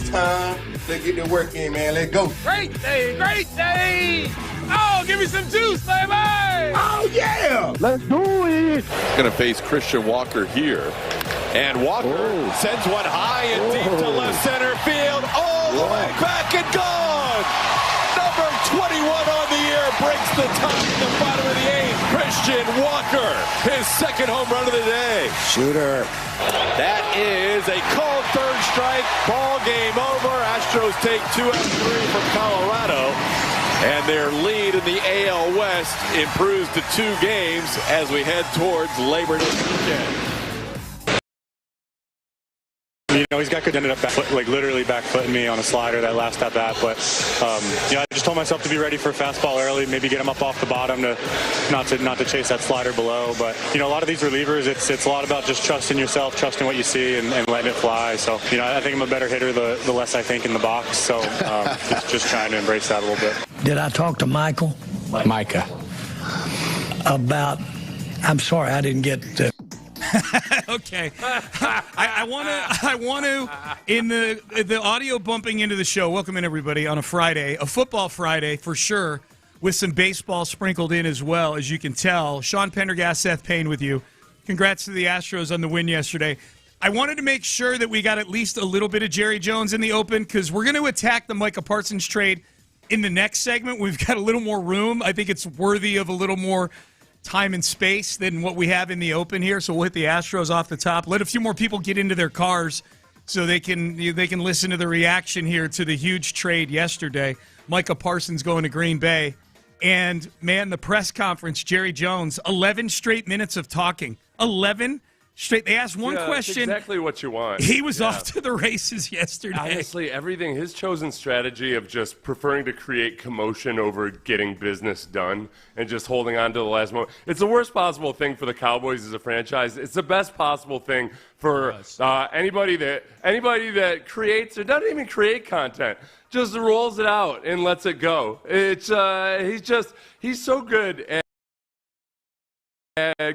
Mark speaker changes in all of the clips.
Speaker 1: It's time. Let's get the work in, man. Let's go.
Speaker 2: Great day, great day. Oh, give me some juice, baby.
Speaker 1: Oh, yeah.
Speaker 3: Let's do it.
Speaker 4: Going to face Christian Walker here. And Walker sends one high and deep to left center field. All the way back and gone. Number 21 on the year breaks the tie in the bottom of the eighth. Christian Walker, his second home run of the day.
Speaker 1: Shooter.
Speaker 4: That is a called third strike. Ball game over. Astros take 2 out of 3 from Colorado. And their lead in the AL West improves to 2 games as we head towards Labor Day weekend.
Speaker 5: You know, he's got good, ended up literally back footing me on a slider that last at bat. But, I just told myself to be ready for a fastball early, maybe get him up off the bottom to not to chase that slider below. But, a lot of these relievers, it's a lot about just trusting yourself, trusting what you see and letting it fly. So, I think I'm a better hitter the less I think in the box. So just trying to embrace that a little bit.
Speaker 6: Did I talk to Micah about, I'm sorry, I didn't get to.
Speaker 7: Okay. I want to, in the audio bumping into the show, welcome in everybody on a Friday, a football Friday for sure, with some baseball sprinkled in as well, as you can tell. Sean Pendergast, Seth Payne with you. Congrats to the Astros on the win yesterday. I wanted to make sure that we got at least a little bit of Jerry Jones in the open, because we're going to attack the Micah Parsons trade in the next segment. We've got a little more room. I think it's worthy of a little more time and space than what we have in the open here, so we'll hit the Astros off the top. Let a few more people get into their cars so they can listen to the reaction here to the huge trade yesterday. Micah Parsons going to Green Bay. And, man, the press conference, Jerry Jones, 11 straight minutes of talking. 11 straight. They asked one question.
Speaker 8: That's exactly what you want.
Speaker 7: He was off to the races yesterday.
Speaker 8: Honestly, everything, his chosen strategy of just preferring to create commotion over getting business done and just holding on to the last moment. It's the worst possible thing for the Cowboys as a franchise. It's the best possible thing for anybody that creates or doesn't even create content. Just rolls it out and lets it go. It's he's so good at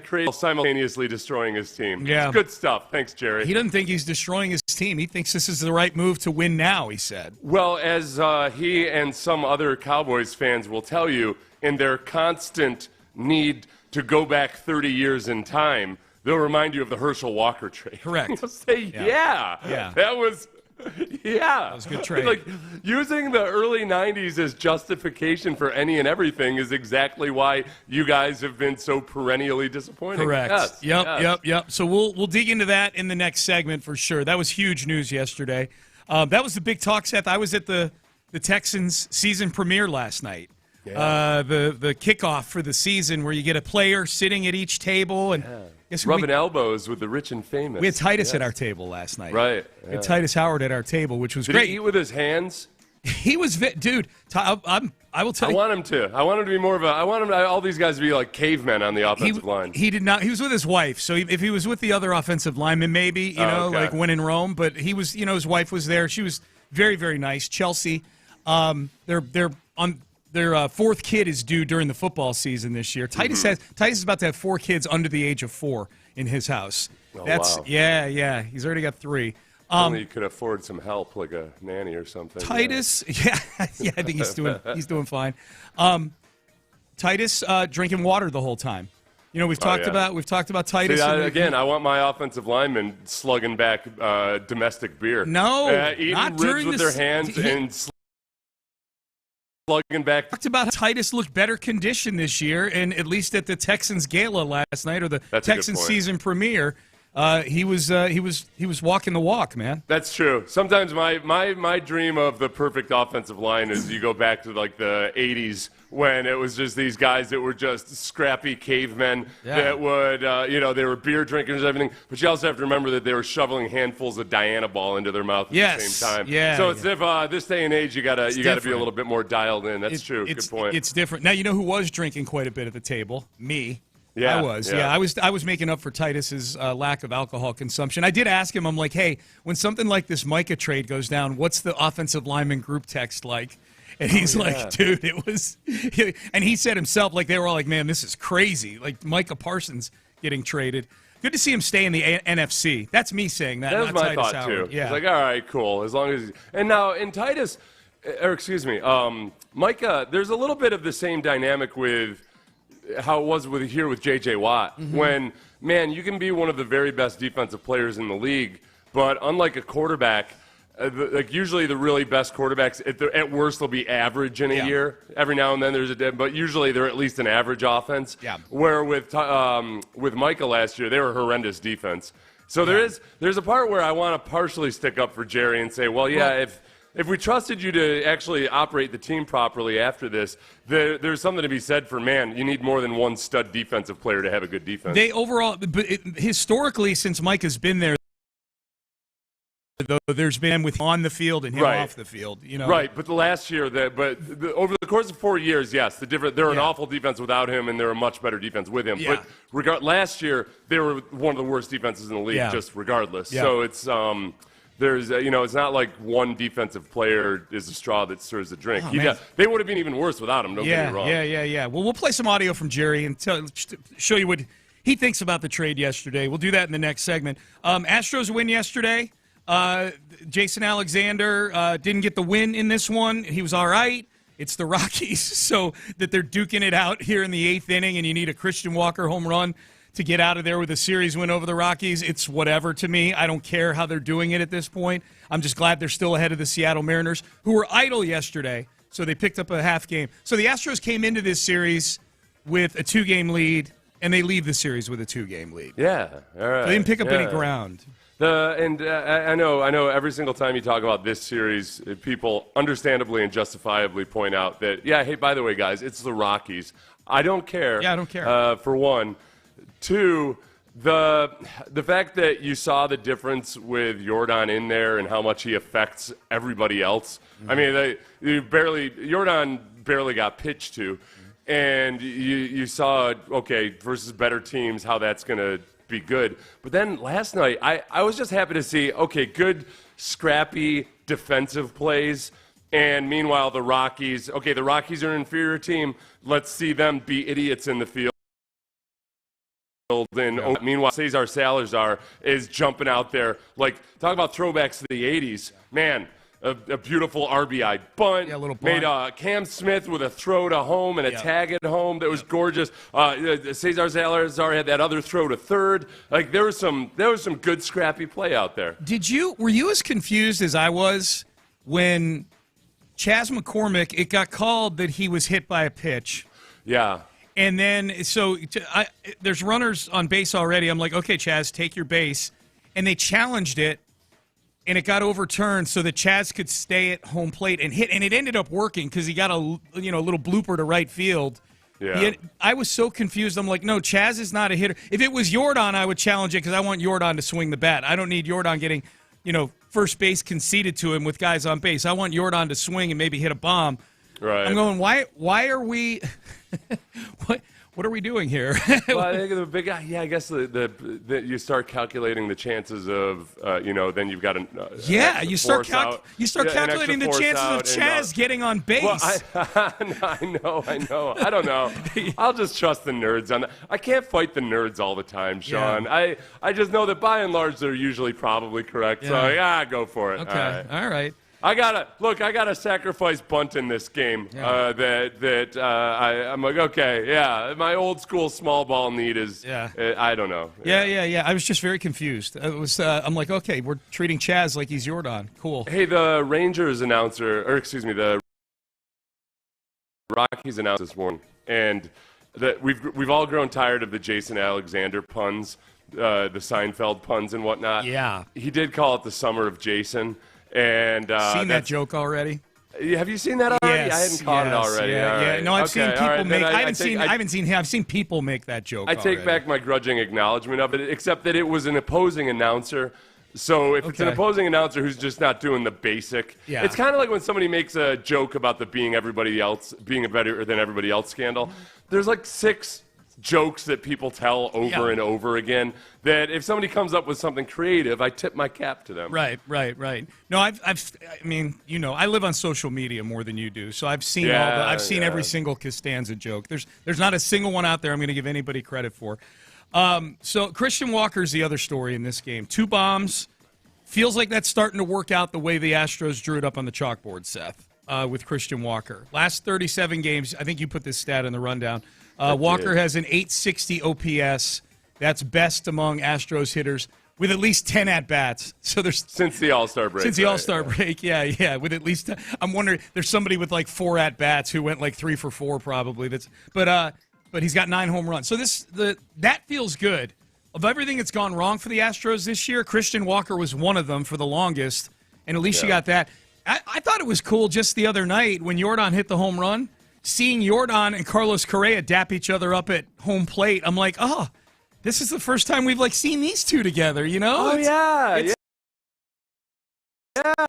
Speaker 8: creating simultaneously destroying his team.
Speaker 7: Yeah.
Speaker 8: It's good stuff. Thanks, Jerry.
Speaker 7: He doesn't think he's destroying his team. He thinks this is the right move to win now, he said.
Speaker 8: Well, as he and some other Cowboys fans will tell you, in their constant need to go back 30 years in time, they'll remind you of the Herschel Walker trade.
Speaker 7: Correct.
Speaker 8: They'll say, yeah. That was a good trade. Like, using the early 90s as justification for any and everything is exactly why you guys have been so perennially disappointing.
Speaker 7: Correct.
Speaker 8: Yes.
Speaker 7: Yep. So we'll dig into that in the next segment for sure. That was huge news yesterday. That was the big talk, Seth. I was at the Texans season premiere last night. Yeah. The kickoff for the season, where you get a player sitting at each table and
Speaker 8: rubbing elbows with the rich and famous.
Speaker 7: We had Titus at our table last night.
Speaker 8: Right.
Speaker 7: Yeah. We had Titus Howard at our table, which was
Speaker 8: Did
Speaker 7: great.
Speaker 8: he eat with his hands?
Speaker 7: He was, dude. I will tell you.
Speaker 8: I want him to. I want him to be more of a. I want him to, all these guys to be like cavemen on the offensive line.
Speaker 7: He did not. He was with his wife. So if he was with the other offensive lineman, maybe like when in Rome. But he was. His wife was there. She was very, very nice. Chelsea. They're on. Their fourth kid is due during the football season this year. Titus is about to have 4 kids under the age of 4 in his house.
Speaker 8: Oh,
Speaker 7: wow. Yeah. He's already got 3.
Speaker 8: Only you could afford some help, like a nanny or something.
Speaker 7: Titus, I think he's doing fine. Titus drinking water the whole time. We've talked about Titus.
Speaker 8: See, I want my offensive linemen slugging back domestic beer.
Speaker 7: No,
Speaker 8: eating
Speaker 7: not
Speaker 8: ribs
Speaker 7: during
Speaker 8: with their hands and slugging back.
Speaker 7: Talked about how Titus looked better conditioned this year, and at least at the Texans gala last night, or the Texans season premiere, he was walking the walk, man.
Speaker 8: That's true. Sometimes my dream of the perfect offensive line is you go back to like the 80s when it was just these guys that were just scrappy cavemen that would, they were beer drinkers and everything. But you also have to remember that they were shoveling handfuls of Diana ball into their mouth at the same time.
Speaker 7: Yeah.
Speaker 8: So it's this day and age, you gotta be a little bit more dialed in. That's true. Good point.
Speaker 7: It's different. Now, who was drinking quite a bit at the table? Me.
Speaker 8: Yeah,
Speaker 7: I was. Yeah, I was making up for Titus's lack of alcohol consumption. I did ask him. I'm like, hey, when something like this Micah trade goes down, what's the offensive lineman group text like? And he's like, dude, it was. And he said himself, like, they were all like, man, this is crazy. Like Micah Parsons getting traded. Good to see him stay in the NFC. That's me saying that.
Speaker 8: That was
Speaker 7: not
Speaker 8: my
Speaker 7: Titus
Speaker 8: thought
Speaker 7: Howard.
Speaker 8: too.
Speaker 7: Yeah.
Speaker 8: It's like, all right, cool. As long as and now in Titus, or excuse me, Micah. There's a little bit of the same dynamic with how it was with J.J. Watt. When man, you can be one of the very best defensive players in the league, but unlike a quarterback. Like usually the really best quarterbacks at worst they'll be average in a year. Every now and then there's a dip, but usually they're at least an average offense.
Speaker 7: Yeah.
Speaker 8: Where with Micah last year they were horrendous defense. So there's a part where I want to partially stick up for Jerry and say, well, if we trusted you to actually operate the team properly after this, there's something to be said for, man, you need more than one stud defensive player to have a good defense.
Speaker 7: Historically, since Micah's been there, though, there's been with on the field and him off the field,
Speaker 8: Right, but the last year, over the course of 4 years, yes, they're an awful defense without him, and they're a much better defense with him.
Speaker 7: Yeah.
Speaker 8: But last year, they were one of the worst defenses in the league, just regardless.
Speaker 7: Yeah.
Speaker 8: So it's it's not like one defensive player is a straw that stirs the drink. They would have been even worse without him. Don't get me wrong.
Speaker 7: Yeah. Well, we'll play some audio from Jerry and show you what he thinks about the trade yesterday. We'll do that in the next segment. Astros win yesterday. Jason Alexander didn't get the win in this one. He was all right. It's the Rockies, so that they're duking it out here in the 8th inning, and you need a Christian Walker home run to get out of there with a series win over the Rockies. It's whatever to me. I don't care how they're doing it at this point. I'm just glad they're still ahead of the Seattle Mariners, who were idle yesterday, so they picked up a half game. So the Astros came into this series with a 2-game lead, and they leave the series with a 2-game lead.
Speaker 8: Yeah, all right.
Speaker 7: So they didn't pick up any ground.
Speaker 8: I know every single time you talk about this series, people understandably and justifiably point out that, hey, by the way, guys, it's the Rockies. I don't care.
Speaker 7: Yeah, I don't care.
Speaker 8: For one. Two, the fact that you saw the difference with Jordan in there and how much he affects everybody else. I mean, Jordan barely got pitched to. And you saw, versus better teams, how that's going to be good. But then last night, I was just happy to see, good, scrappy defensive plays. And meanwhile, the Rockies are an inferior team. Let's see them be idiots in the field. And meanwhile, Cesar Salazar is jumping out there. Like, talk about throwbacks to the 80s. Man, a beautiful RBI bunt.
Speaker 7: Yeah, a little bunt.
Speaker 8: Made Cam Smith with a throw to home and a tag at home that was gorgeous. Cesar Salazar had that other throw to third. Like, there was some good scrappy play out there.
Speaker 7: Were you as confused as I was when Chas McCormick, it got called that he was hit by a pitch?
Speaker 8: Yeah.
Speaker 7: And then, there's runners on base already. I'm like, okay, Chaz, take your base. And they challenged it, and it got overturned so that Chaz could stay at home plate and hit. And it ended up working because he got a little blooper to right field.
Speaker 8: Yeah.
Speaker 7: I was so confused. I'm like, no, Chaz is not a hitter. If it was Jordan, I would challenge it because I want Jordan to swing the bat. I don't need Jordan getting, first base conceded to him with guys on base. I want Jordan to swing and maybe hit a bomb.
Speaker 8: Right.
Speaker 7: I'm going, why are we what are we doing here?
Speaker 8: Well, I think the big guy, I guess you start calculating the chances of, then you've got
Speaker 7: you start calculating the chances of Chaz getting on base.
Speaker 8: Well, I know. I don't know. I'll just trust the nerds on that. I can't fight the nerds all the time, Sean.
Speaker 7: Yeah.
Speaker 8: I just know that by and large they're usually probably correct.
Speaker 7: Yeah.
Speaker 8: So go for it.
Speaker 7: Okay. All right.
Speaker 8: I gotta sacrifice bunt in this game. I'm like, my old school small ball need is. I don't know.
Speaker 7: Yeah. I was just very confused. It was. I'm like, okay, we're treating Chaz like he's Jordan. Cool.
Speaker 8: Hey, the Rangers announcer, the Rockies announced this morning, and that we've all grown tired of the Jason Alexander puns, the Seinfeld puns and whatnot.
Speaker 7: Yeah.
Speaker 8: He did call it the summer of Jason. And
Speaker 7: seen that joke already?
Speaker 8: Have you seen that already?
Speaker 7: Yes,
Speaker 8: I hadn't caught it already.
Speaker 7: Yeah.
Speaker 8: Right.
Speaker 7: No, I've seen people make.
Speaker 8: I've
Speaker 7: seen people make that joke.
Speaker 8: I take back my grudging acknowledgement of it, except that it was an opposing announcer. So if it's an opposing announcer who's just not doing the basic, it's kind of like when somebody makes a joke about the being a better than everybody else scandal. There's like 6 jokes that people tell over and over again that if somebody comes up with something creative, I tip my cap to them.
Speaker 7: Right. No, I live on social media more than you do, so I've seen every single Costanza joke. There's not a single one out there I'm going to give anybody credit for. So Christian Walker's the other story in this game. 2 bombs. Feels like that's starting to work out the way the Astros drew it up on the chalkboard, Seth, with Christian Walker. Last 37 games, I think you put this stat in the rundown. Walker has an 860 OPS. That's best among Astros hitters with at least 10 at-bats. So there's
Speaker 8: since the All-Star break.
Speaker 7: Since the All-Star break, yeah. With at least 10. I'm wondering, there's somebody with like 4 at-bats who went like 3 for 4 probably. But he's got 9 home runs. So that feels good. Of everything that's gone wrong for the Astros this year, Christian Walker was one of them for the longest, and at least you got that. I thought it was cool just the other night when Yordan hit the home run, seeing Yordan and Carlos Correa dap each other up at home plate. I'm like, oh, this is the first time we've like seen these two together, you know?
Speaker 8: Oh, yeah.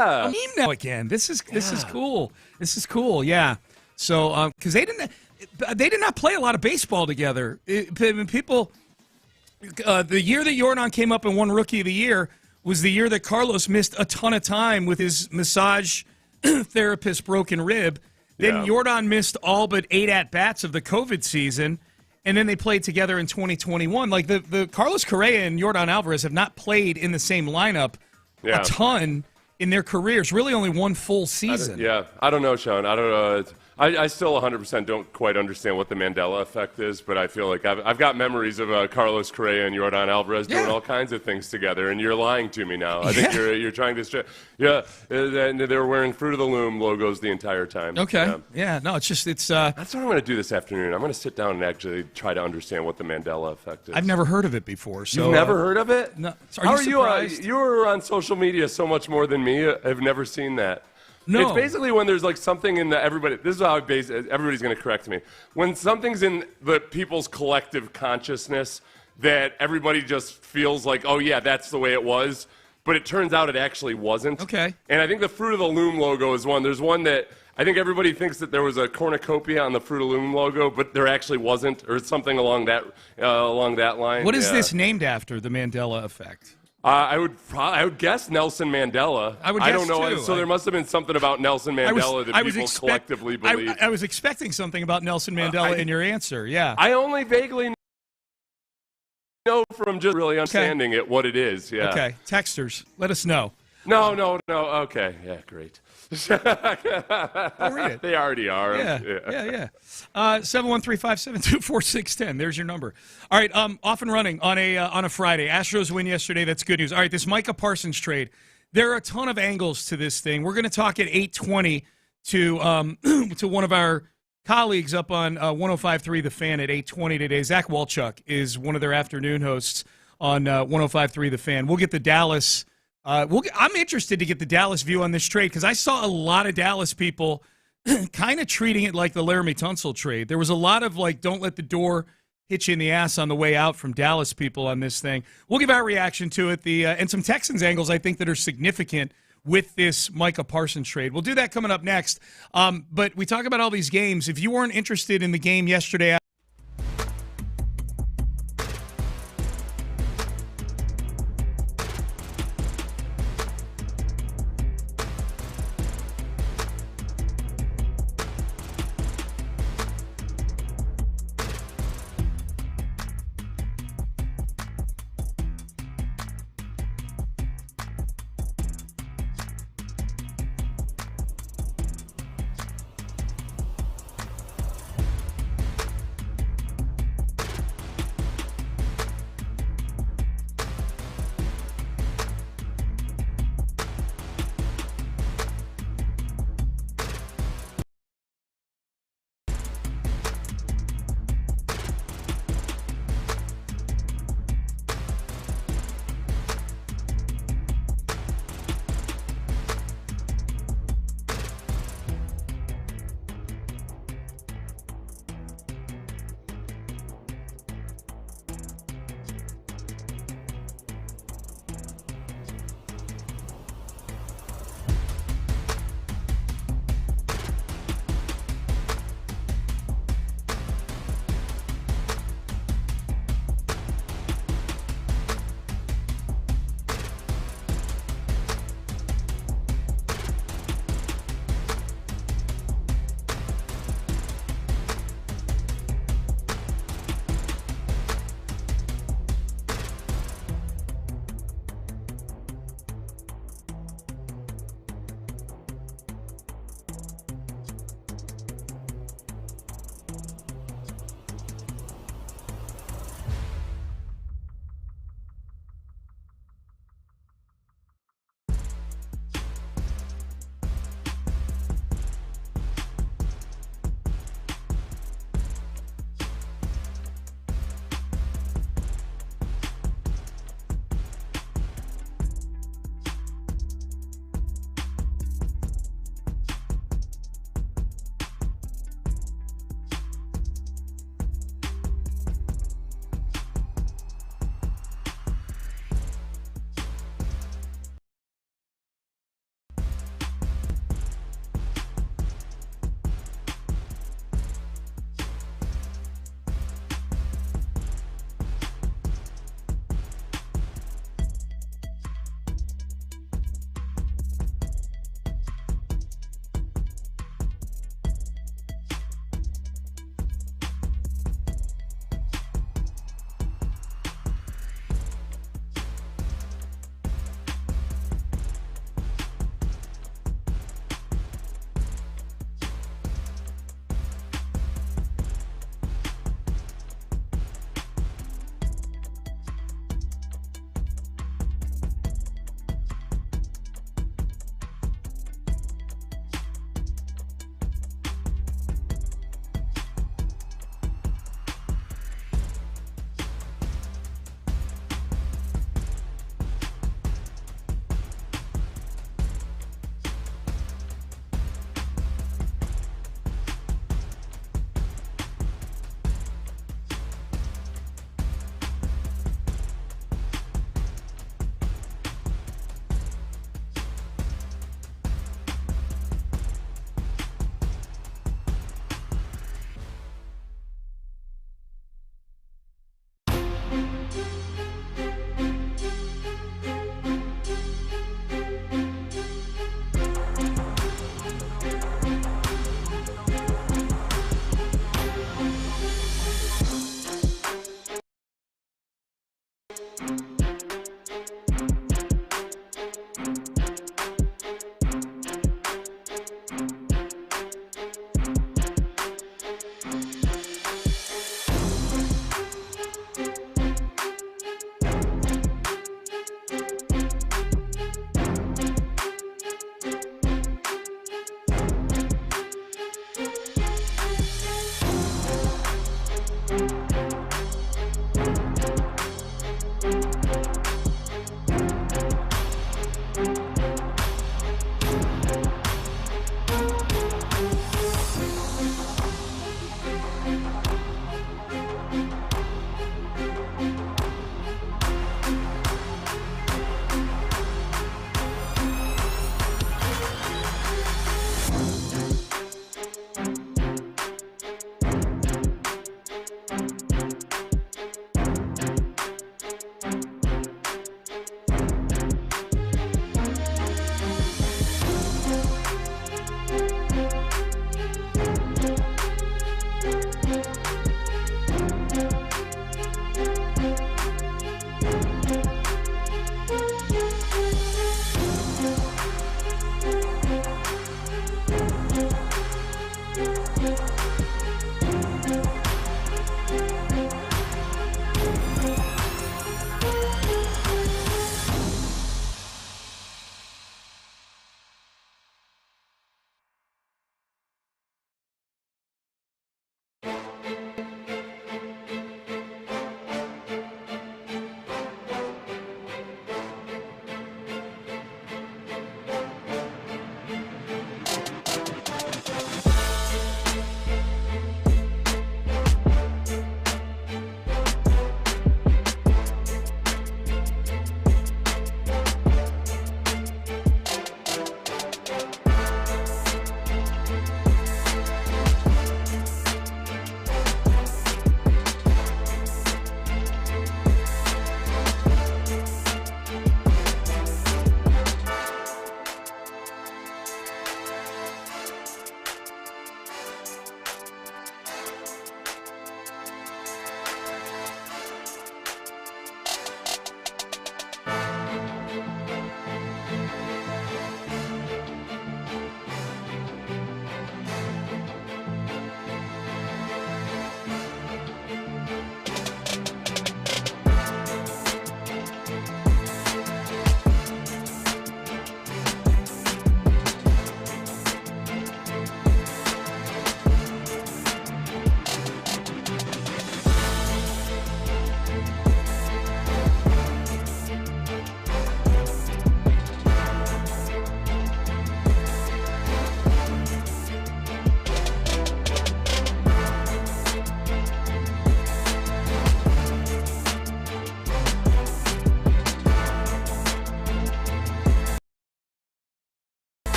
Speaker 7: A meme now again. This is cool. This is cool, yeah. So, because they did not play a lot of baseball together. People... the year that Yordan came up and won Rookie of the Year was the year that Carlos missed a ton of time with his massage therapist broken rib. Then Yordan missed all but 8 at-bats of the COVID season, and then they played together in 2021. Like, the Carlos Correa and Yordan Alvarez have not played in the same lineup a ton in their careers. Really only one full season.
Speaker 8: I don't know, Sean. I don't know. I still 100% don't quite understand what the Mandela effect is, but I feel like I've got memories of Carlos Correa and Yordan Alvarez doing all kinds of things together, and you're lying to me now. I think you're trying to and they were wearing Fruit of the Loom logos the entire time.
Speaker 7: Okay. No, it's
Speaker 8: that's what I'm going to do this afternoon. I'm going to sit down and actually try to understand what the Mandela effect is.
Speaker 7: I've never heard of it before. So
Speaker 8: you've never heard of it?
Speaker 7: No.
Speaker 8: How are you? You were on social media so much more than me. I've never seen that.
Speaker 7: No.
Speaker 8: It's basically when there's like something in everybody. This is how everybody's going to correct me. When something's in the people's collective consciousness that everybody just feels like, oh yeah, that's the way it was, but it turns out it actually wasn't.
Speaker 7: Okay.
Speaker 8: And I think the Fruit of the Loom logo is one. There's one that I think everybody thinks that there was a cornucopia on the Fruit of the Loom logo, but there actually wasn't, or something along that line.
Speaker 7: What is this named after? The Mandela effect.
Speaker 8: I would guess Nelson Mandela.
Speaker 7: I
Speaker 8: don't know.
Speaker 7: Too.
Speaker 8: So there must have been something about Nelson Mandela that people collectively believe.
Speaker 7: I was expecting something about Nelson Mandela in your answer. Yeah.
Speaker 8: I only vaguely know from just really understanding it what it is. Yeah.
Speaker 7: Okay. Texters, let us know.
Speaker 8: No. Okay. Yeah. Great.
Speaker 7: I'll read it.
Speaker 8: They already are.
Speaker 7: Yeah. 713-572-4610. There's your number. All right, off and running on a Friday. Astros win yesterday. That's good news. All right, this Micah Parsons trade. There are a ton of angles to this thing. We're going to talk at 8:20 to one of our colleagues up on 105.3 The Fan at 8:20 today. Zach Walchuk is one of their afternoon hosts on 105.3 The Fan. We'll get the Dallas. I'm interested to get the Dallas view on this trade because I saw a lot of Dallas people kind of treating it like the Laramie Tunsil trade. There was a lot of like, don't let the door hit you in the ass on the way out from Dallas people on this thing. We'll give our reaction to it, and some Texans angles I think that are significant with this Micah Parsons trade. We'll do that coming up next. But we talk about all these games. If you weren't interested in the game yesterday,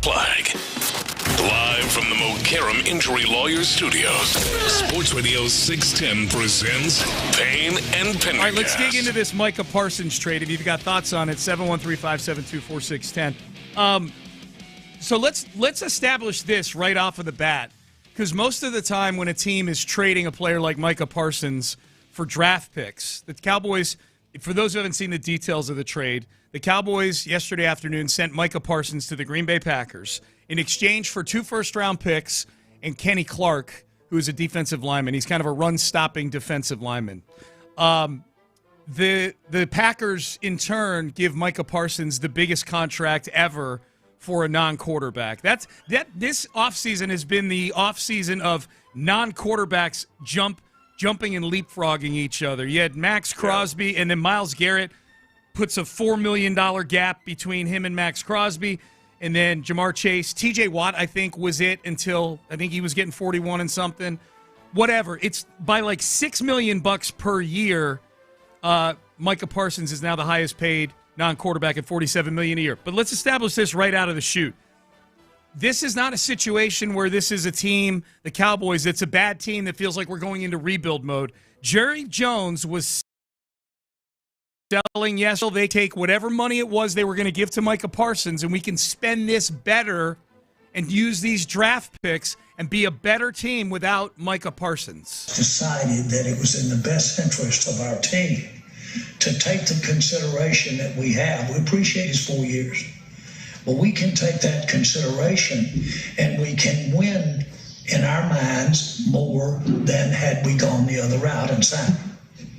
Speaker 3: Flag. Live from the Mokaram Injury Lawyers Studios, Sports Radio 610 presents Payne and Pendergast.
Speaker 7: All right, let's dig into this Micah Parsons trade. If you've got thoughts on it, 713-572-4610. So let's establish this right off of the bat, because most of the time when a team is trading a player like Micah Parsons for draft picks, the Cowboys, for those who haven't seen the details of the trade, the Cowboys yesterday afternoon sent Micah Parsons to the Green Bay Packers in exchange for 2 first-round picks and Kenny Clark, who is a defensive lineman. He's kind of a run-stopping defensive lineman. The Packers, in turn, give Micah Parsons the biggest contract ever for a non-quarterback. This offseason has been the offseason of non-quarterbacks jumping and leapfrogging each other. You had Max Crosby, and then Myles Garrett puts a $4 million gap between him and Max Crosby. And then Jamar Chase, TJ Watt, I think, was it until I think he was getting 41 and something. Whatever. It's by like $6 million per year. Micah Parsons is now the highest paid non-quarterback at $47 million a year. But let's establish this right out of the chute. This is not a situation where this is a team, the Cowboys, it's a bad team that feels like we're going into rebuild mode. Jerry Jones was selling, yes, they take whatever money it was they were going to give to Micah Parsons, and we can spend this better and use these draft picks and be a better team without Micah Parsons.
Speaker 6: Decided that it was in the best interest of our team to take the consideration that we have. We appreciate his 4 years, but we can take that consideration and we can win in our minds more than had we gone the other route and signed.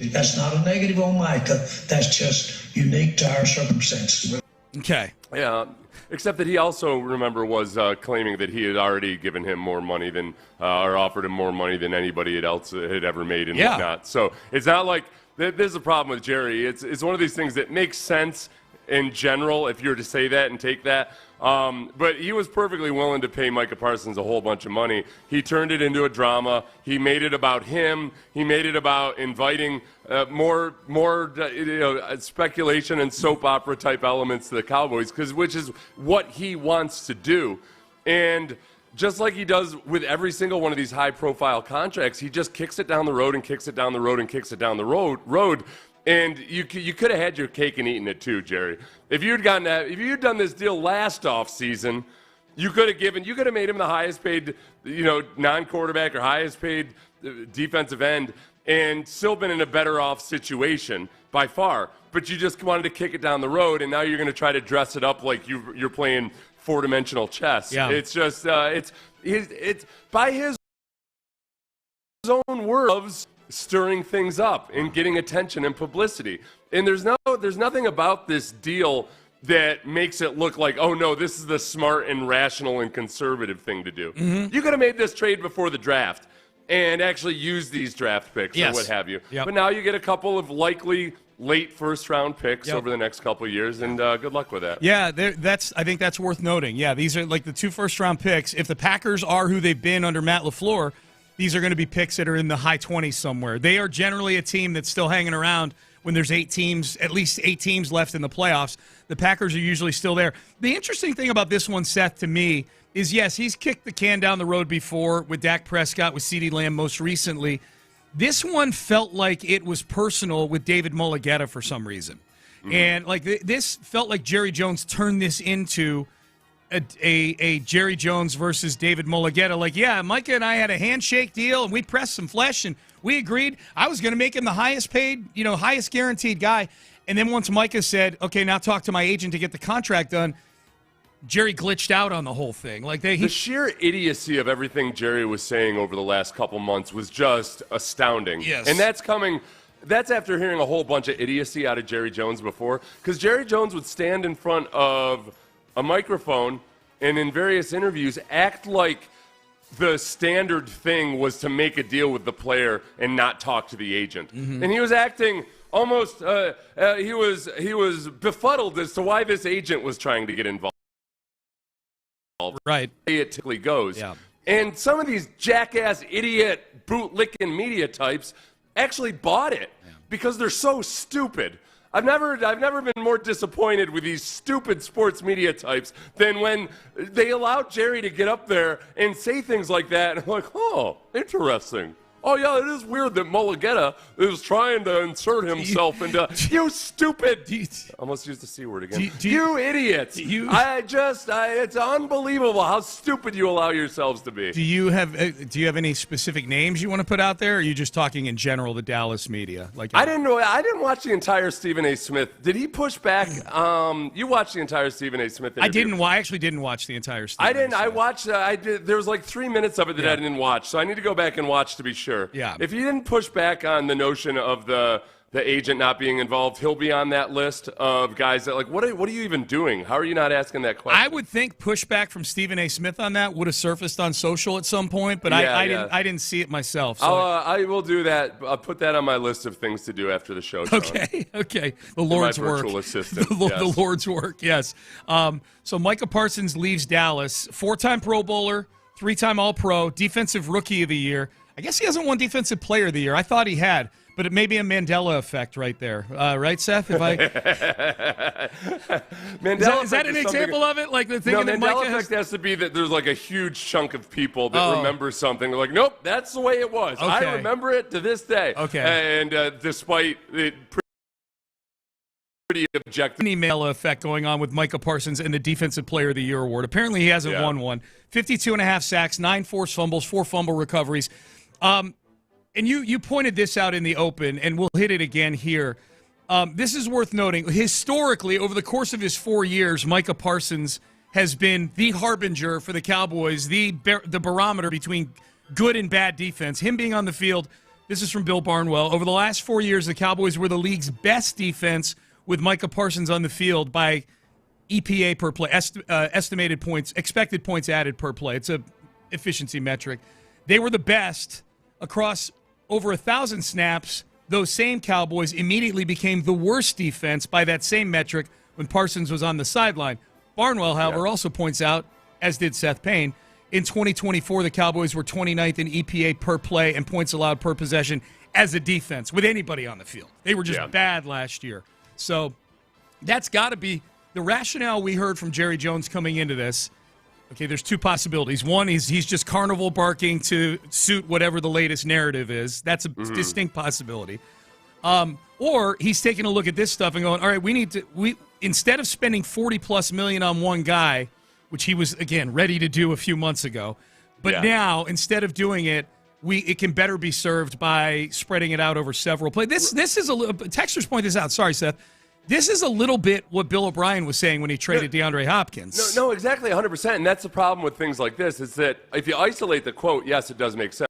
Speaker 6: That's not a negative on Micah. That's just unique to our circumstances.
Speaker 7: Okay.
Speaker 8: Yeah, except that he also, remember, was claiming that he had already given him more money than, or offered him more money than anybody else had ever made and whatnot. So it's not like there's a problem with Jerry. It's one of these things that makes sense in general if you were to say that and take that. But he was perfectly willing to pay Micah Parsons a whole bunch of money. He turned it into a drama. He made it about him. He made it about inviting more speculation and soap opera type elements to the Cowboys, which is what he wants to do. And just like he does with every single one of these high-profile contracts, he just kicks it down the road and kicks it down the road and kicks it down the road. And you could have had your cake and eaten it too, Jerry. If you'd done this deal last offseason, you could have made him the highest paid, non-quarterback or highest paid defensive end, and still been in a better off situation by far. But you just wanted to kick it down the road, and now you're going to try to dress it up like you're playing four-dimensional chess. Yeah. It's just it's by his own words, stirring things up and getting attention and publicity. And there's nothing about this deal that makes it look like, oh no, this is the smart and rational and conservative thing to do. Mm-hmm. You could have made this trade before the draft and actually used these draft picks or what have you. Yep. But now you get a couple of likely late first-round picks over the next couple of years, and good luck with that.
Speaker 7: Yeah, I think that's worth noting. Yeah, these are like the 2 first-round picks. If the Packers are who they've been under Matt LaFleur, these are going to be picks that are in the high 20s somewhere. They are generally a team that's still hanging around when there's at least 8 teams left in the playoffs. The Packers are usually still there. The interesting thing about this one, Seth, to me, is yes, he's kicked the can down the road before with Dak Prescott, with CeeDee Lamb most recently. This one felt like it was personal with David Mulligetta for some reason. Mm-hmm. And like this felt like Jerry Jones turned this into a Jerry Jones versus David Mulligetta. Like, yeah, Micah and I had a handshake deal, and we pressed some flesh, and we agreed I was going to make him the highest paid, highest guaranteed guy. And then once Micah said, okay, now talk to my agent to get the contract done, Jerry glitched out on the whole thing. Like the
Speaker 8: sheer idiocy of everything Jerry was saying over the last couple months was just astounding.
Speaker 7: Yes.
Speaker 8: And that's after hearing a whole bunch of idiocy out of Jerry Jones before, because Jerry Jones would stand in front of a microphone and in various interviews act like the standard thing was to make a deal with the player and not talk to the agent. Mm-hmm. And he was acting almost he was befuddled as to why this agent was trying to get involved.
Speaker 7: Right.
Speaker 8: It typically goes. Yeah. And some of these jackass idiot bootlicking media types actually bought it because they're so stupid. I've never been more disappointed with these stupid sports media types than when they allowed Jerry to get up there and say things like that. And I'm like, oh, interesting. Oh, yeah, it is weird that Mulugeta is trying to insert himself into... You stupid... Almost used the C word again. You idiots. It's unbelievable how stupid you allow yourselves to be.
Speaker 7: Do you have any specific names you want to put out there, or are you just talking in general, the Dallas media?
Speaker 8: I didn't watch the entire Stephen A. Smith. Did he push back? You watched the entire Stephen A. Smith interview.
Speaker 7: I actually didn't watch the entire Stephen
Speaker 8: A. Smith. I watched... there was like 3 minutes of it that I didn't watch, so I need to go back and watch to be sure.
Speaker 7: Yeah.
Speaker 8: If he didn't push back on the notion of the agent not being involved, he'll be on that list of guys that, like, what are you even doing? How are you not asking that question?
Speaker 7: I would think pushback from Stephen A. Smith on that would have surfaced on social at some point, but I didn't see it myself. So
Speaker 8: I will do that. I'll put that on my list of things to do after the show.
Speaker 7: Okay. The Lord's
Speaker 8: my
Speaker 7: work.
Speaker 8: Virtual assistant.
Speaker 7: The Lord's work. Yes. So Micah Parsons leaves Dallas. 4-time Pro Bowler, 3-time All-Pro, Defensive Rookie of the Year. I guess he hasn't won Defensive Player of the Year. I thought he had, but it may be a Mandela effect right there. Right, Seth? Is that an example of it? Like the thing that
Speaker 8: Mandela effect has to be that there's like a huge chunk of people that remember something. They're like, nope, that's the way it was. Okay. I remember it to this day.
Speaker 7: Okay.
Speaker 8: And despite it pretty objective.
Speaker 7: Email effect going on with Micah Parsons and the Defensive Player of the Year award. Apparently he hasn't won one. 52.5 sacks, 9 forced fumbles, 4 fumble recoveries. And you pointed this out in the open, and we'll hit it again here. This is worth noting. Historically, over the course of his 4 years, Micah Parsons has been the harbinger for the Cowboys, the barometer between good and bad defense. Him being on the field, this is from Bill Barnwell. Over the last 4 years, the Cowboys were the league's best defense with Micah Parsons on the field by EPA per play, estimated points, expected points added per play. It's a efficiency metric. They were the best across over 1,000 snaps. Those same Cowboys immediately became the worst defense by that same metric when Parsons was on the sideline. Barnwell, however, also points out, as did Seth Payne, in 2024, the Cowboys were 29th in EPA per play and points allowed per possession as a defense with anybody on the field. They were just bad last year. So that's got to be the rationale we heard from Jerry Jones coming into this. Okay, there's 2 possibilities. One is he's just carnival barking to suit whatever the latest narrative is. That's a distinct possibility. Or he's taking a look at this stuff and going, all right, we instead of spending $40+ million on one guy, which he was, again, ready to do a few months ago, but now instead of doing it, it can better be served by spreading it out over several plays. This is a little. Texters point this out. Sorry, Seth. This is a little bit what Bill O'Brien was saying when he traded DeAndre Hopkins.
Speaker 8: No, exactly, 100%. And that's the problem with things like this, is that if you isolate the quote, yes, it does make sense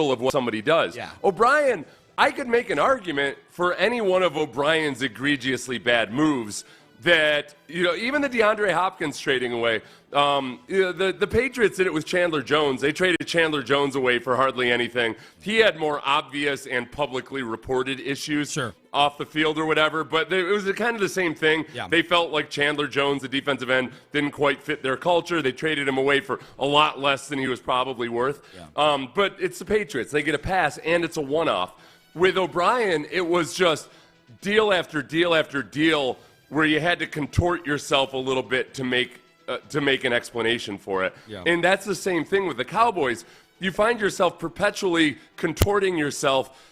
Speaker 8: of what somebody does.
Speaker 7: Yeah.
Speaker 8: O'Brien, I could make an argument for any one of O'Brien's egregiously bad moves that, even the DeAndre Hopkins trading away, the Patriots did it with Chandler Jones. They traded Chandler Jones away for hardly anything. He had more obvious and publicly reported issues off the field or whatever, but it was kind of the same thing.
Speaker 7: Yeah.
Speaker 8: They felt like Chandler Jones, the defensive end, didn't quite fit their culture. They traded him away for a lot less than he was probably worth. Yeah. But it's the Patriots. They get a pass, and it's a one-off. With O'Brien, it was just deal after deal after deal where you had to contort yourself a little bit to make an explanation for it.
Speaker 7: Yeah.
Speaker 8: And that's the same thing with the Cowboys. You find yourself perpetually contorting yourself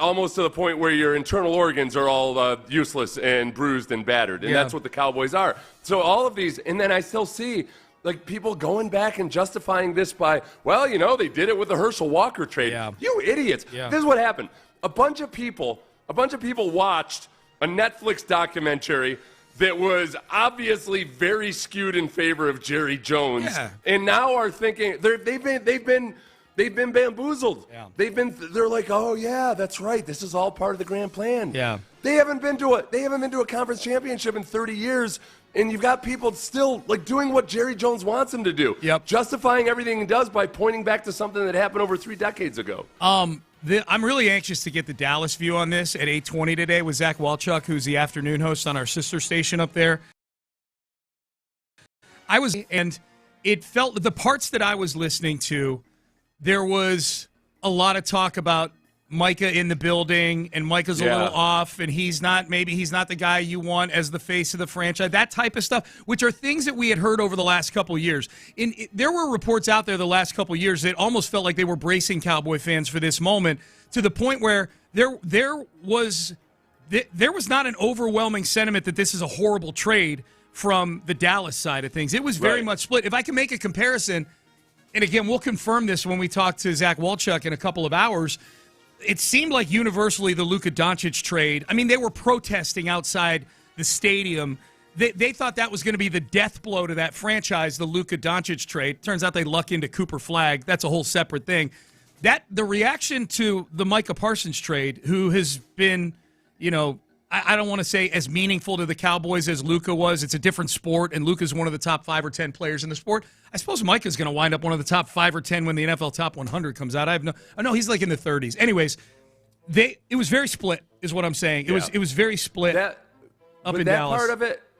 Speaker 8: almost to the point where your internal organs are all useless and bruised and battered. And that's what the Cowboys are. So all of these, and then I still see like people going back and justifying this by, well, they did it with the Herschel Walker trade.
Speaker 7: Yeah.
Speaker 8: You idiots.
Speaker 7: Yeah.
Speaker 8: This is what happened. A bunch of people watched a Netflix documentary that was obviously very skewed in favor of Jerry Jones, and now are thinking they've been bamboozled. Yeah. They're like, oh yeah, that's right. This is all part of the grand plan.
Speaker 7: Yeah.
Speaker 8: They haven't been to a conference championship in 30 years, and you've got people still like doing what Jerry Jones wants them to do.
Speaker 7: Yep.
Speaker 8: Justifying everything he does by pointing back to something that happened over 3 decades ago.
Speaker 7: I'm really anxious to get the Dallas view on this at 8:20 today with Zach Walchuk, who's the afternoon host on our sister station up there. And it felt the parts that I was listening to, there was a lot of talk about Micah in the building, and Micah's a little off, and maybe he's not the guy you want as the face of the franchise, that type of stuff, which are things that we had heard over the last couple of years. There were reports out there the last couple of years that almost felt like they were bracing Cowboy fans for this moment, to the point where there was not an overwhelming sentiment that this is a horrible trade from the Dallas side of things. It was very much split. If I can make a comparison, and again, we'll confirm this when we talk to Zach Walchuk in a couple of hours, it seemed like universally the Luka Doncic trade, I mean, they were protesting outside the stadium. They thought that was going to be the death blow to that franchise, the Luka Doncic trade. Turns out they luck into Cooper Flagg. That's a whole separate thing. The reaction to the Micah Parsons trade, who has been, I don't want to say as meaningful to the Cowboys as Luka was. It's a different sport, and Luka's one of the top 5 or 10 players in the sport. I suppose Micah's going to wind up one of the top 5 or 10 when the NFL Top 100 comes out. I know he's like in the 30s. Anyways, it was very split, is what I'm saying. It was very split up in Dallas.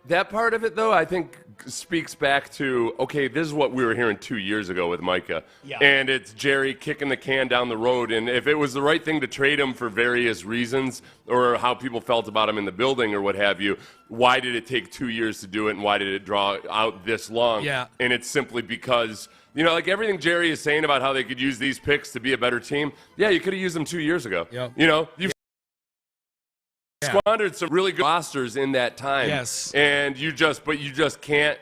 Speaker 8: That part of it, though, I think speaks back to, okay, this is what we were hearing 2 years ago with Micah. Yeah. And it's Jerry kicking the can down the road. And if it was the right thing to trade him for various reasons, or how people felt about him in the building or what have you, why did it take 2 years to do it, and why did it draw out this long?
Speaker 7: Yeah.
Speaker 8: And it's simply because, like everything Jerry is saying about how they could use these picks to be a better team, yeah, you could have used them 2 years ago.
Speaker 7: Yep.
Speaker 8: You've squandered some really good rosters in that time.
Speaker 7: Yes.
Speaker 8: And you just can't.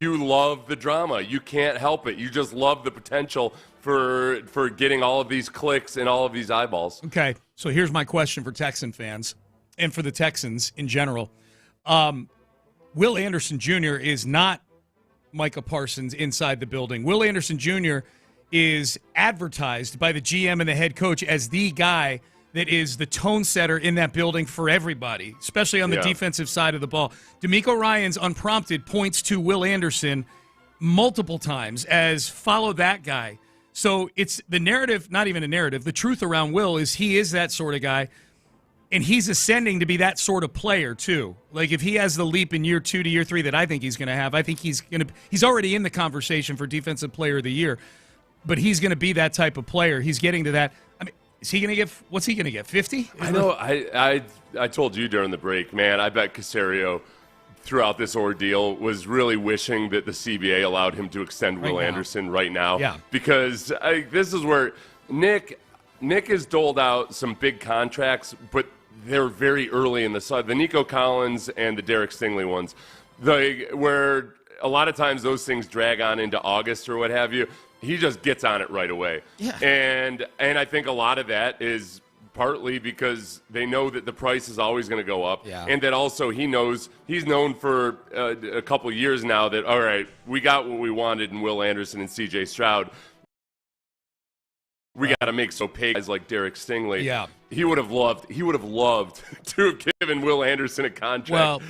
Speaker 8: You love the drama. You can't help it. You just love the potential for getting all of these clicks and all of these eyeballs.
Speaker 7: Okay, so here's my question for Texan fans and for the Texans in general. Will Anderson Jr. is not Micah Parsons inside the building. Will Anderson Jr. is advertised by the GM and the head coach as the guy that is the tone setter in that building for everybody, especially on the defensive side of the ball. DeMeco Ryans, unprompted, points to Will Anderson multiple times as follow that guy. So it's the narrative, not even a narrative, the truth around Will is he is that sort of guy, and he's ascending to be that sort of player too. Like if he has the leap in year 2 to year 3 that I think he's going to have, I think he's already in the conversation for Defensive Player of the Year, but he's going to be that type of player. He's getting to that. I mean, what's he going to get, 50?
Speaker 8: I know. I told you during the break, man, I bet Caserio throughout this ordeal was really wishing that the CBA allowed him to extend Will Anderson right now.
Speaker 7: Yeah.
Speaker 8: Because this is where Nick has doled out some big contracts, but they're very early in the Nico Collins and the Derek Stingley ones, where a lot of times those things drag on into August or what have you. He just gets on it right away.
Speaker 7: Yeah.
Speaker 8: And I think a lot of that is partly because they know that the price is always going to go up.
Speaker 7: Yeah.
Speaker 8: And that also he's known for a couple of years now that, all right, we got what we wanted in Will Anderson and C.J. Stroud. We got to make so pay guys like Derek Stingley.
Speaker 7: Yeah.
Speaker 8: He would have loved to have given Will Anderson a contract.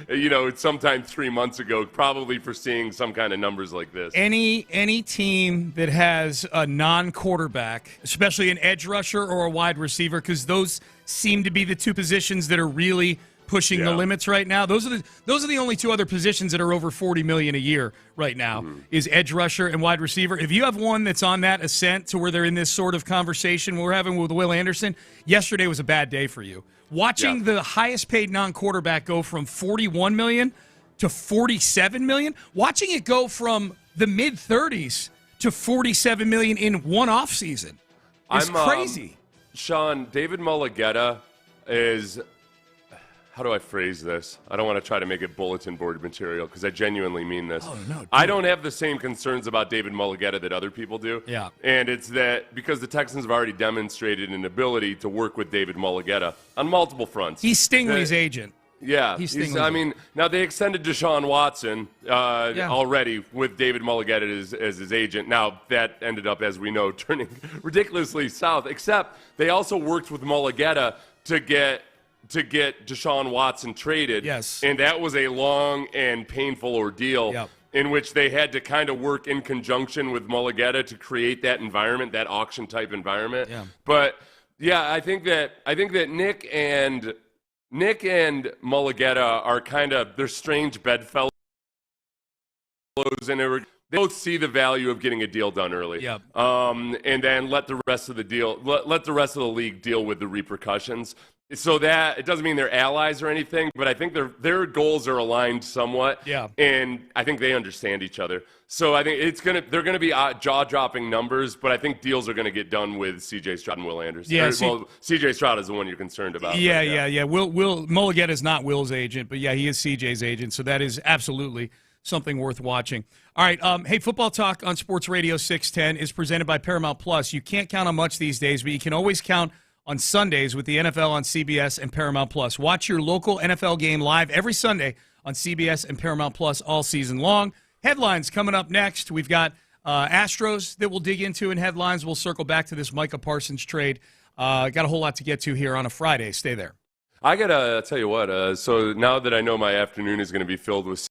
Speaker 8: Well, sometime 3 months ago, probably foreseeing some kind of numbers like this.
Speaker 7: Any team that has a non-quarterback, especially an edge rusher or a wide receiver, because those seem to be the two positions that are really pushing the limits right now. Those are the only two other positions that are over $40 million a year right now, is edge rusher and wide receiver. If you have one that's on that ascent to where they're in this sort of conversation we're having with Will Anderson, yesterday was a bad day for you. Watching the highest paid non-quarterback go from $41 million to $47 million, watching it go from the mid-30s to $47 million in one offseason is crazy.
Speaker 8: Sean, David Mulligetta is... How do I phrase this? I don't want to try to make it bulletin board material because I genuinely mean this.
Speaker 7: Oh, no,
Speaker 8: I don't have the same concerns about David Mulligetta that other people do.
Speaker 7: Yeah.
Speaker 8: And it's that because the Texans have already demonstrated an ability to work with David Mulligetta on multiple fronts.
Speaker 7: He's Stingley's agent.
Speaker 8: Yeah. Now they extended Deshaun Watson already with David Mulligetta as his agent. Now, that ended up, as we know, turning ridiculously south, except they also worked with Mulligetta to get Deshaun Watson traded.
Speaker 7: Yes.
Speaker 8: And that was a long and painful ordeal in which they had to kind of work in conjunction with Mulligetta to create that environment, that auction-type environment.
Speaker 7: Yeah.
Speaker 8: But, I think that Nick and Mulligetta are kind of, they're strange bedfellows, and they both see the value of getting a deal done early.
Speaker 7: Yep.
Speaker 8: And then let the rest of the league deal with the repercussions. So that it doesn't mean they're allies or anything, but I think their goals are aligned somewhat.
Speaker 7: Yeah.
Speaker 8: And I think they understand each other. So I think they're gonna be jaw-dropping numbers, but I think deals are gonna get done with C.J. Stroud and Will Anderson.
Speaker 7: Yeah.
Speaker 8: C.J. Stroud is the one you're concerned about.
Speaker 7: Yeah. Will Mulligan is not Will's agent, but yeah, he is C.J.'s agent. So that is absolutely something worth watching. All right. Hey, Football Talk on Sports Radio 610 is presented by Paramount Plus. You can't count on much these days, but you can always count on Sundays with the NFL on CBS and Paramount Plus. Watch your local NFL game live every Sunday on CBS and Paramount Plus all season long. Headlines coming up next. We've got Astros that we'll dig into in headlines. We'll circle back to this Micah Parsons trade. Got a whole lot to get to here on a Friday. Stay there.
Speaker 8: I got to tell you what, so now that I know my afternoon is going to be filled with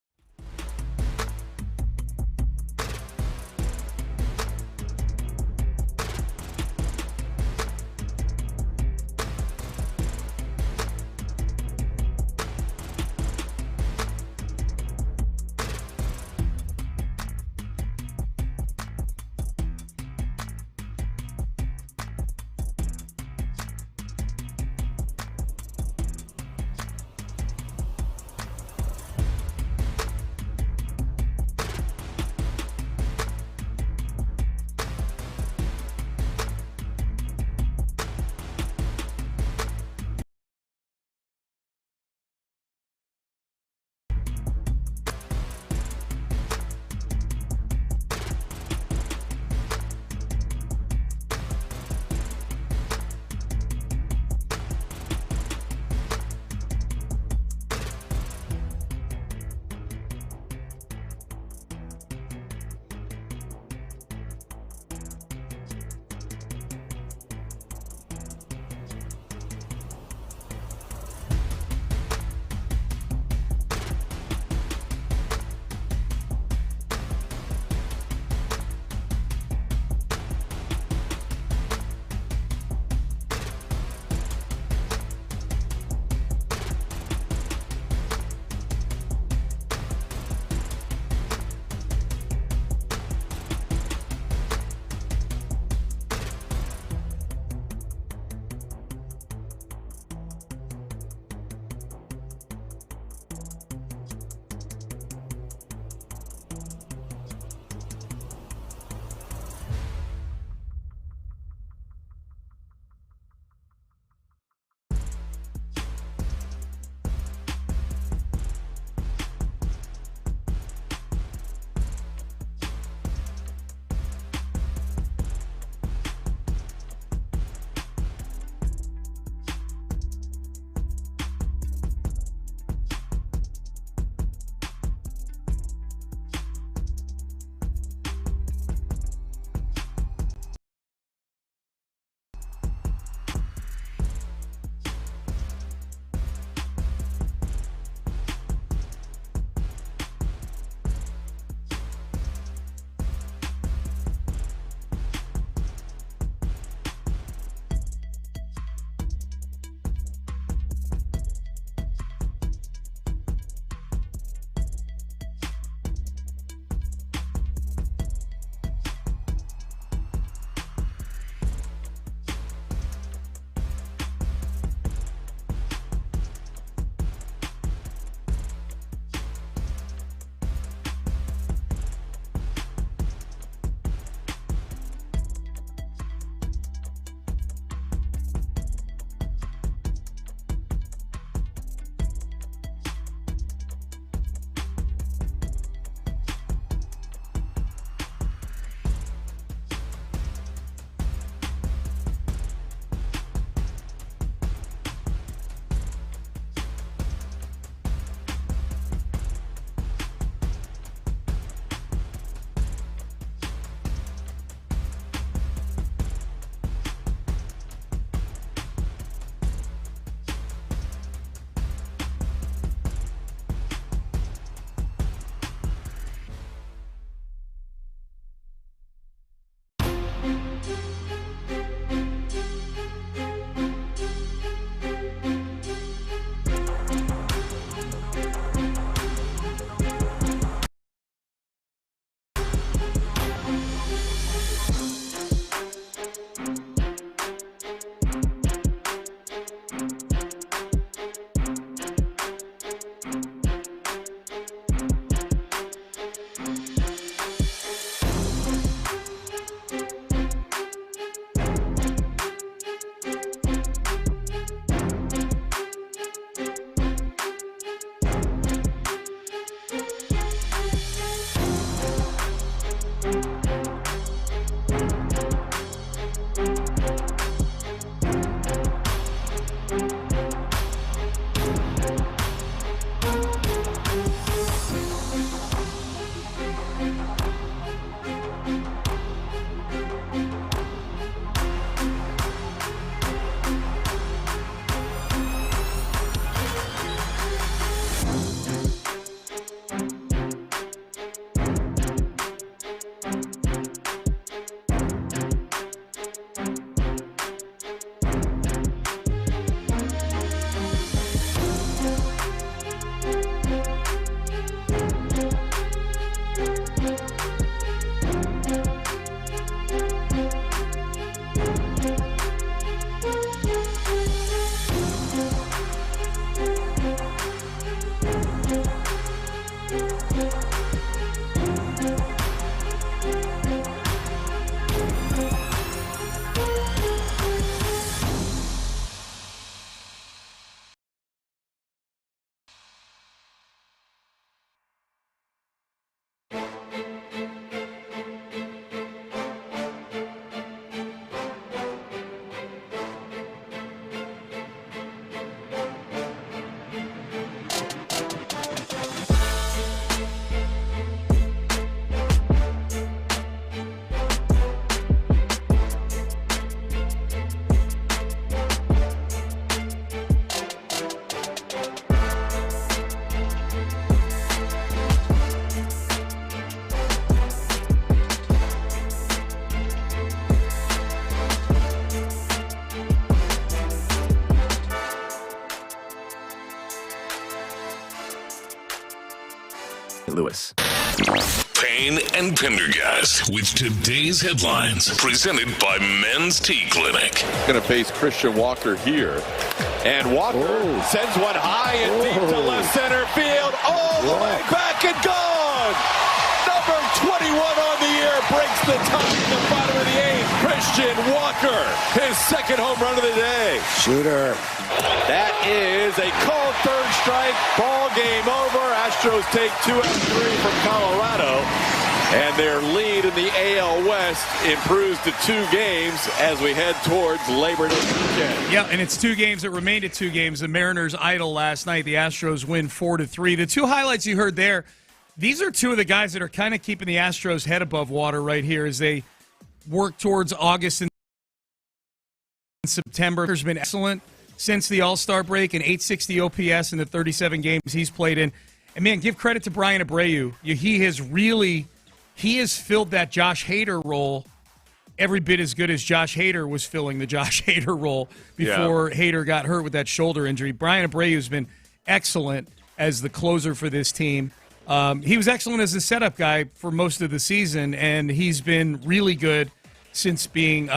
Speaker 9: Lewis.
Speaker 3: Payne and Pendergast with today's headlines, presented by Men's Tea Clinic.
Speaker 4: Going to face Christian Walker here. And Walker sends one high and deep to left center field. All the way back and gone! Number 21 on the year breaks the tie in the bottom of the eighth. Christian Walker, his second home run of the day.
Speaker 1: Shooter.
Speaker 4: That is a called third strike. Ball game over. Astros take 2 out of 3 from Colorado. And their lead in the AL West improves to 2 games as we head towards Labor Day weekend.
Speaker 7: Yeah, and it's 2 games. It remained at 2 games. The Mariners idle last night. The Astros win 4-3. The 2 highlights you heard there, these are 2 of the guys that are kind of keeping the Astros' head above water right here as they work towards August and September. Has been excellent since the All-Star break, an 860 OPS in the 37 games he's played in. And, man, give credit to Brian Abreu. He has filled that Josh Hader role every bit as good as Josh Hader was filling the Josh Hader role before Hader got hurt with that shoulder injury. Brian Abreu has been excellent as the closer for this team. He was excellent as the setup guy for most of the season, and he's been really good since being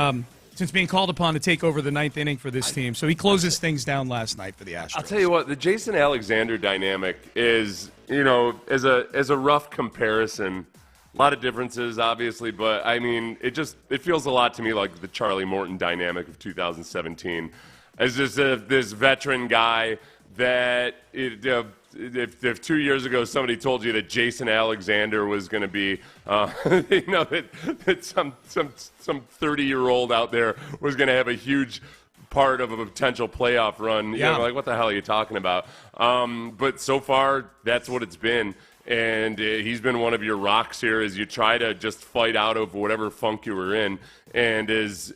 Speaker 7: called upon to take over the 9th inning for this team. So he closes things down last night for the Astros.
Speaker 8: I'll tell you what, the Jason Alexander dynamic is, as a rough comparison, a lot of differences, obviously, but, I mean, it feels a lot to me like the Charlie Morton dynamic of 2017. As just this veteran guy that, if 2 years ago somebody told you that Jason Alexander was going to be, that some 30-year-old out there was going to have a huge part of a potential playoff run, like, what the hell are you talking about? But so far, that's what it's been. And he's been one of your rocks here as you try to just fight out of whatever funk you were in. And as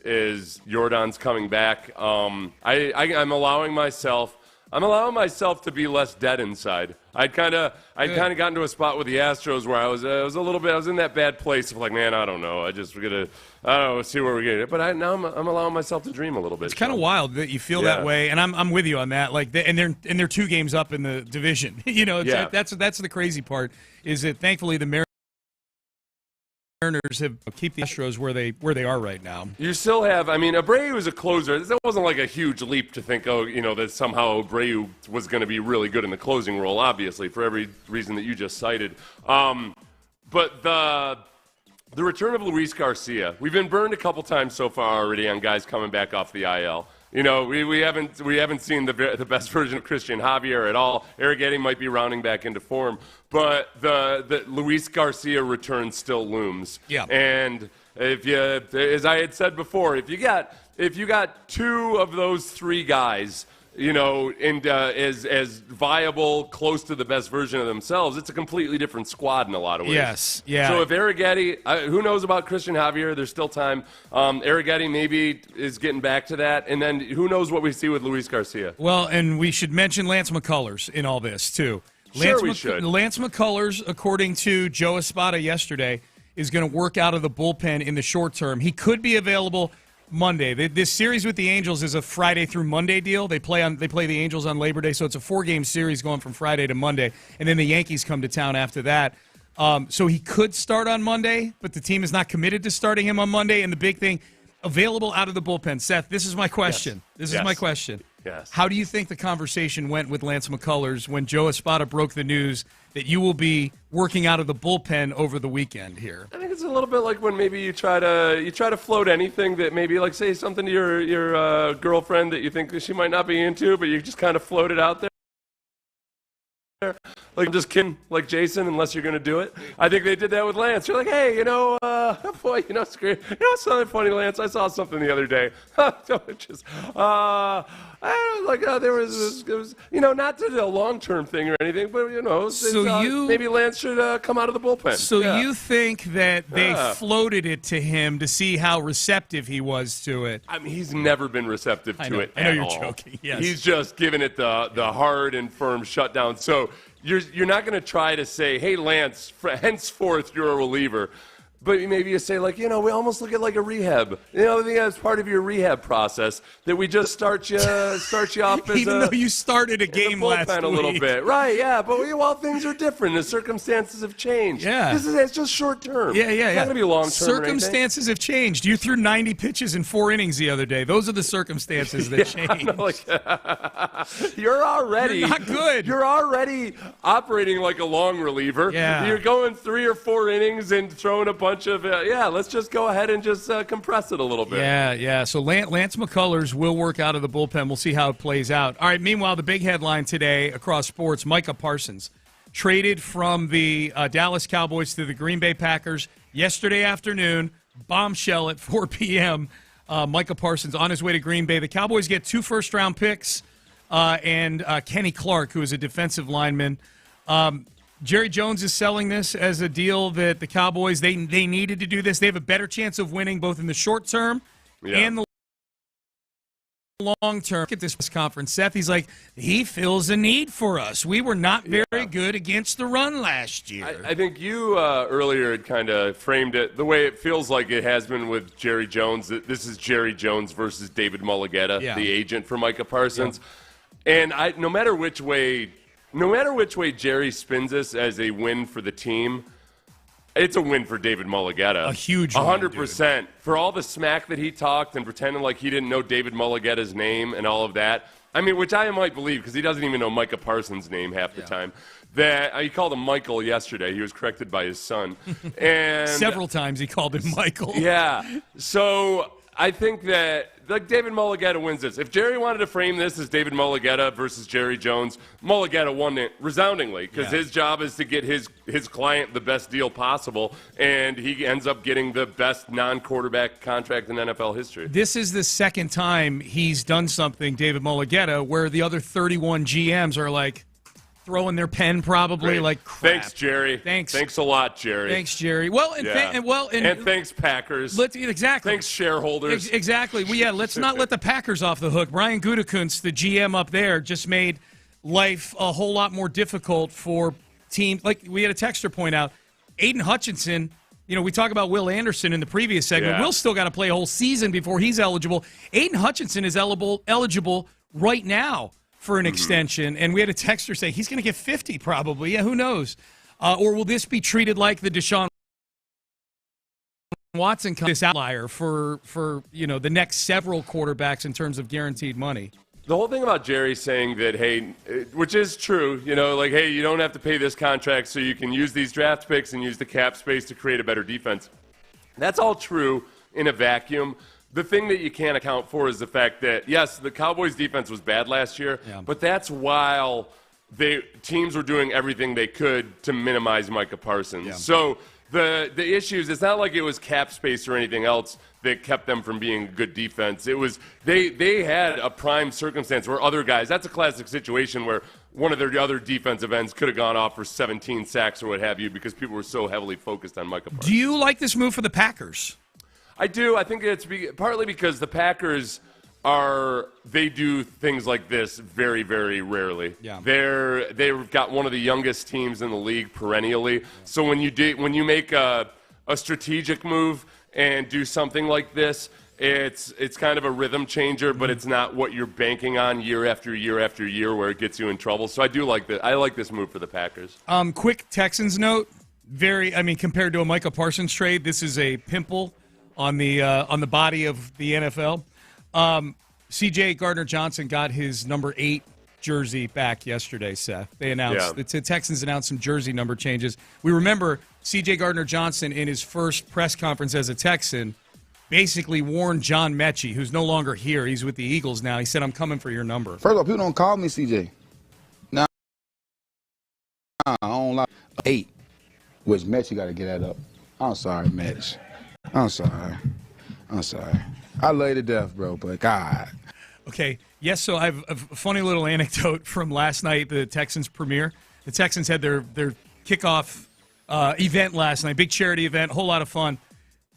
Speaker 8: Jordan's coming back, I'm allowing myself to be less dead inside. I'd kind of gotten to a spot with the Astros where I was in that bad place of like, man, I don't know. See where we're getting. But now I'm allowing myself to dream a little bit.
Speaker 7: It's kind of wild that you feel that way, and I'm with you on that. Like, and they're 2 games up in the division. That's the crazy part is that thankfully the Mariners have keep the Astros where they are right now.
Speaker 8: You still have, Abreu is a closer. That wasn't like a huge leap to think, that somehow Abreu was going to be really good in the closing role, obviously, for every reason that you just cited. But the return of Luis Garcia, we've been burned a couple times so far already on guys coming back off the IL. We haven't seen the best version of Christian Javier at all. Arrighetti might be rounding back into form, but the Luis Garcia return still looms. Yeah. And as I had said before, if you got 2 of those 3 guys, as viable, close to the best version of themselves, it's a completely different squad in a lot of ways.
Speaker 7: Yes, yeah.
Speaker 8: So if Arrighetti, who knows about Christian Javier? There's still time. Arrighetti maybe is getting back to that, and then who knows what we see with Luis Garcia?
Speaker 7: Well, and we should mention Lance McCullers in all this too.
Speaker 8: We should.
Speaker 7: Lance McCullers, according to Joe Espada yesterday, is going to work out of the bullpen in the short term. He could be available Monday. This series with the Angels is a Friday through Monday deal. They play the Angels on Labor Day, so it's a 4-game series going from Friday to Monday, and then the Yankees come to town after that. So he could start on Monday, but the team is not committed to starting him on Monday. And the big thing, available out of the bullpen. Seth, this is my question. This is my question.
Speaker 8: Yes.
Speaker 7: How do you think the conversation went with Lance McCullers when Joe Espada broke the news that you will be working out of the bullpen over the weekend here?
Speaker 8: I think it's a little bit like when maybe you try to float anything that maybe, like, say something to your girlfriend that you think that she might not be into, but you just kind of float it out there. Like, I'm just kidding, like Jason, unless you're going to do it. I think they did that with Lance. You're like, hey, boy, screw. Something funny, Lance. I saw something the other day. There was it was, not to the long-term thing or anything, but, maybe Lance should come out of the bullpen.
Speaker 7: So you think that they floated it to him to see how receptive he was to it?
Speaker 8: I mean, he's never been receptive to it.
Speaker 7: I know
Speaker 8: at
Speaker 7: you're
Speaker 8: all.
Speaker 7: joking. Yes.
Speaker 8: He's just given it the hard and firm shutdown. So you're not going to try to say, hey, Lance, henceforth you're a reliever. But maybe you say, we almost look at like a rehab. I think that's part of your rehab process, that we just start you off as
Speaker 7: even though you started a game last week.
Speaker 8: A little bit. Right, yeah. But things are different. The circumstances have changed.
Speaker 7: Yeah.
Speaker 8: It's just short term.
Speaker 7: Yeah.
Speaker 8: It's not going to be long term.
Speaker 7: Circumstances have changed. You threw 90 pitches in 4 innings the other day. Those are the circumstances that changed.
Speaker 8: You're
Speaker 7: not good.
Speaker 8: You're already operating like a long reliever.
Speaker 7: Yeah.
Speaker 8: You're going 3 or 4 innings and throwing a bunch of, let's just go ahead and just compress it a little bit.
Speaker 7: Yeah. So Lance McCullers will work out of the bullpen. We'll see how it plays out. All right, meanwhile, the big headline today across sports, Micah Parsons traded from the Dallas Cowboys to the Green Bay Packers yesterday afternoon, bombshell at 4 p.m. Micah Parsons on his way to Green Bay. The Cowboys get 2 first-round picks and Kenny Clark, who is a defensive lineman. Jerry Jones is selling this as a deal that the Cowboys, they needed to do this. They have a better chance of winning both in the short term and the long term. At this press conference, Seth, he's like, he feels a need for us. We were not very good against the run last year.
Speaker 8: I think you earlier had kind of framed it the way it feels like it has been with Jerry Jones. That this is Jerry Jones versus David Mulligetta, the agent for Micah Parsons. Yeah. And no matter which way Jerry spins this as a win for the team, it's a win for David Mulligetta.
Speaker 7: A huge
Speaker 8: 100%. For all the smack that he talked and pretending like he didn't know David Mulligetta's name and all of that. I mean, which I might believe because he doesn't even know Micah Parsons' name half the time. That he called him Michael yesterday. He was corrected by his son. And
Speaker 7: several times he called him Michael.
Speaker 8: Yeah. So I think that David Mulligetta wins this. If Jerry wanted to frame this as David Mulligetta versus Jerry Jones, Mulligetta won it resoundingly because his job is to get his client the best deal possible, and he ends up getting the best non-quarterback contract in NFL history.
Speaker 7: This is the second time he's done something, David Mulligetta, where the other 31 GMs are like throwing their pen probably.
Speaker 8: Great.
Speaker 7: Like, crap.
Speaker 8: Thanks, Jerry.
Speaker 7: Thanks
Speaker 8: a lot, Jerry.
Speaker 7: Thanks, Jerry. Well, and
Speaker 8: thanks, Packers.
Speaker 7: Exactly.
Speaker 8: Thanks, shareholders.
Speaker 7: Exactly. Well, let's not let the Packers off the hook. Brian Gutekunst, the GM up there, just made life a whole lot more difficult for teams. Like we had a texter point out, Aiden Hutchinson. We talk about Will Anderson in the previous segment.
Speaker 8: Yeah.
Speaker 7: Will's still got to play a whole season before he's eligible. Aiden Hutchinson is eligible right now for an extension, and we had a texter say he's going to get 50 probably. Yeah, who knows? Or will this be treated like the Deshaun Watson this outlier for the next several quarterbacks in terms of guaranteed money?
Speaker 8: The whole thing about Jerry saying that, hey, which is true, hey, you don't have to pay this contract so you can use these draft picks and use the cap space to create a better defense. That's all true in a vacuum. The thing that you can't account for is the fact that, yes, the Cowboys' defense was bad last year, but that's while teams were doing everything they could to minimize Micah Parsons. Yeah. So the issues, it's not like it was cap space or anything else that kept them from being a good defense. It was they had a prime circumstance where other guys, that's a classic situation where one of their other defensive ends could have gone off for 17 sacks or what have you because people were so heavily focused on Micah Parsons.
Speaker 7: Do you like this move for the Packers?
Speaker 8: I do. I think it's partly because the Packers they do things like this very, very rarely. Yeah. They've got one of the youngest teams in the league perennially. So when you make a strategic move and do something like this, it's kind of a rhythm changer, but it's not what you're banking on year after year after year where it gets you in trouble. So I do like that. I like this move for the Packers.
Speaker 7: Quick Texans note. Compared to a Micah Parsons trade, this is a pimple on the body of the NFL. C.J. Gardner-Johnson got his number 8 jersey back yesterday, Seth. They announced the Texans announced some jersey number changes. We remember C.J. Gardner-Johnson in his first press conference as a Texan basically warned John Mechie, who's no longer here. He's with the Eagles now. He said, I'm coming for your number.
Speaker 9: First of all, people don't call me C.J. Nah, I don't like 8, which Mechie got to get that up. I'm sorry, Mech. I'm sorry. I love you to death, bro, but God.
Speaker 7: Okay, yes, so I have a funny little anecdote from last night, the Texans premiere. The Texans had their kickoff event last night, big charity event, whole lot of fun.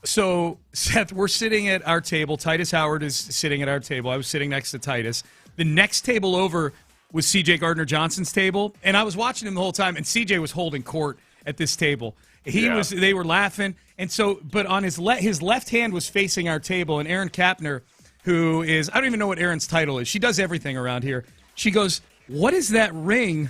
Speaker 7: So, Seth, we're sitting at our table. Titus Howard is sitting at our table. I was sitting next to Titus. The next table over was C.J. Gardner-Johnson's table, and I was watching him the whole time, and C.J. was holding court. at this table. They were laughing, and so, but on his left hand was facing our table, and Aaron Kapner, who is, I don't even know what Aaron's title is. She does everything around here. She goes, "What is that ring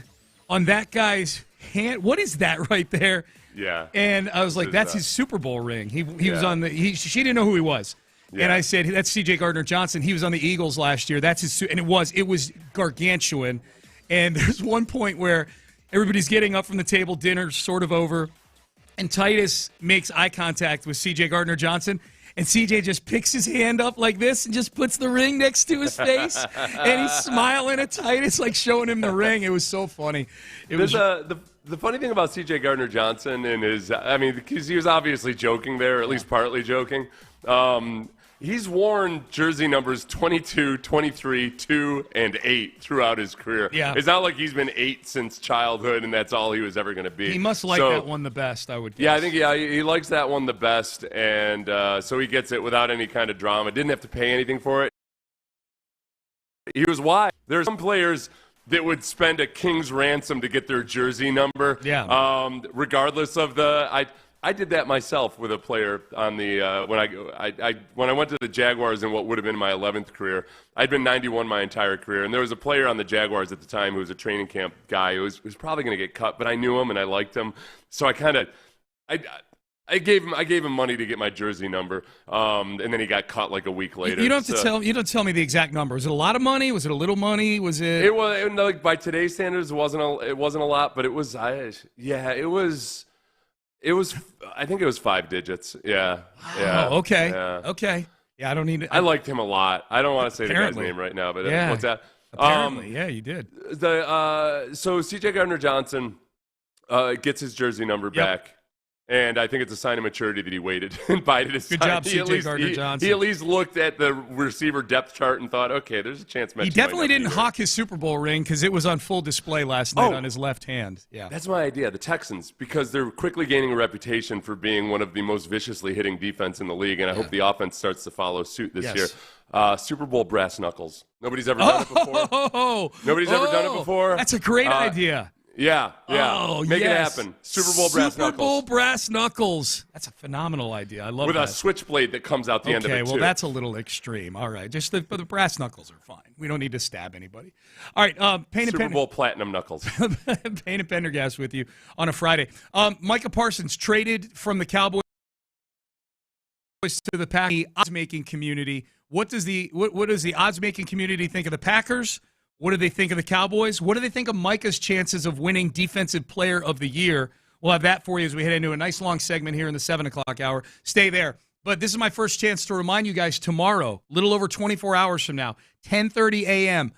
Speaker 7: on that guy's hand? What is that right there?"
Speaker 8: Yeah.
Speaker 7: And I was like, "That's his Super Bowl ring." He was on the. She didn't know who he was. Yeah. And I said, "That's C.J. Gardner-Johnson. He was on the Eagles last year. That's his." And it was gargantuan. And there's one point where everybody's getting up from the table, dinner's sort of over, and Titus makes eye contact with C.J. Gardner-Johnson, and C.J. just picks his hand up like this and just puts the ring next to his face, and he's smiling at Titus, like showing him the ring. It was so funny.
Speaker 8: The funny thing about C.J. Gardner-Johnson and because he was obviously joking there, at least partly joking. He's worn jersey numbers 22, 23, 2, and 8 throughout his career.
Speaker 7: Yeah.
Speaker 8: It's not like he's been 8 since childhood and that's all he was ever going to be.
Speaker 7: He must like that one the best, I would guess.
Speaker 8: Yeah, I think he likes that one the best, and so he gets it without any kind of drama. Didn't have to pay anything for it. He was wise. There's some players that would spend a king's ransom to get their jersey number.
Speaker 7: Yeah.
Speaker 8: Regardless of I did that myself with a player on the when I went to the Jaguars in what would have been my 11th career. I'd been 91 my entire career, and there was a player on the Jaguars at the time who was a training camp guy who was probably going to get cut, but I knew him and I liked him, so I gave him money to get my jersey number, and then he got cut like a week later.
Speaker 7: You don't have to tell me the exact number. Was it a lot of money? Was it a little money? Was it?
Speaker 8: It was like by today's standards, it wasn't a lot, but it was. It was. I think it was 5 digits. Yeah.
Speaker 7: Wow,
Speaker 8: yeah.
Speaker 7: Okay.
Speaker 8: Yeah.
Speaker 7: Okay. Yeah, I don't need.
Speaker 8: I liked him a lot. I don't want to say
Speaker 7: Apparently.
Speaker 8: the guy's name right now, but
Speaker 7: Yeah.
Speaker 8: what's that?
Speaker 7: Apparently, yeah, you did.
Speaker 8: So C.J. Gardner-Johnson gets his jersey number back. And I think it's a sign of maturity that he waited and bided his time.
Speaker 7: Good job, C.J. Gardner-Johnson.
Speaker 8: He at least looked at the receiver depth chart and thought, okay, there's a chance.
Speaker 7: He definitely didn't hawk his Super Bowl ring because it was on full display last night on his left hand. Yeah,
Speaker 8: that's my idea. The Texans, because they're quickly gaining a reputation for being one of the most viciously hitting defense in the league, and I hope the offense starts to follow suit this year. Super Bowl brass knuckles. Nobody's ever done it before. Nobody's ever done it before.
Speaker 7: That's a great idea.
Speaker 8: Yeah.
Speaker 7: Oh,
Speaker 8: Make it happen. Super Bowl brass knuckles.
Speaker 7: Super Bowl brass knuckles. That's a phenomenal idea. I love
Speaker 8: with
Speaker 7: that.
Speaker 8: a switchblade that comes out the end of it,
Speaker 7: Okay, well,
Speaker 8: too.
Speaker 7: That's a little extreme. All right. Just the brass knuckles are fine. We don't need to stab anybody. All right. Payne and
Speaker 8: Super Bowl platinum knuckles.
Speaker 7: Payne and Pendergast with you on a Friday. Micah Parsons traded from the Cowboys to the Packers odds-making community. What does the odds-making community think of the Packers? What do they think of the Cowboys? What do they think of Micah's chances of winning Defensive Player of the Year? We'll have that for you as we head into a nice long segment here in the 7 o'clock hour. Stay there. But this is my first chance to remind you guys tomorrow, little over 24 hours from now, 10:30 a.m.,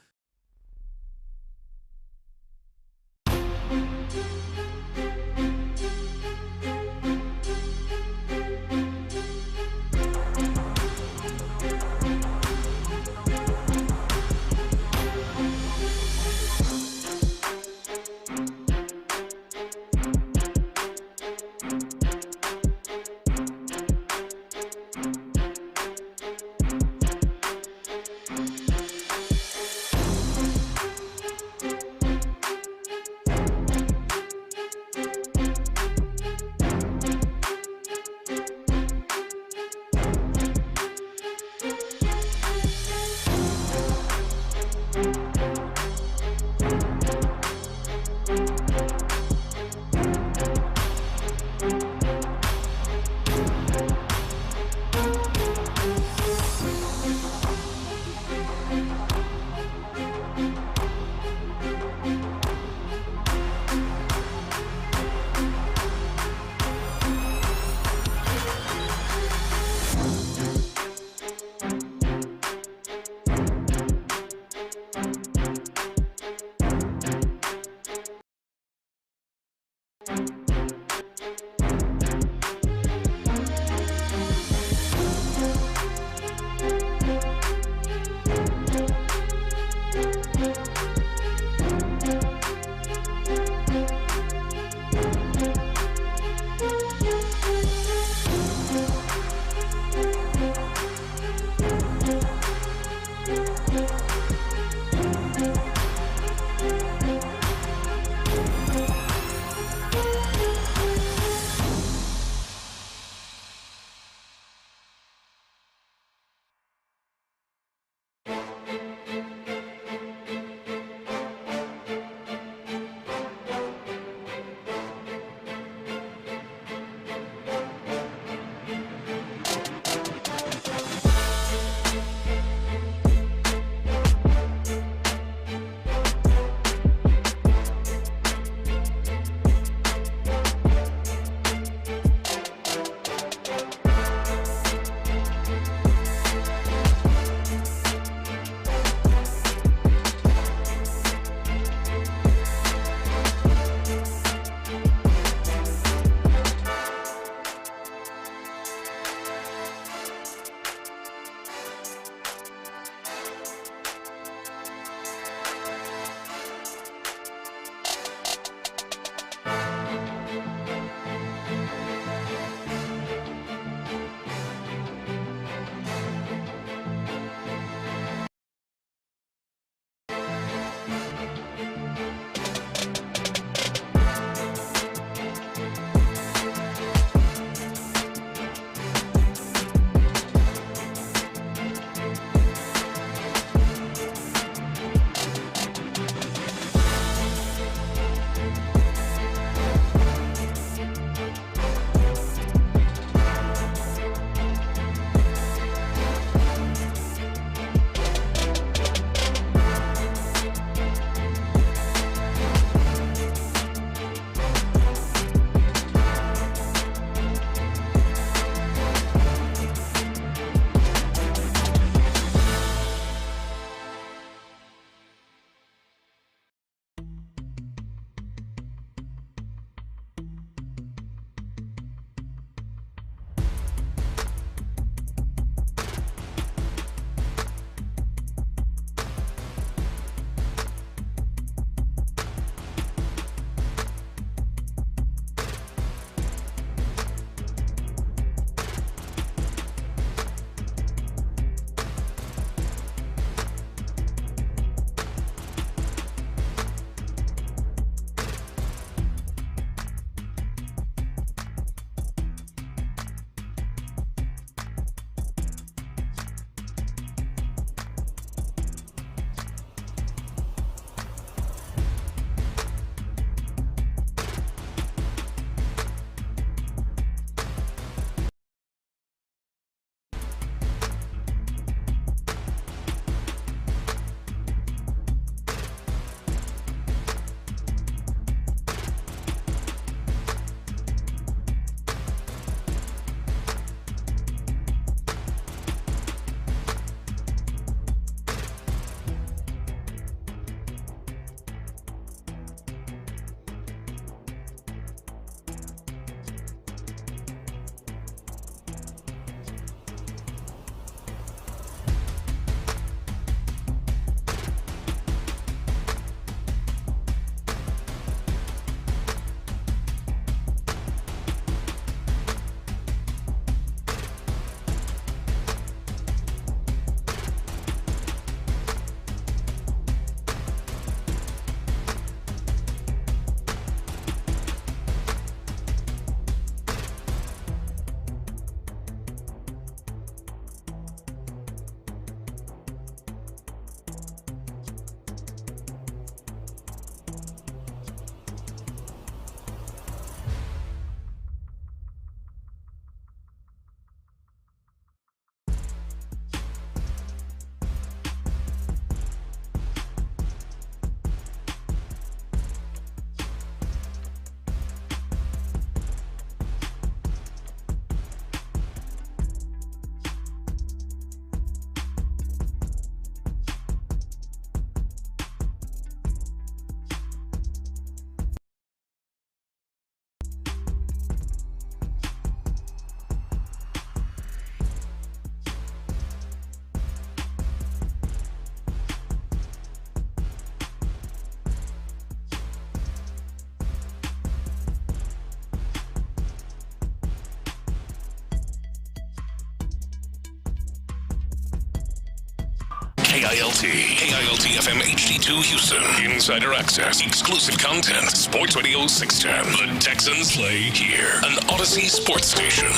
Speaker 3: KILT FM HD2 Houston. Insider access, exclusive content. Sports Radio 610. The Texans play here. An Odyssey sports station.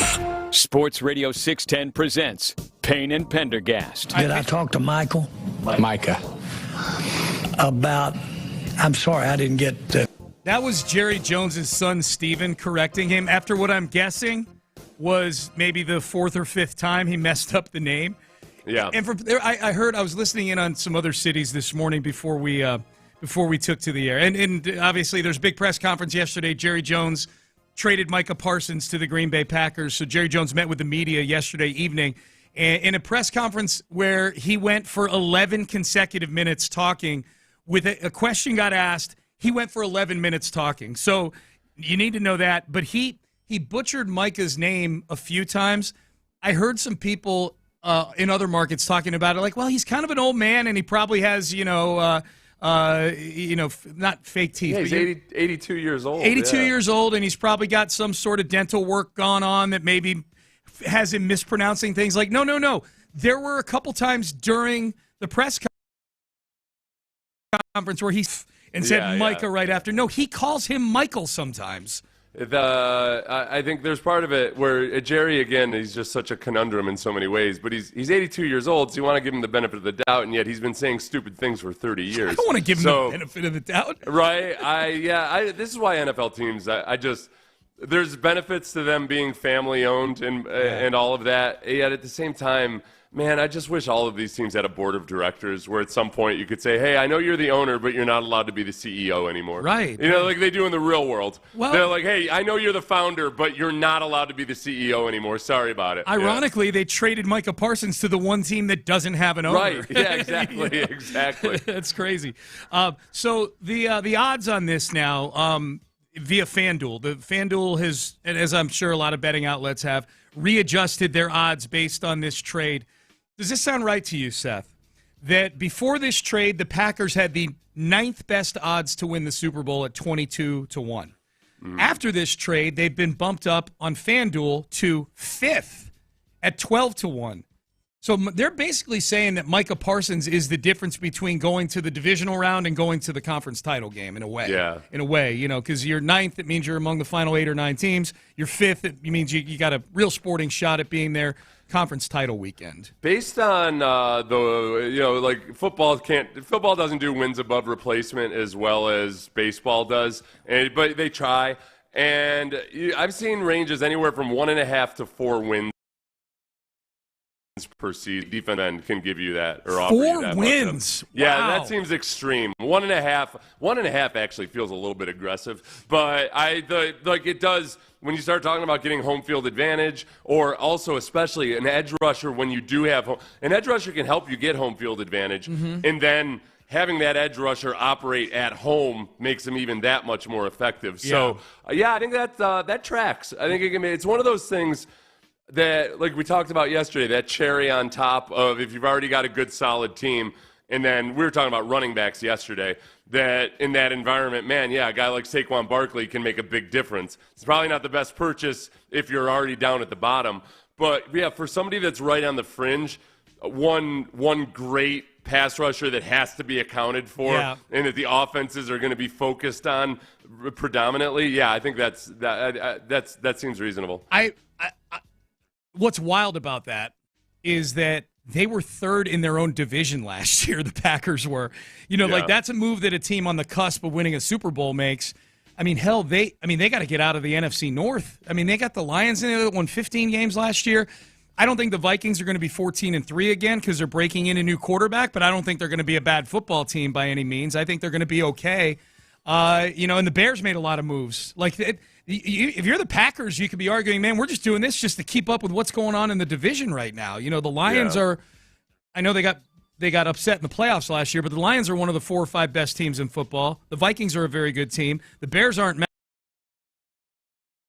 Speaker 10: Sports Radio 610 presents Payne and Pendergast.
Speaker 6: Did I talk to Micah? About, I'm sorry, I didn't get the...
Speaker 7: That was Jerry Jones' son, Steven, correcting him after what I'm guessing was maybe the fourth or fifth time he messed up the name.
Speaker 8: Yeah.
Speaker 7: And from there, I heard, I was listening in on some other cities this morning before we took to the air. And obviously there's a big press conference yesterday. Jerry Jones traded Micah Parsons to the Green Bay Packers. So Jerry Jones met with the media yesterday evening in a press conference where he went for 11 consecutive minutes talking. With a question got asked, he went for 11 minutes talking. So you need to know that. But he butchered Micah's name a few times. I heard some people in other markets talking about it, like, well, he's kind of an old man, and he probably has, not fake teeth.
Speaker 8: Yeah, he's 82 years old.
Speaker 7: 82 years old, and he's probably got some sort of dental work gone on that maybe has him mispronouncing things. Like, no. There were a couple times during the press conference where he said Micah right after. No, he calls him Michael sometimes.
Speaker 8: I think there's part of it where Jerry, again, he's just such a conundrum in so many ways, but he's 82 years old, so you want to give him the benefit of the doubt, and yet he's been saying stupid things for 30 years.
Speaker 7: I don't want to give him the benefit of the doubt.
Speaker 8: Right? This is why NFL teams, there's benefits to them being family-owned and all of that, yet at the same time, man, I just wish all of these teams had a board of directors where at some point you could say, hey, I know you're the owner, but you're not allowed to be the CEO anymore.
Speaker 7: Right.
Speaker 8: Like they do in the real world. Well, they're like, hey, I know you're the founder, but you're not allowed to be the CEO anymore. Sorry about it.
Speaker 7: Ironically, they traded Micah Parsons to the one team that doesn't have an owner.
Speaker 8: Right. Yeah, exactly. Exactly.
Speaker 7: That's crazy. So the odds on this now via FanDuel. The FanDuel has, and as I'm sure a lot of betting outlets have, readjusted their odds based on this trade. Does this sound right to you, Seth? That before this trade, the Packers had the 9th best odds to win the Super Bowl at 22-1. After this trade, they've been bumped up on FanDuel to 5th at 12-1. So they're basically saying that Micah Parsons is the difference between going to the divisional round and going to the conference title game in a way.
Speaker 8: Yeah.
Speaker 7: In a way, because you're 9th, it means you're among the final 8 or 9 teams. You're 5th, it means you got a real sporting shot at being there conference title weekend.
Speaker 8: Based on football doesn't do wins above replacement as well as baseball does, but they try. And I've seen ranges anywhere from 1.5 to 4 wins per season. Defense end can give you that or offer you that
Speaker 7: 4 wins.
Speaker 8: Yeah,
Speaker 7: wow.
Speaker 8: That seems extreme. 1.5 actually feels a little bit aggressive, but it does. When you start talking about getting home field advantage, or also especially an edge rusher, when you do have an edge rusher can help you get home field advantage, and then having that edge rusher operate at home makes them even that much more effective. So, I think that tracks. I think it's one of those things that, like we talked about yesterday, that cherry on top of if you've already got a good, solid team. And then we were talking about running backs yesterday, that in that environment, a guy like Saquon Barkley can make a big difference. It's probably not the best purchase if you're already down at the bottom. But, for somebody that's right on the fringe, one great pass rusher that has to be accounted for and that the offenses are going to be focused on predominantly, I think that seems reasonable.
Speaker 7: What's wild about that is that they were 3rd in their own division last year, the Packers were. That's a move that a team on the cusp of winning a Super Bowl makes. I mean, hell, they got to get out of the NFC North. I mean, they got the Lions in there that won 15 games last year. I don't think the Vikings are going to be 14-3 again because they're breaking in a new quarterback, but I don't think they're going to be a bad football team by any means. I think they're going to be okay. And the Bears made a lot of moves. If you're the Packers, you could be arguing, man, we're just doing this just to keep up with what's going on in the division right now. The Lions are – I know they got upset in the playoffs last year, but the Lions are one of the 4 or 5 best teams in football. The Vikings are a very good team. The Bears aren't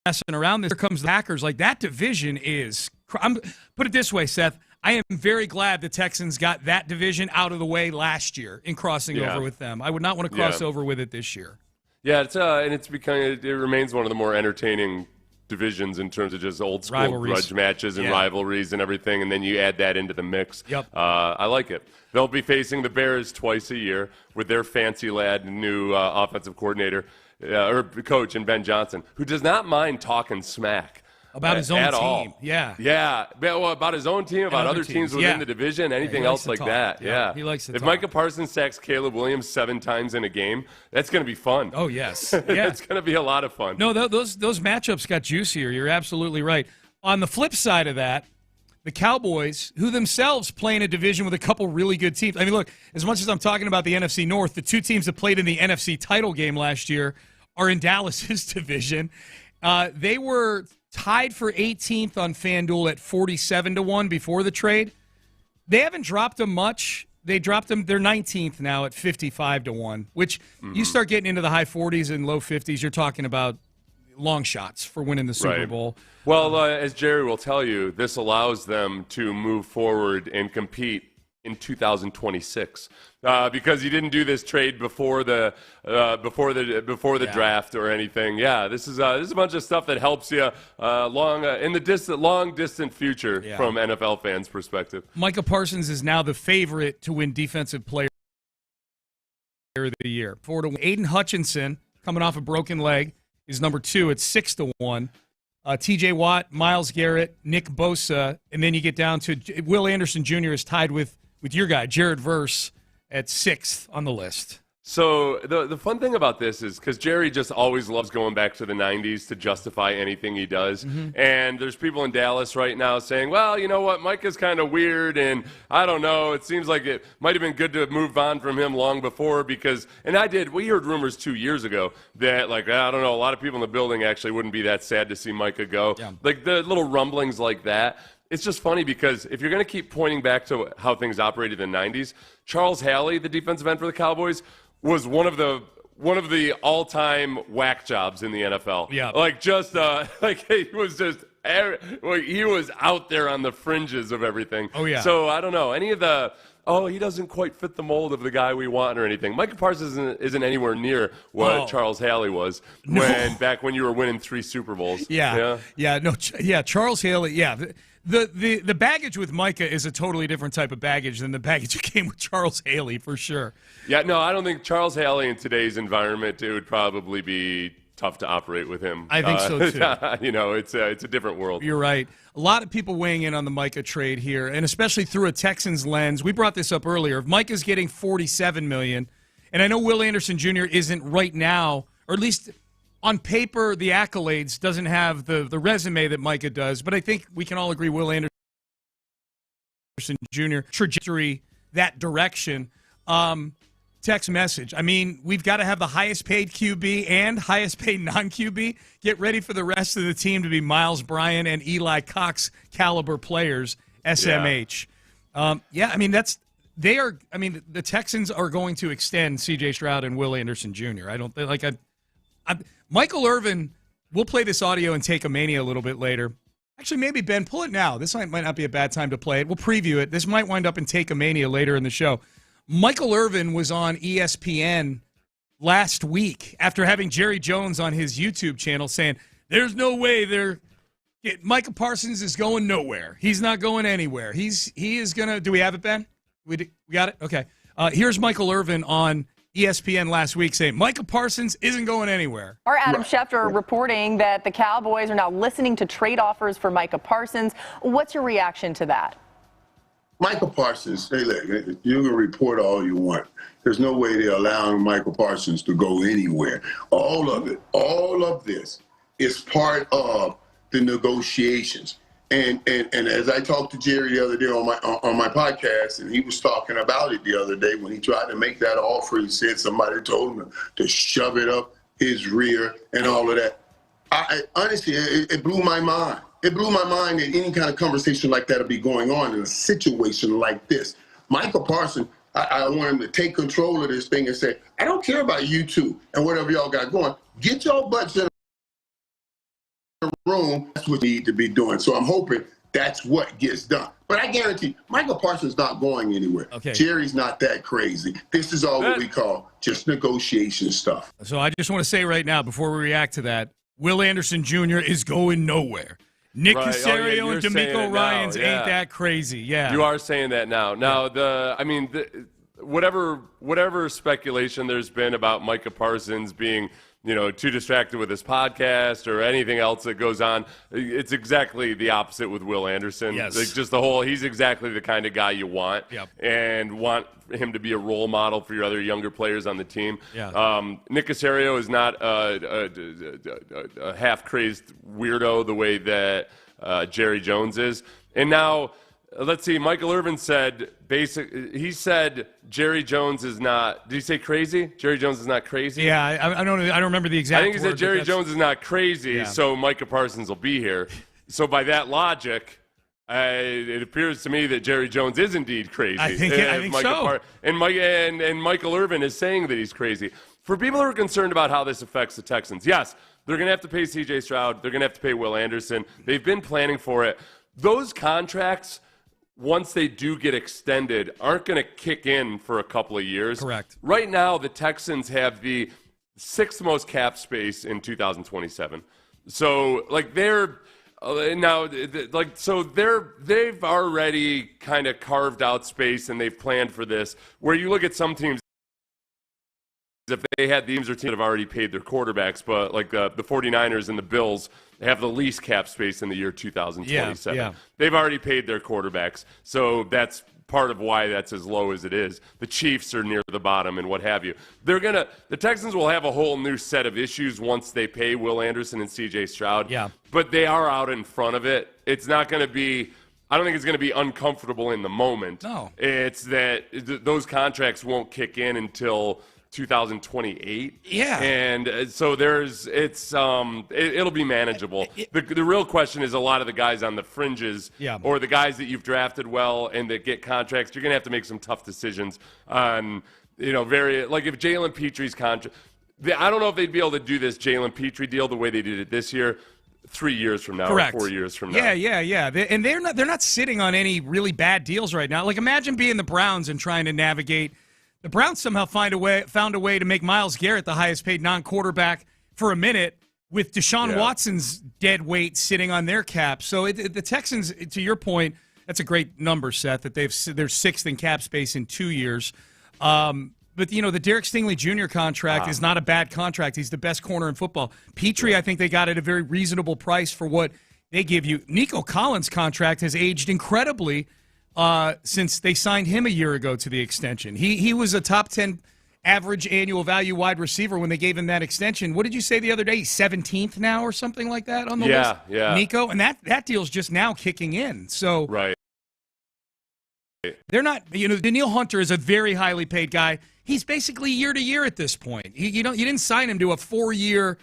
Speaker 7: messing around. Here comes the Packers. That division is – put it this way, Seth. I am very glad the Texans got that division out of the way last year in crossing over with them. I would not want to cross over with it this year.
Speaker 8: Yeah, it remains one of the more entertaining divisions in terms of just old school
Speaker 7: Rivalries.
Speaker 8: grudge matches and rivalries and everything, and then you add that into the mix.
Speaker 7: Yep.
Speaker 8: I like it. They'll be facing the Bears twice a year with their fancy lad, new offensive coordinator or coach, in Ben Johnson, who does not mind talking smack.
Speaker 7: About his own
Speaker 8: at
Speaker 7: team,
Speaker 8: all.
Speaker 7: yeah.
Speaker 8: Well, about his own team, about other teams within the division, anything else like that. Yeah.
Speaker 7: He likes to
Speaker 8: If
Speaker 7: talk.
Speaker 8: Micah Parsons sacks Caleb Williams 7 times in a game, that's going to be fun.
Speaker 7: Oh, yes. Yeah.
Speaker 8: It's going to be a lot of fun.
Speaker 7: No, those matchups got juicier. You're absolutely right. On the flip side of that, the Cowboys, who themselves play in a division with a couple really good teams. I mean, look, as much as I'm talking about the NFC North, the two teams that played in the NFC title game last year are in Dallas's division. They were tied for 18th on FanDuel at 47-1 before the trade. They haven't dropped them much. They dropped them. They're 19th now at 55-1, which you start getting into the high 40s and low 50s. You're talking about long shots for winning the Super Bowl.
Speaker 8: Well, as Jerry will tell you, this allows them to move forward and compete in 2026 because you didn't do this trade before the draft or anything. Yeah, this is a bunch of stuff that helps you in the long distant future from NFL fans' perspective.
Speaker 7: Micah Parsons is now the favorite to win Defensive Player of the Year. 4-1. Aiden Hutchinson, coming off a broken leg, is number 2 at 6-1. T.J. Watt, Myles Garrett, Nick Bosa, and then you get down to Will Anderson Jr. is tied with your guy, Jared Verse, at 6th on the list.
Speaker 8: So the fun thing about this is because Jerry just always loves going back to the 90s to justify anything he does. And there's people in Dallas right now saying, well, you know what, Micah's kind of weird, and I don't know, it seems like it might have been good to move on from him long before because, and we heard rumors 2 years ago that, like, I don't know, a lot of people in the building actually wouldn't be that sad to see Micah go. Yeah. Like the little rumblings like that. It's just funny because if you're going to keep pointing back to how things operated in the 90s, Charles Halley, the defensive end for the Cowboys, was one of the all-time whack jobs in the NFL.
Speaker 7: Yeah.
Speaker 8: Like just he was out there on the fringes of everything.
Speaker 7: Oh yeah.
Speaker 8: So I don't know any of the he doesn't quite fit the mold of the guy we want or anything. Micah Parsons isn't anywhere near what Charles Halley was back when you were winning 3 Super Bowls.
Speaker 7: Yeah. Charles Halley. Yeah. The baggage with Micah is a totally different type of baggage than the baggage that came with Charles Halley, for sure.
Speaker 8: Yeah, no, I don't think Charles Halley in today's environment, it would probably be tough to operate with him.
Speaker 7: I think so, too.
Speaker 8: It's a different world.
Speaker 7: You're right. A lot of people weighing in on the Micah trade here, and especially through a Texans lens. We brought this up earlier. If Micah's getting $47 million, and I know Will Anderson Jr. isn't right now, or at least on paper, the accolades doesn't have the resume that Micah does, but I think we can all agree Will Anderson Jr. trajectory, that direction. Text message. I mean, we've got to have the highest paid QB and highest paid non-QB. Get ready for the rest of the team to be Miles Bryant and Eli Cox caliber players, SMH. The Texans are going to extend C.J. Stroud and Will Anderson Jr. Michael Irvin, we'll play this audio and take a mania a little bit later. Actually, maybe, Ben, pull it now. This might not be a bad time to play it. We'll preview it. This might wind up in Take a Mania later in the show. Michael Irvin was on ESPN last week after having Jerry Jones on his YouTube channel saying, there's no way Micah Parsons is going nowhere. He's not going anywhere. He is going to – do we have it, Ben? We got it? Okay. Here's Michael Irvin on ESPN last week saying Micah Parsons isn't going anywhere.
Speaker 11: Our Adam Schefter reporting that the Cowboys are now listening to trade offers for Micah Parsons. What's your reaction to that?
Speaker 1: Micah Parsons, hey, look, you can report all you want. There's no way they're allowing Micah Parsons to go anywhere. All of this is part of the negotiations. And as I talked to Jerry the other day on my podcast, and he was talking about it the other day when he tried to make that offer, he said somebody told him to shove it up his rear and all of that. Honestly, it blew my mind. It blew my mind that any kind of conversation like that would be going on in a situation like this. Micah Parsons, I want him to take control of this thing and say, I don't care about you two and whatever y'all got going. Get your butts in the room. That's what you need to be doing. So I'm hoping that's what gets done. But I guarantee Micah Parsons not going anywhere.
Speaker 7: Okay.
Speaker 1: Jerry's not that crazy. This is all what we call just negotiation stuff.
Speaker 7: So I just want to say right now, before we react to that, Will Anderson Jr. is going nowhere. Nick
Speaker 8: Right.
Speaker 7: Caserio and D'Amico Ryans
Speaker 8: yeah.
Speaker 7: ain't that crazy. Yeah.
Speaker 8: You are saying that now. Now, whatever speculation there's been about Micah Parsons being, too distracted with his podcast or anything else that goes on, it's exactly the opposite with Will Anderson.
Speaker 7: Yes.
Speaker 8: Like just he's exactly the kind of guy you want and want him to be a role model for your other younger players on the team.
Speaker 7: Yeah.
Speaker 8: Nick Caserio is not a half-crazed weirdo the way that Jerry Jones is. And now, let's see, Michael Irvin said, he said Jerry Jones is not, did he say crazy? Jerry Jones is not crazy?
Speaker 7: Yeah, I don't remember the exact
Speaker 8: I think he said Jerry Jones is not crazy, so Micah Parsons will be here. So by that logic, it appears to me that Jerry Jones is indeed crazy.
Speaker 7: I think so.
Speaker 8: And Michael Irvin is saying that he's crazy. For people who are concerned about how this affects the Texans, yes, they're going to have to pay C.J. Stroud. They're going to have to pay Will Anderson. They've been planning for it. Those contracts, once they do get extended, aren't going to kick in for a couple of years.
Speaker 7: Correct.
Speaker 8: Right now, the Texans have the 6th most cap space in 2027. So, they've already kind of carved out space and they've planned for this. Where you look at some teams, if they had teams that have already paid their quarterbacks, but like the 49ers and the Bills have the least cap space in the year 2027.
Speaker 7: Yeah.
Speaker 8: They've already paid their quarterbacks, so that's part of why that's as low as it is. The Chiefs are near the bottom and what have you. The Texans will have a whole new set of issues once they pay Will Anderson and C.J. Stroud.
Speaker 7: Yeah.
Speaker 8: But they are out in front of it. It's not going to be. I don't think it's going to be uncomfortable in the moment.
Speaker 7: No.
Speaker 8: It's that those contracts won't kick in until 2028.
Speaker 7: Yeah.
Speaker 8: And so it'll be manageable. The real question is a lot of the guys on the fringes or the guys that you've drafted well and that get contracts, you're going to have to make some tough decisions on, if Jalen Petry's contract, I don't know if they'd be able to do this Jalen Petry deal the way they did it this year. 3 years from now,
Speaker 7: Correct.
Speaker 8: Or 4 years from now.
Speaker 7: Yeah. And they're not sitting on any really bad deals right now. Like, imagine being the Browns and trying to navigate. The Browns somehow found a way to make Myles Garrett the highest paid non-quarterback for a minute with Deshaun Watson's dead weight sitting on their cap. So the Texans, to your point, that's a great number, Seth, that they're 6th in cap space in 2 years. But, the Derek Stingley Jr. contract is not a bad contract. He's the best corner in football. Petry, I think they got at a very reasonable price for what they give you. Nico Collins' contract has aged incredibly since they signed him a year ago to the extension. He was a top 10 average annual value wide receiver when they gave him that extension. What did you say the other day? He's 17th now or something like that on the list?
Speaker 8: Yeah.
Speaker 7: Nico, and that deal's just now kicking in. So
Speaker 8: right.
Speaker 7: They're not, Daniil Hunter is a very highly paid guy. He's basically year to year at this point. You didn't sign him to a 4-year,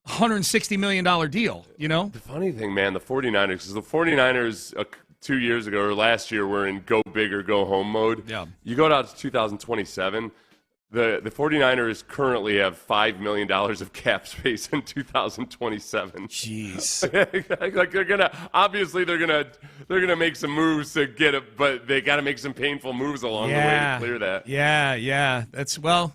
Speaker 7: $160 million deal,
Speaker 8: The funny thing, man, the 49ers, 2 years ago or last year were in go big or go home mode.
Speaker 7: Yeah.
Speaker 8: You go down to 2027, the 49ers currently have $5 million of cap space in 2027.
Speaker 7: Jeez.
Speaker 8: Like they're gonna make some moves to get it, but they got to make some painful moves along the way to clear that.
Speaker 7: Yeah. That's wow.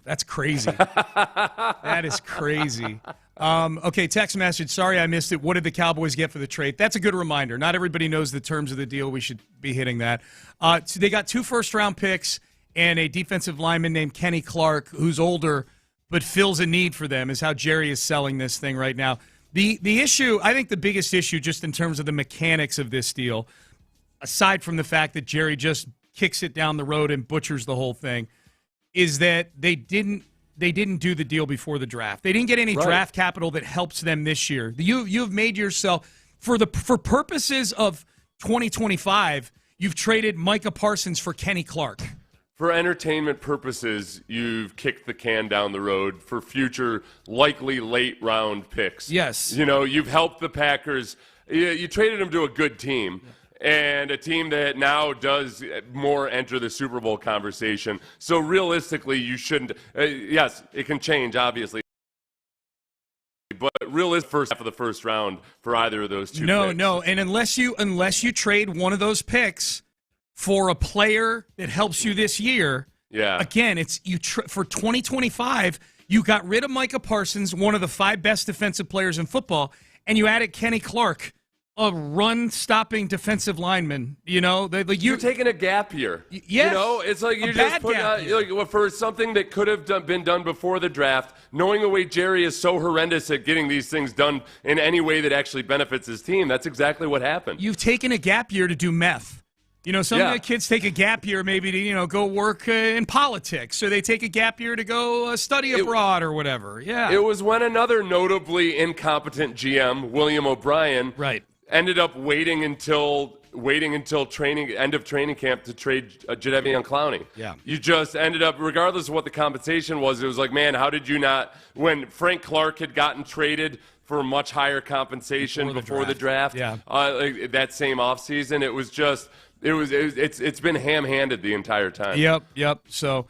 Speaker 7: That's crazy. That is crazy. Okay, text message. Sorry I missed it. What did the Cowboys get for the trade? That's a good reminder. Not everybody knows the terms of the deal. We should be hitting that. So they got 2 first-round picks and a defensive lineman named Kenny Clark, who's older but fills a need for them, is how Jerry is selling this thing right now. The issue, I think the biggest issue just in terms of the mechanics of this deal, aside from the fact that Jerry just kicks it down the road and butchers the whole thing, is that they didn't do the deal before the draft. They didn't get any draft capital that helps them this year. You've made yourself, for purposes of 2025, you've traded Micah Parsons for Kenny Clark.
Speaker 8: For entertainment purposes, you've kicked the can down the road for future likely late round picks.
Speaker 7: Yes.
Speaker 8: You've helped the Packers. You traded them to a good team. And a team that now does more enter the Super Bowl conversation. So realistically, you shouldn't. Yes, it can change, obviously. But realistically, first half of the first round for either of those two.
Speaker 7: No. And unless you trade one of those picks for a player that helps you this year, again, it's for 2025. You got rid of Micah Parsons, one of the 5 best defensive players in football, and you added Kenny Clark, a run-stopping defensive lineman.
Speaker 8: You're taking a gap year.
Speaker 7: Yes,
Speaker 8: it's like you're just putting out for something that could have been done before the draft. Knowing the way Jerry is so horrendous at getting these things done in any way that actually benefits his team, that's exactly what happened.
Speaker 7: You've taken a gap year to do meth. Some of the kids take a gap year maybe to, go work in politics, or they take a gap year to go study abroad or whatever. Yeah.
Speaker 8: It was when another notably incompetent GM, William O'Brien, ended up waiting until end of training camp to trade Jadeveon Clowney.
Speaker 7: Yeah.
Speaker 8: You just ended up, regardless of what the compensation was, it was like, man, how did you not, when Frank Clark had gotten traded for much higher compensation before the draft, that same offseason, it was just, it's been ham-handed the entire time.
Speaker 7: Yep. So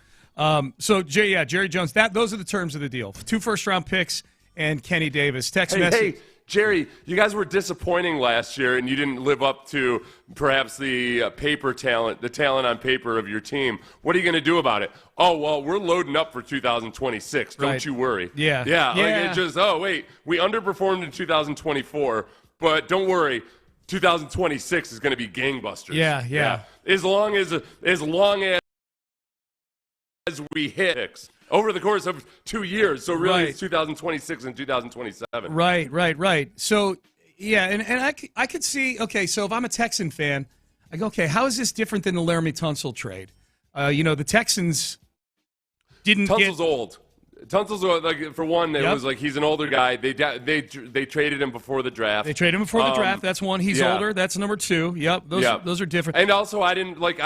Speaker 7: Jerry Jones, those are the terms of the deal. 2 first-round picks and Kenny Davis. Text message.
Speaker 8: Hey, Jerry, you guys were disappointing last year, and you didn't live up to perhaps the the talent on paper of your team. What are you going to do about it? Oh, well, we're loading up for 2026. Don't you worry.
Speaker 7: Yeah.
Speaker 8: We underperformed in 2024, but don't worry. 2026 is going to be gangbusters.
Speaker 7: Yeah.
Speaker 8: As long as we hit picks over the course of 2 years. So really it's 2026 and 2027.
Speaker 7: Right. So, and I could see, okay, so if I'm a Texan fan, I go, okay, how is this different than the Laramie Tunsil trade? The Texans didn't
Speaker 8: Tunsil's old. Tunsil's like, for one, it was like he's an older guy. They traded him before the draft.
Speaker 7: They traded him before the draft. That's one. He's older. That's number 2. Yep. Those are different.
Speaker 8: And also, I didn't like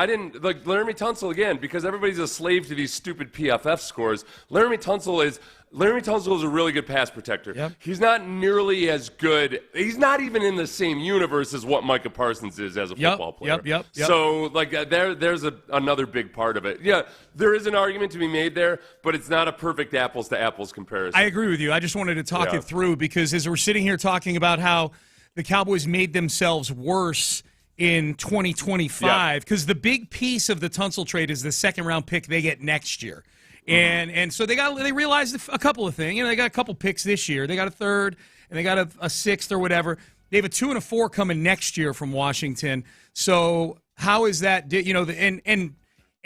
Speaker 8: Laramie Tunsil again because everybody's a slave to these stupid PFF scores. Laramie Tunsil is a really good pass protector.
Speaker 7: Yep.
Speaker 8: He's not nearly as good. He's not even in the same universe as what Micah Parsons is as a football player.
Speaker 7: Yep.
Speaker 8: So, there's another big part of it. Yeah, there is an argument to be made there, but it's not a perfect apples-to-apples comparison.
Speaker 7: I agree with you. I just wanted to talk it through because as we're sitting here talking about how the Cowboys made themselves worse in 2025, because the big piece of the Tunsil trade is the second-round pick they get next year. And so they realized a couple of things. They got a couple picks this year. They got a 3rd and they got a 6th or whatever. They have a 2 and a 4 coming next year from Washington. So how is that?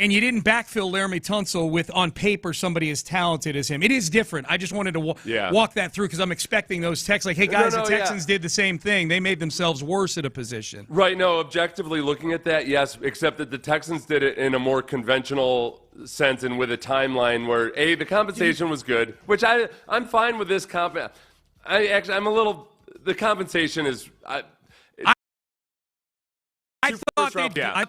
Speaker 7: And you didn't backfill Laramie Tunsil with, on paper, somebody as talented as him. It is different. I just wanted to walk that through because I'm expecting those texts like, hey, guys, the Texans did the same thing. They made themselves worse at a position.
Speaker 8: Right. No, objectively looking at that, yes, except that the Texans did it in a more conventional sense and with a timeline where, the compensation was good, which I'm fine with this the compensation is
Speaker 7: I thought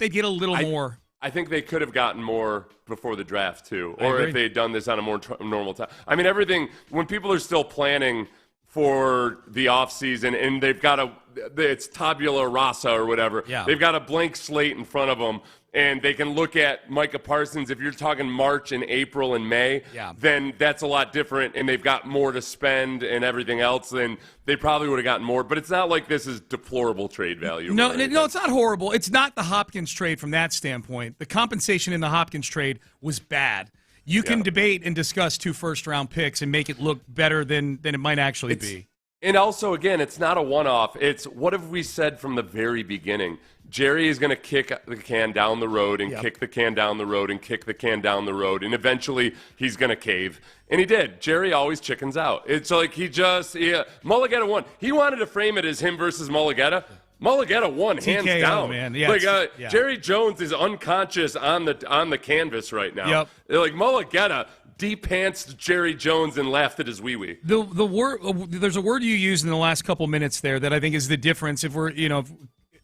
Speaker 7: they'd get a little more.
Speaker 8: I think they could have gotten more before the draft, too, or if they had done this on a more normal time. I mean, when people are still planning for the offseason and they've got it's tabula rasa or whatever, they've got a blank slate in front of them, and they can look at Micah Parsons. If you're talking March and April and May, then that's a lot different, and they've got more to spend and everything else, then they probably would have gotten more. But it's not like this is deplorable trade value.
Speaker 7: No, it's not horrible. It's not the Hopkins trade from that standpoint. The compensation in the Hopkins trade was bad. You can debate and discuss 2 first-round picks and make it look better than it might actually be.
Speaker 8: And also, again, it's not a one-off. It's what have we said from the very beginning? Jerry is going to kick the can down the road and kick the can down the road and kick the can down the road, and eventually he's going to cave. And he did. Jerry always chickens out. It's like Mulligetta won. He wanted to frame it as him versus Mulligetta. Mulligetta won hands down.
Speaker 7: Man. Yeah,
Speaker 8: Jerry Jones is unconscious on the canvas right now. Like Mulligetta de-pantsed Jerry Jones and laughed at his wee-wee.
Speaker 7: The word there's a word you used in the last couple minutes there that I think is the difference.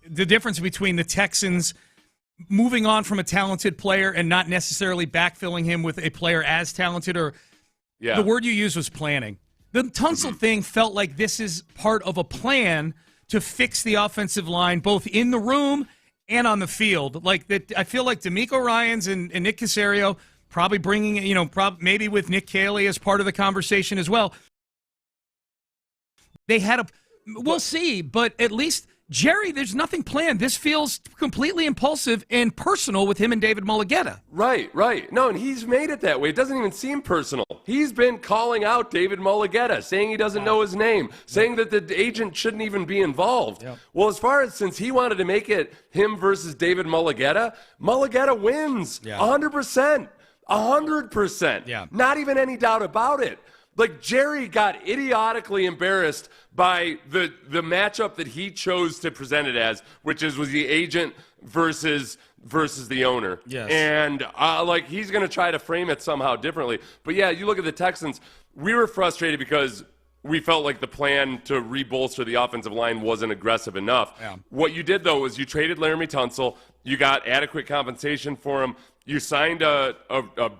Speaker 7: The difference between the Texans moving on from a talented player and not necessarily backfilling him with a player as talented, the word you used was planning. The Tunsil thing felt like this is part of a plan to fix the offensive line, both in the room and on the field. Like that, I feel like D'Amico Ryans and Nick Caserio probably bringing, maybe with Nick Caley as part of the conversation as well. They had we'll see, but at least Jerry, there's nothing planned. This feels completely impulsive and personal with him and David Mulugheta.
Speaker 8: Right. No, and he's made it that way. It doesn't even seem personal. He's been calling out David Mulugheta, saying he doesn't know his name, saying that the agent shouldn't even be involved. Yep. Well, since he wanted to make it him versus David Mulugheta wins 100%. 100%. Yeah. Not even any doubt about it. Like, Jerry got idiotically embarrassed by the matchup that he chose to present it as, which was the agent versus the owner. Yes. And, he's going to try to frame it somehow differently. But, yeah, you look at the Texans, we were frustrated because we felt like the plan to re-bolster the offensive line wasn't aggressive enough. Yeah. What you did, though, was you traded Laramie Tunsil. You got adequate compensation for him. You signed a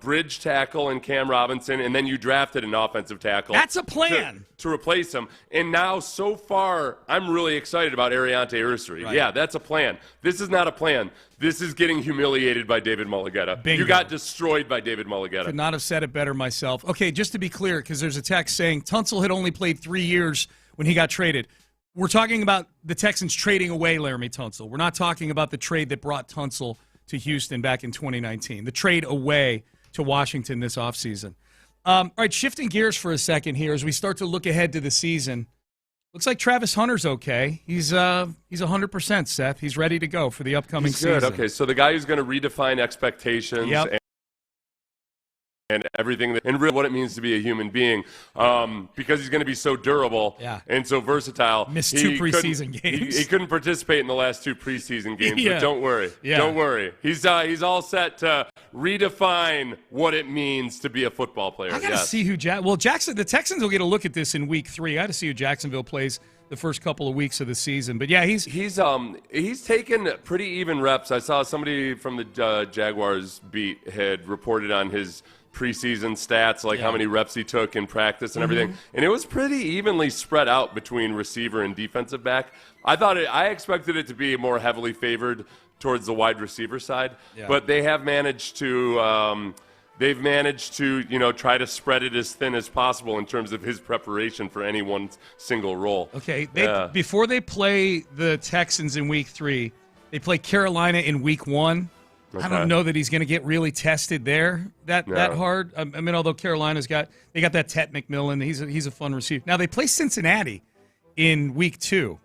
Speaker 8: bridge tackle in Cam Robinson, and then you drafted an offensive tackle.
Speaker 7: That's a plan.
Speaker 8: To replace him. And now, so far, I'm really excited about Ariante Ursary. Right. Yeah, that's a plan. This is not a plan. This is getting humiliated by David Mulugheta.
Speaker 7: Bingo.
Speaker 8: You got destroyed by David Mulugheta.
Speaker 7: Could not have said it better myself. Okay, just to be clear, because there's a text saying Tunsil had only played 3 years when he got traded. We're talking about the Texans trading away Laramie Tunsil. We're not talking about the trade that brought Tunsil to Houston back in 2019, the trade away to Washington this offseason. All right, shifting gears for a second here as we start to look ahead to the season. Looks like Travis Hunter's okay. He's 100%, Seth. He's ready to go for the upcoming season.
Speaker 8: Good. Okay, so the guy who's going to redefine expectations and everything, and really what it means to be a human being, because he's going to be so durable and so versatile.
Speaker 7: Missed 2 preseason games.
Speaker 8: He couldn't participate in the last 2 preseason games, but don't worry. Don't worry. He's all set to redefine what it means to be a football player.
Speaker 7: I got to see who Jackson. The Texans will get a look at this in week 3. I got to see who Jacksonville plays the first couple of weeks of the season. But yeah,
Speaker 8: he's taken pretty even reps. I saw somebody from the Jaguars beat had reported on his preseason stats, how many reps he took in practice and everything. And it was pretty evenly spread out between receiver and defensive back. I expected it to be more heavily favored towards the wide receiver side, but they have managed to try to spread it as thin as possible in terms of his preparation for any one single role.
Speaker 7: Okay, before they play the Texans in week 3, they play Carolina in week 1. Okay. I don't know that he's going to get really tested there that hard. I mean, although Carolina's got that Tet McMillan, he's a fun receiver. Now they play Cincinnati in week 2,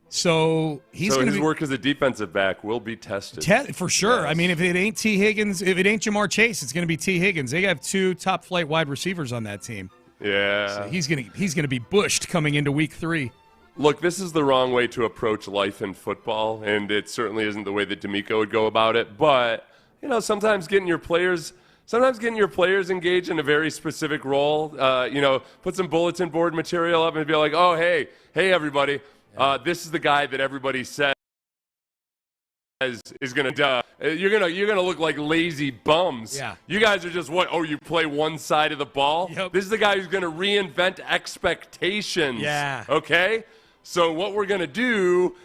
Speaker 7: so his
Speaker 8: work as a defensive back will be tested
Speaker 7: for sure. Yes. I mean, if it ain't T. Higgins, if it ain't Jamar Chase, it's going to be T. Higgins. They have 2 top flight wide receivers on that team.
Speaker 8: Yeah,
Speaker 7: so he's gonna be bushed coming into week 3.
Speaker 8: Look, this is the wrong way to approach life in football, and it certainly isn't the way that D'Amico would go about it. But, sometimes getting your players engaged in a very specific role, put some bulletin board material up and be like, oh, hey, everybody, this is the guy that everybody says is going to you're going to look like lazy bums. Yeah. You guys are just you play one side of the ball? Yep. This is the guy who's going to reinvent expectations. Yeah. Okay? So what we're going to do,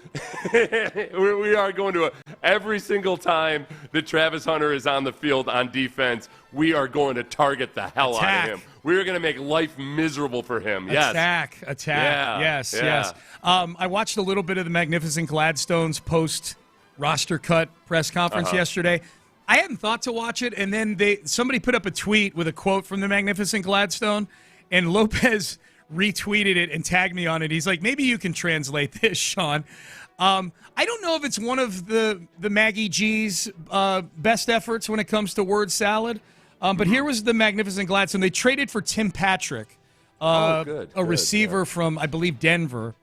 Speaker 8: we are going to, every single time that Travis Hunter is on the field on defense, we are going to target the hell out of him. We are going to make life miserable for him.
Speaker 7: Attack. Yeah. Yes. I watched a little bit of the Magnificent Gladstone's post-roster cut press conference yesterday. I hadn't thought to watch it, and then somebody put up a tweet with a quote from the Magnificent Gladstone, and Lopez retweeted it and tagged me on it. He's like, maybe you can translate this, Sean. I don't know if it's one of the Maggie G's best efforts when it comes to word salad, but here was the Magnificent Gladstone. They traded for Tim Patrick, a receiver from, I believe, Denver.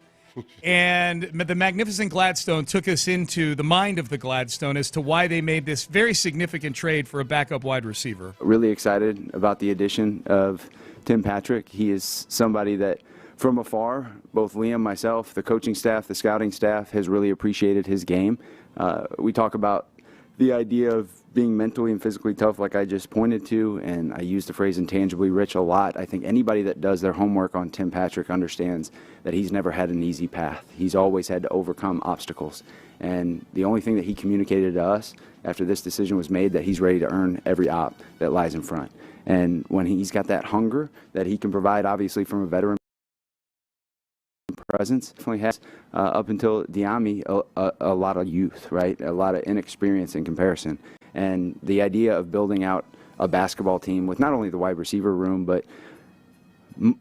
Speaker 7: And the Magnificent Gladstone took us into the mind of the Gladstone as to why they made this very significant trade for a backup wide receiver.
Speaker 12: Really excited about the addition of Tim Patrick. He is somebody that from afar, both Liam, myself, the coaching staff, the scouting staff has really appreciated his game. We talk about the idea of being mentally and physically tough, like I just pointed to, and I use the phrase intangibly rich a lot. I think anybody that does their homework on Tim Patrick understands that he's never had an easy path. He's always had to overcome obstacles. And the only thing that he communicated to us after this decision was made, that he's ready to earn every op that lies in front. And when he's got that hunger that he can provide, obviously, from a veteran presence. Definitely has, up until Diami, a lot of youth, right? A lot of inexperience in comparison. And the idea of building out a basketball team with not only the wide receiver room, but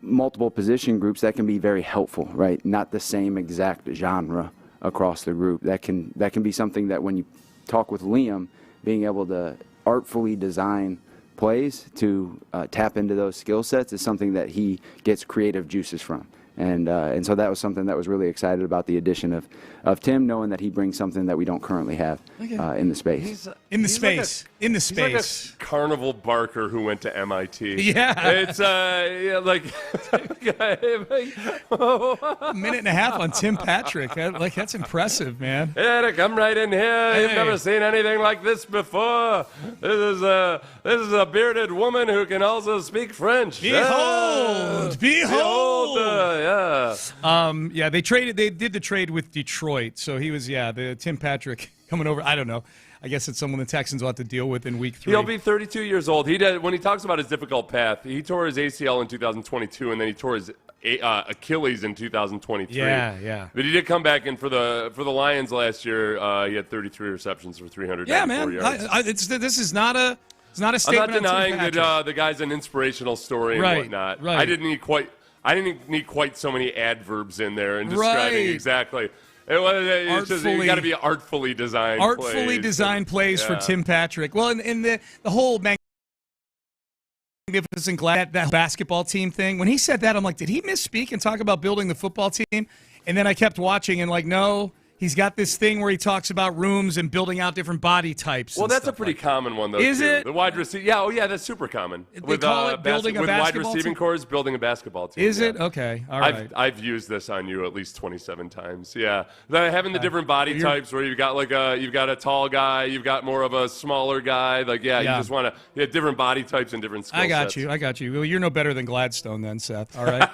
Speaker 12: multiple position groups, that can be very helpful, right? Not the same exact genre across the group. That can be something that when you talk with Liam, being able to artfully design plays to tap into those skill sets is something that he gets creative juices from. And so that was something that was really excited about the addition of Tim, knowing that he brings something that we don't currently have in the space.
Speaker 8: He's like a carnival barker who went to MIT.
Speaker 7: Yeah.
Speaker 8: It's like
Speaker 7: a minute and a half on Tim Patrick. That's impressive, man.
Speaker 8: Yeah, to come right in here.
Speaker 7: Hey.
Speaker 8: You've never seen anything like this before. This is a bearded woman who can also speak French.
Speaker 7: Behold.
Speaker 8: Yeah.
Speaker 7: They did the trade with Detroit. So he was, the Tim Patrick coming over. I don't know. I guess it's someone the Texans will have to deal with in week 3.
Speaker 8: He'll be 32 years old. When he talks about his difficult path, he tore his ACL in 2022, and then he tore his Achilles in 2023.
Speaker 7: Yeah.
Speaker 8: But he did come back in for the Lions last year. He had 33 receptions for 394 yards.
Speaker 7: This is not a statement.
Speaker 8: I'm not denying that the guy's an inspirational story and whatnot.
Speaker 7: Right.
Speaker 8: I didn't need quite so many adverbs in there and describing exactly. You got to be artfully designed.
Speaker 7: Designed plays for Tim Patrick. Well, and the whole magnificent glad that basketball team thing. When he said that, I'm like, did he misspeak and talk about building the football team? And then I kept watching and no. He's got this thing where he talks about rooms and building out different body types.
Speaker 8: Well, that's a pretty common one, though.
Speaker 7: Is
Speaker 8: too.
Speaker 7: it?
Speaker 8: The wide receiver. Yeah, that's super common.
Speaker 7: They call it building a basketball
Speaker 8: wide receiving
Speaker 7: team?
Speaker 8: cores, building a basketball team.
Speaker 7: Is it? Okay. All right.
Speaker 8: I've used this on you at least 27 times. Yeah, having the different body types where you've got you've got a tall guy, you've got more of a smaller guy. You just want to different body types and different skill sets.
Speaker 7: I got you. Well, you're no better than Gladstone then, Seth. All right.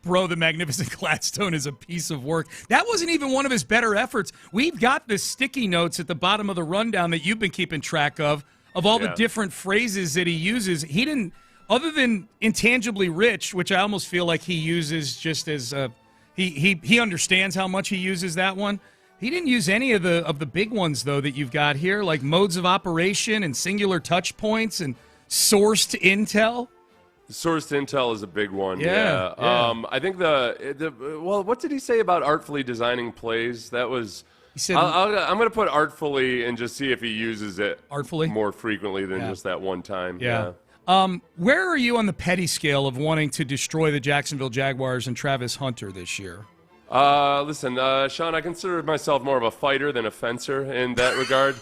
Speaker 7: The magnificent Gladstone is a piece of work. That wasn't even one of his better efforts. We've got the sticky notes at the bottom of the rundown that you've been keeping track of all the different phrases that he uses. He didn't, other than intangibly rich, which I almost feel like he uses just as he understands how much he uses that one. He didn't use any of the big ones though that you've got here, like modes of operation and singular touch points and sourced intel.
Speaker 8: Sourced intel is a big one.
Speaker 7: Yeah.
Speaker 8: I think what did he say about artfully designing plays? That was. He said, I'm going to put artfully and just see if he uses it
Speaker 7: artfully
Speaker 8: more frequently than just that one time.
Speaker 7: Yeah. Where are you on the petty scale of wanting to destroy the Jacksonville Jaguars and Travis Hunter this year?
Speaker 8: Listen, Sean, I consider myself more of a fighter than a fencer in that regard.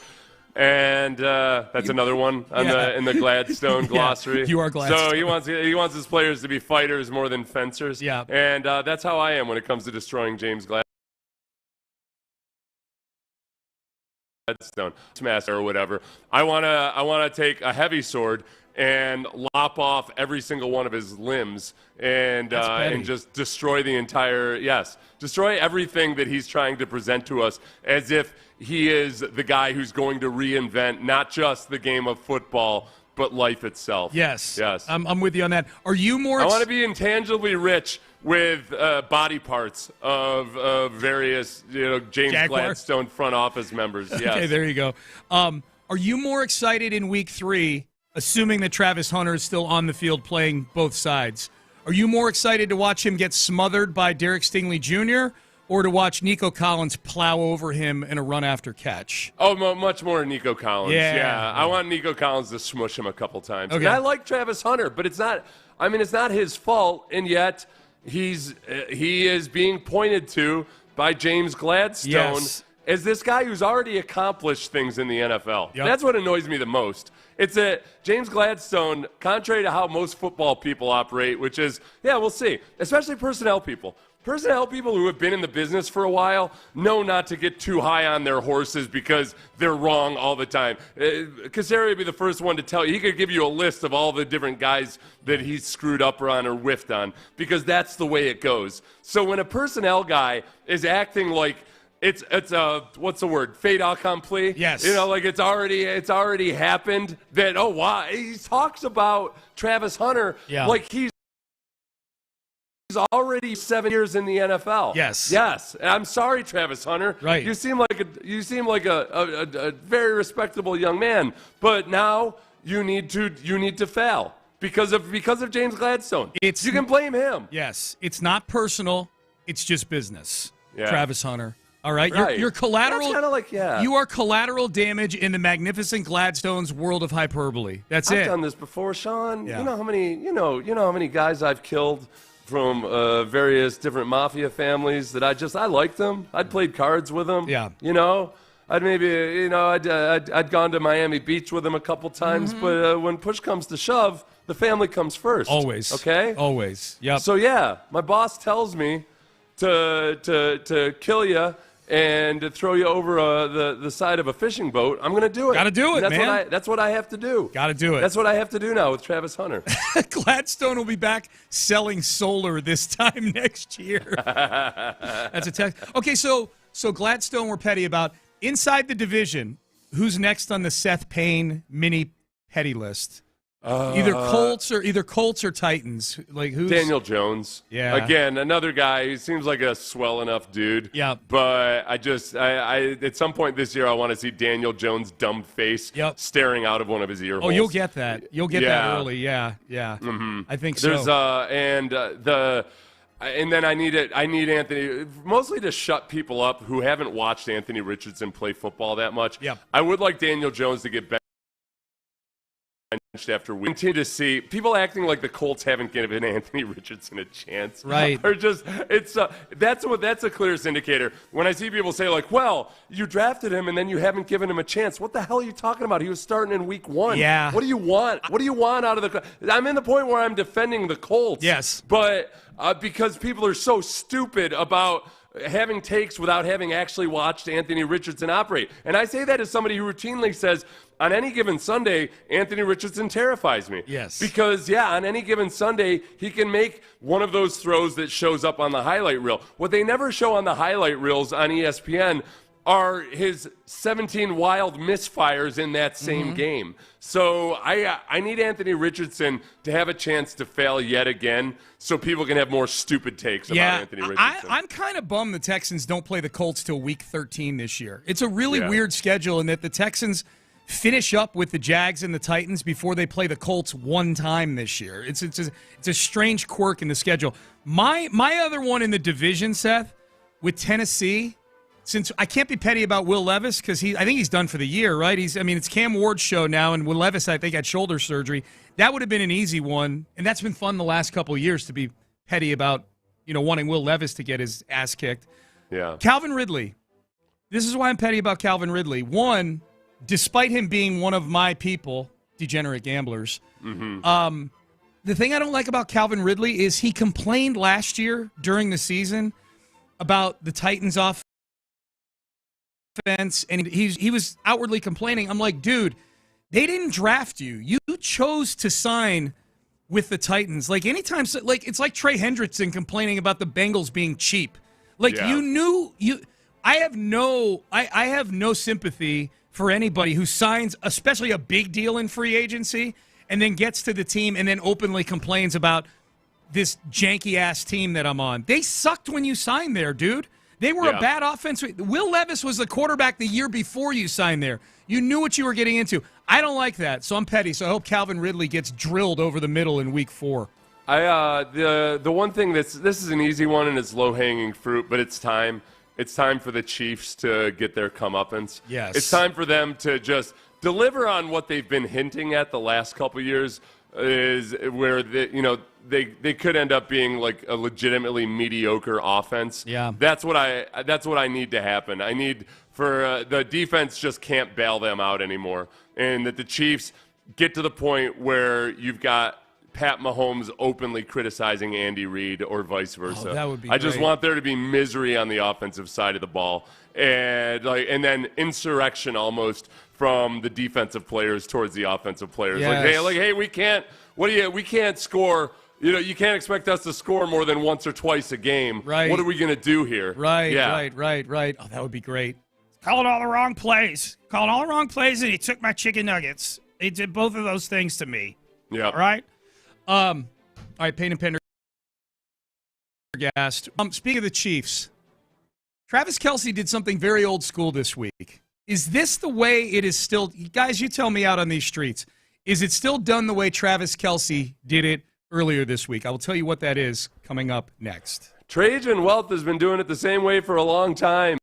Speaker 8: And that's another one in the Gladstone glossary.
Speaker 7: You are Gladstone.
Speaker 8: So he wants his players to be fighters more than fencers.
Speaker 7: Yeah.
Speaker 8: And that's how I am when it comes to destroying James Gladstone, smash or whatever. I wanna take a heavy sword and lop off every single one of his limbs and just destroy destroy everything that he's trying to present to us as if he is the guy who's going to reinvent not just the game of football but life itself.
Speaker 7: Yes. I'm with you on that. Are you more?
Speaker 8: I want to be intangibly rich with body parts of various James Gladstone front office members. Yes.
Speaker 7: Okay, there you go. Are you more excited in week 3? Assuming that Travis Hunter is still on the field playing both sides, are you more excited to watch him get smothered by Derek Stingley Jr. or to watch Nico Collins plow over him in a run after catch?
Speaker 8: Oh, much more Nico Collins.
Speaker 7: Yeah.
Speaker 8: I want Nico Collins to smush him a couple times.
Speaker 7: Okay.
Speaker 8: And I like Travis Hunter, but it's not his fault, and yet he is being pointed to by James Gladstone as this guy who's already accomplished things in the NFL.
Speaker 7: Yep.
Speaker 8: That's what annoys me the most. It's that James Gladstone, contrary to how most football people operate, which is, we'll see, especially personnel people. Personnel people who have been in the business for a while know not to get too high on their horses because they're wrong all the time. Cassari would be the first one to tell you. He could give you a list of all the different guys that he's screwed up on or whiffed on because that's the way it goes. So when a personnel guy is acting like it's what's the word? Fait accompli.
Speaker 7: Yes.
Speaker 8: It's already happened. That he talks about Travis Hunter like he's already 7 years in the NFL.
Speaker 7: Yes.
Speaker 8: Yes. And I'm sorry, Travis Hunter.
Speaker 7: Right.
Speaker 8: You seem like a very respectable young man, but now you need to fail because of James Gladstone. You can blame him.
Speaker 7: Yes. It's not personal. It's just business.
Speaker 8: Yeah.
Speaker 7: Travis Hunter. All right.
Speaker 8: Right.
Speaker 7: You're collateral.
Speaker 8: That's kinda like, yeah.
Speaker 7: You are collateral damage in the magnificent Gladstone's world of hyperbole. That's
Speaker 8: I've
Speaker 7: it.
Speaker 8: done this before, Sean.
Speaker 7: Yeah.
Speaker 8: You know how many guys I've killed from various different mafia families that I liked them. I'd played cards with them.
Speaker 7: Yeah.
Speaker 8: I'd gone to Miami Beach with them a couple times, but when push comes to shove, the family comes first.
Speaker 7: Always.
Speaker 8: Okay?
Speaker 7: Always. Yep.
Speaker 8: So yeah, my boss tells me to kill you and to throw you over the side of a fishing boat. I'm going to do it.
Speaker 7: Got to do it, man.
Speaker 8: That's what I have to do.
Speaker 7: Got to do it.
Speaker 8: That's what I have to do now with Travis Hunter.
Speaker 7: Gladstone will be back selling solar this time next year. That's a text. Okay, so Gladstone we're petty about. Inside the division, who's next on the Seth Payne mini petty list? Either Colts or Titans. Like who's
Speaker 8: Daniel Jones?
Speaker 7: Yeah.
Speaker 8: Again, another guy who seems like a swell enough dude.
Speaker 7: Yeah.
Speaker 8: But I at some point this year I want to see Daniel Jones' dumb face staring out of one of his ear holes.
Speaker 7: Oh, you'll get that. You'll get that early. Yeah. Mm-hmm. I think so.
Speaker 8: There's and then I need Anthony mostly to shut people up who haven't watched Anthony Richardson play football that much.
Speaker 7: Yeah.
Speaker 8: I would like Daniel Jones to get benched after we continue to see people acting like the Colts haven't given Anthony Richardson a chance.
Speaker 7: Right.
Speaker 8: Or just that's the clearest indicator. When I see people say like, well, you drafted him and then you haven't given him a chance. What the hell are you talking about? He was starting in week 1.
Speaker 7: Yeah.
Speaker 8: What do you want? What do you want out of the I'm in the point where I'm defending the Colts.
Speaker 7: Yes.
Speaker 8: But because people are so stupid about having takes without having actually watched Anthony Richardson operate. And I say that as somebody who routinely says, on any given Sunday, Anthony Richardson terrifies me.
Speaker 7: Yes.
Speaker 8: Because, on any given Sunday, he can make one of those throws that shows up on the highlight reel. What they never show on the highlight reels on ESPN are his 17 wild misfires in that same game. So I need Anthony Richardson to have a chance to fail yet again so people can have more stupid takes about Anthony Richardson.
Speaker 7: I'm kind of bummed the Texans don't play the Colts till week 13 this year. It's a really weird schedule in that the Texans finish up with the Jags and the Titans before they play the Colts one time this year. It's a strange quirk in the schedule. My other one in the division, Seth, with Tennessee, since I can't be petty about Will Levis because I think he's done for the year, right? It's Cam Ward's show now, and Will Levis, I think, had shoulder surgery. That would have been an easy one, and that's been fun the last couple of years to be petty about, wanting Will Levis to get his ass kicked.
Speaker 8: Yeah.
Speaker 7: Calvin Ridley. This is why I'm petty about Calvin Ridley. One, despite him being one of my people, degenerate gamblers, the thing I don't like about Calvin Ridley is he complained last year during the season about the Titans offense, and he was outwardly complaining. I'm like, dude, they didn't draft you. You chose to sign with the Titans. Like anytime, it's like Trey Hendrickson complaining about the Bengals being cheap. You knew you. I have no sympathy for anybody who signs, especially a big deal in free agency, and then gets to the team and then openly complains about this janky-ass team that I'm on. They sucked when you signed there, dude. They were a bad offense. Will Levis was the quarterback the year before you signed there. You knew what you were getting into. I don't like that, so I'm petty. So I hope Calvin Ridley gets drilled over the middle in week 4.
Speaker 8: The one thing this is an easy one and it's low-hanging fruit, but it's time. It's time for the Chiefs to get their comeuppance.
Speaker 7: Yes.
Speaker 8: It's time for them to just deliver on what they've been hinting at the last couple of years, is where they could end up being like a legitimately mediocre offense.
Speaker 7: Yeah.
Speaker 8: That's what I need to happen. I need for the defense just can't bail them out anymore, and that the Chiefs get to the point where you've got Pat Mahomes openly criticizing Andy Reid or vice versa.
Speaker 7: Oh, that would be
Speaker 8: I just
Speaker 7: great.
Speaker 8: want there to be misery on the offensive side of the ball, and then insurrection almost from the defensive players towards the offensive players.
Speaker 7: Yes.
Speaker 8: Hey, we can't score. You can't expect us to score more than once or twice a game.
Speaker 7: Right.
Speaker 8: What are we going to do here?
Speaker 7: Right.
Speaker 8: Yeah.
Speaker 7: Right. Oh, that would be great.
Speaker 2: Calling all the wrong plays. And he took my chicken nuggets. He did both of those things to me.
Speaker 8: Yeah.
Speaker 2: All right?
Speaker 7: All right, Payne and Pendergast. Pendergast. Speaking of the Chiefs, Travis Kelce did something very old school this week. Is this the way it is still? Guys, you tell me out on these streets. Is it still done the way Travis Kelce did it earlier this week? I will tell you what that is coming up next.
Speaker 8: Trajan Wealth has been doing it the same way for a long time.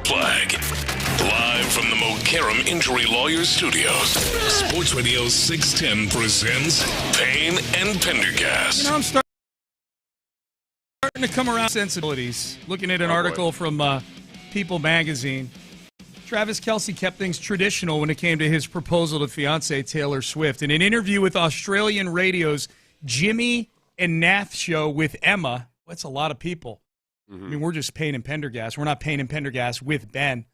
Speaker 3: flag. Live from the Mokaram Injury Lawyers Studios, Sports Radio 610 presents Payne and Pendergast.
Speaker 2: You know, I'm starting to come around sensibilities. Looking at an article from People magazine. Travis Kelce kept things traditional when it came to his proposal to fiancée Taylor Swift. In an interview with Australian radio's Jimmy and Nath show with Emma, that's a lot of people. I mean, we're just Payne and Pendergast. We're not Payne and Pendergast with Ben.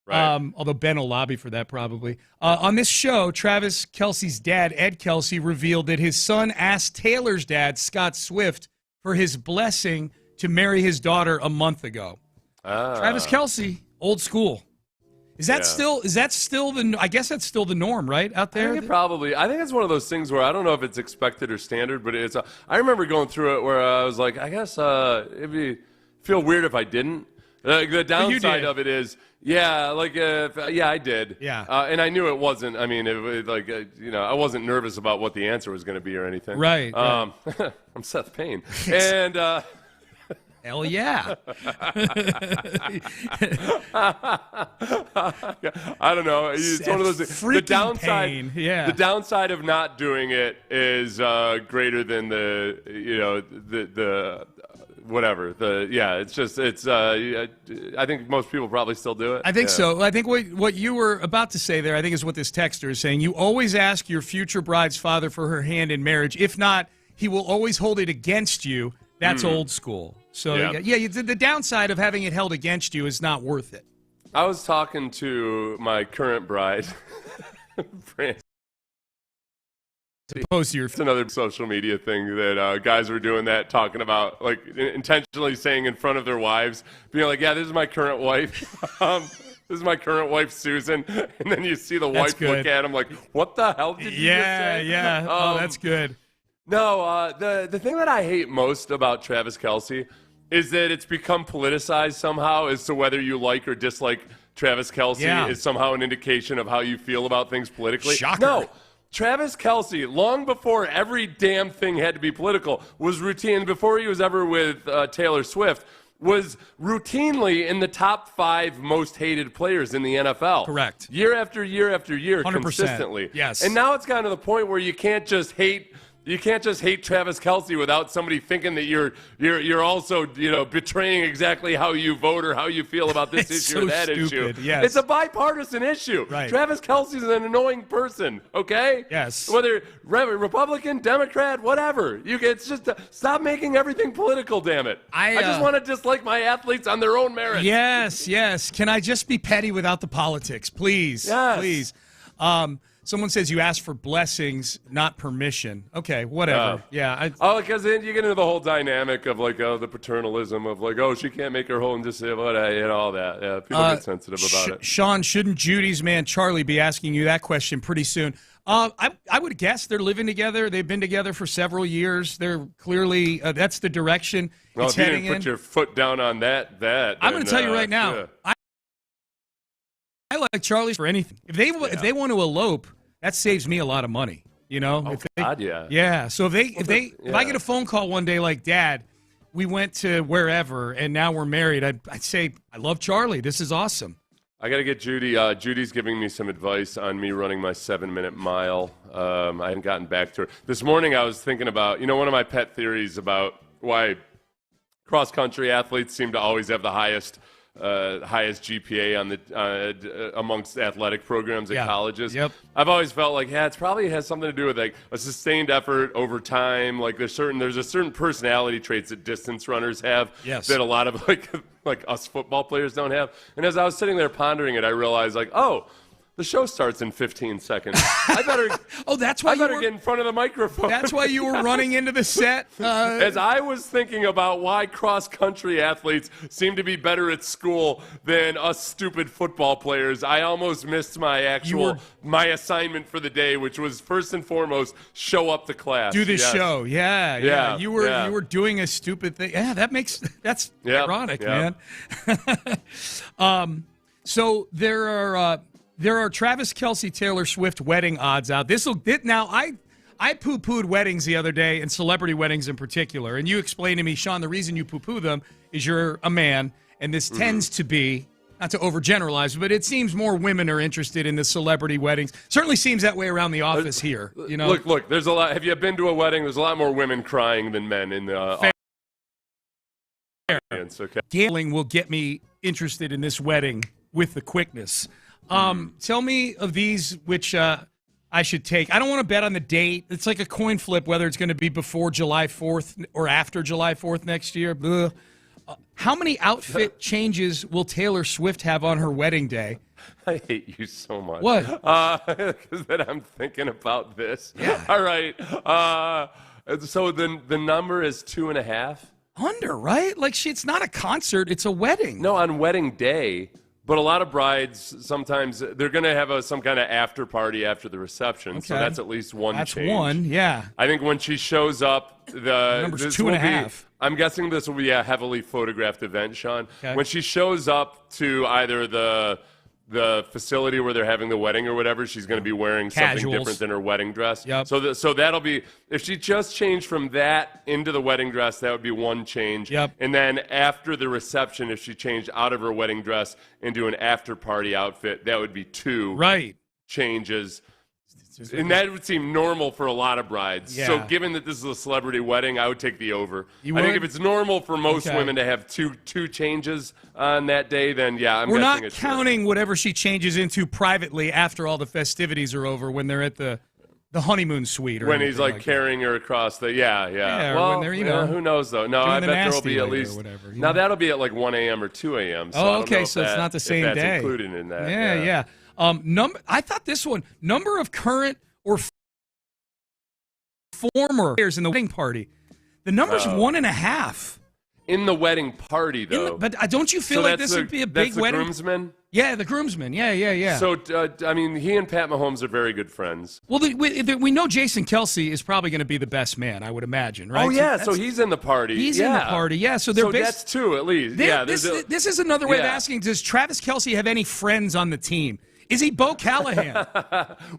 Speaker 2: Right. Although Ben will lobby for that probably. On this show, Travis Kelce's dad, Ed Kelce, revealed that his son asked Taylor's dad, Scott Swift, for his blessing to marry his daughter a month ago. Travis Kelce, old school. Is that still the? I guess that's still the norm, right, out there.
Speaker 8: I think it's one of those things where I don't know if it's expected or standard, but it's. I remember going through it where I was like, I guess it'd feel weird if I didn't. The downside of it is, I did. Yeah. And I knew it wasn't. I mean, I wasn't nervous about what the answer was going to be or anything.
Speaker 2: Right.
Speaker 8: I'm Seth Payne, and.
Speaker 2: Hell yeah.
Speaker 8: I don't know. It's one of those things. The downside of not doing it is greater than the whatever. I think most people probably still do it.
Speaker 2: I think so. I think what you were about to say there, I think, is what this texter is saying. You always ask your future bride's father for her hand in marriage. If not, he will always hold it against you. That's old school. So, the downside of having it held against you is not worth it.
Speaker 8: I was talking to my current bride, Francis. It's another social media thing that guys were doing that, talking about, like, intentionally saying in front of their wives, being like, yeah, this is my current wife. This is my current wife, Susan. And then you see the wife look at him like, what the hell did you just say?
Speaker 2: Yeah, that's good.
Speaker 8: No, the thing that I hate most about Travis Kelce is that it's become politicized somehow as to whether you like or dislike Travis Kelce is somehow an indication of how you feel about things politically.
Speaker 2: Shocker.
Speaker 8: No, Travis Kelce, long before every damn thing had to be political, was routine, before he was ever with Taylor Swift, was routinely in the top 5 most hated players in the NFL.
Speaker 2: Correct.
Speaker 8: Year after year after year,
Speaker 2: 100%.
Speaker 8: consistently.
Speaker 2: Yes.
Speaker 8: And now it's gotten to the point where you can't just hate Travis Kelce without somebody thinking that you're also betraying exactly how you vote or how you feel about this issue or that issue.
Speaker 2: Yes.
Speaker 8: It's a bipartisan issue.
Speaker 2: Right.
Speaker 8: Travis Kelce's an annoying person. Okay.
Speaker 2: Yes.
Speaker 8: Whether Republican, Democrat, whatever. It's just stop making everything political. Damn it. I just want to dislike my athletes on their own merit.
Speaker 2: Yes. Can I just be petty without the politics, please?
Speaker 8: Yes.
Speaker 2: Please. Someone says you ask for blessings, not permission. Okay, whatever.
Speaker 8: Because then you get into the whole dynamic of the paternalism of she can't make her own decision, and all that. Yeah, people get sensitive about it.
Speaker 2: Sean, shouldn't Judy's man Charlie be asking you that question pretty soon? I would guess they're living together. They've been together for several years. They're clearly that's the direction it's heading in.
Speaker 8: If you didn't put your foot down on that.
Speaker 2: I'm going to tell you right now. Yeah. I like Charlie for anything. If they want to elope, that saves me a lot of money.
Speaker 8: God, yeah.
Speaker 2: Yeah. So if I get a phone call one day like, Dad, we went to wherever and now we're married, I'd say, I love Charlie. This is awesome.
Speaker 8: I got to get Judy. Judy's giving me some advice on me running my 7-minute mile. I haven't gotten back to her. This morning I was thinking about, one of my pet theories about why cross-country athletes seem to always have the highest GPA on the amongst athletic programs at colleges.
Speaker 2: Yep.
Speaker 8: I've always felt like it probably has something to do with a sustained effort over time. There's a certain personality traits that distance runners have that a lot of like us football players don't have. And as I was sitting there pondering it, I realized the show starts in 15 seconds. I better.
Speaker 2: That's why
Speaker 8: I better get in front of the microphone.
Speaker 2: That's why you were running into the set.
Speaker 8: As I was thinking about why cross-country athletes seem to be better at school than us stupid football players, I almost missed my my assignment for the day, which was first and foremost show up to class.
Speaker 2: Do this show, yeah. You were doing a stupid thing. Yeah, that's ironic, man. So there are Travis Kelce Taylor Swift wedding odds out. I poo-pooed weddings the other day, and celebrity weddings in particular. And you explained to me, Sean, the reason you poo-poo them is you're a man, and this tends to be not to overgeneralize, but it seems more women are interested in the celebrity weddings. Certainly seems that way around the office here. You know,
Speaker 8: look. There's a lot. Have you been to a wedding? There's a lot more women crying than men in the audience. Okay.
Speaker 2: Gambling will get me interested in this wedding with the quickness. Tell me of these which I should take. I don't want to bet on the date. It's like a coin flip whether it's going to be before July 4th or after July 4th next year. How many outfit changes will Taylor Swift have on her wedding day?
Speaker 8: I hate you so much.
Speaker 2: What?
Speaker 8: Because then I'm thinking about this.
Speaker 2: Yeah.
Speaker 8: All right. So the number is 2.5.
Speaker 2: Under, right? Like it's not a concert. It's a wedding.
Speaker 8: No, on wedding day. But a lot of brides, sometimes they're going to have some kind of after party after the reception. Okay. So that's at least one change.
Speaker 2: That's one, yeah.
Speaker 8: I think when she shows up, the
Speaker 2: number's 2.5.
Speaker 8: I'm guessing this will be a heavily photographed event, Sean.
Speaker 2: Okay.
Speaker 8: When she shows up to either the facility where they're having the wedding or whatever, she's going to be wearing something different than her wedding dress.
Speaker 2: Yep.
Speaker 8: So that'll be, if she just changed from that into the wedding dress, that would be one change.
Speaker 2: Yep.
Speaker 8: And then after the reception, if she changed out of her wedding dress into an after party outfit, that would be 2 changes. And that would seem normal for a lot of brides.
Speaker 2: Yeah.
Speaker 8: So given that this is a celebrity wedding, I would take the over.
Speaker 2: You
Speaker 8: I think
Speaker 2: would?
Speaker 8: if it's normal for most women to have two changes on that day, then yeah,
Speaker 2: We're
Speaker 8: guessing
Speaker 2: not
Speaker 8: it's
Speaker 2: counting whatever she changes into privately after all the festivities are over when they're at the honeymoon suite. Or
Speaker 8: when he's like carrying her across the
Speaker 2: Yeah,
Speaker 8: well,
Speaker 2: when they're,
Speaker 8: who knows though? No, I bet there will be at least
Speaker 2: whatever,
Speaker 8: now that'll be at like 1 a.m. or 2 a.m. So
Speaker 2: okay, so it's not the same
Speaker 8: if that's
Speaker 2: day.
Speaker 8: included in that.
Speaker 2: Yeah. I thought this one number of current or former players in the wedding party. The number's 1.5.
Speaker 8: In the wedding party, though.
Speaker 2: But don't you feel like this would be a big wedding?
Speaker 8: That's the groomsmen?
Speaker 2: Yeah, the groomsmen. Yeah.
Speaker 8: So, I mean, he and Pat Mahomes are very good friends.
Speaker 2: Well, we know Jason Kelce is probably going to be the best man, I would imagine, right?
Speaker 8: Oh, yeah, so he's in the party.
Speaker 2: He's in the party, yeah. So
Speaker 8: that's 2 at least.
Speaker 2: This is another way of asking, does Travis Kelce have any friends on the team? Is he Bo Callahan?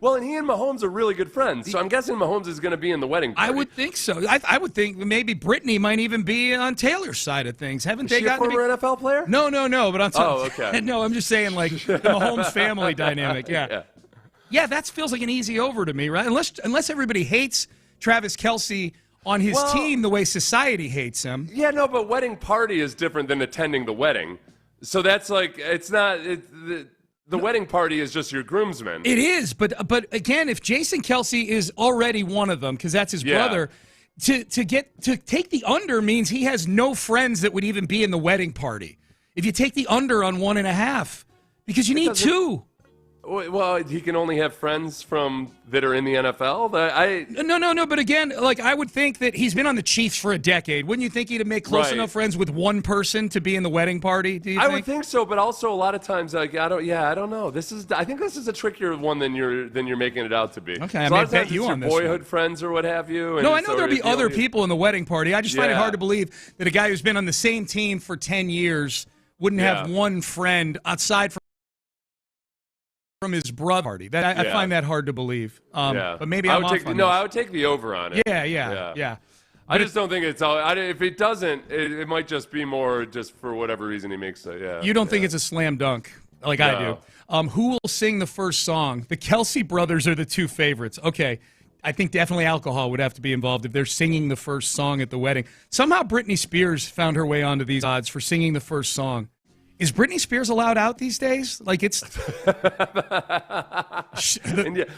Speaker 8: Well, and he and Mahomes are really good friends, so I'm guessing Mahomes is going to be in the wedding party.
Speaker 2: I would think so. I would think maybe Brittany might even be on Taylor's side of things. Haven't
Speaker 8: is
Speaker 2: they
Speaker 8: she
Speaker 2: gotten
Speaker 8: a former NFL player?
Speaker 2: No. But I'm talking.
Speaker 8: Oh, okay.
Speaker 2: No, I'm just saying like the Mahomes family dynamic. Yeah, that feels like an easy over to me, right? Unless everybody hates Travis Kelce on his team the way society hates him.
Speaker 8: Yeah, no, but wedding party is different than attending the wedding. So that's like it's not. The wedding party is just your groomsmen.
Speaker 2: It is, but again, if Jason Kelce is already one of them, because that's his brother, to take the under means he has no friends that would even be in the wedding party. If you take the under on 1.5, because you need 2.
Speaker 8: Well, he can only have friends that are in the NFL.
Speaker 2: No. But again, like I would think that he's been on the Chiefs for a decade. Wouldn't you think he'd make close enough friends with one person to be in the wedding party? Do you think?
Speaker 8: I would think so, but also a lot of times, like I don't know. I think this is a trickier one than you're making it out to be.
Speaker 2: Okay, I bet you on this
Speaker 8: boyhood friends or what have you.
Speaker 2: No, I know there'll be other people in the wedding party. I just find it hard to believe that a guy who's been on the same team for 10 years wouldn't have one friend outside from his brother party. I find that hard to believe. But maybe I
Speaker 8: would take the over on it.
Speaker 2: Yeah.
Speaker 8: I just don't think it's all. If it doesn't, it might just be more just for whatever reason he makes it. Yeah.
Speaker 2: You don't think it's a slam dunk like I do. Who will sing the first song? The Kelce brothers are the 2 favorites. Okay. I think definitely alcohol would have to be involved if they're singing the first song at the wedding. Somehow Britney Spears found her way onto these odds for singing the first song. Is Britney Spears allowed out these days? Like it's.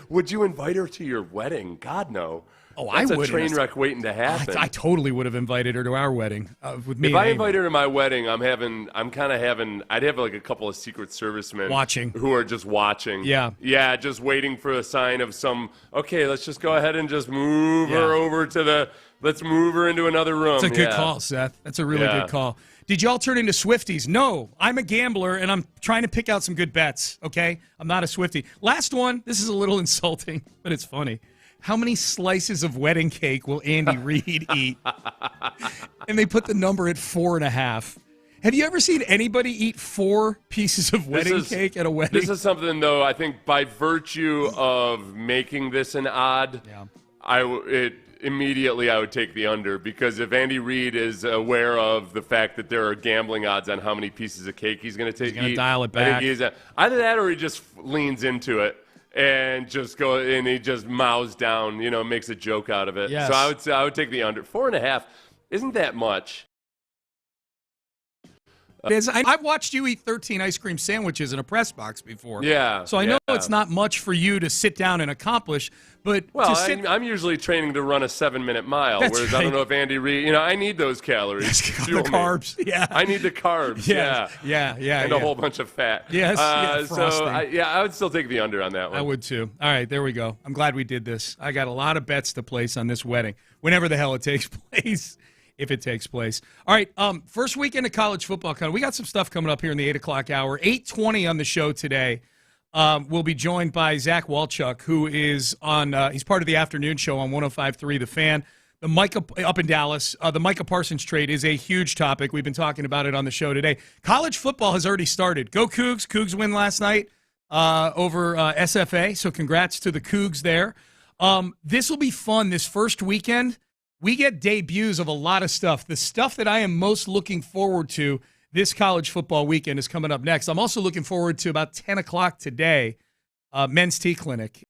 Speaker 8: Would you invite her to your wedding? God no.
Speaker 2: Oh, I would.
Speaker 8: That's a train wreck waiting to happen.
Speaker 2: I totally would have invited her to our wedding with me.
Speaker 8: If I invite her to my wedding, I'd have like a couple of Secret Servicemen
Speaker 2: watching,
Speaker 8: who are just watching.
Speaker 2: Yeah,
Speaker 8: just waiting for a sign of okay, let's just go ahead and just move her over to let's move her into another room.
Speaker 2: That's a good call, Seth. That's a really good call. Did y'all turn into Swifties? No, I'm a gambler, and I'm trying to pick out some good bets, okay? I'm not a Swiftie. Last one, this is a little insulting, but it's funny. How many slices of wedding cake will Andy Reid eat? And they put the number at 4.5. Have you ever seen anybody eat 4 pieces of wedding cake at a wedding?
Speaker 8: This is something, though, I think by virtue of making this an odd, immediately I would take the under, because if Andy Reid is aware of the fact that there are gambling odds on how many pieces of cake he's going to take,
Speaker 2: he's going to dial it back.
Speaker 8: Either that or he just leans into it and he just mouths down, makes a joke out of it.
Speaker 2: Yes.
Speaker 8: So I would take the under. 4.5 isn't that much.
Speaker 2: I've watched you eat 13 ice cream sandwiches in a press box before.
Speaker 8: Yeah.
Speaker 2: So I know it's not much for you to sit down and accomplish, but
Speaker 8: I'm usually training to run a 7-minute mile, whereas I don't know if Andy Reid, I need those calories.
Speaker 2: The carbs. Yeah.
Speaker 8: I need the carbs.
Speaker 2: Yeah.
Speaker 8: And a whole bunch of fat.
Speaker 2: Yes.
Speaker 8: So I would still take the under on that one.
Speaker 2: I would too. All right, there we go. I'm glad we did this. I got a lot of bets to place on this wedding, whenever the hell it takes place. If it takes place. All right, first weekend of college football. We got some stuff coming up here in the 8 o'clock hour. 8:20 on the show today. We'll be joined by Zach Walchuk, who is on. He's part of the afternoon show on 105.3 The Fan. The Micah up in Dallas. The Micah Parsons trade is a huge topic. We've been talking about it on the show today. College football has already started. Go Cougs! Cougs win last night over SFA. So congrats to the Cougs there. This will be fun. This first weekend. We get debuts of a lot of stuff. The stuff that I am most looking forward to this college football weekend is coming up next. I'm also looking forward to about 10 o'clock today, Men's Tea Clinic.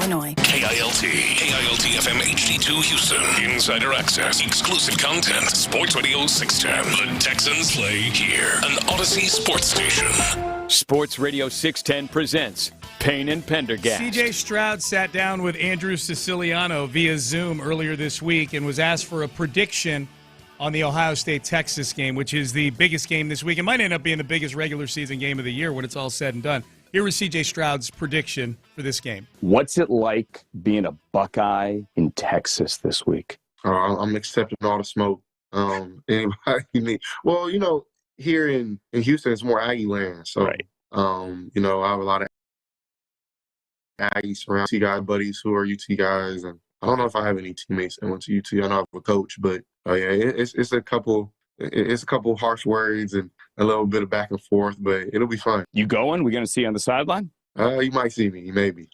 Speaker 13: Illinois.
Speaker 3: KILT FM HD2 Houston. Insider access, exclusive content. Sports Radio 610. The Texans play here. An Odyssey sports station.
Speaker 10: Sports Radio 610 presents Payne and Pendergast.
Speaker 2: C.J. Stroud sat down with Andrew Siciliano via Zoom earlier this week and was asked for a prediction on the Ohio State-Texas game, which is the biggest game this week. It might end up being the biggest regular season game of the year when it's all said and done. Here was C.J. Stroud's prediction for this game.
Speaker 14: What's it like being a Buckeye in Texas this week?
Speaker 15: I'm accepting all the smoke. Anybody? Well, here in Houston, it's more Aggie land. So,
Speaker 14: right.
Speaker 15: I have a lot of Aggies around, UT guy buddies who are UT guys, and I don't know if I have any teammates that went to UT. I know I have a coach, but it's a couple harsh words and a little bit of back and forth, but it'll be fun.
Speaker 14: You going? We going to see you on the sideline?
Speaker 15: You might see me, maybe.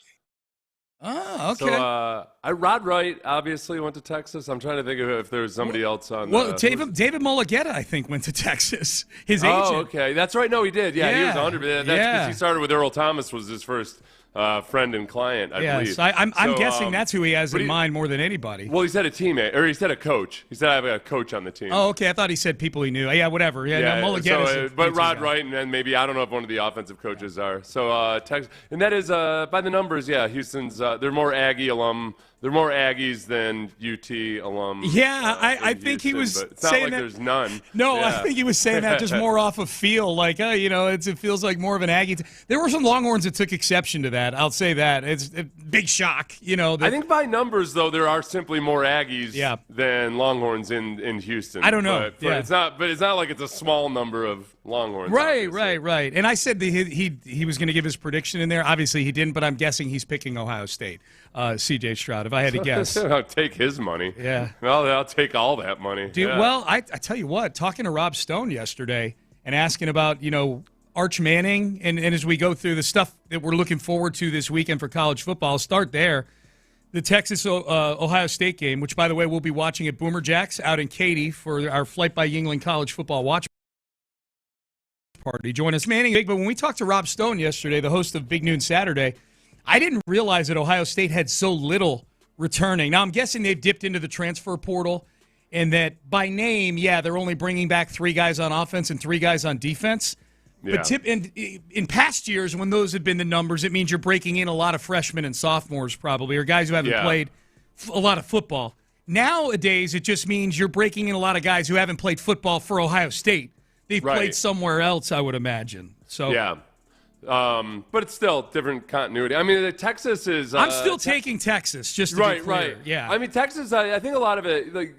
Speaker 2: Oh, okay.
Speaker 8: So, Rod Wright obviously went to Texas. I'm trying to think of if there was somebody else on.
Speaker 2: David Mulligetta, I think, went to Texas. His agent.
Speaker 8: Oh, okay. That's right. No, he did. Yeah, he was 100. That's because he started with Earl Thomas, was his first friend and client, I believe.
Speaker 2: I'm guessing that's who he has in mind more than anybody.
Speaker 8: Well, he said a teammate, or he said a coach. He said I have a coach on the team.
Speaker 2: Oh, okay. I thought he said people he knew. Yeah, whatever. Yeah, no, Mulligetta.
Speaker 8: But Rod Wright and then maybe, I don't know if one of the offensive coaches are. So Texas, and that is by the numbers, Houston's they're more Aggie alum. They're more Aggies than UT alum.
Speaker 2: Yeah, I think he was
Speaker 8: it's not
Speaker 2: saying
Speaker 8: like
Speaker 2: that.
Speaker 8: There's none.
Speaker 2: No, I think he was saying that just more off of feel, like it feels like more of an Aggie. There were some Longhorns that took exception to that. I'll say that it's a big shock.
Speaker 8: I think by numbers though, there are simply more Aggies than Longhorns in Houston.
Speaker 2: I don't know.
Speaker 8: It's not like it's a small number of Longhorns.
Speaker 2: Right. And I said that he was going to give his prediction in there. Obviously, he didn't, but I'm guessing he's picking Ohio State. C.J. Stroud, if I had to guess.
Speaker 8: I'll take his money.
Speaker 2: Yeah.
Speaker 8: Well, I'll take all that money.
Speaker 2: Dude, well, I tell you what, talking to Rob Stone yesterday and asking about, Arch Manning, and as we go through the stuff that we're looking forward to this weekend for college football, I'll start there. The Texas-Ohio State game, which, by the way, we'll be watching at Boomer Jacks out in Katy for our Flight by Yingling College Football Watch Party. Join us, Manning. But when we talked to Rob Stone yesterday, the host of Big Noon Saturday, I didn't realize that Ohio State had so little returning. Now, I'm guessing they've dipped into the transfer portal and that by name, they're only bringing back 3 guys on offense and 3 guys on defense. Yeah. But in past years, when those have been the numbers, it means you're breaking in a lot of freshmen and sophomores probably, or guys who haven't played a lot of football. Nowadays, it just means you're breaking in a lot of guys who haven't played football for Ohio State. They've played somewhere else, I would imagine. So
Speaker 8: yeah. But it's still different continuity. I mean, Texas is.
Speaker 2: I'm still taking Texas, just to be clear.
Speaker 8: Right.
Speaker 2: Yeah.
Speaker 8: I mean, Texas. I think a lot of it. Like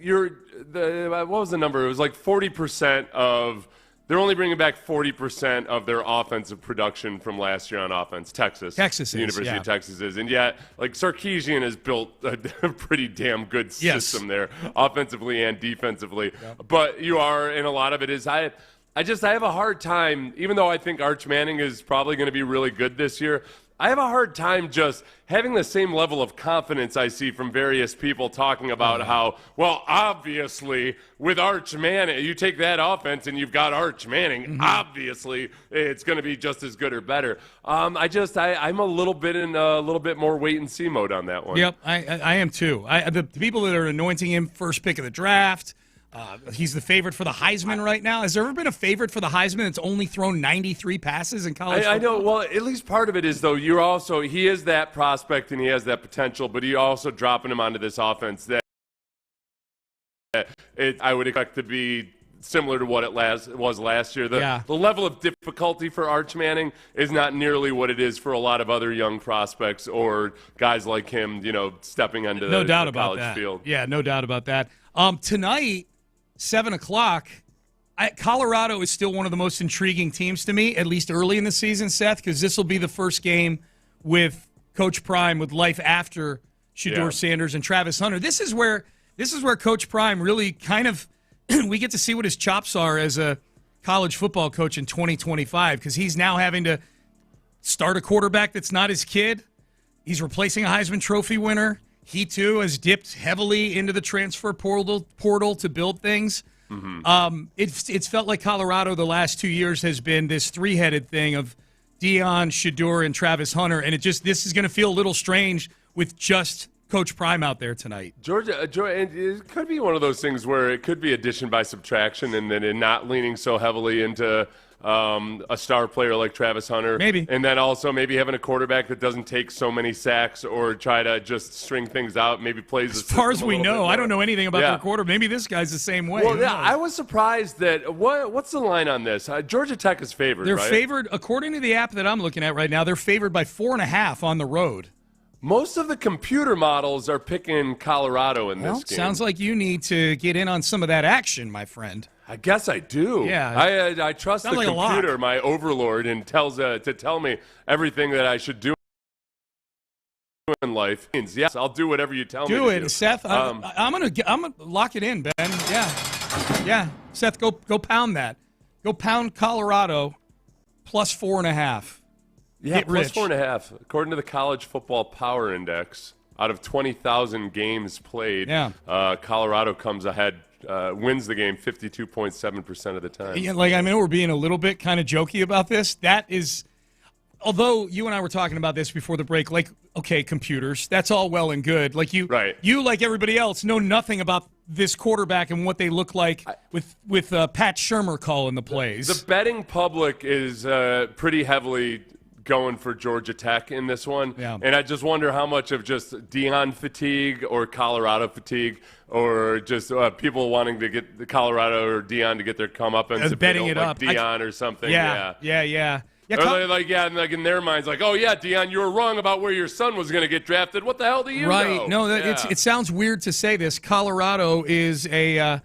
Speaker 8: what was the number? It was like 40% of. They're only bringing back 40% of their offensive production from last year on offense. Texas
Speaker 2: is,
Speaker 8: the University of Texas is, and yet like Sarkisian has built a pretty damn good system there, offensively and defensively. Yep. But you are, and a lot of it is I have a hard time, even though I think Arch Manning is probably going to be really good this year, I have a hard time just having the same level of confidence I see from various people talking about how, well, obviously, with Arch Manning, you take that offense and you've got Arch Manning, obviously it's going to be just as good or better. I'm a little bit more wait-and-see mode on that one.
Speaker 2: Yep, I am too. The people that are anointing him first pick of the draft, he's the favorite for the Heisman right now. Has there ever been a favorite for the Heisman that's only thrown 93 passes in college football?
Speaker 8: I know. Well, at least part of it is, though, he is that prospect and he has that potential, but you're also dropping him onto this offense that I would expect to be similar to what it was last year. The level of difficulty for Arch Manning is not nearly what it is for a lot of other young prospects or guys like him, stepping onto the college field.
Speaker 2: Yeah, no doubt about that. Tonight, 7 o'clock, Colorado is still one of the most intriguing teams to me, at least early in the season, Seth, because this will be the first game with Coach Prime, with life after Shedeur Sanders and Travis Hunter. This is where Coach Prime really kind of we get to see what his chops are as a college football coach in 2025, because he's now having to start a quarterback that's not his kid. He's replacing a Heisman Trophy winner. He, too, has dipped heavily into the transfer portal to build things. Mm-hmm. It's felt like Colorado the last 2 years has been this three-headed thing of Deion, Shedeur, and Travis Hunter, and this is going to feel a little strange with just Coach Prime out there tonight.
Speaker 8: Georgia, it could be one of those things where it could be addition by subtraction, and then not leaning so heavily into a star player like Travis Hunter.
Speaker 2: Maybe.
Speaker 8: And then also maybe having a quarterback that doesn't take so many sacks or try to just string things out, maybe plays
Speaker 2: as far as we know. I don't know anything about their quarter. Maybe this guy's the same way.
Speaker 8: Well, yeah, I was surprised that what's the line on this? Georgia Tech is favored,
Speaker 2: They're
Speaker 8: right?
Speaker 2: favored, according to the app that I'm looking at right now, they're favored by 4.5 on the road.
Speaker 8: Most of the computer models are picking Colorado in this game.
Speaker 2: Sounds like you need to get in on some of that action, my friend.
Speaker 8: I guess I do.
Speaker 2: Yeah.
Speaker 8: I trust the
Speaker 2: like
Speaker 8: computer, my overlord, and tells to tell me everything that I should do in life. Yes, I'll do whatever you tell me to do.
Speaker 2: Seth. I'm gonna lock it in, Ben. Yeah. Seth, go pound that. Go pound Colorado plus 4.5.
Speaker 8: Yeah, plus 4.5. According to the College Football Power Index, out of 20,000 games played, Colorado comes ahead. Wins the game 52.7% of the time.
Speaker 2: Yeah, I know we're being a little bit kind of jokey about this. That is, although you and I were talking about this before the break, okay, computers, that's all well and good. You, like everybody else, know nothing about this quarterback and what they look like with Pat Shurmur calling the plays.
Speaker 8: The betting public is pretty heavily going for Georgia Tech in this one.
Speaker 2: Yeah.
Speaker 8: And I just wonder how much of just Deion fatigue or Colorado fatigue or just people wanting to get the Colorado or Deion to get their comeuppance.
Speaker 2: Betting it up.
Speaker 8: Deion or something.
Speaker 2: Yeah.
Speaker 8: Or in their minds, oh, yeah, Deion, you were wrong about where your son was going to get drafted. What the hell do you know?
Speaker 2: Right. No, it sounds weird to say this. Colorado's a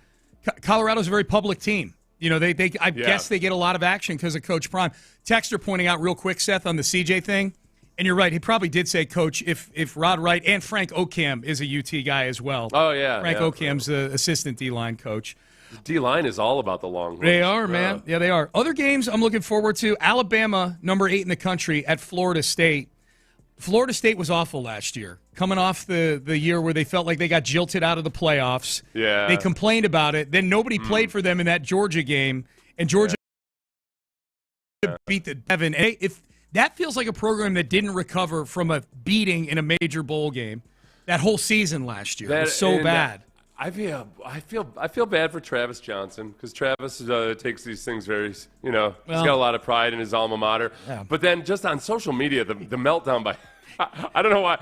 Speaker 2: very public team. I guess they get a lot of action because of Coach Prime. Texter pointing out real quick, Seth, on the CJ thing, and you're right. He probably did say, Coach, if Rod Wright and Frank Okam is a UT guy as well.
Speaker 8: Oh, yeah.
Speaker 2: Frank Okam's the assistant D-line coach.
Speaker 8: D-line is all about the Longhorns.
Speaker 2: They are, man. Yeah, they are. Other games I'm looking forward to, Alabama, number 8 in the country, at Florida State. Florida State was awful last year, coming off the year where they felt like they got jilted out of the playoffs.
Speaker 8: Yeah.
Speaker 2: They complained about it. Then nobody played for them in that Georgia game, and Georgia beat the Devon. If that feels like a program that didn't recover from a beating in a major bowl game that whole season last year. It was so bad.
Speaker 8: I feel bad for Travis Johnson because Travis takes these things very, he's got a lot of pride in his alma mater.
Speaker 2: Yeah.
Speaker 8: But then just on social media, the meltdown by, I don't know why.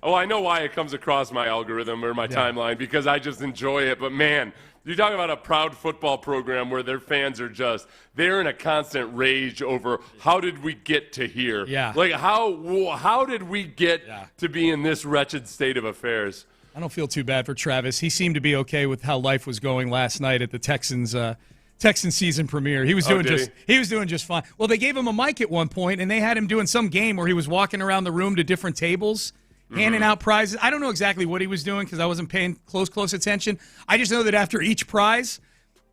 Speaker 8: I know why it comes across my algorithm or my timeline because I just enjoy it. But man, you're talking about a proud football program where their fans are they're in a constant rage over how did we get to here?
Speaker 2: Yeah.
Speaker 8: How did we get to be in this wretched state of affairs?
Speaker 2: I don't feel too bad for Travis. He seemed to be okay with how life was going last night at the Texans season premiere. He was doing he was doing just fine. Well, they gave him a mic at one point, and they had him doing some game where he was walking around the room to different tables, handing out prizes. I don't know exactly what he was doing because I wasn't paying close attention. I just know that after each prize,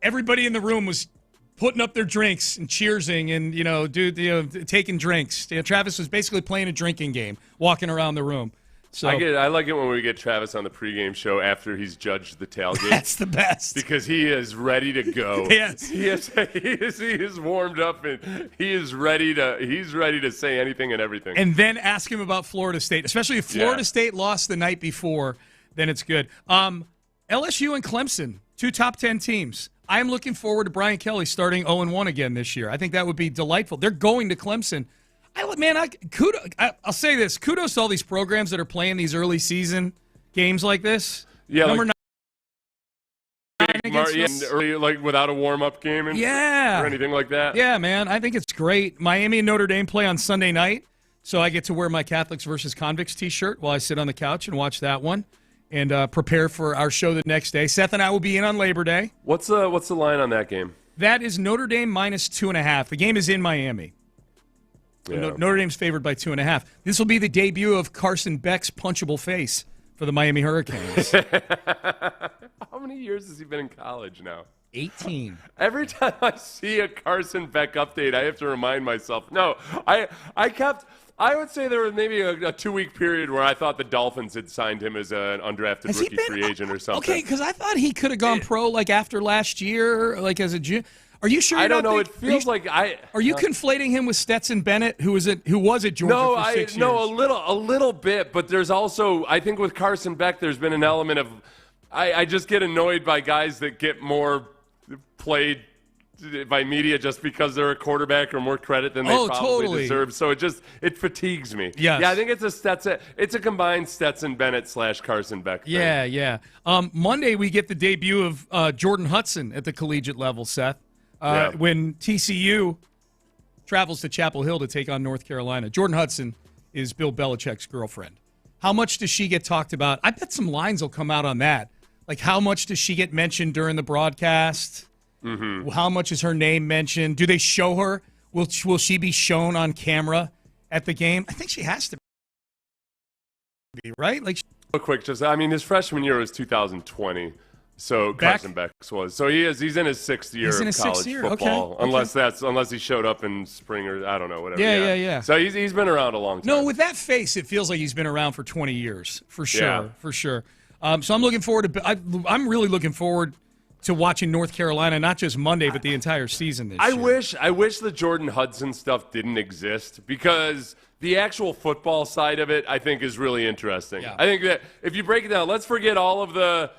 Speaker 2: everybody in the room was putting up their drinks and cheersing and taking drinks. Travis was basically playing a drinking game, walking around the room. So
Speaker 8: I like it when we get Travis on the pregame show after he's judged the tailgate.
Speaker 2: That's the best
Speaker 8: because he is ready to go.
Speaker 2: Yes,
Speaker 8: he is warmed up and he's ready to say anything and everything.
Speaker 2: And then ask him about Florida State, especially if Florida State lost the night before. Then it's good. LSU and Clemson, 2 top 10 teams. I am looking forward to Brian Kelly starting 0-1 again this year. I think that would be delightful. They're going to Clemson. I'll say this. Kudos to all these programs that are playing these early season games like this.
Speaker 8: Yeah,
Speaker 2: Number 9
Speaker 8: early, without a warm-up game or anything like that.
Speaker 2: Yeah, man. I think it's great. Miami and Notre Dame play on Sunday night, so I get to wear my Catholics versus Convicts T-shirt while I sit on the couch and watch that one and prepare for our show the next day. Seth and I will be in on Labor Day.
Speaker 8: What's the line on that game?
Speaker 2: That is Notre Dame minus 2.5. The game is in Miami.
Speaker 8: Yeah.
Speaker 2: Notre Dame's favored by 2.5. This will be the debut of Carson Beck's punchable face for the Miami Hurricanes.
Speaker 8: How many years has he been in college now?
Speaker 2: 18.
Speaker 8: Every time I see a Carson Beck update, I have to remind myself. No, I would say there was maybe a 2-week period where I thought the Dolphins had signed him as an undrafted rookie free agent or something.
Speaker 2: Okay, because I thought he could have gone pro after last year, as a junior. Are you sure?
Speaker 8: I don't know. It feels like
Speaker 2: Are you conflating him with Stetson Bennett, who was at Georgia for 6 years?
Speaker 8: No, a little bit. But there's also, I think, with Carson Beck, there's been an element of, I just get annoyed by guys that get more played by media just because they're a quarterback or more credit than they probably deserve. So it fatigues me.
Speaker 2: Yes.
Speaker 8: Yeah, I think it's a combined Stetson Bennett / Carson Beck thing.
Speaker 2: Yeah. Monday we get the debut of Jordan Hudson at the collegiate level, Seth. When TCU travels to Chapel Hill to take on North Carolina. Jordan Hudson is Bill Belichick's girlfriend. How much does she get talked about? I bet some lines will come out on that. Like, how much does she get mentioned during the broadcast? Mm-hmm. How much is her name mentioned? Do they show her? Will she be shown on camera at the game? I think she has to be, right? Like,
Speaker 8: real quick, his freshman year was 2020. So Carson Beck was. So he's in his 6th year of college football.
Speaker 2: Okay.
Speaker 8: Unless he showed up in spring or I don't know, whatever.
Speaker 2: Yeah.
Speaker 8: So he's been around a long time.
Speaker 2: No, with that face, it feels like he's been around for 20 years, for sure. So I'm looking forward to. I'm really looking forward to watching North Carolina, not just Monday, but the entire season this year.
Speaker 8: I wish the Jordan Hudson stuff didn't exist, because the actual football side of it, I think, is really interesting. Yeah. I think that if you break it down, let's forget all of the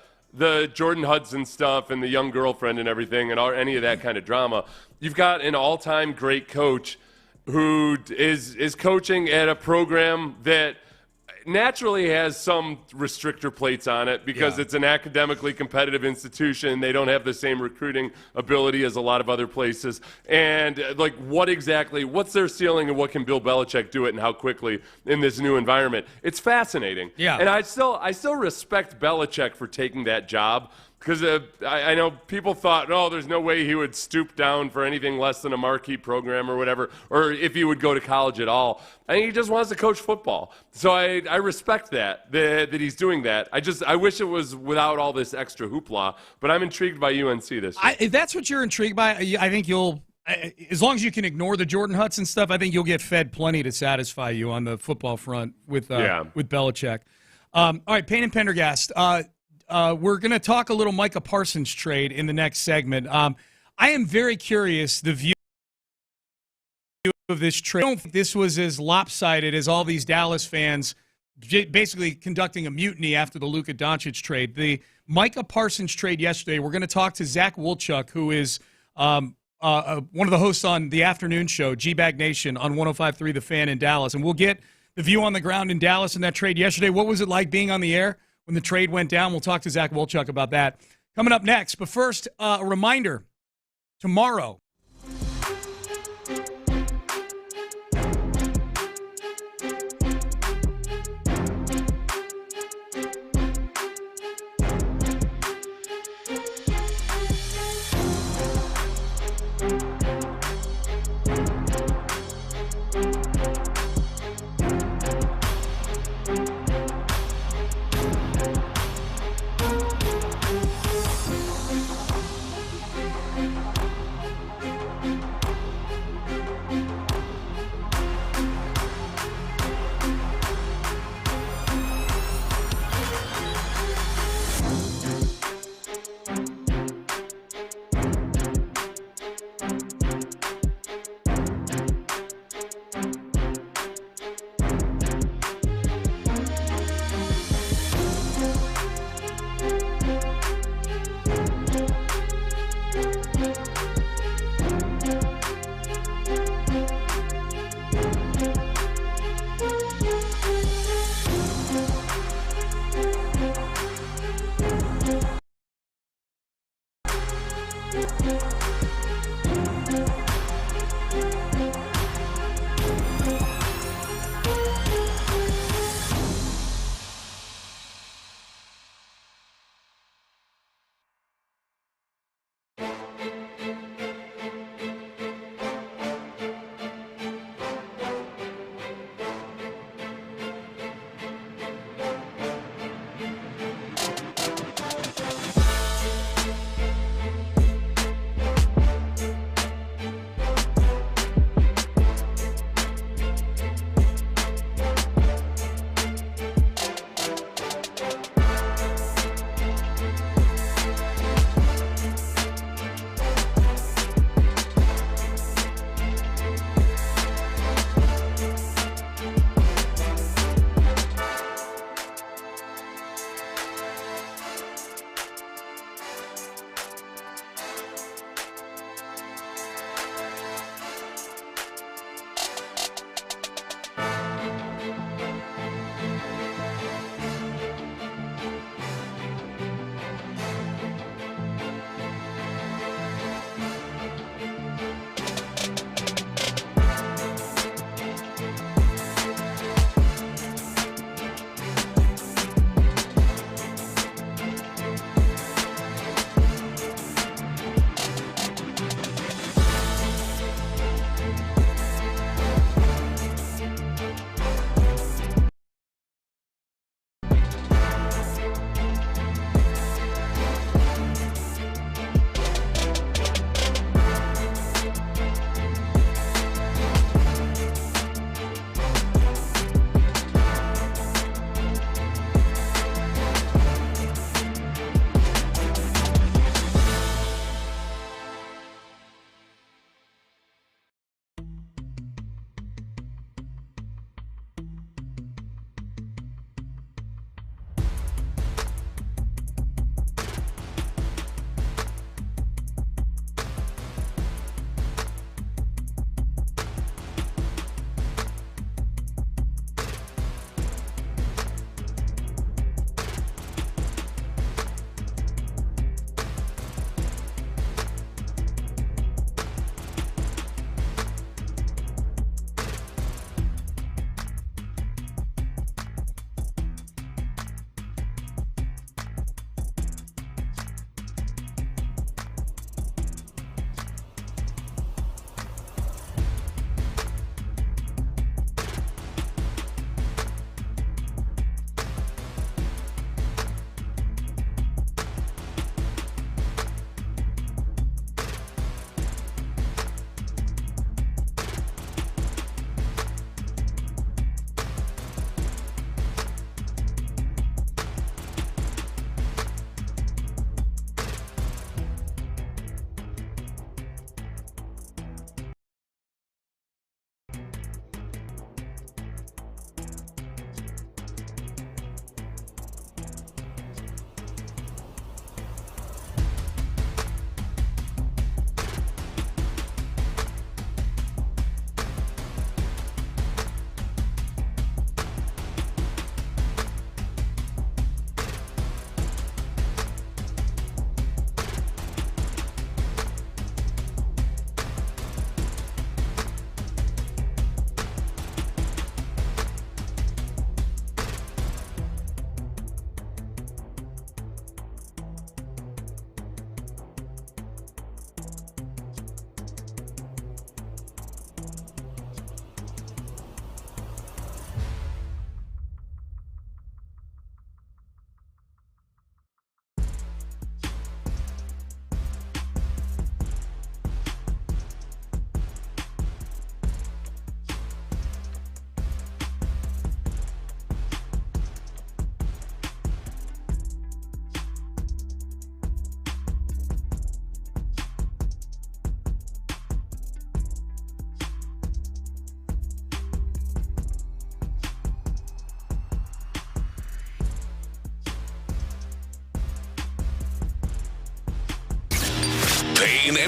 Speaker 8: Jordan Hudson stuff and the young girlfriend and everything and any of that kind of drama. You've got an all-time great coach who is coaching at a program that naturally has some restrictor plates on it because it's an academically competitive institution. They don't have the same recruiting ability as a lot of other places. And what's their ceiling and what can Bill Belichick do it and how quickly in this new environment? It's fascinating.
Speaker 2: Yeah.
Speaker 8: And I still respect Belichick for taking that job, because I know people thought, there's no way he would stoop down for anything less than a marquee program or whatever, or if he would go to college at all. I think he just wants to coach football. So I respect that he's doing that. I wish it was without all this extra hoopla, but I'm intrigued by UNC this year.
Speaker 2: If that's what you're intrigued by, I think you'll, as long as you can ignore the Jordan Hudson stuff, I think you'll get fed plenty to satisfy you on the football front with Belichick. All right, Payne and Pendergast. We're going to talk a little Micah Parsons trade in the next segment. I am very curious the view of this trade. I don't think this was as lopsided as all these Dallas fans basically conducting a mutiny after the Luka Doncic trade. The Micah Parsons trade yesterday, we're going to talk to Zach Wolchuk, who is one of the hosts on the afternoon show, G-Bag Nation, on 105.3 The Fan in Dallas. And we'll get the view on the ground in Dallas in that trade yesterday. What was it like being on the air when the trade went down? We'll talk to Zach Wolchuk about that coming up next. But first, a reminder, tomorrow,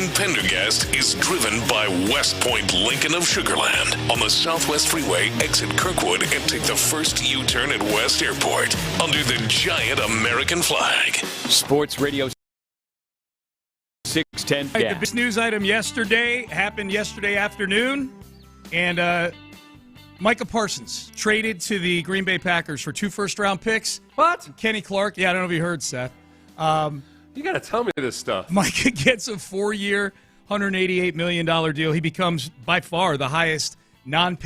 Speaker 3: and Pendergast is driven by West Point Lincoln of Sugar Land on the Southwest Freeway, exit Kirkwood, and take the first U-turn at West Airport under the giant American flag.
Speaker 10: Sports Radio 610.
Speaker 2: The big news item yesterday happened yesterday afternoon, and Micah Parsons traded to the Green Bay Packers for 2 first-round picks.
Speaker 8: What?
Speaker 2: Kenny Clark. Yeah, I don't know if you heard, Seth.
Speaker 8: You got to tell me this stuff.
Speaker 2: Micah gets a 4-year, $188 million deal. He becomes by far the highest highest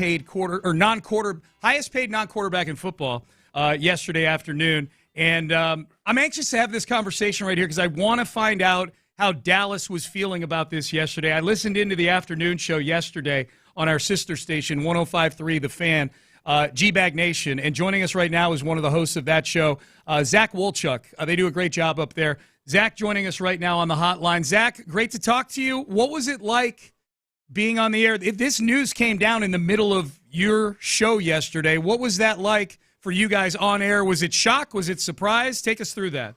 Speaker 2: paid non-quarterback in football yesterday afternoon. And I'm anxious to have this conversation right here because I want to find out how Dallas was feeling about this yesterday. I listened into the afternoon show yesterday on our sister station, 105.3 The Fan, G-Bag Nation. And joining us right now is one of the hosts of that show, Zach Wolchuk. They do a great job up there. Zach joining us right now on the hotline. Zach, great to talk to you. What was it like being on the air? If this news came down in the middle of your show yesterday, what was that like for you guys on air? Was it shock? Was it surprise? Take us through that.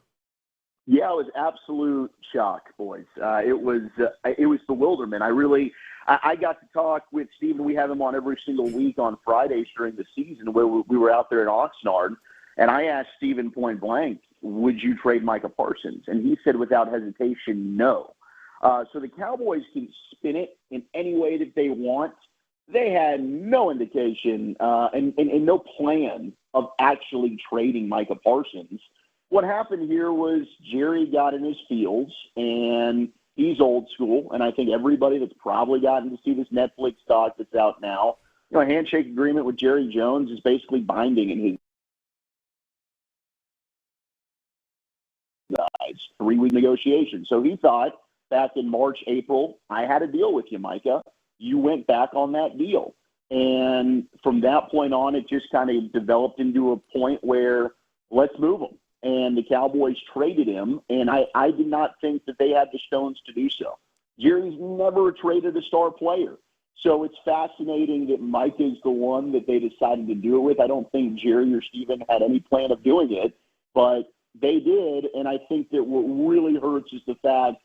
Speaker 13: Yeah, it was absolute shock, boys. It was bewilderment. I got to talk with Steven. We have him on every single week on Fridays during the season where we were out there in Oxnard. And I asked Steven point blank, would you trade Micah Parsons? And he said without hesitation, no. So the Cowboys can spin it in any way that they want. They had no indication and no plan of actually trading Micah Parsons. What happened here was Jerry got in his feels, and he's old school, and I think everybody that's probably gotten to see this Netflix doc that's out now, a handshake agreement with Jerry Jones is basically binding in his eyes. 3-week negotiation. So he thought back in March, April, I had a deal with you, Micah. You went back on that deal. And from that point on, it just kind of developed into a point where let's move him. And the Cowboys traded him, and I did not think that they had the stones to do so. Jerry's never traded a star player. So it's fascinating that Mike is the one that they decided to do it with. I don't think Jerry or Steven had any plan of doing it, but they did, and I think that what really hurts is the fact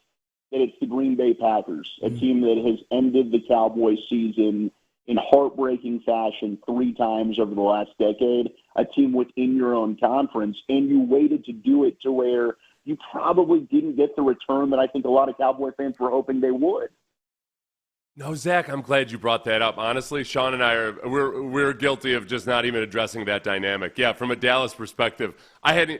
Speaker 13: that it's the Green Bay Packers, a team that has ended the Cowboys season in heartbreaking fashion 3 times over the last decade, a team within your own conference, and you waited to do it to where you probably didn't get the return that I think a lot of Cowboy fans were hoping they would.
Speaker 8: No, Zach, I'm glad you brought that up. Honestly, Sean and I we're guilty of just not even addressing that dynamic. Yeah, from a Dallas perspective, I had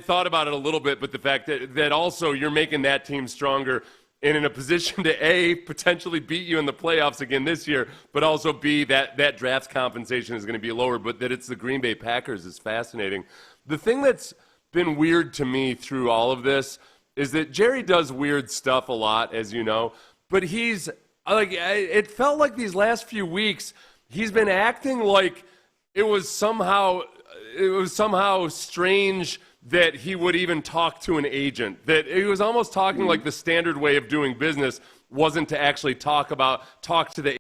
Speaker 8: thought about it a little bit, but the fact that also you're making that team stronger and in a position to, A, potentially beat you in the playoffs again this year, but also, B, that draft compensation is going to be lower, but that it's the Green Bay Packers is fascinating. The thing that's been weird to me through all of this is that Jerry does weird stuff a lot, as you know, but he's like, it felt like these last few weeks he's been acting like it was somehow strange that he would even talk to an agent, that he was almost talking like the standard way of doing business wasn't to actually talk to the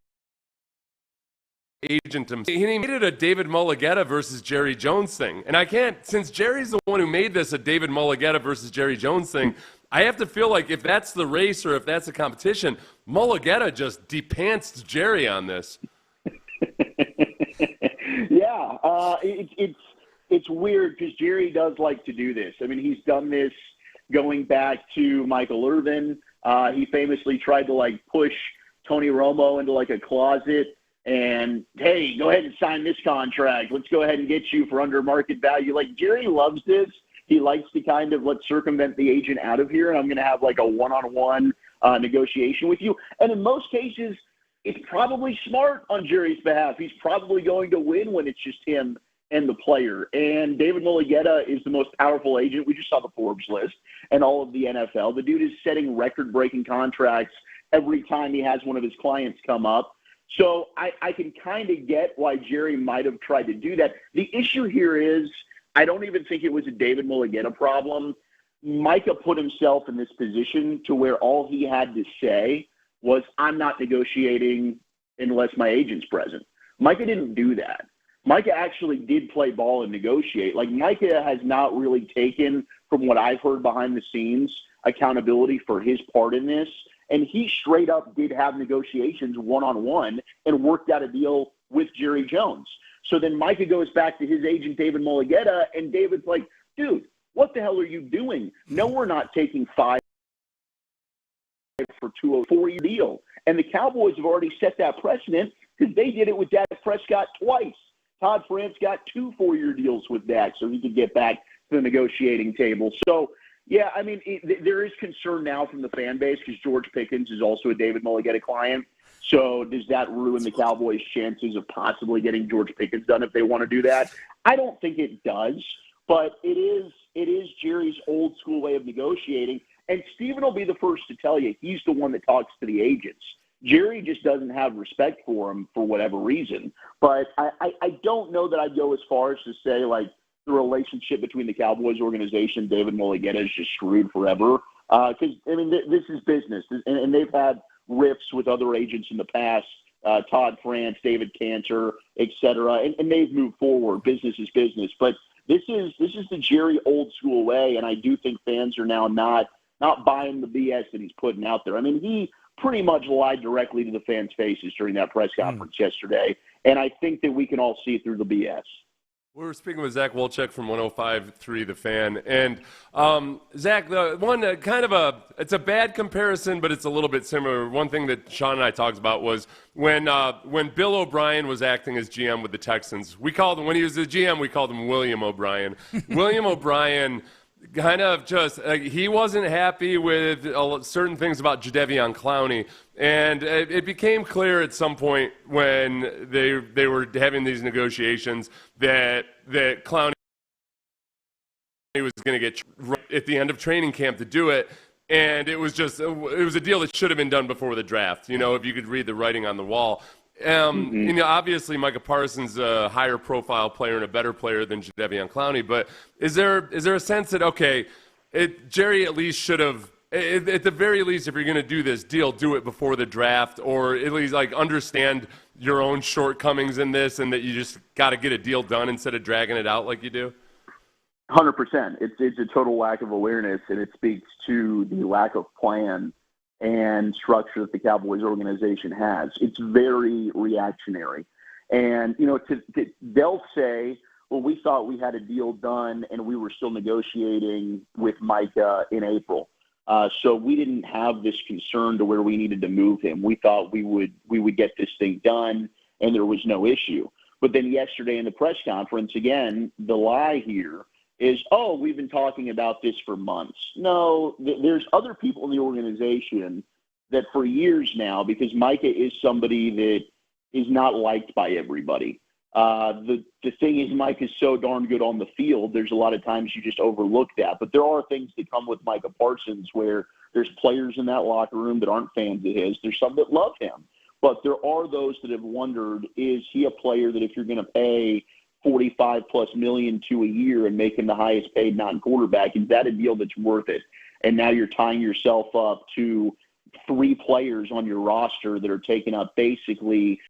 Speaker 8: agent himself. He made it a David Mulligetta versus Jerry Jones thing. And I can't, since Jerry's the one who made this a David Mulligetta versus Jerry Jones thing, I have to feel like if that's the race or if that's the competition, Mulligetta just depantsed Jerry on this.
Speaker 13: Yeah, it's weird because Jerry does like to do this. I mean, he's done this going back to Michael Irvin. He famously tried to push Tony Romo into a closet and, hey, go ahead and sign this contract. Let's go ahead and get you for under market value. Jerry loves this. He likes to kind of let's circumvent the agent out of here, and I'm going to have a one-on-one negotiation with you. And in most cases, it's probably smart on Jerry's behalf. He's probably going to win when it's just him and the player. And David Mulligetta is the most powerful agent. We just saw the Forbes list and all of the NFL. The dude is setting record-breaking contracts every time he has one of his clients come up. So I can kind of get why Jerry might have tried to do that. The issue here is I don't even think it was a David Mulligetta problem. Micah put himself in this position to where all he had to say was, I'm not negotiating unless my agent's present. Micah didn't do that. Micah actually did play ball and negotiate. Micah has not really taken, from what I've heard behind the scenes, accountability for his part in this. And he straight up did have negotiations one-on-one and worked out a deal with Jerry Jones. So then Micah goes back to his agent, David Mulugheta, and David's like, dude, what the hell are you doing? No, we're not taking 5 for 204-year deal. And the Cowboys have already set that precedent because they did it with Dak Prescott twice. Todd France got 2 4-year deals with Dak so he could get back to the negotiating table. So, yeah, I mean, there is concern now from the fan base because George Pickens is also a David Mulugheta client. So does that ruin the Cowboys' chances of possibly getting George Pickens done if they want to do that? I don't think it does, but it is Jerry's old school way of negotiating. And Steven will be the first to tell you he's the one that talks to the agents. Jerry just doesn't have respect for him for whatever reason. But I don't know that I'd go as far as to say, like, the relationship between the Cowboys organization and David Mulugheta is just screwed forever. Because, I mean, this is business. And they've had riffs with other agents in the past, Todd France, David Cantor, et cetera, and they've moved forward. Business is business. But this is the Jerry old school way, and I do think fans are now not buying the BS that he's putting out there. I mean, he pretty much lied directly to the fans' faces during that press conference yesterday, and I think that we can all see through the BS.
Speaker 8: We were speaking with Zach Wolchek from 105.3 The Fan. And, Zach, the one it's a bad comparison, but it's a little bit similar. One thing that Sean and I talked about was when Bill O'Brien was acting as GM with the Texans, when he was the GM, we called him William O'Brien. William O'Brien kind of just he wasn't happy with certain things about Jadeveon Clowney, and it became clear at some point when they were having these negotiations that Clowney was going to get at the end of training camp to do it, and it was a deal that should have been done before the draft. You know, if you could read the writing on the wall. You know, obviously Micah Parsons a higher profile player and a better player than Jadeveon Clowney, but is there a sense that Jerry at least should have, at the very least, if you're going to do this deal, do it before the draft, or at least understand your own shortcomings in this, and that you just got to get a deal done instead of dragging it out like you do?
Speaker 13: 100%. It's a total lack of awareness, and it speaks to the lack of plan and structure that the Cowboys organization has. It's very reactionary. And, you know, they'll say, well, we thought we had a deal done and we were still negotiating with Micah in April. So we didn't have this concern to where we needed to move him. We thought we would get this thing done and there was no issue. But then yesterday in the press conference, again, the lie here is, oh, we've been talking about this for months. No, there's other people in the organization that for years now, because Micah is somebody that is not liked by everybody. The thing is, Micah is so darn good on the field, there's a lot of times you just overlook that. But there are things that come with Micah Parsons where there's players in that locker room that aren't fans of his. There's some that love him. But there are those that have wondered, is he a player that if you're going to pay $45+ million to a year and make him the highest paid non-quarterback, is that a deal that's worth it? And now you're tying yourself up to 3 players on your roster that are taking up basically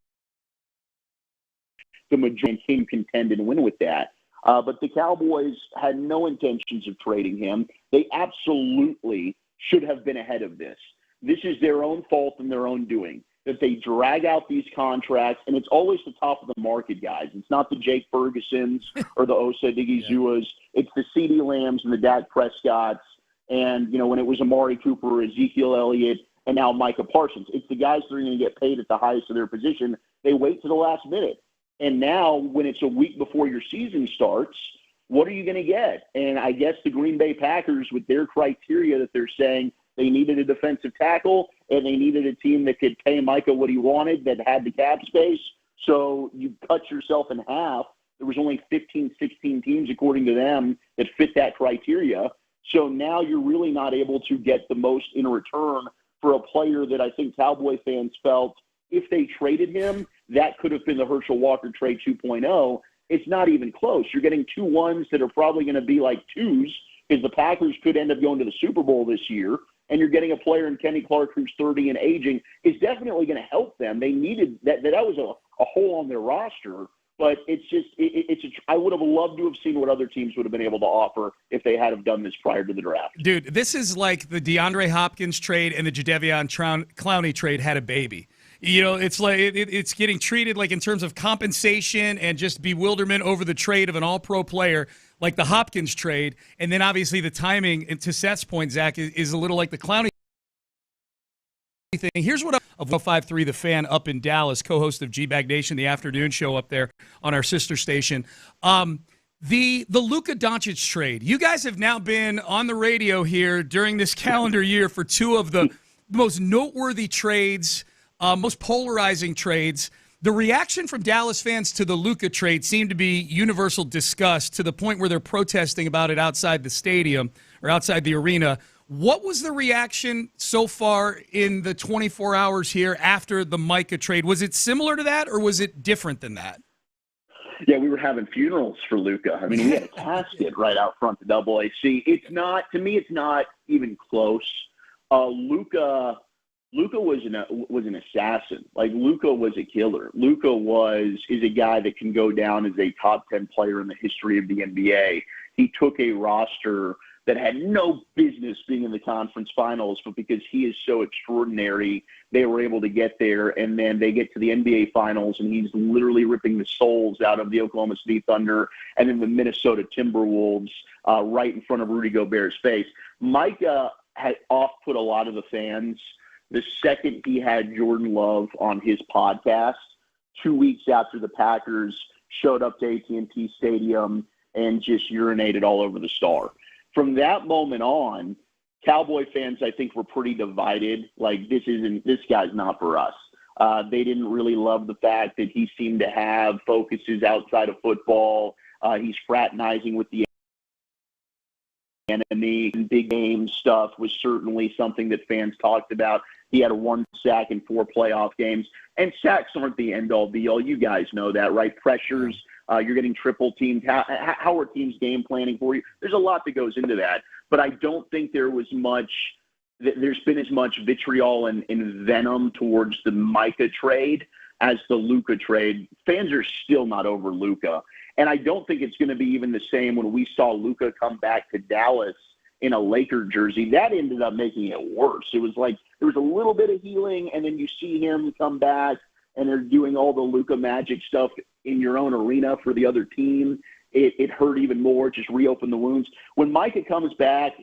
Speaker 13: the majority can contend and win with that. But the Cowboys had no intentions of trading him. They absolutely should have been ahead of this. This is their own fault and their own doing, that they drag out these contracts, and it's always the top of the market guys. It's not the Jake Fergusons or the Osa Digizuas. It's the CeeDee Lambs and the Dak Prescotts. And, you know, when it was Amari Cooper, Ezekiel Elliott, and now Micah Parsons, it's the guys that are going to get paid at the highest of their position. They wait to the last minute. And now when it's a week before your season starts, what are you going to get? And I guess the Green Bay Packers, with their criteria that they're saying they needed a defensive tackle and they needed a team that could pay Micah what he wanted, that had the cap space. So you cut yourself in half. There was only 15, 16 teams, according to them, that fit that criteria. So now you're really not able to get the most in return for a player that I think Cowboy fans felt if they traded him, that could have been the Herschel Walker trade 2.0. It's not even close. You're getting 2 1s that are probably going to be like 2s, because the Packers could end up going to the Super Bowl this year, and you're getting a player in Kenny Clark who's 30 and aging is definitely going to help them. They needed that. That was a hole on their roster But it's just I would have loved to have seen what other teams would have been able to offer if they had have done this prior to the draft.
Speaker 2: Dude, this is like the DeAndre Hopkins trade and the Jadeveon Clowney trade had a baby. You know, it's like it's getting treated like in terms of compensation and just bewilderment over the trade of an all-pro player like the Hopkins trade. And then obviously the timing, and to Seth's point, Zach, is a little like the Clowney thing. Here's what of 105.3 The Fan up in Dallas, co-host of G-Bag Nation, the afternoon show up there on our sister station. The Luka Doncic trade. You guys have now been on the radio here during this calendar year for two of the most noteworthy trades, most polarizing trades. The reaction from Dallas fans to the Luka trade seemed to be universal disgust to the point where they're protesting about it outside the stadium or outside the arena. What was the reaction so far in the 24 hours here after the Micah trade? Was it similar to that, or was it different than that?
Speaker 13: Yeah, we were having funerals for Luka. I mean, we had a casket right out front to AAC. It's not even close. Luka was an assassin. Like, Luka was a killer. Luka is a guy that can go down as a top 10 player in the history of the NBA. He took a roster that had no business being in the conference finals, but because he is so extraordinary, they were able to get there, and then they get to the NBA finals, and he's literally ripping the souls out of the Oklahoma City Thunder and then the Minnesota Timberwolves right in front of Rudy Gobert's face. Micah had off-put a lot of the fans the second he had Jordan Love on his podcast 2 weeks after the Packers showed up to AT&T Stadium and just urinated all over the Star. From that moment on, Cowboy fans, I think, were pretty divided. Like, this guy's not for us. They didn't really love the fact that he seemed to have focuses outside of football. He's fraternizing with the enemy. Big game stuff was certainly something that fans talked about. He had a 1 sack in 4 playoff games. And sacks aren't the end-all, be-all. You guys know that, right? Pressures. You're getting triple teamed. How are teams game planning for you? There's a lot that goes into that. But I don't think there's been as much vitriol and venom towards the Micah trade as the Luka trade. Fans are still not over Luka. And I don't think it's going to be even the same when we saw Luka come back to Dallas in a Laker jersey. That ended up making it worse. It was like there was a little bit of healing, and then you see him come back, and they're doing all the Luka magic stuff in your own arena for the other team. It hurt even more, just reopened the wounds. When Micah comes back,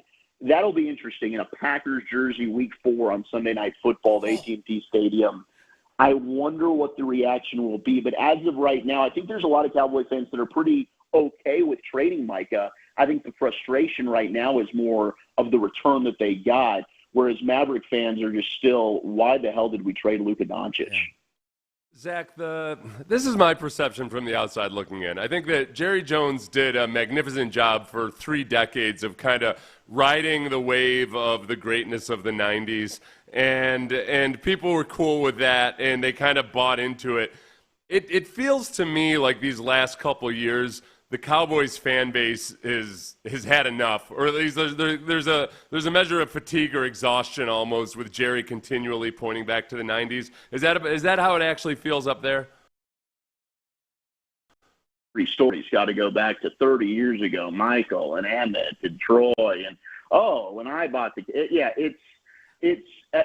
Speaker 13: that'll be interesting. In a Packers jersey, Week 4 on Sunday Night Football at AT&T Stadium, I wonder what the reaction will be. But as of right now, I think there's a lot of Cowboy fans that are pretty okay with trading Micah. I think the frustration right now is more of the return that they got, whereas Maverick fans are just still, why the hell did we trade Luka Doncic?
Speaker 8: Yeah. Zach, this is my perception from the outside looking in. I think that Jerry Jones did a magnificent job for 3 decades of kind of riding the wave of the greatness of the 90s, and people were cool with that, and they kind of bought into it. It feels to me like these last couple years, the Cowboys fan base has had enough, or at least there's a measure of fatigue or exhaustion almost with Jerry continually pointing back to the 90s. Is that how it actually feels up there?
Speaker 13: Every story's got to go back to 30 years ago, Michael and Emmett and Troy, and when I bought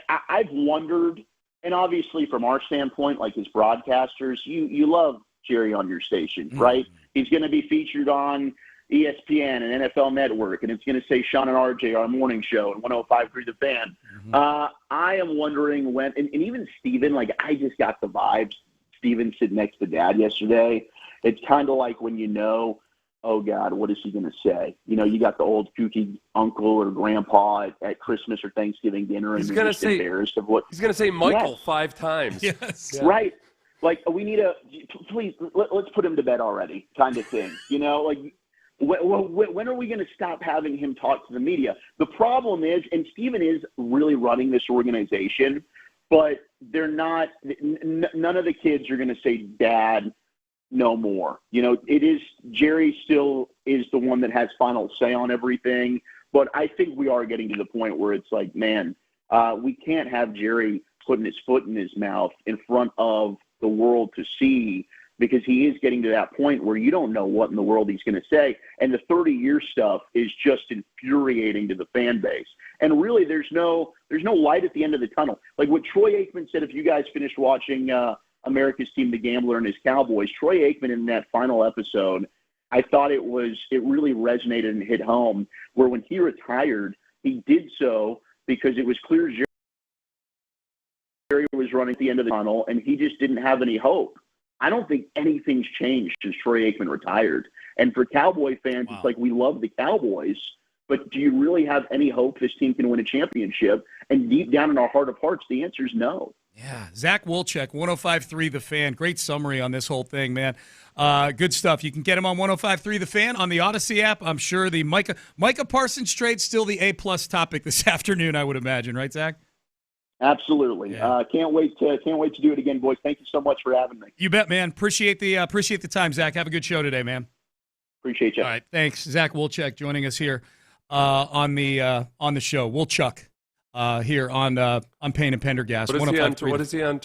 Speaker 13: I've wondered, and obviously from our standpoint, like as broadcasters, you love Jerry on your station, right? He's going to be featured on ESPN and NFL Network, and it's going to say Sean and RJ, our morning show, and 105.3 The Fan. I am wondering when, and even Steven, like I just got the vibes. Steven sitting next to Dad yesterday. It's kind of like when oh God, what is he going to say? You got the old kooky uncle or grandpa at Christmas or Thanksgiving dinner, and
Speaker 8: he's going to say
Speaker 13: embarrassed of what
Speaker 8: he's going to say. Michael 5 times.
Speaker 2: Yes,
Speaker 8: yeah.
Speaker 13: Right. Like, we need please, let's put him to bed already kind of thing. Like, when are we going to stop having him talk to the media? The problem is, and Steven is really running this organization, but they're not, none of the kids are going to say, Dad, no more. It is, Jerry still is the one that has final say on everything, but I think we are getting to the point where it's like, man, we can't have Jerry putting his foot in his mouth in front of the world to see because he is getting to that point where you don't know what in the world he's going to say. And the 30-year stuff is just infuriating to the fan base. And really, there's no light at the end of the tunnel. Like what Troy Aikman said, if you guys finished watching America's Team, The Gambler and his Cowboys, Troy Aikman in that final episode, I thought it really resonated and hit home, where when he retired, he did so because it was clear Jerry was running at the end of the tunnel, and he just didn't have any hope. I don't think anything's changed since Troy Aikman retired. And for Cowboy fans, It's like we love the Cowboys, but do you really have any hope this team can win a championship? And deep down in our heart of hearts, the answer is no.
Speaker 2: Yeah, Zach Wolchek, 105.3 The Fan. Great summary on this whole thing, man. Good stuff. You can get him on 105.3 The Fan on the Odyssey app. I'm sure the Micah Parsons trade still the A-plus topic this afternoon, I would imagine. Right, Zach?
Speaker 13: Absolutely.
Speaker 2: Yeah.
Speaker 13: Can't wait to do it again, boys. Thank you so much for having me.
Speaker 2: You bet, man. Appreciate the time, Zach. Have a good show today, man.
Speaker 13: Appreciate you.
Speaker 2: All right, thanks. Zach Wolchek joining us here on the show. Wolchuk here on Payne and Pendergast.
Speaker 8: What is he on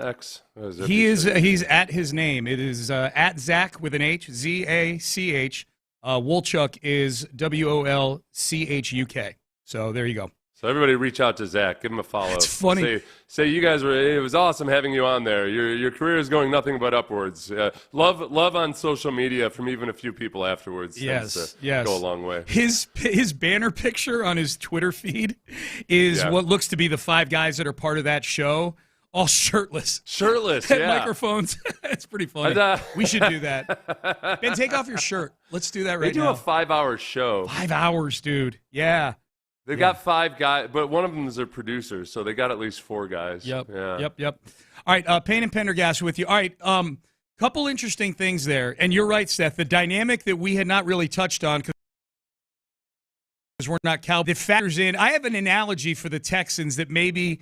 Speaker 8: X?
Speaker 2: He's at his name. It is at Zach with an H, Z-A-C-H. Wolchuk is W-O-L-C-H-U-K. So there you go.
Speaker 8: So everybody reach out to Zach. Give him a follow.
Speaker 2: It's funny.
Speaker 8: Say you guys it was awesome having you on there. Your career is going nothing but upwards. Love on social media from even a few people afterwards.
Speaker 2: Yes.
Speaker 8: Go a long way.
Speaker 2: His banner picture on his Twitter feed is what looks to be the 5 guys that are part of that show, all shirtless. Microphones. It's pretty funny. We should do that. Ben, take off your shirt. Let's do that right now.
Speaker 8: They do a 5-hour show.
Speaker 2: 5 hours, dude. Yeah.
Speaker 8: They've got 5 guys, but one of them is their producer, so they got at least 4 guys.
Speaker 2: Yep.
Speaker 8: Yeah.
Speaker 2: Yep. All right, Payne and Pendergast with you. All right, couple interesting things there. And you're right, Seth, the dynamic that we had not really touched on because we're not Cowboys. It factors in. I have an analogy for the Texans that maybe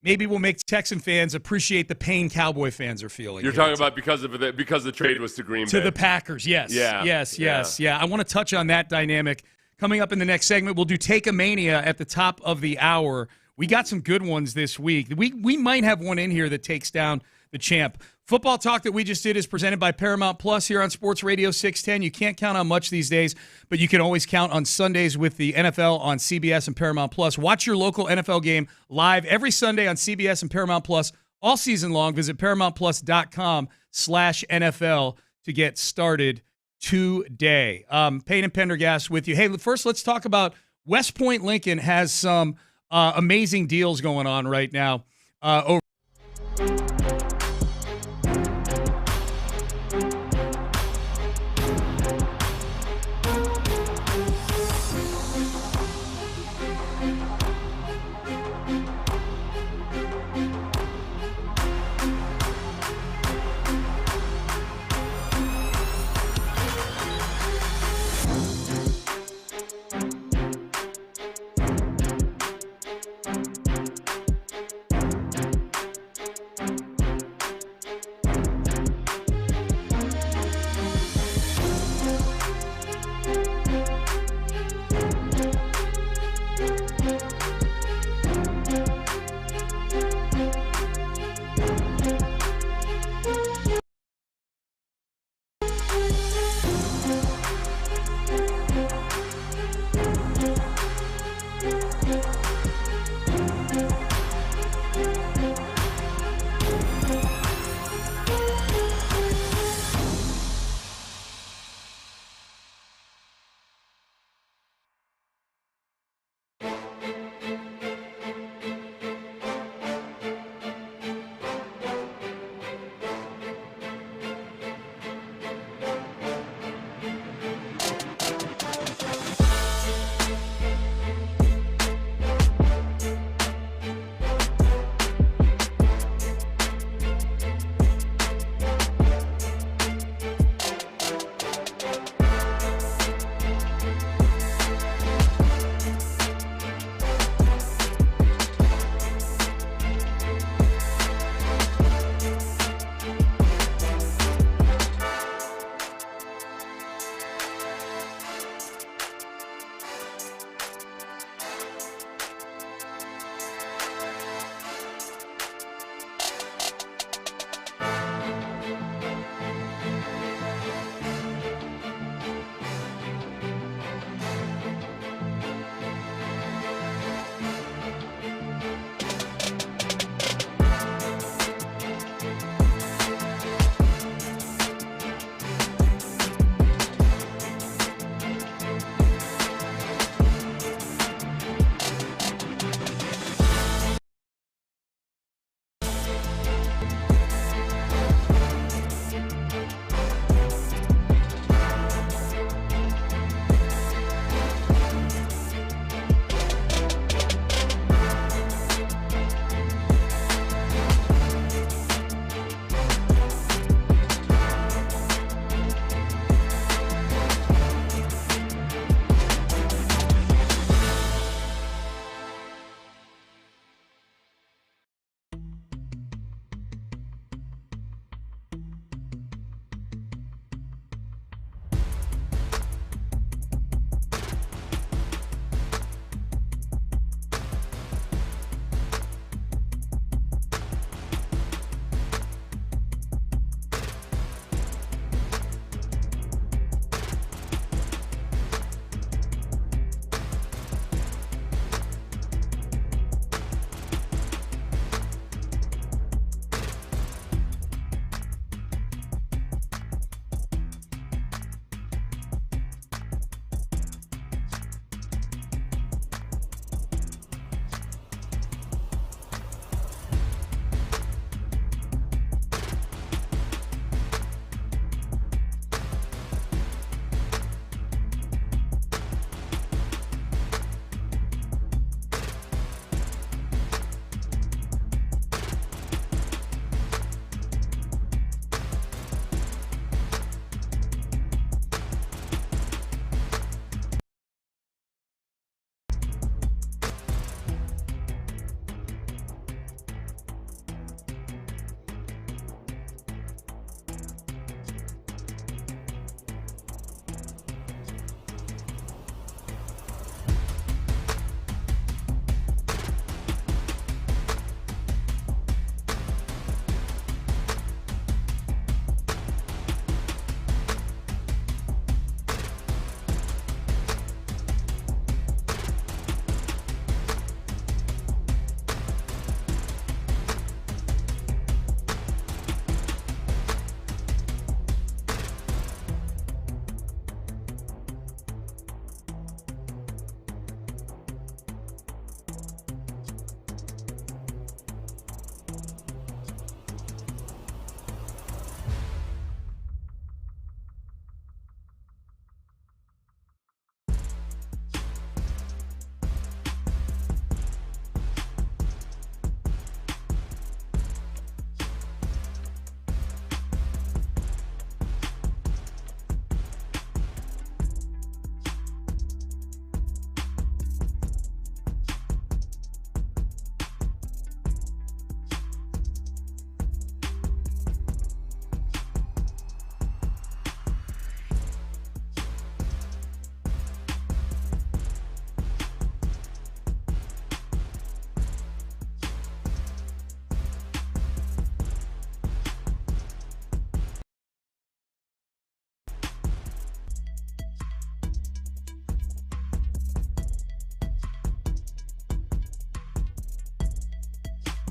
Speaker 2: will make Texan fans appreciate the pain Cowboy fans are feeling.
Speaker 8: You're talking about because the trade was to Green Bay.
Speaker 2: To the Packers, yes. Yeah. I want to touch on that dynamic. Coming up in the next segment, we'll do Take-A-Mania at the top of the hour. We got some good ones this week. We might have one in here that takes down the champ. Football talk that we just did is presented by Paramount Plus here on Sports Radio 610. You can't count on much these days, but you can always count on Sundays with the NFL on CBS and Paramount Plus. Watch your local NFL game live every Sunday on CBS and Paramount Plus all season long. Visit ParamountPlus.com/NFL to get started today. Payne and Pendergast with you. Hey, first let's talk about West Point Lincoln has some amazing deals going on right now over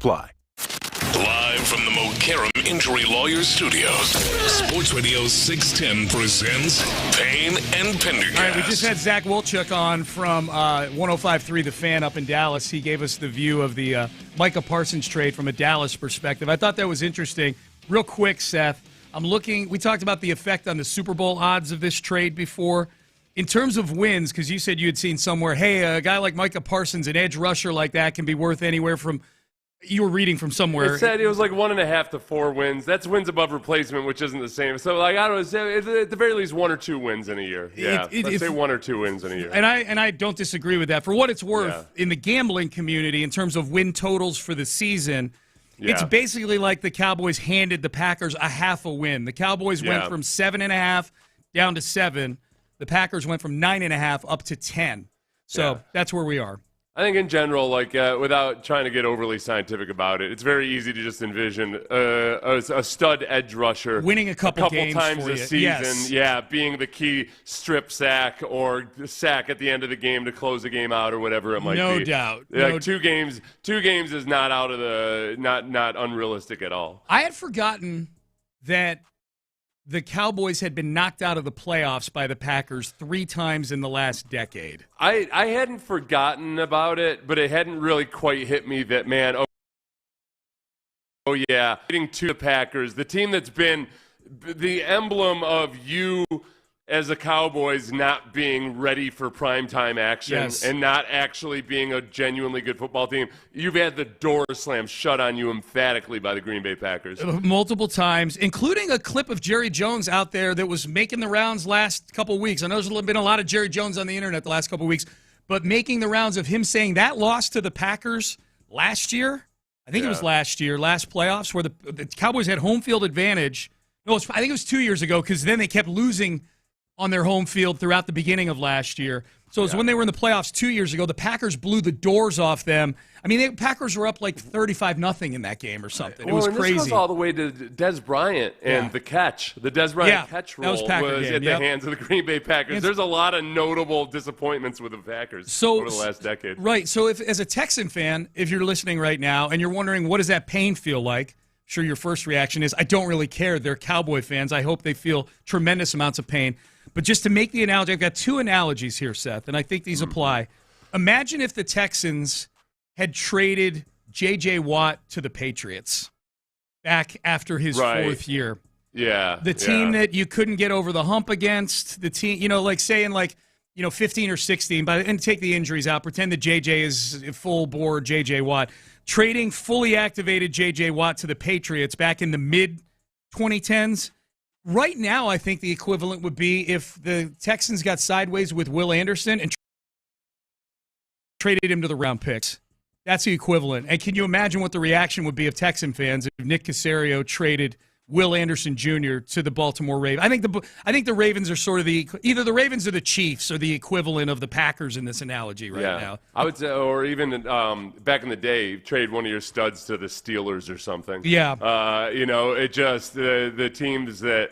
Speaker 3: Apply. Live from the Mokaram Injury Lawyers Studios, Sports Radio 610 presents Payne and Pendergast.
Speaker 2: All right, we just had Zach Wolchuk on from 105.3 The Fan up in Dallas. He gave us the view of the Micah Parsons trade from a Dallas perspective. I thought that was interesting. Real quick, Seth, I'm looking. We talked about the effect on the Super Bowl odds of this trade before. In terms of wins, because you said you had seen somewhere, hey, a guy like Micah Parsons, an edge rusher like that, can be worth anywhere from. You were reading from somewhere.
Speaker 8: It said it was like 1.5 to 4 wins. That's wins above replacement, which isn't the same. So, like, I don't know, at the very least, 1 or 2 wins in a year. Yeah, let's say 1 or 2 wins in a year.
Speaker 2: And I don't disagree with that. For what it's worth, in the gambling community, in terms of win totals for the season, it's basically like the Cowboys handed the Packers a half a win. The Cowboys went from 7.5 down to 7. The Packers went from 9.5 up to 10. So that's where we are.
Speaker 8: I think in general, like without trying to get overly scientific about it, it's very easy to just envision a stud edge rusher
Speaker 2: winning a couple games
Speaker 8: times
Speaker 2: for
Speaker 8: a
Speaker 2: you.
Speaker 8: season, being the key strip sack or sack at the end of the game to close the game out or whatever it might be.
Speaker 2: No doubt.
Speaker 8: Like two games is not out of the not unrealistic at all.
Speaker 2: I had forgotten that the Cowboys had been knocked out of the playoffs by the Packers 3 times in the last decade.
Speaker 8: I hadn't forgotten about it, but it hadn't really quite hit me that, man, oh yeah, getting to the Packers, the team that's been the emblem of you as a Cowboys not being ready for primetime action and not actually being a genuinely good football team. You've had the door slammed shut on you emphatically by the Green Bay Packers.
Speaker 2: Multiple times, including a clip of Jerry Jones out there that was making the rounds last couple weeks. I know there's been a lot of Jerry Jones on the internet the last couple weeks, but making the rounds of him saying that loss to the Packers last year, I think it was last year, last playoffs, where the Cowboys had home field advantage. No, I think it was 2 years ago because then they kept losing on their home field throughout the beginning of last year. So it was when they were in the playoffs 2 years ago, the Packers blew the doors off them. I mean, the Packers were up like 35-0 in that game or something. It was crazy.
Speaker 8: This goes all the way to Dez Bryant and the catch. The Dez Bryant catch roll was at the hands of the Green Bay Packers. There's a lot of notable disappointments with the Packers over the last decade.
Speaker 2: Right. So if, as a Texan fan, if you're listening right now and you're wondering what does that pain feel like, sure your first reaction is, I don't really care. They're Cowboy fans. I hope they feel tremendous amounts of pain. But just to make the analogy, I've got 2 analogies here, Seth, and I think these apply. Imagine if the Texans had traded J.J. Watt to the Patriots back after his 4th year.
Speaker 8: Yeah.
Speaker 2: The team that you couldn't get over the hump against, the team, like saying 15 or 16, and take the injuries out, pretend that J.J. is full board J.J. Watt. Trading fully activated J.J. Watt to the Patriots back in the mid-2010s. Right now, I think the equivalent would be if the Texans got sideways with Will Anderson and traded him to the round picks. That's the equivalent. And can you imagine what the reaction would be of Texan fans if Nick Caserio traded Will Anderson Jr. to the Baltimore Ravens? I think the Ravens are sort of either the Ravens or the Chiefs are the equivalent of the Packers in this analogy right now.
Speaker 8: I would say, or even back in the day, trade one of your studs to the Steelers or something.
Speaker 2: Yeah.
Speaker 8: It just the teams that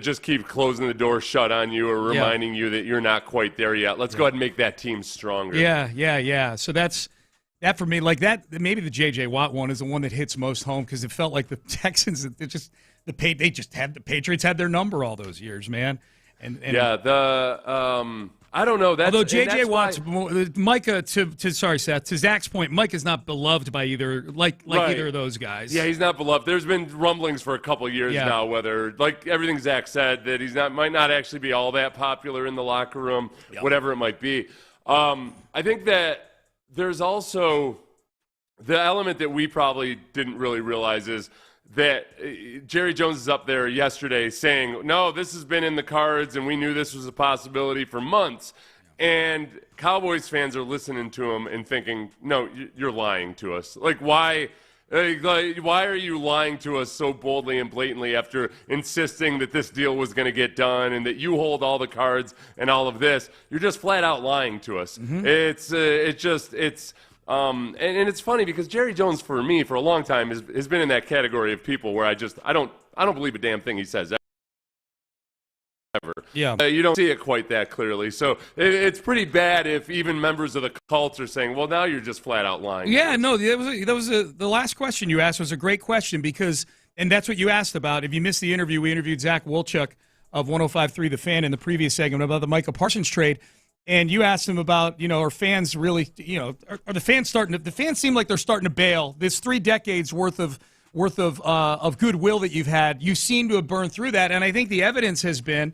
Speaker 8: just keep closing the door shut on you or reminding you that you're not quite there yet. Let's go ahead and make that team stronger.
Speaker 2: Yeah. So that's that for me. Like that, maybe the J.J. Watt one is the one that hits most home because it felt like the Texans, the Patriots had their number all those years, man. And I don't know. Although J.J. Watt's Micah sorry Seth, to Zach's point, Micah's not beloved by either either of those guys.
Speaker 8: Yeah, he's not beloved. There's been rumblings for a couple of years now, whether everything Zach said that might not actually be all that popular in the locker room, whatever it might be. I think that there's also the element that we probably didn't really realize is that Jerry Jones is up there yesterday saying, no, this has been in the cards and we knew this was a possibility for months. And Cowboys fans are listening to him and thinking, no, you're lying to us. Why are you lying to us so boldly and blatantly after insisting that this deal was going to get done and that you hold all the cards and all of this? You're just flat out lying to us. Mm-hmm. And it's funny because Jerry Jones, for me, for a long time, has been in that category of people where I don't believe a damn thing he says ever.
Speaker 2: Yeah.
Speaker 8: You don't see it quite that clearly. So it's pretty bad if even members of the cult are saying, well, now you're just flat out lying.
Speaker 2: Yeah, no, the last question you asked was a great question because, and that's what you asked about. If you missed the interview, we interviewed Zach Wolchuk of 105.3 The Fan in the previous segment about the Micah Parsons trade. And you asked him about, are fans really, are the fans the fans seem like they're starting to bail. This 3 decades worth of goodwill that you've had, you seem to have burned through that. And I think the evidence has been,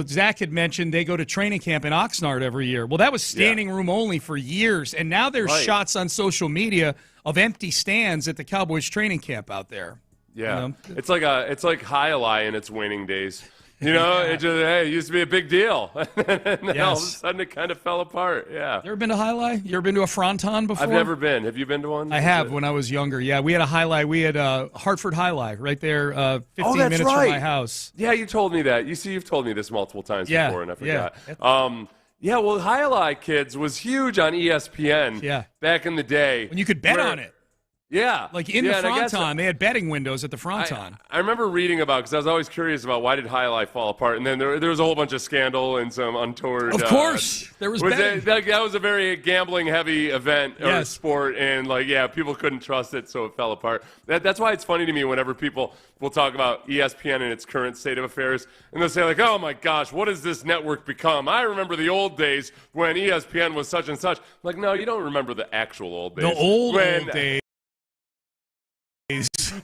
Speaker 2: Zach had mentioned they go to training camp in Oxnard every year. Well, that was standing room only for years. And now there's shots on social media of empty stands at the Cowboys training camp out there.
Speaker 8: Yeah. It's like High-Lie in its waning days. It used to be a big deal. And then all of a sudden it kind of fell apart. Yeah.
Speaker 2: You ever been to High-Lie? You ever been to a Fronton before?
Speaker 8: I've never been. Have you been to one?
Speaker 2: I have when I was younger. Yeah, we had a High-Lie. We had Hartford High-Lie right there 15 minutes from my house.
Speaker 8: Yeah, you told me that. You've told me this multiple times before, and I forgot. Yeah, well, High-Lie Kids was huge on ESPN back in the day.
Speaker 2: When you could bet on it.
Speaker 8: Yeah.
Speaker 2: Like in the Fronton, they had betting windows at the Fronton.
Speaker 8: I remember reading about, because I was always curious about why did High-Lie fall apart, and then there was a whole bunch of scandal and some untoward.
Speaker 2: Of course, there was betting.
Speaker 8: That was a very gambling-heavy event or sport, and people couldn't trust it, so it fell apart. That's why it's funny to me whenever people will talk about ESPN and its current state of affairs, and they'll say like, "Oh my gosh, what has this network become? I remember the old days when ESPN was such and such." Like, no, you don't remember the actual old days.
Speaker 2: The old days.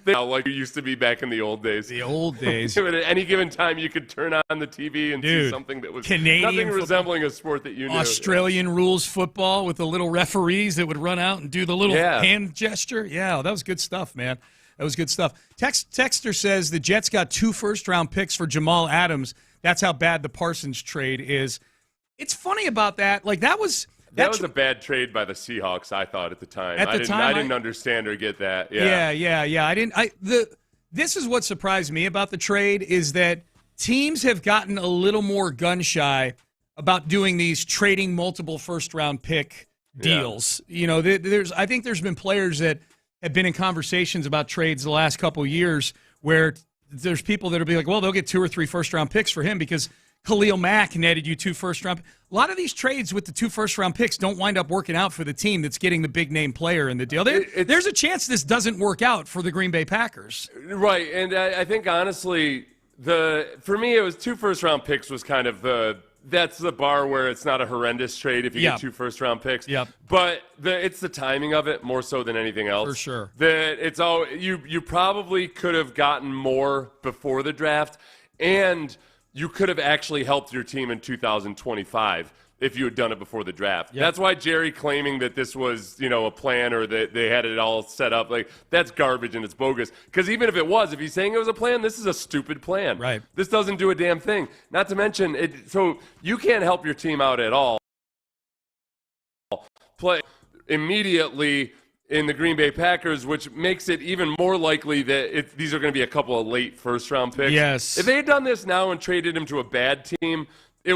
Speaker 8: Like it used to be back in the old days.
Speaker 2: The old days.
Speaker 8: At any given time, you could turn on the TV and see something that was nothing resembling a sport that you knew.
Speaker 2: Australian rules football with the little referees that would run out and do the little hand gesture. Yeah, that was good stuff, man. That was good stuff. Texter says the Jets got 2 first-round picks for Jamal Adams. That's how bad the Parsons trade is. It's funny about that. Like that was a bad trade by the Seahawks, I thought, at the time. I didn't understand or get that. Yeah. This is what surprised me about the trade is that teams have gotten a little more gun-shy about doing these trading multiple first-round pick deals. I think there's been players that have been in conversations about trades the last couple of years where there's people that will be like, well, they'll get 2 or 3 first-round picks for him because Khalil Mack netted you 2 first-round. A lot of these trades with the 2 first-round picks don't wind up working out for the team that's getting the big-name player in the deal. There's a chance this doesn't work out for the Green Bay Packers.
Speaker 8: Right, and I think, honestly, for me, it was 2 first-round picks was kind of that's the bar where it's not a horrendous trade if you get 2 first-round picks.
Speaker 2: Yep.
Speaker 8: But it's the timing of it more so than anything else.
Speaker 2: For sure.
Speaker 8: You probably could have gotten more before the draft, and you could have actually helped your team in 2025 if you had done it before the draft. Yep. That's why Jerry claiming that this was, a plan or that they had it all set up, like that's garbage and it's bogus. Because even if it was, if he's saying it was a plan, this is a stupid plan.
Speaker 2: Right.
Speaker 8: This doesn't do a damn thing. Not to mention, so you can't help your team out at all. Play immediately in the Green Bay Packers, which makes it even more likely that these are going to be a couple of late first-round picks.
Speaker 2: Yes.
Speaker 8: If they had done this now and traded him to a bad team, that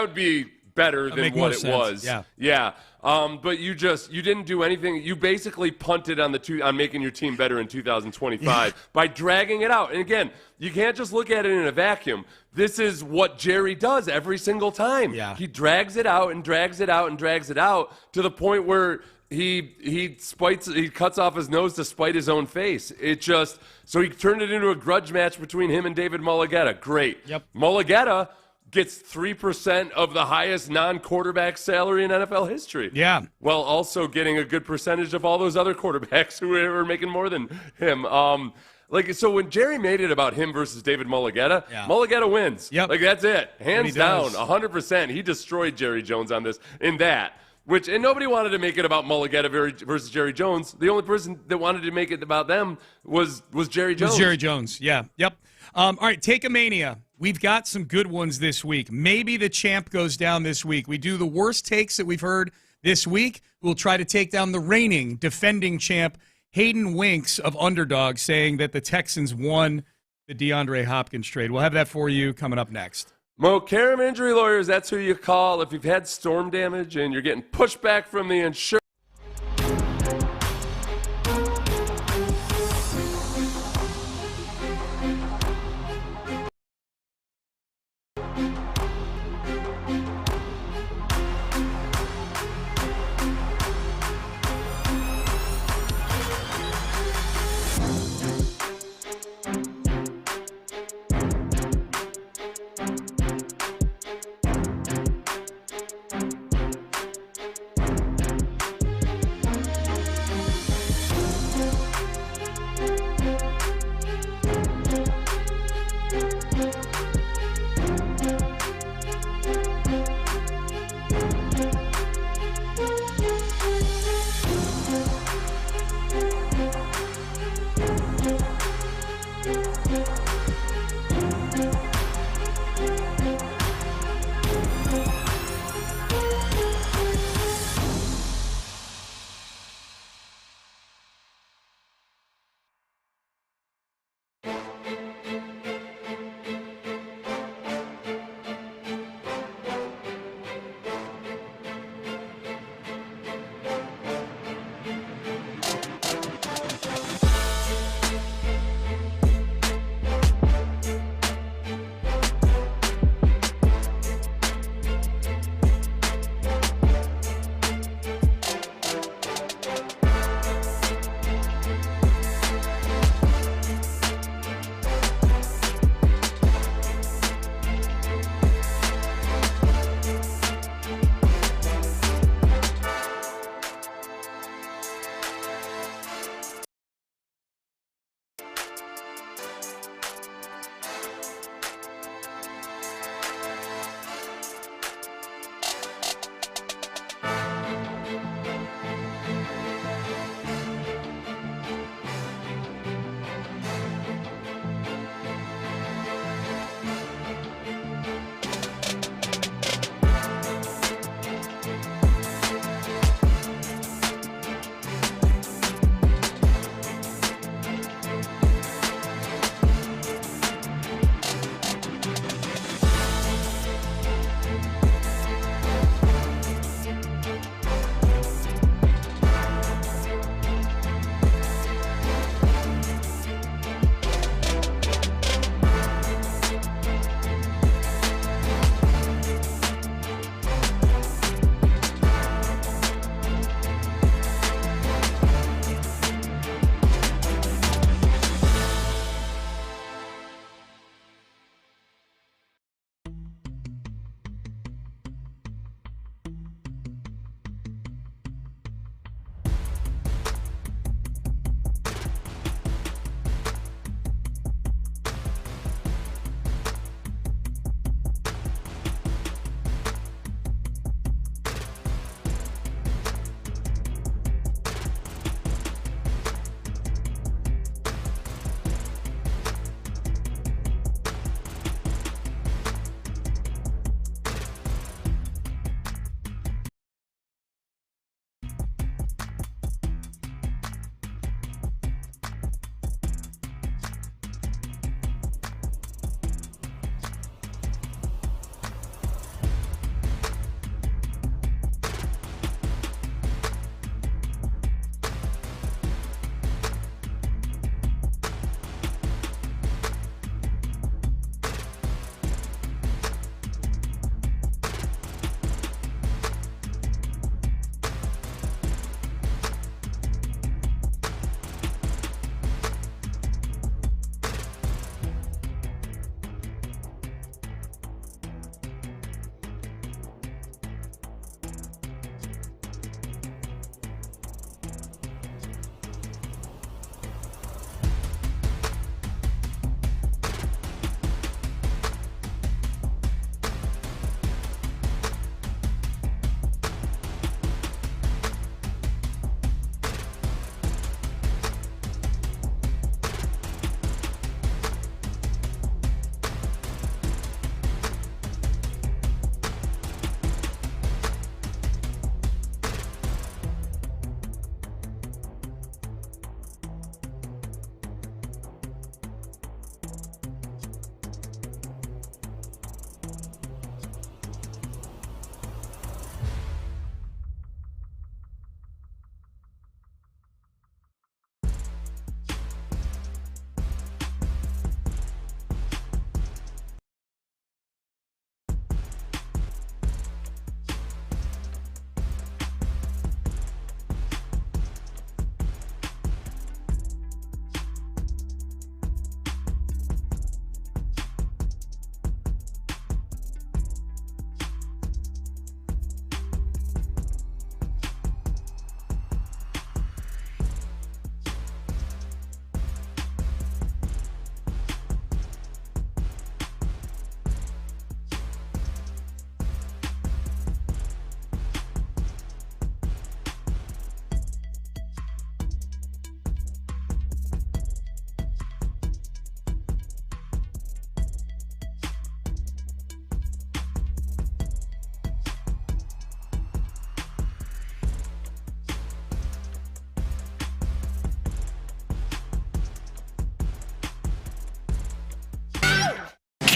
Speaker 8: would be better than what it was.
Speaker 2: Yeah.
Speaker 8: But you didn't do anything. You basically punted on making your team better in 2025 by dragging it out. And again, you can't just look at it in a vacuum. This is what Jerry does every single time.
Speaker 2: Yeah.
Speaker 8: He drags it out and drags it out and drags it out to the point where he cuts off his nose to spite his own face. So he turned it into a grudge match between him and David Mulligetta. Great.
Speaker 2: Yep.
Speaker 8: Mulligetta gets 3% of the highest non-quarterback salary in NFL history.
Speaker 2: Yeah.
Speaker 8: While also getting a good percentage of all those other quarterbacks who are making more than him. So when Jerry made it about him versus David Mulligetta, Mulligetta wins.
Speaker 2: Yep.
Speaker 8: That's it. Hands down,
Speaker 2: does.
Speaker 8: 100%. He destroyed Jerry Jones on this in that. And nobody wanted to make it about Mulligetta versus Jerry Jones. The only person that wanted to make it about them was Jerry Jones.
Speaker 2: Jerry Jones, yeah. Yep. All right, Take-A-Mania. We've got some good ones this week. Maybe the champ goes down this week. We do the worst takes that we've heard this week. We'll try to take down the reigning, defending champ, Hayden Winks of Underdog, saying that the Texans won the DeAndre Hopkins trade. We'll have that for you coming up next.
Speaker 8: Mo Karam Injury Lawyers, that's who you call if you've had storm damage and you're getting pushed back from the insurance.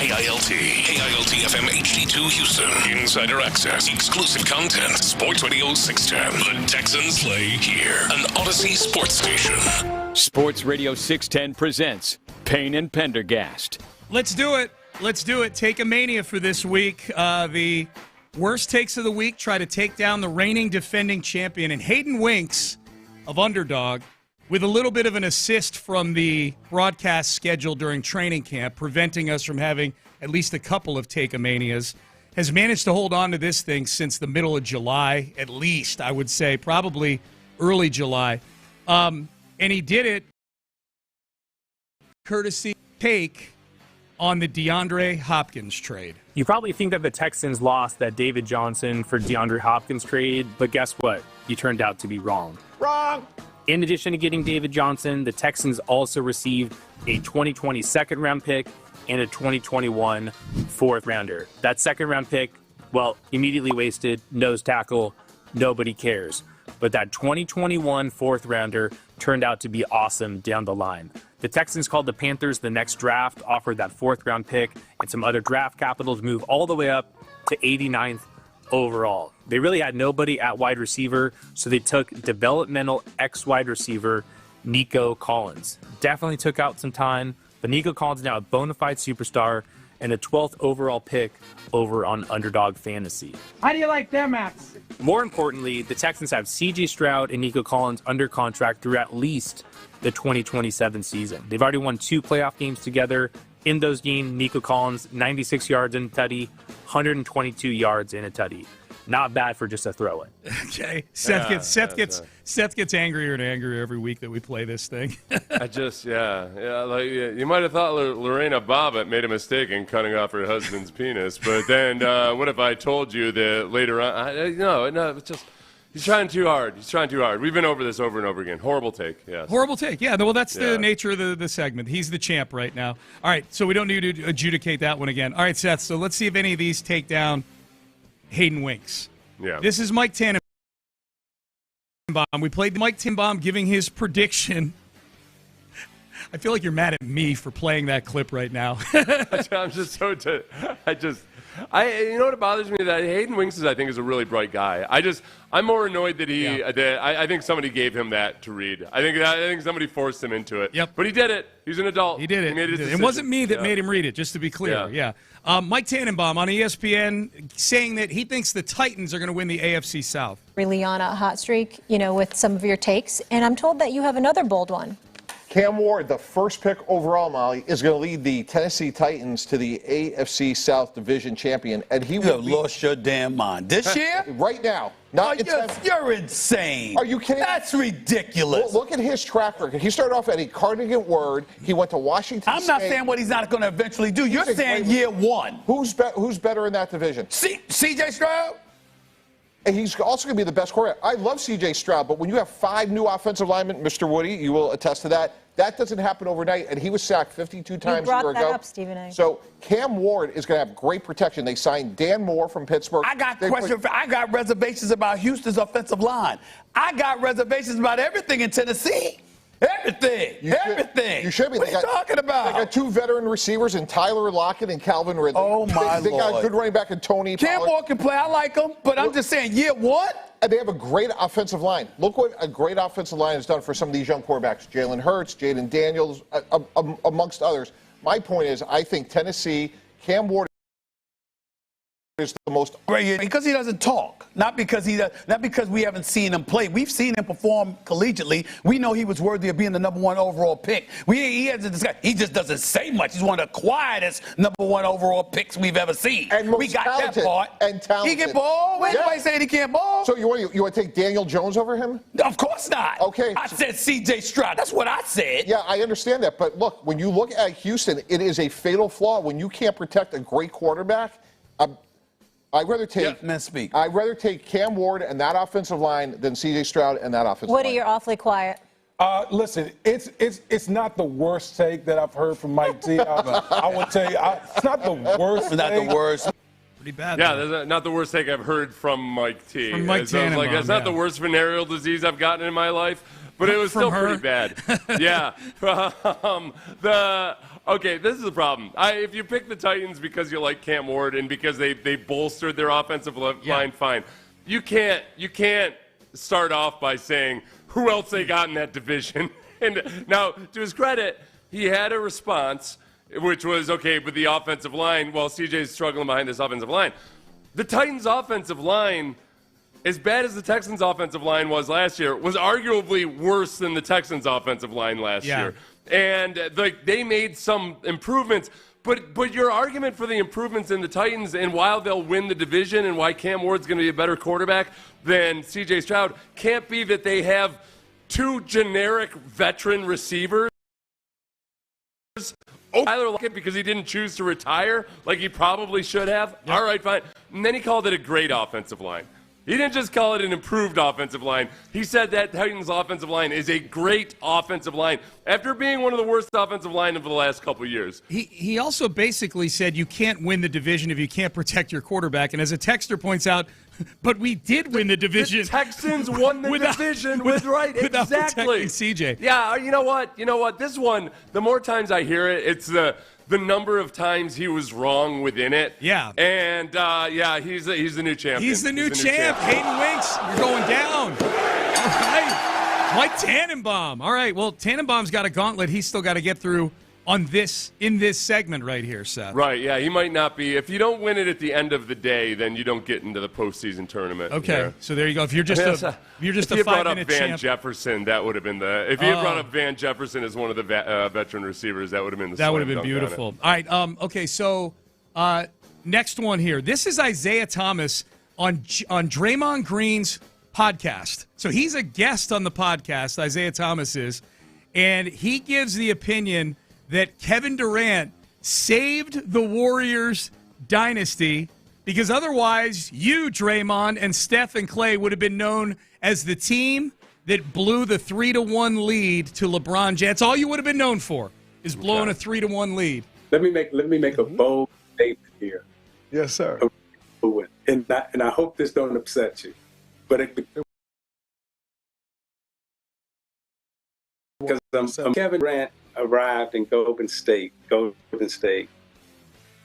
Speaker 3: KILT FM HD2 Houston. Insider access, exclusive content. Sports Radio 610. The Texans play here. An Odyssey sports station.
Speaker 10: Sports Radio 610 presents Payne and Pendergast.
Speaker 2: Let's do it. Take a mania for this week. The worst takes of the week try to take down the reigning defending champion. And Hayden Winks of Underdog, with a little bit of an assist from the broadcast schedule during training camp, preventing us from having at least a couple of take-a-manias, has managed to hold on to this thing since the middle of July, at least, I would say, probably early July. And he did it courtesy take on the DeAndre Hopkins trade.
Speaker 16: You probably think that the Texans lost that David Johnson for DeAndre Hopkins trade, but guess what? You turned out to be wrong.
Speaker 17: Wrong!
Speaker 16: In addition to getting David Johnson, the Texans also received a 2020 second-round pick and a 2021 fourth-rounder. That second-round pick, well, immediately wasted, nose tackle, nobody cares. But that 2021 fourth-rounder turned out to be awesome down the line. The Texans called the Panthers the next draft, offered that fourth-round pick and some other draft capital to move all the way up to 89th overall. They really had nobody at wide receiver, so they took developmental ex-wide receiver Nico Collins. Definitely took out some time, but Nico Collins is now a bona fide superstar and a 12th overall pick over on Underdog Fantasy.
Speaker 17: How do you like them apps?
Speaker 16: More importantly, the Texans have C.J. Stroud and Nico Collins under contract through at least the 2027 season. They've already won 2 playoff games together. In those games, Nico Collins, 96 yards in a tutty, 122 yards in a tutty. Not bad for just a throw-in.
Speaker 2: Okay. Seth gets angrier and angrier every week that we play this thing.
Speaker 8: Like you might have thought Lorena Bobbitt made a mistake in cutting off her husband's penis, but then what if I told you that later on? No, it's just he's trying too hard. We've been over this over and over again. Horrible take. Yes.
Speaker 2: Horrible take. Yeah. Well, that's the nature of the segment. He's the champ right now. All right. So we don't need to adjudicate that one again. All right, Seth. So let's see if any of these take down Hayden Winks.
Speaker 8: Yeah.
Speaker 2: This is Mike Tannenbaum. We played Mike Tannenbaum giving his prediction. I feel like you're mad at me for playing that clip right now.
Speaker 8: I'm just so. You know what bothers me? That Hayden Winks I think is a really bright guy. I'm more annoyed that I think somebody gave him that to read. I think somebody forced him into it.
Speaker 2: Yep.
Speaker 8: But he did it. He's an adult.
Speaker 2: He did it.
Speaker 8: He made his decision.
Speaker 2: It wasn't me that made him read it, just to be clear. Yeah. Mike Tannenbaum on ESPN saying that he thinks the Titans are going to win the AFC South.
Speaker 18: Really on a hot streak, with some of your takes. And I'm told that you have another bold one.
Speaker 19: Cam Ward, the first pick overall, Molly, is going to lead the Tennessee Titans to the AFC South Division champion, and he will
Speaker 20: lost your damn mind this year.
Speaker 19: Right now,
Speaker 20: you're insane.
Speaker 19: Are you kidding?
Speaker 20: That's ridiculous.
Speaker 19: Look at his track record. He started off at a Cardigan Word. He went to Washington.
Speaker 20: I'm not saying what he's not going to eventually do. You're saying year one.
Speaker 19: Who's better in that division?
Speaker 20: C.J. Stroud.
Speaker 19: And he's also going to be the best quarterback. I love C.J. Stroud, but when you have 5 new offensive linemen, Mr. Woody, you will attest to that. That doesn't happen overnight, and he was sacked 52 times a year ago.
Speaker 18: You brought that up, Stephen A.
Speaker 19: So Cam Ward is going to have great protection. They signed Dan Moore from Pittsburgh.
Speaker 20: I got reservations about Houston's offensive line. I got reservations about everything in Tennessee. Everything.
Speaker 19: You should be.
Speaker 20: What are you talking about?
Speaker 19: They got 2 veteran receivers in Tyler Lockett and Calvin Ridley.
Speaker 20: Oh, my
Speaker 19: They got a good running back in Tony Pollard.
Speaker 20: Cam Ward can play. I like him, but I'm just saying, year one?
Speaker 19: And they have a great offensive line. Look what a great offensive line has done for some of these young quarterbacks. Jalen Hurts, Jaden Daniels, amongst others. My point is, I think Tennessee, Cam Ward is the most
Speaker 20: because he doesn't talk, not because we haven't seen him play. We've seen him perform collegiately. We know he was worthy of being the #1 overall pick. He just doesn't say much. He's one of the quietest #1 overall picks we've ever seen.
Speaker 19: And
Speaker 20: we got
Speaker 19: talented,
Speaker 20: that part.
Speaker 19: And talented.
Speaker 20: He can ball. Anybody saying he can't ball?
Speaker 19: So you want to take Daniel Jones over him?
Speaker 20: Of course not.
Speaker 19: Okay.
Speaker 20: I said C.J. Stroud. That's what I said.
Speaker 19: Yeah, I understand that. But look, when you look at Houston, it is a fatal flaw when you can't protect a great quarterback. I'd rather take Cam Ward and that offensive line than C.J. Stroud and that offensive line.
Speaker 18: Woody, you're awfully quiet.
Speaker 21: Listen, it's not the worst take that I've heard from Mike T. I would tell you, it's not the worst.
Speaker 20: It's not the worst.
Speaker 2: Pretty bad.
Speaker 8: Yeah, that's not the worst take I've heard from Mike T.
Speaker 2: From Mike Tannenbaum,
Speaker 8: that's not the worst venereal disease I've gotten in my life. But it was still pretty bad. Yeah. Okay, this is the problem. If you pick the Titans because you like Cam Ward and because they bolstered their offensive line, fine. You can't start off by saying who else they got in that division. And now, to his credit, he had a response, which was, okay, but the offensive line, well, CJ's struggling behind this offensive line. The Titans' offensive line, as bad as the Texans' offensive line was last year, was arguably worse than the Texans' offensive line last year. And they made some improvements. But your argument for the improvements in the Titans and why they'll win the division and why Cam Ward's going to be a better quarterback than C.J. Stroud can't be that they have two generic veteran receivers. Tyler Lockett because he didn't choose to retire like he probably should have. Yep. All right, fine. And then he called it a great offensive line. He didn't just call it an improved offensive line. He said that Titans' offensive line is a great offensive line after being one of the worst offensive line of the last couple of years.
Speaker 2: He also basically said you can't win the division if you can't protect your quarterback. And as a texter points out, but we did win the division.
Speaker 8: The Texans won the division without
Speaker 2: protecting CJ.
Speaker 8: Yeah, you know what? This one, the more times I hear it, it's the number of times he was wrong within it.
Speaker 2: Yeah.
Speaker 8: And, he's the new champion.
Speaker 2: He's the new champ. Hayden Winks, you're going down. All right. Mike Tannenbaum. All right, well, Tannenbaum's got a gauntlet he's still got to get through in this segment right here, Seth.
Speaker 8: Right, yeah, he might not be. If you don't win it at the end of the day, then you don't get into the postseason tournament.
Speaker 2: Okay, so there you go. If you're just a 5-minute champ.
Speaker 8: If you brought up Van Jefferson, that would have been if you had brought up Van Jefferson as one of the veteran receivers, that would have been the
Speaker 2: That would have been beautiful. All right, okay, so next one here. This is Isaiah Thomas on Draymond Green's podcast. So he's a guest on the podcast, Isaiah Thomas is, and he gives the opinion that Kevin Durant saved the Warriors dynasty because otherwise you, Draymond, and Steph and Clay would have been known as the team that blew the 3-1 lead to LeBron James. That's all you would have been known for, is blowing a 3-1 lead.
Speaker 17: Let me make a bold statement here.
Speaker 22: Yes, sir.
Speaker 17: And I hope this don't upset you, but because Kevin Durant arrived in Golden State.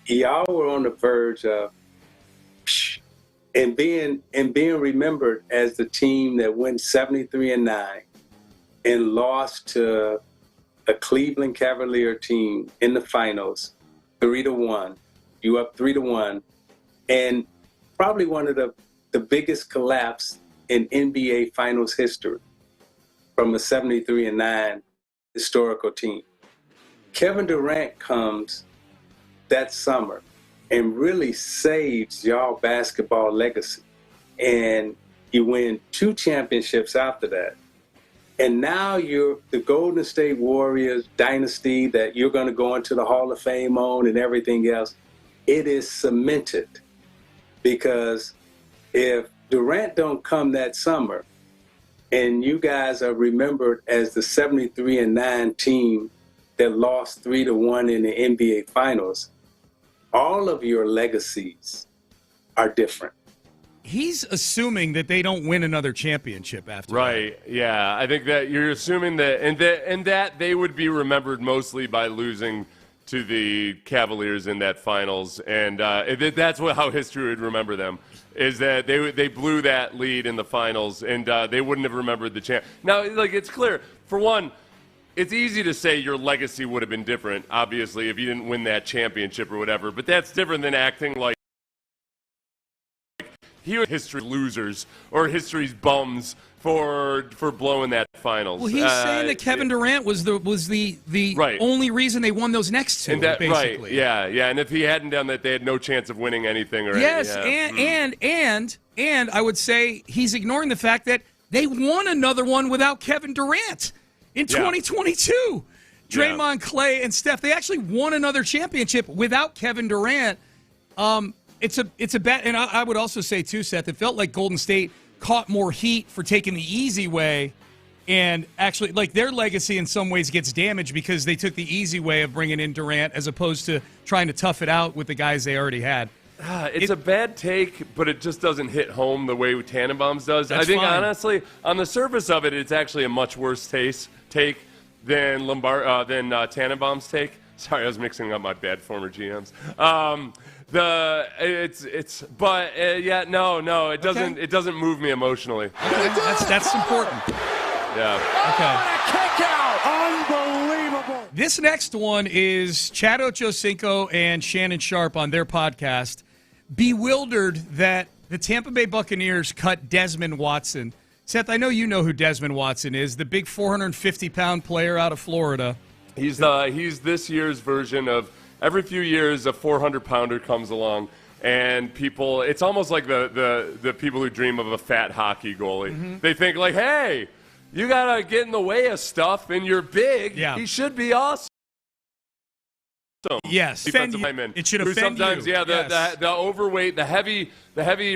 Speaker 17: Y'all were on the verge of and being remembered as the team that went 73-9 and lost to a Cleveland Cavalier team in the finals, 3-1. You up 3-1, and probably one of the biggest collapse in NBA Finals history from a 73-9 historical team. Kevin Durant comes that summer and really saves y'all basketball legacy. And you win 2 championships after that. And now you're the Golden State Warriors dynasty that you're going to go into the Hall of Fame on and everything else. It is cemented because if Durant don't come that summer and you guys are remembered as the 73-9 team that lost 3-1 in the NBA Finals, all of your legacies are different.
Speaker 2: He's assuming that they don't win another championship after
Speaker 8: Right, yeah. I think that you're assuming that that they would be remembered mostly by losing to the Cavaliers in that finals. And that's how history would remember them, is that they blew that lead in the finals, and they wouldn't have remembered the champ. Now, it's clear, for one, it's easy to say your legacy would have been different, obviously, if you didn't win that championship or whatever, but that's different than acting like he was history's losers or history's bums for blowing that finals.
Speaker 2: Well, he's saying that Kevin Durant was the
Speaker 8: right.
Speaker 2: only reason they won those next two, basically.
Speaker 8: Right, yeah, and if he hadn't done that, they had no chance of winning anything.
Speaker 2: Yes,
Speaker 8: anything.
Speaker 2: And I would say he's ignoring the fact that they won another one without Kevin Durant. In 2022, Draymond, Clay, and Steph, they actually won another championship without Kevin Durant. It's a bad, and I would also say too, Seth, it felt like Golden State caught more heat for taking the easy way, and actually, their legacy in some ways gets damaged because they took the easy way of bringing in Durant as opposed to trying to tough it out with the guys they altake had.
Speaker 8: It's a bad take, but it just doesn't hit home the way Tannenbaum's does.
Speaker 2: That's
Speaker 8: I think,
Speaker 2: fine.
Speaker 8: honestly, on the surface of it, it's actually a much worse take than Tannenbaum's take. Sorry, I was mixing up my bad former GMs. It doesn't. It doesn't move me emotionally.
Speaker 2: That's important.
Speaker 8: Yeah.
Speaker 2: Okay.
Speaker 20: Kick out. Unbelievable.
Speaker 2: This next one is Chad Ochocinco and Shannon Sharp on their podcast, bewildered that the Tampa Bay Buccaneers cut Desmond Watson. Seth, I know you know who Desmond Watson is, the big 450-pound player out of Florida.
Speaker 8: He's this year's version of every few years a 400-pounder comes along, and people. It's almost like the people who dream of a fat hockey goalie. Mm-hmm. They think like, hey, you gotta get in the way of stuff, and you're big.
Speaker 2: Yeah.
Speaker 8: He should be awesome.
Speaker 2: Yes,
Speaker 8: defensive lineman.
Speaker 2: It should
Speaker 8: who
Speaker 2: offend
Speaker 8: sometimes,
Speaker 2: you.
Speaker 8: yeah,
Speaker 2: Yes.
Speaker 8: the overweight, the heavy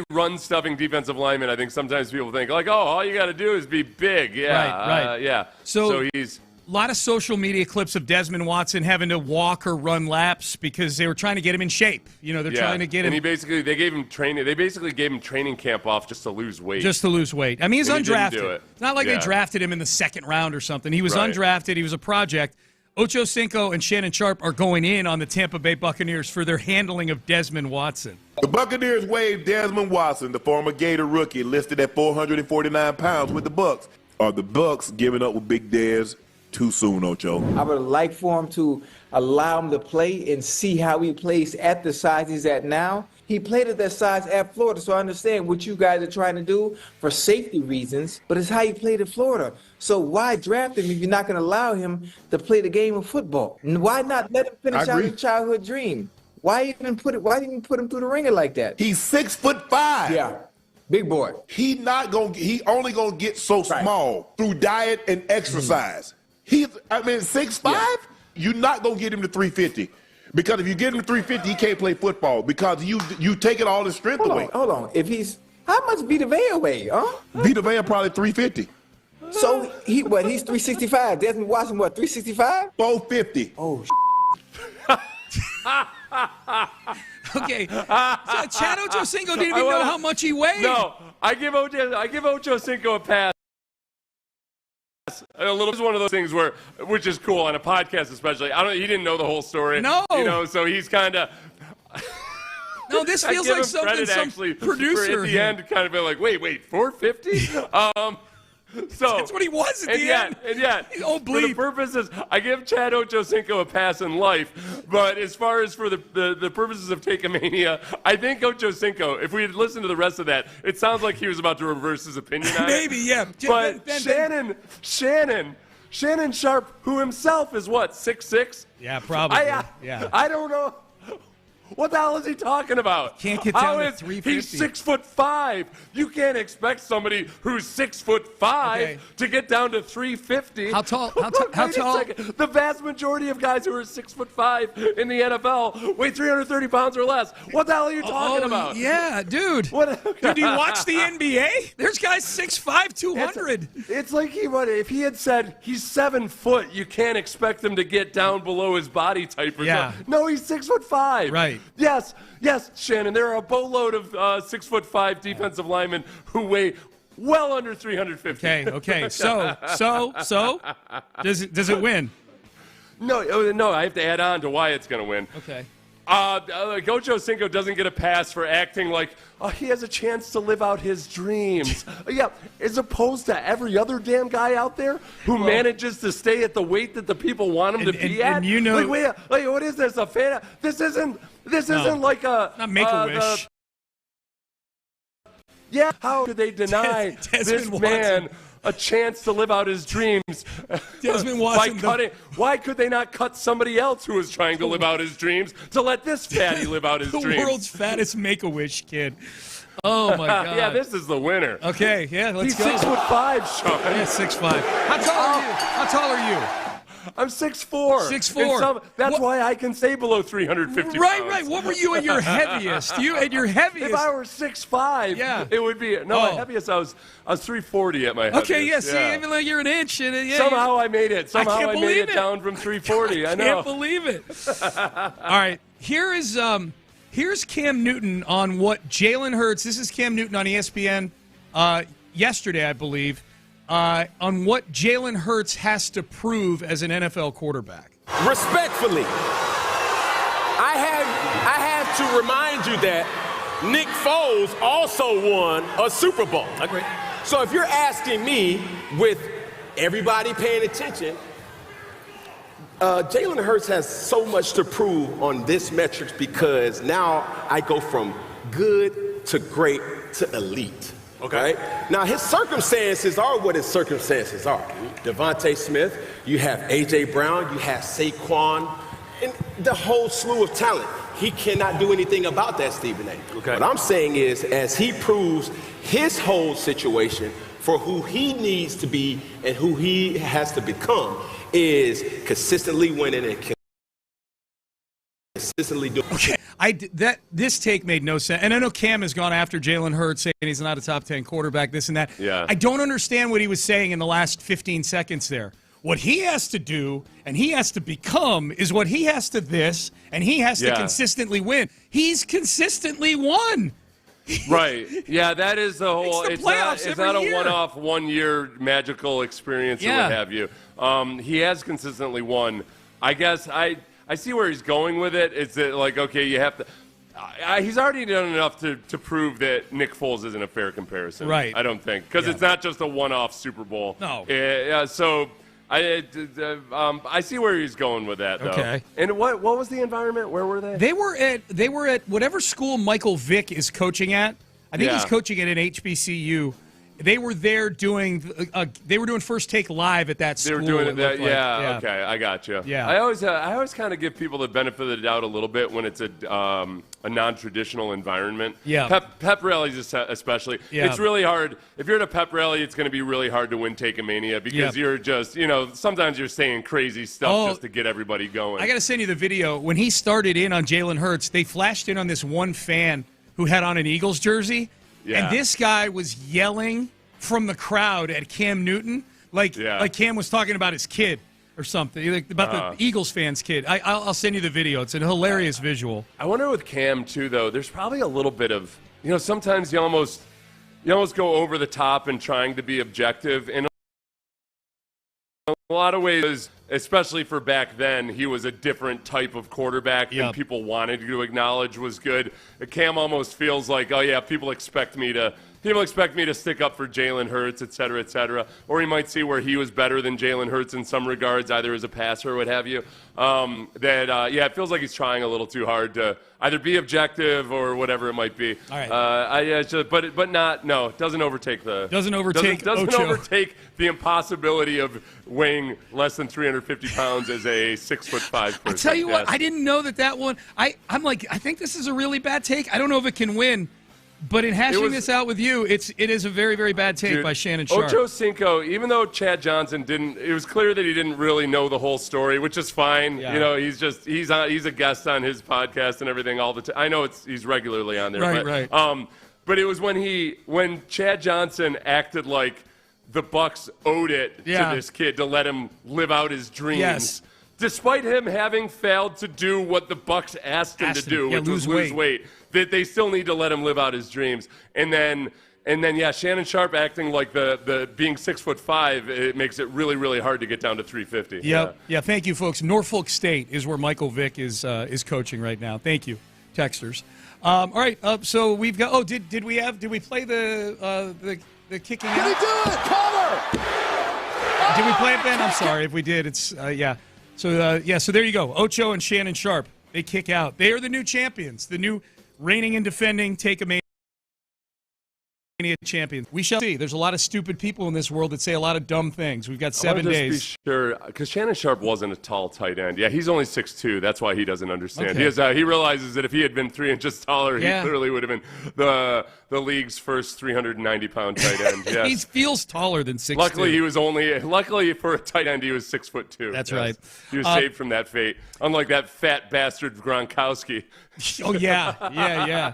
Speaker 8: run-stuffing defensive lineman. I think sometimes people think like, oh, all you got to do is be big. Yeah,
Speaker 2: right.
Speaker 8: Yeah.
Speaker 2: So
Speaker 8: he's
Speaker 2: a lot of social media clips of Desmond Watson having to walk or run laps because they were trying to get him in shape. You know, they're trying to get him.
Speaker 8: And they gave him training. They basically gave him training camp off just to lose weight.
Speaker 2: Just to lose weight. I mean, he's
Speaker 8: And he didn't
Speaker 2: undrafted.
Speaker 8: do it.
Speaker 2: It's not like they
Speaker 8: Yeah.
Speaker 2: drafted him in the second round or something. He was
Speaker 8: Right.
Speaker 2: undrafted. He was a project. Ochocinco and Shannon Sharp are going in on the Tampa Bay Buccaneers for their handling of Desmond Watson.
Speaker 5: The Buccaneers waived Desmond Watson, the former Gator rookie, listed at 449 pounds with the Bucs. Are the Bucs giving up with Big Dez too soon, Ocho?
Speaker 22: I would like for him to allow him to play and see how he plays at the size he's at now. He played at that size at Florida, so I understand what you guys are trying to do for safety reasons, but it's how he played at Florida. So why draft him if you're not going to allow him to play the game of football? And why not let him finish out his childhood dream? Why even put him through the ringer like that?
Speaker 5: He's 6'5".
Speaker 22: Yeah. Big boy.
Speaker 5: He only gonna get so small through diet and exercise. 6'5", you're not gonna get him to 350. Because if you get him to 350, he can't play football because you taking all his strength away.
Speaker 22: Hold on. How much Vita Vea weigh, huh?
Speaker 5: Vita Vea probably 350.
Speaker 22: So he's 365. Desmond Watson, 365?
Speaker 5: 450.
Speaker 22: Oh,
Speaker 2: Okay. So Chad Ochocinco didn't even know how much he weighed.
Speaker 8: No, I give Ochocinco a pass. A little. It's one of those things which is cool on a podcast, especially. He didn't know the whole story.
Speaker 2: No.
Speaker 8: So he's kind of.
Speaker 2: No, this feels like something some producer
Speaker 8: at the end kind of been like, wait, 450? So
Speaker 2: that's what he was at
Speaker 8: the
Speaker 2: end.
Speaker 8: And yet,
Speaker 2: oh,
Speaker 8: for the purposes, I give Chad Ochocinco a pass in life, but as far as for the purposes of Take-A-Mania, I think Ochocinco, if we had listened to the rest of that, it sounds like he was about to reverse his opinion on
Speaker 2: Maybe, yeah.
Speaker 8: But Shannon Sharp, who himself is 6'6"?
Speaker 2: Yeah, probably.
Speaker 8: I don't know. What the hell is he talking about?
Speaker 2: Can't get down to 350.
Speaker 8: He's 6'5". You can't expect somebody who's 6'5" to get down to 350.
Speaker 2: How tall?
Speaker 8: How tall? The vast majority of guys who are 6'5" in the NFL weigh 330 pounds or less. What the hell are you talking about?
Speaker 2: Yeah, dude. Dude, do you watch the NBA? There's guys 6'5", 200.
Speaker 8: It's like if he had said he's 7 foot, you can't expect him to get down below his body type or something. No, he's 6'5".
Speaker 2: Right.
Speaker 8: Yes, Shannon. There are a boatload of 6'5" defensive linemen who weigh well under 350.
Speaker 2: Okay. So does it win?
Speaker 8: No. I have to add on to why it's going to win.
Speaker 2: Okay.
Speaker 8: Ochocinco doesn't get a pass for acting like he has a chance to live out his dreams. As opposed to every other damn guy out there who manages to stay at the weight that the people want him to be at.
Speaker 2: And you know,
Speaker 8: what is this? A fan? This isn't like a
Speaker 2: not Make-A-Wish.
Speaker 8: How could they deny this man a chance to live out his dreams?
Speaker 2: Desmond Watson.
Speaker 8: Why could they not cut somebody else who was trying to live out his dreams to let this fatty live out his dreams?
Speaker 2: The world's fattest Make-A-Wish kid. Oh, my God.
Speaker 8: Yeah, this is the winner.
Speaker 2: Okay, let's go.
Speaker 8: He's 6'5", Sean.
Speaker 2: Yeah, 6'5". How tall are you?
Speaker 8: I'm 6'4".
Speaker 2: 6'4".
Speaker 8: That's why I can stay below 350 pounds.
Speaker 2: Right. What were you at your heaviest?
Speaker 8: If I were 6'5", it would be my heaviest. I was 340 at my heaviest.
Speaker 2: Okay, see, even like you're an inch.
Speaker 8: Somehow I made it. I made it down from 340. I know.
Speaker 2: Can't believe it. All right, here's Cam Newton on what Jalen Hurts. This is Cam Newton on ESPN yesterday, I believe. On what Jalen Hurts has to prove as an NFL quarterback.
Speaker 4: Respectfully, I have to remind you that Nick Foles also won a Super Bowl.
Speaker 2: Agree.
Speaker 4: So if you're asking me, with everybody paying attention, Jalen Hurts has so much to prove on this metrics because now I go from good to great to elite. Okay. Now his circumstances are what his circumstances are. Devontae Smith, you have A.J. Brown, you have Saquon, and the whole slew of talent. He cannot do anything about that, Stephen A. Okay. What I'm saying is, as he proves his whole situation for who he needs to be and who he has to become, is consistently winning and consistently doing.
Speaker 2: Okay. This take made no sense. And I know Cam has gone after Jalen Hurts, saying he's not a top 10 quarterback, this and that.
Speaker 8: Yeah.
Speaker 2: I don't understand what he was saying in the last 15 seconds there. What he has to do and he has to become is what he has to this, and he has to consistently win. He's consistently won.
Speaker 8: Right. Yeah, that is the whole.
Speaker 2: It's
Speaker 8: not a
Speaker 2: year.
Speaker 8: one-off, one-year magical experience or what have you. He has consistently won. I guess I see where he's going with it. It's that, like, okay, you have to. He's already done enough to prove that Nick Foles isn't a fair comparison.
Speaker 2: Right.
Speaker 8: I don't think, because it's not just a one-off Super Bowl.
Speaker 2: No.
Speaker 8: So I see where he's going with that, though.
Speaker 2: Okay.
Speaker 8: And what was the environment? Where were they?
Speaker 2: They were at whatever school Michael Vick is coaching at. I think he's coaching at an HBCU. They were there doing First Take Live at that school.
Speaker 8: They were doing it.
Speaker 2: Yeah.
Speaker 8: Okay, I got you.
Speaker 2: Yeah.
Speaker 8: I always kind of give people the benefit of the doubt a little bit when it's a non-traditional environment.
Speaker 2: Yeah.
Speaker 8: Pep rallies especially.
Speaker 2: Yeah.
Speaker 8: It's really hard. If you're at a pep rally, it's going to be really hard to win Take-A-Mania because you're just, sometimes you're saying crazy stuff just to get everybody going.
Speaker 2: I got to send you the video. When he started in on Jalen Hurts, they flashed in on this one fan who had on an Eagles jersey.
Speaker 8: Yeah.
Speaker 2: And this guy was yelling from the crowd at Cam Newton, like Cam was talking about his kid or something, like about the Eagles fans' kid. I'll send you the video. It's a hilarious visual.
Speaker 8: I wonder with Cam too, though. There's probably a little bit of, sometimes you almost go over the top in trying to be objective. In a lot of ways, especially for back then, he was a different type of quarterback than people wanted to acknowledge was good. Cam almost feels like, oh yeah, people expect me to stick up for Jalen Hurts, et cetera, or he might see where he was better than Jalen Hurts in some regards, either as a passer or what have you. It feels like he's trying a little too hard to either be objective or whatever it might be.
Speaker 2: All right.
Speaker 8: It doesn't overtake overtake the impossibility of weighing less than 350 pounds as a 6'5" person.
Speaker 2: I tell you what, I didn't know that one. I'm like, I think this is a really bad take. I don't know if it can win. But in hashing this out with you, it is a very, very bad take by Shannon Sharpe.
Speaker 8: Ocho Cinco, even though Chad Johnson it was clear that he didn't really know the whole story, which is fine.
Speaker 2: Yeah.
Speaker 8: He's a guest on his podcast and everything all the time. I know he's regularly on there.
Speaker 2: Right.
Speaker 8: But it was when Chad Johnson acted like the Bucs owed it to this kid to let him live out his dreams.
Speaker 2: Yes.
Speaker 8: Despite him having failed to do what the Bucs asked him to do, which was lose weight, that they still need to let him live out his dreams. And then Shannon Sharpe acting like the being 6'5", it makes it really, really hard to get down to 350.
Speaker 2: Yep. Yeah. Thank you, folks. Norfolk State is where Michael Vick is coaching right now. Thank you, texters. All right. So we've got. Oh, did we play the kicking out?
Speaker 19: Did he do it? Color.
Speaker 2: Did we play it, Ben? I'm sorry if we did. It's So so there you go. Ocho and Shannon Sharpe, they kick out. They are the new champions, the new reigning and defending Take-A-Mania champions. We shall see. There's a lot of stupid people in this world that say a lot of dumb things. We've got 7 days.
Speaker 8: Be sure, because Shannon Sharpe wasn't a tall tight end. Yeah, he's only 6'2". That's why he doesn't understand.
Speaker 2: Okay.
Speaker 8: He realizes that if he had been 3 inches taller, he clearly would have been the league's first 390-pound tight end. Yes.
Speaker 2: He feels taller than 6'2".
Speaker 8: Luckily for a tight end, he was 6'2".
Speaker 2: That's right.
Speaker 8: He was saved from that fate, unlike that fat bastard Gronkowski.
Speaker 2: Oh, yeah.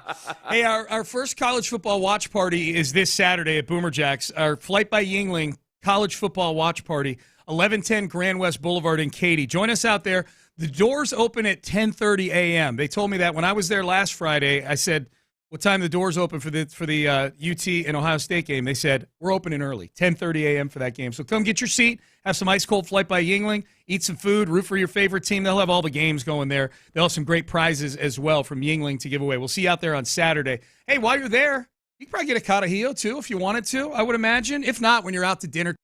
Speaker 2: Hey, our first college football watch party is this Saturday at Boomer Jacks. Our Flight by Yingling college football watch party, 1110 Grand West Boulevard in Katy. Join us out there. The doors open at 10:30 a.m. They told me that when I was there last Friday. I said, what time the doors open for the UT and Ohio State game? They said, we're opening early, 10:30 a.m. for that game. So come get your seat, have some ice-cold Flight by Yingling. eat some food, root for your favorite team. They'll have all the games going there. They'll have some great prizes as well from Yuengling to give away. We'll see you out there on Saturday. Hey, while you're there, you can probably get a Carajillo too if you wanted to, I would imagine. If not, when you're out to dinner.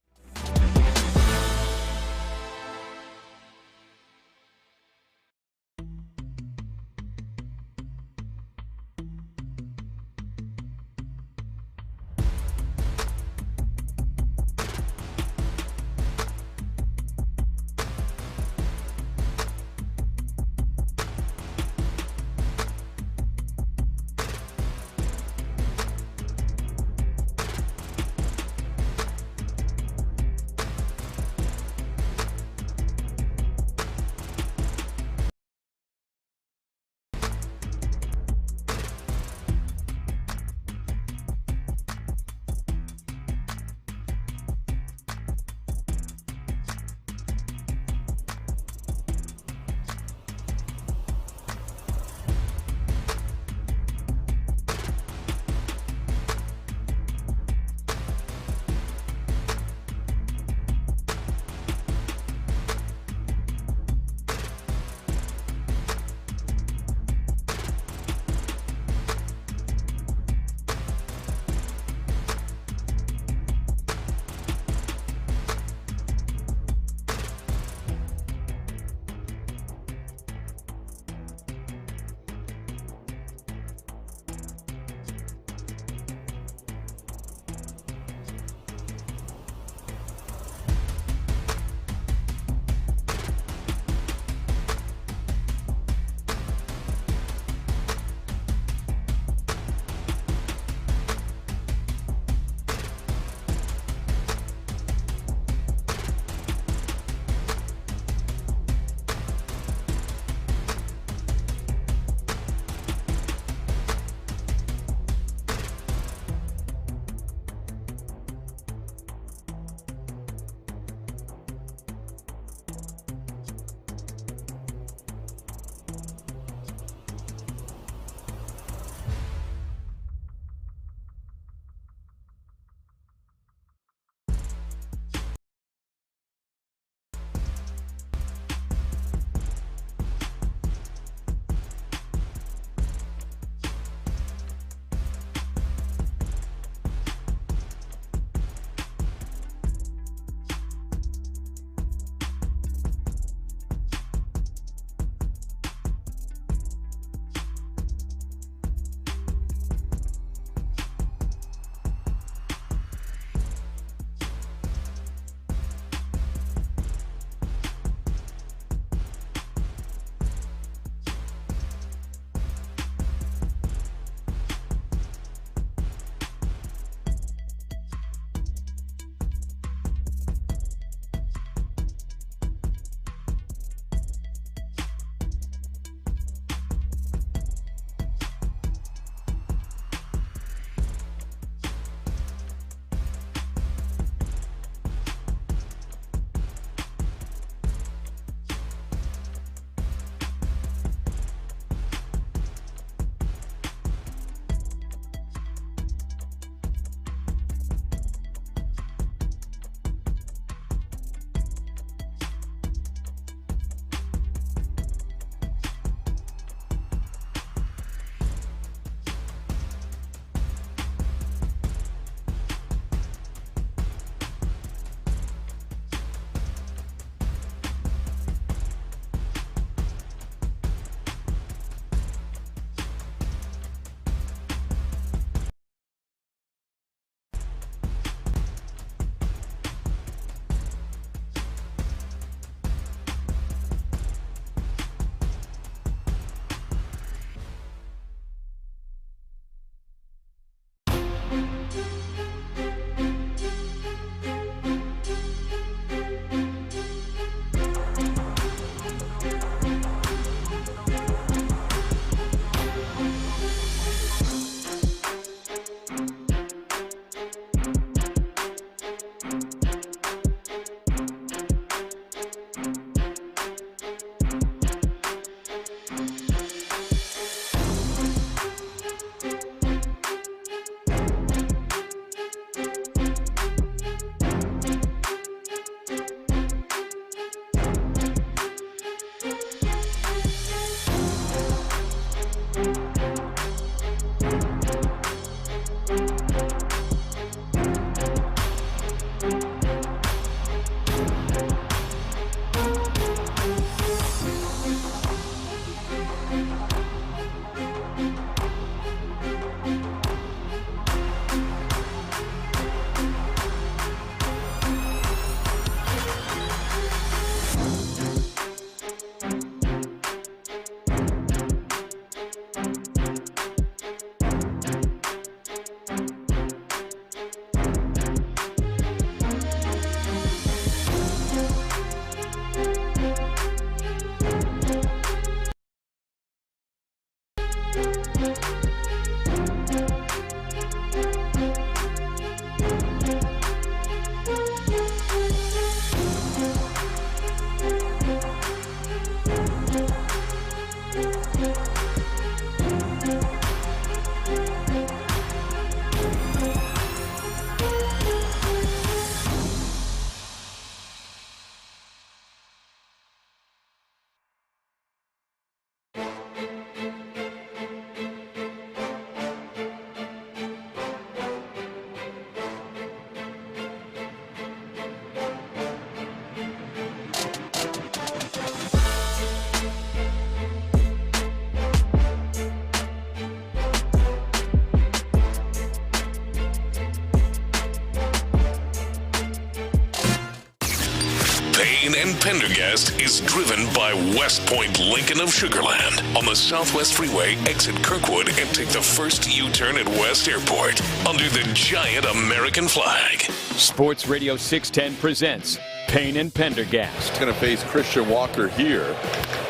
Speaker 3: Payne and Pendergast is driven by West Point Lincoln of Sugar Land on the Southwest Freeway. Exit Kirkwood and take the first U-turn at West Airport under the giant American flag.
Speaker 10: Sports Radio 610 presents Payne and Pendergast.
Speaker 6: Going to face Christian Walker here.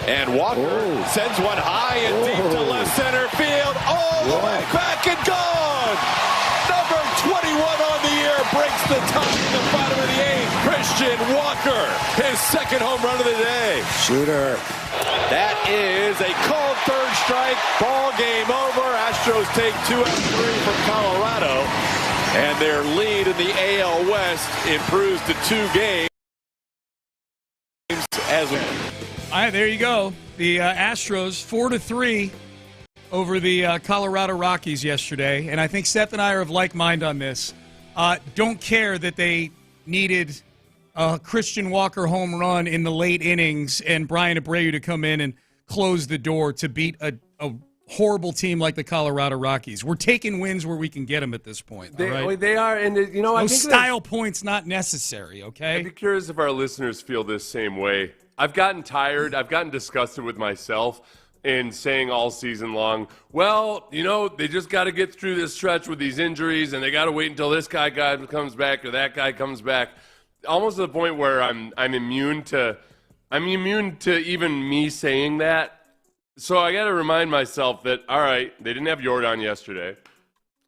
Speaker 6: And Walker sends one high and deep to left center field. All the way back and gone. Number 21 on the year breaks the top in the bottom of the eighth. Christian Walker, his second home run of the day. Shooter. That is a called third strike. Ball game over. Astros take 2 out of 3 from Colorado. And their lead in the AL West improves to 2 games.
Speaker 2: All right, there you go. The Astros 4-3 over the Colorado Rockies yesterday, and I think Seth and I are of like mind on this. Don't care that they needed a Christian Walker home run in the late innings and Brian Abreu to come in and close the door to beat a horrible team like the Colorado Rockies. We're taking wins where we can get them at this point.
Speaker 8: They
Speaker 2: are,
Speaker 8: and you know, I think
Speaker 2: style points not necessary. Okay.
Speaker 8: I'd be curious if our listeners feel this same way. I've gotten tired. I've gotten disgusted with myself in saying all season long, well, you know, they just got to get through this stretch with these injuries, and they got to wait until this guy comes back or that guy comes back. Almost to the point where I'm immune to even me saying that. So I got to remind myself that, all right, they didn't have Jordan yesterday,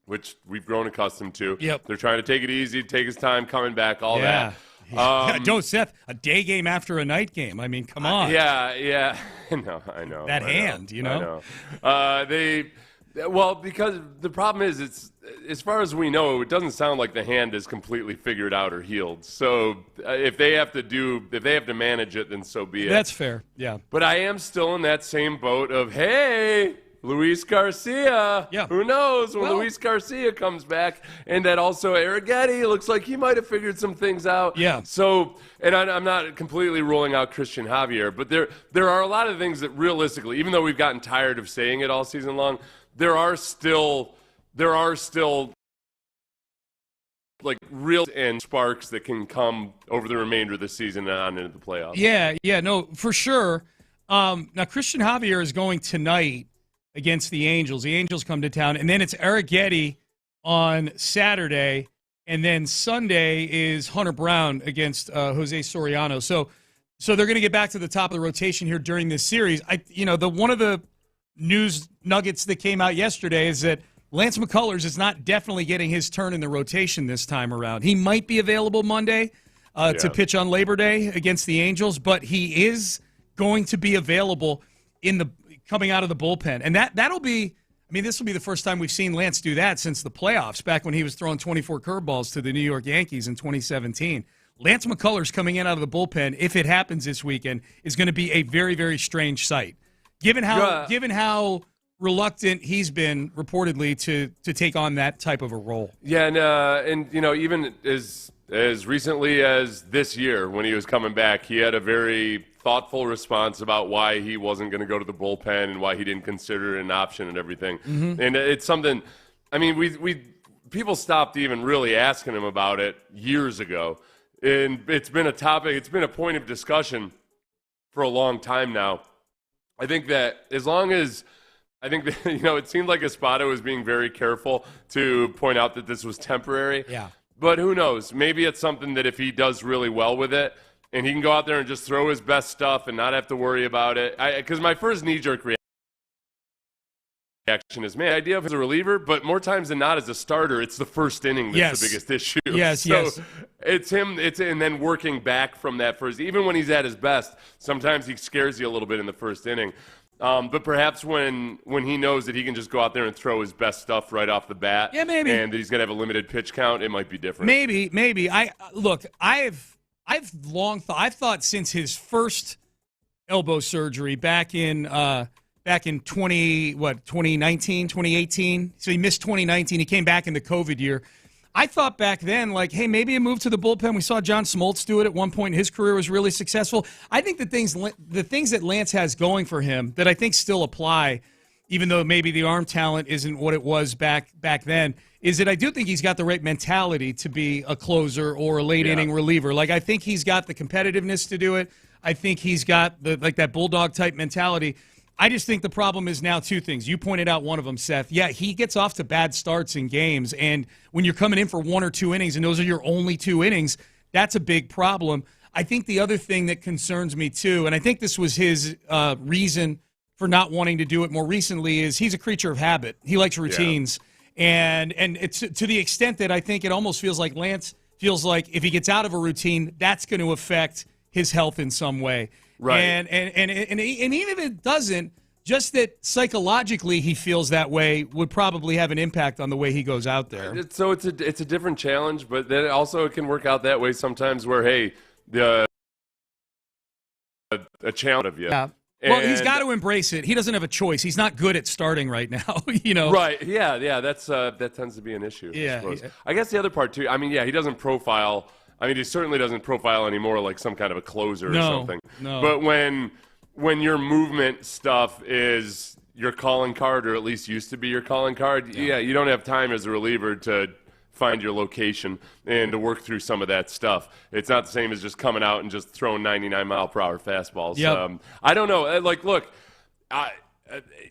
Speaker 8: which we've grown accustomed to.
Speaker 2: Yep.
Speaker 8: They're trying to take it easy, take his time coming back, all that.
Speaker 2: Don't, Seth, a day game after a night game. I mean, come on.
Speaker 8: Yeah. I know.
Speaker 2: That hand, you know?
Speaker 8: I know. Because the problem is, it's as far as we know, it doesn't sound like the hand is completely figured out or healed. So if they have to manage it, then so be it.
Speaker 2: That's fair, yeah.
Speaker 8: But I am still in that same boat of, hey, Luis Garcia.
Speaker 2: Yeah.
Speaker 8: Who knows when Luis Garcia comes back? And that also Arrighetti looks like he might have figured some things out.
Speaker 2: Yeah.
Speaker 8: So, and I'm not completely ruling out Christian Javier, but there are a lot of things that realistically, even though we've gotten tired of saying it all season long, there are still like real and sparks that can come over the remainder of the season and on into the playoffs.
Speaker 2: Yeah, no, for sure. Now, Christian Javier is going tonight against the Angels. The Angels come to town, and then it's Arrighetti on Saturday, and then Sunday is Hunter Brown against Jose Soriano. So they're going to get back to the top of the rotation here during this series. One of the news nuggets that came out yesterday is that Lance McCullers is not definitely getting his turn in the rotation this time around. He might be available Monday to pitch on Labor Day against the Angels, but he is going to be available coming out of the bullpen. And that'll be, this will be the first time we've seen Lance do that since the playoffs, back when he was throwing 24 curveballs to the New York Yankees in 2017. Lance McCullers coming in out of the bullpen, if it happens this weekend, is going to be a very, very strange sight. Given how reluctant he's been reportedly to take on that type of a role.
Speaker 8: Yeah, and even as recently as this year when he was coming back, he had a very thoughtful response about why he wasn't going to go to the bullpen and why he didn't consider it an option and everything. Mm-hmm. And it's something. People stopped even really asking him about it years ago, and it's been a topic. It's been a point of discussion for a long time now. I think that it seemed like Espada was being very careful to point out that this was temporary.
Speaker 2: Yeah.
Speaker 8: But who knows? Maybe it's something that if he does really well with it and he can go out there and just throw his best stuff and not have to worry about it. Because my first knee-jerk reaction is, the idea of him as a reliever, but more times than not as a starter, it's the first inning that's the biggest issue.
Speaker 2: Yes.
Speaker 8: It's him, and then working back from that first. Even when he's at his best, sometimes he scares you a little bit in the first inning. But perhaps when he knows that he can just go out there and throw his best stuff right off the bat,
Speaker 2: maybe,
Speaker 8: and that he's going to have a limited pitch count, it might be different.
Speaker 2: Maybe. I've thought since his first elbow surgery back in 2019, 2018. So he missed 2019. He came back in the COVID year. I thought back then, hey, maybe a move to the bullpen. We saw John Smoltz do it at one point. His career was really successful. I think the things that Lance has going for him that I think still apply even though maybe the arm talent isn't what it was back then, is that I do think he's got the right mentality to be a closer or a late-inning reliever. Like, I think he's got the competitiveness to do it. I think he's got that bulldog-type mentality. I just think the problem is now two things. You pointed out one of them, Seth. Yeah, he gets off to bad starts in games, and when you're coming in for 1 or 2 innings and those are your only 2 innings, that's a big problem. I think the other thing that concerns me too, and I think this was his reason for not wanting to do it more recently, is he's a creature of habit. He likes routines. Yeah. And it's to the extent that I think it almost feels like Lance feels like if he gets out of a routine, that's going to affect his health in some way.
Speaker 8: Right.
Speaker 2: And even if it doesn't, just that psychologically he feels that way would probably have an impact on the way he goes out there.
Speaker 8: So it's a different challenge, but then also it can work out that way sometimes where, hey, a challenge of you.
Speaker 2: Yeah. Well, he's got to embrace it. He doesn't have a choice. He's not good at starting right now, you know.
Speaker 8: Right. Yeah. That tends to be an issue.
Speaker 2: Yeah.
Speaker 8: I suppose. I guess the other part too. I mean, yeah, he doesn't profile. I mean, he certainly doesn't profile anymore like some kind of a closer or something.
Speaker 2: No.
Speaker 8: But when your movement stuff is your calling card, or at least used to be your calling card, you don't have time as a reliever to find your location and to work through some of that stuff. It's not the same as just coming out and just throwing 99-mile-per-hour fastballs.
Speaker 2: Yep.
Speaker 8: I don't know. Like, look,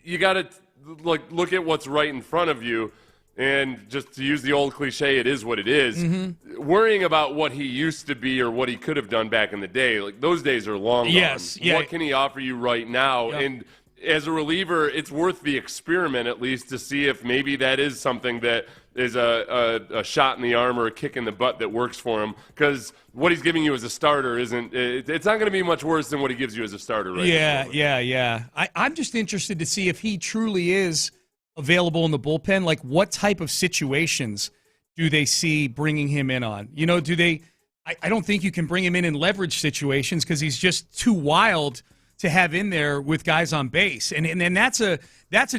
Speaker 8: you got to look at what's right in front of you. And just to use the old cliche, it is what it is. Mm-hmm. Worrying about what he used to be or what he could have done back in the day, like those days are long gone.
Speaker 2: Yes. Yeah.
Speaker 8: What can he offer you right now?
Speaker 2: Yep.
Speaker 8: And as a reliever, it's worth the experiment at least to see if maybe that is something that is a shot in the arm or a kick in the butt that works for him. Because what he's giving you as a starter it's not going to be much worse than what he gives you as a starter right now.
Speaker 2: Yeah. I'm just interested to see if he truly is available in the bullpen. Like, what type of situations do they see bringing him in on? You know, I don't think you can bring him in leverage situations because he's just too wild to have in there with guys on base. And that's a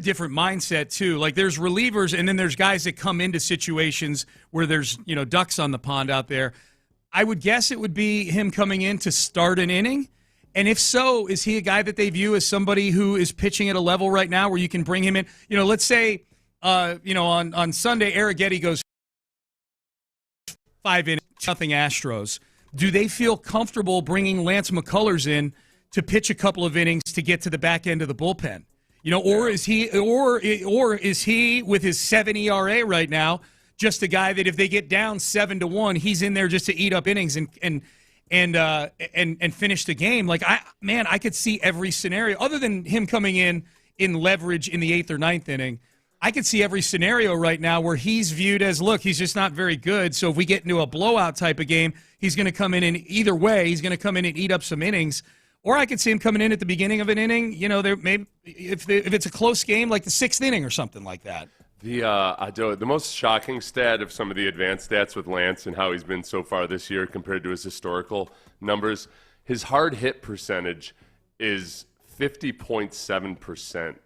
Speaker 2: different mindset too. Like, there's relievers and then there's guys that come into situations where there's, you know, ducks on the pond out there. I would guess it would be him coming in to start an inning. And if so, is he a guy that they view as somebody who is pitching at a level right now where you can bring him in? You know, let's say, on Sunday, Arrighetti goes 5 innings, nothing Astros. Do they feel comfortable bringing Lance McCullers in to pitch a couple of innings to get to the back end of the bullpen? You know, or is he with his 7 ERA right now just a guy that if they get down 7-1, he's in there just to eat up innings and finish the game? Like, I could see every scenario other than him coming in leverage in the 8th or 9th inning. I could see every scenario right now where he's viewed as, look, he's just not very good. So if we get into a blowout type of game, he's going to come in and either way, he's going to come in and eat up some innings. Or I could see him coming in at the beginning of an inning. You know, there maybe if it's a close game, like the 6th inning or something like that.
Speaker 8: The most shocking stat of some of the advanced stats with Lance and how he's been so far this year compared to his historical numbers, his hard hit percentage is 50.7%.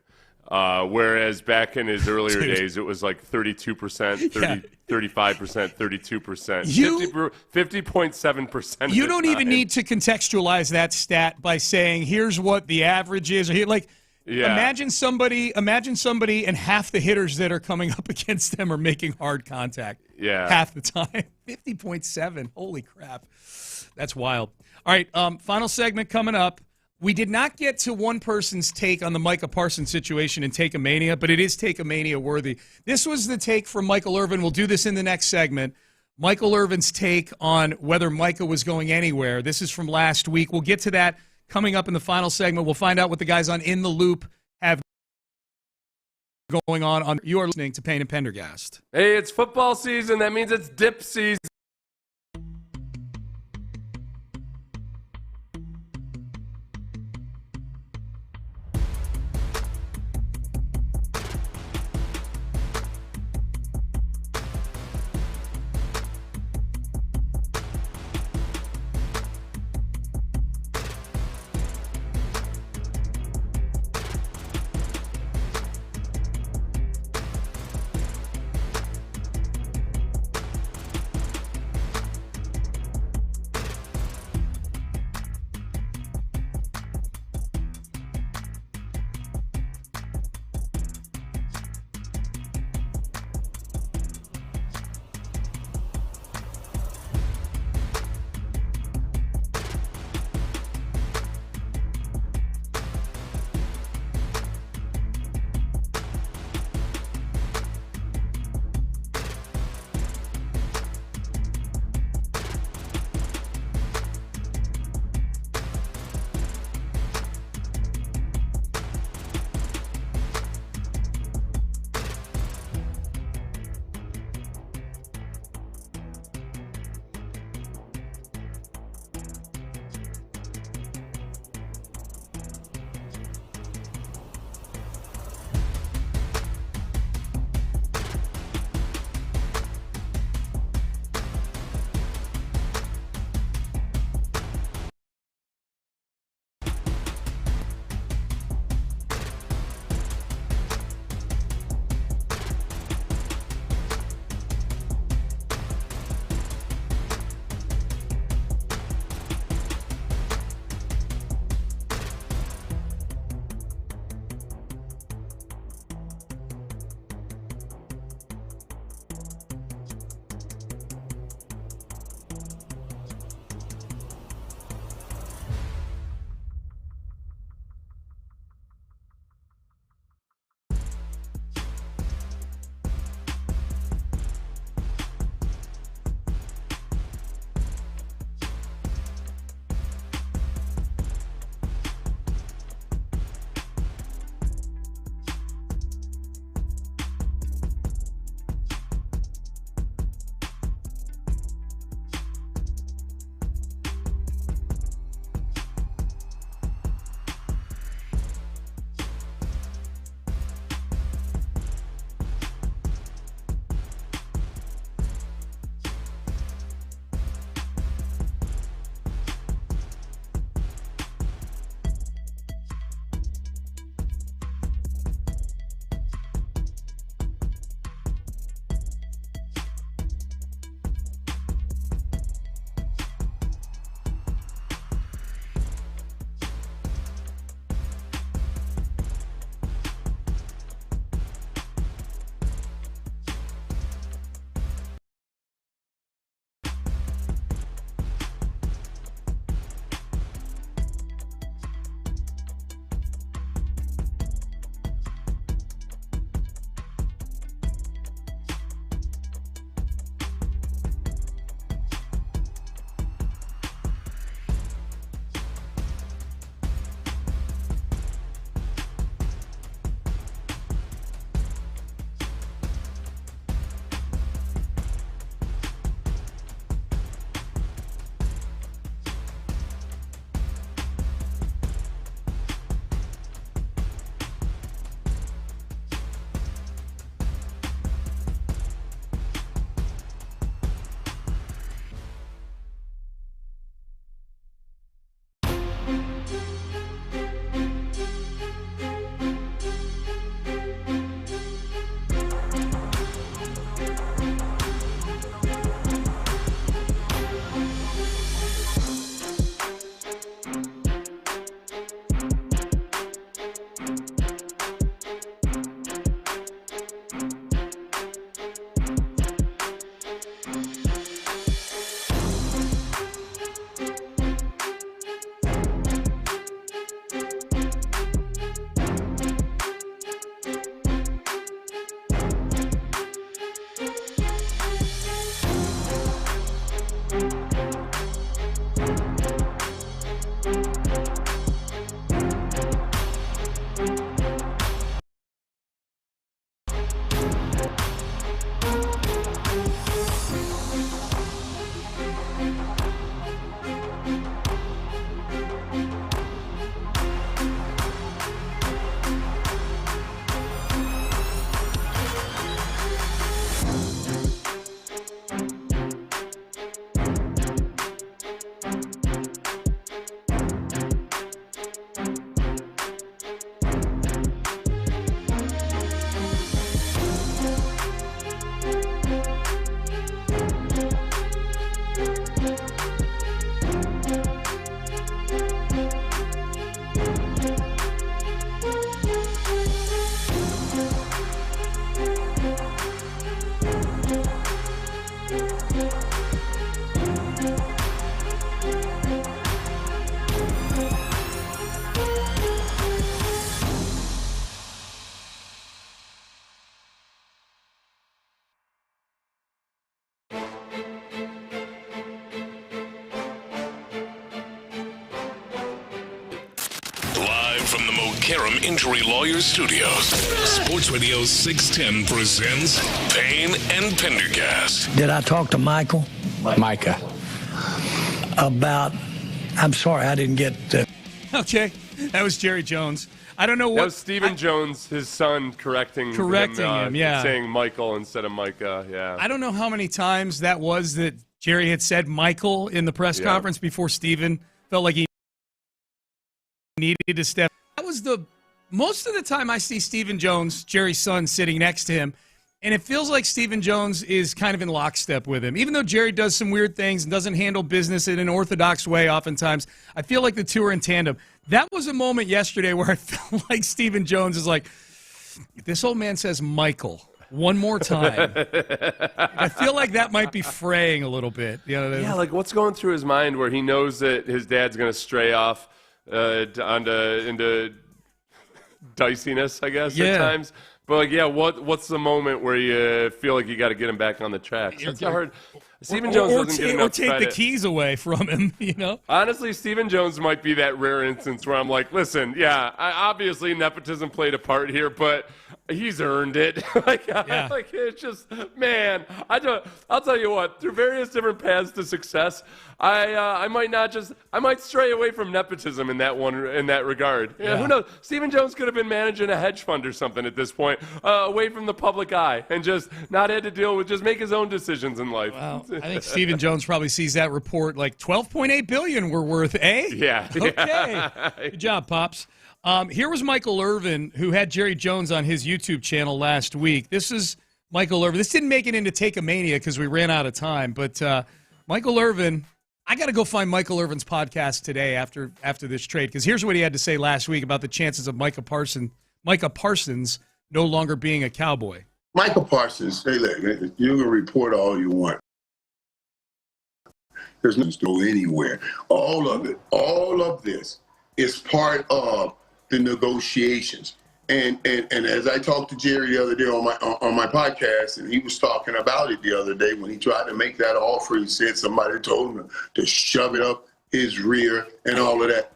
Speaker 8: Whereas back in his earlier days, it was like 32%, 35%, 32%, 50.7%.
Speaker 2: You don't even need to contextualize that stat by saying, here's what the average is. Imagine somebody and half the hitters that are coming up against them are making hard contact.
Speaker 8: Yeah.
Speaker 2: Half the time. 50.7. Holy crap. That's wild. All right, final segment coming up. We did not get to one person's take on the Micah Parsons situation in Take-A-Mania, but it is Take-A-Mania worthy. This was the take from Michael Irvin. We'll do this in the next segment. Michael Irvin's take on whether Micah was going anywhere. This is from last week. We'll get to that coming up in the final segment. We'll find out what the guys on In the Loop have going on. You are listening to Payne and Pendergast.
Speaker 8: Hey, it's football season. That means it's dip season.
Speaker 3: Karam Injury Lawyers Studios. Sports Radio 610 presents Payne and Pendergast.
Speaker 9: Did I talk to Micah? About, I'm sorry, I didn't get
Speaker 2: Okay, that was Jerry Jones. I don't know what.
Speaker 8: That was Stephen Jones, his son, correcting him,
Speaker 2: yeah.
Speaker 8: saying Michael instead of Micah, yeah.
Speaker 2: I don't know how many times that was that Jerry had said Michael in the press conference before Stephen felt like he needed to step. That was most of the time I see Stephen Jones, Jerry's son, sitting next to him, and it feels like Stephen Jones is kind of in lockstep with him. Even though Jerry does some weird things and doesn't handle business in an orthodox way oftentimes, I feel like the two are in tandem. That was a moment yesterday where I felt like Stephen Jones is like, if this old man says Michael one more time, I feel like that might be fraying a little bit.
Speaker 8: Yeah, like what's going through his mind where he knows that his dad's going to stray off into diciness, I guess, at times. But what's the moment where you feel like you got to get him back on the tracks? It's hard. Stephen Jones doesn't get enough
Speaker 2: or take
Speaker 8: credit.
Speaker 2: the keys away from him,
Speaker 8: Honestly, Stephen Jones might be that rare instance where I'm like, listen, obviously nepotism played a part here, but he's earned it. It's just, man, I'll tell you what, through various different paths to success, I might stray away from nepotism in that regard. Who knows? Stephen Jones could have been managing a hedge fund or something at this point, away from the public eye, and just not had to deal with, just make his own decisions in life.
Speaker 2: Wow. I think Stephen Jones probably sees that report like $12.8 billion we're worth, eh?
Speaker 8: Yeah.
Speaker 2: Okay. Good job, Pops. Here was Michael Irvin, who had Jerry Jones on his YouTube channel last week. This is Michael Irvin. This didn't make it into Take-A-Mania because we ran out of time, but Michael Irvin, I got to go find Michael Irvin's podcast today after this trade, because here's what he had to say last week about the chances of Micah Parsons no longer being a Cowboy.
Speaker 1: Micah Parsons, hey, look, you can report all you want. There's no go anywhere. All of this is part of the negotiations. And as I talked to Jerry the other day on my podcast, and he was talking about it the other day when he tried to make that offer, he said somebody told him to shove it up his rear and all of that.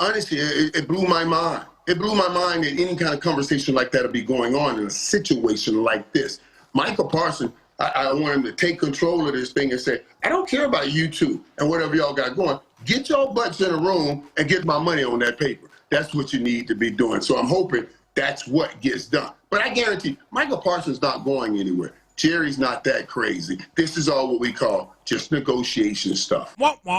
Speaker 1: Honestly, it blew my mind. It blew my mind that any kind of conversation like that would be going on in a situation like this. Micah Parsons, I want him to take control of this thing and say, I don't care about you two and whatever y'all got going. Get your butts in a room and get my money on that paper. That's what you need to be doing. So I'm hoping that's what gets done. But I guarantee Micah Parsons not going anywhere. Jerry's not that crazy. This is all what we call just negotiation stuff.
Speaker 8: Update.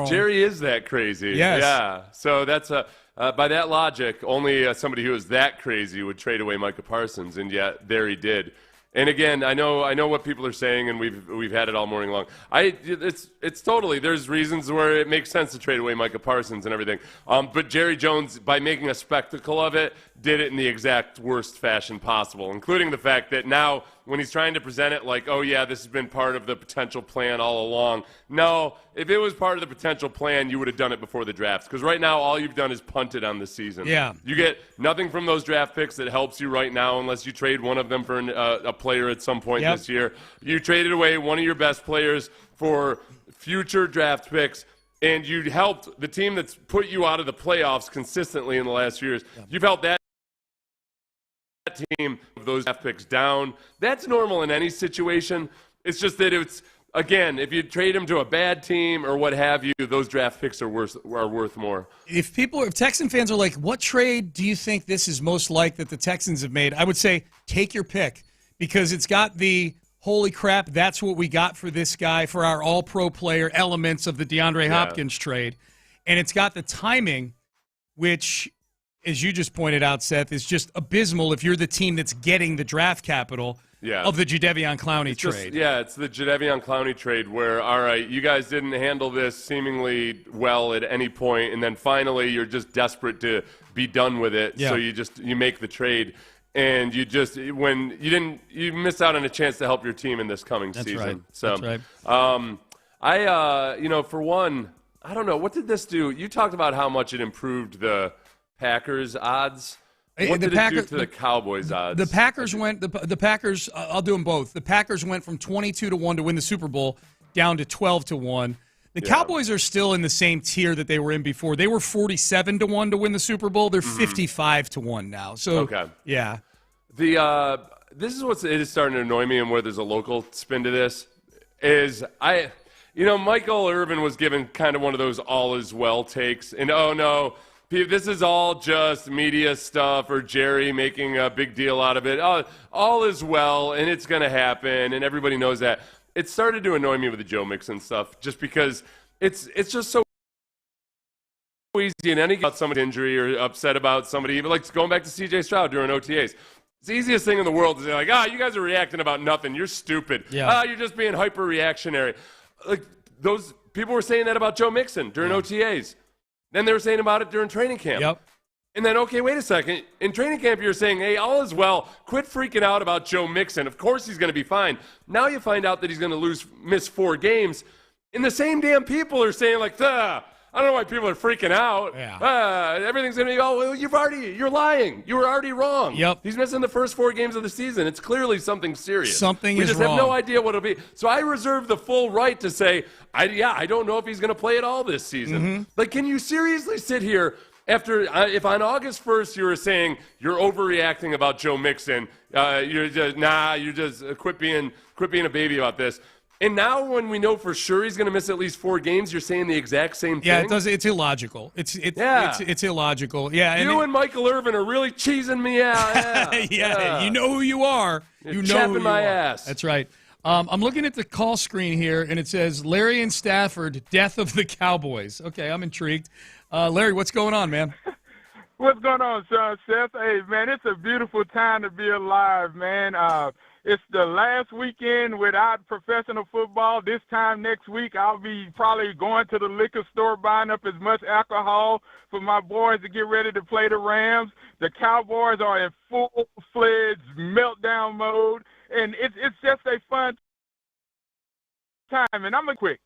Speaker 8: Jerry is that crazy.
Speaker 2: Yes.
Speaker 8: Yeah. So that's by that logic, only somebody who is that crazy would trade away Micah Parsons, and yet there he did. And again, I know what people are saying, and we've had it all morning long. It's totally, there's reasons where it makes sense to trade away Micah Parsons and everything. But Jerry Jones, by making a spectacle of it, did it in the exact worst fashion possible, including the fact that now when he's trying to present it like, oh yeah, this has been part of the potential plan all along. No, if it was part of the potential plan, you would have done it before the drafts. Because right now, all you've done is punted on the season.
Speaker 2: Yeah.
Speaker 8: You get nothing from those draft picks that helps you right now unless you trade one of them for a player at some point this year. You traded away one of your best players for future draft picks, and you helped the team that's put you out of the playoffs consistently in the last few years. You've helped that team of those draft picks down. That's normal in any situation. It's just that it's, again, if you trade them to a bad team or what have you, those draft picks are worth more.
Speaker 2: If Texan fans are like, what trade do you think this is most like that the Texans have made? I would say take your pick, because it's got the holy crap, that's what we got for this guy, for our all-pro player elements of the DeAndre Hopkins trade. And it's got the timing, which, as you just pointed out, Seth, is just abysmal if you're the team that's getting the draft capital of the Jadeveon Clowney trade.
Speaker 8: It's the Jadeveon Clowney trade where, all right, you guys didn't handle this seemingly well at any point, and then finally you're just desperate to be done with it, so you make the trade. And you miss out on a chance to help your team in this coming season.
Speaker 2: Right.
Speaker 8: So,
Speaker 2: that's right.
Speaker 8: For one, I don't know, what did this do? You talked about how much it improved the Packers odds. What did it do to the Cowboys odds?
Speaker 2: The Packers went. The Packers. I'll do them both. The Packers went from 22-1 to win the Super Bowl down to 12-1. The Cowboys are still in the same tier that they were in before. They were 47-1 to win the Super Bowl. They're 55-1 now. So, yeah.
Speaker 8: This is it is starting to annoy me, and where there's a local spin to this is Michael Irvin was given kind of one of those all is well takes, and oh no, this is all just media stuff or Jerry making a big deal out of it. All is well, and it's going to happen, and everybody knows that. It started to annoy me with the Joe Mixon stuff, just because it's just so easy. And any about somebody's injury or upset about somebody, even like going back to C.J. Stroud during OTAs. It's the easiest thing in the world to say, like, you guys are reacting about nothing. You're stupid.
Speaker 2: Yeah.
Speaker 8: You're just being hyper-reactionary. Like, those people were saying that about Joe Mixon during OTAs. Then they were saying about it during training camp.
Speaker 2: Yep.
Speaker 8: And then, okay, wait a second. In training camp, you're saying, hey, all is well. Quit freaking out about Joe Mixon. Of course he's going to be fine. Now you find out that he's going to miss 4 games. And the same damn people are saying, like, I don't know why people are freaking out.
Speaker 2: Yeah.
Speaker 8: Everything's going to be, you're lying. You were already wrong.
Speaker 2: Yep.
Speaker 8: He's missing the first 4 games of the season. It's clearly something serious. We just
Speaker 2: wrong.
Speaker 8: have no idea what it'll be. So I reserve the full right to say, I don't know if he's going to play at all this season.
Speaker 2: Mm-hmm.
Speaker 8: Like, can you seriously sit here after, if on August 1st you were saying you're overreacting about Joe Mixon, you're just quit being a baby about this. And now when we know for sure he's going to miss at least 4 games, you're saying the exact same thing?
Speaker 2: Yeah, it's illogical. It's illogical. Yeah.
Speaker 8: And Michael Irvin are really cheesing me out.
Speaker 2: Yeah. You know who you are.
Speaker 8: You're chapping my ass.
Speaker 2: That's right. I'm looking at the call screen here, and it says Larry and Stafford, death of the Cowboys. Okay, I'm intrigued. Larry, what's going on, man?
Speaker 11: What's going on, Seth? Hey, man, it's a beautiful time to be alive, man. It's the last weekend without professional football. This time next week, I'll be probably going to the liquor store buying up as much alcohol for my boys to get ready to play the Rams. The Cowboys are in full-fledged meltdown mode, and it's just a fun time. And I'm quick.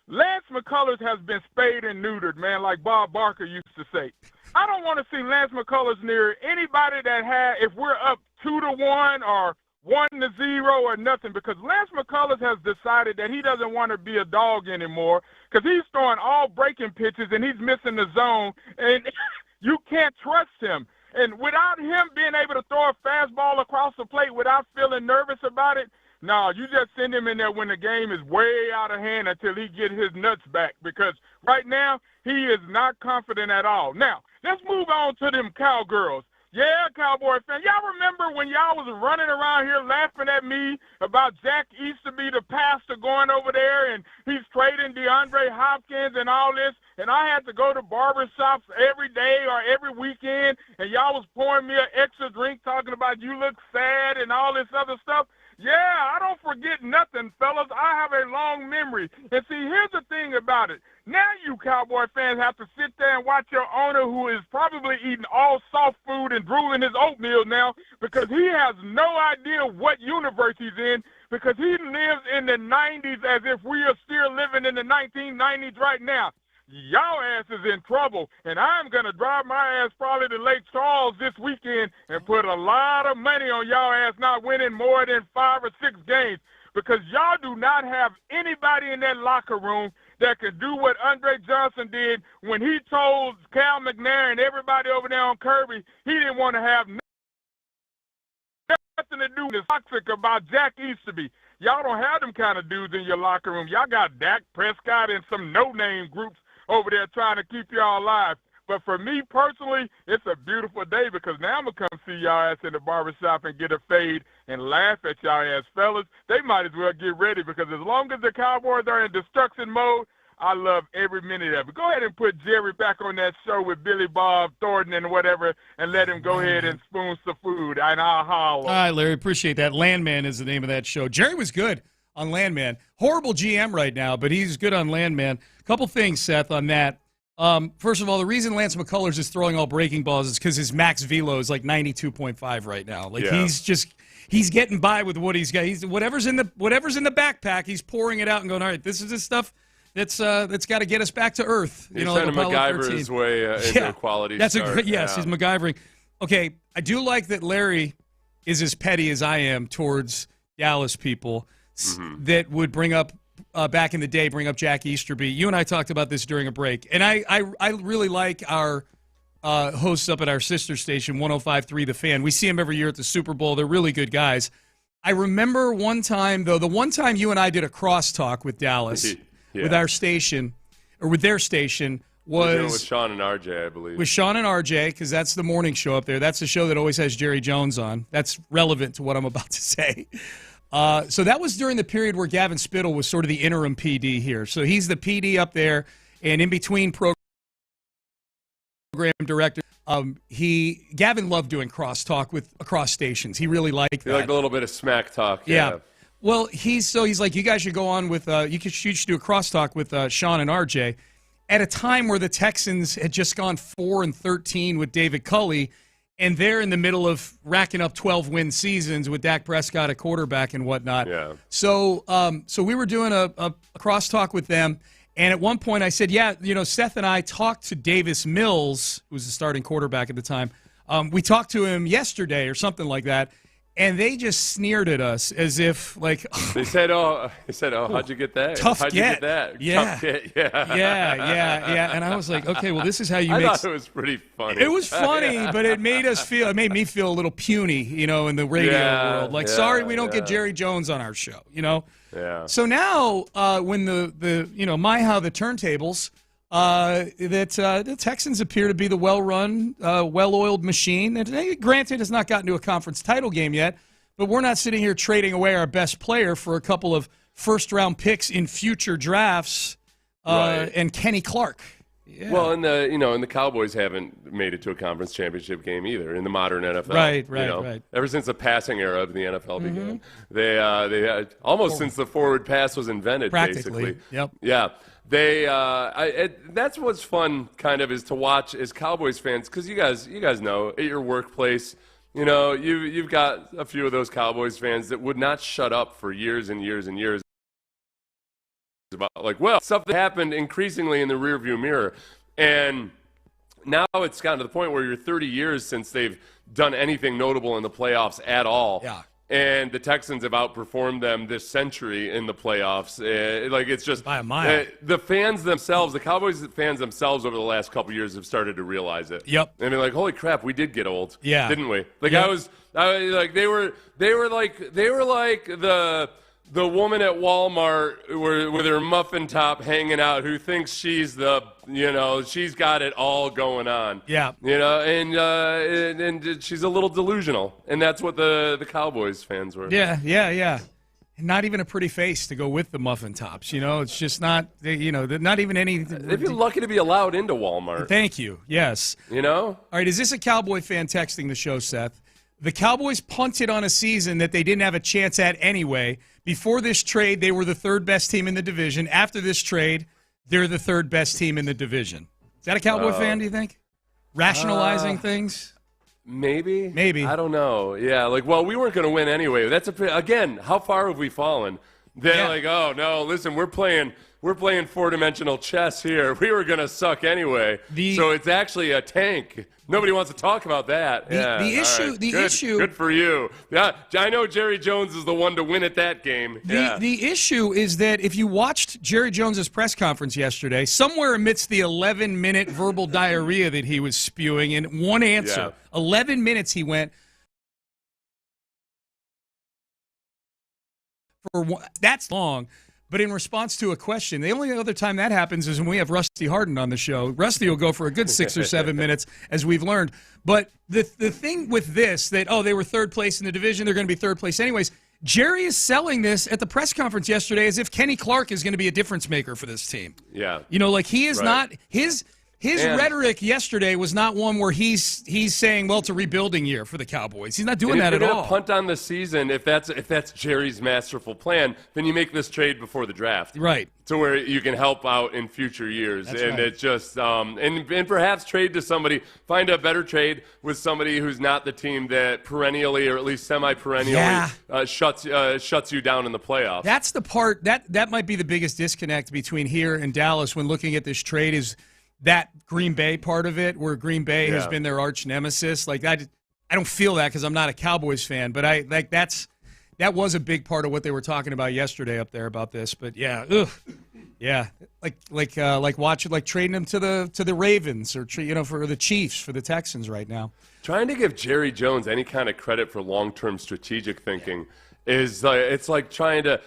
Speaker 11: Lance McCullers has been spayed and neutered, man, like Bob Barker used to say. I don't want to see Lance McCullers near anybody that if we're up 2-1 or 1-0 or nothing, because Lance McCullers has decided that he doesn't want to be a dog anymore because he's throwing all breaking pitches and he's missing the zone, and you can't trust him. And without him being able to throw a fastball across the plate without feeling nervous about it, no, you just send him in there when the game is way out of hand until he gets his nuts back, because right now he is not confident at all. Now, let's move on to them Cowgirls. Yeah, Cowboy fan. Y'all remember when y'all was running around here laughing at me about Jack Easterby, the pastor, going over there and he's trading DeAndre Hopkins and all this, and I had to go to barbershops every day or every weekend, and y'all was pouring me an extra drink talking about you look sad and all this other stuff? Yeah, I don't forget nothing, fellas. I have a long memory. And see, here's the thing about it. Now you Cowboy fans have to sit there and watch your owner, who is probably eating all soft food and drooling his oatmeal now, because he has no idea what universe he's in, because he lives in the 90s as if we are still living in the 1990s right now. Y'all ass is in trouble, and I'm going to drive my ass probably to Lake Charles this weekend and put a lot of money on y'all ass not winning more than 5 or 6 games, because y'all do not have anybody in that locker room that could do what Andre Johnson did when he told Cal McNair and everybody over there on Kirby he didn't want to have nothing to do with this toxic about Jack Easterby. Y'all don't have them kind of dudes in your locker room. Y'all got Dak Prescott and some no-name groups over there trying to keep y'all alive. But for me personally, it's a beautiful day, because now I'm going to come see y'all ass in the barbershop and get a fade and laugh at y'all ass fellas. They might as well get ready, because as long as the Cowboys are in destruction mode, I love every minute of it. Go ahead and put Jerry back on that show with Billy Bob Thornton and whatever, and let him go ahead and spoon some food, and I'll holler.
Speaker 2: All right, Larry, appreciate that. Landman is the name of that show. Jerry was good on Landman. Horrible GM right now, but he's good on Landman. Couple things, Seth, on that. First of all, the reason Lance McCullers is throwing all breaking balls is because his max velo is like 92.5 right now. Like he's getting by with what he's got. Whatever's in the backpack, he's pouring it out and going, all right, this is the stuff that's got to get us back to earth.
Speaker 8: He's trying to MacGyver his way into a quality start.
Speaker 2: Yes, he's MacGyvering. Okay, I do like that Larry is as petty as I am towards Dallas people that would bring up back in the day, bring up Jack Easterby. You and I talked about this during a break, and I really like our hosts up at our sister station, 105.3 The Fan. We see them every year at the Super Bowl. They're really good guys. I remember one time, though, the one time you and I did a crosstalk with Dallas, with our station, or with their station, was
Speaker 8: with Sean and RJ, I believe.
Speaker 2: With Sean and RJ, because that's the morning show up there. That's the show that always has Jerry Jones on. That's relevant to what I'm about to say. So that was during the period where Gavin Spittle was sort of the interim PD here. So he's the PD up there, and in between program director. Gavin loved doing crosstalk with across stations. He really liked that.
Speaker 8: He liked a little bit of smack talk.
Speaker 2: Yeah. Well, he's like, you guys should go on with you should do a crosstalk with Sean and RJ at a time where the Texans had just gone 4-13 with David Culley, and they're in the middle of racking up 12-win seasons with Dak Prescott at quarterback and whatnot.
Speaker 8: Yeah.
Speaker 2: So we were doing a crosstalk with them, and at one point I said, Seth and I talked to Davis Mills, who was the starting quarterback at the time. We talked to him yesterday or something like that. And they just sneered at us as if, like,
Speaker 8: they said, how'd you get that?
Speaker 2: Tough
Speaker 8: how'd
Speaker 2: get.
Speaker 8: You get that?
Speaker 2: Yeah.
Speaker 8: Tough get. Yeah.
Speaker 2: Yeah. And I was like, okay, well, this is how you
Speaker 8: I
Speaker 2: make.
Speaker 8: thought it was pretty funny.
Speaker 2: It was funny, but it made me feel a little puny, in the radio world. Like, sorry, we don't get Jerry Jones on our show,
Speaker 8: Yeah.
Speaker 2: So now, when the how the turntables. The Texans appear to be the well-run, well-oiled machine. And granted, has not gotten to a conference title game yet, but we're not sitting here trading away our best player for a couple of first-round picks in future drafts and Kenny Clark. Yeah.
Speaker 8: Well, and the Cowboys haven't made it to a conference championship game either in the modern NFL.
Speaker 2: Right.
Speaker 8: Ever since the passing era of the NFL began, they had almost since the forward pass was invented,
Speaker 2: practically.
Speaker 8: Basically.
Speaker 2: Yep.
Speaker 8: Yeah. That's what's fun, kind of, is to watch as Cowboys fans, because you guys know at your workplace, you've got a few of those Cowboys fans that would not shut up for years and years and years about stuff that happened increasingly in the rearview mirror, and now it's gotten to the point where you're 30 years since they've done anything notable in the playoffs at all.
Speaker 2: Yeah.
Speaker 8: And the Texans have outperformed them this century in the playoffs. It's just
Speaker 2: by a mile.
Speaker 8: The fans themselves, the Cowboys fans themselves, over the last couple of years have started to realize it.
Speaker 2: Yep.
Speaker 8: I mean, holy crap, we did get old.
Speaker 2: Yeah.
Speaker 8: Didn't we?
Speaker 2: Yep.
Speaker 8: They were like the woman at Walmart with her muffin top hanging out, who thinks she's she's got it all going on.
Speaker 2: Yeah.
Speaker 8: And she's a little delusional, and that's what the Cowboys fans were.
Speaker 2: Yeah. Not even a pretty face to go with the muffin tops. It's just not. Not even any.
Speaker 8: They'd be lucky to be allowed into Walmart.
Speaker 2: Thank you. Yes.
Speaker 8: All
Speaker 2: right. Is this a Cowboy fan texting the show, Seth? The Cowboys punted on a season that they didn't have a chance at anyway. Before this trade, they were the third best team in the division. After this trade, they're the third best team in the division. Is that a Cowboy fan, do you think? Rationalizing things?
Speaker 8: Maybe. I don't know. Yeah, we weren't going to win anyway. That's again, how far have we fallen? They're oh, no, listen, we're playing four-dimensional chess here. We were going to suck anyway. So it's actually a tank. Nobody wants to talk about that.
Speaker 2: The issue.
Speaker 8: Good for you. Yeah, I know Jerry Jones is the one to win at that game.
Speaker 2: The issue is that if you watched Jerry Jones's press conference yesterday, somewhere amidst the 11-minute verbal diarrhea that he was spewing in one answer, 11 minutes he went. That's long. But in response to a question, the only other time that happens is when we have Rusty Harden on the show. Rusty will go for a good 6 or 7 minutes, as we've learned. But the thing with this, that, they were third place in the division, they're going to be third place anyways, Jerry is selling this at the press conference yesterday as if Kenny Clark is going to be a difference maker for this team.
Speaker 8: Yeah.
Speaker 2: He is not – His rhetoric yesterday was not one where he's saying, well, it's a rebuilding year for the Cowboys. He's not doing that at all.
Speaker 8: If you're going to punt on the season, if that's Jerry's masterful plan, then you make this trade before the draft.
Speaker 2: Right.
Speaker 8: To where you can help out in future years.
Speaker 2: That's
Speaker 8: and
Speaker 2: right.
Speaker 8: It's just and perhaps trade to somebody, find a better trade with somebody who's not the team that perennially, or at least semi-perennially, shuts you down in the playoffs.
Speaker 2: That's the part that might be the biggest disconnect between here and Dallas when looking at this trade, is that Green Bay part of it, where Green Bay has been their arch nemesis. I don't feel that because I'm not a Cowboys fan, but that's that was a big part of what they were talking about yesterday up there about this. But yeah, yeah, like trading him to the Ravens or for the Chiefs, for the Texans right now.
Speaker 8: Trying to give Jerry Jones any kind of credit for long-term strategic thinking is it's like trying to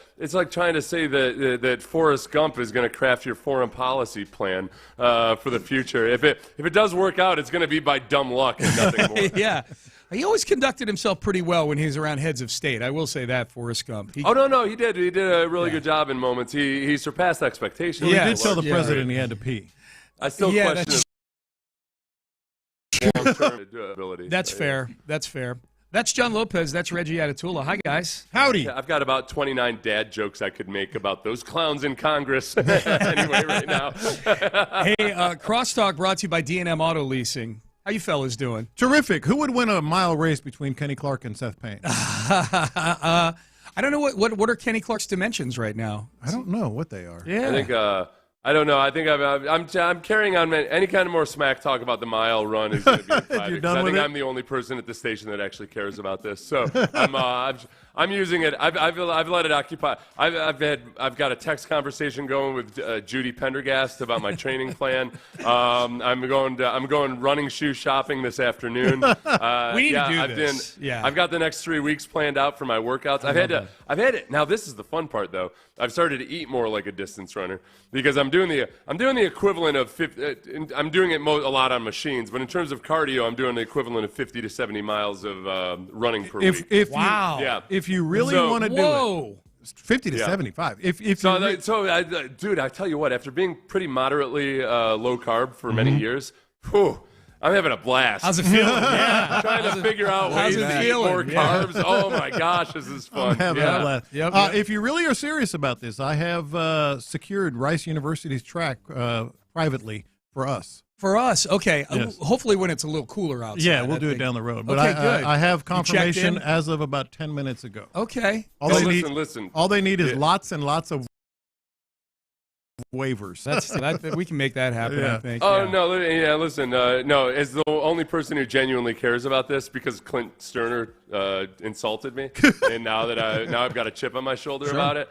Speaker 8: say that Forrest Gump is going to craft your foreign policy plan for the future. If it does work out, it's going to be by dumb luck and nothing more.
Speaker 2: Yeah. He always conducted himself pretty well when he was around heads of state. I will say that, Forrest Gump.
Speaker 8: He did. He did a really good job in moments. He surpassed expectations.
Speaker 7: Well, he did tell the president he had to pee.
Speaker 8: I still question his long-term ability.
Speaker 2: That's fair. That's John Lopez. That's Reggie Atatula. Hi, guys.
Speaker 7: Howdy.
Speaker 8: Yeah, I've got about 29 dad jokes I could make about those clowns in Congress anyway right now.
Speaker 2: Hey, Crosstalk brought to you by D&M Auto Leasing. How you fellas doing?
Speaker 7: Terrific. Who would win a mile race between Kenny Clark and Seth Payne?
Speaker 2: I don't know what are Kenny Clark's dimensions right now.
Speaker 7: I don't know what they are.
Speaker 2: Yeah.
Speaker 8: I think I don't know. I think I'm carrying on any kind of more smack talk about the mile run is going to be in private.
Speaker 7: You're done with it?
Speaker 8: I'm the only person at the station that actually cares about this. So I'm using it. I've let it occupy. I've got a text conversation going with Judy Pendergast about my training plan. I'm going running shoe shopping this afternoon.
Speaker 2: We need to do this.
Speaker 8: I've got the next 3 weeks planned out for my workouts. I've had to. Now this is the fun part though. I've started to eat more like a distance runner because I'm doing the equivalent of 50. I'm doing it a lot on machines, but in terms of cardio, I'm doing the equivalent of 50 to 70 miles of running per week.
Speaker 7: If you really want to do it, 50 to 75.
Speaker 8: Dude, I tell you what, after being pretty moderately low carb for many years, I'm having a blast.
Speaker 2: How's it feeling? Yeah.
Speaker 8: Trying to figure out ways to eat more carbs. Oh my gosh, this is fun.
Speaker 7: I'm having a blast. Yep. If you really are serious about this, I have secured Rice University's track privately for us.
Speaker 2: For us, okay.
Speaker 7: Yes.
Speaker 2: Hopefully when it's a little cooler outside.
Speaker 7: Yeah, we'll do it down the road. But
Speaker 2: okay, good.
Speaker 7: I have confirmation as of about 10 minutes ago.
Speaker 2: Okay.
Speaker 8: Listen.
Speaker 7: All they need is lots and lots of waivers.
Speaker 2: We can make that happen, I think.
Speaker 8: Listen. No, as the only person who genuinely cares about this, because Clint Stoerner insulted me, and now I've got a chip on my shoulder about it.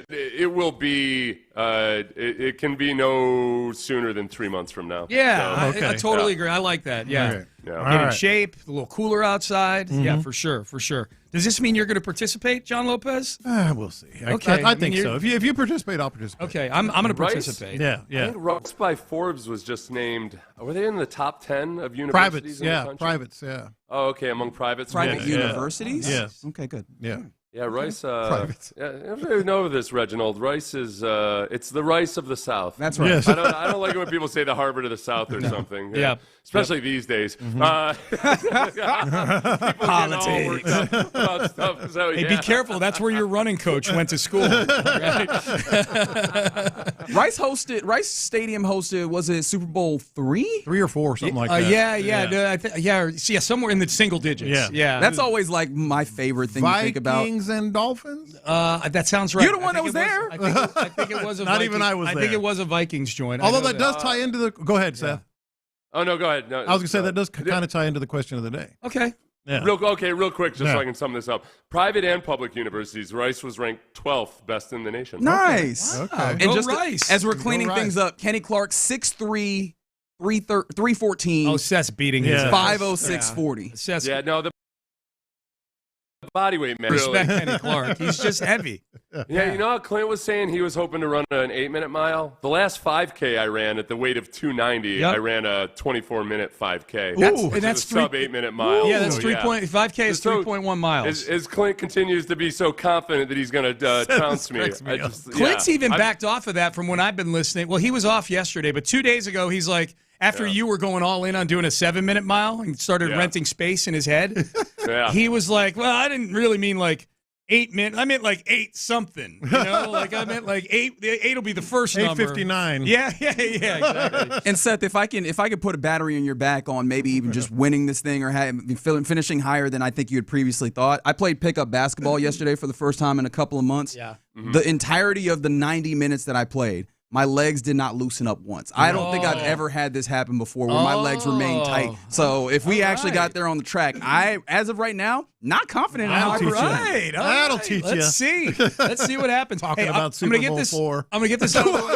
Speaker 8: It will be. It can be no sooner than 3 months from now.
Speaker 2: Yeah, I totally agree. I like that. Yeah,
Speaker 7: right.
Speaker 2: Get in shape. A little cooler outside. Mm-hmm. Yeah, for sure. Does this mean you're going to participate, John Lopez?
Speaker 7: We'll see. Okay, I think so. If you participate, I'll participate.
Speaker 2: Okay, I'm going to participate.
Speaker 7: Yeah.
Speaker 8: I think Rice by Forbes was just named. Were they in the top 10 of universities?
Speaker 7: Privates. Yeah.
Speaker 8: Oh, okay, among privates.
Speaker 12: Private universities.
Speaker 7: Yes.
Speaker 12: Okay, good.
Speaker 7: Yeah.
Speaker 8: Yeah, Rice. You know this, Reginald. Rice is. It's the Rice of the South.
Speaker 12: That's right.
Speaker 7: Yes.
Speaker 8: I don't like it when people say the Harvard of the South or something.
Speaker 2: Yeah.
Speaker 8: Especially these days.
Speaker 2: Politics.
Speaker 8: About stuff. So,
Speaker 2: Hey, be careful. That's where your running coach went to school. Right?
Speaker 12: Rice Stadium hosted. Was it Super Bowl 3?
Speaker 7: 3 or 4, something like that.
Speaker 2: Yeah, somewhere in the single digits. Yeah.
Speaker 12: That's always like my favorite thing to think about.
Speaker 7: Vikings and Dolphins?
Speaker 2: That sounds right.
Speaker 12: You're the one that was there.
Speaker 2: I think it was a
Speaker 7: Not even I was there.
Speaker 2: I think it was a Vikings joint.
Speaker 7: Although that does tie into the. Go ahead, Seth.
Speaker 8: Oh no, go ahead. No,
Speaker 7: I was going to say that does kind of tie into the question of the day.
Speaker 2: Okay.
Speaker 7: Yeah.
Speaker 8: Real quick, just so I can sum this up. Private and public universities, Rice was ranked 12th best in the nation.
Speaker 12: Nice.
Speaker 7: Okay.
Speaker 12: And
Speaker 2: Go
Speaker 12: just
Speaker 2: Rice.
Speaker 12: as we're cleaning things up, Kenny Clark 6'3", 314.
Speaker 2: Oh, Seth's beating his
Speaker 12: 506.40.
Speaker 8: Yeah, no, the body weight man.
Speaker 2: Respect Kenny Clark. He's just heavy.
Speaker 8: Yeah, you know how Clint was saying he was hoping to run an 8-minute mile? The last 5K I ran at the weight of 290, I ran a 24-minute 5K.
Speaker 2: That's
Speaker 8: sub 8-minute mile.
Speaker 2: Yeah, that's 5K is 3.1 miles.
Speaker 8: As Clint continues to be so confident that he's going to trounce me.
Speaker 2: Clint's even backed off of that from when I've been listening. Well, he was off yesterday, but 2 days ago, he's like, after you were going all in on doing a 7-minute mile and started renting space in his head, he was like, well, I didn't really mean like 8 minutes. I meant like 8 something. You know, like I meant like 8. 8 will be the first number.
Speaker 7: 8:59.
Speaker 2: Yeah, exactly.
Speaker 12: And Seth, if I could put a battery in your back on maybe even just winning this thing or finishing higher than I think you had previously thought. I played pickup basketball yesterday for the first time in a couple of months.
Speaker 2: Yeah.
Speaker 12: The entirety of the 90 minutes that I played, my legs did not loosen up once. I don't think I've ever had this happen before where my legs remain tight. So if we actually got there on the track, as of right now, not confident in how I ride.
Speaker 7: That'll teach you.
Speaker 2: Let's see. Let's see what happens.
Speaker 7: Talking about Super Bowl 4.
Speaker 2: I'm going to get this out of the way.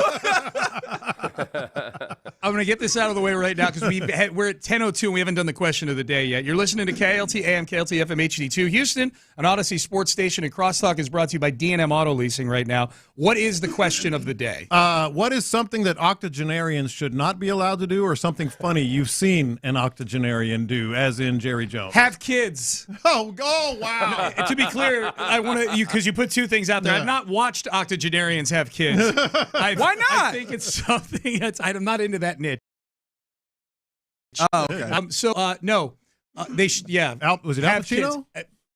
Speaker 2: I'm going to get this out of the way right now because we're at 10:02 and we haven't done the question of the day yet. You're listening to KLT AM, KLT FM HD2 Houston, an Odyssey sports station, and Crosstalk is brought to you by D&M Auto Leasing right now. What is the question of the day?
Speaker 7: What is something that octogenarians should not be allowed to do, or something funny you've seen an octogenarian do, as in Jerry Jones?
Speaker 2: Have kids.
Speaker 7: Oh, wow.
Speaker 2: To be clear, I want to, because you put two things out there. I've not watched octogenarians have kids. Why
Speaker 12: not?
Speaker 2: I think it's something I'm not into that niche.
Speaker 12: Oh, okay.
Speaker 2: No. They should, yeah.
Speaker 7: Was it Al Pacino?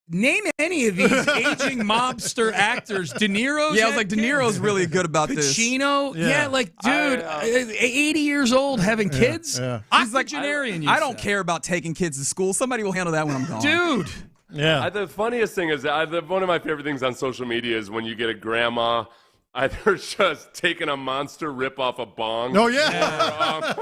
Speaker 2: Name any of these aging mobster actors. De Niro's.
Speaker 12: Yeah, I was like, De Niro's really good about this.
Speaker 2: Pacino. Yeah, like, dude, 80 years old having kids?
Speaker 12: Yeah.
Speaker 2: He's like, octogenarian.
Speaker 12: I don't care about taking kids to school. Somebody will handle that when I'm gone.
Speaker 2: Dude.
Speaker 7: Yeah.
Speaker 8: The funniest thing is one of my favorite things on social media is when you get a grandma either just taking a monster rip off a bong.
Speaker 7: Oh, yeah.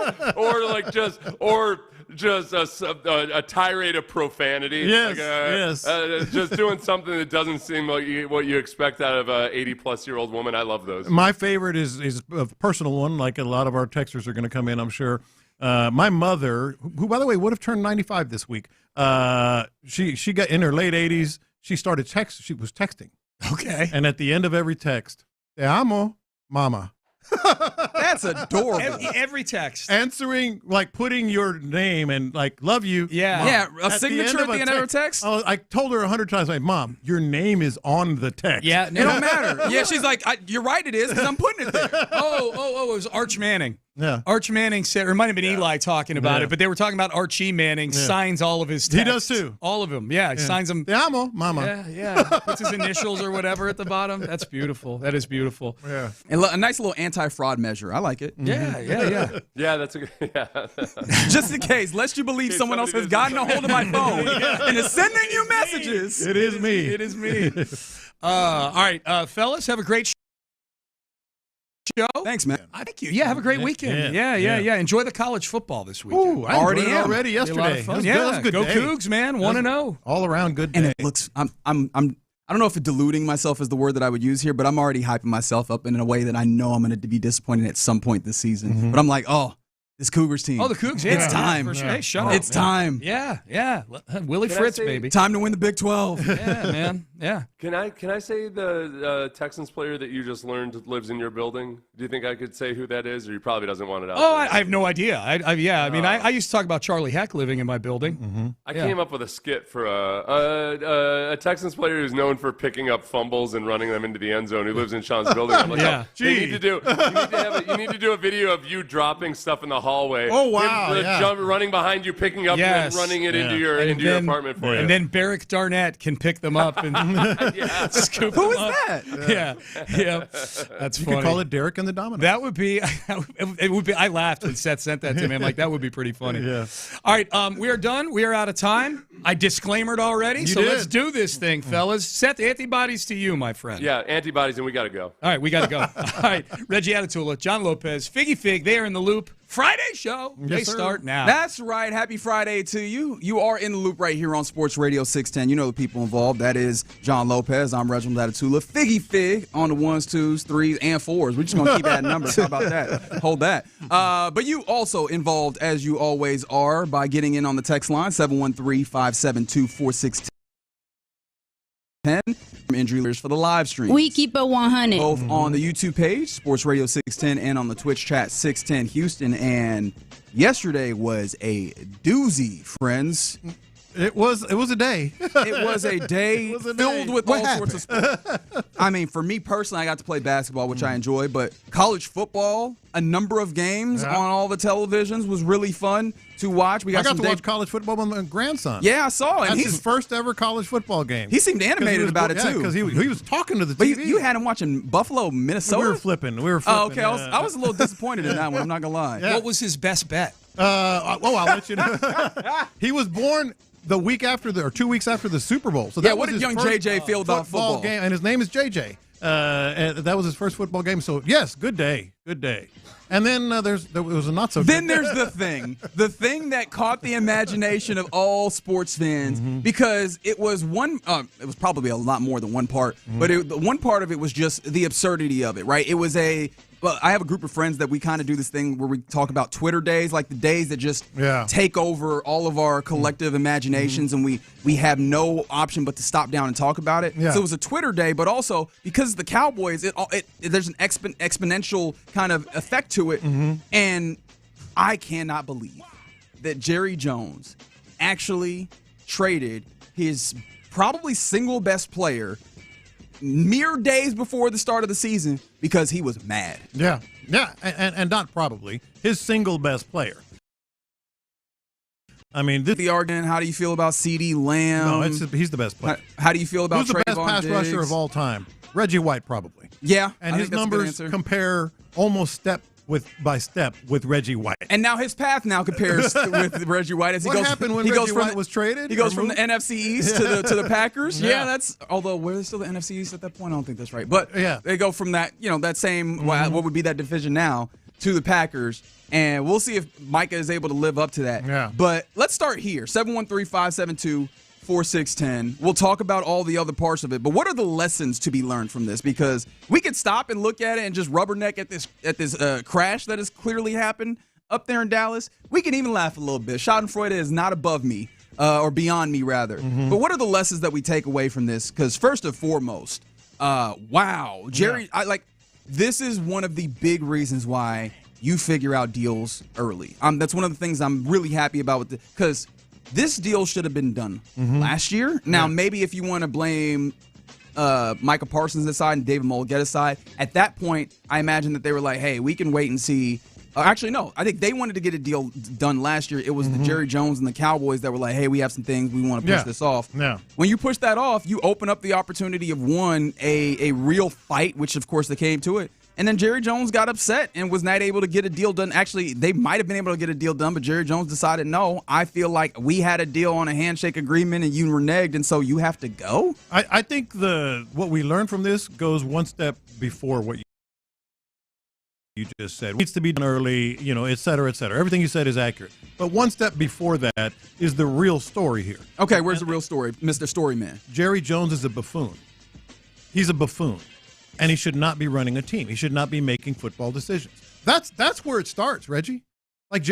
Speaker 8: or just a tirade of profanity.
Speaker 7: Yes,
Speaker 8: yes. Just doing something that doesn't seem like what you expect out of a 80-plus-year-old woman. I love those.
Speaker 7: My favorite is a personal one, like a lot of our texters are going to come in, I'm sure. My mother, who, by the way, would have turned 95 this week, she got in her late 80s. She started she was texting.
Speaker 2: Okay.
Speaker 7: And at the end of every text, Te amo, mama.
Speaker 12: That's adorable.
Speaker 2: Every text.
Speaker 7: Answering, like putting your name and like, love you.
Speaker 2: Yeah.
Speaker 7: Mom.
Speaker 12: Yeah, a signature at the end of her text?
Speaker 7: I told her 100 times, like, Mom, your name is on the text.
Speaker 2: Yeah.
Speaker 12: It don't matter. Yeah, she's like, you're right, it is, because I'm putting it there.
Speaker 2: Oh, it was Arch Manning.
Speaker 7: Yeah.
Speaker 2: Arch Manning said, or it might have been Eli talking about it, but they were talking about Archie Manning signs all of his texts.
Speaker 7: He does too.
Speaker 2: All of them. Yeah, he signs them.
Speaker 7: Te amo, mama.
Speaker 2: Yeah. Puts his initials or whatever at the bottom. That's beautiful. That is beautiful.
Speaker 7: Yeah.
Speaker 12: And a nice little anti-fraud measure. I like it.
Speaker 2: Yeah.
Speaker 8: Yeah, that's a good. Yeah.
Speaker 12: Just in case, lest you believe someone else has gotten a hold of my phone and is sending you messages.
Speaker 7: It is me.
Speaker 2: It is me. All right, fellas, have a great show.
Speaker 12: Thanks, man.
Speaker 2: Thank you. Yeah, have a great weekend. Yeah. Enjoy the college football this weekend.
Speaker 7: Ooh, I enjoyed it already yesterday.
Speaker 2: It was
Speaker 7: a good
Speaker 2: go
Speaker 7: day.
Speaker 2: Cougs, man. 1-0.
Speaker 7: All around good day.
Speaker 12: And it looks. I don't know if deluding myself is the word that I would use here, but I'm already hyping myself up in a way that I know I'm going to be disappointed at some point this season.
Speaker 7: Mm-hmm.
Speaker 12: But I'm like, this Cougars team.
Speaker 2: Oh, the Cougs. Yeah,
Speaker 12: it's time.
Speaker 2: For sure. Hey, shut up.
Speaker 12: It's time.
Speaker 2: Yeah. Willie Fritz, baby.
Speaker 12: Time to win the Big 12.
Speaker 2: Yeah, man. Yeah.
Speaker 8: Can I say the Texans player that you just learned lives in your building? Do you think I could say who that is, or he probably doesn't want it out?
Speaker 2: Oh, I have no idea. I used to talk about Charlie Heck living in my building.
Speaker 7: Mm-hmm.
Speaker 8: I came up with a skit for a Texans player who's known for picking up fumbles and running them into the end zone, who lives in Sean's building. I'm like, you need to do a video of you dropping stuff in the hallway.
Speaker 7: Oh, wow.
Speaker 8: Running behind you, picking up and then running it into your apartment for you.
Speaker 2: And then Barrick Darnett can pick them up and scoop
Speaker 12: Who
Speaker 2: them
Speaker 12: is
Speaker 2: up.
Speaker 12: that?
Speaker 2: Yeah. That's
Speaker 7: You
Speaker 2: funny.
Speaker 7: could call it Derek and the Dominoes.
Speaker 2: That would be. It would be. I laughed when Seth sent that to me. I'm like, that would be pretty funny.
Speaker 7: Yeah.
Speaker 2: All right, we are done. We are out of time. I disclaimered already, let's do this thing, fellas. Seth, antibodies to you, my friend.
Speaker 8: Yeah, antibodies, and we got to go.
Speaker 2: All right, we got to go. All right, Reggie Atatula, John Lopez, Figgy Fig, they are in the loop. Friday show.
Speaker 7: Yes,
Speaker 2: they
Speaker 7: sir.
Speaker 2: start now.
Speaker 12: That's right. Happy Friday to you. You are in the loop right here on Sports Radio 610. You know the people involved. That is John Lopez. I'm Reginald Atatula. Figgy Fig on the 1s, 2s, 3s, and 4s. We're just going to keep adding numbers. How about that? Hold that. But you also involved, as you always are, by getting in on the text line, 713-572-4610. Injury leaders for the live stream.
Speaker 14: We keep it 100.
Speaker 12: Both on the YouTube page, Sports Radio 610, and on the Twitch chat, 610 Houston. And yesterday was a doozy, friends.
Speaker 7: It was a day.
Speaker 12: It was a day filled with all sorts of sports. I mean, for me personally, I got to play basketball, which I enjoy, but college football, a number of games on all the televisions was really fun to watch.
Speaker 7: I got to watch college football with my grandson.
Speaker 12: Yeah, I saw it.
Speaker 7: That's his first ever college football game.
Speaker 12: He seemed animated about it, too.
Speaker 7: because he was talking to the
Speaker 12: But
Speaker 7: TV.
Speaker 12: you had him watching Buffalo, Minnesota?
Speaker 7: We were flipping.
Speaker 12: Oh, okay. I was a little disappointed in that one. I'm not going to lie.
Speaker 2: What was his best bet?
Speaker 7: I'll let you know. He was born the week after 2 weeks after the Super Bowl. So
Speaker 12: what did young JJ feel about football
Speaker 7: game? And his name is JJ. And that was his first football game. So, yes, good day. Good day. And then there was a not so good.
Speaker 12: Then there's the thing that caught the imagination of all sports fans because it was it was probably a lot more than one part, but the one part of it was just the absurdity of it, right? It was well, I have a group of friends that we kind of do this thing where we talk about Twitter days, like the days that just take over all of our collective imaginations, and we have no option but to stop down and talk about it. So it was a Twitter day, but also because the Cowboys, there's an exponential kind of effect to it, and I cannot believe that Jerry Jones actually traded his probably single best player mere days before the start of the season because he was mad.
Speaker 7: Yeah, and not probably his single best player. I mean,
Speaker 12: the argument. How do you feel about CeeDee Lamb?
Speaker 7: No, he's the best player.
Speaker 12: How do you feel about
Speaker 7: who's the best pass
Speaker 12: Diggs?
Speaker 7: rusher of all time? Reggie White, probably.
Speaker 12: Yeah,
Speaker 7: and his numbers compare almost step by step with Reggie White.
Speaker 12: And now his path now compares with Reggie White as he
Speaker 7: what
Speaker 12: goes.
Speaker 7: Happened when Reggie White was traded?
Speaker 12: He goes from the NFC East to the Packers. Yeah, that's although were they still the NFC East at that point? I don't think that's right. But they go from that that same what would be that division now to the Packers, and we'll see if Micah is able to live up to that.
Speaker 7: Yeah.
Speaker 12: But let's start here. 713-572-4610. We'll talk about all the other parts of it, but what are the lessons to be learned from this? Because we could stop and look at it and just rubberneck at this crash that has clearly happened up there in Dallas. We can even laugh a little bit. Schadenfreude is not above me, or beyond me, rather. But what are the lessons that we take away from this? Because first and foremost, wow, Jerry, this is one of the big reasons why you figure out deals early. That's one of the things I'm really happy about because this deal should have been done last year. Now, maybe if you want to blame Micah Parsons aside and David Mulligeta's side, at that point, I imagine that they were like, hey, we can wait and see. Actually, no. I think they wanted to get a deal done last year. It was the Jerry Jones and the Cowboys that were like, hey, we have some things. We want to push this off.
Speaker 7: Yeah.
Speaker 12: When you push that off, you open up the opportunity of, one, a real fight, which, of course, they came to it. And then Jerry Jones got upset and was not able to get a deal done. Actually, they might have been able to get a deal done, but Jerry Jones decided, no, I feel like we had a deal on a handshake agreement and you reneged, and so you have to go?
Speaker 7: I think what we learned from this goes one step before what you just said. It needs to be done early, et cetera, et cetera. Everything you said is accurate. But one step before that is the real story here.
Speaker 12: Okay, where's the real story, Mr. Storyman?
Speaker 7: Jerry Jones is a buffoon. He's a buffoon. And he should not be running a team. He should not be making football decisions. That's where it starts, Reggie. Like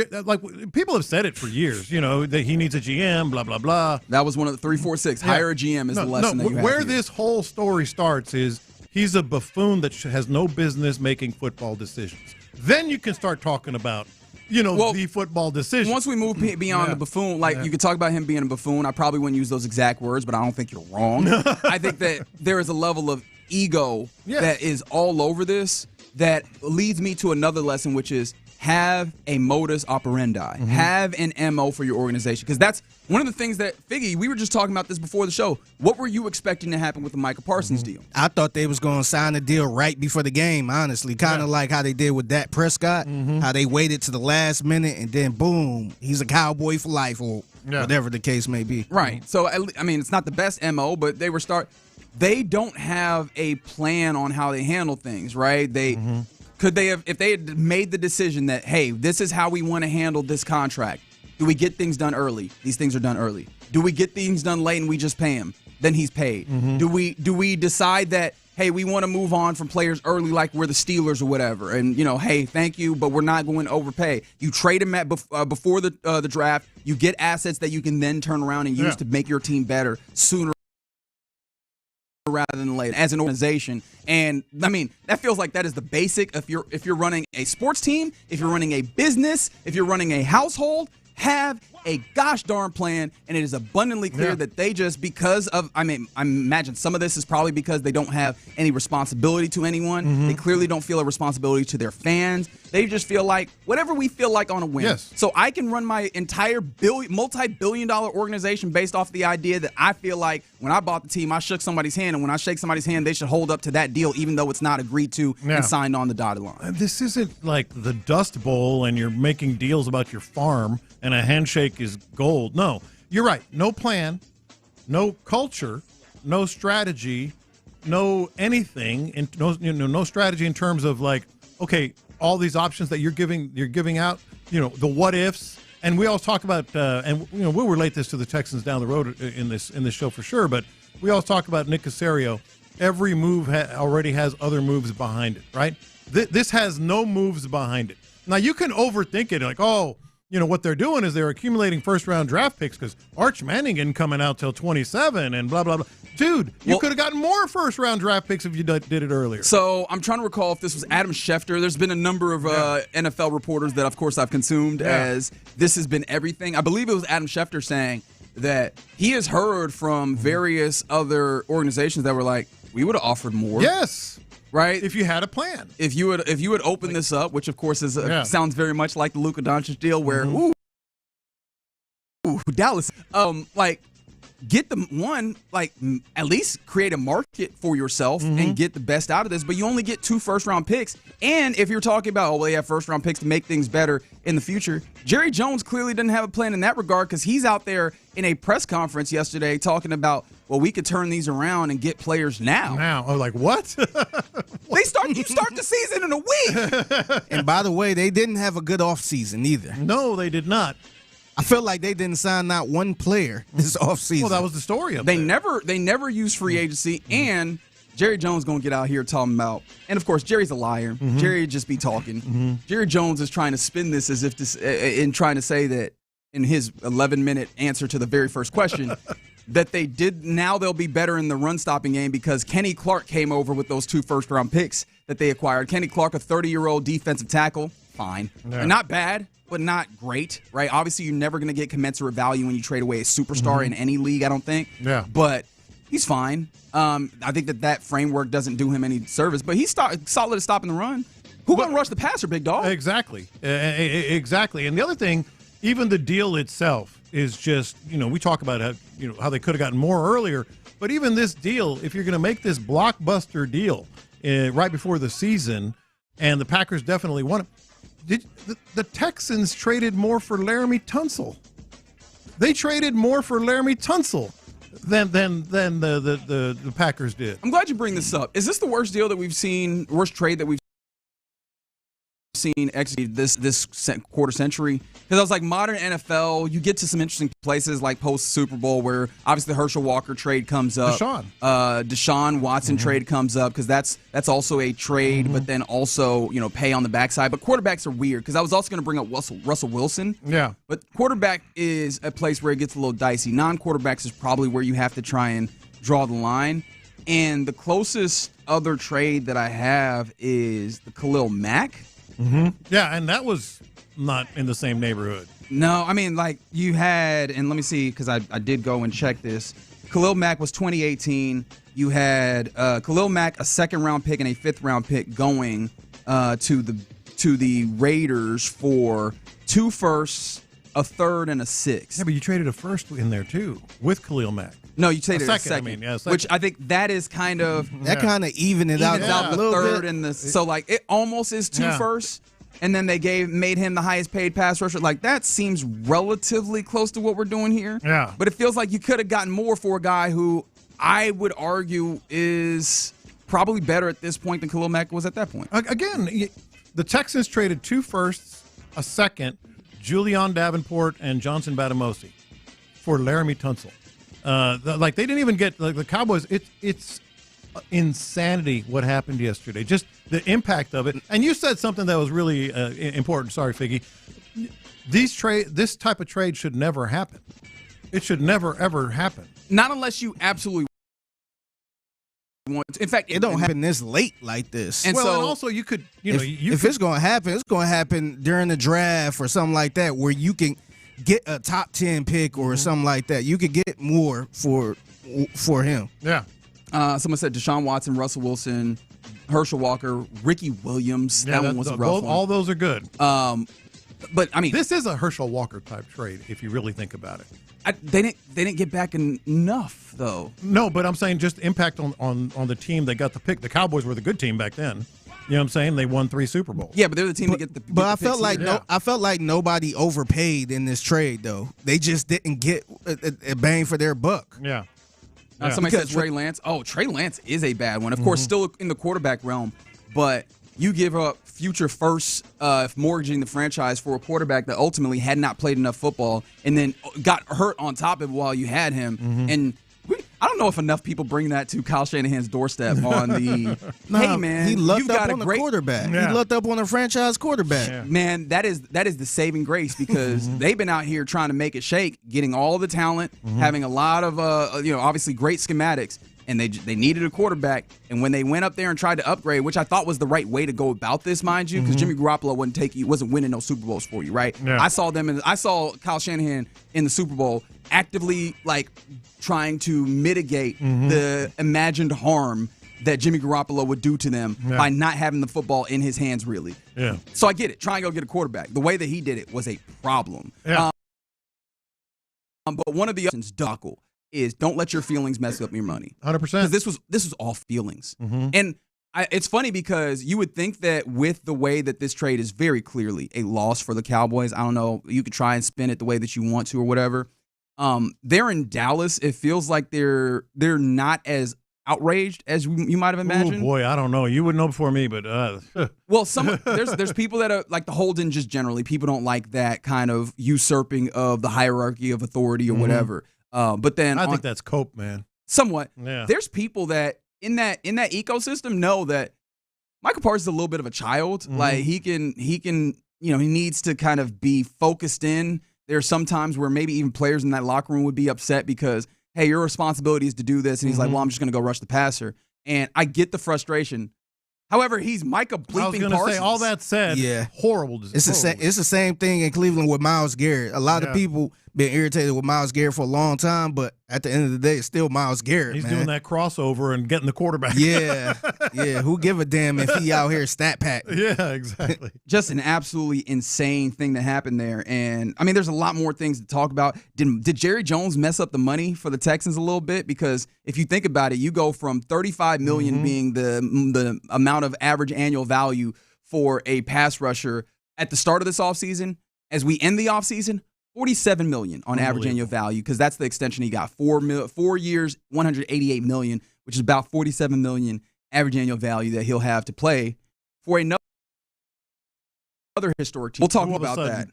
Speaker 7: people have said it for years, that he needs a GM, blah, blah, blah.
Speaker 12: That was one of the 3-4-6. Hire a GM is the lesson that you have
Speaker 7: where
Speaker 12: here.
Speaker 7: This whole story starts is he's a buffoon that has no business making football decisions. Then you can start talking about the football decision.
Speaker 12: Once we move beyond the buffoon, you could talk about him being a buffoon. I probably wouldn't use those exact words, but I don't think you're wrong. I think that there is a level of ego that is all over this that leads me to another lesson, which is have a modus operandi. Have an MO for your organization. Because that's one of the things that, Figgy, we were just talking about this before the show. What were you expecting to happen with the Micah Parsons deal?
Speaker 14: I thought they was going to sign the deal right before the game, honestly. Kind of like how they did with Dak Prescott, how they waited to the last minute, and then, boom, he's a Cowboy for life, or whatever the case may be.
Speaker 12: Right. So, I mean, it's not the best MO, but they don't have a plan on how they handle things, right? Could they have, if they had made the decision that, hey, this is how we want to handle this contract, do we get things done early? These things are done early. Do we get things done late and we just pay him? Then he's paid. Do we decide that, hey, we want to move on from players early like we're the Steelers or whatever, and, hey, thank you, but we're not going to overpay. You trade him before the draft. You get assets that you can then turn around and use to make your team better sooner rather than later as an organization. And I mean, that feels like that is the basic. If you're running a sports team, if you're running a business, if you're running a household, have a gosh darn plan. And it is abundantly clear that they just, because of, I imagine some of this is probably because they don't have any responsibility to anyone. They clearly don't feel a responsibility to their fans. They just feel like whatever we feel like on a win. So I can run my entire multi-billion-dollar organization based off the idea that I feel like when I bought the team, I shook somebody's hand, and when I shake somebody's hand, they should hold up to that deal even though it's not agreed to and signed on the dotted line.
Speaker 7: This isn't like the Dust Bowl and you're making deals about your farm and a handshake is gold. No, you're right. No plan, no culture, no strategy, no anything, and no strategy in terms of like, okay, all these options that you're giving out, the what ifs. And we always talk about, and we'll relate this to the Texans down the road in this show for sure. But we always talk about Nick Caserio. Every move already has other moves behind it, right? This has no moves behind it. Now you can overthink it, like, what they're doing is they're accumulating first-round draft picks because Arch Manning isn't coming out till 27 and blah blah blah. Dude, you could have gotten more first-round draft picks if you did it earlier.
Speaker 12: So I'm trying to recall if this was Adam Schefter. There's been a number of NFL reporters that, of course, I've consumed as this has been everything. I believe it was Adam Schefter saying that he has heard from various other organizations that were like, we would have offered more.
Speaker 7: Yes.
Speaker 12: Right?
Speaker 7: If you had a plan.
Speaker 12: If you would open this up, which, of course, is sounds very much like the Luka Doncic deal where, Dallas, get at least create a market for yourself and get the best out of this. But you only get 2 first-round picks. And if you're talking about, they have first-round picks to make things better in the future, Jerry Jones clearly didn't have a plan in that regard because he's out there in a press conference yesterday talking about, we could turn these around and get players now.
Speaker 7: What?
Speaker 12: You start the season in a week.
Speaker 14: And by the way, they didn't have a good offseason either.
Speaker 7: No, they did not.
Speaker 14: I feel like they didn't sign not one player this offseason.
Speaker 7: Well, that was the story of
Speaker 12: it. They never used free agency, and Jerry Jones going to get out here talking about, and of course, Jerry's a liar. Jerry just be talking. Jerry Jones is trying to spin this as if this, in trying to say that in his 11-minute answer to the very first question, that they'll be better in the run-stopping game because Kenny Clark came over with those 2 first-round picks that they acquired. Kenny Clark, a 30-year-old defensive tackle, fine. Yeah. Not bad, but not great, right? Obviously, you're never going to get commensurate value when you trade away a superstar in any league, I don't think.
Speaker 7: Yeah.
Speaker 12: But he's fine. I think that framework doesn't do him any service, but he's solid at stopping the run. Who going to rush the passer, big dog?
Speaker 7: Exactly. Exactly. And the other thing, even the deal itself is just, we talk about how they could have gotten more earlier, but even this deal, if you're going to make this blockbuster deal right before the season, and the Packers definitely want it, the Texans traded more for Laramie Tunsil. They traded more for Laramie Tunsil than the Packers did.
Speaker 12: I'm glad you bring this up. Is this the worst deal that we've seen, worst trade that we've seen execute this quarter century? Because I was like, modern NFL, you get to some interesting places like post Super Bowl where obviously the Herschel Walker trade comes up. Deshaun Watson trade comes up because that's also a trade, but then also pay on the backside. But quarterbacks are weird because I was also going to bring up Russell Wilson.
Speaker 7: Yeah.
Speaker 12: But quarterback is a place where it gets a little dicey. Non-quarterbacks is probably where you have to try and draw the line. And the closest other trade that I have is the Khalil Mack.
Speaker 7: Yeah, and that was not in the same neighborhood.
Speaker 12: No, I mean, you had, and let me see, because I did go and check this. Khalil Mack was 2018. You had Khalil Mack, a 2nd-round pick and a 5th-round pick going to the Raiders for 2 firsts, a 3rd, and a 6th.
Speaker 7: Yeah, but you traded a 1st in there, too, with Khalil Mack.
Speaker 12: No, you traded a 2nd.
Speaker 7: I mean, yeah, 2nd.
Speaker 12: Which I think that is kind of...
Speaker 14: That kind of evened it out
Speaker 12: the 3rd and the... So, it almost is 2 firsts. And then they made him the highest paid pass rusher. That seems relatively close to what we're doing here.
Speaker 7: Yeah.
Speaker 12: But it feels like you could have gotten more for a guy who I would argue is probably better at this point than Khalil Mack was at that point.
Speaker 7: Again, the Texans traded 2 firsts, a 2nd, Julian Davenport and Johnson Batamosi for Laramie Tunsil. They didn't even get the Cowboys. It's insanity what happened yesterday. Just the impact of it. And you said something that was really important. Sorry, Figgy. This type of trade should never happen. It should never ever happen.
Speaker 12: Not unless you absolutely want. In fact,
Speaker 14: it don't happen this late like this.
Speaker 12: And
Speaker 7: and also you could,
Speaker 14: if it's going to happen, it's going to happen during the draft or something like that, where you can get a top 10 pick or something like that. You could get more for him.
Speaker 7: Yeah.
Speaker 12: Someone said Deshaun Watson, Russell Wilson, Herschel Walker, Ricky Williams.
Speaker 7: Yeah,
Speaker 12: that one was a rough one.
Speaker 7: All those are good.
Speaker 12: But I mean,
Speaker 7: this is a Herschel Walker type trade if you really think about it.
Speaker 12: They didn't get back enough though.
Speaker 7: No, but I'm saying just impact on the team that got the pick. The Cowboys were the good team back then. You know what I'm saying? They won 3 Super Bowls.
Speaker 12: Yeah, but they're the team to get the.
Speaker 14: But I felt like nobody overpaid in this trade though. They just didn't get a bang for their buck.
Speaker 7: Yeah.
Speaker 12: Somebody said Trey Lance. Oh, Trey Lance is a bad one. Of course, still in the quarterback realm, but you give up future firsts, mortgaging the franchise for a quarterback that ultimately had not played enough football and then got hurt on top of it while you had him. And I don't know if enough people bring that to Kyle Shanahan's doorstep on the, hey, man,
Speaker 14: he lucked
Speaker 12: you've got
Speaker 14: up on
Speaker 12: a great
Speaker 14: the quarterback.
Speaker 7: Yeah.
Speaker 14: He lucked up on a franchise quarterback.
Speaker 7: Yeah.
Speaker 12: Man, that is the saving grace because they've been out here trying to make it shake, getting all the talent, having a lot of obviously great schematics, and they needed a quarterback. And when they went up there and tried to upgrade, which I thought was the right way to go about this, mind you, because Jimmy Garoppolo wasn't winning no Super Bowls for you, right?
Speaker 7: Yeah.
Speaker 12: I saw Kyle Shanahan in the Super Bowl actively trying to mitigate the imagined harm that Jimmy Garoppolo would do to them by not having the football in his hands, really.
Speaker 7: Yeah.
Speaker 12: So I get it. Try and go get a quarterback. The way that he did it was a problem.
Speaker 7: Yeah.
Speaker 12: But one of the options, Dockel, is don't let your feelings mess up your money.
Speaker 7: 100%.
Speaker 12: Because this was all feelings. And it's funny because you would think that with the way that this trade is very clearly a loss for the Cowboys. I don't know. You could try and spin it the way that you want to or whatever. They're in Dallas. It feels like they're not as outraged as you might have imagined.
Speaker 7: Oh boy, I don't know. You would know before me, but
Speaker 12: well, there's people that are like the Holden. Just generally, people don't like that kind of usurping of the hierarchy of authority or whatever. But then
Speaker 7: I think that's cope, man.
Speaker 12: Somewhat.
Speaker 7: Yeah.
Speaker 12: There's people that in that ecosystem know that Micah Parsons is a little bit of a child. Like he can he needs to kind of be focused in. There's some times where maybe even players in that locker room would be upset because, hey, your responsibility is to do this. And he's like, well, I'm just going to go rush the passer. And I get the frustration. However, he's Micah bleeping
Speaker 7: I was going to say, all that said, horrible.
Speaker 14: It's the same thing in Cleveland with Myles Garrett. A lot of people been irritated with Myles Garrett for a long time, but at the end of the day, it's still Myles Garrett.
Speaker 7: He's doing that crossover and getting the quarterback.
Speaker 14: Yeah. Who give a damn if he out here stat pack?
Speaker 7: Yeah, exactly.
Speaker 12: Just an absolutely insane thing that happened there. And I mean, there's a lot more things to talk about. Did Jerry Jones mess up the money for the Texans a little bit? Because if you think about it, you go from $35 million being the amount of average annual value for a pass rusher at the start of this offseason. As we end the offseason, $47 million on average annual value, because that's the extension he got. 4 years, $188 million, which is about $47 million average annual value that he'll have to play for another historic team. We'll talk about that.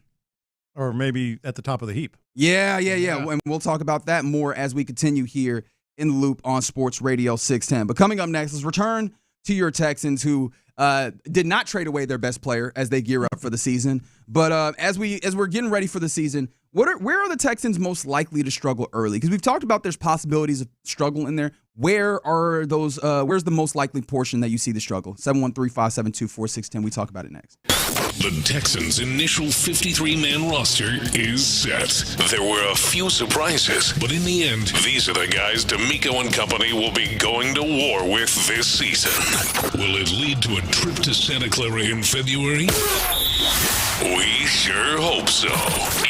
Speaker 7: Or maybe at the top of the heap.
Speaker 12: Yeah. And we'll talk about that more as we continue here in the Loop on Sports Radio 610. But coming up next, let's return to your Texans, who did not trade away their best player as they gear up for the season. But as we're getting ready for the season, where are the Texans most likely to struggle early? Because we've talked about there's possibilities of struggle in there. Where are those? Where's the most likely portion that you see the struggle? 713-572-4610. We talk about it next.
Speaker 3: The Texans' initial 53-man roster is set. There were a few surprises, but in the end, these are the guys D'Amico and company will be going to war with this season. Will it lead to a trip to Santa Clara in February? We sure hope so.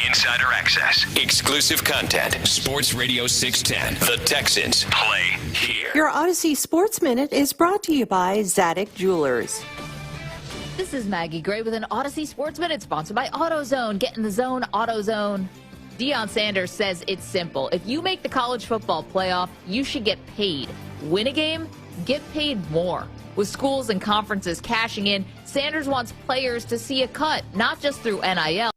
Speaker 10: Insider access, exclusive content. Sports Radio 610. The Texans play here.
Speaker 13: Your Odyssey Sports Minute is brought to you by Zadig Jewelers.
Speaker 15: This is Maggie Gray with an Odyssey Sports Minute sponsored by AutoZone. Get in the zone, AutoZone. Deion Sanders says it's simple. If you make the college football playoff, you should get paid. Win a game, get paid more. With schools and conferences cashing in, Sanders wants players to see a cut, not just through NIL.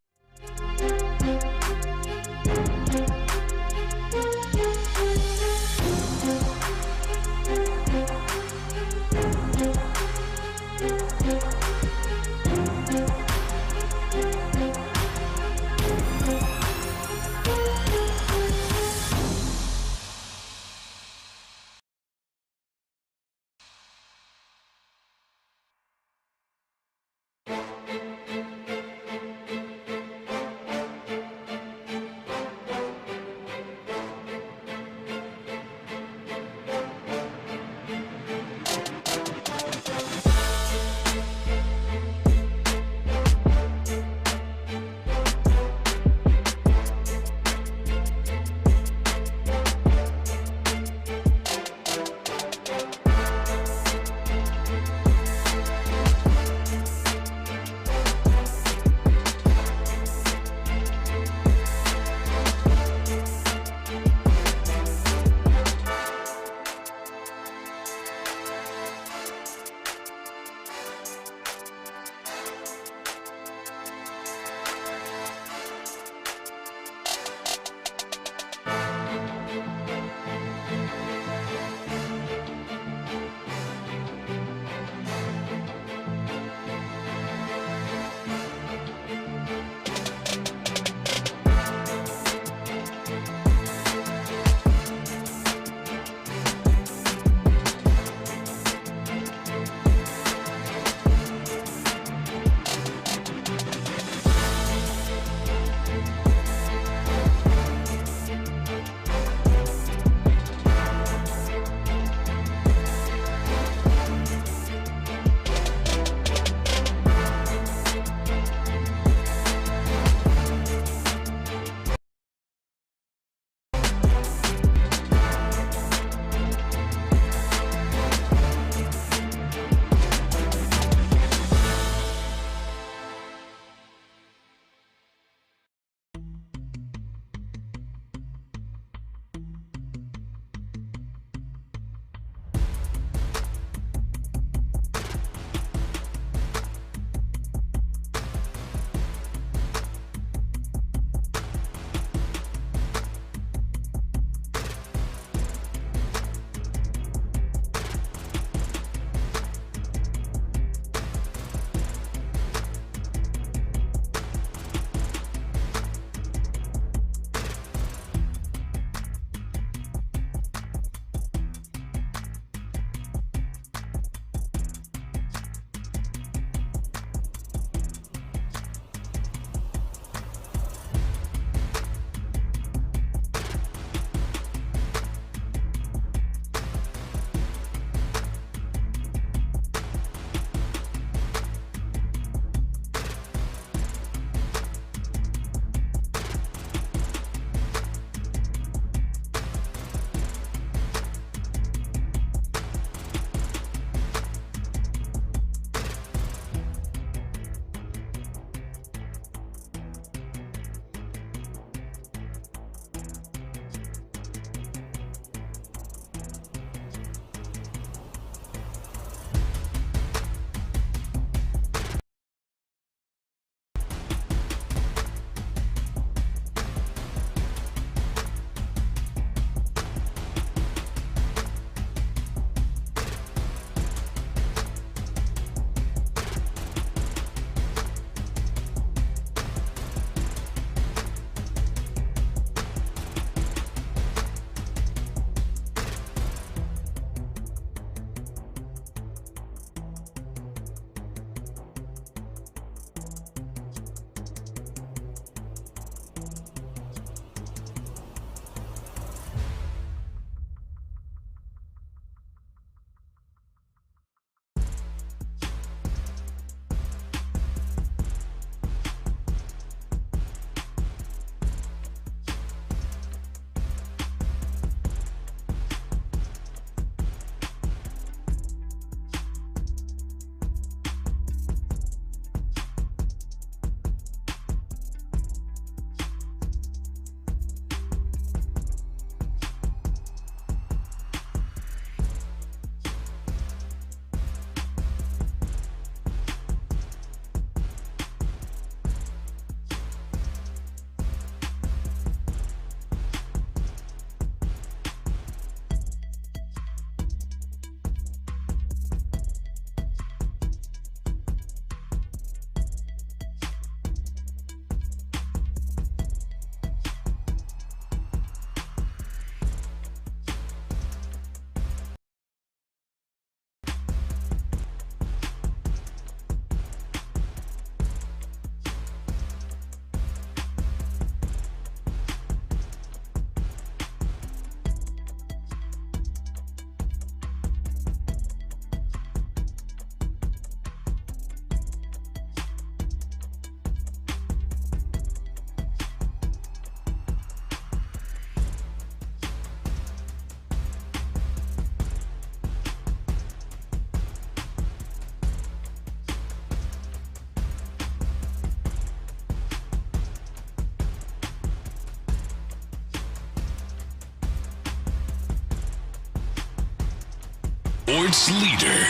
Speaker 3: Sports leader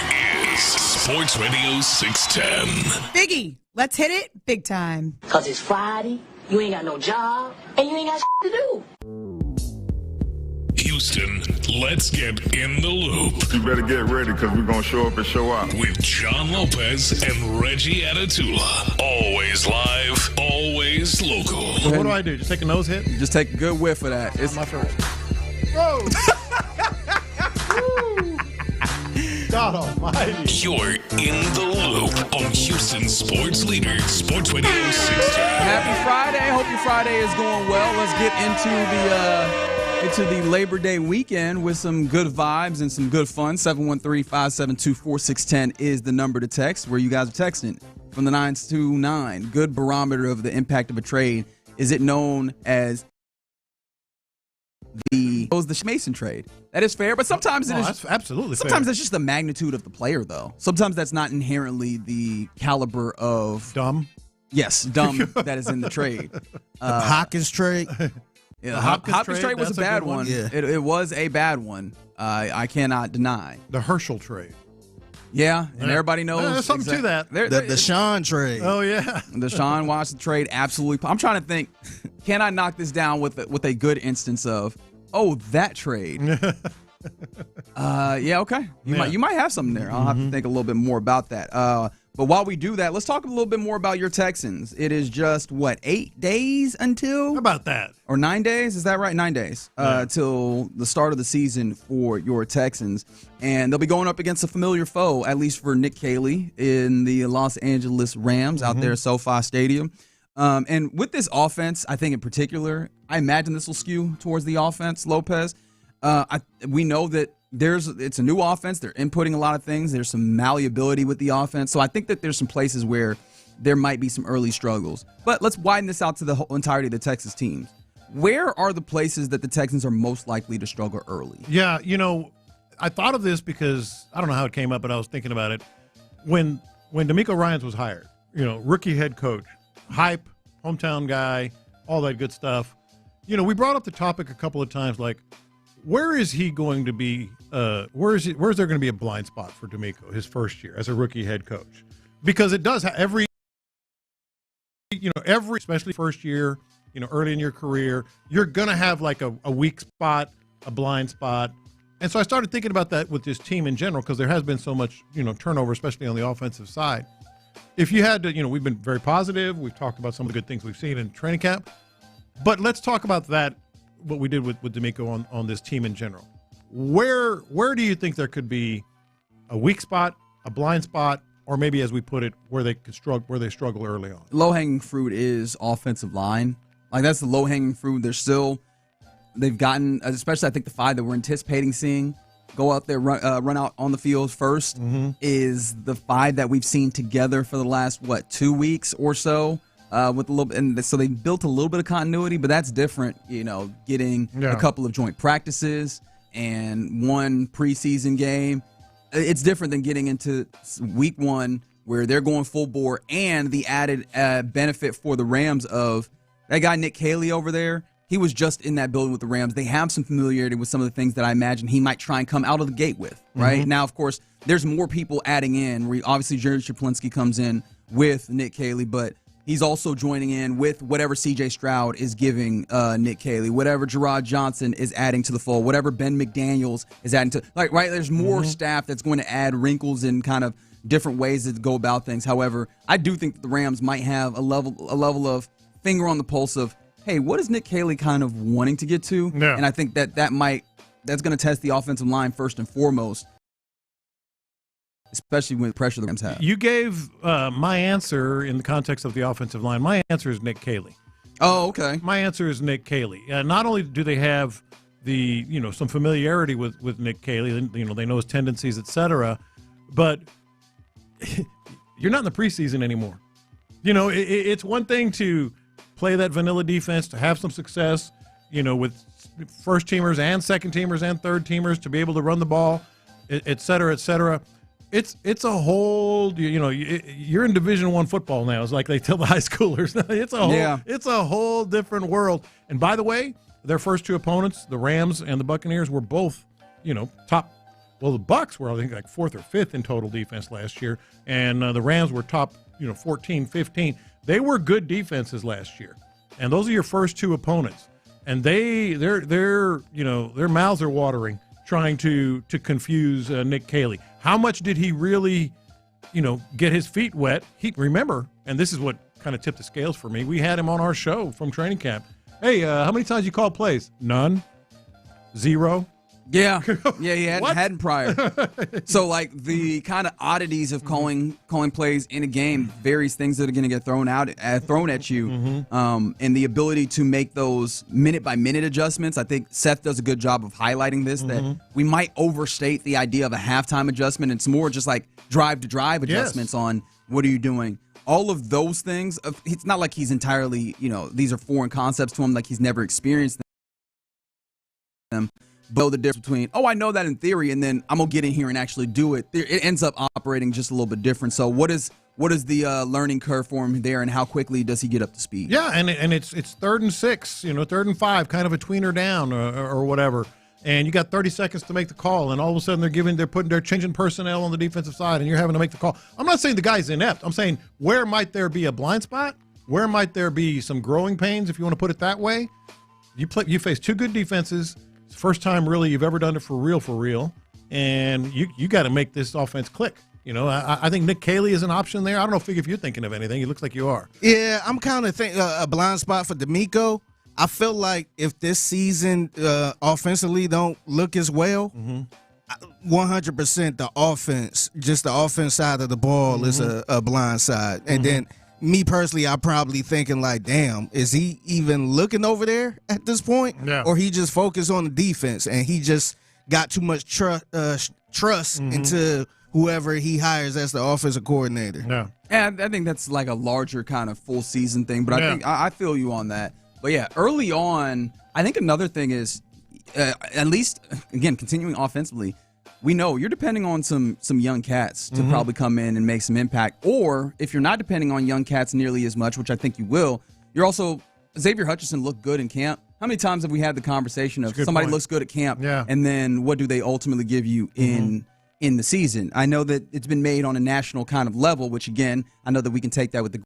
Speaker 3: is Sports Radio 610.
Speaker 16: Biggie, let's hit it big time.
Speaker 18: Because it's Friday, you ain't got no job, and you ain't got to do.
Speaker 3: Houston, let's get in the loop.
Speaker 23: You better get ready because we're going to show up and show out.
Speaker 3: With John Lopez and Reggie Atatula. Always live, always local.
Speaker 7: What do I do? Just take a nose hit?
Speaker 12: Just take a good whiff of that. It's
Speaker 7: my first. Whoa! God almighty.
Speaker 3: You're in the loop on Houston Sports Leader, Sports Radio 610.
Speaker 12: Happy Friday. Hope your Friday is going well. Let's get into the Labor Day weekend with some good vibes and some good fun. 713-572-4610 is the number to text where you guys are texting from the 929. Good barometer of the impact of a trade. Is it known as the Mason trade? That is fair, but sometimes it is
Speaker 7: that's absolutely
Speaker 12: sometimes
Speaker 7: fair.
Speaker 12: that's just the magnitude of the player, though. Sometimes that's not inherently the caliber of
Speaker 7: dumb.
Speaker 12: Yes, dumb that is in the trade.
Speaker 14: Hopkins trade.
Speaker 12: Yeah, the Hopkins trade was a bad one.
Speaker 14: Yeah.
Speaker 12: It was a bad one. I cannot deny.
Speaker 7: The Herschel trade.
Speaker 12: Yeah, and everybody knows.
Speaker 7: There's something to that.
Speaker 14: The Sean trade.
Speaker 7: Oh, yeah.
Speaker 12: The Sean Watson trade, absolutely. I'm trying to think, can I knock this down with a good instance of, that trade? Yeah, okay. You might have something there. I'll have to think a little bit more about that. But while we do that, let's talk a little bit more about your Texans. It is just, 8 days until?
Speaker 7: How about that?
Speaker 12: Or 9 days? Is that right? 9 days till the start of the season for your Texans. And they'll be going up against a familiar foe, at least for Nick Caley, in the Los Angeles Rams out there at SoFi Stadium. And with this offense, I think in particular, I imagine this will skew towards the offense, Lopez. We know that it's a new offense. They're inputting a lot of things. There's some malleability with the offense. So I think that there's some places where there might be some early struggles. But let's widen this out to the whole entirety of the Texas teams. Where are the places that the Texans are most likely to struggle early?
Speaker 7: Yeah, I thought of this because I don't know how it came up, but I was thinking about it. When DeMeco Ryans was hired, rookie head coach, hype, hometown guy, all that good stuff. We brought up the topic a couple of times, like, where is he going to be? Where's there going to be a blind spot for DeMeco his first year as a rookie head coach? Because it does every especially first year, early in your career, you're going to have like a weak spot, a blind spot. And so I started thinking about that with this team in general because there has been so much, turnover, especially on the offensive side. If you had to, we've been very positive. We've talked about some of the good things we've seen in training camp. But let's talk about that, what we did with DeMeco on this team in general. Where do you think there could be a weak spot, a blind spot, or maybe, as we put it, where they struggle early on?
Speaker 12: Low-hanging fruit is offensive line. Like, that's the low-hanging fruit. They've gotten, especially I think the 5 that we're anticipating seeing go out there, run out on the field first is the 5 that we've seen together for the last, 2 weeks or so. With a little bit, and so they built a little bit of continuity, but that's different, getting a couple of joint practices and one preseason game. It's different than getting into week 1 where they're going full bore, and the added benefit for the Rams of that guy Nick Caley over there. He was just in that building with the Rams. They have some familiarity with some of the things that I imagine he might try and come out of the gate with, right? Now, of course, there's more people adding in. Obviously, Jerry Chaplinsky comes in with Nick Caley, but he's also joining in with whatever C.J. Stroud is giving Nick Caley, whatever Gerard Johnson is adding to the fold, whatever Ben McDaniels is adding to. Right? There's more staff that's going to add wrinkles and kind of different ways to go about things. However, I do think that the Rams might have a level of finger on the pulse of, hey, what is Nick Caley kind of wanting to get to? Yeah. And I think that's going to test the offensive line first and foremost, especially when the pressure the Rams have.
Speaker 7: You gave my answer in the context of the offensive line. My answer is Nick Caley.
Speaker 12: Oh, okay.
Speaker 7: My answer is Nick Caley. Not only do they have the some familiarity with Nick Caley, they know his tendencies, etc., but you're not in the preseason anymore. It's one thing to play that vanilla defense, to have some success, with first teamers and second teamers and third teamers, to be able to run the ball, et cetera, et cetera. It's a whole, you're in Division I football now. It's like they tell the high schoolers. It's a whole different world. And by the way, their first 2 opponents, the Rams and the Buccaneers, were both, top Well, the Bucs were, I think, like 4th or 5th in total defense last year, and the Rams were top, 14, 15. They were good defenses last year, and those are your first two opponents. And their mouths are watering trying to confuse Nick Caley. How much did he really, get his feet wet? Remember, and this is what kind of tipped the scales for me. We had him on our show from training camp. Hey, how many times you called plays? None. 0.
Speaker 12: Yeah, he hadn't prior. So, like, the kind of oddities of calling plays in a game, various things that are going to get thrown at you, and the ability to make those minute-by-minute adjustments. I think Seth does a good job of highlighting this, that we might overstate the idea of a halftime adjustment. It's more just like drive-to-drive adjustments on what are you doing. All of those things, it's not like he's entirely, these are foreign concepts to him, like he's never experienced them. But the difference between, I know that in theory, and then I'm going to get in here and actually do it. It ends up operating just a little bit different. So what is the learning curve for him there, and how quickly does he get up to speed?
Speaker 7: Yeah, and it's 3rd and 6, 3rd and 5, kind of a tweener down or whatever. And you got 30 seconds to make the call, and all of a sudden they're changing personnel on the defensive side, and you're having to make the call. I'm not saying the guy's inept. I'm saying, where might there be a blind spot? Where might there be some growing pains, if you want to put it that way? You face two good defenses. It's the first time really you've ever done it for real, and you got to make this offense click. I think Nick Caley is an option there. I don't know, Fig, if you're thinking of anything. It looks like you are.
Speaker 14: Yeah, I'm kind of thinking a blind spot for D'Amico. I feel like if this season offensively don't look as well, 100% the offense side of the ball is a blind side. And then me personally, I'm probably thinking like, damn, is he even looking over there at this point?
Speaker 7: Yeah.
Speaker 14: Or he just focused on the defense and he just got too much trust into whoever he hires as the offensive coordinator.
Speaker 7: Yeah.
Speaker 12: And I think that's like a larger kind of full season thing, but I think I feel you on that. But yeah, early on, I think another thing is, at least, again, continuing offensively, we know you're depending on some young cats to probably come in and make some impact. Or if you're not depending on young cats nearly as much, which I think you will, you're also Xavier Hutchinson looked good in camp. How many times have we had the conversation of somebody looks good at camp, and then what do they ultimately give you in the season? I know that it's been made on a national kind of level, which again, I know that we can take that with the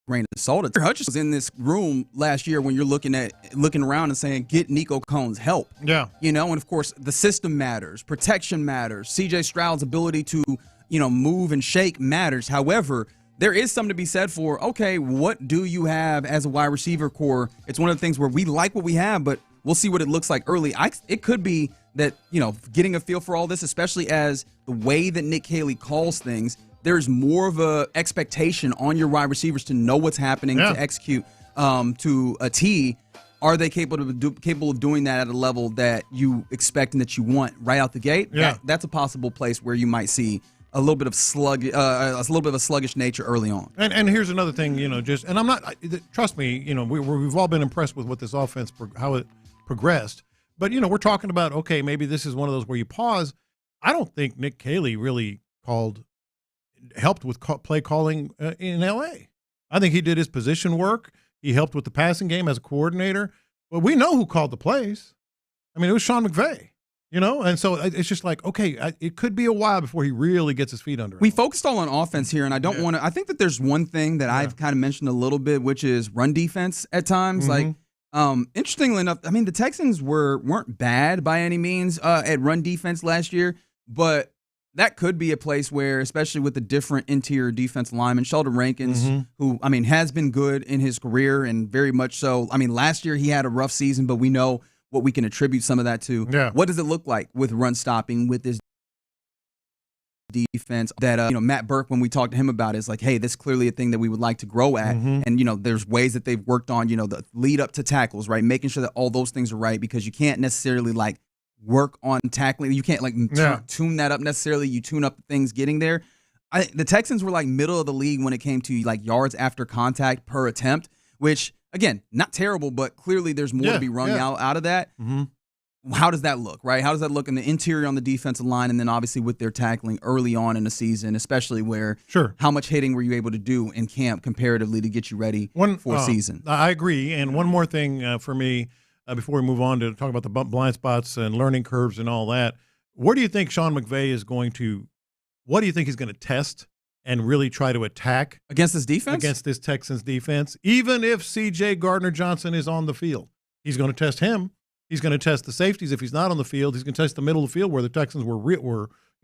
Speaker 12: grain of salt. Hutchinson was in this room last year when you're looking around and saying, get Nico Cohn's help.
Speaker 7: Yeah.
Speaker 12: And of course the system matters, protection matters, CJ Stroud's ability to, move and shake matters. However, there is something to be said for, okay, what do you have as a wide receiver core? It's one of the things where we like what we have, but we'll see what it looks like early. It could be that, getting a feel for all this, especially as the way that Nick Caley calls things, there's more of a expectation on your wide receivers to know what's happening, to execute to a T. Are they capable of doing that at a level that you expect and that you want right out the gate?
Speaker 7: Yeah.
Speaker 12: That's a possible place where you might see a little bit of a sluggish nature early on.
Speaker 7: And here's another thing, and I'm not. Trust me, we've all been impressed with what this offense, how it progressed. But we're talking about, okay, maybe this is one of those where you pause. I don't think Nick Caley really helped with play calling in L.A. I think he did his position work. He helped with the passing game as a coordinator. But we know who called the plays. I mean, it was Sean McVay, and so it's just like, okay, it could be a while before he really gets his feet under him.
Speaker 12: We focused all on offense here, and I don't want to – I think that there's one thing that I've kind of mentioned a little bit, which is run defense at times. Like, interestingly enough, I mean, the Texans weren't bad by any means at run defense last year, but – that could be a place where, especially with the different interior defense linemen, Sheldon Rankins, who, has been good in his career and very much so. I mean, last year he had a rough season, but we know what we can attribute some of that to.
Speaker 7: Yeah.
Speaker 12: What does it look like with run stopping, with this defense that, Matt Burke, when we talked to him about it, is like, hey, this is clearly a thing that we would like to grow at. And, there's ways that they've worked on, the lead up to tackles, right? Making sure that all those things are right, because you can't necessarily work on tackling. You can't tune that up necessarily. You tune up things getting there. The Texans were middle of the league when it came to yards after contact per attempt, which again, not terrible, but clearly there's more to be wrung out of that. How does that look, right? How does that look in the interior on the defensive line, and then obviously with their tackling early on in the season, especially where how much hitting were you able to do in camp comparatively to get you ready for a season?
Speaker 7: I agree. And one more thing for me, before we move on to talk about the blind spots and learning curves and all that, where do you think Sean McVay is going to – what do you think he's going to test and really try to attack?
Speaker 12: Against this defense?
Speaker 7: Against this Texans defense. Even if C.J. Gardner-Johnson is on the field, he's going to test him. He's going to test the safeties if he's not on the field. He's going to test the middle of the field where the Texans were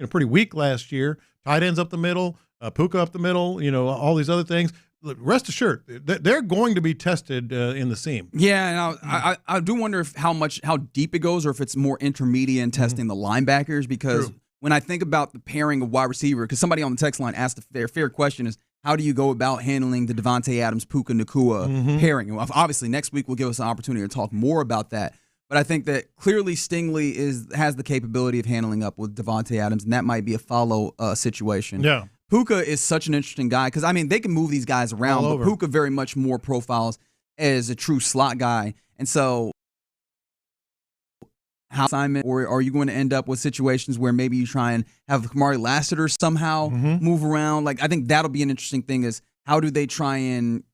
Speaker 7: pretty weak last year. Tight ends up the middle, Puka up the middle, all these other things. Look, rest assured, they're going to be tested in the seam.
Speaker 12: Yeah, and I do wonder how deep it goes, or if it's more intermediate in testing the linebackers. Because when I think about the pairing of wide receiver, because somebody on the text line asked a fair question is, how do you go about handling the Devontae Adams, Puka Nacua pairing? And obviously, next week will give us an opportunity to talk more about that. But I think that clearly Stingley has the capability of handling up with Devontae Adams, and that might be a follow situation.
Speaker 7: Yeah.
Speaker 12: Puka is such an interesting guy because, they can move these guys around, but Puka very much more profiles as a true slot guy. And so, how assignment, or are you going to end up with situations where maybe you try and have Kamari Lassiter somehow move around? I think that'll be an interesting thing is how do they try and,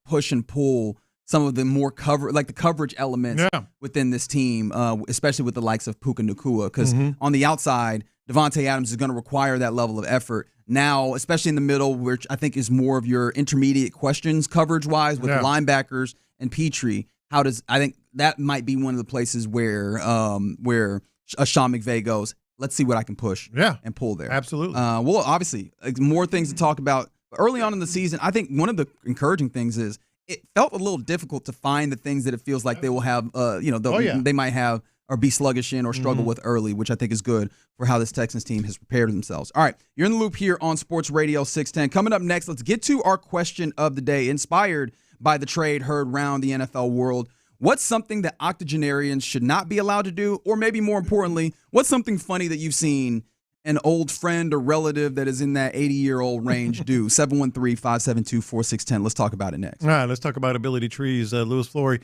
Speaker 12: push and pull some of the more the coverage elements within this team, especially with the likes of Puka Nacua, because on the outside, Devontae Adams is going to require that level of effort. Now, especially in the middle, which I think is more of your intermediate questions coverage-wise with linebackers and Petrie, I think that might be one of the places where Sean McVay goes, let's see what I can push and pull there.
Speaker 7: Absolutely.
Speaker 12: Well, obviously, more things to talk about. Early on in the season, I think one of the encouraging things is it felt a little difficult to find the things that it feels like they will have, they might have or be sluggish in or struggle with early, which I think is good for how this Texans team has prepared themselves. All right, you're in the loop here on Sports Radio 610. Coming up next, let's get to our question of the day, inspired by the trade heard around the NFL world. What's something that octogenarians should not be allowed to do? Or maybe more importantly, what's something funny that you've seen an old friend or relative that is in that 80-year-old range do? 713-572-4610. Let's talk about it next.
Speaker 7: All right, let's talk about ability trees. Louis Flory.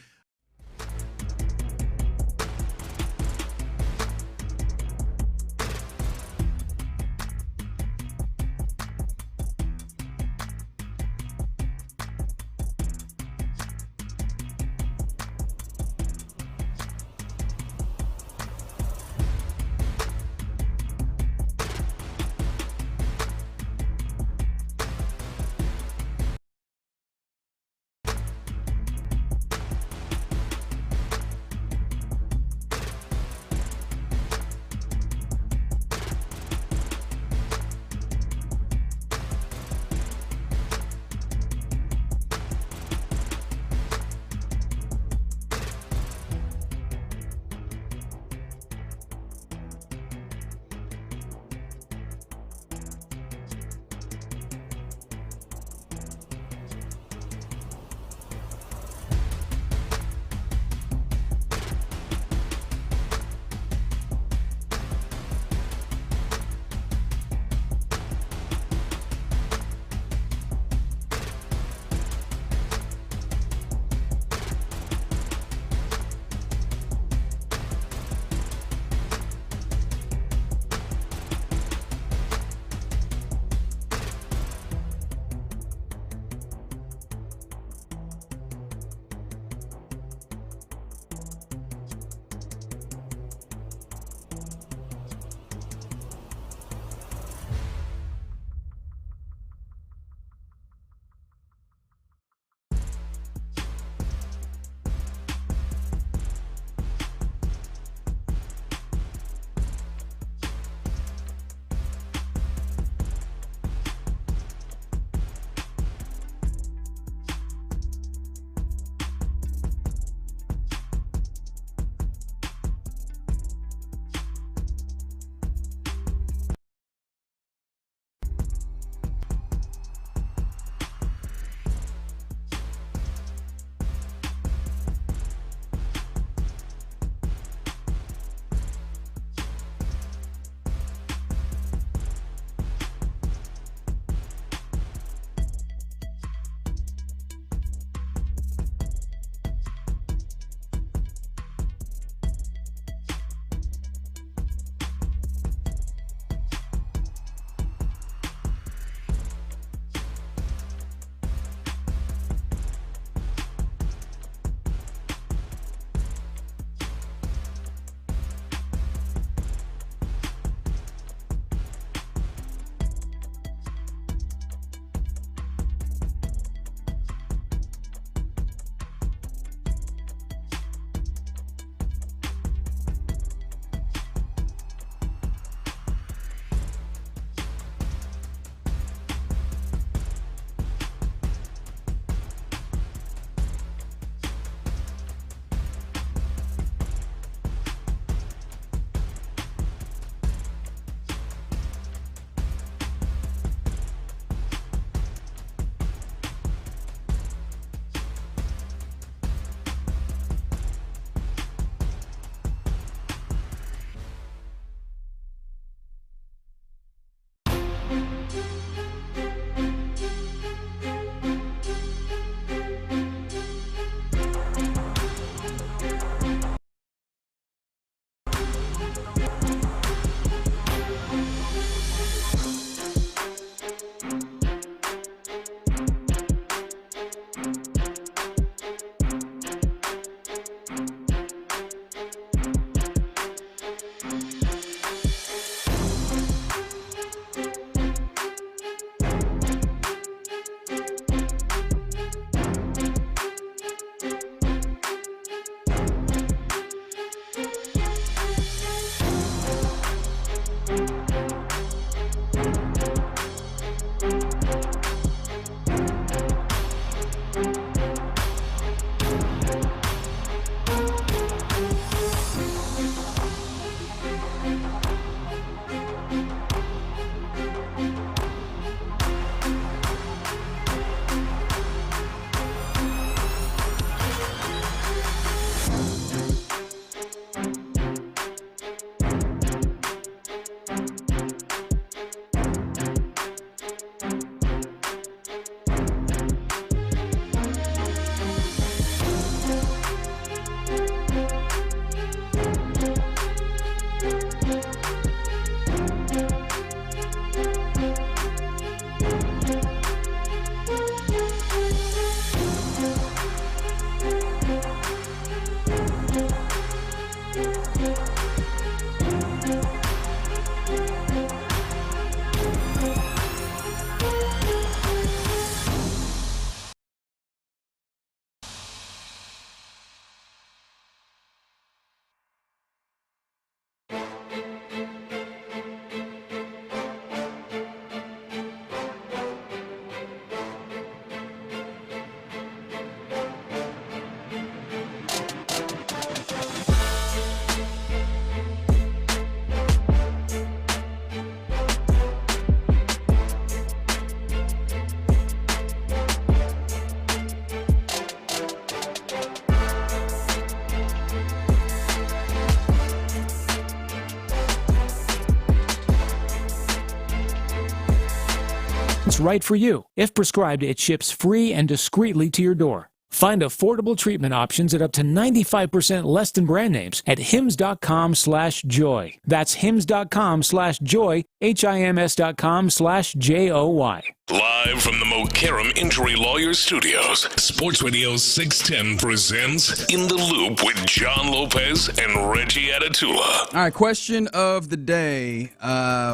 Speaker 17: It's right for you. If prescribed, it ships free and discreetly to your door. Find affordable treatment options at up to 95% less than brand names at hims.com/joy. That's hims.com/joy, HIMS.com/JOY.
Speaker 3: Live from the Mokaram Injury Lawyers Studios, Sports Radio 610 presents In the Loop with John Lopez and Reggie Atatula.
Speaker 12: All right, question of the day.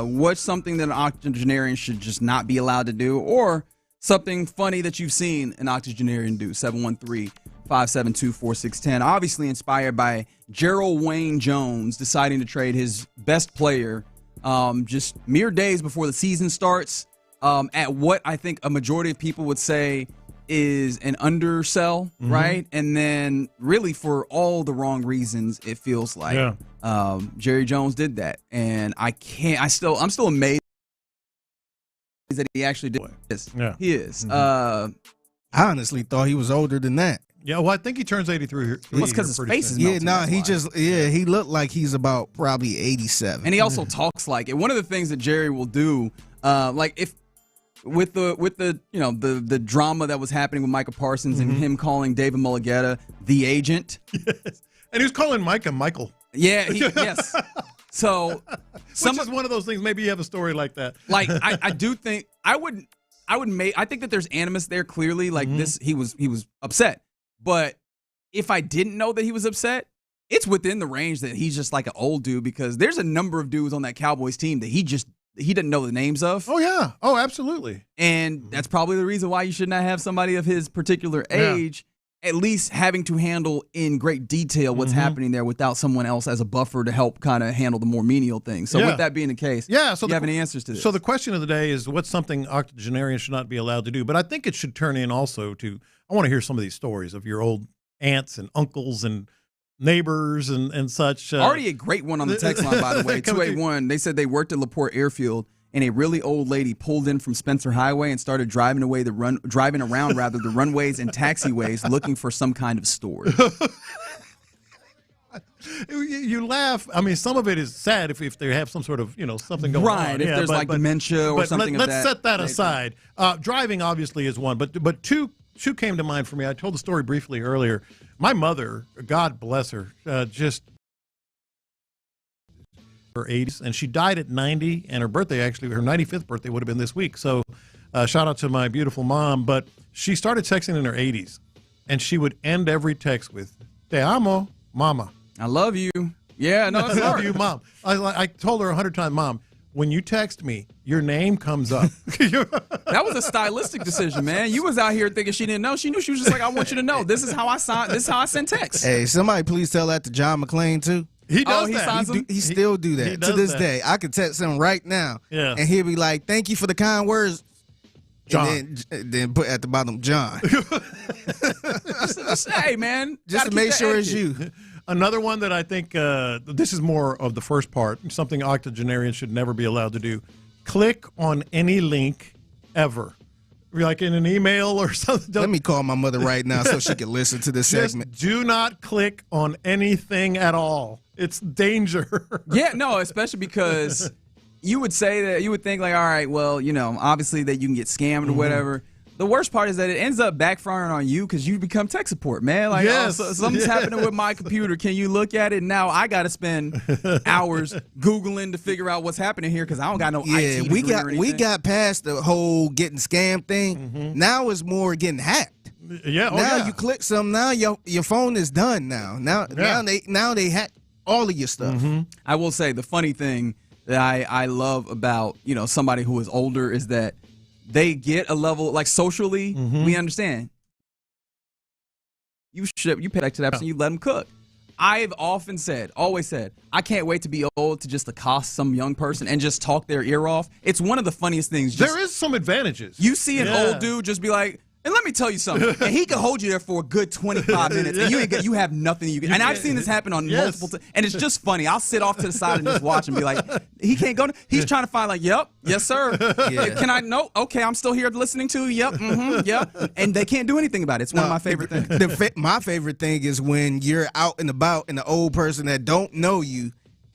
Speaker 12: What's something that an octogenarian should just not be allowed to do, or something funny that you've seen an octogenarian do? 713-572-4610. Obviously inspired by Gerald Wayne Jones deciding to trade his best player just mere days before the season starts at what I think a majority of people would say is an undersell, right? And then really for all the wrong reasons, it feels like. Jerry Jones did that. And I'm still amazed that he actually did this. Yeah. He is.
Speaker 14: I honestly thought he was older than that.
Speaker 7: Yeah, well, I think he turns 83 here.
Speaker 12: Well, it's because his face is
Speaker 14: melting. He looked like he's about probably 87.
Speaker 12: And he also talks like it. One of the things that Jerry will do, like if with the drama that was happening with Micah Parsons and him calling David Mulligetta the agent.
Speaker 7: Yes. And he was calling Micah Michael.
Speaker 12: Yeah, yes. So
Speaker 7: which is one of those things. Maybe you have a story like that.
Speaker 12: Like I do think I think that there's animus there clearly. Like this, he was upset. But if I didn't know that he was upset, it's within the range that he's just like an old dude, because there's a number of dudes on that Cowboys team that he didn't know the names of.
Speaker 7: Oh yeah. Oh, absolutely.
Speaker 12: And that's probably the reason why you should not have somebody of his particular age at least having to handle in great detail what's happening there without someone else as a buffer to help kind of handle the more menial things. So with that being the case,
Speaker 7: so
Speaker 12: do you have any answers to this?
Speaker 7: So the question of the day is, what's something octogenarians should not be allowed to do? But I think it should turn in also to, I want to hear some of these stories of your old aunts and uncles and neighbors and such.
Speaker 12: Already a great one on the text line, by the way. 281, they said they worked at LaPorte Airfield, and a really old lady pulled in from Spencer Highway and started driving around the runways and taxiways looking for some kind of storage.
Speaker 7: You laugh. I mean, some of it is sad if they have some sort of, something going on.
Speaker 12: Right, if there's dementia or something
Speaker 7: of that. Let's set that aside. Driving obviously is one, but two came to mind for me. I told the story briefly earlier. My mother, God bless her, just her 80s, and she died at 90, and her birthday, actually, her 95th birthday would have been this week. So shout out to my beautiful mom. But she started texting in her 80s, and she would end every text with, "Te amo, mama."
Speaker 12: I love you. Yeah, no,
Speaker 7: I love you, mom. I told her 100 times, Mom, when you text me, your name comes up.
Speaker 12: That was a stylistic decision, man. You was out here thinking she didn't know. She knew. She was just like, I want you to know. This is how I send texts.
Speaker 14: Hey, somebody please tell that to John McClain, too.
Speaker 7: He does that.
Speaker 14: He still do that to this day. I could text him right now, and he'll be like, "Thank you for the kind words, John." And then put at the bottom, John.
Speaker 12: Just, hey, man,
Speaker 14: just to make sure it's you.
Speaker 7: Another one that I think this is more of the first part. Something octogenarians should never be allowed to do: click on any link ever. Like in an email or something.
Speaker 14: Let me call my mother right now so she can listen to this segment.
Speaker 7: Do not click on anything at all. It's danger.
Speaker 12: Yeah, no, especially because you would think like, all right, well, obviously that you can get scammed or whatever. The worst part is that it ends up backfiring on you because you become tech support, man. Like, something's happening with my computer. Can you look at it? Now I got to spend hours Googling to figure out what's happening here because I don't got no IT degree or anything.
Speaker 14: We got past the whole getting scammed thing. Now it's more getting hacked.
Speaker 7: Yeah.
Speaker 14: You click something. Now your phone is done. Now they hack all of your stuff.
Speaker 12: I will say the funny thing that I love about somebody who is older is that they get a level, like socially, we understand. You pay back to that person, you let them cook. I've always said, I can't wait to be old to just accost some young person and just talk their ear off. It's one of the funniest things.
Speaker 7: There is some advantages.
Speaker 12: You see an old dude just be like, and let me tell you something. And he can hold you there for a good 25 minutes, and you have nothing you can. And I've seen this happen on multiple times, and it's just funny. I'll sit off to the side and just watch and be like, he can't go. He's trying to find like, yep, yes sir. Can I? No, okay, I'm still here listening to you. Yep, yep. And they can't do anything about it. It's one of my favorite things.
Speaker 14: My favorite thing is when you're out and about, and the old person that don't know you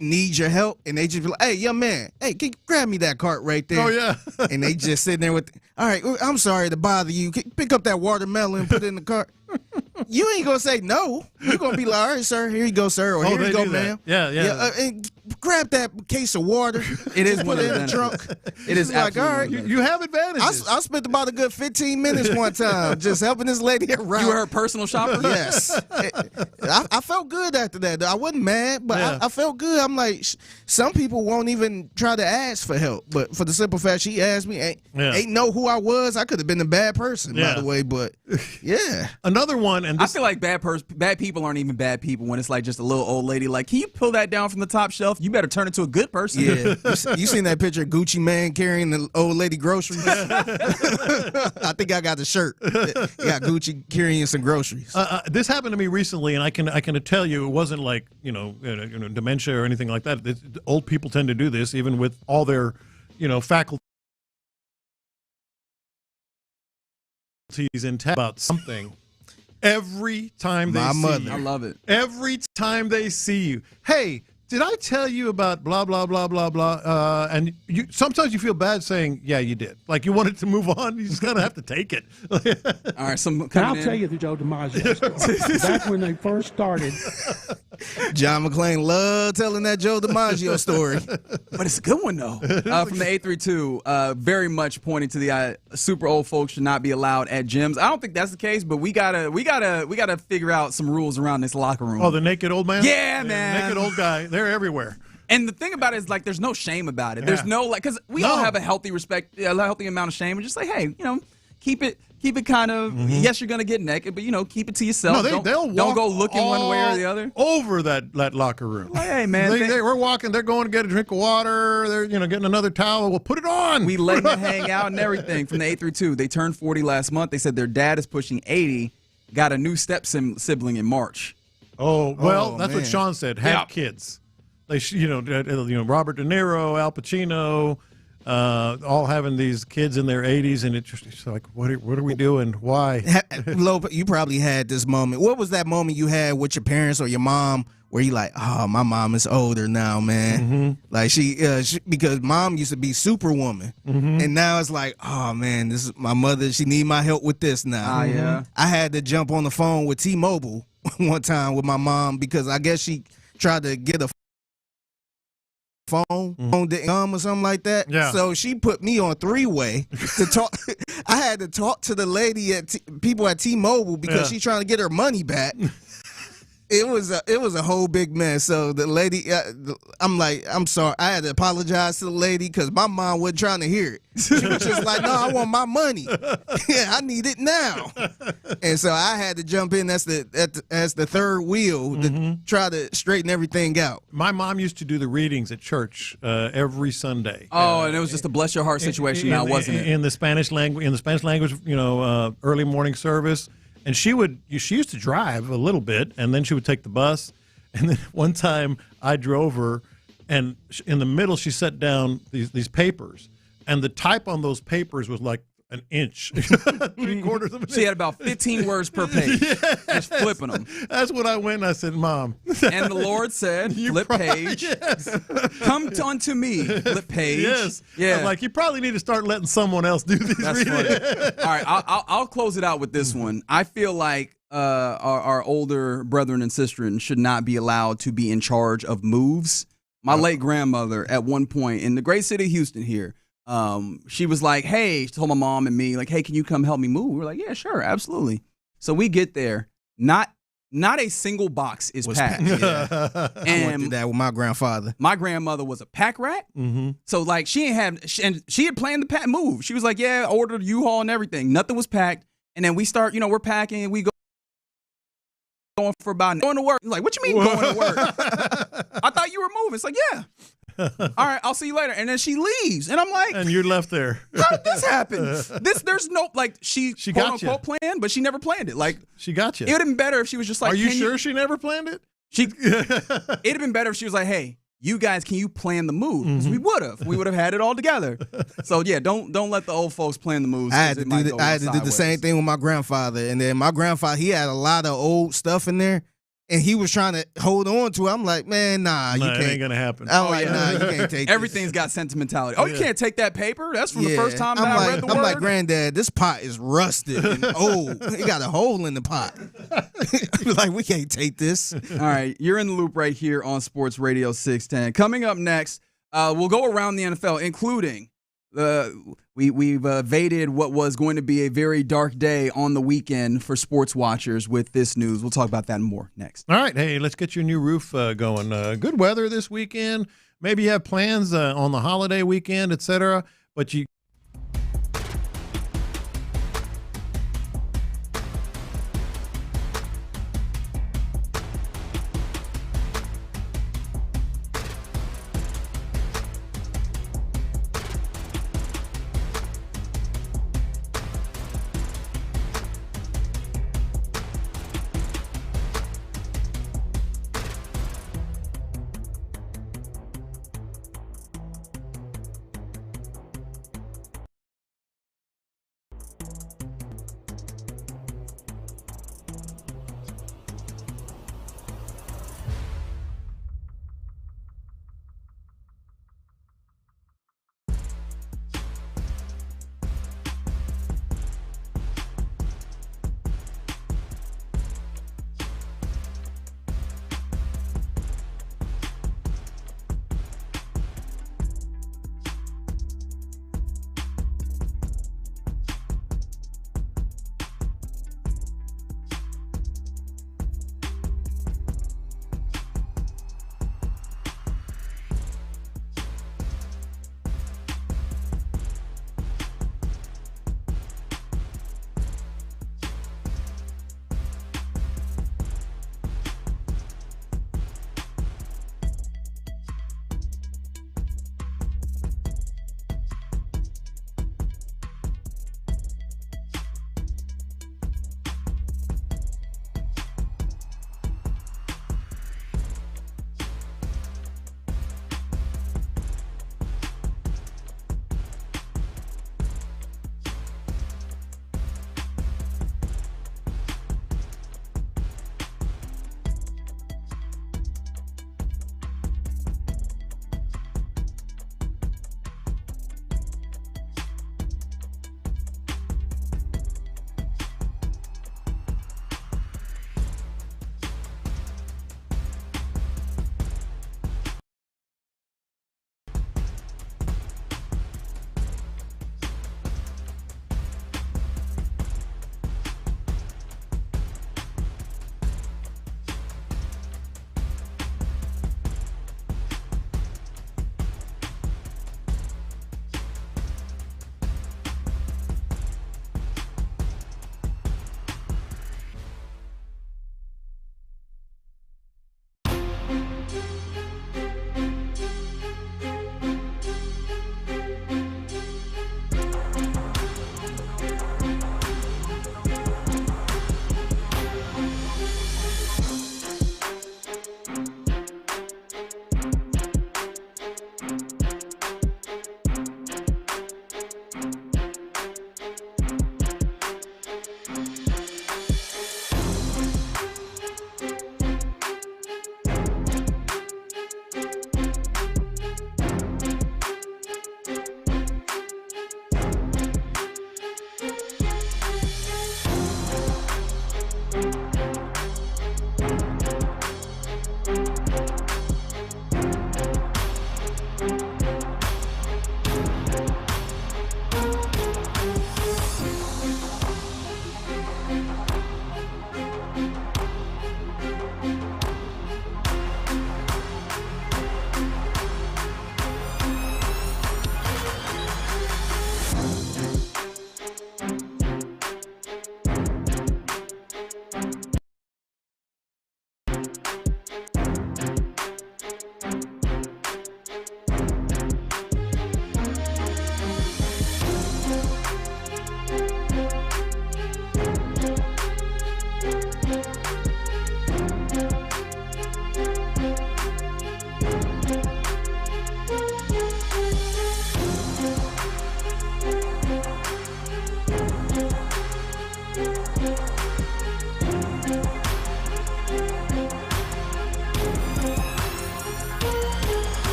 Speaker 14: need your help, and they just be like, "Hey, young man, hey, can you grab me that cart right there?"
Speaker 7: Oh, yeah.
Speaker 14: And they just sitting there with, "All right, I'm sorry to bother you. Can you pick up that watermelon and put it in the cart?" You ain't gonna say no. You're gonna be like, "All right, sir, here you go, sir," or "Here you go, ma'am."
Speaker 7: Yeah.
Speaker 14: And grab that case of water.
Speaker 12: It is one
Speaker 14: put
Speaker 12: of
Speaker 14: it in the trunk.
Speaker 12: It is
Speaker 14: like, all right.
Speaker 7: You have advantages.
Speaker 14: I spent about a good 15 minutes one time just helping this lady around.
Speaker 12: You were her personal shopper?
Speaker 14: Yes. I felt good after that. I wasn't mad, but I felt good. I'm like, some people won't even try to ask for help, but for the simple fact she asked me, ain't know who I was. I could have been a bad person, by the way, but yeah.
Speaker 7: Another one, and
Speaker 12: I feel like bad people aren't even bad people when it's like just a little old lady. Like, can you pull that down from the top shelf? You better turn into a good person.
Speaker 14: Yeah. You seen that picture of Gucci Man carrying the old lady groceries? I think I got the shirt. Got Gucci carrying some groceries.
Speaker 7: This happened to me recently, and I can tell you it wasn't like dementia or anything like that. Old people tend to do this, even with all their faculties intact about something. Every time they see you,
Speaker 12: I love it.
Speaker 7: Every time they see you, hey, did I tell you about blah, blah, blah, blah, blah? And sometimes you feel bad saying, yeah, you did. Like you wanted to move on. You just kind of have to take it.
Speaker 12: All right.
Speaker 5: I'll tell you the Joe DiMaggio story. Back when they first started.
Speaker 14: John McClain loved telling that Joe DiMaggio story.
Speaker 12: But it's a good one, though. From the 832, very much pointing to the super old folks should not be allowed at gyms. I don't think that's the case, but we gotta figure out some rules around this locker room.
Speaker 7: Oh, the naked old man?
Speaker 12: Yeah, man.
Speaker 7: Naked old guy. They're everywhere.
Speaker 12: And the thing about it is, like, there's no shame about it. There's no, because we all have a healthy amount of shame. And just like, hey, keep it kind of, yes, you're going to get naked, but, keep it to yourself.
Speaker 7: No,
Speaker 12: don't go looking one way or the other.
Speaker 7: Over that locker room.
Speaker 12: Like, hey, man.
Speaker 7: We're walking. They're going to get a drink of water. They're, getting another towel. We'll put it on.
Speaker 12: We letting them hang out and everything. From the 832, they turned 40 last month. They said their dad is pushing 80, got a new sibling in March.
Speaker 7: Oh, well, that's
Speaker 14: man.
Speaker 7: what Sean said. Have kids. They, Robert De Niro, Al Pacino, all having these kids in their 80s, and it's like, what are we doing? Why?
Speaker 14: Lope, you probably had this moment. What was that moment you had with your parents or your mom where you like, oh, my mom is older now, man. Like she because mom used to be Superwoman, and now it's like, oh man, this is my mother. She need my help with this now.
Speaker 12: Yeah.
Speaker 14: I had to jump on the phone with T-Mobile one time with my mom because I guess she tried to get a phone or something like that.
Speaker 7: Yeah.
Speaker 14: So she put me on three-way to talk. I had to talk to the lady at people at T-Mobile because she's trying to get her money back. It was a whole big mess. So the lady, I'm like, I'm sorry. I had to apologize to the lady because my mom wasn't trying to hear it. She was just like, no, I want my money. Yeah, I need it now. And so I had to jump in as the third wheel to try to straighten everything out.
Speaker 7: My mom used to do the readings at church every Sunday.
Speaker 12: Oh, and it was just a bless your heart situation now, wasn't it?
Speaker 7: In the Spanish language, early morning service. And she used to drive a little bit, and then she would take the bus. And then one time I drove her, and in the middle she set down these papers, and the type on those papers was like an inch, 3/4 of an inch.
Speaker 12: She had about 15 words per page, just flipping them.
Speaker 7: That's when I went and I said, Mom.
Speaker 12: And the Lord said, flip page.
Speaker 7: Yes.
Speaker 12: Come unto me, flip page.
Speaker 7: Yes.
Speaker 12: Yeah.
Speaker 7: I'm like, you probably need to start letting someone else do these
Speaker 12: That's
Speaker 7: readings.
Speaker 12: funny. All right, I'll close it out with this one. I feel like our older brethren and sisters should not be allowed to be in charge of moves. My late grandmother, at one point in the great city of Houston here, she was like, hey, she told my mom and me, like, hey, can you come help me move? We're like, yeah, sure, absolutely. So we get there. Not a single box is packed.
Speaker 14: Yeah. I went through that with my grandfather.
Speaker 12: My grandmother was a pack rat. So, like, she had planned the move. She was like, yeah, I ordered a U-Haul and everything. Nothing was packed. And then we start, we're packing and we go. Going to work. Like, what you mean going to work? I thought you were moving. It's like, yeah. All right, I'll see you later. And then she leaves. And I'm like,
Speaker 7: and you're left there.
Speaker 12: How did this happen? There's no, like, she quote
Speaker 7: got
Speaker 12: unquote planned, but she never planned it. Like,
Speaker 7: she got you.
Speaker 12: It would have been better if she was just like,
Speaker 7: are you sure she never planned it?
Speaker 12: It'd have been better if she was like, hey, you guys, can you plan the move? Because we would have had it all together. So yeah, don't let the old folks plan the moves.
Speaker 14: I had to do the same thing with my grandfather, and then my grandfather, he had a lot of old stuff in there. and he was trying to hold on to it. I'm like, man, nah, you can't.
Speaker 7: It ain't gonna happen.
Speaker 14: I'm like, nah, you can't take
Speaker 12: Everything's got sentimentality. Oh, you can't take that paper? That's from the first time that I read the word?
Speaker 14: I'm like, Granddad, this pot is rusted and old. It got a hole in the pot. Like, we can't take this.
Speaker 12: All right, you're in the loop right here on Sports Radio 610. Coming up next, we'll go around the NFL, including we've evaded what was going to be a very dark day on the weekend for sports watchers with this news. We'll talk about that and more next.
Speaker 7: All right, hey, let's get your new roof going. Good weather this weekend. Maybe you have plans on the holiday weekend, etc. But you.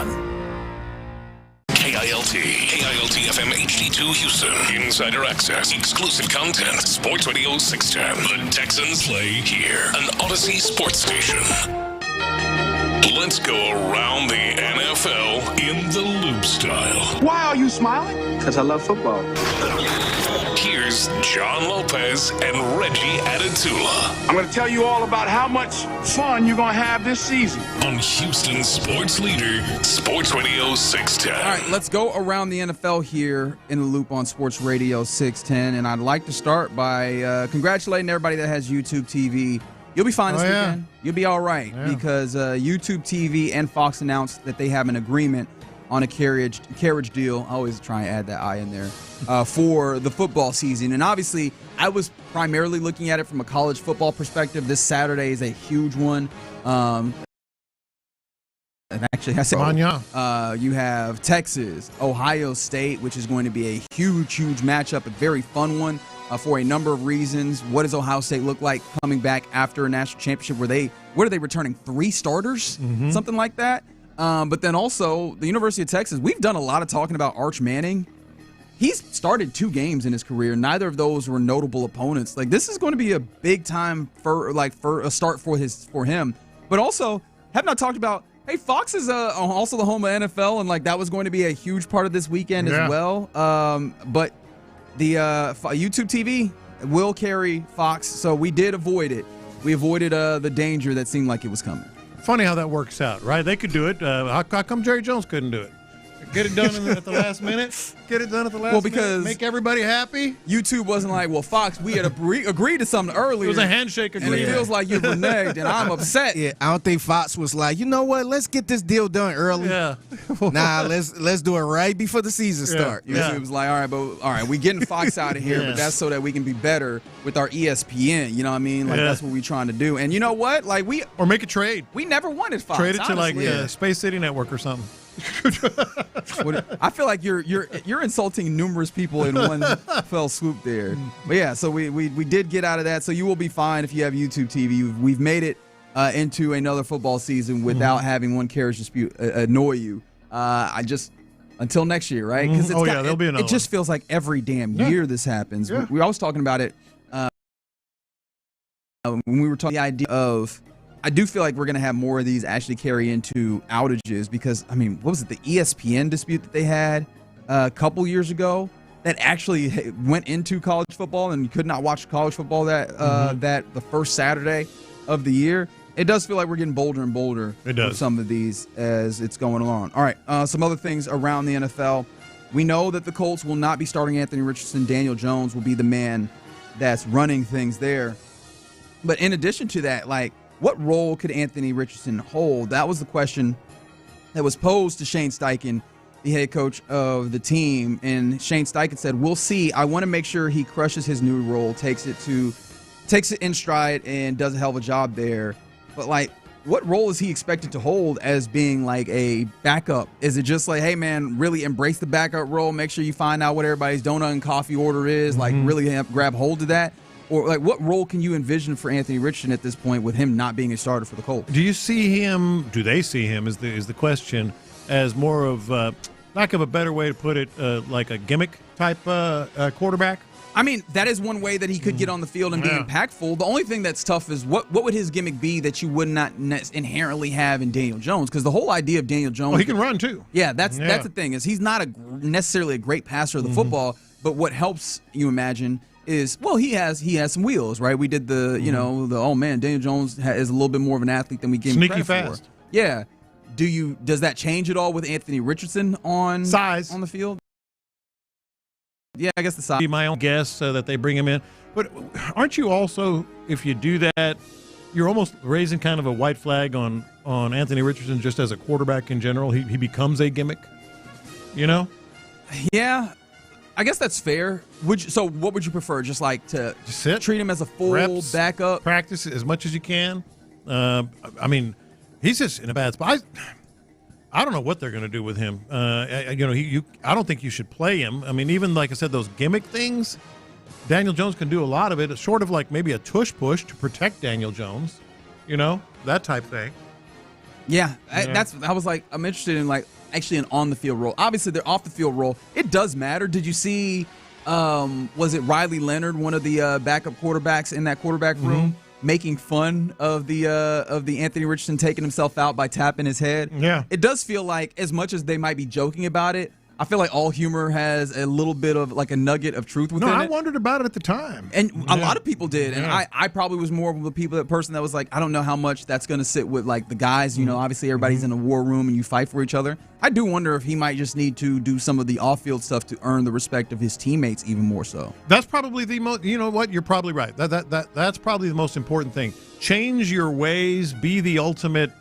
Speaker 10: on. KILT FM HD2 Houston. Insider access, exclusive content. Sports Radio 610. The Texans play here. An Odyssey sports station. Let's go around the NFL in the loop style.
Speaker 20: Why are you smiling? Because I love football.
Speaker 3: Here's John Lopez and Reggie Adatula.
Speaker 20: I'm going to tell you all about how much fun you're going to have this season.
Speaker 3: On Houston sports leader, Sports Radio 610.
Speaker 12: All right, let's go around the NFL here in the loop on Sports Radio 610. And I'd like to start by congratulating everybody that has YouTube TV. You'll be fine this weekend. You'll be all right because YouTube TV and Fox announced that they have an agreement on a carriage deal. I always try and add that I in there for the football season. And obviously, I was primarily looking at it from a college football perspective. This Saturday is a huge one. Actually, I said, you have Texas, Ohio State, which is going to be a huge matchup, a very fun one. For a number of reasons. What does Ohio State look like coming back after a national championship? What are they returning? 3 starters? Something like that? But then also, the University of Texas, we've done a lot of talking about Arch Manning. He's started 2 games in his career. Neither of those were notable opponents. Like, this is going to be a big time for a start for him. But also, have not talked about, hey, Fox is also the home of NFL, and that was going to be a huge part of this weekend as well. But the YouTube TV will carry Fox, so we did avoid it. We avoided the danger that seemed like it was coming.
Speaker 7: Funny how that works out, right? They could do it. How come Jerry Jones couldn't do it? Get it done at the last minute? Get it done at the last minute?
Speaker 12: Because
Speaker 7: make everybody happy?
Speaker 12: YouTube wasn't like, well, Fox, we had agreed to something earlier.
Speaker 7: It was a handshake agreement.
Speaker 12: And it feels like you've reneged, and I'm upset.
Speaker 14: Yeah, I don't think Fox was like, you know what, let's get this deal done early.
Speaker 7: Yeah.
Speaker 14: Nah, let's do it right before the season start.
Speaker 12: YouTube was like, all right, we getting Fox out of here, but that's so that we can be better with our ESPN. You know what I mean? That's what we're trying to do. And you know what?
Speaker 7: Or make a trade.
Speaker 12: We never wanted Fox.
Speaker 7: Trade it to Space City Network or something.
Speaker 12: I feel like you're insulting numerous people in one fell swoop there. But yeah, so we did get out of that. So you will be fine if you have YouTube TV. We've made it into another football season without having one carriage dispute annoy you. Until next year, right? Because
Speaker 7: there'll be another.
Speaker 12: It just feels like every damn year this happens. Yeah. We always talking about it when we were talking the idea of. I do feel like we're going to have more of these actually carry into outages because, what was it, the ESPN dispute that they had a couple years ago that actually went into college football and you could not watch college football that the first Saturday of the year? It does feel like we're getting bolder and bolder with some of these as it's going along. All right, some other things around the NFL. We know that the Colts will not be starting Anthony Richardson. Daniel Jones will be the man that's running things there. But in addition to that, what role could Anthony Richardson hold? That was the question that was posed to Shane Steichen, the head coach of the team. And Shane Steichen said, we'll see. I want to make sure he crushes his new role, takes it in stride, and does a hell of a job there. But, what role is he expected to hold as being, a backup? Is it just hey, man, really embrace the backup role, make sure you find out what everybody's donut and coffee order is, really grab hold of that? Or what role can you envision for Anthony Richardson at this point with him not being a starter for the Colts?
Speaker 7: Do they see him is the question as more of lack of a better way to put it, like a gimmick type quarterback?
Speaker 12: That is one way that he could get on the field and be impactful. The only thing that's tough is what would his gimmick be that you would not inherently have in Daniel Jones? Because the whole idea of Daniel Jones,
Speaker 7: he can run too.
Speaker 12: Yeah, that's the thing is he's not necessarily a great passer of the football, but what helps you imagine is he has some wheels, right? We did Daniel Jones is a little bit more of an athlete than we gave him credit
Speaker 7: fast.
Speaker 12: For. Yeah. Does that change at all with Anthony Richardson on
Speaker 7: size
Speaker 12: on the field? Yeah, I guess the size.
Speaker 7: Be my own guess that they bring him in. But aren't you also, if you do that, you're almost raising kind of a white flag on Anthony Richardson just as a quarterback in general? He becomes a gimmick,
Speaker 12: Yeah. I guess that's fair. So what would you prefer? Just to
Speaker 7: sit,
Speaker 12: treat him as a full
Speaker 7: reps,
Speaker 12: backup?
Speaker 7: Practice as much as you can. He's just in a bad spot. I don't know what they're going to do with him. I don't think you should play him. Even like I said, those gimmick things, Daniel Jones can do a lot of it. It's sort of like maybe a tush push to protect Daniel Jones, that type thing.
Speaker 12: Yeah, I'm interested in actually an on the field role. Obviously, their off the field role, it does matter. Did you see? Was it Riley Leonard, one of the backup quarterbacks in that quarterback room, making fun of the Anthony Richardson taking himself out by tapping his head?
Speaker 7: Yeah,
Speaker 12: it does feel like, as much as they might be joking about it, I feel like all humor has a little bit of like a nugget of truth within it.
Speaker 7: I wondered about it at the time.
Speaker 12: And a lot of people did. And I probably was more of the person that was like, I don't know how much that's going to sit with like the guys. You know, obviously everybody's in a war room and you fight for each other. I do wonder if he might just need to do some of the off-field stuff to earn the respect of his teammates even more so.
Speaker 7: That's probably the most, you know what, you're probably right. That's probably the most important thing. Change your ways, be the ultimate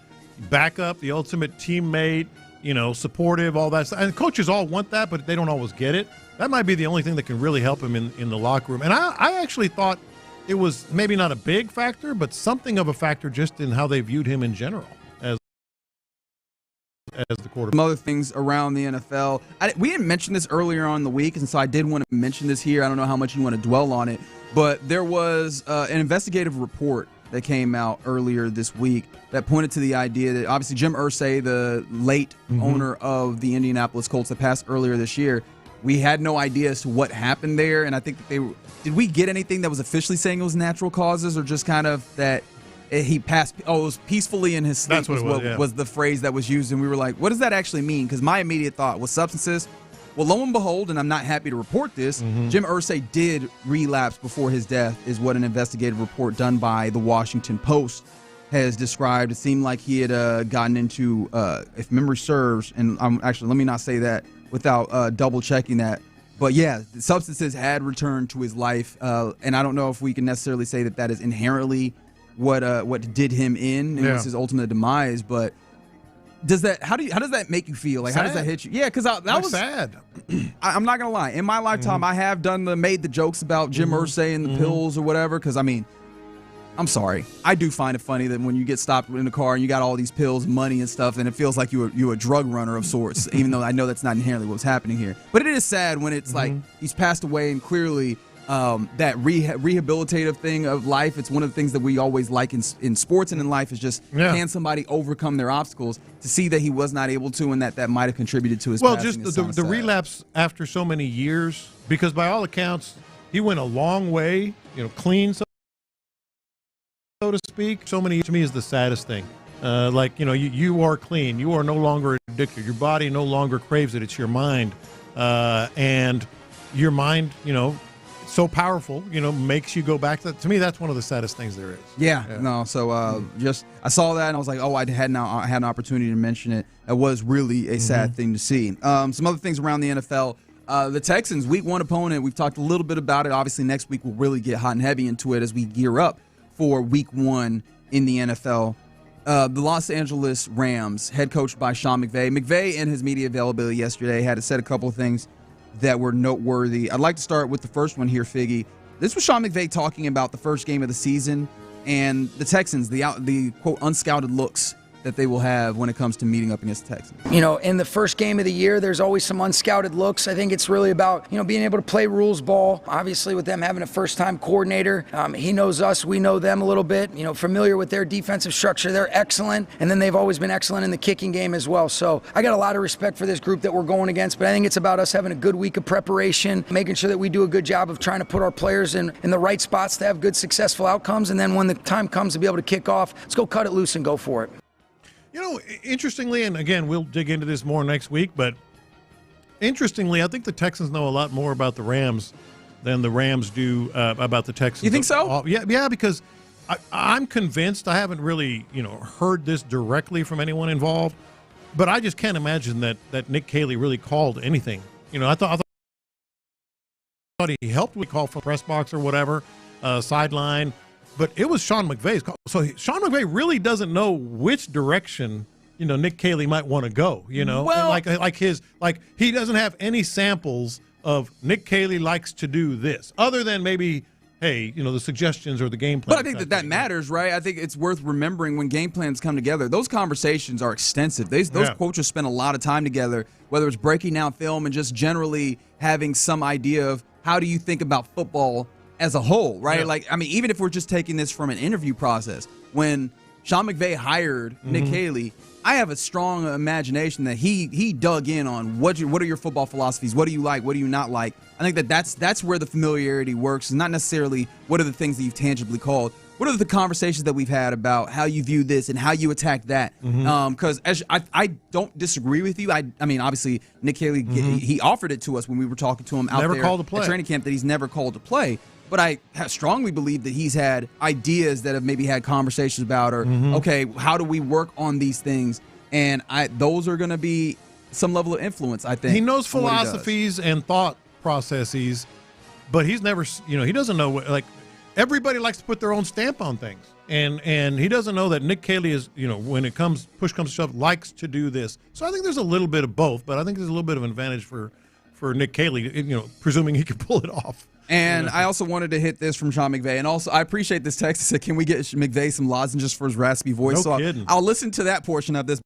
Speaker 7: backup, the ultimate teammate, you know, supportive, all that stuff. And coaches all want that, but they don't always get it. That might be the only thing that can really help him in the locker room. And I actually thought it was maybe not a big factor, but something of a factor just in how they viewed him in general as the quarterback.
Speaker 12: Some other things around the NFL. We didn't mention this earlier on in the week, and so I did want to mention this here. I don't know how much you want to dwell on it, but there was an investigative report that came out earlier this week that pointed to the idea that obviously Jim Irsay, the late owner of the Indianapolis Colts that passed earlier this year, we had no idea as to what happened there. And I think that did we get anything that was officially saying it was natural causes, or just kind of that he passed, it was peacefully in his sleep? That's what was the phrase that was used. And we were like, what does that actually mean? Because my immediate thought was substances. Well, lo and behold, and I'm not happy to report this, Jim Irsay did relapse before his death, is what an investigative report done by the Washington Post has described. It seemed like he had gotten into, if memory serves, and let me not say that without double checking that, but yeah, substances had returned to his life, and I don't know if we can necessarily say that is inherently what did him in. It was his ultimate demise, but. How does that make you feel? Like, sad. How does that hit you? Yeah, because that was
Speaker 7: sad.
Speaker 12: I'm not gonna lie. In my lifetime, I have made the jokes about Jim Irsay and the pills or whatever. Because I mean, I'm sorry, I do find it funny that when you get stopped in the car and you got all these pills, money, and stuff, and it feels like you're a drug runner of sorts. Even though I know that's not inherently what's happening here, but it is sad when it's like he's passed away and clearly. That rehabilitative thing of life, it's one of the things that we always like in sports and in life is just can somebody overcome their obstacles. To see that he was not able to, and that might have contributed to his passing.
Speaker 7: Just the relapse after so many years, because by all accounts he went a long way, you know, clean, so to speak. So many, to me, is the saddest thing. Like, you know, you are clean, you are no longer addicted, your body no longer craves it, it's your mind, and your mind, you know, so powerful, you know, makes you go back to me. That's one of the saddest things there is.
Speaker 12: No. So just I saw that and I was like, oh, I had an opportunity to mention it. It was really a sad thing to see. Some other things around the NFL. The Texans, week 1 opponent. We've talked a little bit about it. Obviously, next week we'll really get hot and heavy into it as we gear up for week 1 in the NFL. The Los Angeles Rams, head coached by Sean McVay. McVay, in his media availability yesterday, had said a couple of things that were noteworthy. I'd like to start with the first one here, Figgy. This was Sean McVay talking about the first game of the season and the Texans, the quote, unscouted looks that they will have when it comes to meeting up against the Texans.
Speaker 4: You know, in the first game of the year, there's always some unscouted looks. I think it's really about, you know, being able to play rules ball. Obviously, with them having a first-time coordinator, he knows us, we know them a little bit, you know, familiar with their defensive structure. They're excellent, and then they've always been excellent in the kicking game as well. So I got a lot of respect for this group that we're going against, but I think it's about us having a good week of preparation, making sure that we do a good job of trying to put our players in the right spots to have good, successful outcomes, and then when the time comes to be able to kick off, let's go cut it loose and go for it.
Speaker 7: You know, interestingly, and again, we'll dig into this more next week, but interestingly, I think the Texans know a lot more about the Rams than the Rams do about the Texans.
Speaker 12: You think so?
Speaker 7: Yeah, because I'm convinced. I haven't really, you know, heard this directly from anyone involved, but I just can't imagine that Nick Caley really called anything. You know, I thought he helped with call from press box or whatever, sideline. But it was Sean McVay's call. So Sean McVay really doesn't know which direction, you know, Nick Caley might want to go, you know.
Speaker 12: Well,
Speaker 7: like he doesn't have any samples of Nick Caley likes to do this, other than maybe, hey, you know, the suggestions or the game plan.
Speaker 12: But I think that matters, right? I think it's worth remembering when game plans come together. Those conversations are extensive. Those coaches spend a lot of time together, whether it's breaking down film and just generally having some idea of how do you think about football as a whole, right?
Speaker 7: Yeah.
Speaker 12: Like, I mean, even if we're just taking this from an interview process, when Sean McVay hired Nick Haley, I have a strong imagination that he dug in on what are your football philosophies, what do you like, what do you not like. I think that's where the familiarity works. It's not necessarily what are the things that you've tangibly called. What are the conversations that we've had about how you view this and how you attack that? Because I don't disagree with you. I mean, obviously, Nick Haley, he offered it to us when we were talking to him out there at training camp that he's never called to play. But I strongly believe that he's had ideas that have maybe had conversations about, or, okay, how do we work on these things? And those are going to be some level of influence, I think.
Speaker 7: He knows philosophies and thought processes, but he's never, he doesn't know like, everybody likes to put their own stamp on things, and he doesn't know that Nick Haley is, when it comes push comes to shove, likes to do this. So I think there's a little bit of both, but I think there's a little bit of an advantage for Nick Haley, presuming he can pull it off.
Speaker 12: And I also wanted to hit this from Sean McVay, and also I appreciate this text that said, "Can we get McVay some lozenges for his raspy voice?"
Speaker 7: No kidding.
Speaker 12: I'll listen to that portion of this,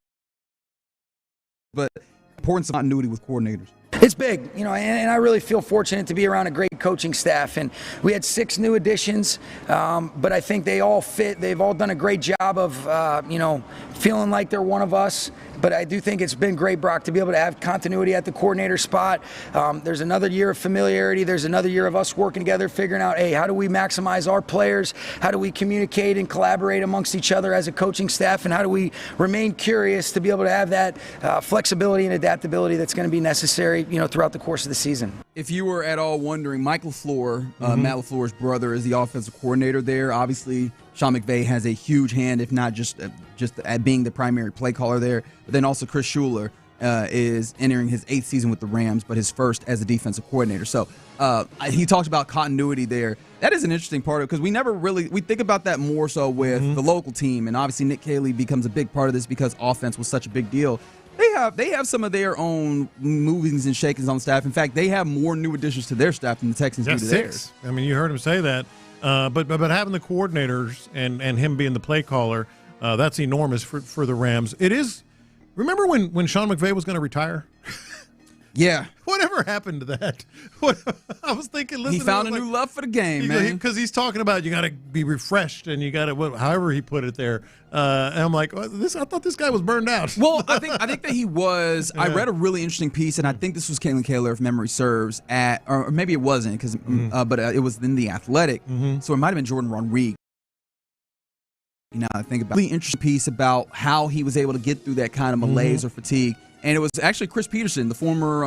Speaker 12: but importance of continuity with coordinators.
Speaker 4: It's big, and I really feel fortunate to be around a great coaching staff. And we had 6 new additions, but I think they all fit. They've all done a great job of, feeling like they're one of us. But I do think it's been great, Brock, to be able to have continuity at the coordinator spot. There's another year of familiarity. There's another year of us working together, figuring out, hey, how do we maximize our players? How do we communicate and collaborate amongst each other as a coaching staff? And how do we remain curious to be able to have that flexibility and adaptability that's going to be necessary, throughout the course of the season?
Speaker 12: If you were at all wondering, Mike LaFleur, Matt LaFleur's brother, is the offensive coordinator there. Obviously, Sean McVay has a huge hand, if not just at being the primary play caller there. But then also Chris Schuler is entering his 8th season with the Rams, but his first as a defensive coordinator. So he talks about continuity there. That is an interesting part of it, because we think about that more so with the local team, and obviously Nick Haley becomes a big part of this because offense was such a big deal. They have some of their own movings and shakings on staff. In fact, they have more new additions to their staff than the Texans do to theirs.
Speaker 7: I mean, you heard him say that. But having the coordinators and him being the play caller, that's enormous for the Rams. It is. Remember when Sean McVay was going to retire?
Speaker 12: Yeah.
Speaker 7: Whatever happened to that? I was thinking,
Speaker 12: he found a new love for the game, man.
Speaker 7: Because he's talking about you got to be refreshed and you got to, however he put it there. And I'm like, I thought this guy was burned out.
Speaker 12: Well, I think that he was. I read a really interesting piece, and I think this was Kalen Kaler, if memory serves, or maybe it wasn't, but it was in The Athletic. So it might have been Jordan Rodriguez. Now I think about really interesting piece about how he was able to get through that kind of malaise or fatigue. And it was actually Chris Peterson, the former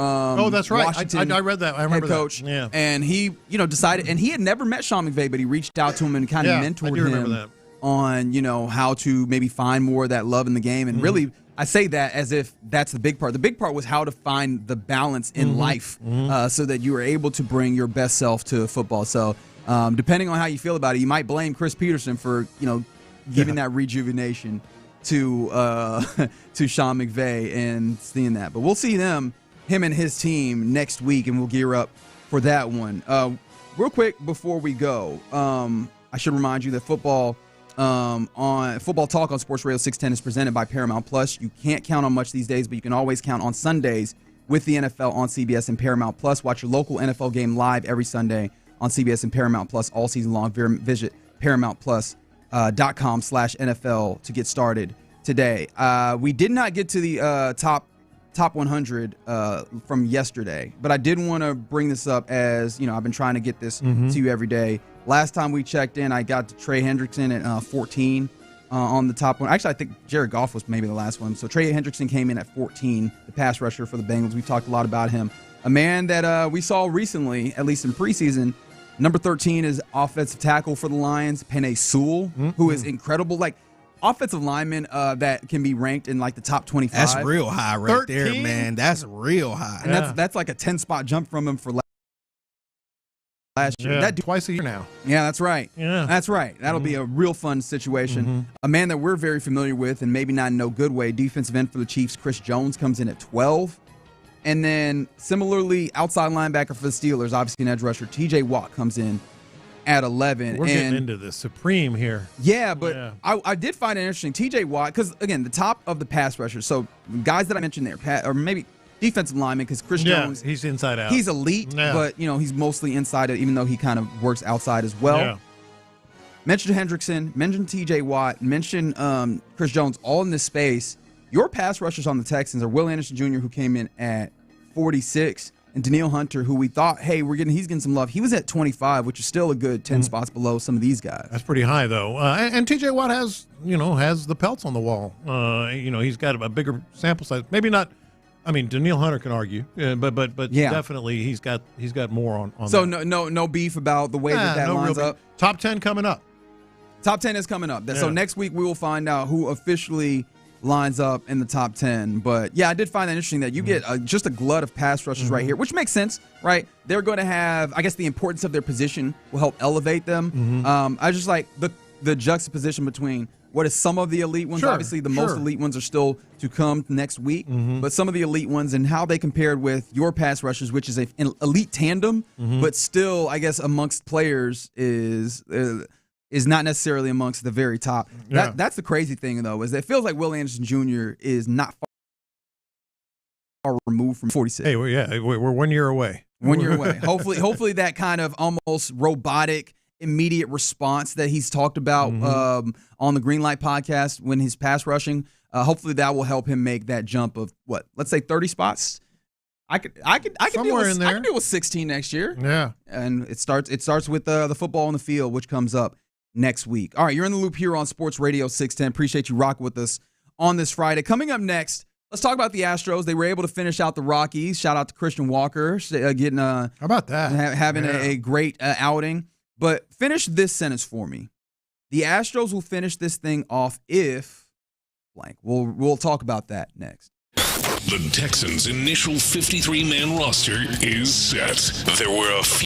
Speaker 7: that's right.
Speaker 12: Washington
Speaker 7: I read that. I remember
Speaker 12: head coach.
Speaker 7: That. Yeah.
Speaker 12: And he, decided, and he had never met Sean McVay, but he reached out to him and kind of mentored him on, how to maybe find more of that love in the game. And really, I say that as if that's the big part. The big part was how to find the balance in life so that you were able to bring your best self to football. So depending on how you feel about it, you might blame Chris Peterson for, giving that rejuvenation to Sean McVay and seeing that. But we'll see him and his team next week, and we'll gear up for that one. Real quick before we go, I should remind you that football talk on Sports Radio 610 is presented by Paramount Plus. You can't count on much these days, but you can always count on Sundays with the NFL on CBS and Paramount Plus. Watch your local NFL game live every Sunday on CBS and Paramount Plus all season long. Visit ParamountPlus.com/NFL to get started today. We did not get to the top 100 from yesterday, but I did want to bring this up as, I've been trying to get this to you every day. Last time we checked in, I got to Trey Hendrickson at 14 on the top one. Actually, I think Jared Goff was maybe the last one. So Trey Hendrickson came in at 14, the pass rusher for the Bengals. We talked a lot about him. A man that we saw recently, at least in preseason. Number 13 is offensive tackle for the Lions, Penei Sewell, who is incredible. Like, offensive linemen that can be ranked in, like, the top 25.
Speaker 14: That's real high right 13? There, man. That's real high.
Speaker 12: And that's like a 10-spot jump from him for last year.
Speaker 7: Yeah, twice a year now.
Speaker 12: Yeah, that's right.
Speaker 7: Yeah.
Speaker 12: That's right. That'll be a real fun situation. A man that we're very familiar with, and maybe not in no good way, defensive end for the Chiefs, Chris Jones, comes in at 12. And then, similarly, outside linebacker for the Steelers, obviously an edge rusher, T.J. Watt comes in at 11.
Speaker 7: We're getting into the supreme here.
Speaker 12: Yeah, but I did find it interesting. T.J. Watt, because, again, the top of the pass rushers, so guys that I mentioned there, or maybe defensive lineman, because Chris Jones.
Speaker 7: He's inside out.
Speaker 12: He's elite, but, he's mostly inside, even though he kind of works outside as well. mention Hendrickson, mention TJ Watt, mention Chris Jones, all in this space. Your pass rushers on the Texans are Will Anderson Jr., who came in at 46, and Danielle Hunter, who we thought, hey, he's getting some love. He was at 25, which is still a good 10 spots below some of these guys.
Speaker 7: That's pretty high, though. And TJ Watt has the pelts on the wall. He's got a bigger sample size. Maybe not. I mean, Danielle Hunter can argue, but yeah. Definitely he's got more on.
Speaker 12: So
Speaker 7: that.
Speaker 12: no beef about the way that lines up.
Speaker 7: Top 10 coming up.
Speaker 12: Top 10 is coming up. Yeah. So next week we will find out who officially lines up in the top 10. But yeah, I did find that interesting that you get just a glut of pass rushers right here, which makes sense, right? They're going to have, I guess, the importance of their position will help elevate them. I just like the juxtaposition between what is some of the elite ones. Obviously, the most elite ones are still to come next week, but some of the elite ones and how they compared with your pass rushers, which is an elite tandem, but still, I guess, amongst players is not necessarily amongst the very top.
Speaker 7: Yeah.
Speaker 12: That's the crazy thing, though, is that it feels like Will Anderson Jr. is not far removed from 46.
Speaker 7: Hey, we're 1 year away.
Speaker 12: 1 year away. Hopefully that kind of almost robotic, immediate response that he's talked about on the Greenlight podcast when he's pass rushing, hopefully that will help him make that jump of, let's say 30 spots? I could
Speaker 7: somewhere in there.
Speaker 12: I could deal with 16 next year.
Speaker 7: Yeah.
Speaker 12: And it starts with the football on the field, which comes up next week. All right, you're in the loop here on Sports Radio 610. Appreciate you rocking with us on this Friday. Coming up next, let's talk about the Astros. They were able to finish out the Rockies. Shout out to Christian Walker getting how
Speaker 7: about that?
Speaker 12: Having a great outing. But finish this sentence for me. The Astros will finish this thing off if blank. We'll talk about that next.
Speaker 3: The Texans' initial 53-man roster is set. There were a few.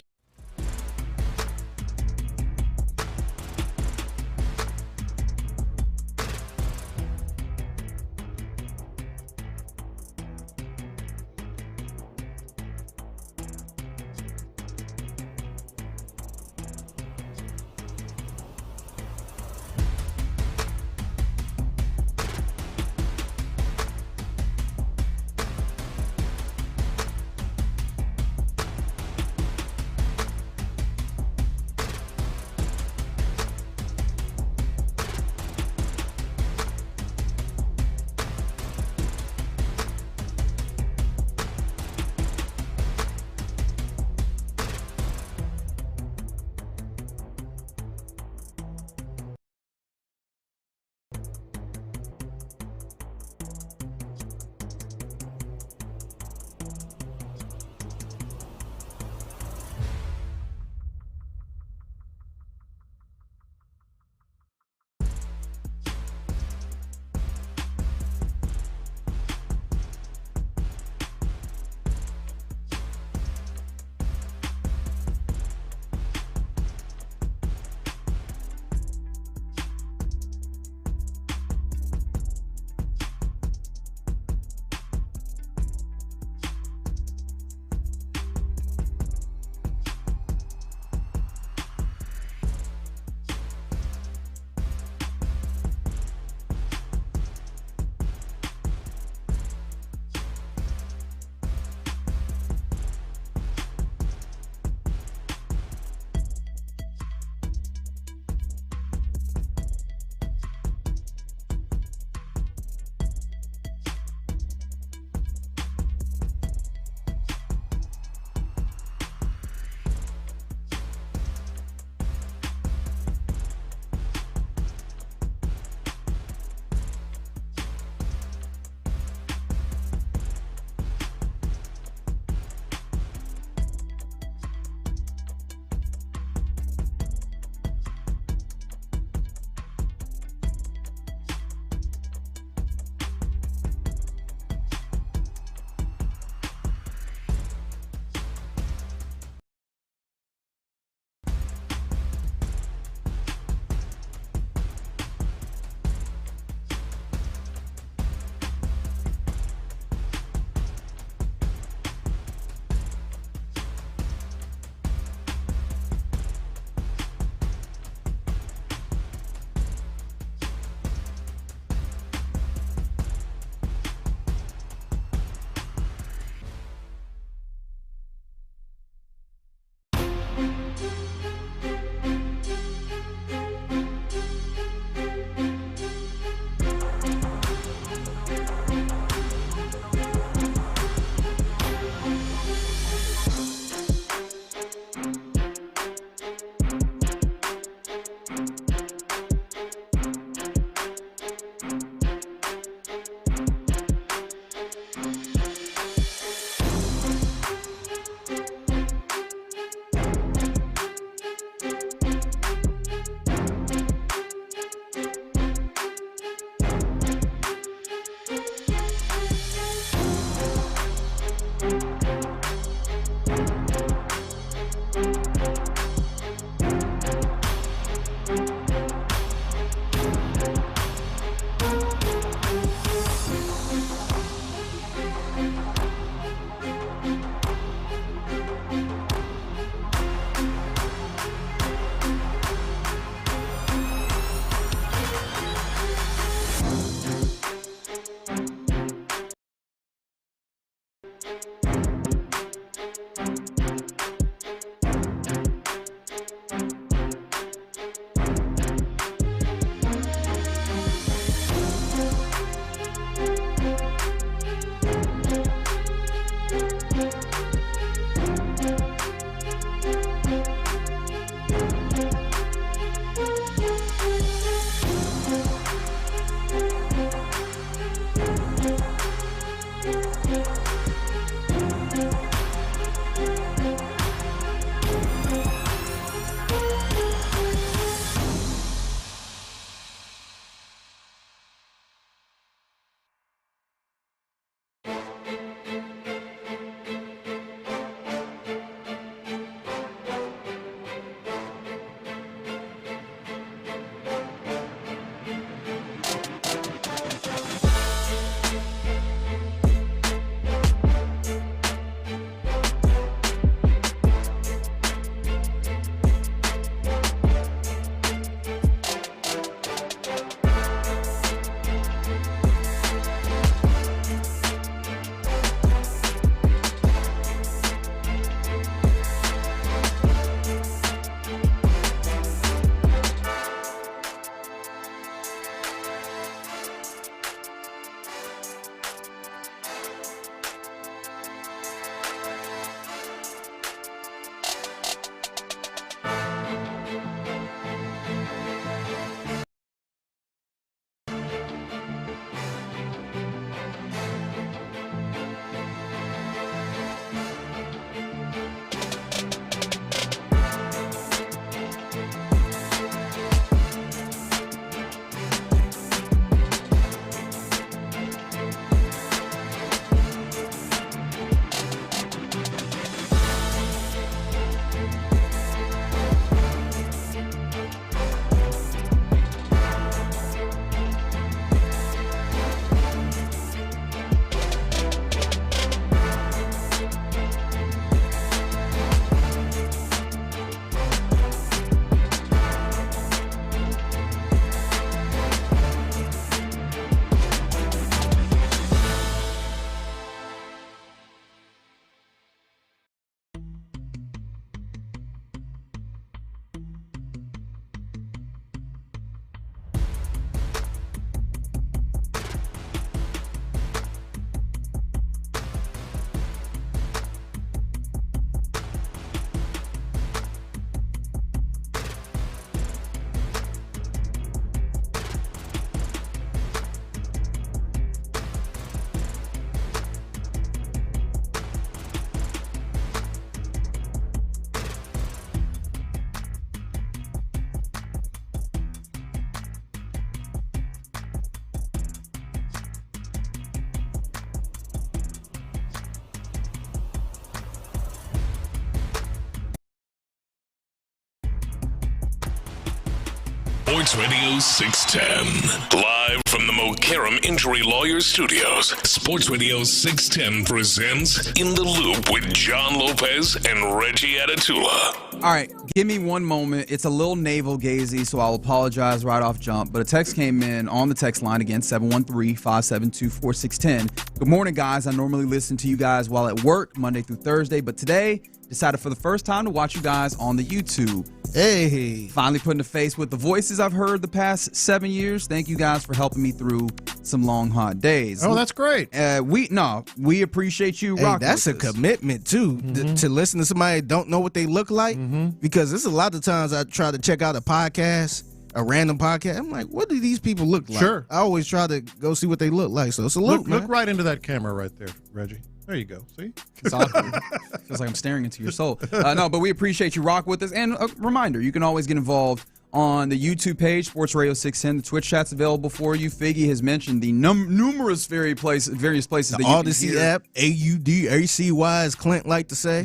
Speaker 3: Sports Radio 610. Live from the Mokaram Injury Lawyers Studios, Sports Radio 610 presents In the Loop with John Lopez and Reggie Atatula.
Speaker 12: All right, give me one moment. It's a little navel-gazy, so I'll apologize right off jump. But a text came in on the text line again, 713-572-4610. Good morning, guys. I normally listen to you guys while at work, Monday through Thursday, but today decided for the first time to watch you guys on the YouTube.
Speaker 14: Hey.
Speaker 12: Finally putting a face with the voices I've heard the past 7 years. Thank you guys for helping me through some long, hard days.
Speaker 7: Oh, that's great.
Speaker 12: We appreciate you rocking
Speaker 14: That's a
Speaker 12: with us.
Speaker 14: commitment, too, to listen to somebody that don't know what they look like. Because there's a lot of times I try to check out a podcast, a random podcast. I'm like, what do these people look like?
Speaker 7: Sure.
Speaker 14: I always try to go see what they look like. So salute,
Speaker 7: Look right into that camera right there, Reggie. There you go. See?
Speaker 12: It's awkward. Feels like I'm staring into your soul. No, but we appreciate you rock with us. And a reminder, you can always get involved on the YouTube page, Sports Radio 610. The Twitch chat's available for you. Figgy has mentioned the numerous various places
Speaker 14: the
Speaker 12: that you
Speaker 14: Odyssey
Speaker 12: can hear.
Speaker 14: app, AUDACY, as Clint like to say,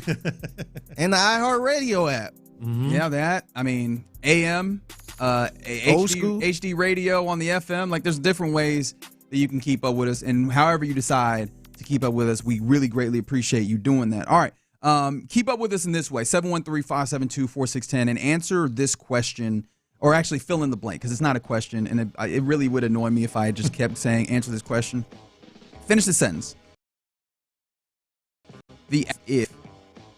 Speaker 14: and the iHeartRadio app.
Speaker 12: Yeah, that. I mean, AM,
Speaker 14: Old school.
Speaker 12: HD radio on the FM. Like, there's different ways that you can keep up with us. And however you decide to keep up with us, we really greatly appreciate you doing that. All right. Keep up with us in this way, 713-572-4610, and answer this question, or actually fill in the blank, because it's not a question, and it really would annoy me if I just kept saying, answer this question. Finish the sentence. the if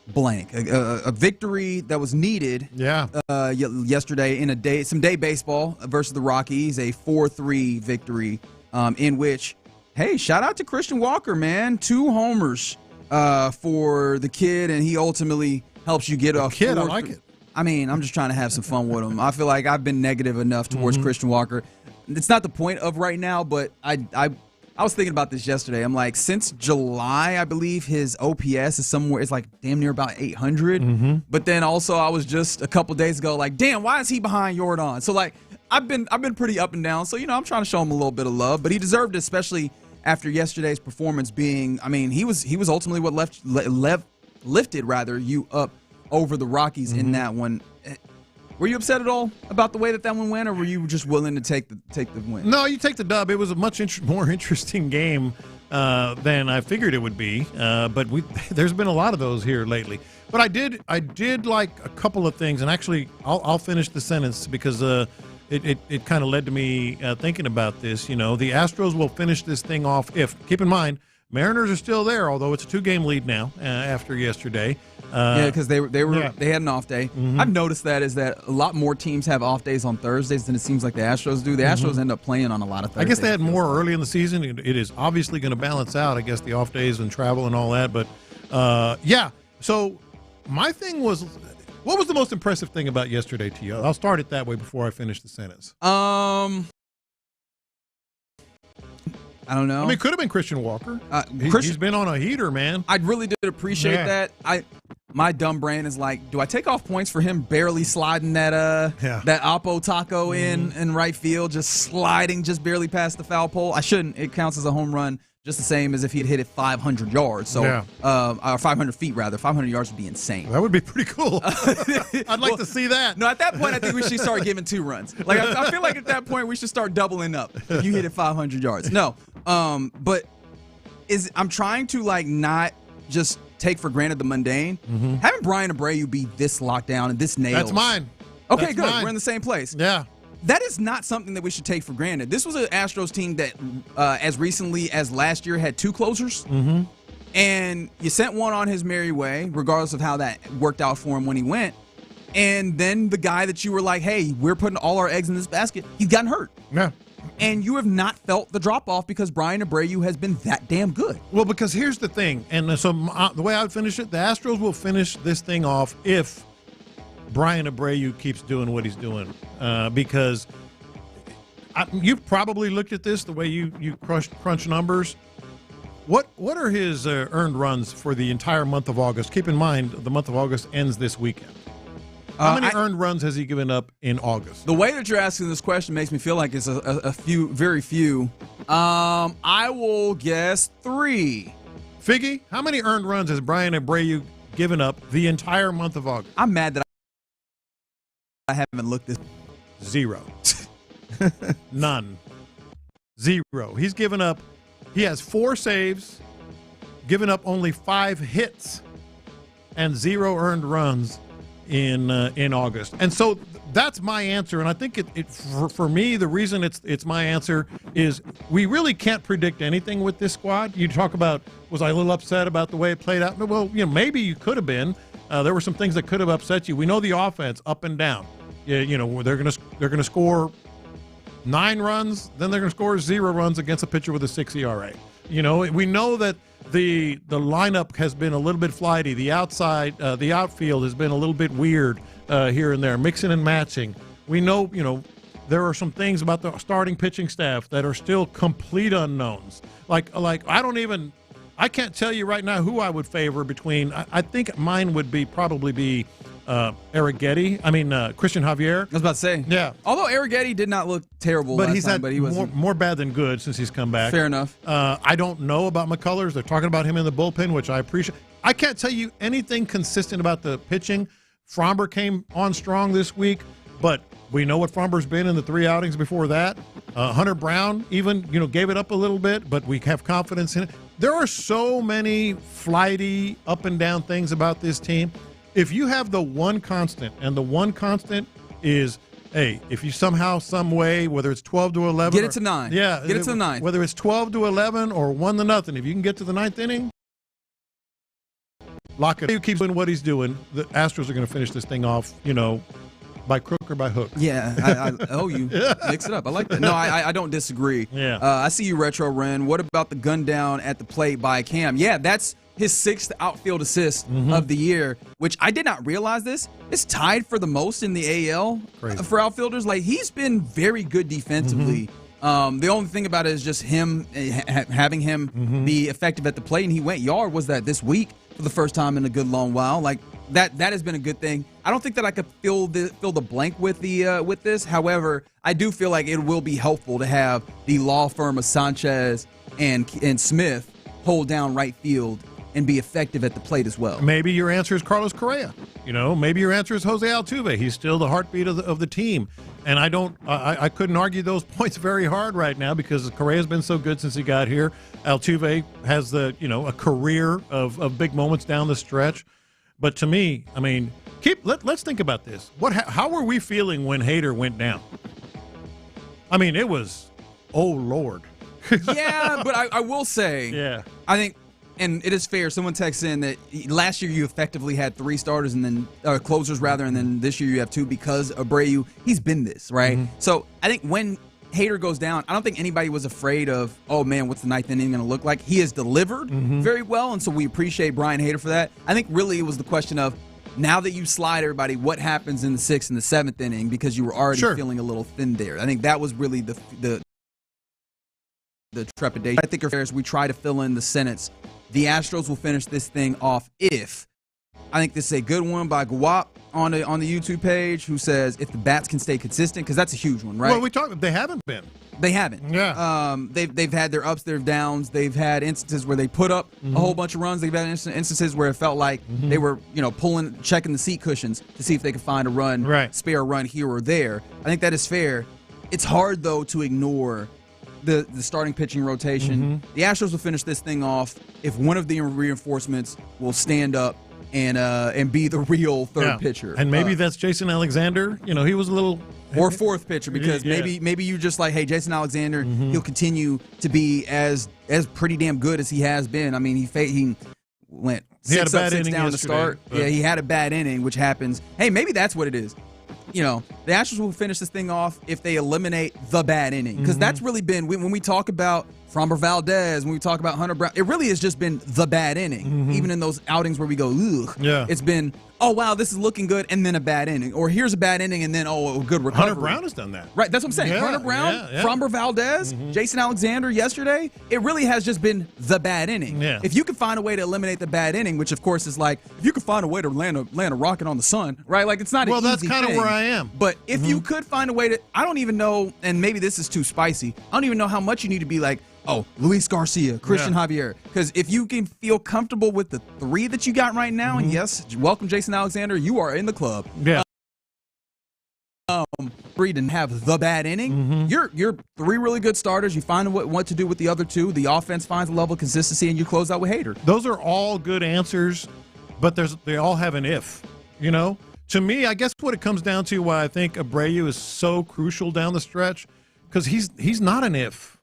Speaker 12: blank a victory that was needed. Yesterday in some day baseball versus the Rockies, a 4-3 victory in which, hey, shout out to Christian Walker, man, 2 homers for the kid, and he ultimately helps you get off.
Speaker 7: Kid, I like it.
Speaker 12: I mean, I'm just trying to have some fun with him. I feel like I've been negative enough towards Christian Walker. It's not the point of right now, but I was thinking about this yesterday. I'm like, since July, I believe his OPS is somewhere, it's like damn near about 800. But then also I was just a couple days ago like, damn, why is he behind Jordan? So like, I've been pretty up and down. So, I'm trying to show him a little bit of love, but he deserved it, especially after yesterday's performance being, I mean, he was ultimately what lifted you up over the Rockies in that one. Were you upset at all about the way that one went, or were you just willing to take the win?
Speaker 7: No, you take the dub. It was a much more interesting game than I figured it would be. But there's been a lot of those here lately. But I did like a couple of things, and actually, I'll finish the sentence because it kind of led to me thinking about this. The Astros will finish this thing off if, keep in mind, Mariners are still there, although it's a 2-game lead now after yesterday.
Speaker 12: Because they had an off day. I've noticed that a lot more teams have off days on Thursdays than it seems like the Astros do. The Astros end up playing on a lot of Thursdays.
Speaker 7: I guess they had more early in the season. It is obviously going to balance out, I guess, the off days and travel and all that. But, so my thing was, what was the most impressive thing about yesterday to you? I'll start it that way before I finish the sentence.
Speaker 12: I don't know.
Speaker 7: I mean, it could have been Christian Walker. He's been on a heater, man.
Speaker 12: I really did appreciate that. My dumb brain is like, do I take off points for him barely sliding that Oppo taco in right field, just sliding just barely past the foul pole? I shouldn't. It counts as a home run, just the same as if he'd hit it 500 yards. So, or 500 feet rather. 500 yards would be insane.
Speaker 7: That would be pretty cool. I'd like to see that.
Speaker 12: No, at that point, I think we should start giving 2 runs. Like I feel like at that point we should start doubling up if you hit it 500 yards. No, but I'm trying to not just take for granted the mundane. Having Brian Abreu be this locked down and this nails.
Speaker 7: That's mine.
Speaker 12: Okay,
Speaker 7: That's
Speaker 12: good.
Speaker 7: Mine.
Speaker 12: We're in the same place.
Speaker 7: Yeah.
Speaker 12: That is not something that we should take for granted. This was an Astros team that, as recently as last year, had 2 closers. And you sent one on his merry way, regardless of how that worked out for him when he went. And then the guy that you were like, hey, we're putting all our eggs in this basket, he's gotten hurt.
Speaker 7: Yeah.
Speaker 12: And you have not felt the drop-off because Brian Abreu has been that damn good.
Speaker 7: Well, because here's the thing, and so the way I would finish it, the Astros will finish this thing off if Brian Abreu keeps doing what he's doing, because you've probably looked at this the way you crunch numbers. What are his earned runs for the entire month of August? Keep in mind, the month of August ends this weekend. How many earned runs has he given up in August?
Speaker 12: The way that you're asking this question makes me feel like it's a few, very few. I will guess 3.
Speaker 7: Figgy, how many earned runs has Brian Abreu given up the entire month of August?
Speaker 12: I'm mad that I haven't looked this.
Speaker 7: 0. None. 0. He has 4 saves, given up only 5 hits, and 0 earned runs in August. And so that's my answer. And I think for me, the reason it's my answer is we really can't predict anything with this squad. You talk about, was I a little upset about the way it played out? Well, maybe you could have been. There were some things that could have upset you. We know the offense up and down. They're gonna score 9 runs, then they're gonna score 0 runs against a pitcher with a 6 ERA. We know that the lineup has been a little bit flighty. The outfield has been a little bit weird here and there, mixing and matching. We know, there are some things about the starting pitching staff that are still complete unknowns. Like I can't tell you right now who I would favor between. I think mine would probably be Christian Javier.
Speaker 12: I was about to say.
Speaker 7: Yeah.
Speaker 12: Although Arrighetti did not look terrible
Speaker 7: but
Speaker 12: last
Speaker 7: he's
Speaker 12: time,
Speaker 7: had
Speaker 12: he was
Speaker 7: more bad than good since he's come back.
Speaker 12: Fair enough.
Speaker 7: I don't know about McCullers. They're talking about him in the bullpen, which I appreciate. I can't tell you anything consistent about the pitching. Fromber came on strong this week, but we know what Fromber's been in the 3 outings before that. Hunter Brown even, gave it up a little bit, but we have confidence in it. There are so many flighty, up and down things about this team. If you have the one constant, and the one constant is, hey, if you somehow, some way, whether it's 12 to 11.
Speaker 12: Get it to 9.
Speaker 7: Yeah.
Speaker 12: Get it to the 9.
Speaker 7: Whether it's 12 to 11 or 1-0, if you can get to the 9th inning, Lock it. He keeps doing what he's doing. The Astros are going to finish this thing off, by crook or by hook.
Speaker 12: Yeah, I you mix it up. I like that. No, I don't disagree.
Speaker 7: Yeah.
Speaker 12: I see you, Retro Ren. What about the gun down at the plate by Cam? Yeah, that's his 6th outfield assist of the year, which I did not realize this. It's tied for the most in the AL for outfielders. Like, he's been very good defensively. The only thing about it is just him having him be effective at the plate, and he went yard. Was that this week for the first time in a good long while? Like, that has been a good thing. I don't think that I could fill the blank with this. However, I do feel like it will be helpful to have the law firm of Sanchez and Smith hold down right field and be effective at the plate as well.
Speaker 7: Maybe your answer is Carlos Correa. Maybe your answer is Jose Altuve. He's still the heartbeat of the team. And I couldn't argue those points very hard right now because Correa's been so good since he got here. Altuve has a career of big moments down the stretch. But to me, I mean, let's think about this. How were we feeling when Hader went down? I mean, it was, oh Lord.
Speaker 12: Yeah, but I will say, I think, and it is fair. Someone texts in that last year you effectively had 3 starters and then closers rather, and then this year you have 2 because Abreu. He's been this, right? So I think when Hader goes down, I don't think anybody was afraid of, oh man, what's the 9th inning going to look like? He has delivered very well, and so we appreciate Brian Hader for that. I think really it was the question of, now that you slide everybody, what happens in the 6th and the 7th inning, because you were already feeling a little thin there. I think that was really the trepidation. I think as we try to fill in the sentence, the Astros will finish this thing off if. I think this is a good one by Guap on the YouTube page, who says if the bats can stay consistent, because that's a huge one, right?
Speaker 7: Well, they haven't been.
Speaker 12: They haven't.
Speaker 7: Yeah.
Speaker 12: They've had their ups, their downs. They've had instances where they put up a whole bunch of runs. They've had instances where it felt like they were, checking the seat cushions to see if they could find a run, spare run here or there. I think that is fair. It's hard though to ignore the starting pitching rotation. The Astros will finish this thing off if one of the reinforcements will stand up and be the real third pitcher.
Speaker 7: And maybe that's Jason Alexander. He was a little
Speaker 12: or fourth pitcher, because maybe you just like, hey, Jason Alexander, he'll continue to be as pretty damn good as he has been. I mean, he went 6 up, 6 down to start. Yeah, he had a bad inning, which happens. Hey, maybe that's what it is. The Astros will finish this thing off if they eliminate the bad inning, because that's really been, when we talk about Framber Valdez, when we talk about Hunter Brown, it really has just been the bad inning. Even in those outings where we go, ugh, it's been, oh, wow, this is looking good, and then a bad inning. Or here's a bad inning, and then, oh, a good recovery.
Speaker 7: Hunter Brown has done that.
Speaker 12: Right, that's what I'm saying. Hunter Brown, Framber Valdez, Jason Alexander yesterday, it really has just been the bad inning. If you can find a way to eliminate the bad inning, which, of course, is like, if you can find a way to land a rocket on the sun, right? Like, it's not an easy thing.
Speaker 7: Well, that's kind of where I am.
Speaker 12: But if you could find a way to, I don't even know, and maybe this is too spicy, I don't even know how much you need to be like, oh, Luis Garcia, Christian Javier. Because if you can feel comfortable with the 3 that you got right now, and yes, welcome Jason Alexander, you are in the club.
Speaker 7: Yeah.
Speaker 12: 3 didn't have the bad inning. You're 3 really good starters. You find what to do with the other 2. The offense finds a level of consistency, and you close out with Hader.
Speaker 7: Those are all good answers, but they all have an if. To me, I guess what it comes down to, why I think Abreu is so crucial down the stretch, because he's not an if.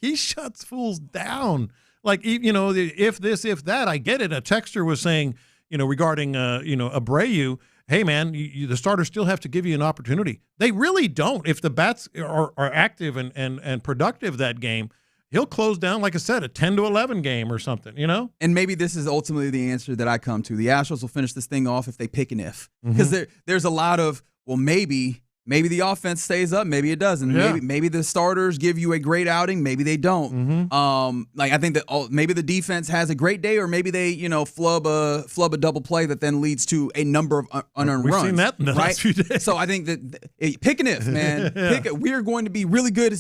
Speaker 7: He shuts fools down. Like, if this, if that, I get it. A texter was saying, regarding, Abreu, hey, man, the starters still have to give you an opportunity. They really don't. If the bats are active and productive that game, he'll close down, like I said, a 10-11 game or something,
Speaker 12: And maybe this is ultimately the answer that I come to. The Astros will finish this thing off if they pick an if. Because there's a lot of, well, maybe the offense stays up, maybe it doesn't. Maybe the starters give you a great outing, maybe they don't. I think that maybe the defense has a great day, or maybe they flub a double play that then leads to a number of unearned runs.
Speaker 7: We've seen that in the last few days.
Speaker 12: So I think that pick an if, man. We are going to be really good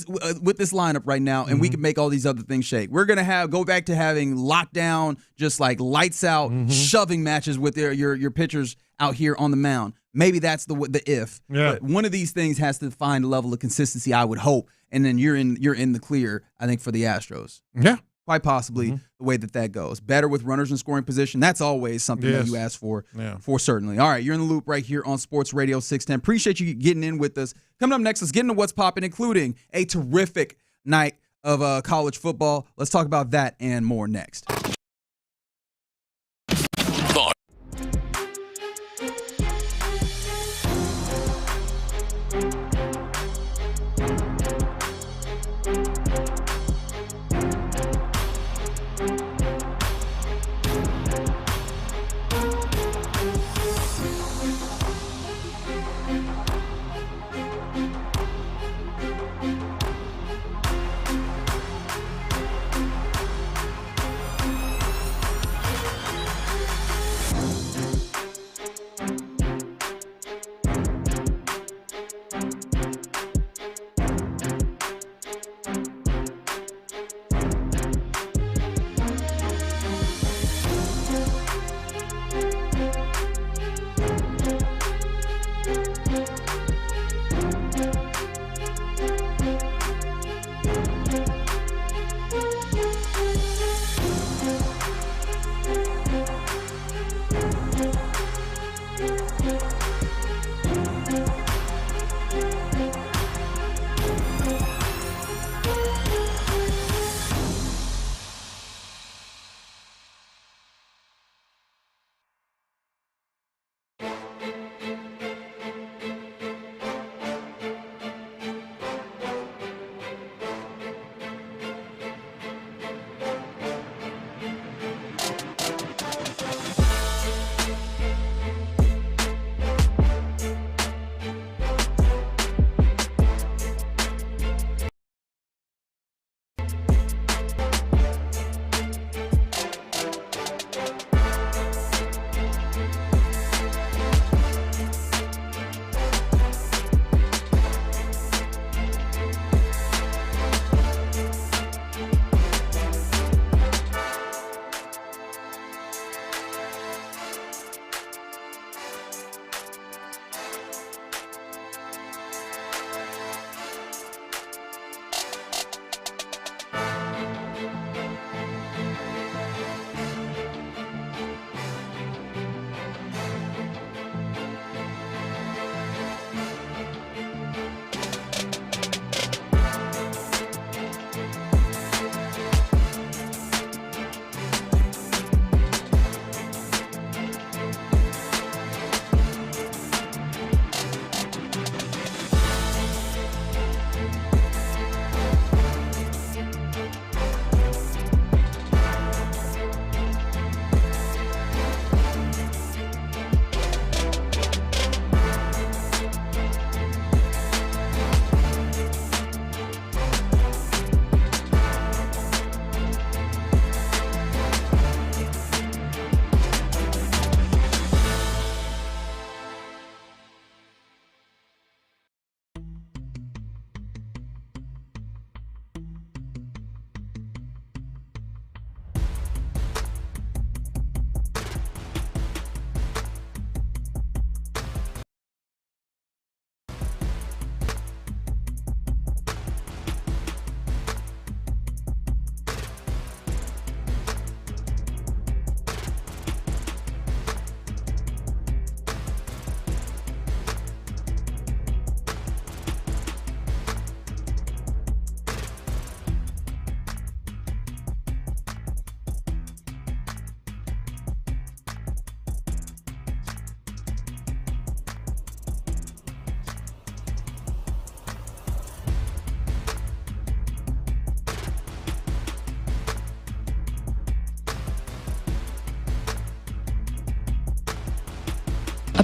Speaker 12: with this lineup right now, and we can make all these other things shake. We're going to go back to having lockdown, just like lights out, shoving matches with your pitchers out here on the mound. Maybe that's the if. But one of these things has to find a level of consistency, I would hope, and then you're in the clear, I think, for the Astros.
Speaker 7: Yeah.
Speaker 12: Quite possibly the way that goes. Better with runners in scoring position. That's always something that you ask for certainly. All right, you're in the loop right here on Sports Radio 610. Appreciate you getting in with us. Coming up next, let's get into what's popping, including a terrific night of college football. Let's talk about that and more next.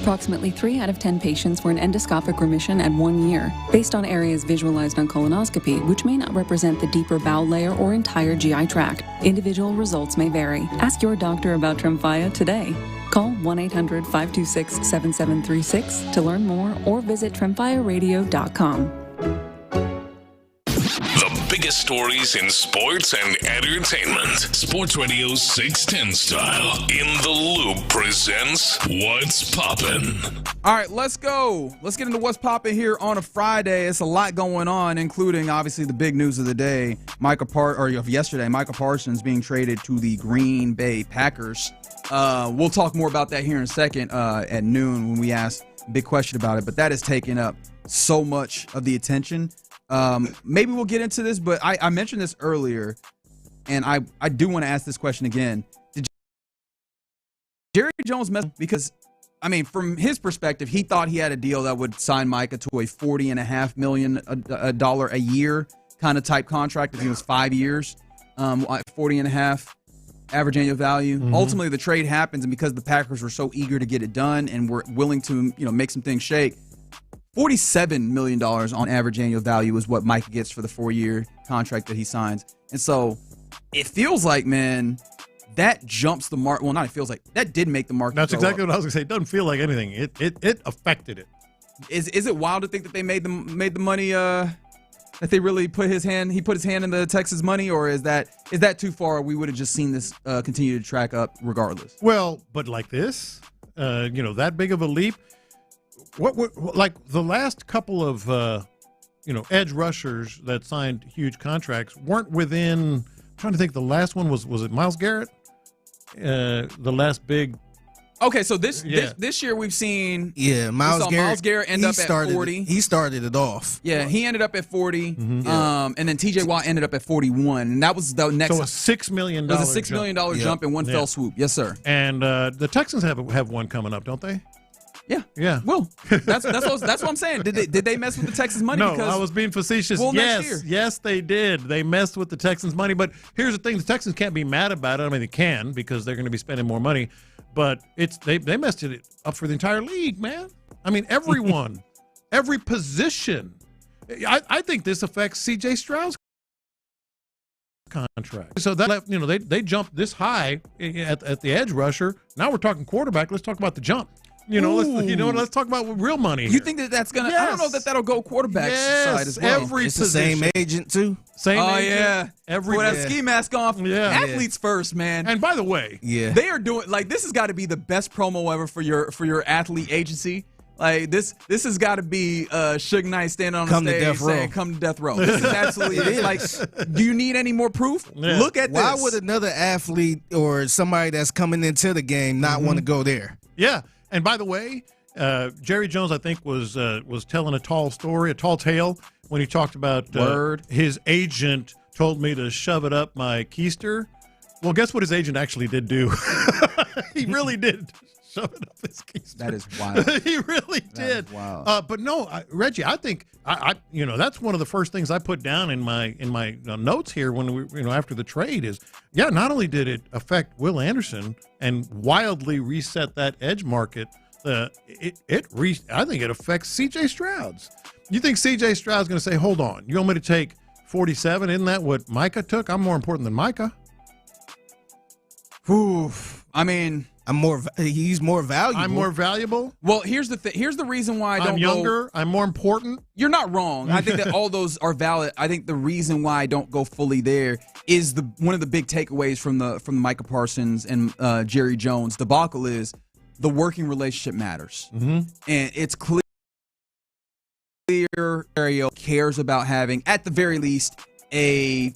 Speaker 19: Approximately 3 out of 10 patients were in endoscopic remission at 1 year, based on areas visualized on colonoscopy, which may not represent the deeper bowel layer or entire GI tract. Individual results may vary. Ask your doctor about Tremfya today. Call 1-800-526-7736 to learn more or visit TremfyaRadio.com.
Speaker 3: The biggest stories in sports and entertainment. Sports Radio 610 style. In the Loop presents What's Poppin'.
Speaker 12: All right, let's go. Let's get into What's Poppin' here on a Friday. It's a lot going on, including obviously the big news of the day. Yesterday, Micah Parsons being traded to the Green Bay Packers. We'll talk more about that here in a second at noon when we ask a big question about it. But that has taken up so much of the attention. Maybe we'll get into this, but I mentioned this earlier, and I do want to ask this question again. Did Jerry Jones mess? Because, I mean, from his perspective, he thought he had a deal that would sign Micah to a $40.5 million a year kind of type contract if he was 5 years, 40.5 average annual value. Mm-hmm. Ultimately, the trade happens, and because the Packers were so eager to get it done and were willing to, make some things shake, $47 million on average annual value is what Micah gets for the 4-year contract that he signs. And so it feels like, man, that jumps the mark. Well, not it feels like. That did make the market.
Speaker 7: That's exactly what I was going to say. It doesn't feel like anything. It affected it.
Speaker 12: Is it wild to think that they made the money, that they really put his hand in the Texas money, or is that too far? We would have just seen this continue to track up regardless.
Speaker 7: Well, but like this, that big of a leap. What like the last couple of edge rushers that signed huge contracts weren't within. I'm trying to think. The last one was it Myles Garrett? The last big.
Speaker 12: Okay, so this year we've seen
Speaker 14: Myles
Speaker 12: Garrett end up at 40.
Speaker 14: He started it off.
Speaker 12: Yeah, he ended up at 40. Mm-hmm. And then TJ Watt ended up at 41, and that was the next.
Speaker 7: So a $6 million.
Speaker 12: It was a $6 million jump in one fell swoop. Yes, sir.
Speaker 7: And the Texans have one coming up, don't they?
Speaker 12: Yeah. Well, that's what I'm saying. Did they mess with the Texans' money?
Speaker 7: No, I was being facetious.
Speaker 12: Well,
Speaker 7: yes, they did. They messed with the Texans' money. But here's the thing: the Texans can't be mad about it. I mean, they can because they're going to be spending more money. But they messed it up for the entire league, man. I mean, everyone, every position. I think this affects C.J. Stroud's contract. So that left, they jumped this high at the edge rusher. Now we're talking quarterback. Let's talk about the jump. Let's talk about real money.
Speaker 12: You think that's gonna? Yes. I don't know that'll go quarterback side as well.
Speaker 14: Every it's position. The same agent too.
Speaker 12: Same agent. Yeah. Put that ski mask off. Yeah. Athletes first, man.
Speaker 7: And by the way,
Speaker 12: they are doing this has got to be the best promo ever for your athlete agency. Like this has got to be Suge Knight standing on the stage saying, "Come to death row." This is absolutely like. Do you need any more proof? Yeah. Look at this.
Speaker 14: Why would another athlete or somebody that's coming into the game not want to go there?
Speaker 7: Yeah. And by the way, Jerry Jones, I think, was telling a tall tale when he talked about his agent told me to shove it up my keister. Well, guess what his agent actually did do? He really did shove it up his keister.
Speaker 12: That is wild.
Speaker 7: He really did. Wow. But no, Reggie, I think I that's one of the first things I put down in my notes here when we after the trade is not only did it affect Will Anderson and wildly reset that edge market, I think it affects C.J. Stroud's. You think C.J. Stroud's going to say, "Hold on, you want me to take 47? Isn't that what Micah took? I'm more important than Micah."
Speaker 12: Oof. I mean.
Speaker 14: He's more valuable.
Speaker 7: I'm more valuable.
Speaker 12: Well, here's the thing. Here's the reason why
Speaker 7: I'm younger. I'm more important.
Speaker 12: You're not wrong. I think that all those are valid. I think the reason why I don't go fully there is one of the big takeaways from the Micah Parsons and Jerry Jones debacle is the working relationship matters, and it's clear Mario cares about having at the very least a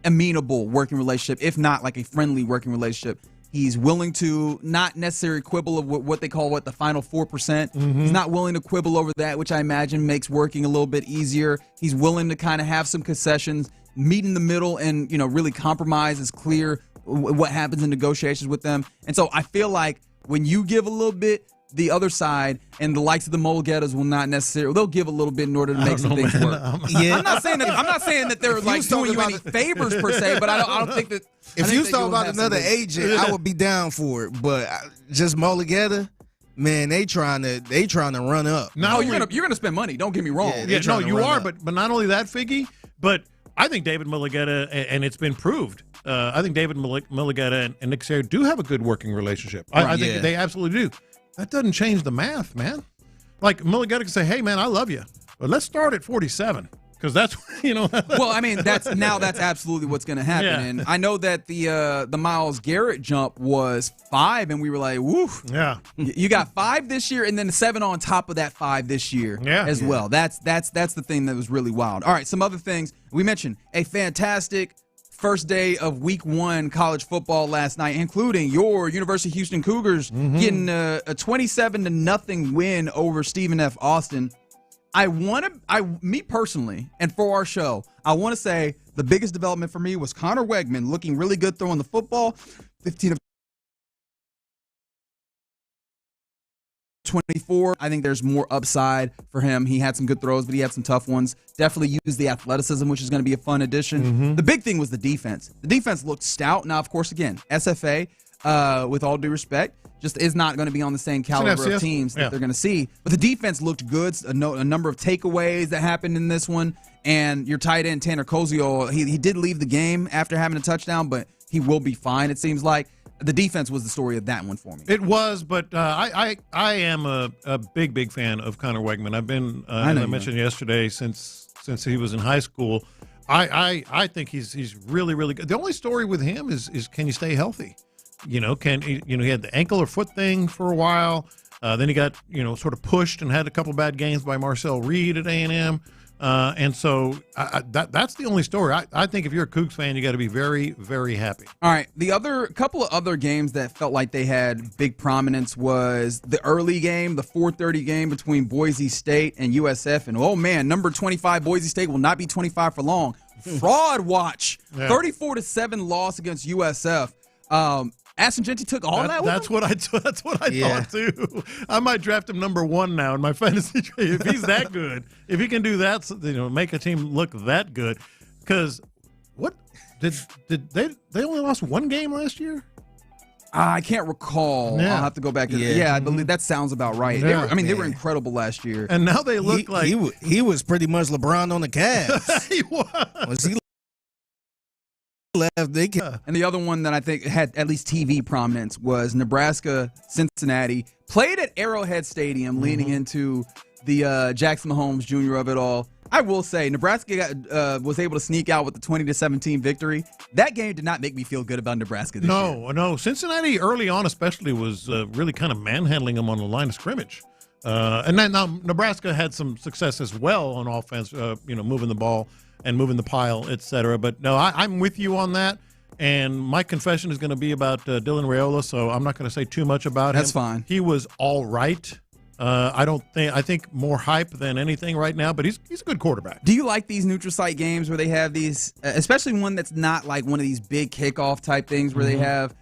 Speaker 12: amenable working relationship, if not like a friendly working relationship. He's willing to not necessarily quibble of what they call the final 4%. He's not willing to quibble over that, which I imagine makes working a little bit easier. He's willing to kind of have some concessions, meet in the middle, and really compromise is clear what happens in negotiations with them. And so I feel like when you give a little bit, the other side and the likes of the Mulgettas will not necessarily. They'll give a little bit in order to make some things work. I'm not saying that they're like doing you any favors per se, but I don't think that.
Speaker 14: If you talk about another agent, I would be down for it. But just Mulgetta, Man, they trying to run up.
Speaker 12: No, you're gonna spend money. Don't get me wrong.
Speaker 7: Yeah, no, you are, but not only that, Figgy, but I think David Mulligetta, and it's been proved, I think David Mulligetta and Nick Caesar do have a good working relationship. I think they absolutely do. That doesn't change the math, man. Like, Mulligetta can say, hey, man, I love you, but let's start at 47. Because that's,
Speaker 12: Well, I mean, that's absolutely what's going to happen.
Speaker 7: Yeah.
Speaker 12: And I know that the Myles Garrett jump was 5, and we were like, woo.
Speaker 7: Yeah.
Speaker 12: You got 5 this year, and then 7 on top of that 5 this year as well. That's the thing that was really wild. All right, some other things. We mentioned a fantastic first day of week 1 college football last night, including your University of Houston Cougars getting a 27-0 win over Stephen F. Austin. Me personally, and for our show, I want to say the biggest development for me was Connor Wegman looking really good throwing the football. 15 of 24. I think there's more upside for him. He had some good throws, but he had some tough ones. Definitely used the athleticism, which is going to be a fun addition. The big thing was the defense. The defense looked stout. Now, of course, again, SFA, with all due respect, just is not going to be on the same caliber of teams that they're going to see. But the defense looked good. A number of takeaways that happened in this one. And your tight end, Tanner Kozio, he did leave the game after having a touchdown, but he will be fine, it seems like. The defense was the story of that one for me.
Speaker 7: It was, but I am a big fan of Connor Wegman. I've been, as I mentioned yesterday, since he was in high school. I think he's really good. The only story with him is can you stay healthy? He had the ankle or foot thing for a while. Then he got, sort of pushed and had a couple bad games by Marcel Reed at A&M. And so that's the only story. I think if you're a Cougs fan, you got to be very, very happy.
Speaker 12: All right. The couple of other games that felt like they had big prominence was the early game, the 4:30 game between Boise State and USF. And, oh, man, number 25 Boise State will not be 25 for long. Fraud watch. 34-7 loss against USF. Ashton Jeanty took all that.
Speaker 7: That's what I thought too. I might draft him number 1 now in my fantasy trade if he's that good. If he can do that, make a team look that good. Because what did they only lost 1 game last year?
Speaker 12: I can't recall. I'll have to go back. I believe that sounds about right. They were incredible last year,
Speaker 7: and now they look like
Speaker 14: he was pretty much LeBron on the Cavs.
Speaker 7: He was
Speaker 14: he?
Speaker 12: And the other one that I think had at least TV prominence was Nebraska-Cincinnati. Played at Arrowhead Stadium, leaning into the Jackson Mahomes Jr. of it all. I will say, Nebraska was able to sneak out with the 20-17 victory. That game did not make me feel good about Nebraska this year.
Speaker 7: No. Cincinnati early on especially was really kind of manhandling them on the line of scrimmage. And then now Nebraska had some success as well on offense, moving the ball and moving the pile, et cetera. But no, I'm with you on that. And my confession is going to be about Dylan Raiola, so I'm not going to say too much about him.
Speaker 12: That's fine.
Speaker 7: He was all right. I think more hype than anything right now, but he's a good quarterback.
Speaker 12: Do you like these neutral site games where they have these, especially one that's not like one of these big kickoff type things where they have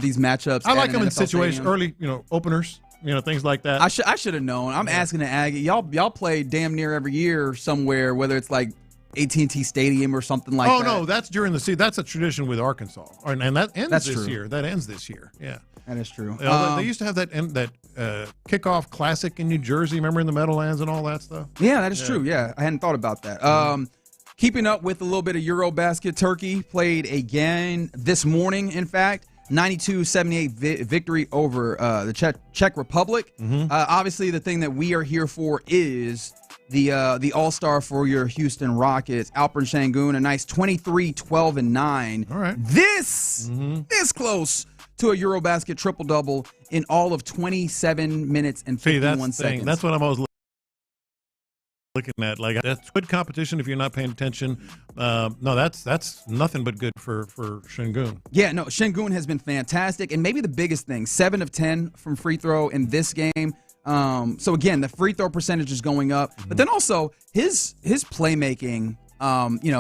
Speaker 12: these matchups?
Speaker 7: I like them in situations, early, openers. Things like that.
Speaker 12: I should have known. I'm asking the Aggie. Y'all play damn near every year somewhere, whether it's like AT&T Stadium or something like that.
Speaker 7: Oh no, that's during the season. That's a tradition with Arkansas, and that ends this year. That ends this year. Yeah,
Speaker 12: that is true.
Speaker 7: They used to have that kickoff classic in New Jersey. Remember in the Meadowlands and all that stuff.
Speaker 12: Yeah, that is true. Yeah, I hadn't thought about that. Keeping up with a little bit of Eurobasket, Turkey played again this morning. In fact. 92-78 victory over the Czech Republic. Obviously, the thing that we are here for is the all-star for your Houston Rockets, Alperen Şengün, a nice 23-12-9.
Speaker 7: All right.
Speaker 12: This close to a Eurobasket triple-double in all of 27 minutes and 51 seconds.
Speaker 7: That's what I'm always looking at. Like, that's good competition if you're not paying attention. No, that's nothing but good for Şengün.
Speaker 12: Yeah, no, Şengün has been fantastic, and maybe the biggest thing, 7 of 10 from free throw in this game. So again, the free throw percentage is going up, but then also his playmaking,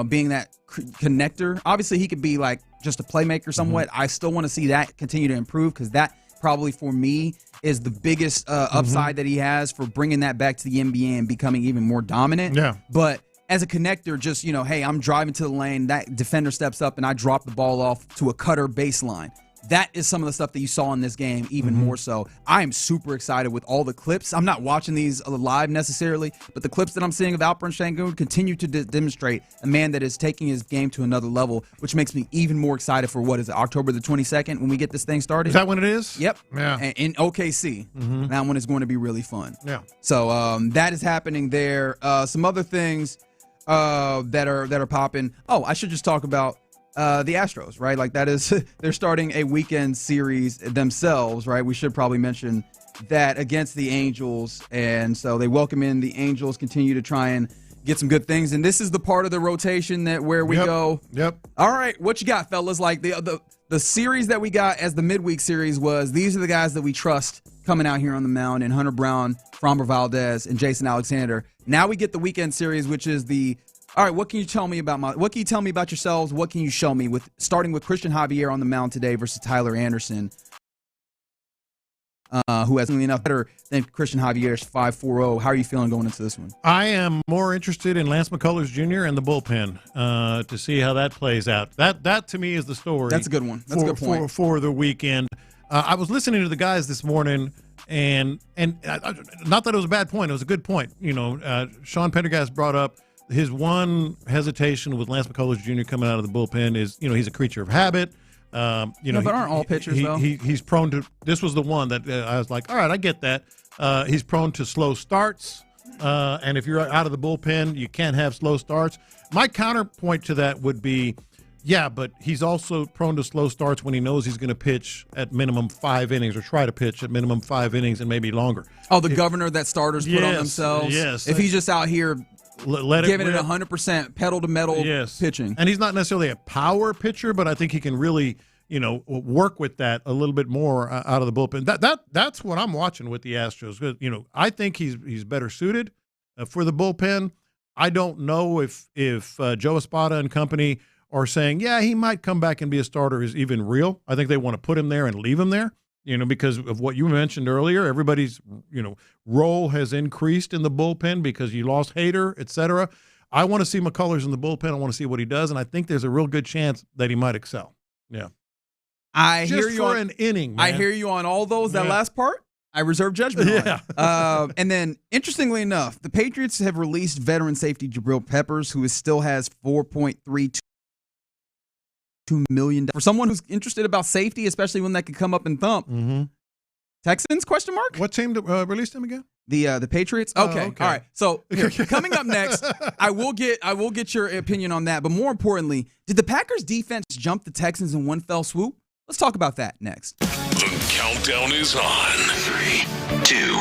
Speaker 12: being that connector. Obviously, he could be like just a playmaker somewhat. I still want to see that continue to improve because that probably for me is the biggest upside that he has for bringing that back to the NBA and becoming even more dominant.
Speaker 7: Yeah.
Speaker 12: But as a connector, just, hey, I'm driving to the lane, that defender steps up and I drop the ball off to a cutter baseline. that is some of the stuff that you saw in this game, even more so. I am super excited with all the clips. I'm not watching these live necessarily, but the clips that I'm seeing of Alperen Sengun continue to demonstrate a man that is taking his game to another level, which makes me even more excited for, what is it, October the 22nd when we get this thing started?
Speaker 7: Is that when it is?
Speaker 12: Yep.
Speaker 7: Yeah.
Speaker 12: In OKC. That one is going to be really fun.
Speaker 7: Yeah.
Speaker 12: So that is happening there. Some other things that are popping. Oh, I should just talk about the Astros, right? Like that is, they're starting a weekend series themselves, right? We should probably mention that against the Angels. And so they welcome in the Angels, continue to try and get some good things. And this is the part of the rotation where we go.
Speaker 7: Yep.
Speaker 12: All right, what you got, fellas? Like the series that we got as the midweek series was, these are the guys that we trust coming out here on the mound, and Hunter Brown, Framber Valdez, and Jason Alexander. Now we get the weekend series, which is all right, what can you tell me about yourselves? What can you show me starting with Christian Javier on the mound today versus Tyler Anderson, who has enough better than Christian Javier's 5.40. How are you feeling going into this one?
Speaker 7: I am more interested in Lance McCullers Jr. and the bullpen to see how that plays out. That to me is the story.
Speaker 12: That's a good one. That's a good point.
Speaker 7: For the weekend. I was listening to the guys this morning, and not that it was a bad point. It was a good point. Sean Pendergast brought up his one hesitation with Lance McCullers Jr. coming out of the bullpen is, he's a creature of habit. But
Speaker 12: aren't all pitchers, though?
Speaker 7: He's prone to – this was the one that I was like, all right, I get that. He's prone to slow starts, and if you're out of the bullpen, you can't have slow starts. My counterpoint to that would be, yeah, but he's also prone to slow starts when he knows he's going to pitch at minimum 5 innings or try to pitch at minimum 5 innings and maybe longer.
Speaker 12: Oh, the governor that starters put on themselves?
Speaker 7: Yes.
Speaker 12: If he's just out here – giving it 100% pedal to metal pitching.
Speaker 7: And he's not necessarily a power pitcher, but I think he can really, work with that a little bit more out of the bullpen. That's what I'm watching with the Astros. I think he's better suited for the bullpen. I don't know if Joe Espada and company are saying, yeah, he might come back and be a starter is even real. I think they want to put him there and leave him there. Because of what you mentioned earlier, everybody's, role has increased in the bullpen because you lost Hader, et cetera. I want to see McCullers in the bullpen. I want to see what he does, and I think there's a real good chance that he might excel. Yeah.
Speaker 12: I hear you on
Speaker 7: an inning, man.
Speaker 12: I hear you on all those. That last part, I reserve judgment on.
Speaker 7: Yeah.
Speaker 12: And then, interestingly enough, the Patriots have released veteran safety Jabril Peppers, who still has $4.32 million. For someone who's interested about safety, especially when that could come up and thump.
Speaker 7: Mm-hmm.
Speaker 12: Texans, question mark?
Speaker 7: What team released him again?
Speaker 12: The Patriots? Okay. All right. So here, coming up next, I will get your opinion on that. But more importantly, did the Packers defense jump the Texans in one fell swoop? Let's talk about that next.
Speaker 3: The countdown is on. 3, 2.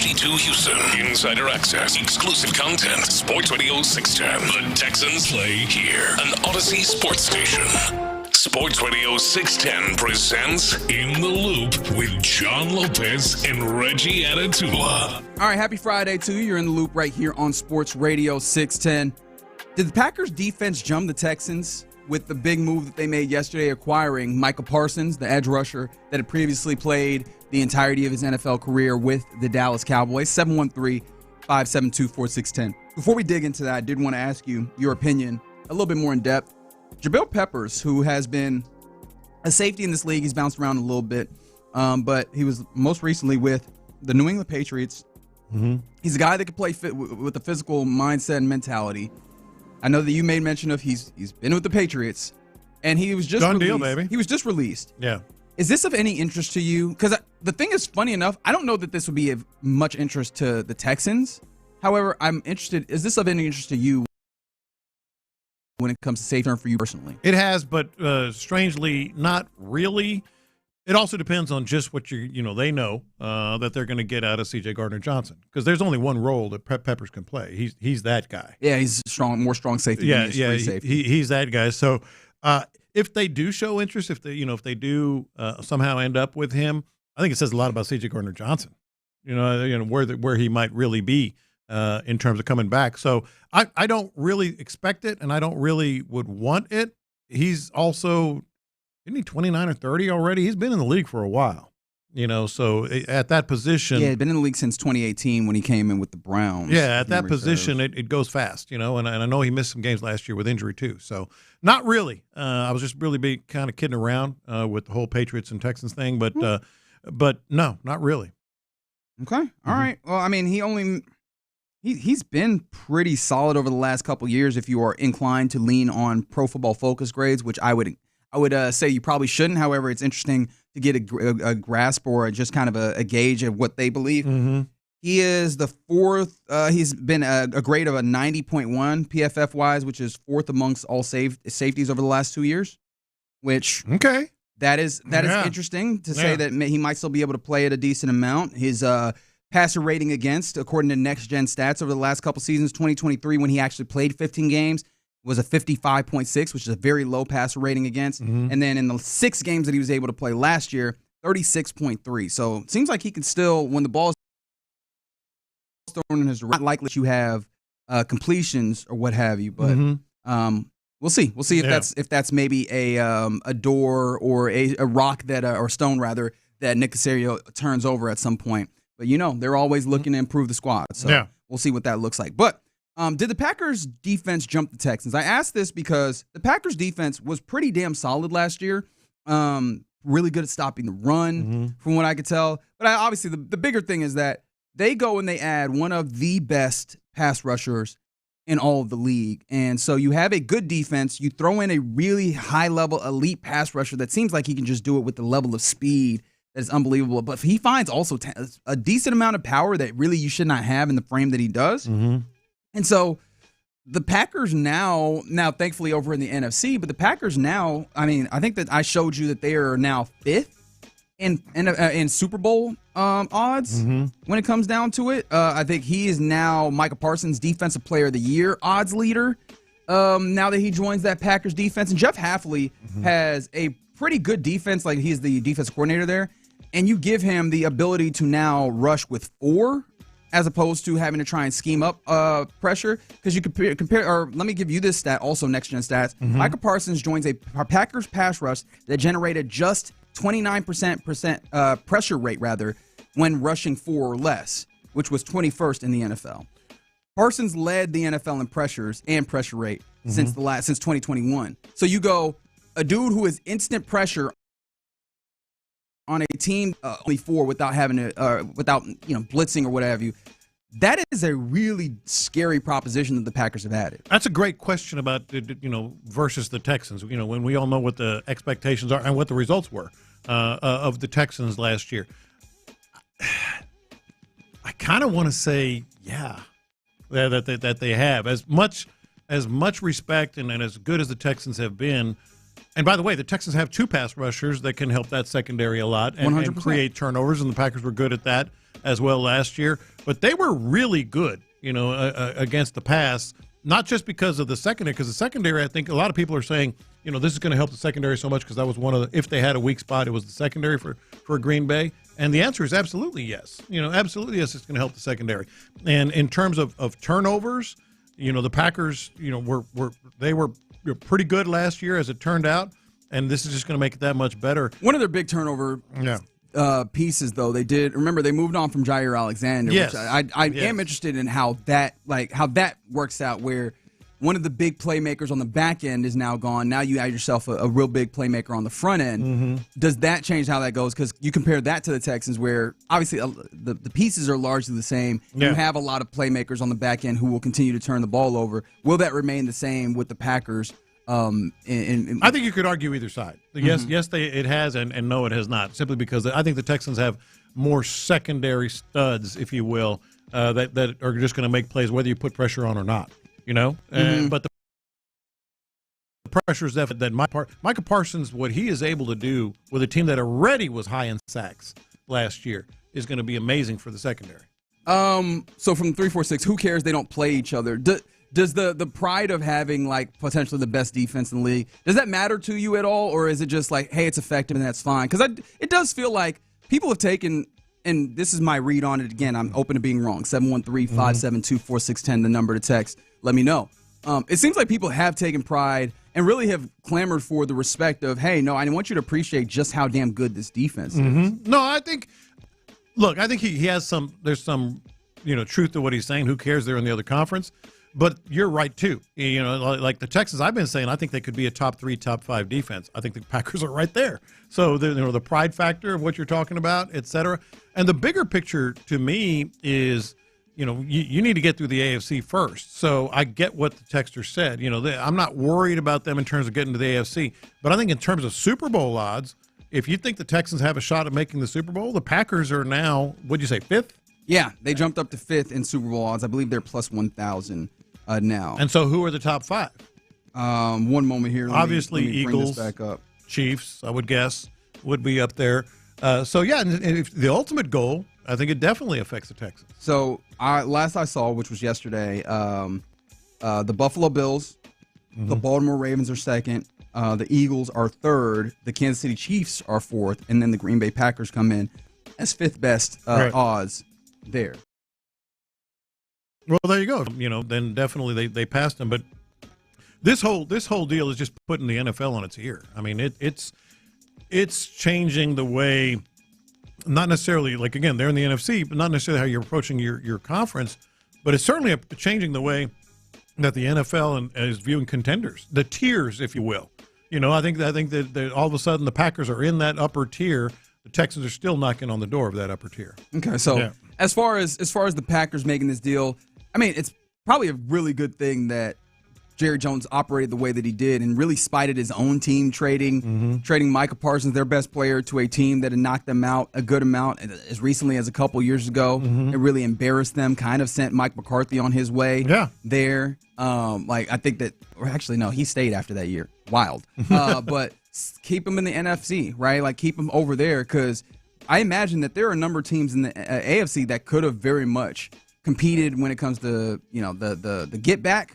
Speaker 3: HD2 Houston. Insider access, exclusive content. Sports Radio 610. The Texans play here. An Odyssey sports station. Sports Radio 610 presents In the Loop with John Lopez and Reggie Atatula.
Speaker 12: All right, happy Friday to you. You're in the loop right here on Sports Radio 610. Did the Packers defense jump the Texans with the big move that they made yesterday, acquiring Micah Parsons, the edge rusher that had previously played the entirety of his NFL career with the Dallas Cowboys? 713-572-4610. Before we dig into that, I did want to ask you your opinion a little bit more in depth. Jabril Peppers, who has been a safety in this league, he's bounced around a little bit, but he was most recently with the New England Patriots.
Speaker 7: Mm-hmm.
Speaker 12: He's a guy that can play with a physical mindset and mentality. I know that you made mention of he's been with the Patriots, and he was just released.
Speaker 7: Deal, baby.
Speaker 12: He was just released.
Speaker 7: Yeah.
Speaker 12: Is this of any interest to you? Because the thing is, funny enough, I don't know that this would be of much interest to the Texans. However, I'm interested. Is this of any interest to you when it comes to safety for you personally?
Speaker 7: It has, but strangely, not really. It also depends on just what they know that they're going to get out of C.J. Gardner-Johnson, because there's only one role that Peppers can play. He's that guy.
Speaker 12: Yeah, he's more strong safety.
Speaker 7: Yeah,
Speaker 12: than free safety.
Speaker 7: He's that guy. So if they do show interest, if they do somehow end up with him, I think it says a lot about C.J. Gardner-Johnson. Where he might really be in terms of coming back. So I don't really expect it, and I don't really would want it. He's also. Isn't he 29 or 30 already? He's been in the league for a while, so at that position.
Speaker 12: Yeah, he's been in the league since 2018 when he came in with the Browns.
Speaker 7: Yeah, at that position, it goes fast, and I know he missed some games last year with injury too. So not really. I was just really kind of kidding around with the whole Patriots and Texans thing, but no, not really.
Speaker 12: Okay. All right. Well, I mean, he's been pretty solid over the last couple of years if you are inclined to lean on Pro Football Focus grades, which I would say you probably shouldn't. However, it's interesting to get a grasp or just kind of a gauge of what they believe.
Speaker 7: Mm-hmm.
Speaker 12: He is the fourth. He's been a grade of a 90.1 PFF-wise, which is fourth amongst all safeties over the last 2 years, which that is interesting to say that he might still be able to play at a decent amount. His passer rating against, according to Next Gen Stats, over the last couple seasons, 2023, when he actually played 15 games, was a 55.6, which is a very low passer rating against.
Speaker 7: Mm-hmm.
Speaker 12: And then in the 6 games that he was able to play last year, 36.3. So it seems like he can still, when the ball is thrown in his right, likely that you have completions or what have you. But we'll see. We'll see if that's maybe a door or a rock that or stone rather that Nick Caserio turns over at some point. But they're always looking to improve the squad. So we'll see what that looks like. But did the Packers defense jump the Texans? I asked this because the Packers defense was pretty damn solid last year. Really good at stopping the run, from what I could tell. But obviously, the bigger thing is that they go and they add one of the best pass rushers in all of the league. And so you have a good defense. You throw in a really high-level elite pass rusher that seems like he can just do it with the level of speed that is unbelievable. But he finds also a decent amount of power that really you should not have in the frame that he does. And so the Packers now thankfully over in the NFC, but the Packers now, I think that I showed you that they are now 5th in Super Bowl odds when it comes down to it. I think he is now Micah Parsons Defensive Player of the Year odds leader now that he joins that Packers defense. And Jeff Hafley has a pretty good defense, like he's the defensive coordinator there, and you give him the ability to now rush with 4 as opposed to having to try and scheme up pressure. Because you compare, or let me give you this stat, also Next Gen Stats. Micah Parsons joins a Packers pass rush that generated just 29% pressure rate, rather, when rushing 4 or less, which was 21st in the NFL. Parsons led the NFL in pressures and pressure rate since 2021. So you go, a dude who is instant pressure on a team only 4 without having to without blitzing or what have you. That is a really scary proposition that the Packers have added.
Speaker 7: That's a great question about versus the Texans. When we all know what the expectations are and what the results were of the Texans last year. I kind of want to say that they have as much respect and as good as the Texans have been. And by the way, the Texans have 2 pass rushers that can help that secondary a lot and create turnovers, and the Packers were good at that as well last year. But they were really good, against the pass, not just because of the secondary, because the secondary, I think a lot of people are saying, this is going to help the secondary so much because that was one of the, if they had a weak spot, it was the secondary for Green Bay. And the answer is absolutely yes. Absolutely yes, it's going to help the secondary. And in terms of turnovers, the Packers, they were pretty good last year as it turned out, and this is just going to make it that much better.
Speaker 12: One of their big turnover pieces, though, they moved on from Jair Alexander.
Speaker 7: Yes.
Speaker 12: Which I am interested in how that works out, where one of the big playmakers on the back end is now gone. Now you add yourself a real big playmaker on the front end.
Speaker 7: Mm-hmm.
Speaker 12: Does that change how that goes? Because you compare that to the Texans, where obviously the pieces are largely the same.
Speaker 7: Yeah.
Speaker 12: You have a lot of playmakers on the back end who will continue to turn the ball over. Will that remain the same with the Packers?
Speaker 7: I think you could argue either side. Yes, it has, and no, it has not. Simply because I think the Texans have more secondary studs, if you will, that are just going to make plays whether you put pressure on or not. But the pressure is that Micah Parsons, what he is able to do with a team that already was high in sacks last year, is going to be amazing for the secondary.
Speaker 12: So from 3-4-6, who cares? They don't play each other. Does the pride of having potentially the best defense in the league, does that matter to you at all, or is it just hey, it's effective and that's fine? Because it does feel like people have taken. And this is my read on it. Again, I'm open to being wrong. 713-572-4610, the number to text. Let me know. It seems like people have taken pride and really have clamored for the respect of, hey, no, I want you to appreciate just how damn good this defense is.
Speaker 7: Mm-hmm. No, I think he has there's some, truth to what he's saying. Who cares? They're in the other conference. But you're right, too. Like the Texans, I've been saying, I think they could be a top 3, top 5 defense. I think the Packers are right there. So, the pride factor of what you're talking about, et cetera. And the bigger picture to me is, you need to get through the AFC first. So I get what the texter said. I'm not worried about them in terms of getting to the AFC. But I think in terms of Super Bowl odds, if you think the Texans have a shot at making the Super Bowl, the Packers are now, what'd you say, 5th?
Speaker 12: Yeah, they jumped up to 5th in Super Bowl odds. I believe they're plus 1,000 now.
Speaker 7: And so who are the top 5?
Speaker 12: One moment here.
Speaker 7: Obviously,
Speaker 12: let me bring
Speaker 7: Eagles,
Speaker 12: this back up.
Speaker 7: Chiefs, I would guess, would be up there. And if the ultimate goal, I think it definitely affects the Texans.
Speaker 12: So last I saw, which was yesterday, the Buffalo Bills, the Baltimore Ravens are 2nd, the Eagles are 3rd, the Kansas City Chiefs are 4th, and then the Green Bay Packers come in as 5th best odds there.
Speaker 7: Well, there you go. Then definitely they passed them. But this whole deal is just putting the NFL on its ear. I mean, it's changing the way, not necessarily again they're in the NFC, but not necessarily how you're approaching your conference. But it's certainly changing the way that the NFL is viewing contenders, the tiers, if you will. I think that all of a sudden the Packers are in that upper tier. The Texans are still knocking on the door of that upper tier.
Speaker 12: Okay, so as far as the Packers making this deal, I mean, it's probably a really good thing that Jerry Jones operated the way that he did and really spited his own team trading Micah Parsons, their best player, to a team that had knocked them out a good amount as recently as a couple years ago. It really embarrassed them, kind of sent Mike McCarthy on his way there. I think that, or actually, no, he stayed after that year. Wild. But keep him in the NFC, right? Keep him over there, because I imagine that there are a number of teams in the AFC that could have very much competed when it comes to the get back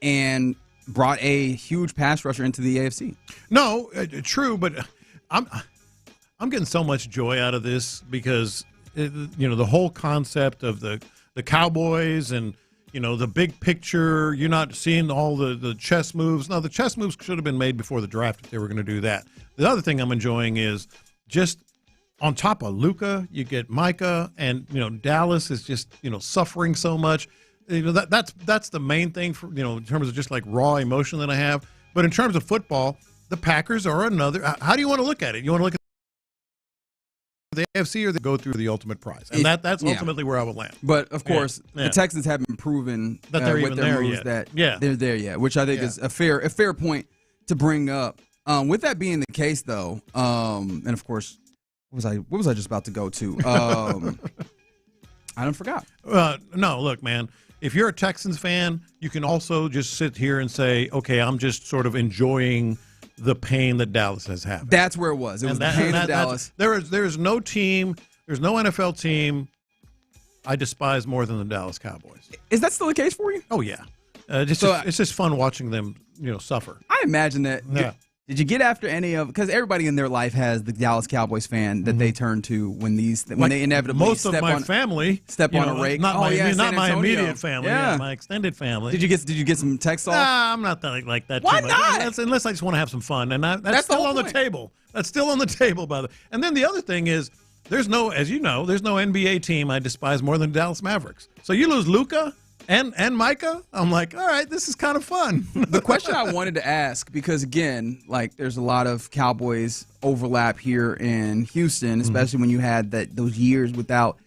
Speaker 12: and brought a huge pass rusher into the AFC.
Speaker 7: No, true, but I'm getting so much joy out of this because the whole concept of the Cowboys and the big picture. You're not seeing all the chess moves. No, the chess moves should have been made before the draft if they were going to do that. The other thing I'm enjoying is just on top of Luka, you get Micah, and Dallas is just suffering so much. That's the main thing for in terms of just raw emotion that I have. But in terms of football, the Packers are another. How do you want to look at it? You want to look at the AFC, or they go through the ultimate prize, and that's ultimately where I would land.
Speaker 12: But of course, the Texans haven't proven
Speaker 7: that they're
Speaker 12: with
Speaker 7: even
Speaker 12: their
Speaker 7: there
Speaker 12: moves
Speaker 7: yet.
Speaker 12: that they're there yet, which I think is a fair point to bring up. With that being the case, though, and of course. What was I just about to go to? I don't forgot.
Speaker 7: No, look, man. If you're a Texans fan, you can also just sit here and say, okay, I'm just sort of enjoying, the pain that Dallas has had.
Speaker 12: That's where it was. It was the pain of Dallas.
Speaker 7: There's no team, there's no NFL team I despise more than the Dallas Cowboys.
Speaker 12: Is that still the case for you?
Speaker 7: Oh, yeah. It's just fun watching them, suffer.
Speaker 12: I imagine that.
Speaker 7: Yeah.
Speaker 12: Did you get after any of? Because everybody in their life has the Dallas Cowboys fan that they turn to when they inevitably
Speaker 7: most of my family
Speaker 12: step on a rake.
Speaker 7: Not
Speaker 12: San
Speaker 7: my
Speaker 12: Antonio.
Speaker 7: immediate family.
Speaker 12: Yeah.
Speaker 7: My extended family.
Speaker 12: Did you get some text off?
Speaker 7: Nah, I'm not like that.
Speaker 12: Why
Speaker 7: too much.
Speaker 12: not?
Speaker 7: Unless I just want to have some fun, and that's still on the table. That's still on the table, by the. And then the other thing is, there's no NBA team I despise more than Dallas Mavericks. So you lose Luka and Micah, I'm like, all right, this is kind of fun.
Speaker 12: The question I wanted to ask, because again, like there's a lot of Cowboys overlap here in Houston, especially when you had those years without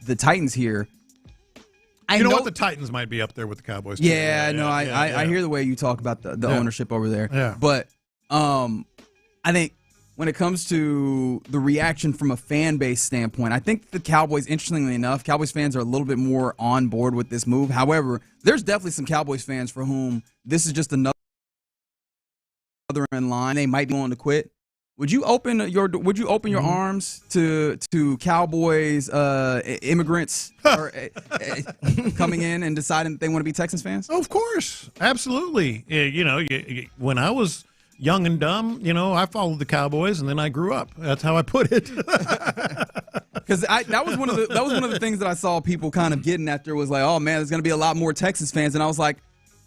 Speaker 12: the Titans here.
Speaker 7: You know what? The Titans might be up there with the Cowboys. Too.
Speaker 12: I hear the way you talk about the ownership over there.
Speaker 7: Yeah.
Speaker 12: But I think when it comes to the reaction from a fan base standpoint, I think the Cowboys, interestingly enough, Cowboys fans are a little bit more on board with this move. However, there's definitely some Cowboys fans for whom this is just another in line. They might be willing to quit. Would you open your arms to Cowboys immigrants coming in and deciding that they want to be Texans fans?
Speaker 7: Of course, absolutely. When I was young and dumb, I followed the Cowboys, and then I grew up. That's how I put it.
Speaker 12: Because that was one of the things that I saw people kind of getting after was like, oh man, there's going to be a lot more Texans fans, and I was like,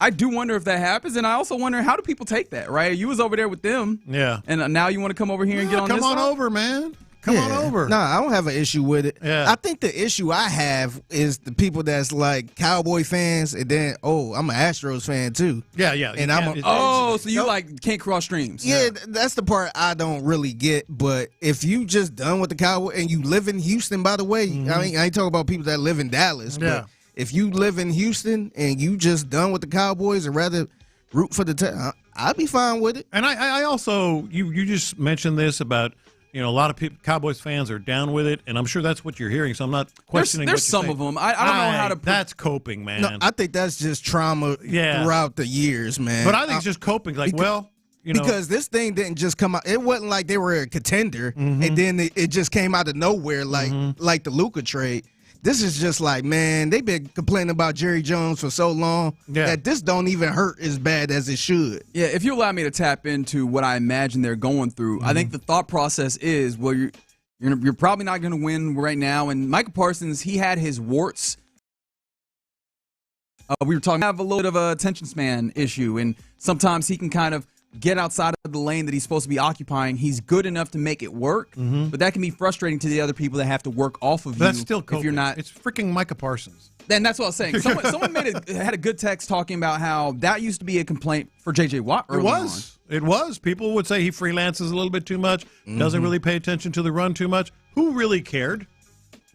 Speaker 12: I do wonder if that happens, and I also wonder how do people take that, right? You was over there with them,
Speaker 7: yeah,
Speaker 12: and now you want to come over here and get on this
Speaker 7: Come on
Speaker 12: side?
Speaker 7: over, man. Come on over.
Speaker 14: No, I don't have an issue with it.
Speaker 7: Yeah.
Speaker 14: I think the issue I have is the people that's like Cowboy fans, and then I'm an Astros fan too.
Speaker 7: Yeah.
Speaker 14: And
Speaker 12: so you can't cross streams.
Speaker 14: Yeah, that's the part I don't really get. But if you just done with the Cowboys and you live in Houston, by the way, I ain't talking about people that live in Dallas.
Speaker 7: Yeah.
Speaker 14: But if you live in Houston and you just done with the Cowboys and rather root for the I'd be fine with it.
Speaker 7: And I also you just mentioned this about. A lot of people, Cowboys fans are down with it, and I'm sure that's what you're hearing, so I'm not questioning
Speaker 12: There's
Speaker 7: what you're
Speaker 12: some
Speaker 7: saying.
Speaker 12: of them. I don't know how to...
Speaker 7: That's coping, man.
Speaker 14: No, I think that's just trauma throughout the years, man.
Speaker 7: But I think it's just coping.
Speaker 14: Because this thing didn't just come out. It wasn't like they were a contender, and then it just came out of nowhere like the Luka trade. This is just like, man, they've been complaining about Jerry Jones for so long that this don't even hurt as bad as it should.
Speaker 12: Yeah, if you allow me to tap into what I imagine they're going through, I think the thought process is, well, you're probably not going to win right now. And Micah Parsons, he had his warts. We were talking about a little bit of a attention span issue, and sometimes he can kind of get outside of the lane that he's supposed to be occupying. He's good enough to make it work, but that can be frustrating to the other people that have to work off of you.
Speaker 7: That's still coping.
Speaker 12: If you're not.
Speaker 7: It's freaking Micah Parsons.
Speaker 12: And that's what I was saying. Someone had a good text talking about how that used to be a complaint for J.J. Watt early on.
Speaker 7: It was. People would say he freelances a little bit too much, doesn't really pay attention to the run too much. Who really cared?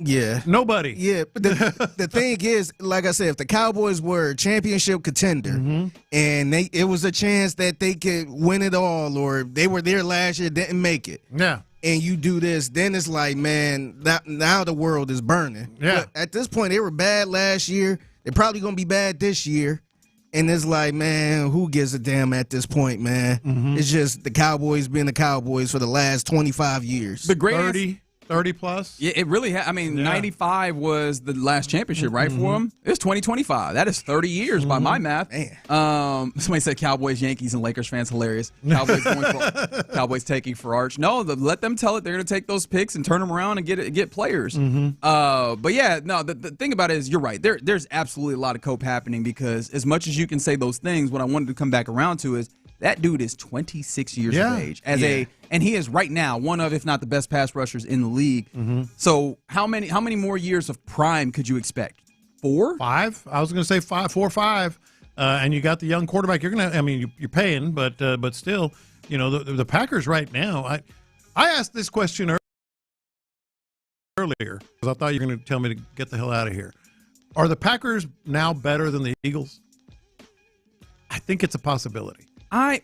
Speaker 14: Yeah.
Speaker 7: Nobody.
Speaker 14: Yeah, but the thing is, like I said, if the Cowboys were a championship contender and it was a chance that they could win it all, or they were there last year, didn't make it.
Speaker 7: Yeah.
Speaker 14: And you do this, then it's like, man, now the world is burning.
Speaker 7: Yeah.
Speaker 14: But at this point, they were bad last year. They're probably going to be bad this year. And it's like, man, who gives a damn at this point, man? It's just the Cowboys being the Cowboys for the last 25 years.
Speaker 12: The greatest
Speaker 7: 30 plus?
Speaker 12: Yeah, it really 95 was the last championship, right, for them? It's 2025. That is 30 years by my math. Somebody said Cowboys, Yankees, and Lakers fans hilarious. Cowboys taking for Arch. No, let them tell it. They're going to take those picks and turn them around and get players. But yeah, no, the thing about it is you're right. There's absolutely a lot of cope happening because as much as you can say those things, what I wanted to come back around to is that dude is 26 years of age and he is right now one of, if not the best pass rushers in the league. So how many more years of prime could you expect? 4?
Speaker 7: 5? I was going to say 4 or 5. And you got the young quarterback. You're going to, you're paying, but still, the Packers right now. I asked this question earlier because I thought you were going to tell me to get the hell out of here. Are the Packers now better than the Eagles? I think it's a possibility. I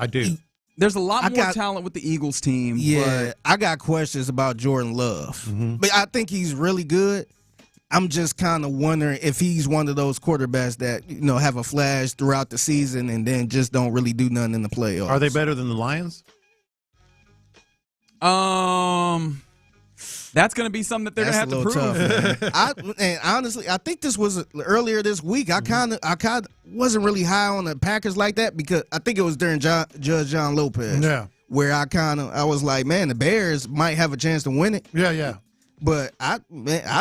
Speaker 7: do.
Speaker 12: There's a lot more talent with the Eagles team.
Speaker 14: Yeah, I got questions about Jordan Love. But I think he's really good. I'm just kind of wondering if he's one of those quarterbacks that, have a flash throughout the season and then just don't really do nothing in the playoffs.
Speaker 7: Are they better than the Lions?
Speaker 12: That's going to be something that they're going to have to prove.
Speaker 14: Tough, and honestly, I think this was earlier this week. I kind of wasn't really high on the Packers like that because I think it was during Judge John Lopez.
Speaker 7: Yeah.
Speaker 14: Where I was like, man, the Bears might have a chance to win it.
Speaker 7: Yeah.
Speaker 14: But I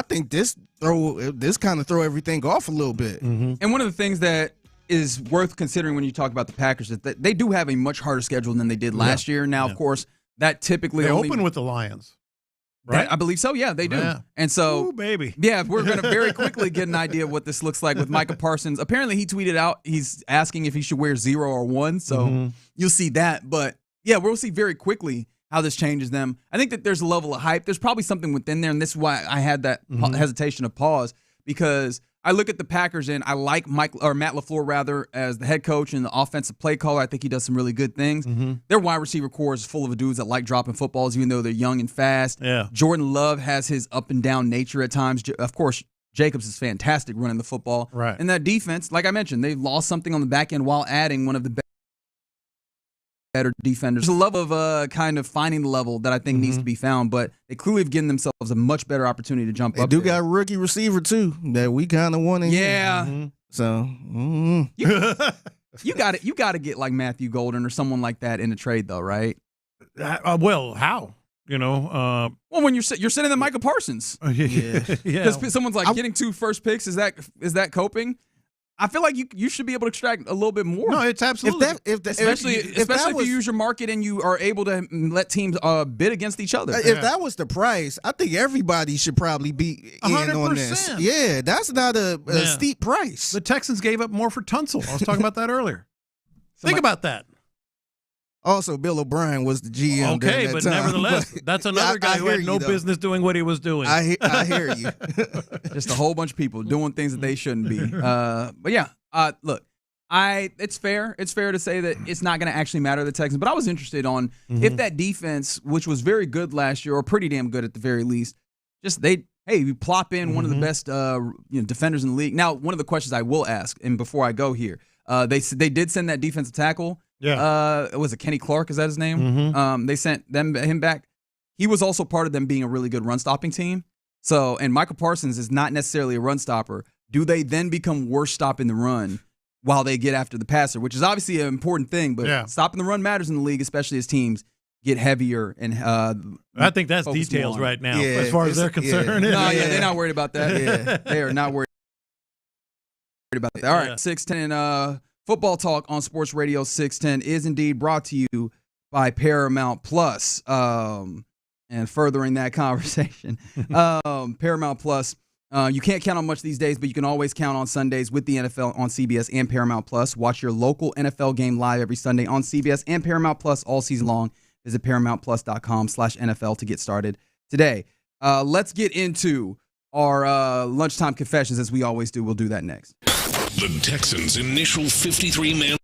Speaker 14: think this kind of throw everything off a little bit.
Speaker 7: Mm-hmm.
Speaker 12: And one of the things that is worth considering when you talk about the Packers is that they do have a much harder schedule than they did last year. Now, of course, that typically
Speaker 7: they open with the Lions. Right?
Speaker 12: I believe so. Yeah, they do.
Speaker 7: Yeah.
Speaker 12: And so,
Speaker 7: baby.
Speaker 12: Yeah, we're going to very quickly get an idea of what this looks like with Micah Parsons. Apparently, he tweeted out he's asking if he should wear 0 or 1. So you'll see that. But yeah, we'll see very quickly how this changes them. I think that there's a level of hype. There's probably something within there, and this is why I had that hesitation of pause, because I look at the Packers and I like Matt LaFleur as the head coach and the offensive play caller. I think he does some really good things. Their wide receiver core is full of dudes that like dropping footballs, even though they're young and fast.
Speaker 7: Yeah.
Speaker 12: Jordan Love has his up and down nature at times. Of course, Jacobs is fantastic running the football.
Speaker 7: Right.
Speaker 12: And that defense, like I mentioned, they lost something on the back end while adding one of the better defenders. There's a level of kind of finding the level that I think needs to be found, but they clearly have given themselves a much better opportunity to jump up.
Speaker 14: They do got a rookie receiver too that we kind of want to.
Speaker 12: Yeah.
Speaker 14: So
Speaker 12: you got to get like Matthew Golden or someone like that in a trade though, right?
Speaker 7: Well, how?
Speaker 12: Well, when you're sending them Micah Parsons, because someone's like getting 2 first picks. Is that coping? I feel like you should be able to extract a little bit more.
Speaker 7: No, it's absolutely.
Speaker 12: Especially if you use your market and you are able to let teams bid against each other.
Speaker 14: If that was the price, I think everybody should probably be in 100%. On this. Yeah, that's not a steep price.
Speaker 7: The Texans gave up more for Tunsil. I was talking about that earlier. Think about that.
Speaker 14: Also, Bill O'Brien was the GM.
Speaker 7: Okay, but nevertheless, that's another guy who had no business doing what he was doing.
Speaker 14: I hear you.
Speaker 12: Just a whole bunch of people doing things that they shouldn't be. But yeah, look, it's fair. It's fair to say that it's not going to actually matter to the Texans. But I was interested on if that defense, which was very good last year, or pretty damn good at the very least, you plop in one of the best defenders in the league. Now, one of the questions I will ask, and before I go here, they did send that defensive tackle.
Speaker 7: Yeah.
Speaker 12: Was it Kenny Clark? Is that his name? They sent him back. He was also part of them being a really good run stopping team. So, and Micah Parsons is not necessarily a run stopper. Do they then become worse stopping the run while they get after the passer, which is obviously an important thing, but stopping the run matters in the league, especially as teams get heavier and
Speaker 7: I think that's details right now as far as they're concerned.
Speaker 12: They're not worried about that. They are not worried about that. All right, 610 Football Talk on Sports Radio 610 is indeed brought to you by Paramount Plus. And furthering that conversation, Paramount Plus, you can't count on much these days, but you can always count on Sundays with the NFL on CBS and Paramount Plus. Watch your local NFL game live every Sunday on CBS and Paramount Plus all season long. Visit ParamountPlus.com/NFL to get started today. Let's get into our lunchtime confessions as we always do. We'll do that next.
Speaker 3: The Texans' initial 53-man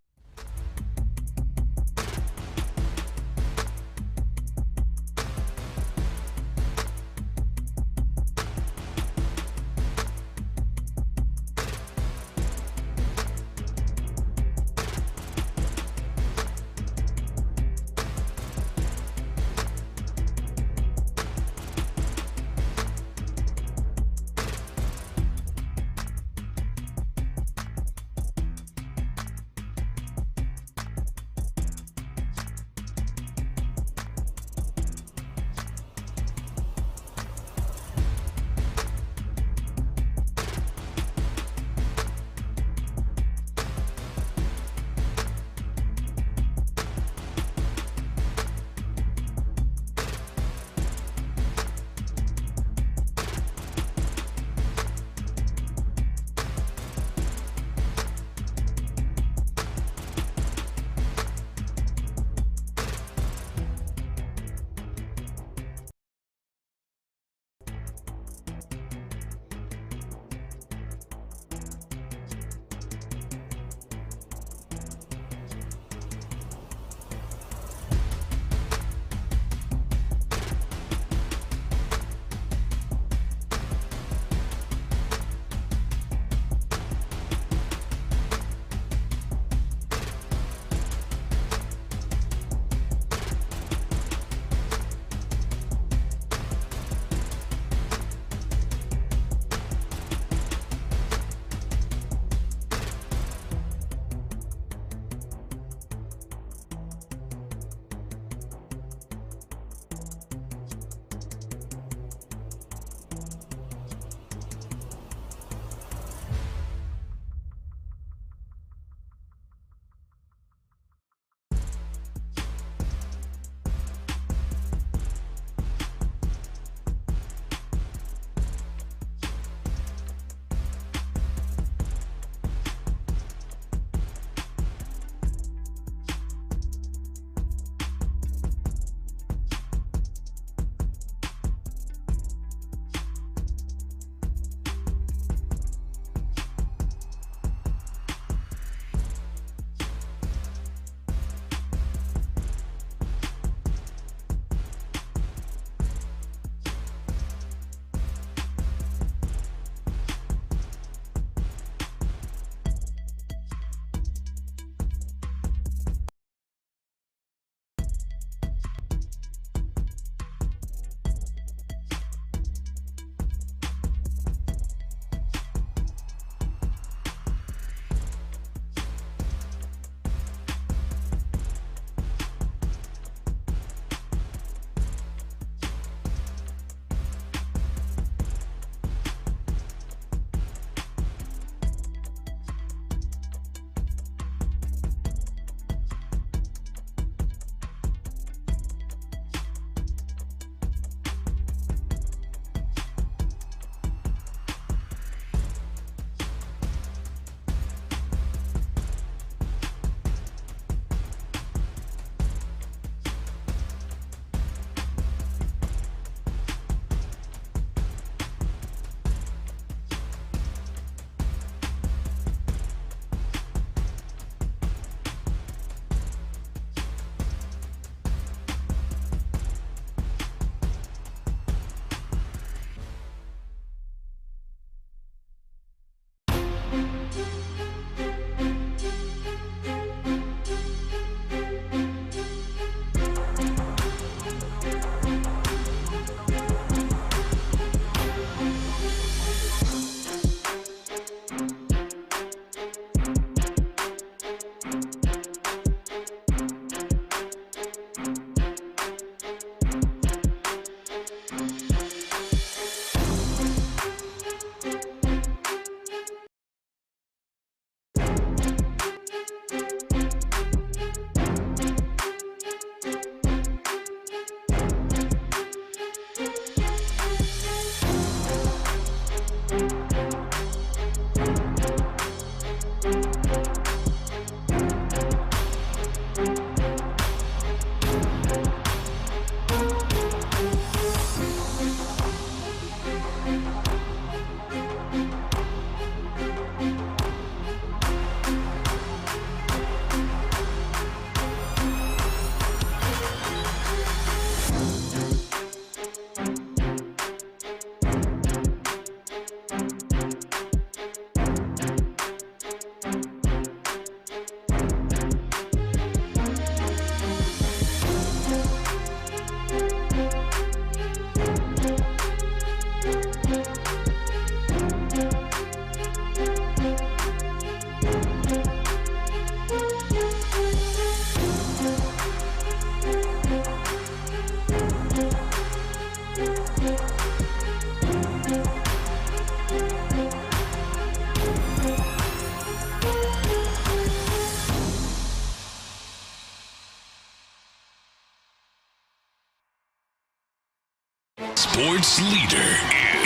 Speaker 3: Sports leader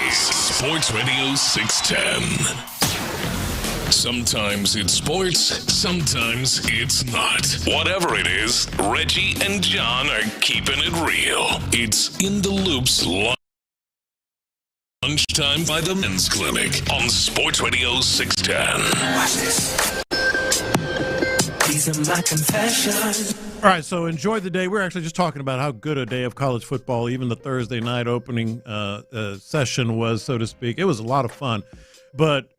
Speaker 3: is Sports Radio 610. Sometimes it's sports, sometimes it's not. Whatever it is, Reggie and John are keeping it real. It's In the Loop's Lunchtime by the Men's Clinic on Sports Radio 610.
Speaker 6: Watch this. These are my confessions.
Speaker 7: All right, so enjoy the day. We're actually just talking about how good a day of college football, even the Thursday night opening session was, so to speak. It was a lot of fun. But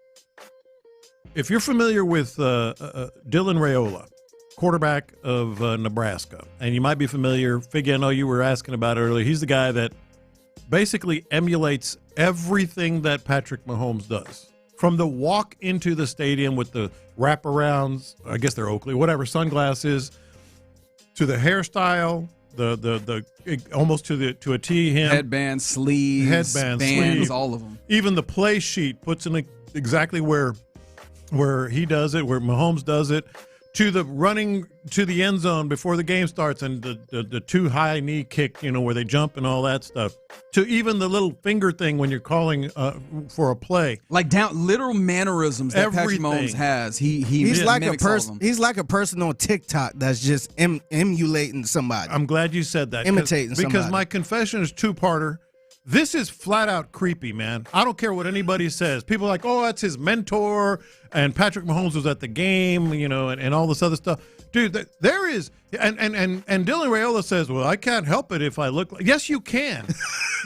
Speaker 7: if you're familiar with Dylan Raiola, quarterback of Nebraska, and you might be familiar, Figgy, I know you were asking about earlier, he's the guy that basically emulates everything that Patrick Mahomes does. From the walk into the stadium with the wraparounds, I guess they're Oakley, whatever, sunglasses, to the hairstyle, the almost to a T him.
Speaker 12: Headband, sleeves, bands, all of them.
Speaker 7: Even the play sheet puts in exactly where he does it, where Mahomes does it, to the running to the end zone before the game starts, and the too high knee kick, where they jump and all that stuff, to even the little finger thing when you're calling for a play,
Speaker 12: like down literal mannerisms that Patrick Mahomes has.
Speaker 14: He's like a person. He's like a person on TikTok that's just emulating somebody.
Speaker 7: I'm glad you said that,
Speaker 14: imitating somebody.
Speaker 7: Because my confession is two-parter. This is flat out creepy, man. I don't care what anybody says. People are like, oh, that's his mentor, and Patrick Mahomes was at the game, and all this other stuff. Dude, there is, and Dylan Raiola says, well, I can't help it if I look like. Yes, you can.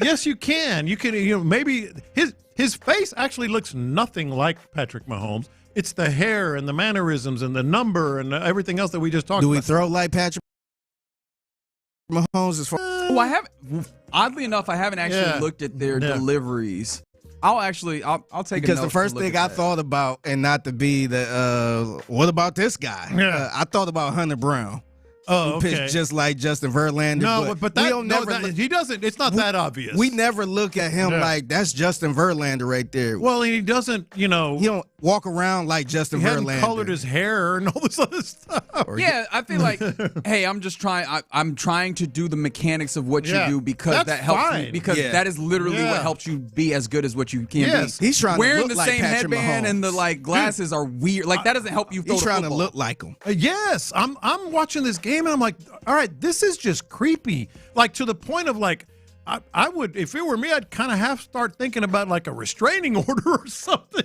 Speaker 7: Yes, you can. You can, maybe his face actually looks nothing like Patrick Mahomes. It's the hair and the mannerisms and the number and everything else that we just talked about.
Speaker 14: Do we throw like Patrick Mahomes as far?
Speaker 12: I haven't. Oddly enough, I haven't actually looked at their deliveries. I'll take
Speaker 14: because the first thing I thought about, and not to be the what about this guy?
Speaker 7: Yeah.
Speaker 14: I thought about Hunter Brown.
Speaker 7: Oh, okay.
Speaker 14: Pitched just like Justin Verlander.
Speaker 7: No, but he doesn't. It's not that obvious.
Speaker 14: We never look at him like that's Justin Verlander right there.
Speaker 7: Well, he doesn't. He don't
Speaker 14: walk around like Justin Verlander.
Speaker 7: He hasn't colored his hair and all this other stuff.
Speaker 12: Yeah, I feel like, hey, I'm just trying. I'm trying to do the mechanics of what you do because that helps me. Because that is literally what helps you be as good as what you can be.
Speaker 14: He's trying
Speaker 12: wearing
Speaker 14: to look
Speaker 12: the
Speaker 14: like
Speaker 12: same
Speaker 14: Patrick
Speaker 12: headband
Speaker 14: Mahomes.
Speaker 12: and the glasses are weird. Like that doesn't help you.
Speaker 14: He's trying to look like him.
Speaker 7: Yes, I'm watching this game and I'm like, all right, this is just creepy. Like to the point of like, I would, if it were me, I'd kind of start thinking about like a restraining order or something.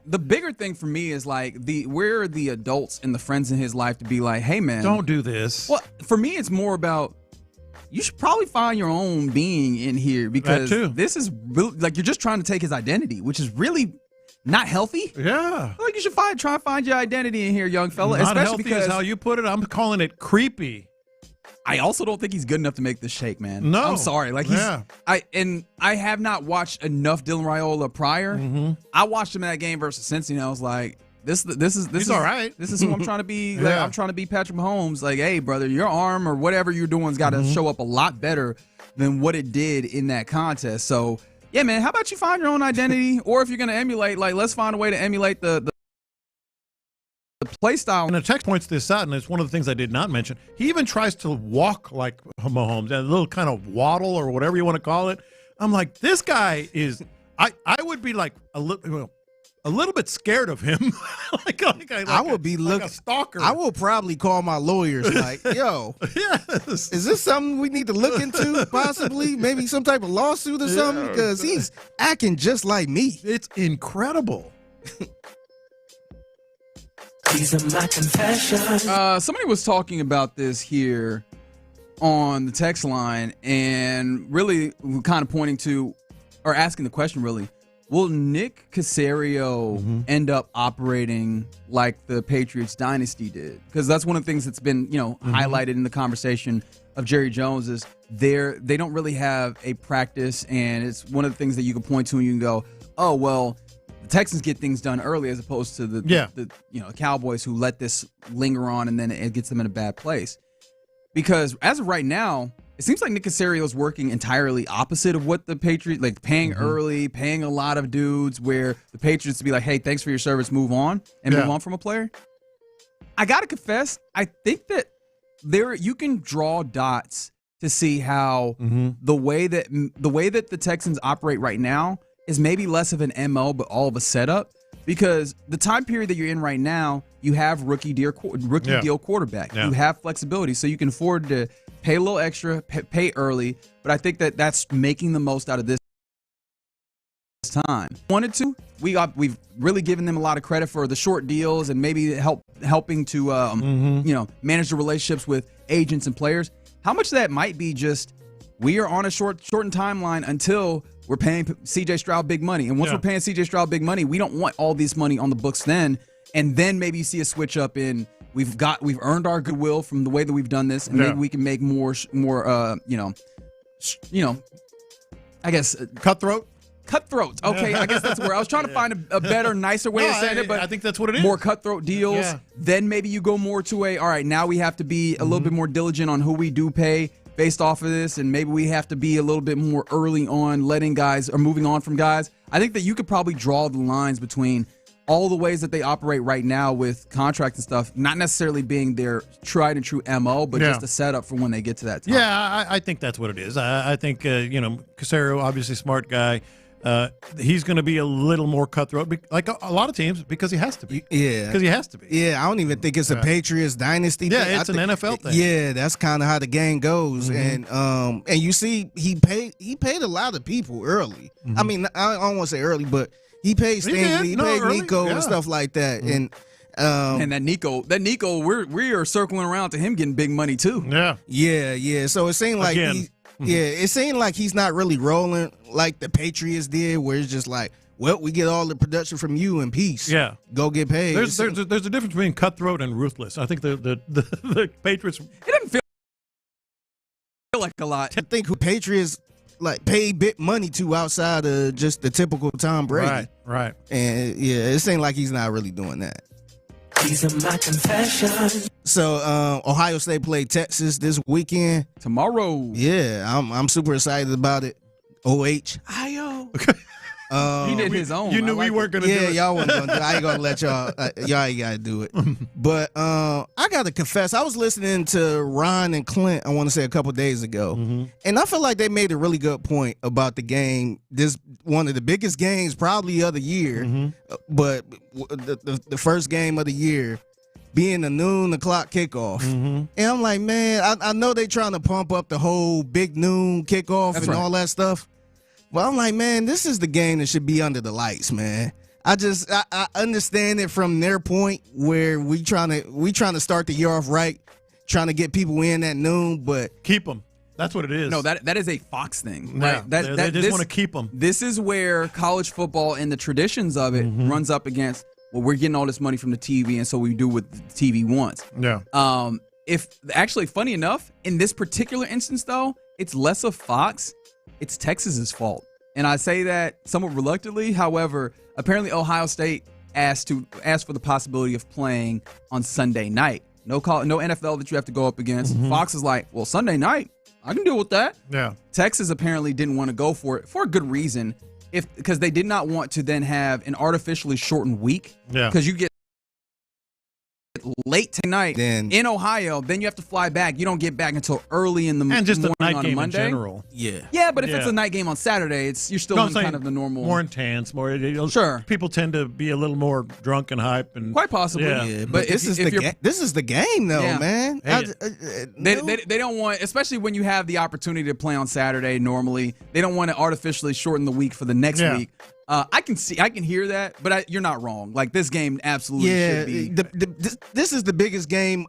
Speaker 12: The bigger thing for me is like where are the adults and the friends in his life to be like, hey man,
Speaker 7: don't do this.
Speaker 12: Well, for me, it's more about you should probably find your own being in here because this is really, like you're just trying to take his identity, which is really not healthy.
Speaker 7: Yeah,
Speaker 12: like you should try to find your identity in here, young fella.
Speaker 7: Not
Speaker 12: especially
Speaker 7: healthy
Speaker 12: because
Speaker 7: is how you put it. I'm calling it creepy.
Speaker 12: I also don't think he's good enough to make this shake, man.
Speaker 7: No,
Speaker 12: I'm sorry. Like I have not watched enough Dylan Raiola prior.
Speaker 7: Mm-hmm.
Speaker 12: I watched him in that game versus Cincinnati. And I was like, This
Speaker 7: He's
Speaker 12: is
Speaker 7: all right.
Speaker 12: This is who I'm trying to be. Like, I'm trying to be Patrick Mahomes. Like, hey, brother, your arm or whatever you're doing's got to show up a lot better than what it did in that contest. So, yeah, man, how about you find your own identity? Or if you're going to emulate, like, let's find a way to emulate the play style.
Speaker 7: And the text points this out, and it's one of the things I did not mention. He even tries to walk like Mahomes, a little kind of waddle or whatever you want to call it. I'm like, this guy is. I would be like a little bit scared of him.
Speaker 14: I would be
Speaker 7: like a stalker.
Speaker 14: I will probably call my lawyers like, yo,
Speaker 7: yes.
Speaker 14: Is this something we need to look into possibly? Maybe some type of lawsuit or something? Because he's acting just like me.
Speaker 7: It's incredible.
Speaker 6: These are my confessions.
Speaker 12: Somebody was talking about this here on the text line and really kind of pointing to, or asking the question really, will Nick Caserio end up operating like the Patriots dynasty did? Because that's one of the things that's been, highlighted in the conversation of Jerry Jones is they don't really have a practice, and it's one of the things that you can point to and you can go, oh, well, the Texans get things done early as opposed to the Cowboys who let this linger on and then it gets them in a bad place. Because as of right now, it seems like Nick Caserio is working entirely opposite of what the Patriots, like paying early, paying a lot of dudes, where the Patriots to be like, hey, thanks for your service, move on, and move on from a player. I got to confess, I think that you can draw dots to see how the way that the Texans operate right now is maybe less of an MO, but all of a setup. Because the time period that you're in right now, you have rookie deal quarterback. Yeah. You have flexibility, so you can afford to pay a little extra, pay early. But I think that that's making the most out of this time. Wanted to, we've really given them a lot of credit for the short deals and maybe helping to manage the relationships with agents and players. How much of that might be just we are on a shortened timeline until we're paying C.J. Stroud big money. And once we're paying C.J. Stroud big money, we don't want all this money on the books then. And then maybe you see a switch up in we've earned our goodwill from the way that we've done this, and maybe we can make more I guess cutthroats. Okay, I guess that's where I was trying to find a better, nicer way of saying it, but
Speaker 7: I think that's what it is.
Speaker 12: More cutthroat deals. Yeah. Then maybe you go more to all right, now we have to be a little bit more diligent on who we do pay based off of this, and maybe we have to be a little bit more early on letting guys or moving on from guys. I think that you could probably draw the lines between all the ways that they operate right now with contracts and stuff, not necessarily being their tried and true MO, but just a setup for when they get to that time.
Speaker 7: Yeah, I think that's what it is. I think, Caserio, obviously smart guy. He's going to be a little more cutthroat, like a lot of teams, because he has to be. Yeah. Because he has to be.
Speaker 14: Yeah, I don't even think it's a Patriots dynasty thing.
Speaker 7: Yeah, it's an NFL thing.
Speaker 14: Yeah, that's kind of how the game goes. And you see, he paid a lot of people early. I mean, I don't want to say early, but he paid Stingley, he paid early. Nico and stuff like that. And
Speaker 12: that Nico, we are circling around to him getting big money too.
Speaker 14: Yeah. So it seemed like it seemed like he's not really rolling like the Patriots did, where it's just like, well, we get all the production from you and peace.
Speaker 7: Yeah,
Speaker 14: go get paid.
Speaker 7: There's a difference between cutthroat and ruthless. I think the Patriots.
Speaker 12: It doesn't feel like a lot.
Speaker 14: I think who Patriots like pay big money to outside of just the typical Tom Brady.
Speaker 7: Right.
Speaker 14: And it seemed like he's not really doing that.
Speaker 6: These are my confessions.
Speaker 14: So Ohio State played Texas this weekend.
Speaker 12: Tomorrow.
Speaker 14: Yeah, I'm super excited about it. OH.
Speaker 12: He did his own.
Speaker 7: You knew we weren't going to do it.
Speaker 14: Yeah, y'all weren't going to do it. I ain't going to let y'all. Y'all ain't got to do it. But I got to confess, I was listening to Ron and Clint, I want to say a couple days ago. And I feel like they made a really good point about the game. This one of the biggest games probably of the year. But the first game of the year being a noon o'clock kickoff. And I'm like, man, I know they trying to pump up the whole big noon kickoff all that stuff. Well, I'm like, man, this is the game that should be under the lights, man. I understand it from their point where we trying to start the year off right, trying to get people in at noon, but
Speaker 7: keep them. That's what it is.
Speaker 12: No, that is a Fox thing.
Speaker 7: Yeah,
Speaker 12: right?
Speaker 7: They just want to keep them.
Speaker 12: This is where college football and the traditions of it runs up against, well, we're getting all this money from the TV, and so we do what the TV wants.
Speaker 7: Yeah.
Speaker 12: If actually, funny enough, in this particular instance, though, it's less of Fox. It's Texas's fault. And I say that somewhat reluctantly. However, apparently Ohio State asked for the possibility of playing on Sunday night. No NFL that you have to go up against. Fox is like, well, Sunday night, I can deal with that.
Speaker 7: Yeah.
Speaker 12: Texas apparently didn't want to go for it for a good reason, because they did not want to then have an artificially shortened week.
Speaker 7: Yeah.
Speaker 12: Because you get late tonight in Ohio, then you have to fly back. You don't get back until early in the morning.
Speaker 7: And just a night
Speaker 12: on
Speaker 7: game
Speaker 12: a Monday.
Speaker 7: in general.
Speaker 12: Yeah, but if it's a night game on Saturday, you're still in kind of the normal.
Speaker 7: More intense, more.
Speaker 12: Sure.
Speaker 7: People tend to be a little more drunk and hype, and
Speaker 12: quite possibly.
Speaker 7: Yeah.
Speaker 14: But this is the game, though, man.
Speaker 12: They don't want, especially when you have the opportunity to play on Saturday. Normally, they don't want to artificially shorten the week for the next week. I can hear that, but you're not wrong. Like, this game absolutely should be.
Speaker 14: This is the biggest game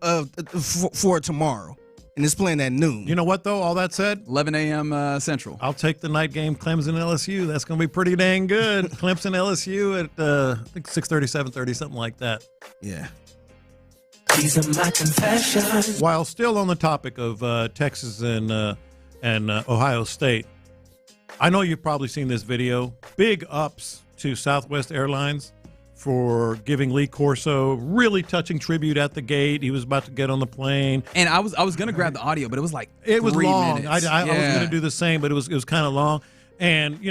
Speaker 14: for tomorrow, and it's playing at noon.
Speaker 7: You know what, though? All that said,
Speaker 12: 11 a.m. Central.
Speaker 7: I'll take the night game, Clemson LSU. That's going to be pretty dang good. Clemson LSU at I think 6:30, 7:30, something like that.
Speaker 14: Yeah.
Speaker 6: These are my confessions.
Speaker 7: While still on the topic of Texas and Ohio State, I know you've probably seen this video. Big ups to Southwest Airlines for giving Lee Corso really touching tribute at the gate. He was about to get on the plane,
Speaker 12: and I was going to grab the audio, but it was like
Speaker 7: it was
Speaker 12: 3
Speaker 7: long.
Speaker 12: minutes.
Speaker 7: I was going to do the same, but it was kind of long. And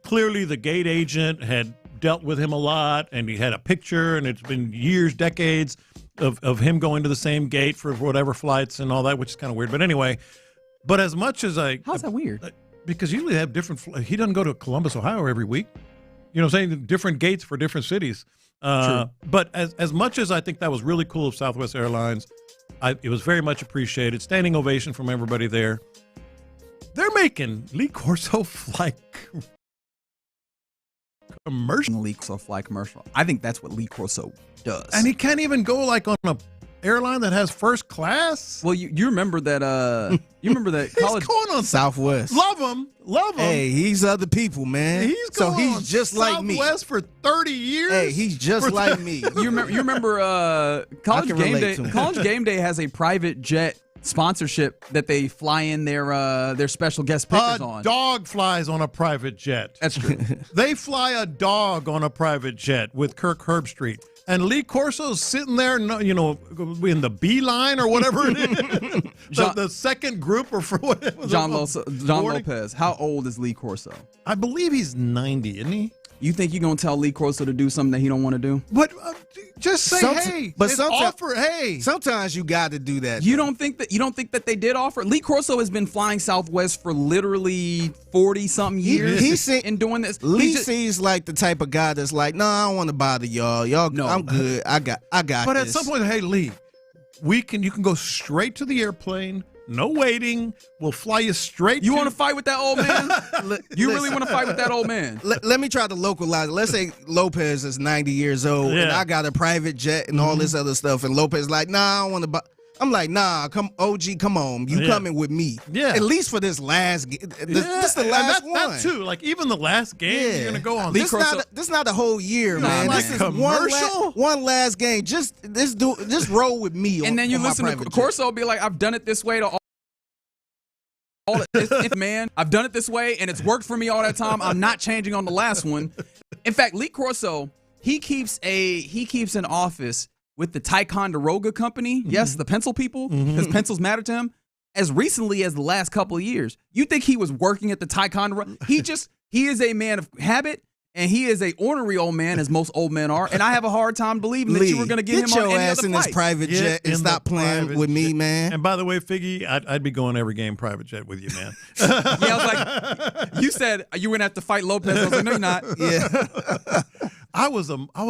Speaker 7: clearly the gate agent had dealt with him a lot, and he had a picture, and it's been years, decades of him going to the same gate for whatever flights and all that, which is kind of weird. But anyway, but as much as
Speaker 12: how's that weird?
Speaker 7: Because usually they have different. He doesn't go to Columbus, Ohio every week. You know what I'm saying? Different gates for different cities. But as much as I think that was really cool of Southwest Airlines, it was very much appreciated. Standing ovation from everybody there. They're making Lee Corso fly commercial.
Speaker 12: Lee Corso fly commercial. I think that's what Lee Corso does.
Speaker 7: And he can't even go like on a airline that has first class.
Speaker 12: Well, you remember that? You remember that college?
Speaker 7: He's going on
Speaker 14: Southwest.
Speaker 7: Love him.
Speaker 14: Hey, he's other people, man.
Speaker 7: He's
Speaker 14: just like me.
Speaker 7: Southwest for 30 years.
Speaker 14: Hey, he's just like me.
Speaker 12: You remember College Game Day? College Game Day has a private jet sponsorship that they fly in their special guest pickers on.
Speaker 7: A dog flies on a private jet.
Speaker 12: That's true.
Speaker 7: They fly a dog on a private jet with Kirk Herbstreit. And Lee Corso's sitting there, in the B line or whatever it is. the second group or for what it was.
Speaker 12: John Lopez. How old is Lee Corso?
Speaker 7: I believe he's 90, isn't he?
Speaker 12: You think you're going to tell Lee Corso to do something that he don't want to do?
Speaker 7: But just say hey.
Speaker 14: But sometimes you got to do that.
Speaker 12: You don't think that they did offer? Lee Corso has been flying Southwest for literally 40-something years. He's in doing this.
Speaker 14: Lee seems like the type of guy that's like, no, I don't want to bother y'all. No. I'm good. I got
Speaker 7: But
Speaker 14: this.
Speaker 7: at some point, hey, Lee, you can go straight to the airplane. No waiting. We'll fly you straight.
Speaker 12: You want to fight with that old man? You really want to fight with that old man?
Speaker 14: Let me try to localize it. Let's say Lopez is 90 years old, and I got a private jet and all this other stuff, and Lopez is like, nah, I don't want to. I'm like, nah, come on, you coming with me? Yeah, at least for this last game. This is the last one.
Speaker 7: That too. Like even the last game, you're gonna go on.
Speaker 14: This not a whole year, man.
Speaker 7: Like
Speaker 14: this is
Speaker 7: commercial.
Speaker 14: One last game. Just roll with me.
Speaker 12: And then you listen to Corso be like, I've done it this way to all. Man, I've done it this way, and it's worked for me all that time. I'm not changing on the last one. In fact, Lee Corso, he keeps an office with the Ticonderoga Company. Yes, the pencil people, because pencils matter to him. As recently as the last couple of years, you think he was working at the Ticonderoga? He is a man of habit. And he is a ornery old man, as most old men are. And I have a hard time believing that you were going to get him on any
Speaker 14: ass
Speaker 12: other
Speaker 14: in
Speaker 12: flight.
Speaker 14: his private jet and stop playing with me, man.
Speaker 7: And by the way, Figgy, I'd be going every game private jet with you, man.
Speaker 12: I was like, you said you wouldn't have to fight Lopez. I was like, no, you're not.
Speaker 14: Yeah.
Speaker 7: I was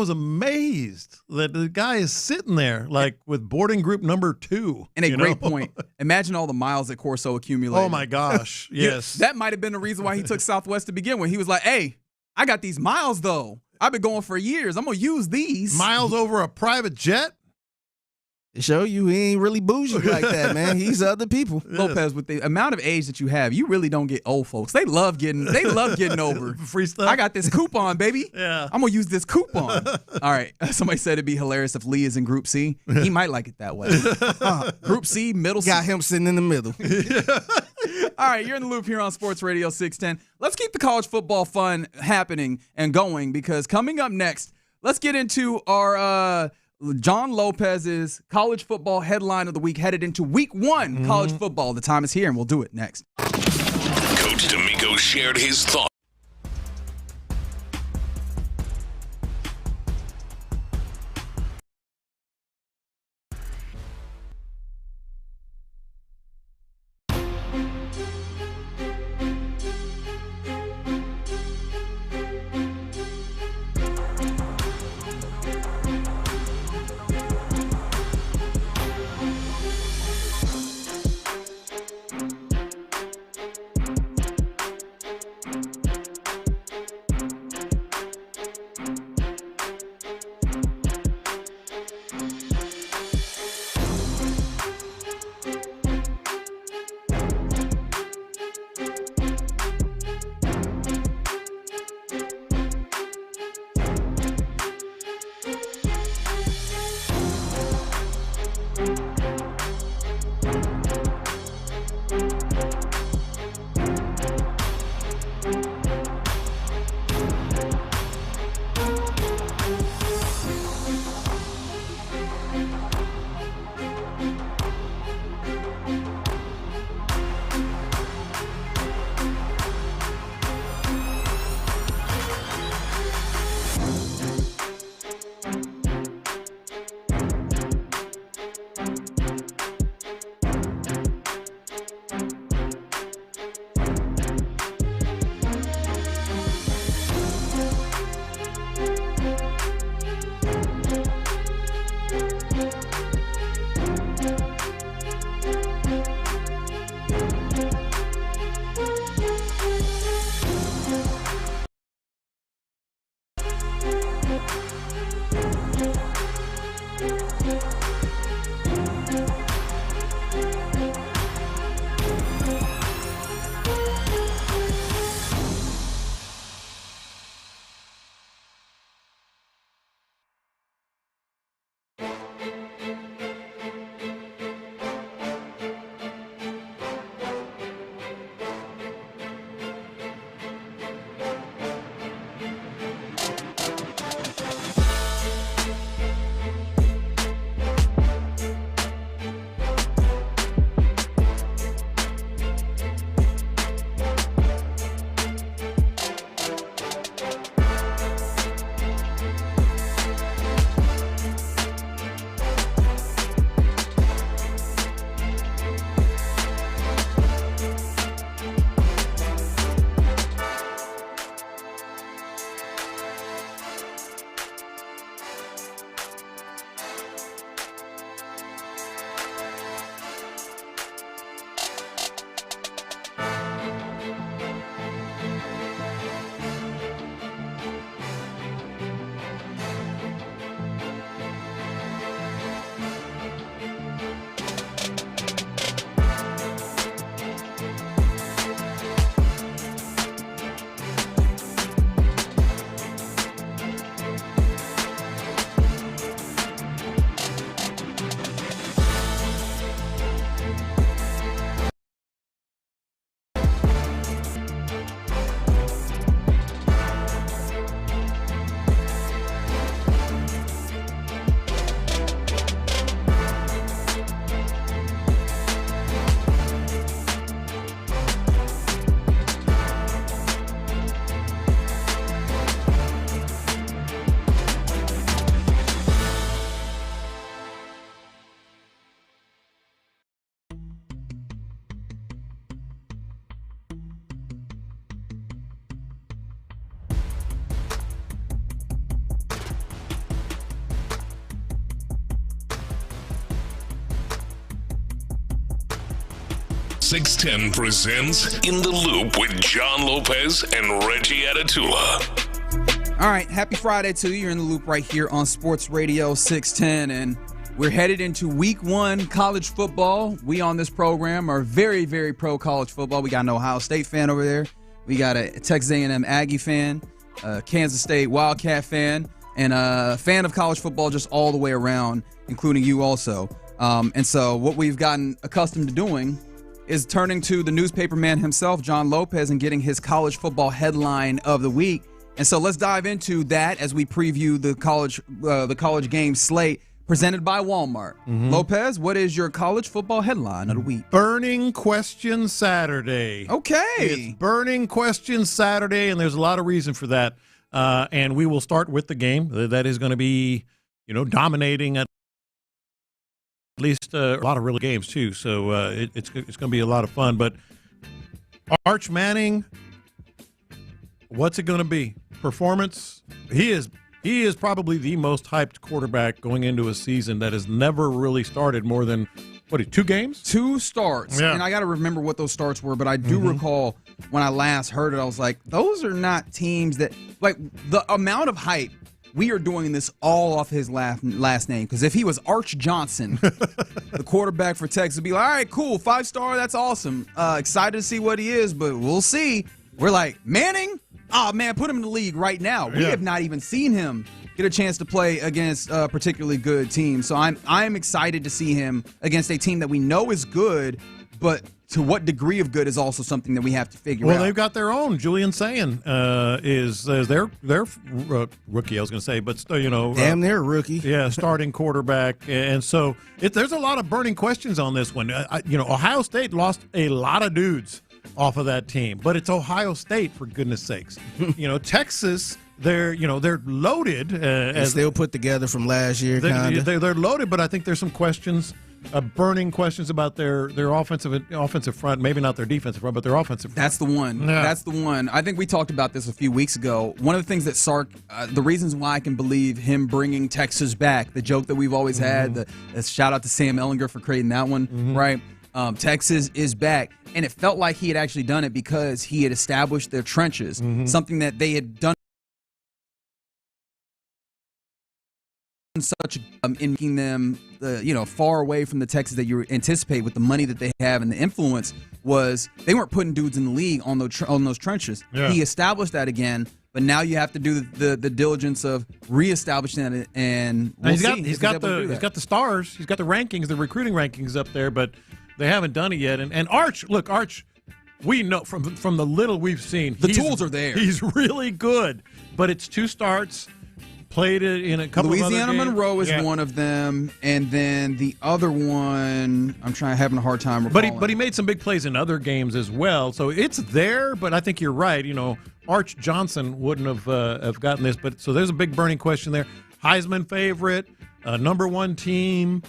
Speaker 7: amazed that the guy is sitting there like with boarding group number 2.
Speaker 12: And a great point. Imagine all the miles that Corso accumulated.
Speaker 7: Oh my gosh, yes.
Speaker 12: That might have been the reason why he took Southwest to begin with. He was like, hey, I got these miles, though. I've been going for years. I'm going to use these.
Speaker 7: Miles over a private jet?
Speaker 14: Show you he ain't really bougie like that, man. He's other people.
Speaker 12: Lopez, with the amount of age that you have, you really don't get old folks. They love getting over.
Speaker 7: Free stuff.
Speaker 12: I got this coupon, baby.
Speaker 7: Yeah.
Speaker 12: I'm going to use this coupon. All right. Somebody said it'd be hilarious if Lee is in Group C. He might like it that way. Group C, middle C.
Speaker 14: Got him sitting in the middle.
Speaker 12: All right, you're in the loop here on Sports Radio 610. Let's keep the college football fun happening and going because coming up next, let's get into our John Lopez's college football headline of the week, headed into week one college football. The time is here, and we'll do it next.
Speaker 3: Coach D'Amico shared his thoughts. .610 presents In the Loop with John Lopez and Reggie Atatula.
Speaker 12: All right, happy Friday to you. You're in the loop right here on Sports Radio 610, and we're headed into week one college football. We on this program are very, very pro college football. We got an Ohio State fan over there. We got a Texas A&M Aggie fan, a Kansas State Wildcat fan, and a fan of college football just all the way around, including you also. And so what we've gotten accustomed to doing is turning to the newspaper man himself, John Lopez, and getting his college football headline of the week. And so let's dive into that as we preview the college game slate presented by Walmart. Lopez, what is your college football headline of the week?
Speaker 7: Burning Question Saturday.
Speaker 12: Okay.
Speaker 7: It's Burning Question Saturday, and there's a lot of reason for that. And we will start with the game that is going to be, dominating at least a lot of real games too. So it's going to be a lot of fun. But Arch Manning, what's it going to be? Performance? He is probably the most hyped quarterback going into a season that has never really started more than, 2 games?
Speaker 12: 2 starts.
Speaker 7: Yeah.
Speaker 12: And I got to remember what those starts were, but I do recall when I last heard it, I was like, those are not teams that, the amount of hype, we are doing this all off his last name. Because if he was Arch Johnson, the quarterback for Texas, would be like, all right, cool, 5-star, that's awesome. Excited to see what he is, but we'll see. We're like, Manning? Oh, man, put him in the league right now. We have not even seen him get a chance to play against a particularly good team. So I'm excited to see him against a team that we know is good, but to what degree of good is also something that we have to figure out.
Speaker 7: Well, they've got their own. Julian Sayin is their rookie, I was going to say, but still,
Speaker 14: damn near rookie.
Speaker 7: Yeah, starting quarterback. And so there's a lot of burning questions on this one. Ohio State lost a lot of dudes off of that team, but it's Ohio State, for goodness sakes. Texas, they're loaded.
Speaker 14: Still put together from last year.
Speaker 7: They're loaded, but I think there's some questions, burning questions about their offensive front. Maybe not their defensive front, but their offensive front.
Speaker 12: That's the one. Yeah. That's the one. I think we talked about this a few weeks ago. One of the things that Sark, the reasons why I can believe him bringing Texas back, the joke that we've always had, the shout out to Sam Ehlinger for creating that one, right? Texas is back, and it felt like he had actually done it because he had established their trenches, something that they had done such in making them far away from the Texas that you anticipate with the money that they have and the influence was they weren't putting dudes in the league on those trenches. Yeah. He established that again, but now you have to do the diligence of reestablishing it, and he's got
Speaker 7: the stars, he's got the rankings, the recruiting rankings up there, but they haven't done it yet. And Arch, we know from the little we've seen,
Speaker 12: the tools are there.
Speaker 7: He's really good, but it's 2 starts. Played it in a couple
Speaker 12: Louisiana
Speaker 7: of other games.
Speaker 12: Monroe is one of them, and then the other one I'm having a hard time recalling.
Speaker 7: But he made some big plays in other games as well, so it's there. But I think you're right. Arch Johnson wouldn't have gotten this. But so there's a big burning question there. Heisman favorite, number 1 team,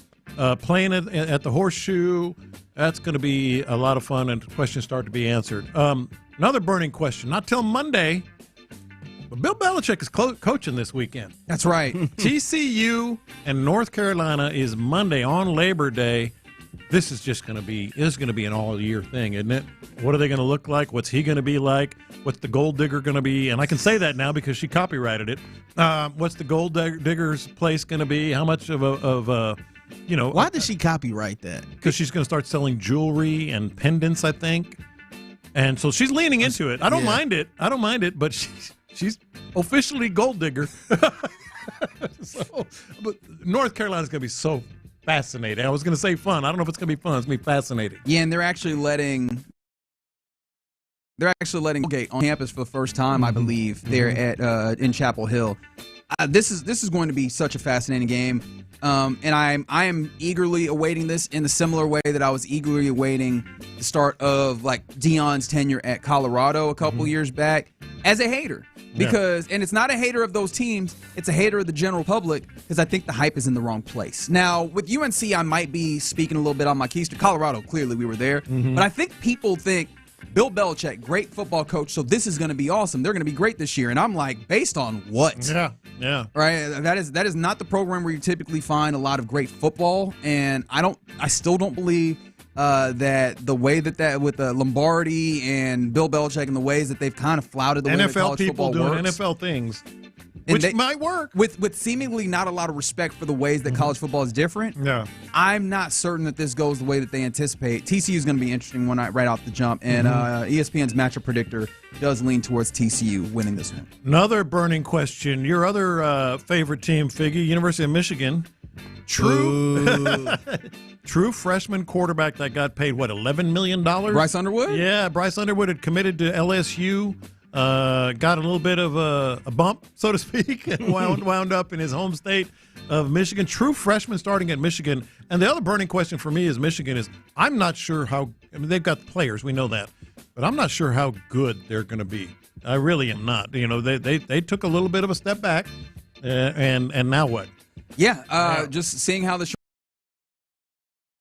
Speaker 7: playing at the Horseshoe. That's going to be a lot of fun, and questions start to be answered. Another burning question. Not till Monday. But Bill Belichick is coaching this weekend.
Speaker 12: That's right.
Speaker 7: TCU and North Carolina is Monday on Labor Day. This is just going to be an all-year thing, isn't it? What are they going to look like? What's he going to be like? What's the gold digger going to be? And I can say that now because she copyrighted it. What's the gold digger's place going to be? How much of a
Speaker 14: Why did she copyright that?
Speaker 7: Because she's going to start selling jewelry and pendants, I think. And so she's leaning into it. I don't mind it, but she's officially gold digger. But North Carolina's going to be so fascinating. I was going to say fun. I don't know if it's going to be fun. It's going to be fascinating.
Speaker 12: Yeah, and they're actually letting Gate on campus for the first time, I believe, there at in Chapel Hill. This is going to be such a fascinating game. And I am eagerly awaiting this in the similar way that I was eagerly awaiting the start of Deion's tenure at Colorado a couple years back as a hater. Because and it's not a hater of those teams, it's a hater of the general public because I think the hype is in the wrong place. Now, with UNC, I might be speaking a little bit on my keys to Colorado. Clearly, we were there. But I think people think Bill Belichick, great football coach, so this is going to be awesome. They're going to be great this year. And I'm like, based on what?
Speaker 7: Yeah.
Speaker 12: Right? That is not the program where you typically find a lot of great football. And I still don't believe that the way that with Lombardi and Bill Belichick and the ways that they've kind of flouted the way that college football works.
Speaker 7: NFL people doing NFL things. Which might work.
Speaker 12: With seemingly not a lot of respect for the ways that college football is different.
Speaker 7: Yeah.
Speaker 12: I'm not certain that this goes the way that they anticipate. TCU is going to be an interesting one right off the jump. And ESPN's matchup predictor does lean towards TCU winning this one.
Speaker 7: Another burning question. Your other favorite team, Figgy, University of Michigan. True freshman quarterback that got paid, $11 million?
Speaker 12: Bryce Underwood?
Speaker 7: Yeah, Bryce Underwood had committed to LSU. got a little bit of a bump, so to speak, and wound up in his home state of Michigan. True freshman starting at Michigan. And the other burning question for me is Michigan is I'm not sure how – I mean, they've got the players. We know that. But I'm not sure how good they're going to be. I really am not. You know, they took a little bit of a step back, and now what?
Speaker 12: Yeah, just seeing how the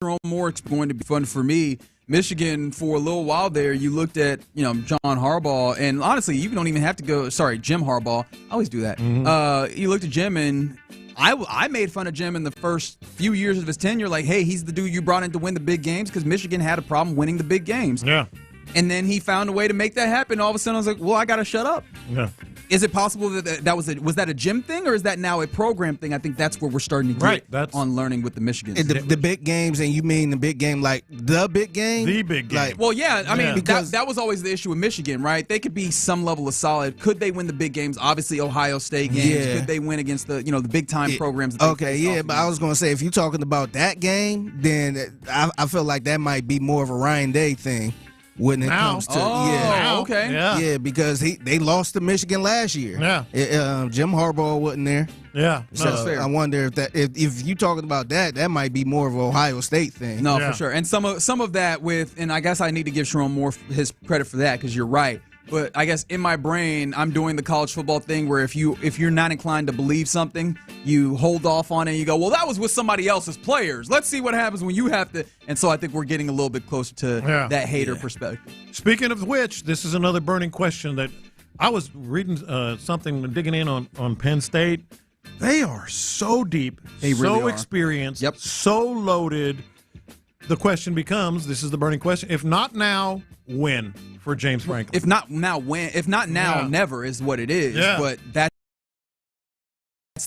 Speaker 12: Jerome Moore is going to be fun for me. Michigan, for a little while there, you looked at, John Harbaugh, and honestly, you don't even have to go, Jim Harbaugh. I always do that. Mm-hmm. You looked at Jim, and I made fun of Jim in the first few years of his tenure, like, hey, he's the dude you brought in to win the big games because Michigan had a problem winning the big games.
Speaker 7: Yeah.
Speaker 12: And then he found a way to make that happen. All of a sudden, I was like, well, I got to shut up.
Speaker 7: Yeah.
Speaker 12: Is it possible that was that a Jim thing, or is that now a program thing? I think that's where we're starting to get on learning with the Michigan.
Speaker 14: The big games, and you mean the big game like the big game?
Speaker 7: The big game.
Speaker 12: Well, yeah, I mean, that was always the issue with Michigan, right? They could be some level of solid. Could they win the big games? Obviously, Ohio State games.
Speaker 14: Yeah.
Speaker 12: Could they win against the big-time programs?
Speaker 14: Okay, yeah, but I was going to say, if you're talking about that game, then I feel like that might be more of a Ryan Day thing. When it comes to
Speaker 12: okay,
Speaker 14: yeah, because they lost to Michigan last year.
Speaker 7: Yeah,
Speaker 14: Jim Harbaugh wasn't there.
Speaker 7: Yeah,
Speaker 14: so I wonder if you're talking about that might be more of an Ohio State thing.
Speaker 12: No, for sure. And some of that and I guess I need to give Sharon Moore his credit for that because you're right. But I guess in my brain, I'm doing the college football thing where if you're not inclined to believe something, you hold off on it and you go, well, that was with somebody else's players. Let's see what happens when you have to. And so I think we're getting a little bit closer to that hater perspective.
Speaker 7: Speaking of which, this is another burning question that I was reading something, digging in on Penn State. They are so deep, so experienced, so loaded. The question becomes, this is the burning question, if not now, when for James Franklin?
Speaker 12: If not now, when? If not now, never is what it is.
Speaker 7: Yeah.
Speaker 12: But that's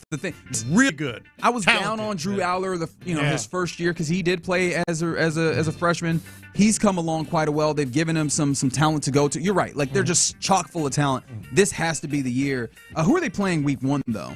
Speaker 12: the thing.
Speaker 7: It's really good.
Speaker 12: I was down on Drew Aller, his first year because he did play as a freshman. He's come along quite well. They've given him some talent to go to. You're right. Like they're just chock full of talent. This has to be the year. Who are they playing week 1 though?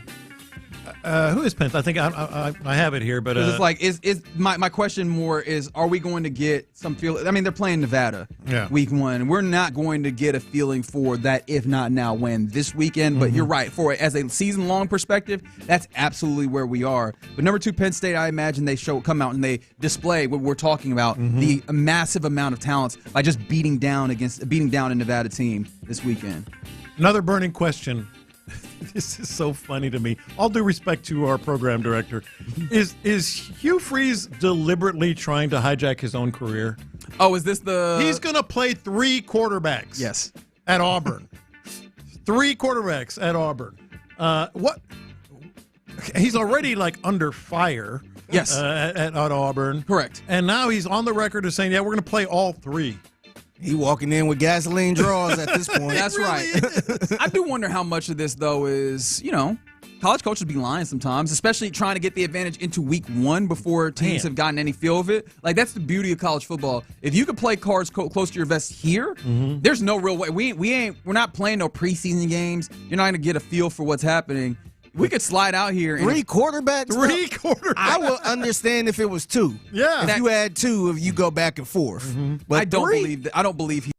Speaker 7: Who is Penn? I think I have it here, but
Speaker 12: it's like is my question more is, are we going to get some feel? I mean, they're playing Nevada week 1. We're not going to get a feeling for that if not now when this weekend. But you're right, for as a season long perspective, that's absolutely where we are. But number 2 Penn State, I imagine they come out and they display what we're talking about, the massive amount of talents by just beating down a Nevada team this weekend.
Speaker 7: Another burning question. This is so funny to me. All due respect to our program director, is Hugh Freeze deliberately trying to hijack his own career?
Speaker 12: Oh, is this the?
Speaker 7: He's going to play 3 quarterbacks.
Speaker 12: Yes,
Speaker 7: at Auburn. 3 quarterbacks at Auburn. What? He's already like under fire.
Speaker 12: Yes,
Speaker 7: at Auburn.
Speaker 12: Correct.
Speaker 7: And now he's on the record as saying, "Yeah, we're going to play all 3."
Speaker 14: He walking in with gasoline draws at this point.
Speaker 12: That's right. I do wonder how much of this, though, is, college coaches be lying sometimes, especially trying to get the advantage into week 1 before teams have gotten any feel of it. Like, that's the beauty of college football. If you can play cards close to your vest here, there's no real way. We're not playing no preseason games. You're not going to get a feel for what's happening. We could slide out here.
Speaker 14: 3 quarterbacks?
Speaker 7: 3 quarterbacks.
Speaker 14: I will understand if it was 2.
Speaker 7: Yeah.
Speaker 14: If you add 2, if you go back and forth. But
Speaker 12: I don't believe that. I don't believe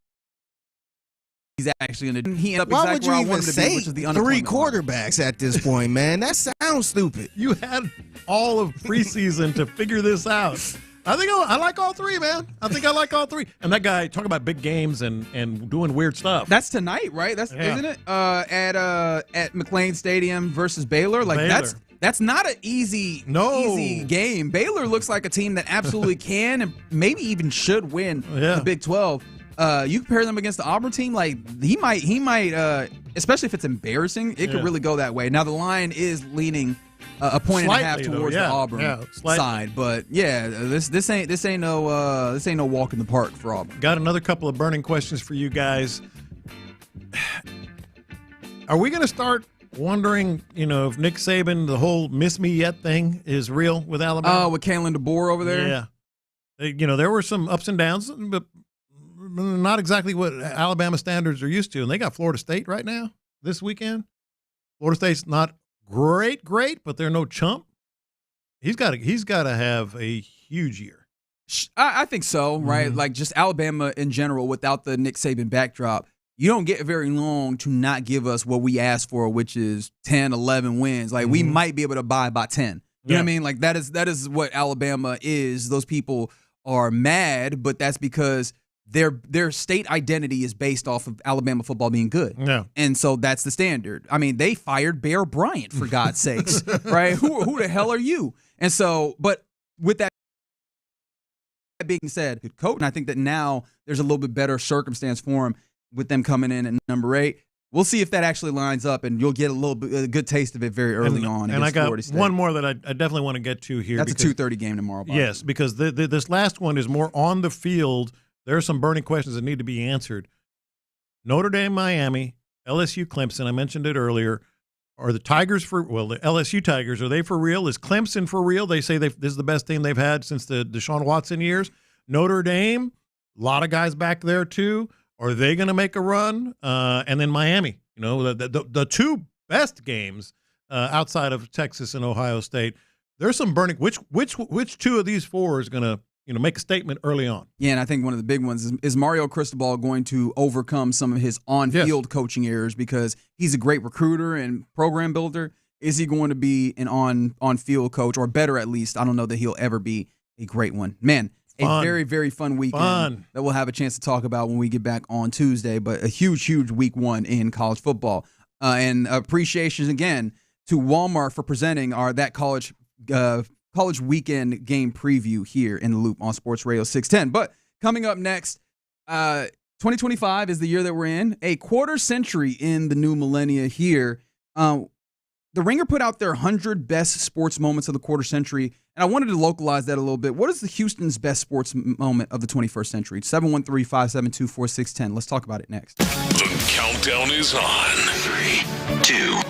Speaker 12: he's actually going to. He ended up
Speaker 14: Why
Speaker 12: exactly
Speaker 14: would
Speaker 12: where
Speaker 14: you
Speaker 12: I wanted
Speaker 14: even
Speaker 12: to be,
Speaker 14: say
Speaker 12: which is the
Speaker 14: 3 quarterbacks at this point, man? That sounds stupid.
Speaker 7: You had all of preseason to figure this out. I think I like all 3, man. I think I like all 3. And that guy talking about big games and doing weird stuff.
Speaker 12: That's tonight, right? Isn't it? At McLean Stadium versus Baylor. That's not an easy game. Baylor looks like a team that absolutely can and maybe even should win the Big 12. You compare them against the Auburn team, like he might, especially if it's embarrassing, it could really go that way. Now the line is leaning a point
Speaker 7: Slightly,
Speaker 12: and a half towards the Auburn side, but this ain't no walk in the park for Auburn.
Speaker 7: Got another couple of burning questions for you guys. Are we going to start wondering, if Nick Saban, the whole "miss me yet" thing is real with Alabama?
Speaker 12: With Kalen DeBoer over there,
Speaker 7: yeah. There were some ups and downs, but not exactly what Alabama standards are used to. And they got Florida State right now this weekend. Florida State's not great, but they're no chump. He's got to have a huge year.
Speaker 12: I think so, right? Like just Alabama in general without the Nick Saban backdrop. you don't get very long to not give us what we asked for, which is 10, 11 wins. Like, we might be able to buy by 10. You know what I mean? Like, that is what Alabama is. Those people are mad, but that's because their state identity is based off of Alabama football being good.
Speaker 7: Yeah.
Speaker 12: And so that's the standard. I mean, they fired Bear Bryant, for God's sakes, right? Who the hell are you? And so, but with that being said, good coach, and I think that now there's a little bit better circumstance for him with them coming in at number 8. We'll see if that actually lines up, and you'll get a good taste of it very early on.
Speaker 7: And I got one more that I definitely want to get to here.
Speaker 12: That's a 2:30 game tomorrow.
Speaker 7: Yes, because this last one is more on the field. There are some burning questions that need to be answered. Notre Dame, Miami, LSU, Clemson. I mentioned it earlier. Are the Tigers the LSU Tigers, are they for real? Is Clemson for real? They say this is the best team they've had since the Deshaun Watson years. Notre Dame, a lot of guys back there too. Are they going to make a run? And then Miami, the two best games outside of Texas and Ohio State. There's some burning. Which two of these four is going to make a statement early on?
Speaker 12: Yeah, and I think one of the big ones is Mario Cristobal going to overcome some of his on-field coaching errors, because he's a great recruiter and program builder. Is he going to be an on-field coach, or better at least? I don't know that he'll ever be a great one. Man, a very, very fun weekend that we'll have a chance to talk about when we get back on Tuesday, but a huge, huge week 1 in college football. And appreciation again to Walmart for presenting that college weekend game preview here in the Loop on Sports Radio 610. But coming up next, 2025 is the year that we're in, a quarter century in the new millennia here. The Ringer put out their 100 best sports moments of the quarter century, and I wanted to localize that a little bit. What is the Houston's best sports moment of the 21st century? 713-572-4610. Let's talk about it next.
Speaker 3: The countdown is on. 3, 2.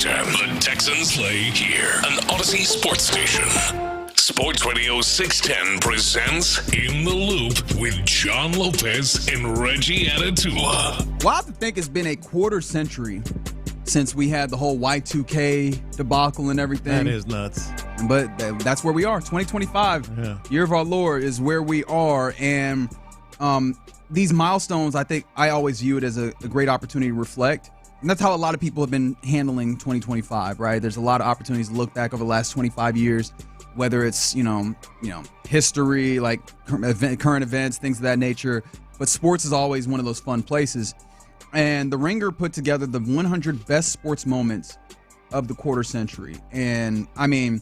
Speaker 3: 610. The Texans play here. An Odyssey sports station. Sports Radio 610 presents In the Loop with John Lopez and Reggie Atatula.
Speaker 12: Well, I have to think it's been a quarter century since we had the whole Y2K debacle and everything.
Speaker 7: That is nuts.
Speaker 12: But that's where we are. 2025, year of our Lord, is where we are. And these milestones, I think I always view it as a great opportunity to reflect. And that's how a lot of people have been handling 2025, right? There's a lot of opportunities to look back over the last 25 years, whether it's, history, like current events, things of that nature. But sports is always one of those fun places. And The Ringer put together the 100 best sports moments of the quarter century. And I mean,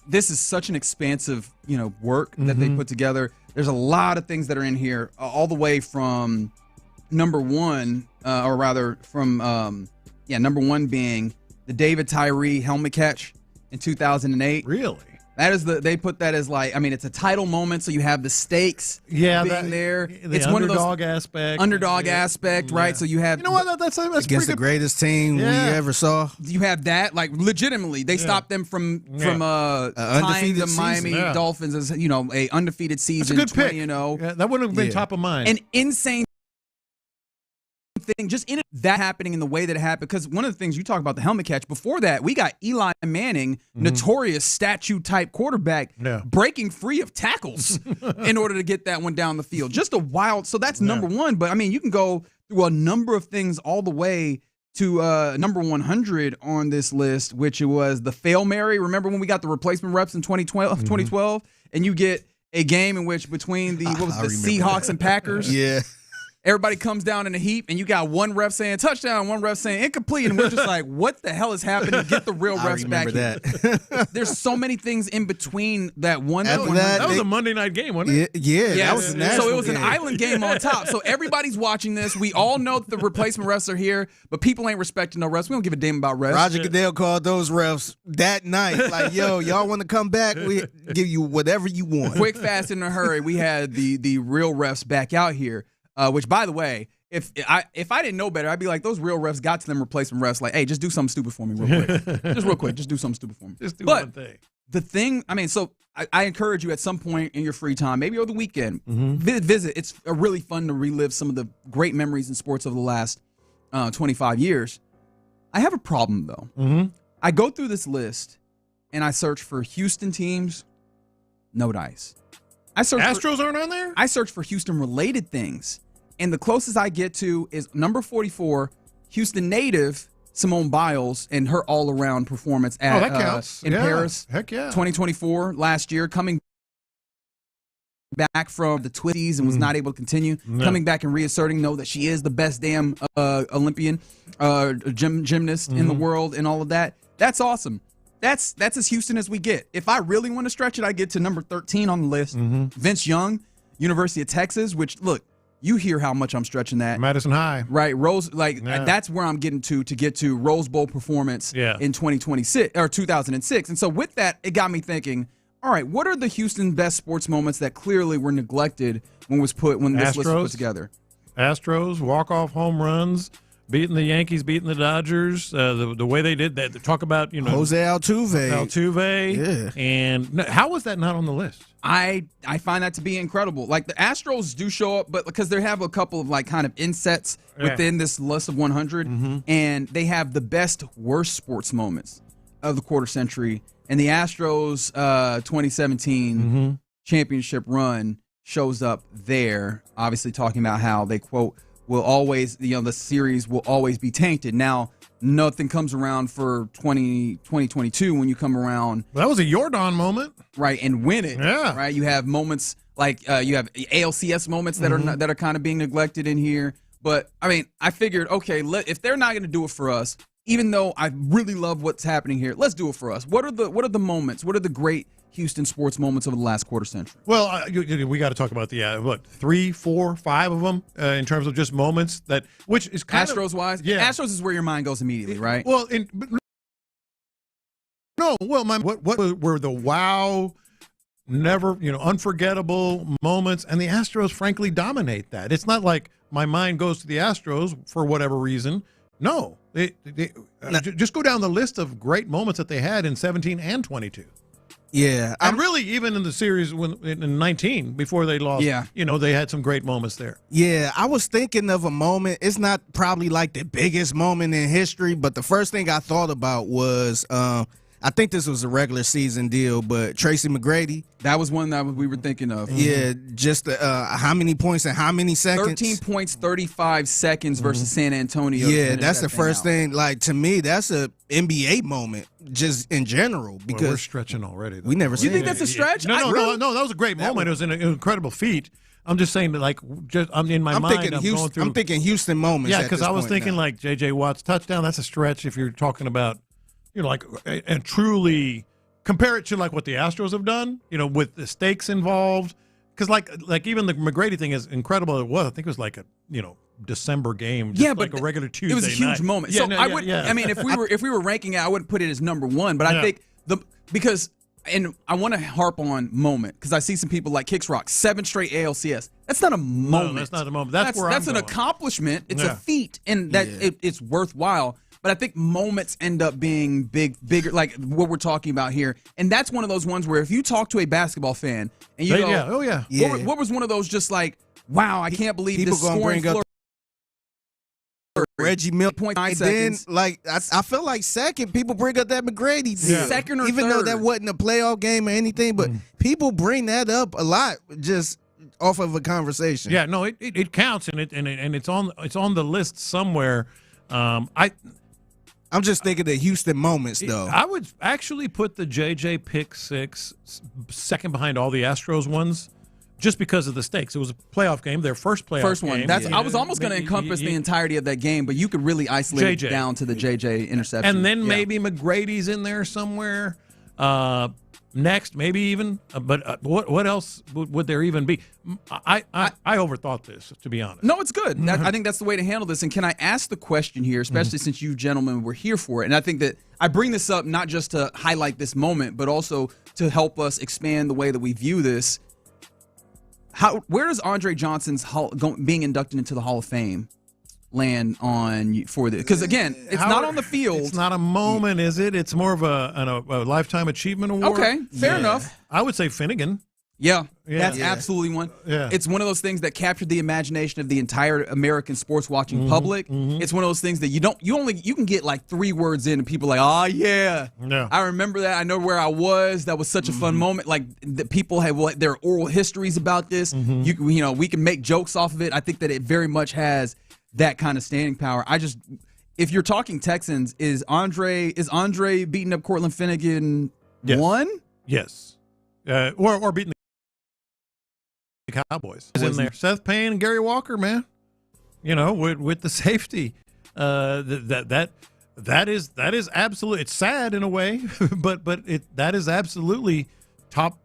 Speaker 12: this is such an expansive, work that they put together. There's a lot of things that are in here, all the way from number one, number one being the David Tyree helmet catch in 2008.
Speaker 7: Really?
Speaker 12: That is they put that as it's a title moment, so you have the stakes being there.
Speaker 7: It's one of those underdog
Speaker 12: aspect, right? So you have
Speaker 14: that's against the greatest team we ever saw.
Speaker 12: You have that, like, legitimately, they stopped them from tying the Miami Dolphins as a undefeated season.
Speaker 7: That's a good pick.
Speaker 12: 20-0.
Speaker 7: That wouldn't have been top of mind.
Speaker 12: An insane thing, just in it, that happening in the way that it happened, because one of the things you talk about, the helmet catch, before that we got Eli Manning, notorious statue type quarterback, breaking free of tackles in order to get that one down the field. Just a wild, so that's number one. But I mean, you can go through a number of things all the way to number 100 on this list, which it was the Fail Mary. Remember when we got the replacement reps in 2012 and you get a game in which between the Seahawks and Packers, everybody comes down in a heap, and you got one ref saying touchdown, one ref saying incomplete, and we're just like, what the hell is happening? Get the real refs back here. There's so many things in between that one.
Speaker 7: That was a Monday night game, wasn't it?
Speaker 14: Yeah, that was a national
Speaker 12: So it was an island game on top. So everybody's watching this. We all know that the replacement refs are here, but people ain't respecting no refs. We don't give a damn about refs.
Speaker 14: Roger Goodell called those refs that night, like, yo, y'all want to come back? We give you whatever you want.
Speaker 12: Quick, fast, in a hurry. We had the real refs back out here. Which, by the way, if I didn't know better, I'd be like, those real refs got to them replacement refs. Like, hey, just do something stupid for me real quick. Just do something stupid for me.
Speaker 7: Just do one thing.
Speaker 12: The thing, so I encourage you at some point in your free time, maybe over the weekend, visit. It's really fun to relive some of the great memories in sports over the last 25 years. I have a problem, though. I go through this list, and I search for Houston teams, no dice.
Speaker 7: Astros aren't on there?
Speaker 12: I search for Houston-related things. And the closest I get to is number 44, Houston native Simone Biles and her all-around performance at
Speaker 7: that counts.
Speaker 12: In Paris.
Speaker 7: Heck yeah.
Speaker 12: 2024, last year, coming back from the twisties and was not able to continue. Coming back and reasserting, that she is the best damn Olympian gymnast in the world and all of that. That's awesome. That's as Houston as we get. If I really want to stretch it, I get to number 13 on the list. Vince Young, University of Texas, which, look, you hear how much I'm stretching that.
Speaker 7: Madison High.
Speaker 12: Right. That's where I'm getting to get to Rose Bowl performance in 2026 or 2006. And so with that, it got me thinking, all right, what are the Houston best sports moments that clearly were neglected when this list was put together?
Speaker 7: Astros, walk-off home runs, beating the Yankees, beating the Dodgers, the way they did that. Talk about,
Speaker 14: Jose
Speaker 7: Altuve. Yeah. And how was that not on the list?
Speaker 12: I find that to be incredible. Like, the Astros do show up, but because they have a couple of kind of insets within this list of 100, and they have the best worst sports moments of the quarter century. And the Astros 2017 championship run shows up there, obviously talking about how they, quote, will always, the series will always be tainted. Now, nothing comes around for 2022 when you come around.
Speaker 7: Well, that was a Jordan moment.
Speaker 12: Right, and win it.
Speaker 7: Yeah.
Speaker 12: Right, you have moments like you have ALCS moments that are kind of being neglected in here. But, I figured, okay, if they're not going to do it for us, even though I really love what's happening here, let's do it for us. What are the moments? What are the great Houston sports moments over the last quarter century?
Speaker 7: Well, we got to talk about the 3, 4, 5 of them in terms of just moments which is kind
Speaker 12: Astros wise.
Speaker 7: Yeah,
Speaker 12: Astros is where your mind goes immediately, right?
Speaker 7: Well, what were the wow, never unforgettable moments, and the Astros frankly dominate that. It's not like my mind goes to the Astros for whatever reason. No. Just go down the list of great moments that they had in 17 and 22.
Speaker 14: Yeah.
Speaker 7: And really, even in the series in 19, before they lost, they had some great moments there.
Speaker 14: Yeah, I was thinking of a moment. It's not probably like the biggest moment in history, but the first thing I thought about was I think this was a regular season deal, but Tracy McGrady.
Speaker 12: That was one that we were thinking of.
Speaker 14: Yeah, just how many points and how many seconds?
Speaker 12: 13 points, 35 seconds versus San Antonio.
Speaker 14: Yeah, that's the first thing. Like, to me, that's a NBA moment just in general. Because
Speaker 7: we're stretching already.
Speaker 14: We never.
Speaker 12: You think that's a stretch?
Speaker 7: No, that was a great moment. It was an incredible feat. I'm just saying that, I'm in my mind.
Speaker 14: I'm thinking Houston moments.
Speaker 7: Yeah, because I was thinking like J.J. Watt's touchdown. That's a stretch if you're talking about, and truly compare it to like what the Astros have done, with the stakes involved. Because like even the McGrady thing, is incredible. It was. I think it was like a December game. Just like a regular Tuesday.
Speaker 12: It was a huge moment.
Speaker 7: Yeah,
Speaker 12: so I would. I mean, if we were ranking it, I wouldn't put it as number one. But I think and I want to harp on moment because I see some people like Kicks Rock, 7 straight ALCS. That's not a moment.
Speaker 7: No, that's not a moment. That's
Speaker 12: an accomplishment. It's a feat, and that it's worthwhile. But I think moments end up being bigger, like what we're talking about here. And that's one of those ones where if you talk to a basketball fan and you go, what was one of those just like, wow, I can't believe
Speaker 14: people
Speaker 12: this scoring floor.
Speaker 14: Reggie Miller, and then I feel like second, people bring up that McGrady deal.
Speaker 12: Second or
Speaker 14: even
Speaker 12: third.
Speaker 14: though that wasn't a playoff game or anything, but people bring that up a lot just off of a conversation.
Speaker 7: Yeah, no, it counts and it's on the list somewhere.
Speaker 14: I'm just thinking the Houston moments, though.
Speaker 7: I would actually put the JJ pick 6 second behind all the Astros ones, just because of the stakes. It was a playoff game, their first playoff game.
Speaker 12: I was almost going to encompass the entirety of that game, but you could really isolate it down to the JJ interception.
Speaker 7: And then maybe McGrady's in there somewhere. Next, maybe even. But what else would there even be? I overthought this, to be honest.
Speaker 12: No, it's good. I think that's the way to handle this. And can I ask the question here, especially since you gentlemen were here for it? And I think that I bring this up not just to highlight this moment, but also to help us expand the way that we view this. Where does Andre Johnson's being inducted into the Hall of Fame land on for this? Because again, it's not on the field.
Speaker 7: It's not a moment, is it? It's more of a lifetime achievement award.
Speaker 12: Okay, fair enough.
Speaker 7: I would say Finnegan.
Speaker 12: Yeah, that's absolutely one.
Speaker 7: Yeah.
Speaker 12: It's one of those things that captured the imagination of the entire American sports watching public. It's one of those things that you can get like 3 words in and people are like, oh yeah, I remember that. I know where I was. That was such a fun moment. Like the people have their oral histories about this. We can make jokes off of it. I think that it very much has that kind of standing power. If you're talking Texans, is Andre beating up Cortland Finnegan one?
Speaker 7: Yes. Or beating the Cowboys. Is in there. Seth Payne and Gary Walker, man. With the safety. That is absolutely, it's sad in a way, but that is absolutely top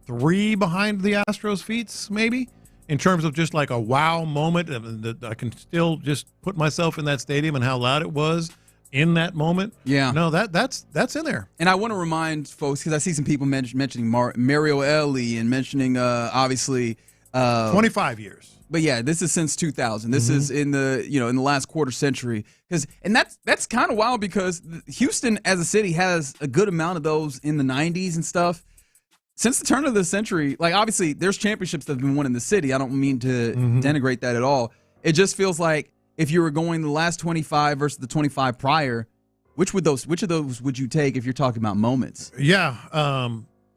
Speaker 7: 3 behind the Astros feats, maybe. In terms of just like a wow moment, I can still just put myself in that stadium and how loud it was in that moment.
Speaker 12: Yeah.
Speaker 7: No, that's in there.
Speaker 12: And I want to remind folks, because I see some people mentioning Mario Ellie and mentioning obviously
Speaker 7: 25 years.
Speaker 12: But yeah, this is since 2000. This is in the in the last quarter century. And that's kind of wild because Houston as a city has a good amount of those in the 90s and stuff. Since the turn of the century, like obviously there's championships that have been won in the city. I don't mean to denigrate that at all. It just feels like if you were going the last 25 versus the 25 prior, which of those would you take if you're talking about moments?
Speaker 7: Yeah,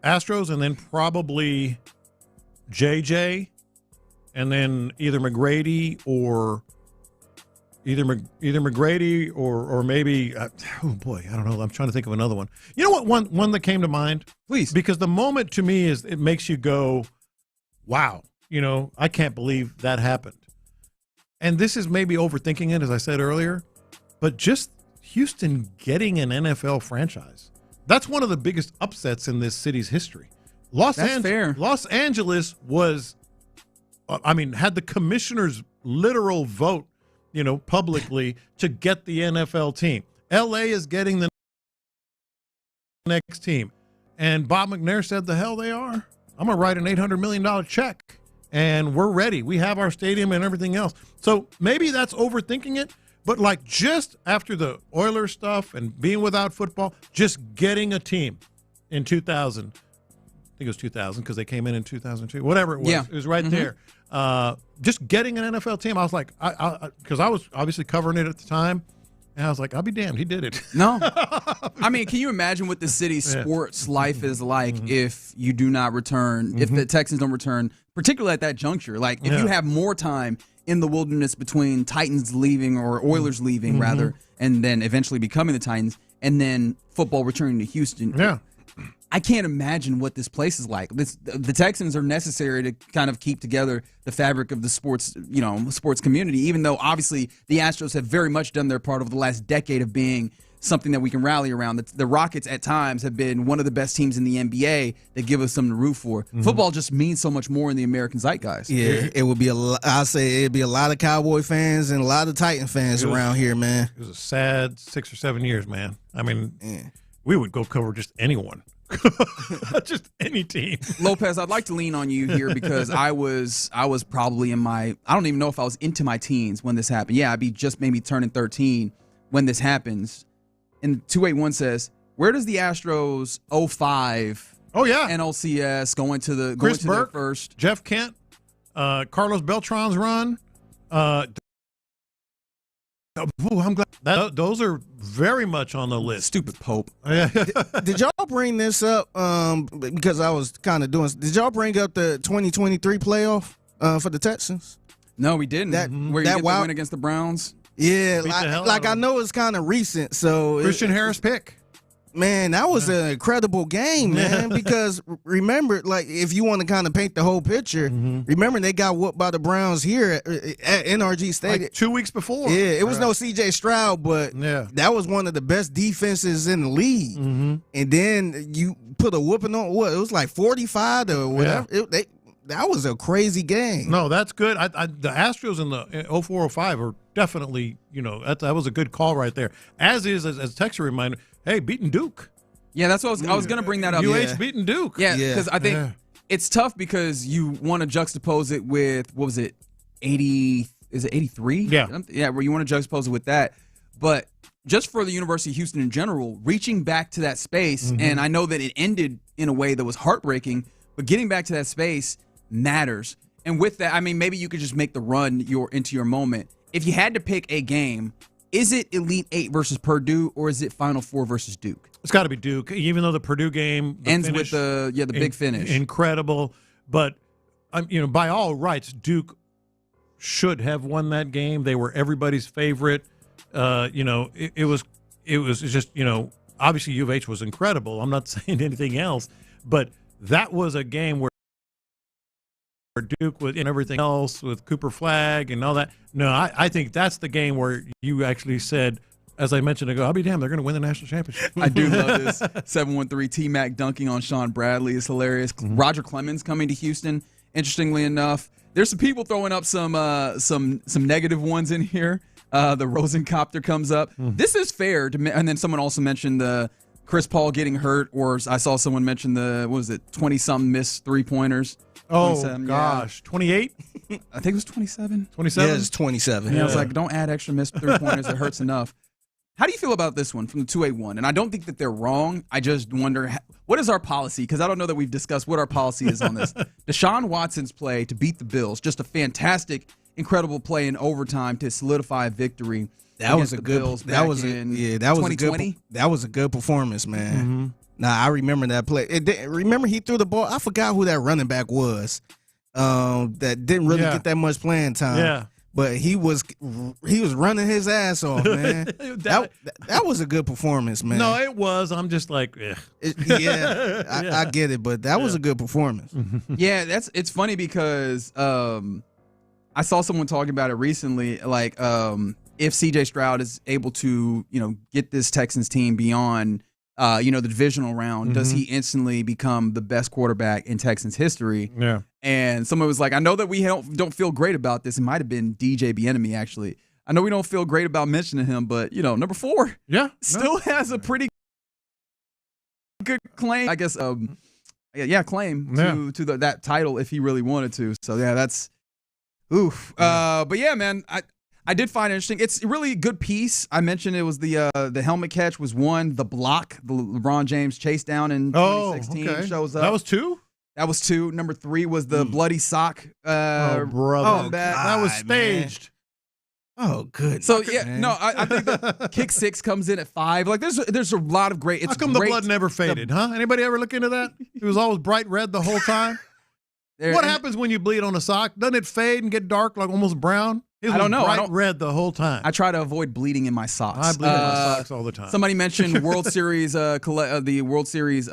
Speaker 7: Astros and then probably JJ and then either McGrady or McGrady or maybe oh boy, I don't know. I'm trying to think of another one. You know what? One that came to mind,
Speaker 12: please,
Speaker 7: because the moment to me is it makes you go, wow. I can't believe that happened. And this is maybe overthinking it, as I said earlier, but just Houston getting an NFL franchise. That's one of the biggest upsets in this city's history. Los Angeles was, had the commissioner's literal vote, publicly to get the NFL team. LA is getting the next team. And Bob McNair said, the hell they are. I'm going to write an $800 million check. And we're ready. We have our stadium and everything else. So maybe that's overthinking it, But like just after the Oilers stuff and being without football, just getting a team in 2000. I think it was 2000 because they came in 2002. Whatever it was, it was right there. Just getting an NFL team, I was like, because I was obviously covering it at the time, and I was like, I'll be damned, he did it.
Speaker 12: No, I mean, can you imagine what the city's sports life is like if you do not return, if the Texans don't return, particularly at that juncture? Like, if you have more time in the wilderness between Titans leaving or Oilers leaving, rather, and then eventually becoming the Titans, and then football returning to Houston.
Speaker 7: Yeah.
Speaker 12: I can't imagine what this place is like. The Texans are necessary to kind of keep together the fabric of the sports community, even though obviously the Astros have very much done their part over the last decade of being something that we can rally around. The Rockets at times have been one of the best teams in the NBA that give us something to root for. Football just means so much more in the American zeitgeist.
Speaker 14: Yeah, it would be I'll say it'd be a lot of Cowboy fans and a lot of Titan fans around here, man.
Speaker 7: It was a sad 6 or 7 years, man. I mean, we would go cover just anyone. Just any team.
Speaker 12: Lopez, I'd like to lean on you here because I was probably I don't even know if I was into my teens when this happened. Yeah, I'd be just maybe turning 13 when this happens. And 281 says, where does the Astros 05 NLCS going to their first?
Speaker 7: Jeff Kent, Carlos Beltran's run. I'm glad those are very much on the list.
Speaker 12: Stupid Pope.
Speaker 14: Did y'all bring this up? Because I was kind of doing. Did y'all bring up the 2023 playoff for the Texans?
Speaker 12: No, we didn't. Where you get the win against the Browns?
Speaker 14: Yeah, I know it's kind of recent. So
Speaker 7: Christian Harris pick.
Speaker 14: Man, that was an incredible game, man, because remember, like, if you want to kind of paint the whole picture, remember they got whooped by the Browns here at NRG Stadium.
Speaker 7: Like 2 weeks before.
Speaker 14: Yeah, it was no C.J. Stroud, but that was one of the best defenses in the league. And then you put a whooping on, what, it was like 45 or whatever. That was a crazy game.
Speaker 7: No, that's good. The Astros in the 04-05 are definitely, that was a good call right there. As a Texas reminder, hey, beating Duke.
Speaker 12: Yeah, that's what I was going to bring that up.
Speaker 7: Beating Duke.
Speaker 12: Yeah, because I think it's tough because you want to juxtapose it with, what was it, 80, is it 83? Yeah, where you want to juxtapose it with that. But just for the University of Houston in general, reaching back to that space, and I know that it ended in a way that was heartbreaking, but getting back to that space matters. And with that, I mean, maybe you could just make the run into your moment. If you had to pick a game, is it Elite Eight versus Purdue, or is it Final Four versus Duke?
Speaker 7: It's got to be Duke, even though the Purdue game
Speaker 12: ends with the big finish.
Speaker 7: Incredible. But, by all rights, Duke should have won that game. They were everybody's favorite. It was just, obviously U of H was incredible. I'm not saying anything else. But that was a game where Duke with and everything else with Cooper Flagg and all that. No, I think that's the game where you actually said, as I mentioned ago, I'll be damned, they're going to win the national championship.
Speaker 12: I do love this. 713 T-Mac dunking on Sean Bradley is hilarious. Roger Clemens coming to Houston. Interestingly enough, there's some people throwing up some negative ones in here. The Rosencopter comes up. This is fair. And then someone also mentioned the Chris Paul getting hurt, or I saw someone mention 20-something missed three-pointers.
Speaker 7: Oh, gosh. 28?
Speaker 12: I think it was 27.
Speaker 7: 27?
Speaker 14: Yeah, it's 27.
Speaker 12: Yeah. I was like, don't add extra missed three-pointers. It hurts enough. How do you feel about this one from the 281? And I don't think that they're wrong. I just wonder, what is our policy? Because I don't know that we've discussed what our policy is on this. Deshaun Watson's play to beat the Bills, just a fantastic, incredible play in overtime to solidify a victory.
Speaker 14: That was a good. That was a good performance, man. Nah, I remember that play. Remember he threw the ball. I forgot who that running back was. That didn't really get that much playing time.
Speaker 7: Yeah.
Speaker 14: But he was running his ass off, man. that was a good performance, man.
Speaker 7: No, it was. I'm just like,
Speaker 14: I get it, but that was a good performance.
Speaker 12: Yeah, it's funny because I saw someone talking about it recently. Like, if C.J. Stroud is able to, get this Texans team beyond, the divisional round, does he instantly become the best quarterback in Texans history?
Speaker 7: Yeah.
Speaker 12: And someone was like, I know that we don't feel great about this. It might have been DJ Bieniemy, actually. I know we don't feel great about mentioning him, but, number 4 still has a pretty good claim, I guess, claim to that title if he really wanted to. So, yeah, that's oof. But, yeah, man, I did find it interesting. It's a really good piece. I mentioned it was the helmet catch was one. The block, the LeBron James chase down in 2016 shows up.
Speaker 7: That was 2?
Speaker 12: That was 2. Number 3 was the bloody sock.
Speaker 7: Oh, brother. That was staged.
Speaker 14: Oh, good.
Speaker 12: So, I think that kick 6 comes in at 5. Like, there's a lot of great.
Speaker 7: How come the blood never faded, huh? Anybody ever look into that? It was always bright red the whole time. What happens when you bleed on a sock? Doesn't it fade and get dark, like almost brown?
Speaker 12: I don't know.
Speaker 7: Bright red the whole time.
Speaker 12: I try to avoid bleeding in my socks.
Speaker 7: I bleed in my socks all the time.
Speaker 12: Somebody mentioned World Series, the World Series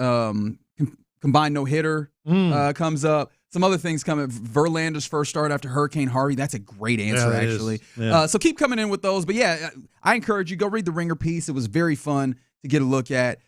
Speaker 12: combined no-hitter comes up. Some other things coming. Verlander's first start after Hurricane Harvey. That's a great answer, actually.
Speaker 7: Yeah.
Speaker 12: So keep coming in with those. But, yeah, I encourage you, go read the Ringer piece. It was very fun to get a look at.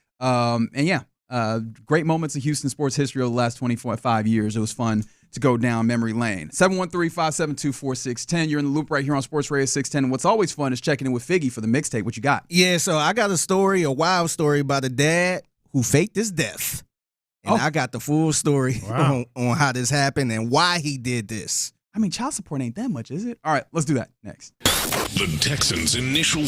Speaker 12: Great moments of Houston sports history over the last 25 years. It was fun to go down memory lane. 713-572-4610. You're in the loop right here on Sports Radio 610. And what's always fun is checking in with Figgy for the mixtape. What you got?
Speaker 14: Yeah, so I got a wild story about a dad who faked his death. And I got the full story on how this happened and why he did this.
Speaker 12: I mean, child support ain't that much, is it? All right, let's do that next.
Speaker 3: The Texans' initial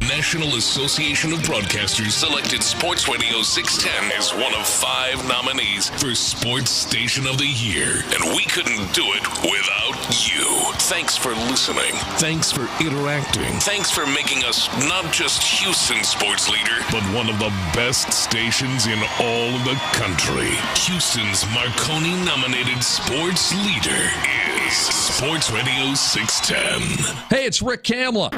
Speaker 3: National Association of Broadcasters selected Sports Radio 610 as one of 5 nominees for Sports Station of the Year. And we couldn't do it without you. Thanks for listening. Thanks for interacting. Thanks for making us not just Houston's sports leader, but one of the best stations in all of the country. Houston's Marconi-nominated sports leader is Sports Radio 610.
Speaker 9: Hey, it's Rick Kamla.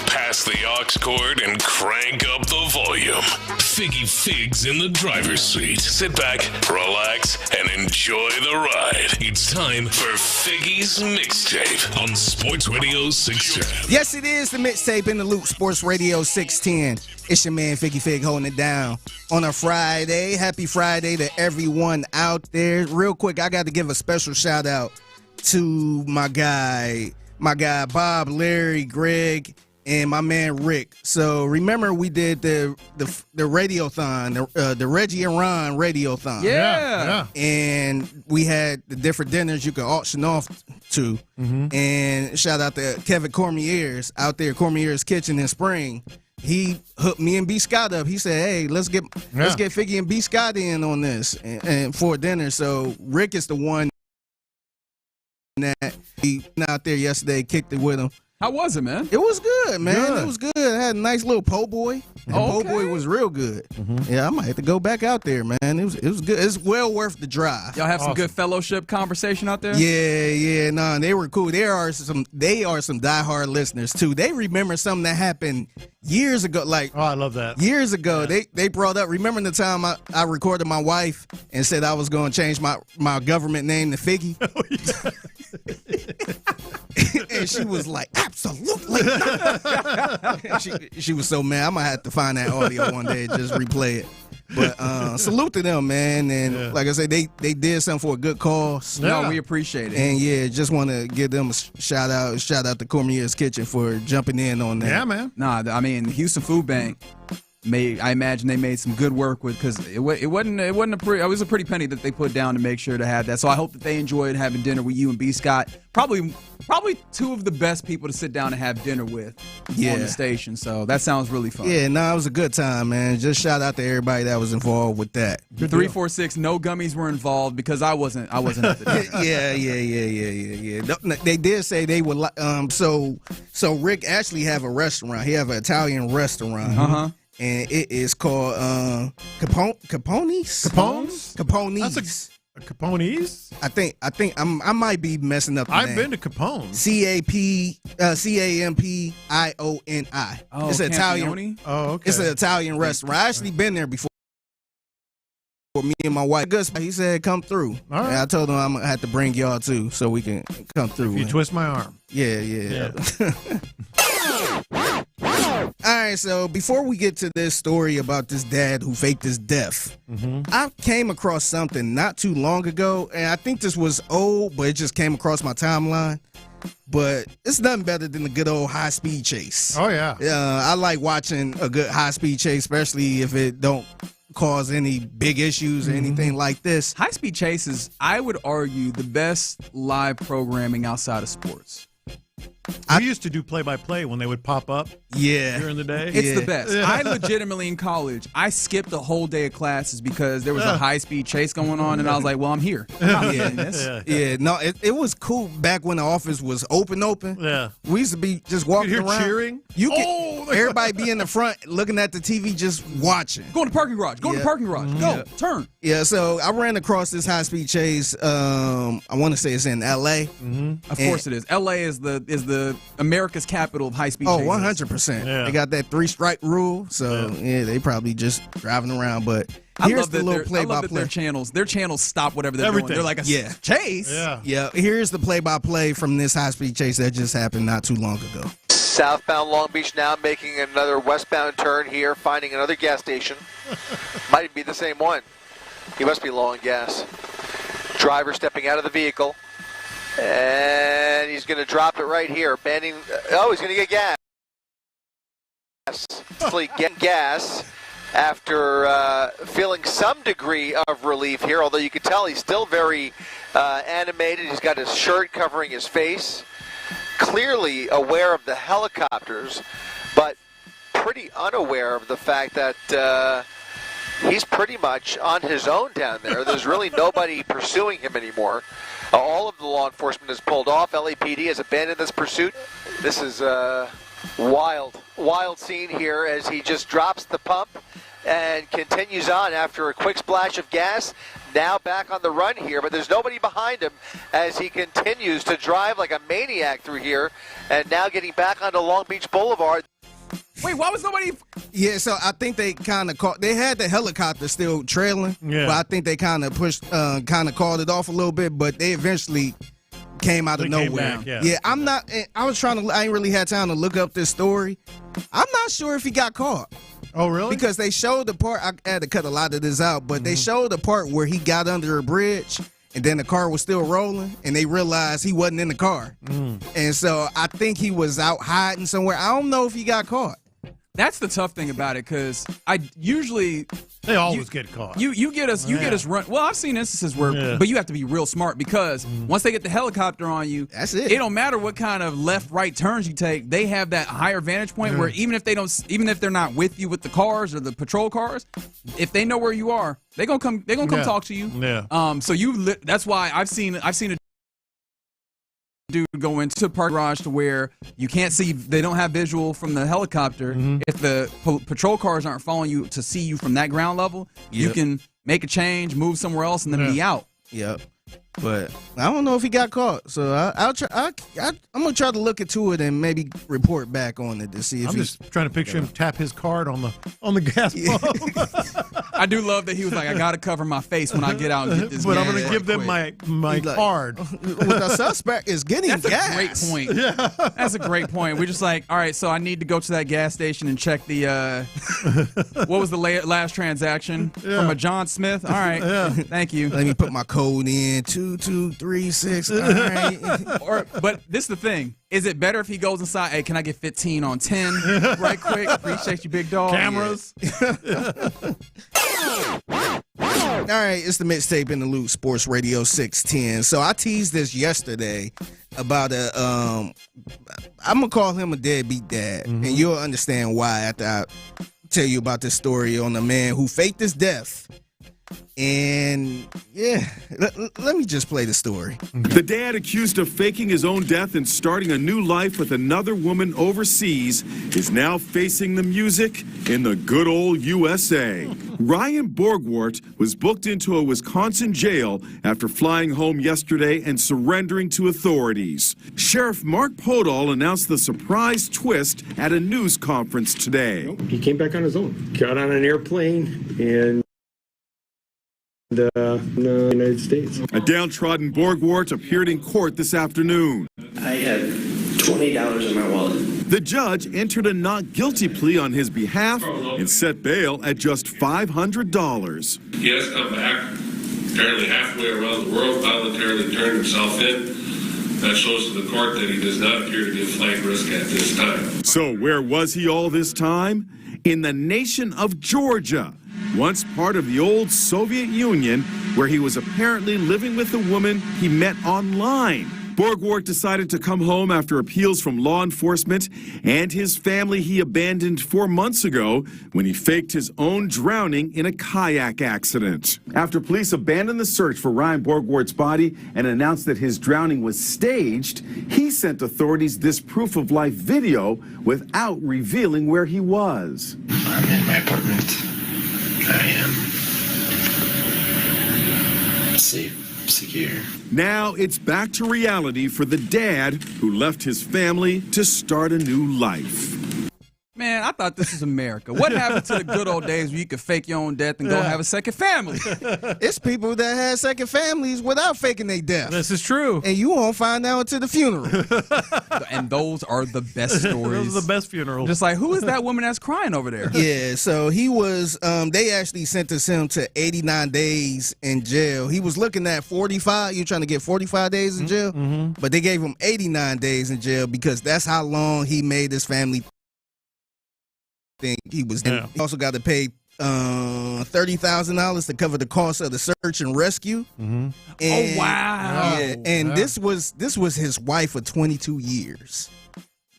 Speaker 3: Pass the aux cord and crank up the volume. Figgy Fig's in the driver's seat. Sit back, relax, and enjoy the ride. It's time for Figgy's Mixtape on Sports Radio 610.
Speaker 14: Yes, it is the mixtape in the loop, Sports Radio 610. It's your man, Figgy Fig, holding it down on a Friday. Happy Friday to everyone out there. Real quick, I got to give a special shout out to my guy Bob, Larry, Greg, and my man Rick. So remember we did the radiothon, the Reggie and Ron radiothon.
Speaker 12: Yeah.
Speaker 14: And we had the different dinners you could auction off to. Mm-hmm. And shout out to Kevin Cormier's out there, Cormier's Kitchen in Spring. He hooked me and B. Scott up. He said, "Hey, let's get Figgy and B. Scott in on this and for dinner." So Rick is the one that he went out there yesterday, kicked it with him.
Speaker 12: How was it, man?
Speaker 14: It was good, man. Good. It was good. I had a nice little po' boy. Po' boy was real good. Mm-hmm. Yeah, I might have to go back out there, man. It was good. It's well worth the drive.
Speaker 12: Y'all have some good fellowship conversation out there?
Speaker 14: Yeah. No, they were cool. They are some diehard listeners too. They remember something that happened years ago. Like,
Speaker 7: oh, I love that.
Speaker 14: Years ago, they brought up. Remember the time I recorded my wife and said I was going to change my government name to Figgy? Oh, yeah. And she was like, absolutely not. she was so mad. I might have to find that audio one day and just replay it. But salute to them, man. And like I said, they did something for a good cause.
Speaker 12: No, we appreciate it.
Speaker 14: And just want to give them a shout out. Shout out to Cormier's Kitchen for jumping in on that.
Speaker 7: Yeah, man.
Speaker 12: Nah, I mean, Houston Food Bank. I imagine they made some good work with, because it was a pretty penny that they put down to make sure to have that. So I hope that they enjoyed having dinner with you and B. Scott. Probably two of the best people to sit down and have dinner with on the station. So that sounds really fun.
Speaker 14: Yeah, it was a good time, man. Just shout out to everybody that was involved with that.
Speaker 12: 346, no gummies were involved because I wasn't at the dinner.
Speaker 14: Yeah. They did say they would. So Rick actually have a restaurant. He have an Italian restaurant.
Speaker 12: Uh-huh.
Speaker 14: And it is called Capone's.
Speaker 7: That's a Capone's?
Speaker 14: I think I might be messing up the
Speaker 7: I've
Speaker 14: name.
Speaker 7: been to Capone's.
Speaker 14: Campini. Oh, it's an Italian.
Speaker 7: Oh, okay.
Speaker 14: It's an Italian restaurant. I actually been there before. Me and my wife. He said, "Come through."
Speaker 7: All right.
Speaker 14: And I told him I'm gonna have to bring y'all too, so we can come through.
Speaker 7: You twist my arm.
Speaker 14: Yeah. All right, so before we get to this story about this dad who faked his death, I came across something not too long ago, and I think this was old, but it just came across my timeline. But it's nothing better than a good old high-speed chase.
Speaker 7: Oh, yeah.
Speaker 14: I like watching a good high-speed chase, especially if it don't cause any big issues or anything like this.
Speaker 12: High-speed chase is, I would argue, the best live programming outside of sports.
Speaker 7: We used to do play-by-play when they would pop up during the day.
Speaker 12: It's the best. Yeah. I legitimately, in college, I skipped a whole day of classes because there was a high-speed chase going on, and I was like, well, I'm here. I'm not doing this.
Speaker 14: No, it was cool back when the office was open.
Speaker 7: Yeah.
Speaker 14: We used to be just walking
Speaker 7: you could hear
Speaker 14: around.
Speaker 7: Cheering?
Speaker 14: Everybody be in the front looking at the TV just watching.
Speaker 12: Go in the parking garage. Go in the parking garage. Go. Turn.
Speaker 14: Yeah, so I ran across this high-speed chase. I want to say it's in L.A.
Speaker 12: Of course it is. L.A. is the America's capital of high-speed chases.
Speaker 14: 100%. Yeah. They got that 3-strike rule, so they probably just driving around. But here's the little play-by-play.
Speaker 12: I love that their channels stop whatever they're doing. They're like a chase.
Speaker 14: Yeah. Here's the play-by-play from this high-speed chase that just happened not too long ago.
Speaker 21: Southbound Long Beach now making another westbound turn here, finding another gas station. Might be the same one. He must be low on gas. Driver stepping out of the vehicle. And he's going to drop it right here. He's going to get gas. Hopefully get gas after feeling some degree of relief here, although you can tell he's still very animated. He's got his shirt covering his face, clearly aware of the helicopters, but pretty unaware of the fact that he's pretty much on his own down there. There's really nobody pursuing him anymore. All of the law enforcement is pulled off. LAPD has abandoned this pursuit. This is a wild scene here as he just drops the pump and continues on after a quick splash of gas. Now back on the run here, but there's nobody behind him as he continues to drive like a maniac through here, and now getting back onto Long Beach Boulevard.
Speaker 12: Wait, why was nobody?
Speaker 14: Yeah, so I think they kind of caught. They had the helicopter still trailing, but I think they kind of called it off a little bit. But they eventually came out of nowhere.
Speaker 7: Back,
Speaker 14: I'm not. I was trying to. I ain't really had time to look up this story. I'm not sure if he got caught.
Speaker 7: Oh, really?
Speaker 14: Because they showed the part. I had to cut a lot of this out, but they showed the part where he got under a bridge. And then the car was still rolling, and they realized he wasn't in the car. And so I think he was out hiding somewhere. I don't know if he got caught.
Speaker 12: That's the tough thing about it, because I usually
Speaker 7: they always get caught.
Speaker 12: You get us run. Well, I've seen instances where, but you have to be real smart, because once they get the helicopter on you,
Speaker 14: that's it.
Speaker 12: It don't matter what kind of left, right turns you take. They have that higher vantage point where even if they're not with you with the cars or the patrol cars, if they know where you are, they're gonna come talk to you.
Speaker 7: Yeah.
Speaker 12: So that's why I've seen a dude go into a park garage to where you can't see, they don't have visual from the helicopter. If the patrol cars aren't following you to see you from that ground level, you can make a change, move somewhere else, and then be out.
Speaker 14: Yep. But I don't know if he got caught, so I'm gonna try to look into it and maybe report back on it to see if
Speaker 7: I'm just trying to picture him tap his card on the gas pump.
Speaker 12: I do love that he was like, I gotta cover my face when I get out and get this.
Speaker 14: But
Speaker 12: gas
Speaker 14: I'm gonna
Speaker 7: give them my card.
Speaker 14: The suspect is getting
Speaker 12: That's
Speaker 14: gas.
Speaker 12: a great point. Yeah. That's a great point. We're just like, all right, so I need to go to that gas station and check the what was the last transaction from a John Smith? All right, thank you.
Speaker 14: Let me put my code in 2236. All right.
Speaker 12: But this is the thing. Is it better if he goes inside? Hey, can I get 15 on 10 right quick? Appreciate you, big dog.
Speaker 7: Cameras.
Speaker 14: All right, it's the Mixtape in the Loop, Sports Radio 610. So I teased this yesterday about I'm gonna call him a deadbeat dad, and you'll understand why after I tell you about this story on a man who faked his death. And let me just play the story.
Speaker 1: The dad accused of faking his own death and starting a new life with another woman overseas is now facing the music in the good old USA. Ryan Borgwart was booked into a Wisconsin jail after flying home yesterday and surrendering to authorities. Sheriff Mark Podol announced the surprise twist at a news conference today.
Speaker 9: He came back on his own, got on an airplane, and the United States.
Speaker 1: A downtrodden Borgwart appeared in court this afternoon.
Speaker 9: I had $20 in my wallet.
Speaker 1: The judge entered a not guilty plea on his behalf and set bail at just $500.
Speaker 22: He has come back apparently halfway around the world, voluntarily turned himself in. That shows to the court that he does not appear to be a flight risk at this time.
Speaker 1: So where was he all this time? In the nation of Georgia, once part of the old Soviet Union, where he was apparently living with a woman he met online. Borgwart decided to come home after appeals from law enforcement and his family he abandoned 4 months ago when he faked his own drowning in a kayak accident. After police abandoned the search for Ryan Borgwart's body and announced that his drowning was staged, he sent authorities this proof of life video without revealing where he was.
Speaker 9: I'm in my apartment. I am safe, secure.
Speaker 1: Now it's back to reality for the dad who left his family to start a new life.
Speaker 12: Man, I thought this was America. What happened to the good old days where you could fake your own death and go have a second family?
Speaker 14: It's people that had second families without faking their death.
Speaker 7: This is true.
Speaker 14: And you won't find out until the funeral.
Speaker 12: And those are the best stories.
Speaker 7: Those are the best funerals.
Speaker 12: Just like, who is that woman that's crying over there?
Speaker 14: Yeah, so he was, they actually sentenced him to 89 days in jail. He was looking at 45. You're trying to get 45 days in jail? But they gave him 89 days in jail because that's how long he made his family think he was. Yeah. He also got to pay $30,000 to cover the cost of the search and rescue.
Speaker 12: Oh wow!
Speaker 14: Yeah, and this was his wife for 22 years.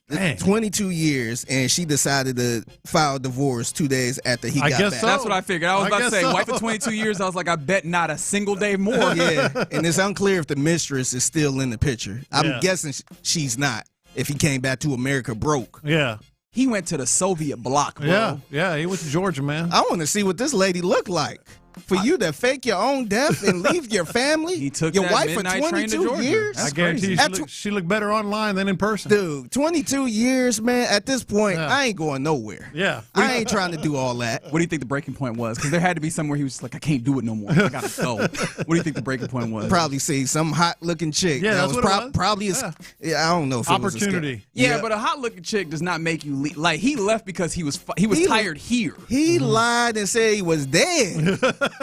Speaker 7: Dang.
Speaker 14: 22 years, and she decided to file divorce 2 days after he got back.
Speaker 7: So.
Speaker 12: That's what I figured. I was about to say, wife for 22 years. I was like, I bet not a single day more.
Speaker 14: Yeah, and it's unclear if the mistress is still in the picture. I'm guessing she's not. If he came back to America broke.
Speaker 7: Yeah.
Speaker 12: He went to the Soviet bloc, bro.
Speaker 7: Yeah, he went to Georgia, man.
Speaker 14: I want to see what this lady looked like. For you to fake your own death and leave your family,
Speaker 12: he took
Speaker 14: your
Speaker 12: that
Speaker 14: wife for
Speaker 12: midnight train to
Speaker 14: 22
Speaker 12: Georgia.
Speaker 14: years?
Speaker 12: That's
Speaker 7: I guarantee you she looked better online than in person.
Speaker 14: Dude, 22 years, man. At this point, I ain't going nowhere.
Speaker 7: Yeah.
Speaker 14: I ain't trying to do all that.
Speaker 12: What do you think the breaking point was? Because there had to be somewhere he was just like, I can't do it no more. I got to go. What do you think the breaking point was?
Speaker 14: Probably see some hot-looking chick.
Speaker 7: Yeah, that's what it was.
Speaker 14: Probably I don't know if
Speaker 7: opportunity.
Speaker 14: It was
Speaker 12: yeah, but a hot-looking chick does not make you leave. Like, he left because he was tired here.
Speaker 14: He lied and said he was dead.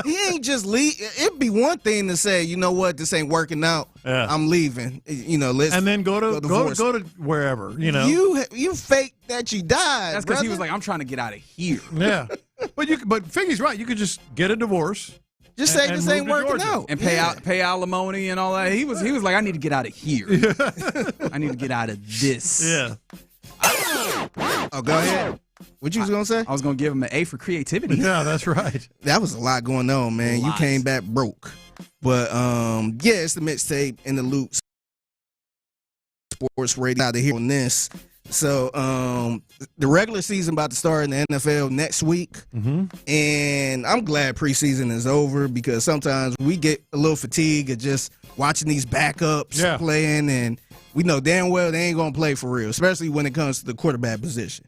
Speaker 14: He ain't just leave. It'd be one thing to say, you know what, this ain't working out.
Speaker 7: Yeah.
Speaker 14: I'm leaving. You know, let's
Speaker 7: and then go to wherever. You know,
Speaker 14: you fake that you died.
Speaker 12: That's because he was like, I'm trying to get out of here.
Speaker 7: Yeah, but Figgy's right. You could just get a divorce.
Speaker 14: Just say this ain't working out
Speaker 12: and pay alimony and all that. He was like, I need to get out of here. I need to get out of this.
Speaker 7: Yeah.
Speaker 14: Oh, go ahead. What you was gonna say?
Speaker 12: I was gonna give him an A for creativity.
Speaker 7: Yeah, that's right.
Speaker 14: That was a lot going on, man. You came back broke, but yeah, it's the mixtape in the loop. Sports Radio out of here on this. So the regular season about to start in the NFL next week, and I'm glad preseason is over because sometimes we get a little fatigued of just watching these backups playing, and we know damn well they ain't gonna play for real, especially when it comes to the quarterback position.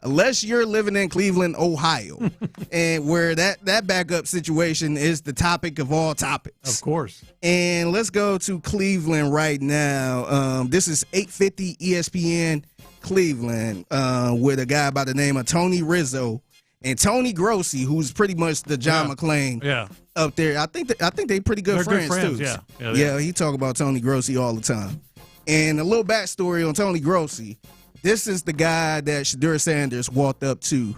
Speaker 14: Unless you're living in Cleveland, Ohio, and where that backup situation is the topic of all topics.
Speaker 7: Of course.
Speaker 14: And let's go to Cleveland right now. This is 850 ESPN Cleveland with a guy by the name of Tony Rizzo and Tony Grossi, who's pretty much the John McClain up there. I think they pretty good friends too. Yeah, he talk about Tony Grossi all the time. And a little backstory on Tony Grossi. This is the guy that Shedeur Sanders walked up to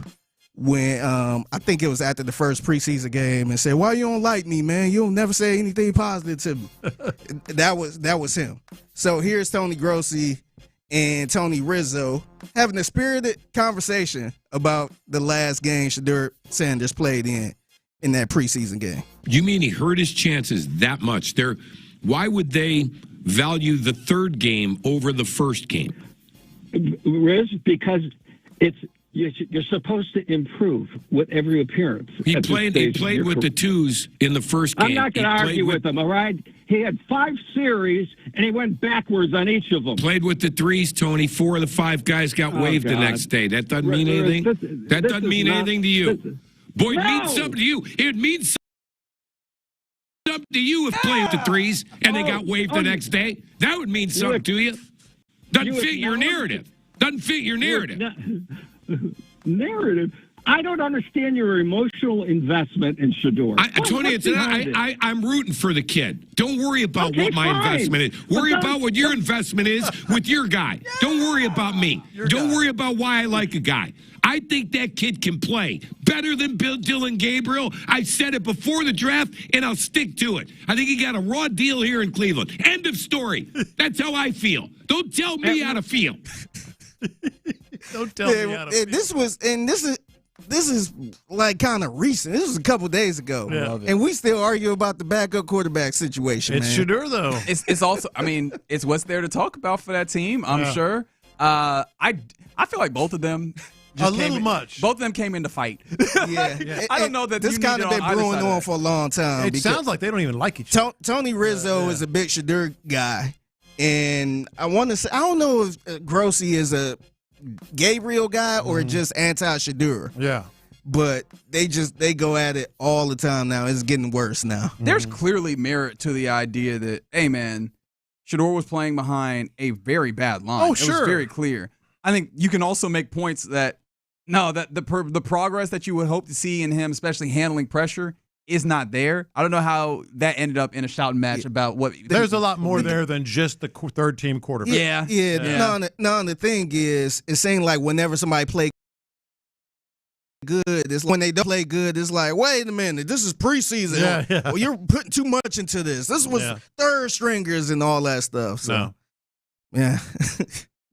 Speaker 14: when I think it was after the first preseason game and said, "Why you don't like me, man? You don't never say anything positive to me." That was him. So here's Tony Grossi and Tony Rizzo having a spirited conversation about the last game Shedeur Sanders played in that preseason game.
Speaker 2: You mean he hurt his chances that much? Why would they value the third game over the first game?
Speaker 8: Riz, because you're supposed to improve with every appearance.
Speaker 2: He played with the twos in the first game.
Speaker 8: I'm not going to argue with him, all right? He had 5 series, and he went backwards on each of them.
Speaker 2: Played with the threes, Tony. 4 of the 5 guys got waived the next day. That doesn't mean anything? That doesn't mean anything to you. Boy, it means something to you. It means something to you if playing with the threes and they got waived the next day. That would mean something to you. Doesn't fit your narrative. Doesn't fit your narrative.
Speaker 8: Narrative? I don't understand your emotional investment in Shedeur.
Speaker 2: Tony, I'm rooting for the kid. Don't worry about what my investment is. Worry about what your investment is with your guy. Don't worry about me. Don't worry about why I like a guy. I think that kid can play better than Dylan Gabriel. I said it before the draft, and I'll stick to it. I think he got a raw deal here in Cleveland. End of story. That's how I feel. Don't tell me how to feel.
Speaker 7: Don't tell me how to feel.
Speaker 14: This is like kind of recent. This was a couple days ago, and we still argue about the backup quarterback situation.
Speaker 7: It's Shedeur, though.
Speaker 12: It's also, I mean, it's what's there to talk about for that team. I'm sure. I feel like both of them.
Speaker 14: Much.
Speaker 12: Both of them came in to fight.
Speaker 14: Yeah.
Speaker 12: I don't know that
Speaker 14: this kind of been brewing on for a long time.
Speaker 7: It sounds like they don't even like each other.
Speaker 14: Tony Rizzo is a big Shedeur guy, and I want to say I don't know if Grossi is a Gabriel guy or just anti-Shedeur.
Speaker 7: Yeah.
Speaker 14: But they go at it all the time now. It's getting worse now.
Speaker 12: There's clearly merit to the idea that, hey man, Shedeur was playing behind a very bad line.
Speaker 7: Oh, sure.
Speaker 12: It was very clear. I think you can also make points that the progress that you would hope to see in him, especially handling pressure, is not there. I don't know how that ended up in a shouting match about what.
Speaker 7: There's a lot more there than just the third team quarterback.
Speaker 14: Yeah. No, the thing is, it seems like whenever somebody play good, it's when they don't play good, it's like, wait a minute, this is preseason.
Speaker 7: Yeah.
Speaker 14: Well, you're putting too much into this. This was third stringers and all that stuff. So, yeah.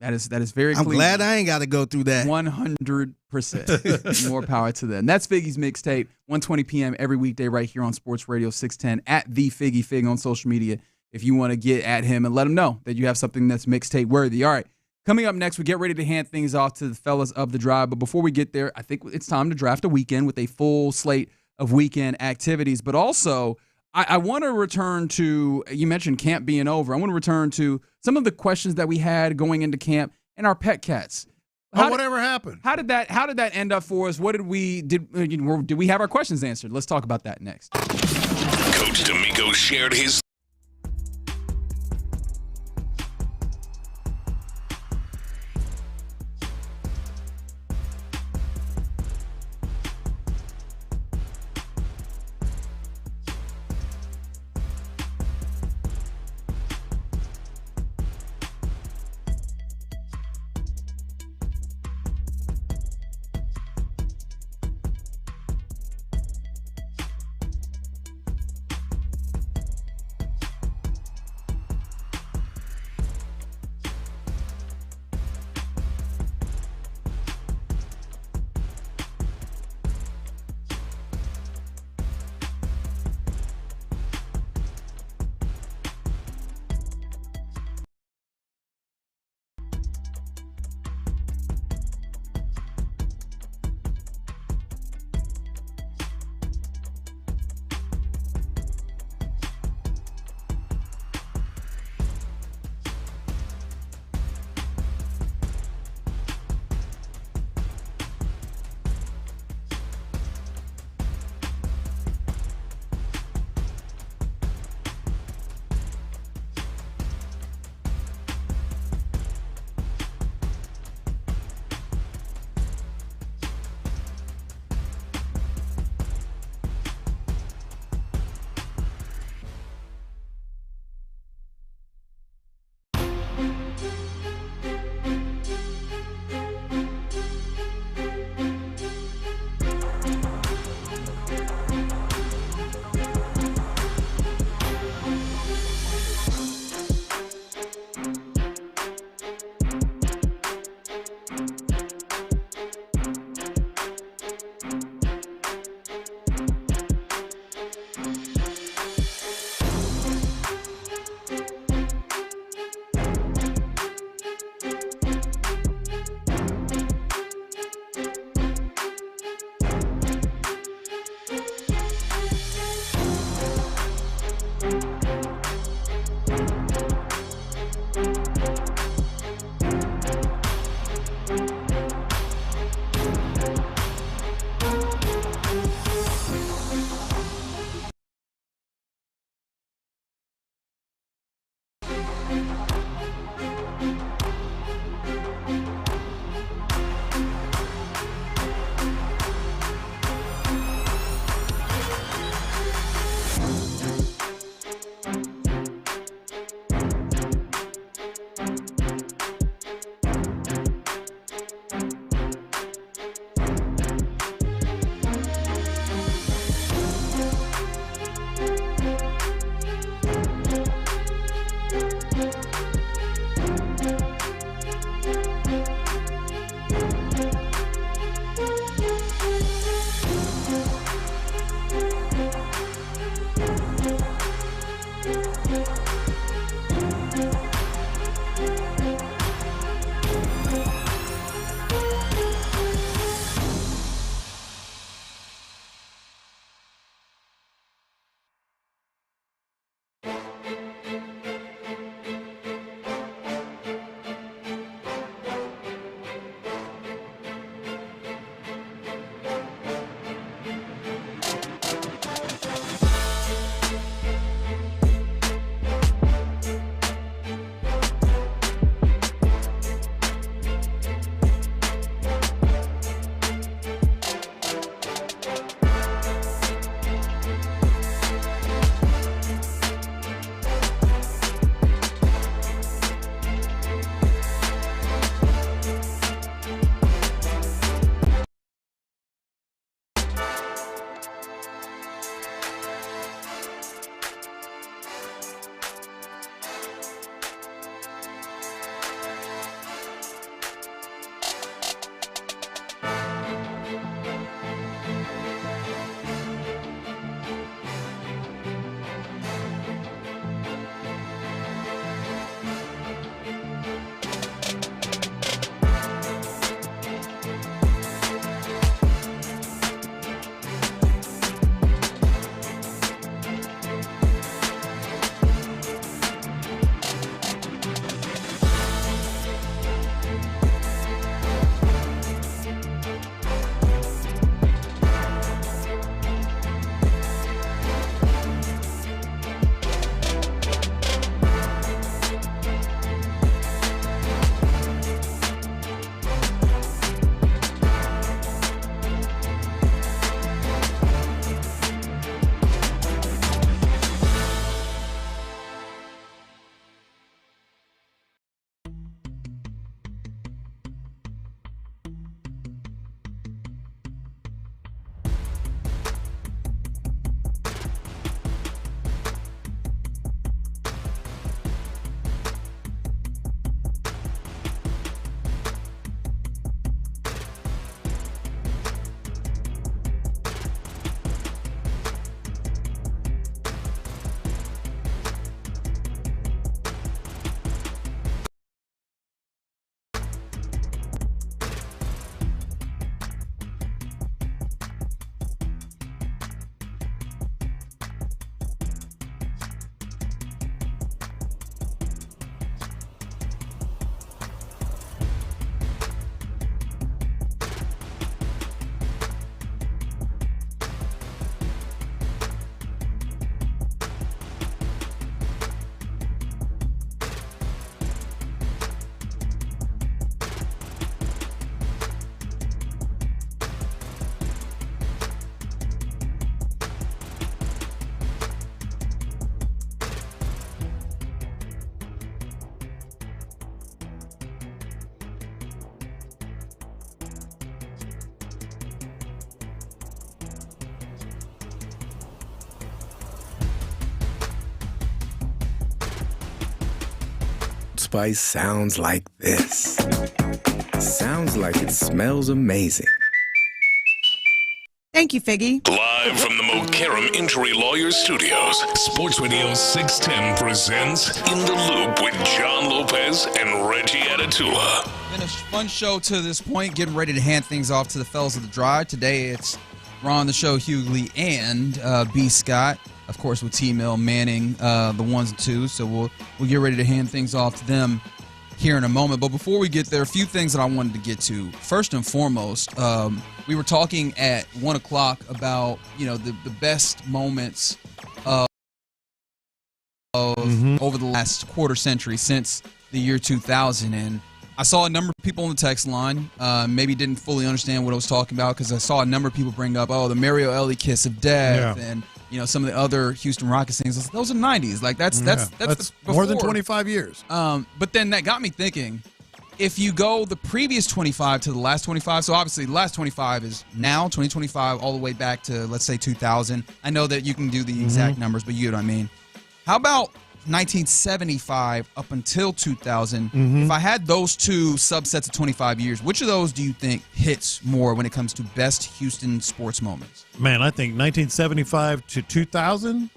Speaker 12: That is very clean.
Speaker 14: I'm glad I ain't got to go through that.
Speaker 12: 100%. More power to them. That's Figgy's Mixtape, 1:20 p.m. every weekday right here on Sports Radio 610 at the Figgy Fig on social media. If you want to get at him and let him know that you have something that's mixtape worthy. All right. Coming up next, we get ready to hand things off to the fellas of the drive. But before we get there, I think it's time to draft a weekend with a full slate of weekend activities. But also, I want to return to, you mentioned camp being over. I want to return to some of the questions that we had going into camp and our pet cats.
Speaker 7: Whatever happened?
Speaker 12: How did that end up for us? What did we have our questions answered? Let's talk about that next.
Speaker 3: Coach D'Amico shared his
Speaker 11: Spice sounds like this. Sounds like it smells amazing.
Speaker 16: Thank you, Figgy.
Speaker 3: Live from the Mokaram Injury Lawyers Studios, Sports Radio 610 presents In the Loop with John Lopez and Reggie Atatula.
Speaker 12: Been a fun show to this point, getting ready to hand things off to the fellas of the drive. Today it's Ron the Show, Hughley, and B. Scott. Of course, with T-Mill manning the ones and twos. So we'll get ready to hand things off to them here in a moment. But before we get there, a few things that I wanted to get to. First and foremost, we were talking at 1 o'clock about, the best moments of over the last quarter century since the year 2000. And I saw a number of people on the text line maybe didn't fully understand what I was talking about, because I saw a number of people bring up, the Mario Ellie kiss of death, and some of the other Houston Rockets things. Those are the 90s. Like that's
Speaker 7: more than 25 years.
Speaker 12: But then that got me thinking, if you go the previous 25 to the last 25, so obviously the last 25 is now 2025 all the way back to, let's say, 2000. I know that you can do the exact numbers, but you know what I mean. How about 1975 up until 2000? If I had those two subsets of 25 years, which of those do you think hits more when it comes to best Houston sports moments?
Speaker 7: Man, I think 1975 to 2000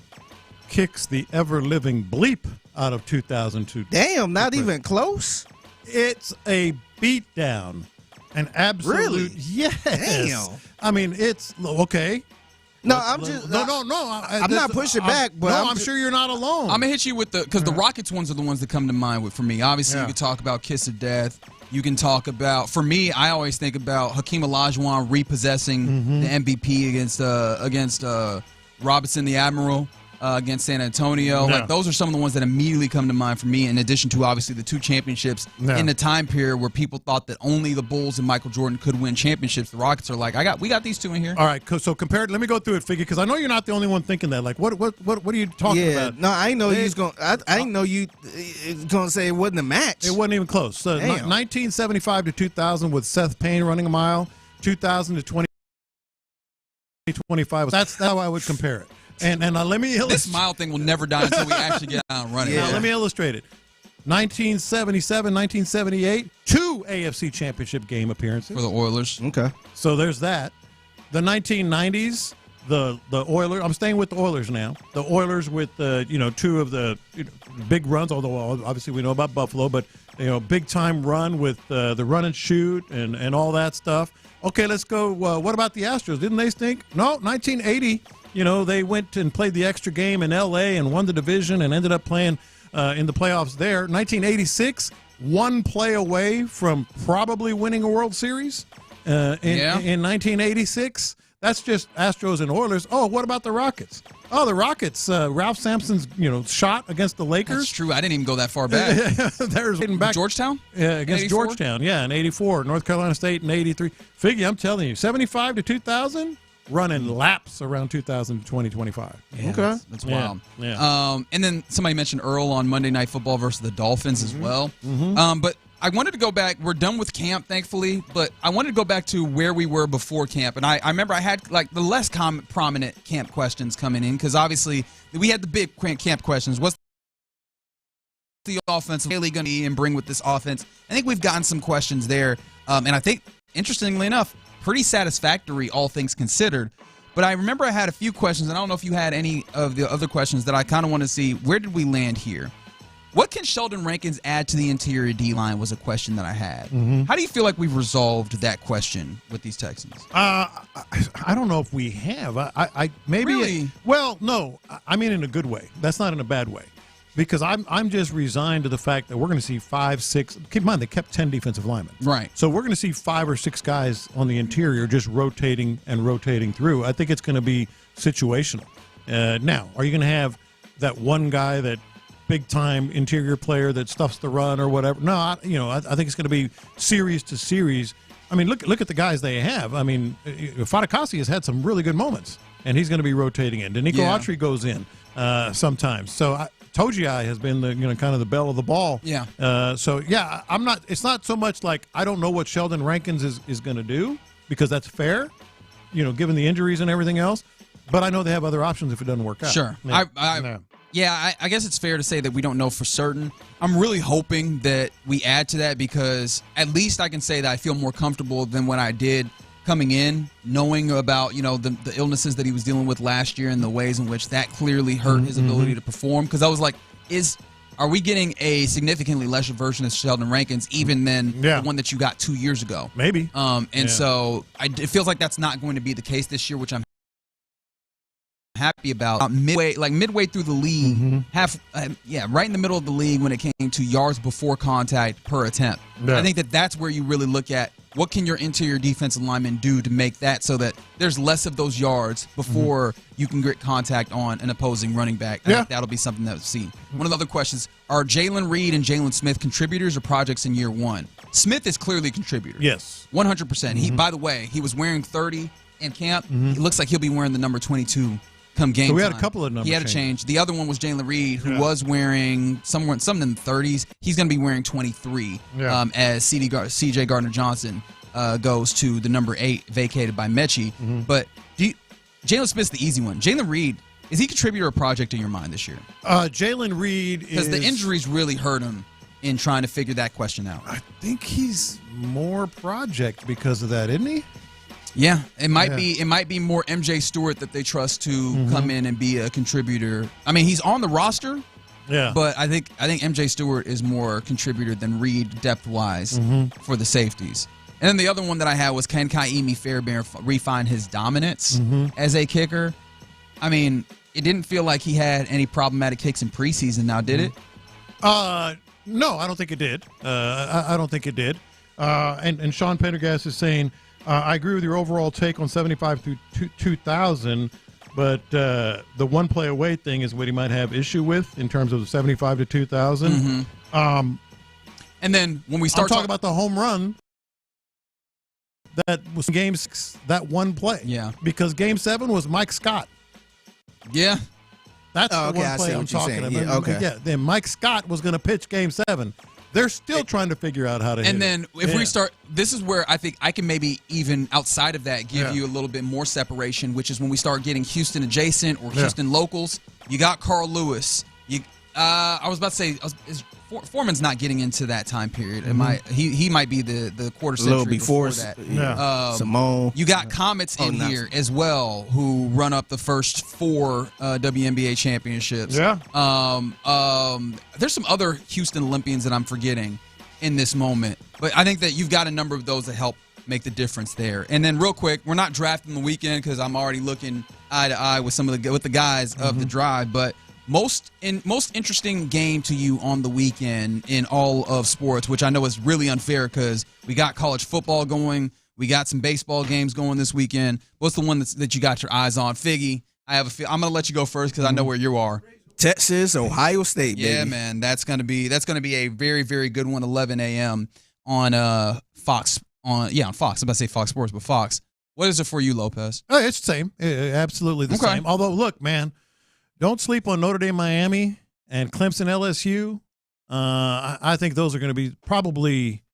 Speaker 7: kicks the ever-living bleep out of 2002.
Speaker 14: Damn, not even close?
Speaker 7: It's a beatdown. An absolute.
Speaker 14: Really?
Speaker 7: Yes.
Speaker 14: Damn.
Speaker 7: I mean, it's okay.
Speaker 14: No, I'm just no. I'm not pushing back, but
Speaker 7: I'm sure you're not alone.
Speaker 12: I'm gonna hit you with because the Rockets ones are the ones that come to mind for me. Obviously, you can talk about Kiss of Death. You can talk about, for me, I always think about Hakeem Olajuwon repossessing the MVP against Robinson the Admiral. Against San Antonio. Like, those are some of the ones that immediately come to mind for me, in addition to obviously the two championships in the time period where people thought that only the Bulls and Michael Jordan could win championships. The Rockets are like, we got these two in here.
Speaker 7: All right, so compared, let me go through it, Figgy, because I know you're not the only one thinking that. Like, what are you talking about?
Speaker 14: No, I know you was going. I didn't know you going to say it wasn't a match.
Speaker 7: It wasn't even close. So 1975 to 2000 with Seth Payne running a mile. 2000 to 2025. That's how I would compare it. And let me illustrate.
Speaker 12: This mile thing will never die until we actually get out and running.
Speaker 7: Now, let me illustrate it. 1977, 1978, 2 AFC Championship game appearances
Speaker 12: for the Oilers.
Speaker 14: Okay,
Speaker 7: so there's that. The 1990s, the Oilers. I'm staying with the Oilers now. The Oilers with two of the big runs. Although obviously we know about Buffalo, but big time run with the run and shoot and all that stuff. Okay, let's go. What about the Astros? Didn't they stink? No, 1980. They went and played the extra game in L.A. and won the division and ended up playing in the playoffs there. 1986, one play away from probably winning a World Series. In 1986, that's just Astros and Oilers. Oh, what about the Rockets? Oh, the Rockets. Ralph Sampson's shot against the Lakers.
Speaker 12: That's true. I didn't even go that far back.
Speaker 7: There's back
Speaker 12: Georgetown.
Speaker 7: Yeah, against 84? Georgetown. Yeah, in '84. North Carolina State in '83. Figgy, I'm telling you, 75 to 2000. Running laps around 2000 to 2025.
Speaker 12: Yeah, okay. That's wild.
Speaker 7: Yeah.
Speaker 12: And then somebody mentioned Earl on Monday Night Football versus the Dolphins as well. But I wanted to go back. We're done with camp, thankfully, but I wanted to go back to where we were before camp. And I remember I had like the less prominent camp questions coming in, because obviously we had the big camp questions. What's the offense really going to be and bring with this offense? I think we've gotten some questions there. And I think, interestingly enough, pretty satisfactory, all things considered. But I remember I had a few questions, and I don't know if you had any of the other questions that I kind of want to see. Where did we land here? What can Sheldon Rankins add to the interior D-line was a question that I had. How do you feel like we've resolved that question with these Texans?
Speaker 7: I don't know if we have. I maybe.
Speaker 12: Really?
Speaker 7: Well, no. I mean in a good way. That's not in a bad way. Because I'm just resigned to the fact that we're going to see 5, 6. Keep in mind, they kept 10 defensive linemen.
Speaker 12: Right.
Speaker 7: So we're going to see 5 or 6 guys on the interior just rotating through. I think it's going to be situational. Now, are you going to have that one guy, that big-time interior player that stuffs the run or whatever? No, I think it's going to be series to series. I mean, look at the guys they have. I mean, Fatukasi has had some really good moments, and he's going to be rotating in. Danico Autry goes in sometimes. So Togiai has been the kind of the belle of the ball.
Speaker 12: Yeah.
Speaker 7: I'm not. It's not so much like I don't know what Sheldon Rankins is going to do, because that's fair, given the injuries and everything else. But I know they have other options if it doesn't work out.
Speaker 12: Sure.
Speaker 7: Yeah.
Speaker 12: Yeah, I guess it's fair to say that we don't know for certain. I'm really hoping that we add to that because at least I can say that I feel more comfortable than when I did coming in, knowing about, the illnesses that he was dealing with last year and the ways in which that clearly hurt his ability to perform. Because I was like, are we getting a significantly lesser version of Sheldon Rankins even than the one that you got 2 years ago?
Speaker 7: Maybe.
Speaker 12: So it feels like that's not going to be the case this year, which I'm happy about. Midway through the league, right in the middle of the league when it came to yards before contact per attempt. Yeah. I think that's where you really look at what can your interior defensive lineman do to make that so that there's less of those yards before you can get contact on an opposing running back. I think that'll be something that we'll see. One of the other questions, are Jalen Reed and Jalen Smith contributors or projects in year one? Smith is clearly a contributor.
Speaker 7: Yes.
Speaker 12: 100%. He, by the way, he was wearing 30 in camp. It looks like he'll be wearing the number 22 come game time.
Speaker 7: So we had a couple of numbers.
Speaker 12: He had a change. The other one was Jalen Reed, who was wearing something in the 30s. He's going to be wearing 23 as C.J. Gardner-Johnson goes to the number 8 vacated by Mechie. But Jalen Smith's the easy one. Jalen Reed, is he a contributor or project in your mind this year?
Speaker 7: Jalen Reed is...
Speaker 12: Because the injuries really hurt him in trying to figure that question out.
Speaker 7: I think he's more project because of that, isn't he?
Speaker 12: Yeah, it might be more MJ Stewart that they trust to come in and be a contributor. I mean, he's on the roster, but I think MJ Stewart is more contributor than Reed depth-wise for the safeties. And then the other one that I had was, can Kaimi Fairbairn refine his dominance as a kicker? I mean, it didn't feel like he had any problematic kicks in preseason now, did it?
Speaker 7: No, I don't think it did. I don't think it did. And Sean Pendergast is saying, I agree with your overall take on 75 through 2000, but the one play away thing is what he might have issue with in terms of the 75 to 2000.
Speaker 12: And then when we start
Speaker 7: talking about the home run, that was game 6, that one play.
Speaker 12: Yeah.
Speaker 7: Because game 7 was Mike Scott.
Speaker 12: Yeah.
Speaker 7: That's the one play I'm talking about. Then Mike Scott was going to pitch game 7. They're still trying to figure out how to hit
Speaker 12: And then if we start, this is where I think I can maybe even outside of that give you a little bit more separation, which is when we start getting Houston adjacent or Houston locals. You got Carl Lewis. I was about to say, Foreman's not getting into that time period. He might be the quarter century before that.
Speaker 14: Simone.
Speaker 12: You got Comets in here as well, who run up the first 4 WNBA championships.
Speaker 7: Yeah.
Speaker 12: There's some other Houston Olympians that I'm forgetting in this moment, but I think that you've got a number of those that help make the difference there. And then real quick, we're not drafting the weekend because I'm already looking eye to eye with some of the guys of the drive, but most interesting game to you on the weekend in all of sports, which I know is really unfair because we got college football going, we got some baseball games going this weekend. What's the one that you got your eyes on, Figgy? I'm going to let you go first because I know where you are.
Speaker 14: Texas, Ohio State, baby.
Speaker 12: Yeah, man, that's going to be a very, very good one. 11 a.m. on Fox. On Fox. I'm about to say Fox Sports, but Fox. What is it for you, Lopez?
Speaker 7: It's the same. Absolutely the same. Although, look, man. Don't sleep on Notre Dame, Miami, and Clemson, LSU. I think those are going to be probably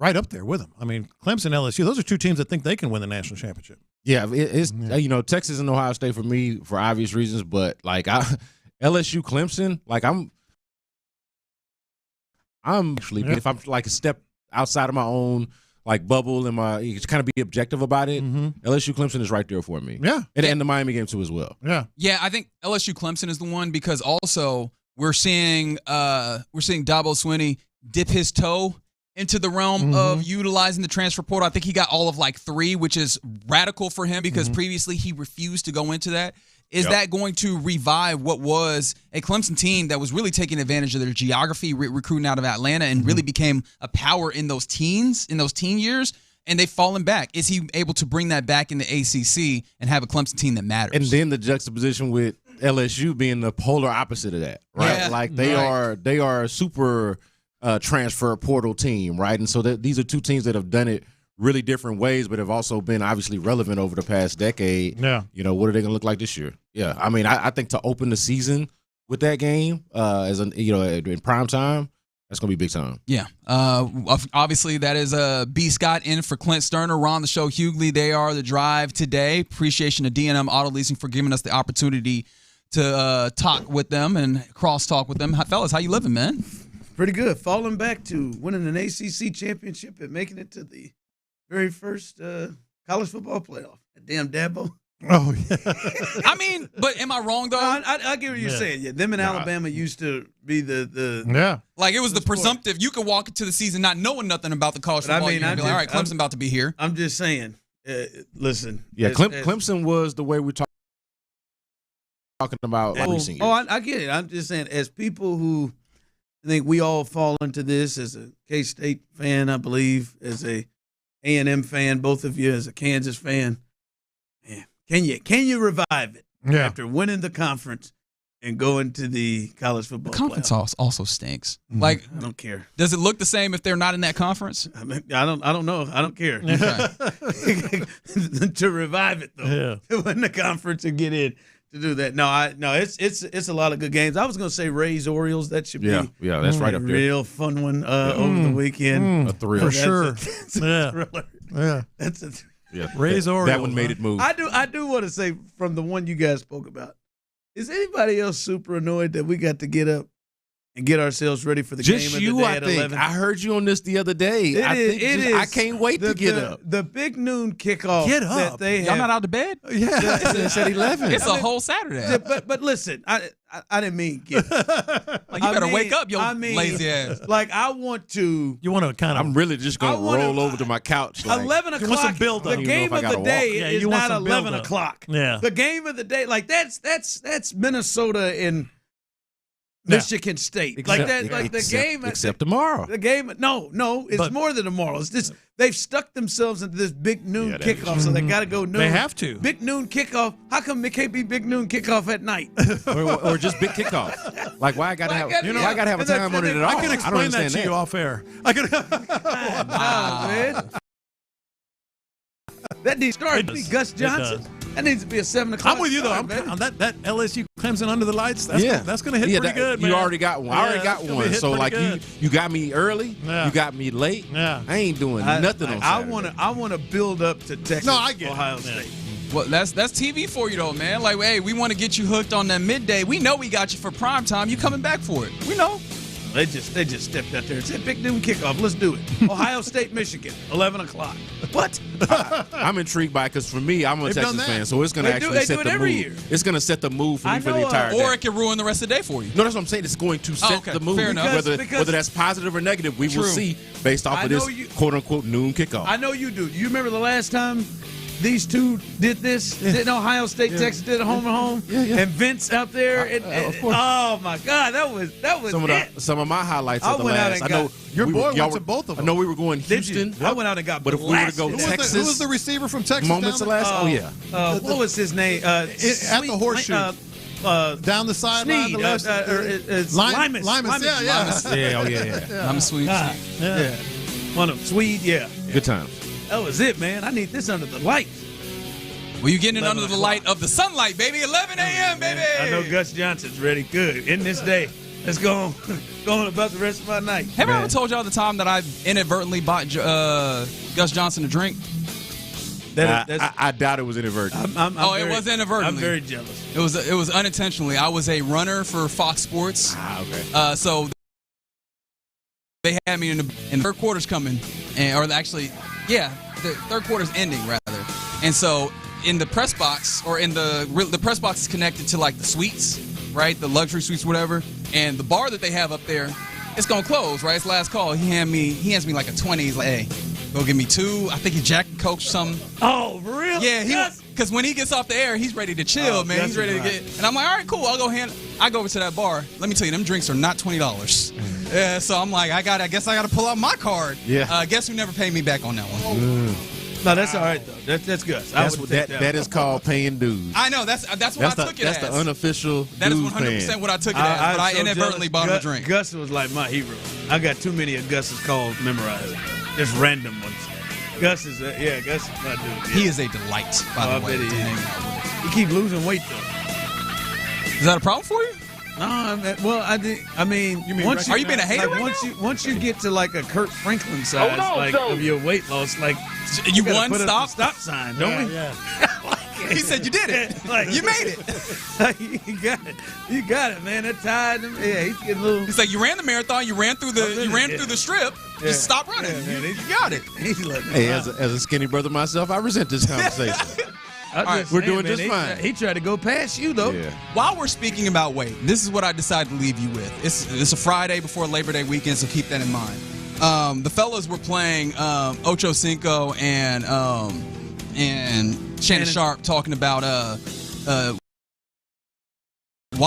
Speaker 7: right up there with them. I mean, Clemson, LSU, those are 2 teams that think they can win the national championship.
Speaker 13: Yeah, it's Texas and Ohio State for me for obvious reasons, but like LSU, Clemson, like I'm actually if I'm like a step outside of my own like bubble and just kind of be objective about it. LSU Clemson is right there for me.
Speaker 7: Yeah.
Speaker 13: And the Miami game too as well.
Speaker 7: Yeah.
Speaker 12: Yeah, I think LSU Clemson is the one because also we're seeing Dabo Swinney dip his toe into the realm of utilizing the transfer portal. I think he got all of like 3, which is radical for him because previously he refused to go into that. Is that going to revive what was a Clemson team that was really taking advantage of their geography, recruiting out of Atlanta, and really became a power in those teen years, and they've fallen back? Is he able to bring that back in the ACC and have a Clemson team that matters?
Speaker 13: And then the juxtaposition with LSU being the polar opposite of that, right?
Speaker 12: Yeah,
Speaker 13: like they are a super transfer portal team, right? And so these are 2 teams that have done it really different ways, but have also been obviously relevant over the past decade.
Speaker 7: Yeah.
Speaker 13: What are they going to look like this year? Yeah. I mean, I think to open the season with that game in prime time, that's going to be big time.
Speaker 12: Yeah. Obviously, that is B. Scott in for Clint Stoerner. We're on the show, Hughley. They are the drive today. Appreciation to D&M Auto Leasing for giving us the opportunity to talk with them and cross-talk with them. Fellas, how you living, man?
Speaker 15: Pretty good. Falling back to winning an ACC championship and making it to the very first college football playoff. That damn Dabo.
Speaker 7: Oh, yeah.
Speaker 12: I mean, but am I wrong, though?
Speaker 15: I get what you're saying. Yeah, them in Alabama used to be the
Speaker 7: yeah.
Speaker 12: Like, it was the presumptive. You could walk into the season not knowing nothing about the college football. You'd be like, all right, Clemson about to be here.
Speaker 15: I'm just saying, listen.
Speaker 13: Yeah, Clemson was the way we're talking about recent years.
Speaker 15: I get it. I'm just saying, as people who I think we all fall into this, as a K-State fan, I believe, as a A&M fan, both of you as a Kansas fan, man, can you revive it after winning the conference and going to the college football
Speaker 12: The conference
Speaker 15: playoff?
Speaker 12: also stinks. Like,
Speaker 15: I don't care.
Speaker 12: Does it look the same if they're not in that conference?
Speaker 15: I don't know. I don't care. Okay. To revive it though, to win the conference and get in. To do that, it's a lot of good games. I was going to say Rays Orioles. That should be
Speaker 13: that's right up there.
Speaker 15: Real fun one over the weekend.
Speaker 13: A thrill
Speaker 15: For
Speaker 7: sure.
Speaker 15: That's a thriller.
Speaker 7: Yeah,
Speaker 15: that's a
Speaker 7: Rays Orioles.
Speaker 13: That one made it move.
Speaker 15: I do want to say from the one you guys spoke about. Is anybody else super annoyed that we got to get up and get ourselves ready for the game of the day at 11?
Speaker 13: I heard you on this the other day. I can't wait to get up.
Speaker 15: The big noon kickoff.
Speaker 7: Get up.
Speaker 15: That they
Speaker 12: Y'all
Speaker 15: have.
Speaker 12: not out of bed?
Speaker 7: Yeah,
Speaker 13: it's at 11.
Speaker 12: It's a whole Saturday.
Speaker 15: But listen, I didn't mean get up.
Speaker 12: Like, you better wake up, yo lazy ass.
Speaker 15: Like, I want to.
Speaker 7: You want to kind of.
Speaker 13: I'm really just going to roll over to my couch. Like,
Speaker 15: 11 o'clock.
Speaker 7: You want some build up.
Speaker 15: The game of the day is not 11 o'clock.
Speaker 7: Yeah.
Speaker 15: The game of the day, like that's Minnesota and Michigan State.
Speaker 13: Except tomorrow.
Speaker 15: The game. No, it's more than tomorrow. It's just they've stuck themselves into this big noon kickoff, so they got to go noon.
Speaker 7: They have to.
Speaker 15: Big noon kickoff. How come it can't be big noon kickoff at night?
Speaker 13: or just big kickoff. Like, why I got to have? Why I got to have a time on it at all?
Speaker 7: I can explain that to you off air. I can.
Speaker 15: Man. That needs to start. Gus Johnson. That needs to be a 7 o'clock.
Speaker 7: I'm with you though. I'm that LSU Clemson under the lights. That's going to hit pretty good, man.
Speaker 13: You already got one. I already got one. So like you got me early.
Speaker 7: Yeah.
Speaker 13: You got me late.
Speaker 7: Yeah.
Speaker 13: I ain't doing nothing on Saturday.
Speaker 15: I want to build up to Texas.
Speaker 7: No, I get
Speaker 15: Ohio State.
Speaker 12: Well, that's TV for you though, man. Like, hey, we want to get you hooked on that midday. We know we got you for prime time. You coming back for it? We know.
Speaker 15: They just stepped out there and said, big noon kickoff. Let's do it. Ohio State, Michigan, 11 o'clock. What?
Speaker 13: I'm intrigued by it because for me, I'm a Texas fan, so it's going to actually set the mood.
Speaker 15: Year.
Speaker 13: It's going to set the mood for me for the entire day.
Speaker 12: Or it can ruin the rest of the day for you.
Speaker 13: No, that's what I'm saying. It's going to set the mood.
Speaker 12: Fair enough.
Speaker 13: Whether that's positive or negative, we will see based off of this quote-unquote noon kickoff.
Speaker 15: I know you do. You remember the last time these two did this? Yeah. Didn't Ohio State, Texas did a home and home?
Speaker 13: Yeah.
Speaker 15: And Vince out there.
Speaker 13: Of course.
Speaker 15: Oh, my God. That was
Speaker 13: some of my highlights at the last.
Speaker 15: I know
Speaker 7: your boy went to both of them.
Speaker 13: I know we were going Houston.
Speaker 15: I went out and got
Speaker 13: But if we were to go Texas.
Speaker 7: Who was the receiver from Texas?
Speaker 13: Moments of last?
Speaker 15: What was his name?
Speaker 7: At the horseshoe. Down the sideline.
Speaker 15: Limas.
Speaker 12: Yeah. I'm sweet.
Speaker 15: Yeah. One of them. Swede, yeah.
Speaker 13: Good times.
Speaker 15: That was it, man. I need this under the lights.
Speaker 12: Well, you getting it under the light of the sunlight, baby. 11 a.m., baby.
Speaker 15: I know Gus Johnson's ready. Good. In this day. Let's go on about the rest of my night.
Speaker 12: Have I ever told y'all the time that I inadvertently bought Gus Johnson a drink?
Speaker 13: I doubt it was inadvertent.
Speaker 12: It was inadvertently.
Speaker 15: I'm very jealous.
Speaker 12: It was unintentionally. I was a runner for Fox Sports.
Speaker 13: Okay.
Speaker 12: So they had me in the third quarter's coming, the third quarter's ending rather. And so in the press box, or in the press box is connected to like the suites, right? The luxury suites, whatever. And the bar that they have up there, it's gonna close, right? It's last call. He hands me like a 20. He's like, hey, go give me 2. I think he Jack and Coke something.
Speaker 15: Oh, for real?
Speaker 12: Yeah, because when he gets off the air, he's ready to chill, man. He's ready to get. And I'm like, all right, cool. I go over to that bar. Let me tell you, them drinks are not $20. Yeah, so I'm like, I guess I got to pull out my card.
Speaker 13: Yeah.
Speaker 12: Guess who never paid me back on that one?
Speaker 15: No, that's all right though. That's good.
Speaker 13: That is called paying dues.
Speaker 12: I know. That's what I took it as.
Speaker 13: That's the unofficial.
Speaker 12: That is 100% what I took it as. But I inadvertently bought him a drink.
Speaker 15: Gus was like my hero. I got too many of Gus's calls memorized. Just random ones. Gus is my dude. Yeah.
Speaker 12: He is a delight, by the way.
Speaker 15: He keep losing weight though.
Speaker 12: Is that a problem for you?
Speaker 15: No, well, I mean,
Speaker 12: are you being a hater?
Speaker 15: Like, once you get to like a Kurt Franklin size of your weight loss, like
Speaker 12: you one
Speaker 15: put
Speaker 12: stop
Speaker 15: up the stop sign, don't we?
Speaker 7: Yeah.
Speaker 12: He said you did it.
Speaker 15: Like,
Speaker 12: you made it.
Speaker 15: You got it, man. That tied him. Yeah, he's getting a little.
Speaker 12: He's like, you ran the marathon, you ran through the strip.
Speaker 15: Yeah.
Speaker 12: Just stop running.
Speaker 15: Yeah, man,
Speaker 12: you got it.
Speaker 15: He's like,
Speaker 13: Hey, as a skinny brother myself, I resent this conversation. We're doing just fine.
Speaker 15: He tried to go past you, though.
Speaker 13: Yeah.
Speaker 12: While we're speaking about weight, this is what I decided to leave you with. It's a Friday before Labor Day weekend, so keep that in mind. The fellas were playing Ocho Cinco and Shannon Sharp talking about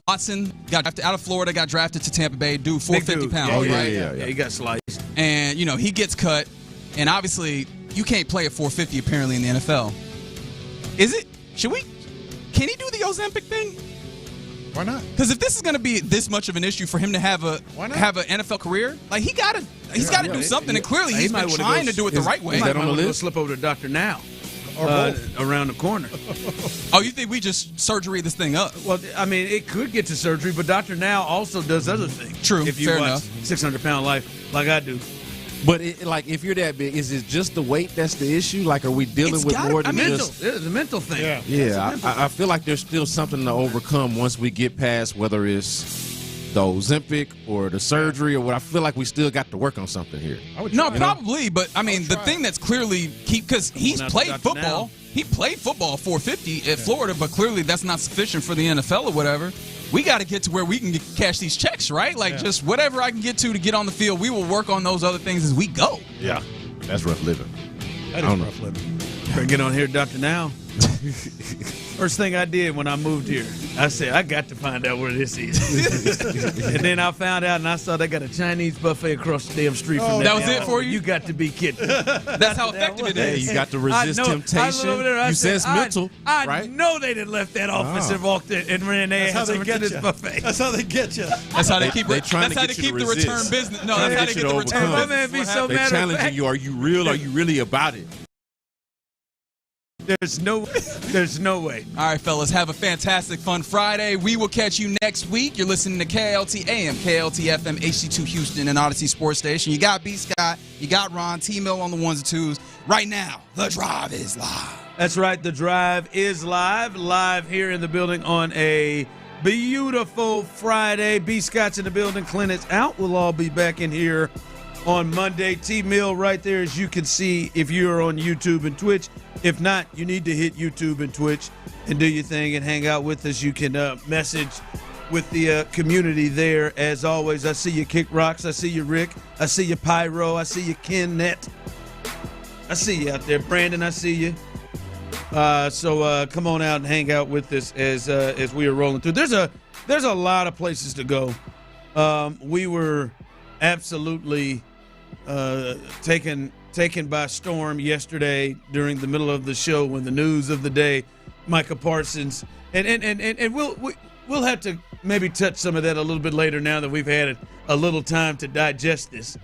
Speaker 12: Watson got drafted out of Florida, got drafted to Tampa Bay, dude, 450 pounds, right?
Speaker 15: Yeah, he got sliced.
Speaker 12: And, he gets cut, and obviously you can't play at 450 apparently in the NFL. Is it? Can he do the Ozempic thing?
Speaker 13: Why not?
Speaker 12: Because if this is going to be this much of an issue for him to have an NFL career, like he's got to do something, and clearly he's been trying to do it the right way.
Speaker 15: He might want to go slip over to Dr. Now. Around the corner.
Speaker 12: Oh, you think we just surgery this thing up?
Speaker 15: Well, I mean, it could get to surgery, but Dr. Now also does other things.
Speaker 12: True,
Speaker 15: if you
Speaker 12: fair
Speaker 15: watch
Speaker 12: enough.
Speaker 15: 600-pound life like I do.
Speaker 13: But if you're that big, is it just the weight that's the issue? Like, are we dealing with more than just?
Speaker 15: It's a mental thing.
Speaker 13: Yeah. I feel like there's still something to overcome once we get past whether it's the Ozempic or the surgery or what. I feel like we still got to work on something here.
Speaker 12: No, probably, but I mean, the thing that's clearly because he's played football. He played football 450 at Florida, but clearly that's not sufficient for the NFL or whatever. We got to get to where we can cash these checks, right? Like, just whatever I can get to get on the field, we will work on those other things as we go.
Speaker 13: Yeah, that's rough living.
Speaker 15: That is rough living. Better get on here, Dr. Now. First thing I did when I moved here, I said, I got to find out where this is. And then I found out, and I saw they got a Chinese buffet across the damn street from
Speaker 12: that was it for you?
Speaker 15: You got to be kidding.
Speaker 12: That's how effective it is.
Speaker 13: You got to resist temptation.
Speaker 15: You
Speaker 13: sense mental, right?
Speaker 15: I know they didn't left that office and walked in and ran their ass over to this buffet.
Speaker 5: That's how they get you.
Speaker 12: That's how they keep the return business. No, that's how they get the return business.
Speaker 15: My man be so
Speaker 13: They're
Speaker 15: mad
Speaker 13: challenging you. Are you real? Are you really about it?
Speaker 15: There's no way.
Speaker 12: All right, fellas, have a fantastic, fun Friday. We will catch you next week. You're listening to KLT AM, KLT FM, HD2 Houston, and Odyssey Sports Station. You got B. Scott, you got Ron, T-Mill on the ones and twos. Right now, The Drive is live.
Speaker 15: That's right, The Drive is live here in the building on a beautiful Friday. B. Scott's in the building, Clint is out. We'll all be back in here on Monday. T-Mill right there, as you can see if you're on YouTube and Twitch. If not, you need to hit YouTube and Twitch and do your thing and hang out with us. You can message with the community there. As always, I see you, Kick Rocks. I see you, Rick. I see you, Pyro. I see you, Ken Net. I see you out there. Brandon, I see you. So come on out and hang out with us as we are rolling through. There's a lot of places to go. We were absolutely taken by storm yesterday during the middle of the show when the news of the day, Micah Parsons, and we'll have to maybe touch some of that a little bit later now that we've had a little time to digest this,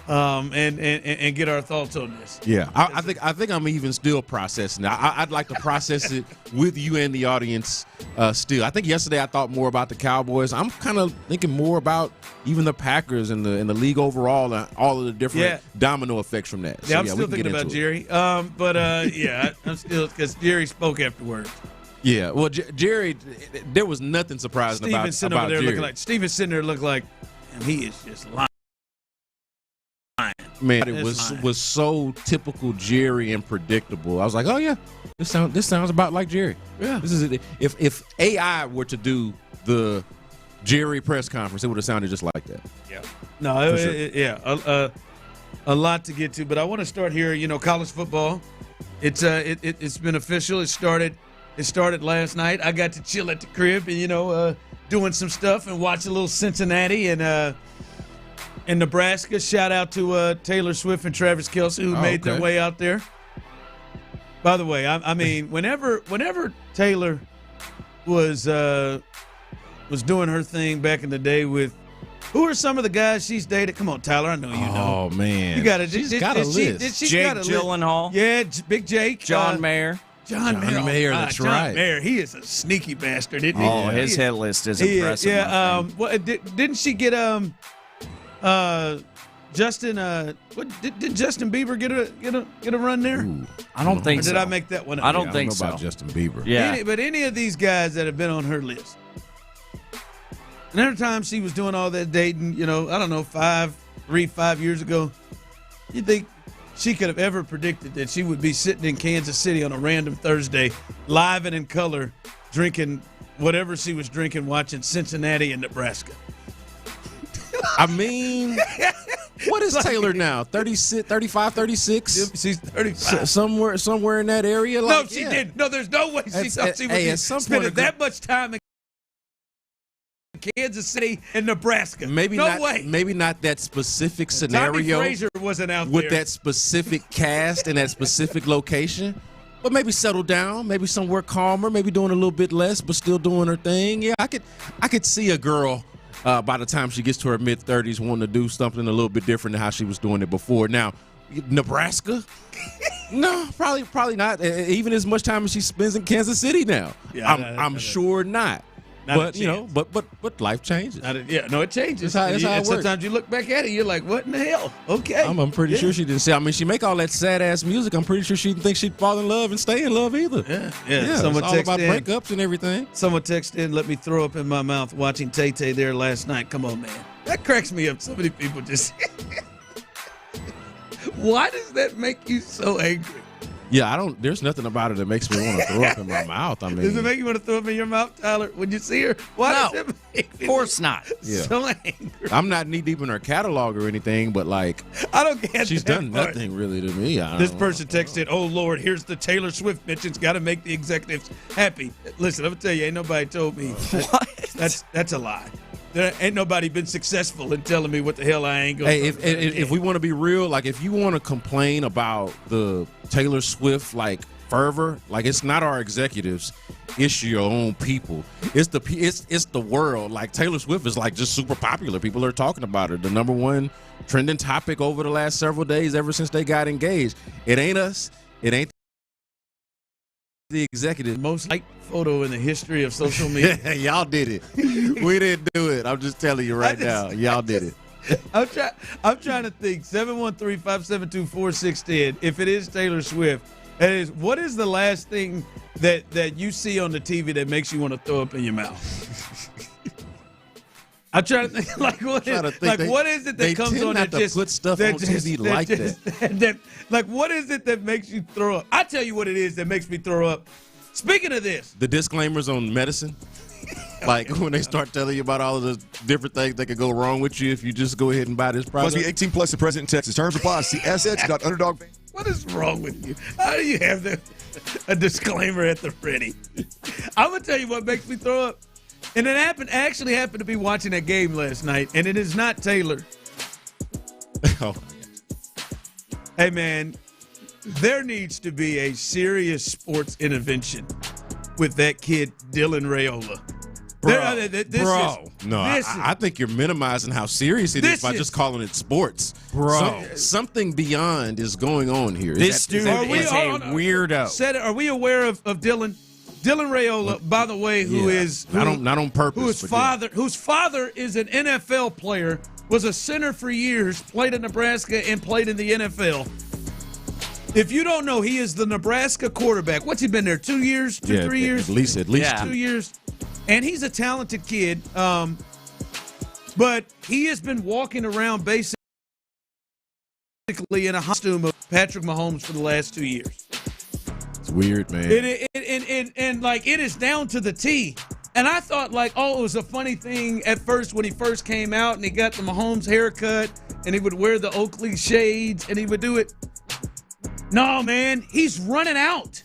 Speaker 15: and get our thoughts on this.
Speaker 13: Yeah, I think I'm even still processing. I'd like to process it with you and the audience still. I think yesterday I thought more about the Cowboys. I'm kind of thinking more about even the Packers and the league overall and all of the different domino effects from that.
Speaker 15: So, I'm still thinking about Jerry. I'm still, because Jerry spoke afterwards.
Speaker 13: Yeah, well, Jerry, there was nothing surprising about Jerry.
Speaker 15: Steven's sitting there looking like, and he is just lying.
Speaker 13: Man, it was so typical Jerry and predictable. I was like, oh yeah, this sounds about like Jerry.
Speaker 15: Yeah,
Speaker 13: this is it. If AI were to do the Jerry press conference, it would have sounded just like that.
Speaker 15: Yeah, no, sure. A lot to get to, but I want to start here. College football. It's been official. It started last night. I got to chill at the crib and doing some stuff and watch a little Cincinnati and Nebraska. Shout out to Taylor Swift and Travis Kelce who made their way out there. By the way, I mean whenever Taylor was doing her thing back in the day with, who are some of the guys she's dated? Come on, Tyler, I know you know.
Speaker 13: Oh man,
Speaker 15: you got it.
Speaker 13: She's got a list.
Speaker 17: Jake Gyllenhaal.
Speaker 15: Yeah, Big Jake.
Speaker 17: John Mayer.
Speaker 15: John Mayer,
Speaker 13: that's
Speaker 15: John
Speaker 13: right.
Speaker 15: Mayer, he is a sneaky bastard, isn't he?
Speaker 17: Oh, his hit list is impressive.
Speaker 15: Yeah, didn't she get Justin, what did Justin Bieber get a run there?
Speaker 17: Ooh, I don't think
Speaker 15: or
Speaker 17: so.
Speaker 15: Did I make that one up?
Speaker 17: I don't think
Speaker 13: know
Speaker 17: so.
Speaker 13: about Justin Bieber.
Speaker 17: Yeah.
Speaker 15: But any of these guys that have been on her list. And every time she was doing all that dating, I don't know, 5 years ago, you think she could have ever predicted that she would be sitting in Kansas City on a random Thursday, live and in color, drinking whatever she was drinking, watching Cincinnati and Nebraska.
Speaker 13: I mean, what is Taylor now? 36, 35, 36?
Speaker 15: She's 35.
Speaker 13: Somewhere in that area?
Speaker 15: No, she didn't. No, there's no way she thought she would be spending that much time in Kansas City and Nebraska.
Speaker 13: Maybe
Speaker 15: no
Speaker 13: not,
Speaker 15: way.
Speaker 13: Maybe not that specific scenario.
Speaker 15: Tommy Frazier wasn't out
Speaker 13: with
Speaker 15: there.
Speaker 13: that specific cast and that specific location. But maybe settle down, maybe somewhere calmer, maybe doing a little bit less, but still doing her thing. Yeah, I could see a girl by the time she gets to her mid-30s wanting to do something a little bit different than how she was doing it before. Now, Nebraska? No, probably not. Even as much time as she spends in Kansas City now. Yeah, I'm sure not. But but life changes.
Speaker 15: It changes.
Speaker 13: That's how it works.
Speaker 15: Sometimes you look back at it, you're like, "What in the hell?" Okay,
Speaker 13: I'm pretty sure she didn't say. I mean, she make all that sad ass music. I'm pretty sure she didn't think she'd fall in love and stay in love either.
Speaker 15: Yeah.
Speaker 13: Someone it's all about breakups and everything.
Speaker 15: Someone texted in, "Let me throw up in my mouth watching Tay-Tay there last night." Come on, man, that cracks me up. So many people just. Why does that make you so angry?
Speaker 13: Yeah, there's nothing about it that makes me want to throw up in my mouth. I mean,
Speaker 15: does it make you want to throw up in your mouth, Tyler, when you see her? Why does it make me
Speaker 17: of course not.
Speaker 15: So angry?
Speaker 13: I'm not knee deep in her catalog or anything, but like,
Speaker 15: I don't get
Speaker 13: she's done nothing really to me.
Speaker 15: This person texted, "Oh Lord, here's the Taylor Swift mentions. Got to make the executives happy." Listen, I'm gonna tell you, ain't nobody told me that's a lie. There ain't nobody been successful in telling me what the hell I ain't going to do.
Speaker 13: If we want to be real, like if you want to complain about the Taylor Swift like fervor, like it's not our executives, it's your own people. It's the world. Like Taylor Swift is like just super popular. People are talking about her. The number one trending topic over the last several days ever since they got engaged. It ain't us. It ain't the executive.
Speaker 15: Most liked photo in the history of social media.
Speaker 13: Y'all did it. We didn't do it. I'm just telling you right now. Y'all did it.
Speaker 15: I'm trying to think. 713-572-4610. If it is Taylor Swift, that is, what is the last thing that you see on the TV that makes you want to throw up in your mouth? I'm trying to think. What is it that comes on that just
Speaker 13: put stuff on TV like that?
Speaker 15: Like, what is it that makes you throw up? I tell you what it is that makes me throw up. Speaking of this,
Speaker 13: the disclaimers on medicine. Like when they start telling you about all of the different things that could go wrong with you if you just go ahead and buy this product.
Speaker 10: Must be 18 plus and present in Texas. Terms apply. See assets.underdog.
Speaker 15: What is wrong with you? How do you have a disclaimer at the ready? I'm going to tell you what makes me throw up. And it actually happened to be watching that game last night, and it is not Taylor.
Speaker 13: Oh.
Speaker 15: Hey, man, there needs to be a serious sports intervention with that kid, Dylan Raiola.
Speaker 13: I think you're minimizing how serious it is by just calling it sports.
Speaker 17: Bro.
Speaker 13: Something beyond is going on here.
Speaker 17: This dude is a weirdo.
Speaker 15: Are we aware of Dylan? Dylan Raiola, by the way,
Speaker 13: not on purpose.
Speaker 15: Whose father is an NFL player, was a center for years, played in Nebraska and played in the NFL. If you don't know, he is the Nebraska quarterback. What's he been there? 2 years? 3 years?
Speaker 13: At least
Speaker 15: 2 years. And he's a talented kid. But he has been walking around basically in a costume of Patrick Mahomes for the last 2 years.
Speaker 13: It's weird, man.
Speaker 15: And like it is down to the T. And I thought it was a funny thing at first when he first came out and he got the Mahomes haircut and he would wear the Oakley shades and he would do it. No, man, he's running out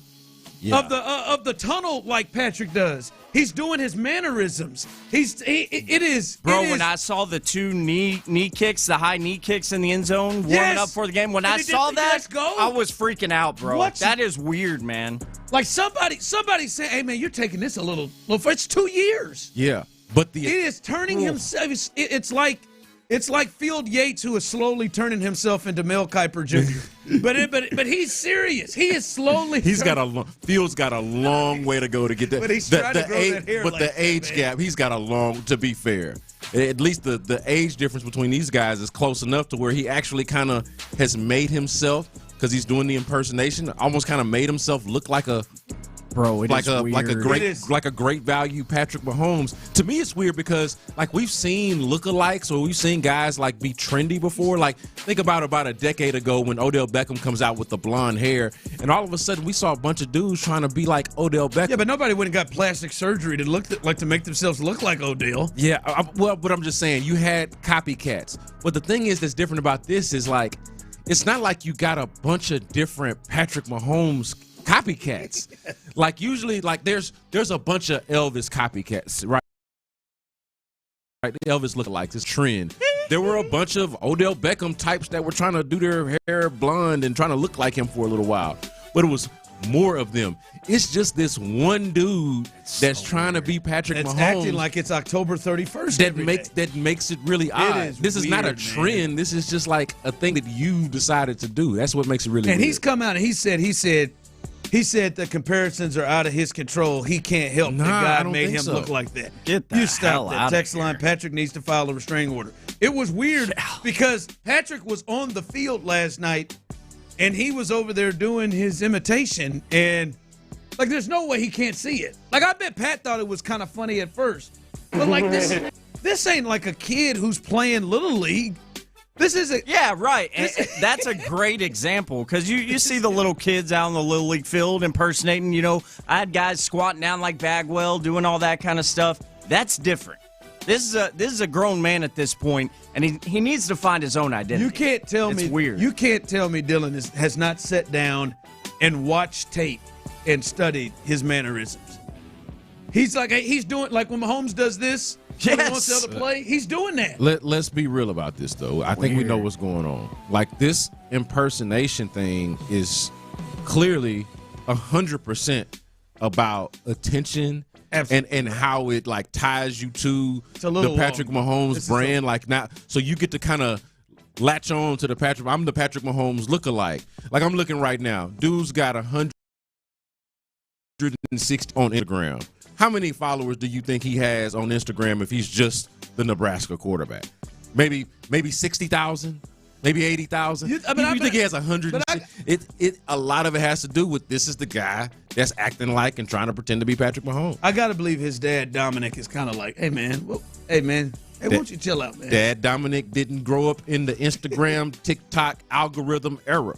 Speaker 15: of the tunnel like Patrick does. He's doing his mannerisms.
Speaker 17: When I saw the two knee kicks, the high knee kicks in the end zone, warming up for the game, when I saw that, I was freaking out, bro. That is weird, man.
Speaker 15: Like somebody saying, "Hey, man, you're taking this a little. It's 2 years."
Speaker 13: Yeah, but
Speaker 15: it is turning himself. It's like It's like Field Yates, who is slowly turning himself into Mel Kiper Jr. but he's serious. He is slowly.
Speaker 13: Field's got a long way to go to get that.
Speaker 15: But he's trying to grow that hair.
Speaker 13: But
Speaker 15: like
Speaker 13: the
Speaker 15: that,
Speaker 13: age
Speaker 15: man.
Speaker 13: gap, he's got a long. To be fair, at least the age difference between these guys is close enough to where he actually kind of has made himself, because he's doing the impersonation, almost kind of made himself look like a.
Speaker 17: Bro,
Speaker 13: like a great value Patrick Mahomes. To me, it's weird because like we've seen lookalikes, or we've seen guys like be trendy before. Like think about a decade ago when Odell Beckham comes out with the blonde hair, and all of a sudden we saw a bunch of dudes trying to be like Odell Beckham.
Speaker 15: Yeah, but nobody went and got plastic surgery to make themselves look like Odell.
Speaker 13: Yeah, but I'm just saying you had copycats. But the thing is that's different about this is like it's not like you got a bunch of different Patrick Mahomes copycats. Like usually, like there's a bunch of Elvis copycats, right? Right, Elvis lookalikes, this trend. There were a bunch of Odell Beckham types that were trying to do their hair blonde and trying to look like him for a little while, but it was more of them. It's just this one dude that's trying to be Patrick Mahomes.
Speaker 15: It's acting like it's October 31st.
Speaker 13: That makes it really odd. This is not a trend.
Speaker 15: Man.
Speaker 13: This is just like a thing that you decided to do. That's what makes it really weird.
Speaker 15: And he's come out and he said the comparisons are out of his control. He can't help that God made him look like that.
Speaker 17: Get the hell out
Speaker 15: Text
Speaker 17: of
Speaker 15: line,
Speaker 17: here.
Speaker 15: Patrick needs to file a restraining order. It was weird because Patrick was on the field last night and he was over there doing his imitation, and like there's no way he can't see it. Like I bet Pat thought it was kind of funny at first. But like this ain't like a kid who's playing Little League. This is
Speaker 17: yeah, right. And that's a great example because you see the little kids out on the Little League field impersonating. You know, I had guys squatting down like Bagwell, doing all that kind of stuff. That's different. This is a grown man at this point, and he needs to find his own identity.
Speaker 15: You can't tell me
Speaker 17: weird.
Speaker 15: You can't tell me Dylan has not sat down and watched tape and studied his mannerisms. He's doing like when Mahomes does this. Yes. When he wants to play, he's doing that.
Speaker 13: Let's be real about this, though. I think we know what's going on. Like, this impersonation thing is clearly 100% about attention and how it, like, ties you to the Patrick Mahomes brand. Like, now, so you get to kind of latch on to the Patrick. I'm the Patrick Mahomes lookalike. Like, I'm looking right now. Dude's got 160 on Instagram. How many followers do you think he has on Instagram if he's just the Nebraska quarterback? Maybe 60,000, maybe 80,000. You think he has 100? A lot of it has to do with this is the guy that's acting like and trying to pretend to be Patrick Mahomes.
Speaker 15: I gotta believe his dad Dominic is kind of like, hey man, why don't you chill out, man?
Speaker 13: Dad Dominic didn't grow up in the Instagram, TikTok algorithm era,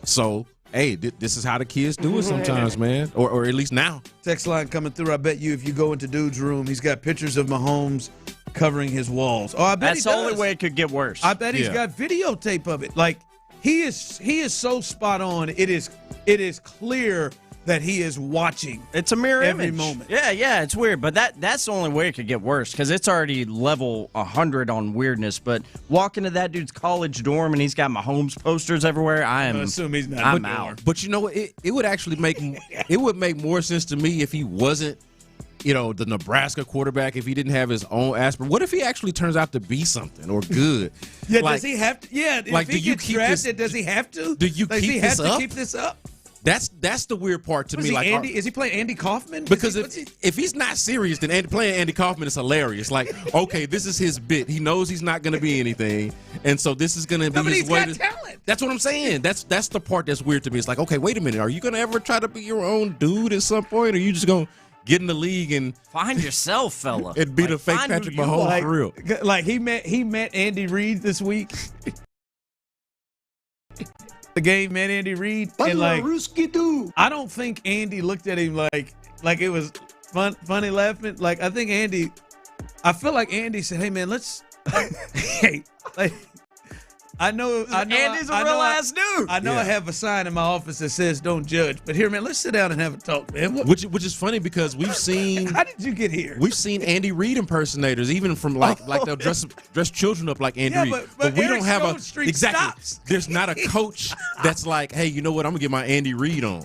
Speaker 13: so. Hey, this is how the kids do it sometimes, man. Or at least now.
Speaker 15: Text line coming through. I bet you if you go into Dude's room, he's got pictures of Mahomes covering his walls. Oh, I bet
Speaker 17: that's the only way it could get worse.
Speaker 15: I bet he's got videotape of it. Like he is so spot on. It is clear that he is watching.
Speaker 17: It's a mirror
Speaker 15: every
Speaker 17: image.
Speaker 15: moment.
Speaker 17: Yeah, it's weird, but that's the only way it could get worse because it's already level 100 on weirdness. But walk into that dude's college dorm and he's got Mahomes posters everywhere. I
Speaker 15: assume he's not.
Speaker 17: I'm out.
Speaker 13: But you know, it would actually make more sense to me if he wasn't, the Nebraska quarterback, if he didn't have his own aspirant. What if he actually turns out to be something or good?
Speaker 15: Yeah, does he have to? Yeah, if he gets drafted, does he have to?
Speaker 13: Do you
Speaker 15: does
Speaker 13: keep
Speaker 15: he
Speaker 13: this
Speaker 15: have
Speaker 13: up?
Speaker 15: to keep this up?
Speaker 13: That's the weird part to me. Like,
Speaker 15: is he playing Andy Kaufman?
Speaker 13: Because if he's not serious, then playing Andy Kaufman is hilarious. Like, okay, this is his bit. He knows he's not going to be anything, and so this is going to be his way.
Speaker 15: He's got talent.
Speaker 13: That's what I'm saying. That's the part that's weird to me. It's like, okay, wait a minute. Are you going to ever try to be your own dude at some point, or are you just going to get in the league and
Speaker 17: find yourself, fella,
Speaker 13: and be the fake Patrick Mahomes for real?
Speaker 15: Like he met Andy Reid this week. The game met Andy Reid, and like I don't think Andy looked at him like it was funny laughing. Like I feel like Andy said, "Hey man, let's hey." Like, I know
Speaker 17: Andy's a real ass dude.
Speaker 15: I know I have a sign in my office that says "Don't judge," but here, man, let's sit down and have a talk, man.
Speaker 13: Which is funny because we've seen.
Speaker 15: How did you get here?
Speaker 13: We've seen Andy Reid impersonators, even from like they'll dress children up like Andy Reid,
Speaker 15: but
Speaker 13: we don't have
Speaker 15: exactly.
Speaker 13: There's not a coach that's like, hey, you know what? I'm gonna get my Andy Reid on.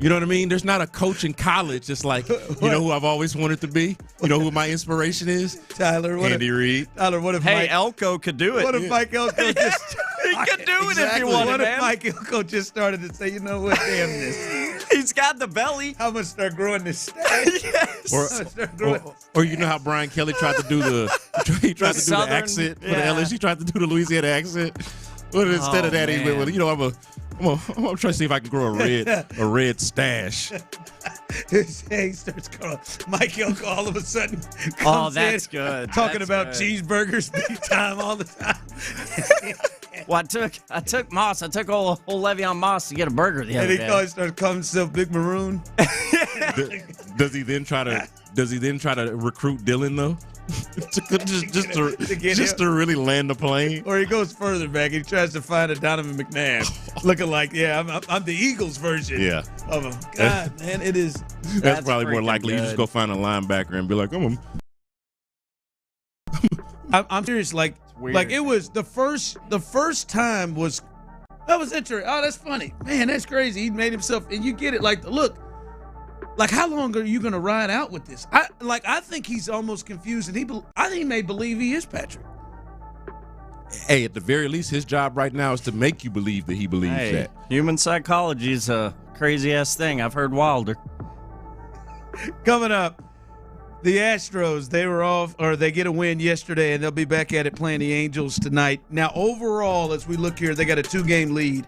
Speaker 13: You know what I mean? There's not a coach in college that's like, you know who I've always wanted to be? You know who my inspiration is?
Speaker 15: Tyler,
Speaker 13: Andy Reid.
Speaker 15: Tyler, what if
Speaker 17: Mike Elko could do it?
Speaker 15: What if Mike Elko just
Speaker 17: he could do it if he wanted,
Speaker 15: What
Speaker 17: man.
Speaker 15: if Mike Elko just started to say, you know what, damn this.
Speaker 17: He's got the belly.
Speaker 15: I'm gonna start growing this stash.
Speaker 17: Yes.
Speaker 13: Or you know how Brian Kelly tried to do the
Speaker 17: Southern,
Speaker 13: accent for the LSU? He tried to do the Louisiana accent. But instead of that, he went with, you know, I'm trying to see if I can grow a red stash.
Speaker 15: He starts going. Mike Elko all of a sudden comes
Speaker 17: Oh, that's
Speaker 15: in,
Speaker 17: good.
Speaker 15: talking
Speaker 17: That's
Speaker 15: about
Speaker 17: good.
Speaker 15: cheeseburgers big time all the time.
Speaker 17: Well, I took Moss. I took old Le'Veon Moss to get a burger the
Speaker 15: And
Speaker 17: other
Speaker 15: he
Speaker 17: day.
Speaker 15: always started calling himself Big Maroon.
Speaker 13: Does he then try to recruit Dylan though? just to really land the plane?
Speaker 15: Or he goes further back. He tries to find a Donovan McNabb, looking like, I'm the Eagles version of him. God, man, it is.
Speaker 13: That's probably more likely. You just go find a linebacker and be like,
Speaker 15: I'm serious. Like it was the first time was that was interesting. Oh, that's funny, man. That's crazy. He made himself, and you get it. Like, look, like how long are you gonna ride out with this? I think he's almost confused, and I think he may believe he is Patrick.
Speaker 13: Hey, at the very least, his job right now is to make you believe that he believes that.
Speaker 17: Human psychology is a crazy ass thing. I've heard Wilder.
Speaker 15: Coming up, the Astros, they get a win yesterday, and they'll be back at it playing the Angels tonight. Now, overall, as we look here, they got a 2-game lead.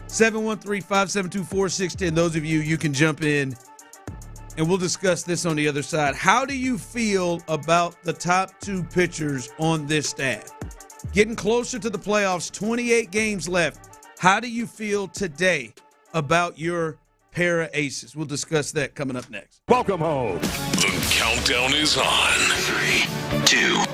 Speaker 15: 713-572-4610. Those of you can jump in, and we'll discuss this on the other side. How do you feel about the top 2 pitchers on this staff? Getting closer to the playoffs, 28 games left. How do you feel today about your pair of aces? We'll discuss that coming up next.
Speaker 3: Welcome home. The countdown is on. 3, 2, 1.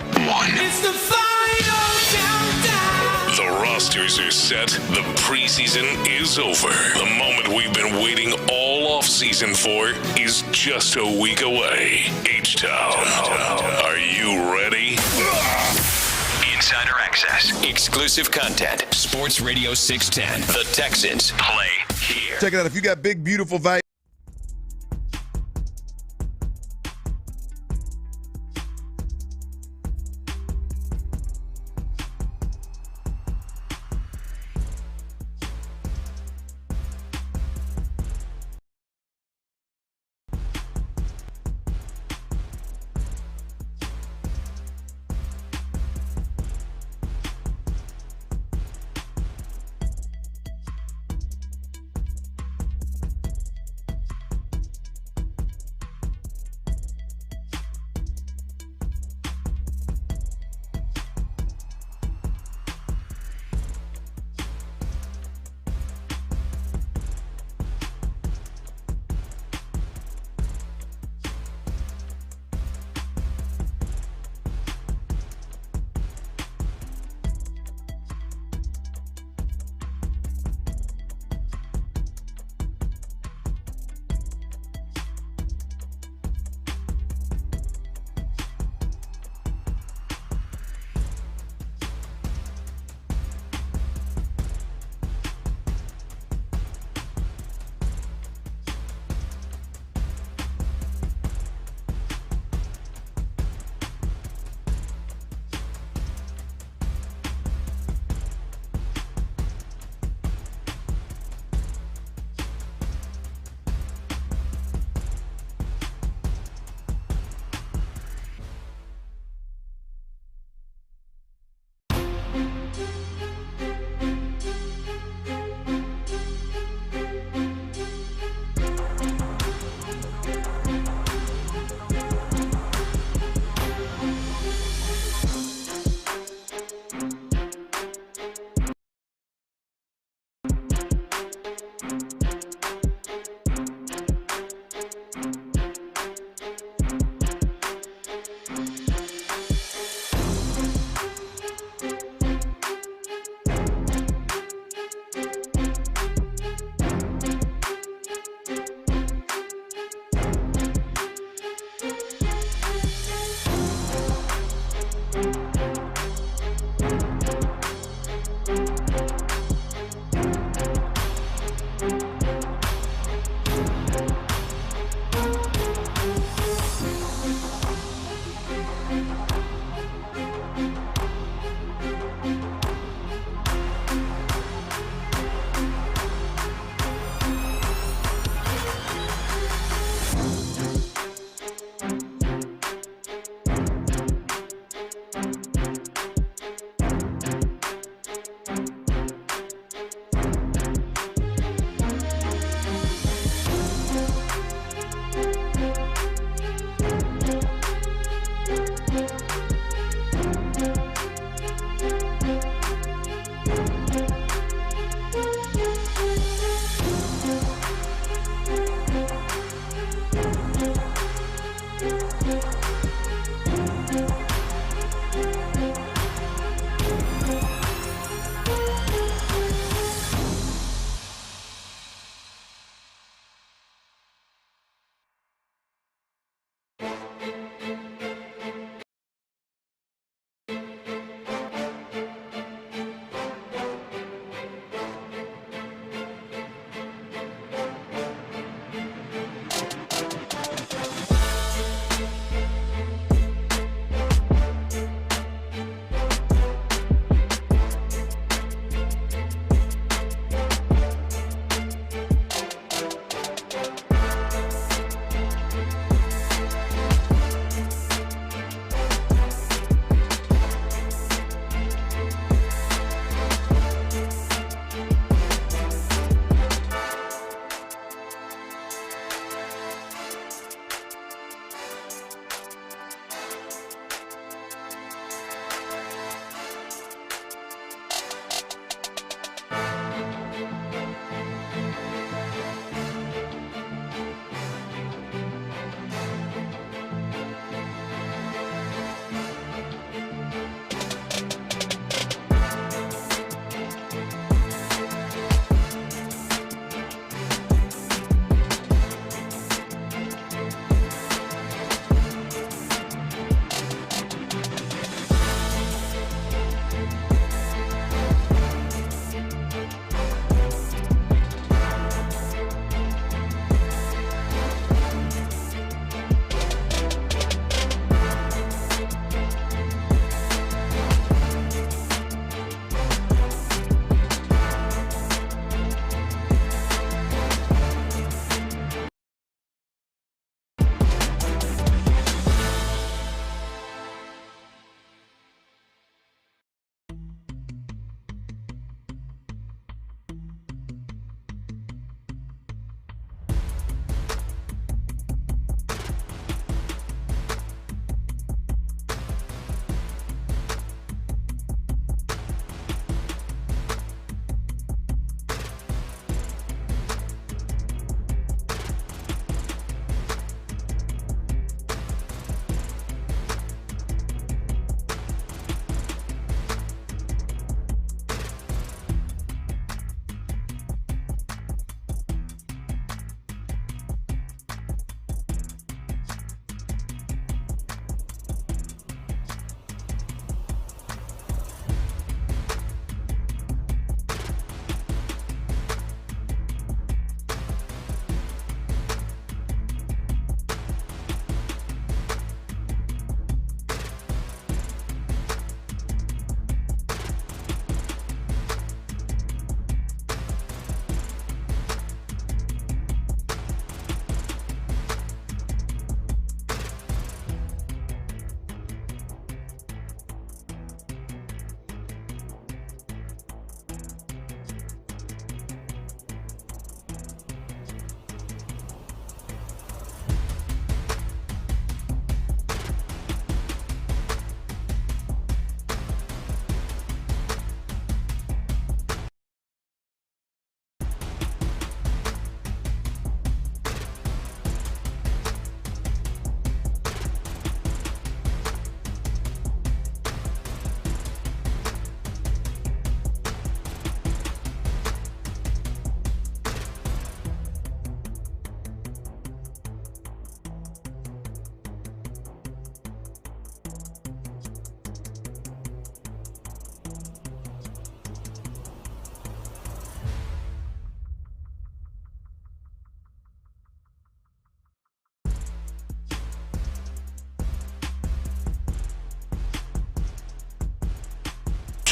Speaker 6: It's the final countdown.
Speaker 3: The rosters are set. The preseason is over. The moment we've been waiting all offseason for is just a week away. H-Town. Are you ready?
Speaker 18: Insider access. Exclusive content. Sports Radio 610. The Texans play here.
Speaker 10: Check it out. If you got big, beautiful value.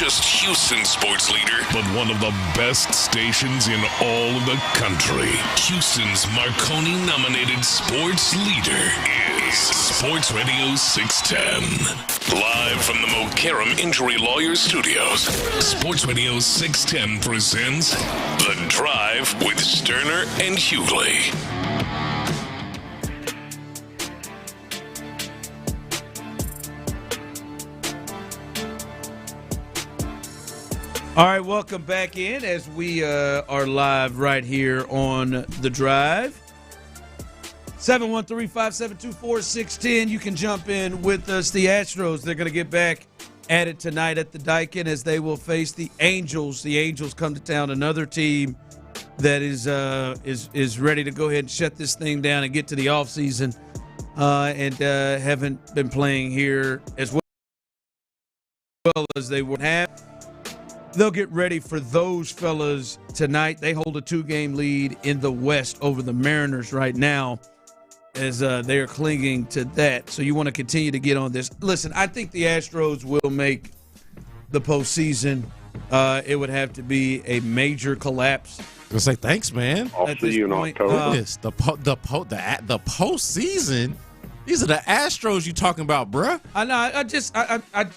Speaker 3: just Houston's sports leader, but one of the best stations in all of the country. Houston's Marconi-nominated sports leader is Sports Radio 610. Live from the Mokaram Injury Lawyers Studios, Sports Radio 610 presents The Drive with Stoerner and Hughley.
Speaker 15: All right, welcome back in as we are live right here on The Drive. 713-572-4610. You can jump in with us. The Astros, they're going to get back at it tonight at the Daikin as they will face the Angels. The Angels come to town, another team that is ready to go ahead and shut this thing down and get to the offseason and haven't been playing here as well as they would have. They'll get ready for those fellas tonight. They hold a 2-game lead in the West over the Mariners right now as they are clinging to that. So you want to continue to get on this. Listen, I think the Astros will make the postseason. It would have to be a major collapse.
Speaker 13: I was say thanks, man.
Speaker 4: I'll see you in October.
Speaker 13: The postseason. These are the Astros you talking about, bruh.
Speaker 15: I know.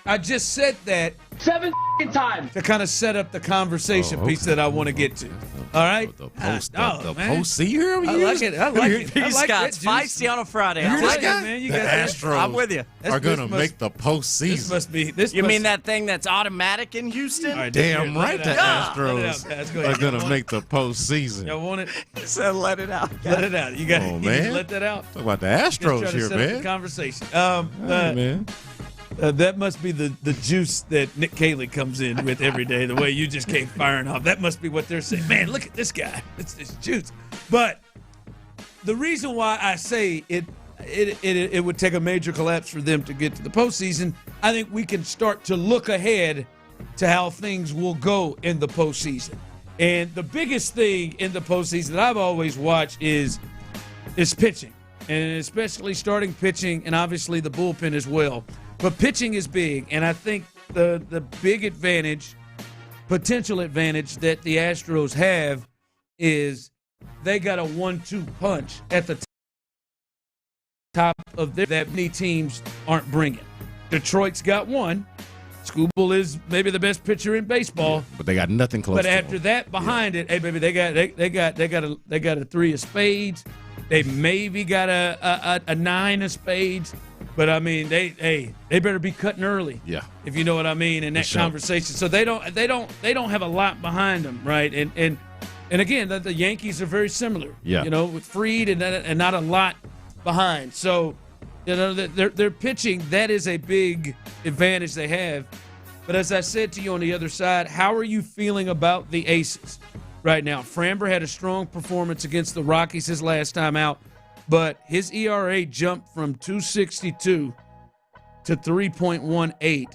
Speaker 15: I just said that
Speaker 6: 7 times
Speaker 15: to kind of set up the conversation piece that I want to get to. All right.
Speaker 13: The postseason.
Speaker 15: I like it. I like it.
Speaker 17: Scott's feisty on a Friday.
Speaker 15: I like it,
Speaker 17: man.
Speaker 15: man. You
Speaker 13: The
Speaker 15: got that.
Speaker 13: Astros
Speaker 17: I'm with you.
Speaker 13: are going to make the postseason.
Speaker 15: This must be.
Speaker 17: You mean that thing that's automatic in Houston?
Speaker 15: All right,
Speaker 13: Damn right the Astros
Speaker 15: Go ahead.
Speaker 13: are going to make the postseason.
Speaker 15: Y'all want it?
Speaker 17: So let it out.
Speaker 15: Let it out. You got
Speaker 13: Oh,
Speaker 15: to
Speaker 13: man.
Speaker 15: let that out.
Speaker 13: Talk about the
Speaker 15: Just try
Speaker 13: Astros
Speaker 15: to
Speaker 13: here,
Speaker 15: set up the
Speaker 13: man.
Speaker 15: conversation.
Speaker 13: Man.
Speaker 15: That must be the juice that Nick Caley comes in with every day. The way you just came firing off. That must be what they're saying. Man, look at this guy. It's juice. But the reason why I say it would take a major collapse for them to get to the postseason, I think we can start to look ahead to how things will go in the postseason. And the biggest thing in the postseason that I've always watched is pitching, and especially starting pitching, and obviously the bullpen as well. But pitching is big, and I think the big advantage, potential advantage that the Astros have is they got a 1-2 punch at the top of that many teams aren't bringing. Detroit's got one. Skubal is maybe the best pitcher in baseball,
Speaker 13: But they got nothing close.
Speaker 15: but
Speaker 13: to
Speaker 15: after
Speaker 13: them.
Speaker 15: that, behind it, hey baby, they got a 3 of spades. They maybe got a 9 of spades. But I mean, they better be cutting early.
Speaker 13: Yeah.
Speaker 15: If you know what I mean in that conversation. So they don't have a lot behind them, right? And again, the Yankees are very similar.
Speaker 13: Yeah.
Speaker 15: You know, with Fried and not a lot behind. So, you know, they're pitching. That is a big advantage they have. But as I said to you on the other side, how are you feeling about the Aces right now? Framber had a strong performance against the Rockies his last time out. But his ERA jumped from 2.62 to 3.18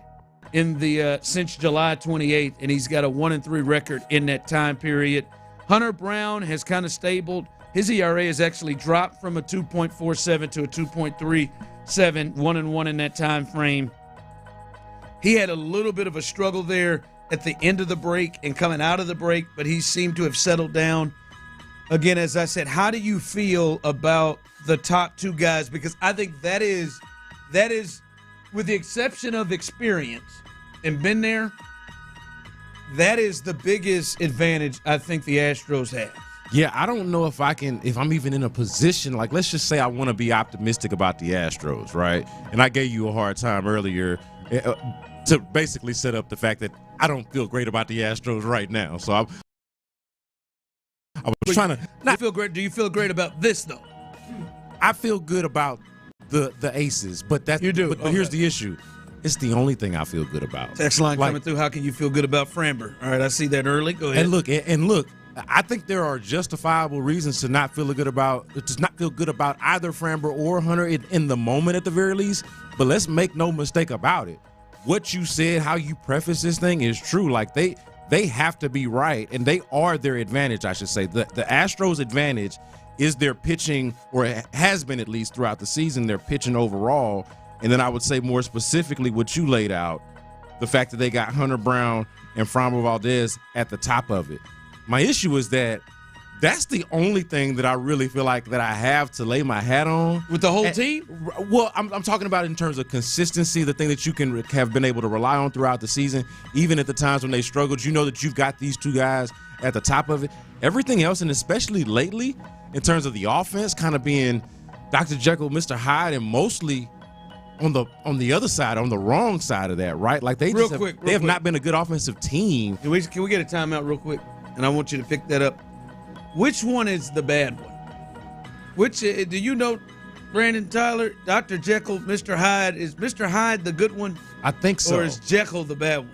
Speaker 15: in the since July 28th, and he's got a 1-3 record in that time period. Hunter Brown has kind of stabled. His ERA has actually dropped from a 2.47 to a 2.37, 1-1 in that time frame. He had a little bit of a struggle there at the end of the break and coming out of the break, but he seemed to have settled down. Again, as I said, how do you feel about the top 2 guys? Because I think that is, with the exception of experience and been there, that is the biggest advantage I think the Astros have.
Speaker 13: Yeah, I don't know if I'm even in a position, like, let's just say I want to be optimistic about the Astros, right? And I gave you a hard time earlier to basically set up the fact that I don't feel great about the Astros right now. So I was trying to
Speaker 15: not feel great. Do you feel great about this though?
Speaker 13: I feel good about the Aces, but that
Speaker 15: you do.
Speaker 13: But here's the issue: it's the only thing I feel good about.
Speaker 15: Text line coming through. How can you feel good about Framber? All right, I see that early. Go ahead.
Speaker 13: And look. I think there are justifiable reasons to not feel good about either Framber or Hunter in the moment at the very least. But let's make no mistake about it. What you said, how you preface this thing is true. Like they have to be right, and they are their advantage, I should say. The Astros' advantage is their pitching, or it has been at least throughout the season, their pitching overall. And then I would say more specifically what you laid out, the fact that they got Hunter Brown and Framber Valdez at the top of it. My issue is that that's the only thing that I really feel like that I have to lay my hat on.
Speaker 15: With the whole team?
Speaker 13: Well, I'm talking about in terms of consistency, the thing that you can have been able to rely on throughout the season, even at the times when they struggled. You know that you've got these two guys at the top of it. Everything else, and especially lately, in terms of the offense, kind of being Dr. Jekyll, Mr. Hyde, and mostly on the other side, on the wrong side of that, right? Like they have not been a good offensive team.
Speaker 15: Can we get a timeout real quick? And I want you to pick that up. Which one is the bad one? Which do you know, Brandon Tyler, Dr. Jekyll, Mr. Hyde? Is Mr. Hyde the good one?
Speaker 13: I think so.
Speaker 15: Or is Jekyll the bad one?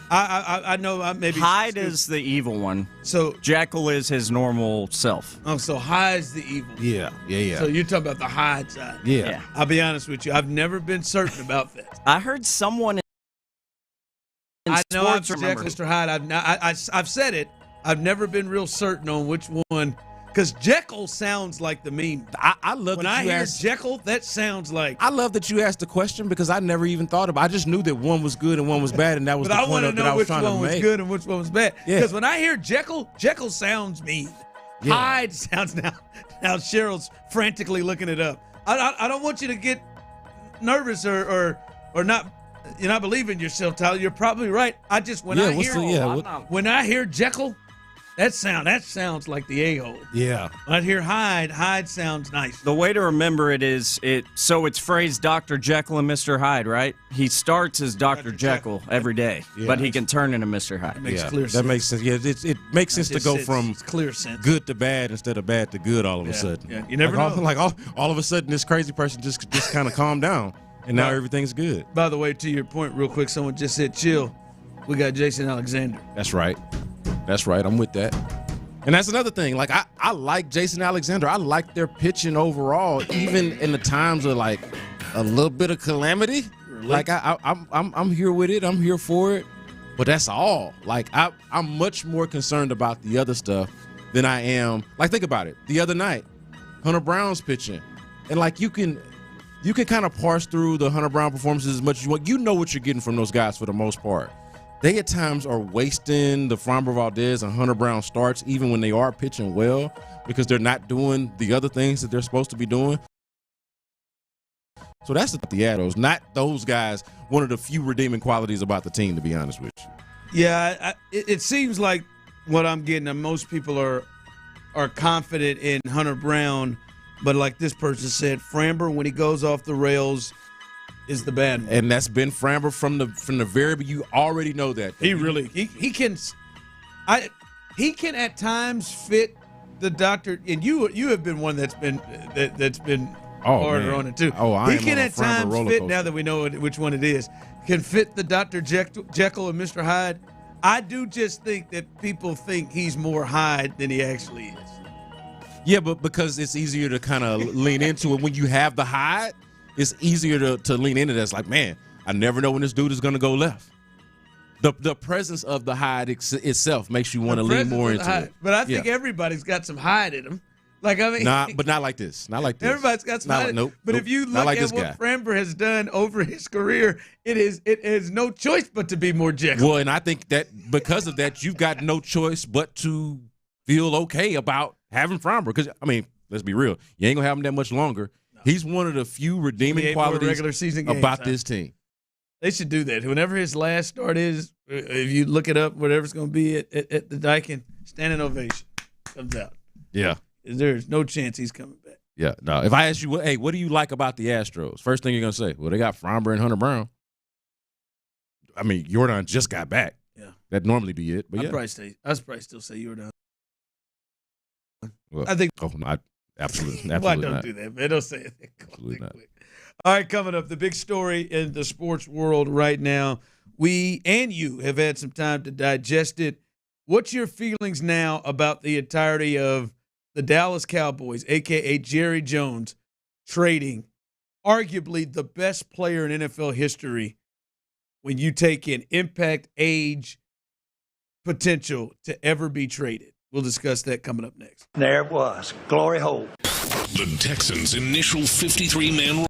Speaker 15: I know maybe
Speaker 17: Hyde is the evil one.
Speaker 15: So
Speaker 17: Jekyll is his normal self.
Speaker 15: Oh, so Hyde's the evil one.
Speaker 13: Yeah.
Speaker 15: So you're talking about the Hyde side.
Speaker 13: Yeah.
Speaker 15: I'll be honest with you. I've never been certain about that.
Speaker 17: I heard someone in
Speaker 15: I know
Speaker 17: sports
Speaker 15: I'm
Speaker 17: remember.
Speaker 15: Mr. Hyde. I've said it. I've never been real certain on which one, because Jekyll sounds like the mean.
Speaker 13: I love
Speaker 15: when
Speaker 13: that
Speaker 15: I
Speaker 13: you
Speaker 15: hear
Speaker 13: asked,
Speaker 15: Jekyll, that sounds like.
Speaker 13: I love that you asked the question because I never even thought about it. I just knew that one was good and one was bad, and that was
Speaker 15: But
Speaker 13: the
Speaker 15: I
Speaker 13: point
Speaker 15: want to
Speaker 13: that I
Speaker 15: know
Speaker 13: was
Speaker 15: which
Speaker 13: trying to
Speaker 15: one was
Speaker 13: make.
Speaker 15: good and which one was bad.
Speaker 13: Yeah.
Speaker 15: Because when I hear Jekyll sounds mean.
Speaker 13: Yeah.
Speaker 15: Hyde sounds now Cheryl's frantically looking it up. I don't want you to get nervous or not. You're not believing yourself, Tyler. You're probably right. I just when I hear Jekyll, that sounds like the a-hole.
Speaker 13: Yeah.
Speaker 15: When I hear Hyde sounds nice.
Speaker 17: The way to remember it is it's phrased Dr. Jekyll and Mr. Hyde, right? He starts as Dr. Jekyll every day, but he can turn into Mr. Hyde.
Speaker 15: That makes clear sense.
Speaker 13: That makes sense. Yeah, it makes sense to go from
Speaker 15: clear sense.
Speaker 13: good to bad instead of bad to good all of a sudden.
Speaker 15: Yeah. You never know.
Speaker 13: All of a sudden, this crazy person just kind of calmed down, and now everything's good.
Speaker 15: By the way, to your point, real quick, someone just said, "Chill." We got Jason Alexander.
Speaker 13: That's right. I'm with that. And that's another thing. Like I like Jason Alexander. I like their pitching overall, even in the times of like a little bit of calamity. Like I'm here with it. I'm here for it. But that's all. Like I'm much more concerned about the other stuff than I am. Like think about it. The other night, Hunter Brown's pitching, and like you can kind of parse through the Hunter Brown performances as much as you want. You know what you're getting from those guys for the most part. They at times are wasting the Framber Valdez and Hunter Brown starts even when they are pitching well because they're not doing the other things that they're supposed to be doing. So that's the Astros, not those guys, one of the few redeeming qualities about the team, to be honest with you.
Speaker 15: Yeah, it seems like what I'm getting, and most people are confident in Hunter Brown, but like this person said, Framber, when he goes off the rails, is the bad one.
Speaker 13: And that's been Framber from the very you already know that.
Speaker 15: He can at times fit the doctor, and you have been one that's been harder on it too. He can at times fit, now that we know which one it is, can fit the Dr. Jekyll and Mr. Hyde. I do just think that people think he's more Hyde than he actually is.
Speaker 13: Yeah, but because it's easier to kind of lean into it when you have the Hyde. It's easier to lean into that. It's like, man, I never know when this dude is going to go left. The presence of the Hyde itself makes you want to lean more into it.
Speaker 15: But I think everybody's got some Hyde in them. Like I mean,
Speaker 13: but not like this. Not like this.
Speaker 15: Everybody's got some Hyde.
Speaker 13: Nope.
Speaker 15: But if you look at what Framber has done over his career, it is no choice but to be more Jekyll.
Speaker 13: Well, and I think that because of that, you've got no choice but to feel okay about having Framber. Because I mean, let's be real, you ain't gonna have him that much longer. He's one of the few redeeming qualities
Speaker 15: regular season games,
Speaker 13: about this team.
Speaker 15: They should do that. Whenever his last start is, if you look it up, whatever it's going to be at the Daikin, standing ovation comes out.
Speaker 13: Yeah.
Speaker 15: There's no chance he's coming back.
Speaker 13: Yeah. No. If I ask you, hey, what do you like about the Astros? First thing you're going to say, well, they got Framber and Hunter Brown. I mean, Jordan just got back.
Speaker 15: Yeah.
Speaker 13: That'd normally be it. But
Speaker 15: I'd probably still say Jordan.
Speaker 13: Well,
Speaker 15: I think.
Speaker 13: Oh, no, absolutely
Speaker 15: Why don't
Speaker 13: not.
Speaker 15: do that, man? Don't say it.
Speaker 13: Absolutely not.
Speaker 15: All right, coming up, the big story in the sports world right now. We and you have had some time to digest it. What's your feelings now about the entirety of the Dallas Cowboys, a.k.a. Jerry Jones, trading arguably the best player in NFL history when you take in impact, age, potential to ever be traded? We'll discuss that coming up next.
Speaker 4: There it was. Glory hole.
Speaker 3: The Texans' initial 53-man.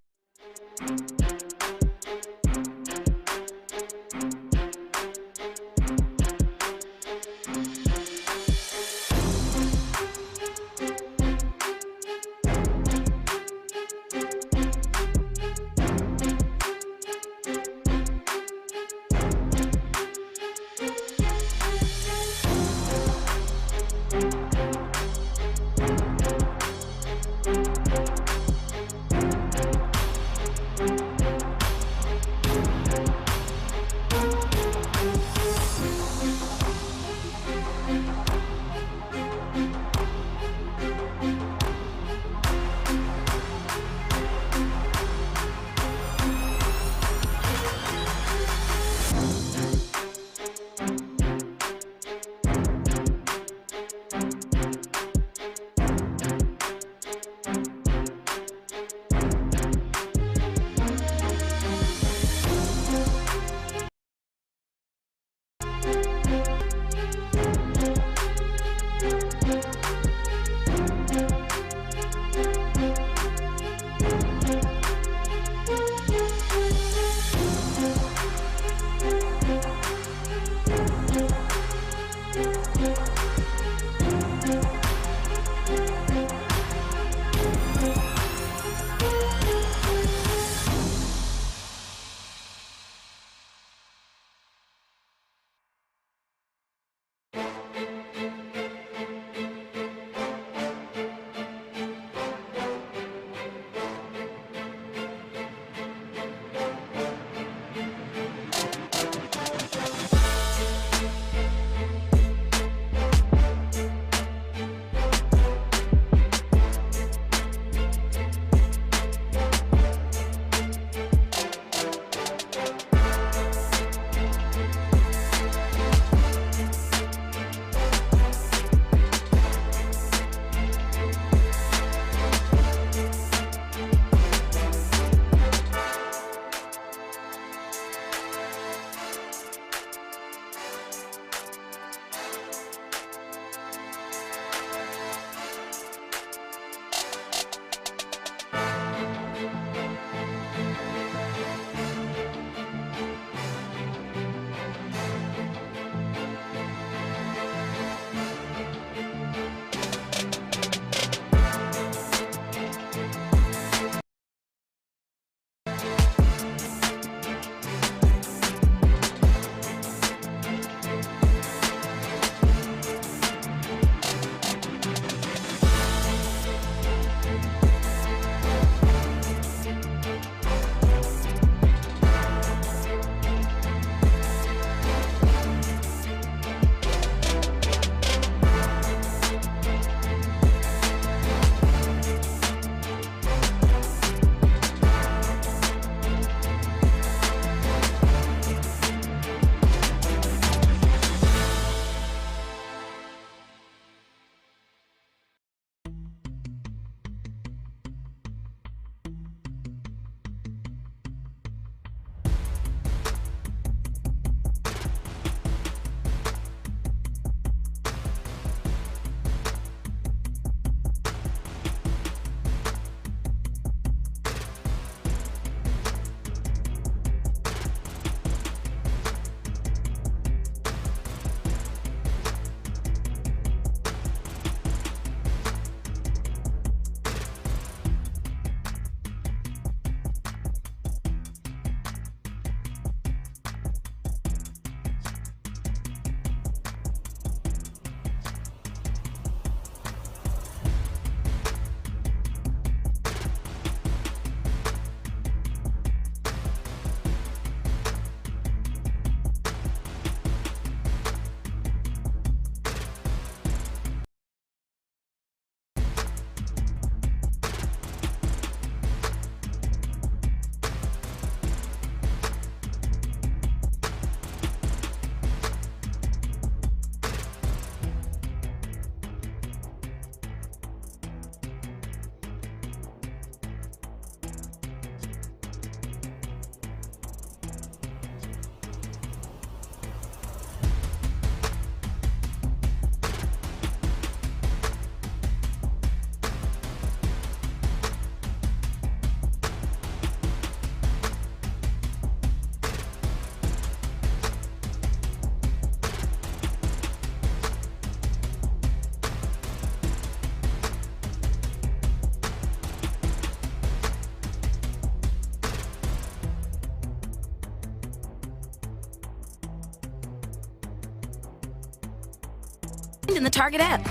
Speaker 19: in the Target app.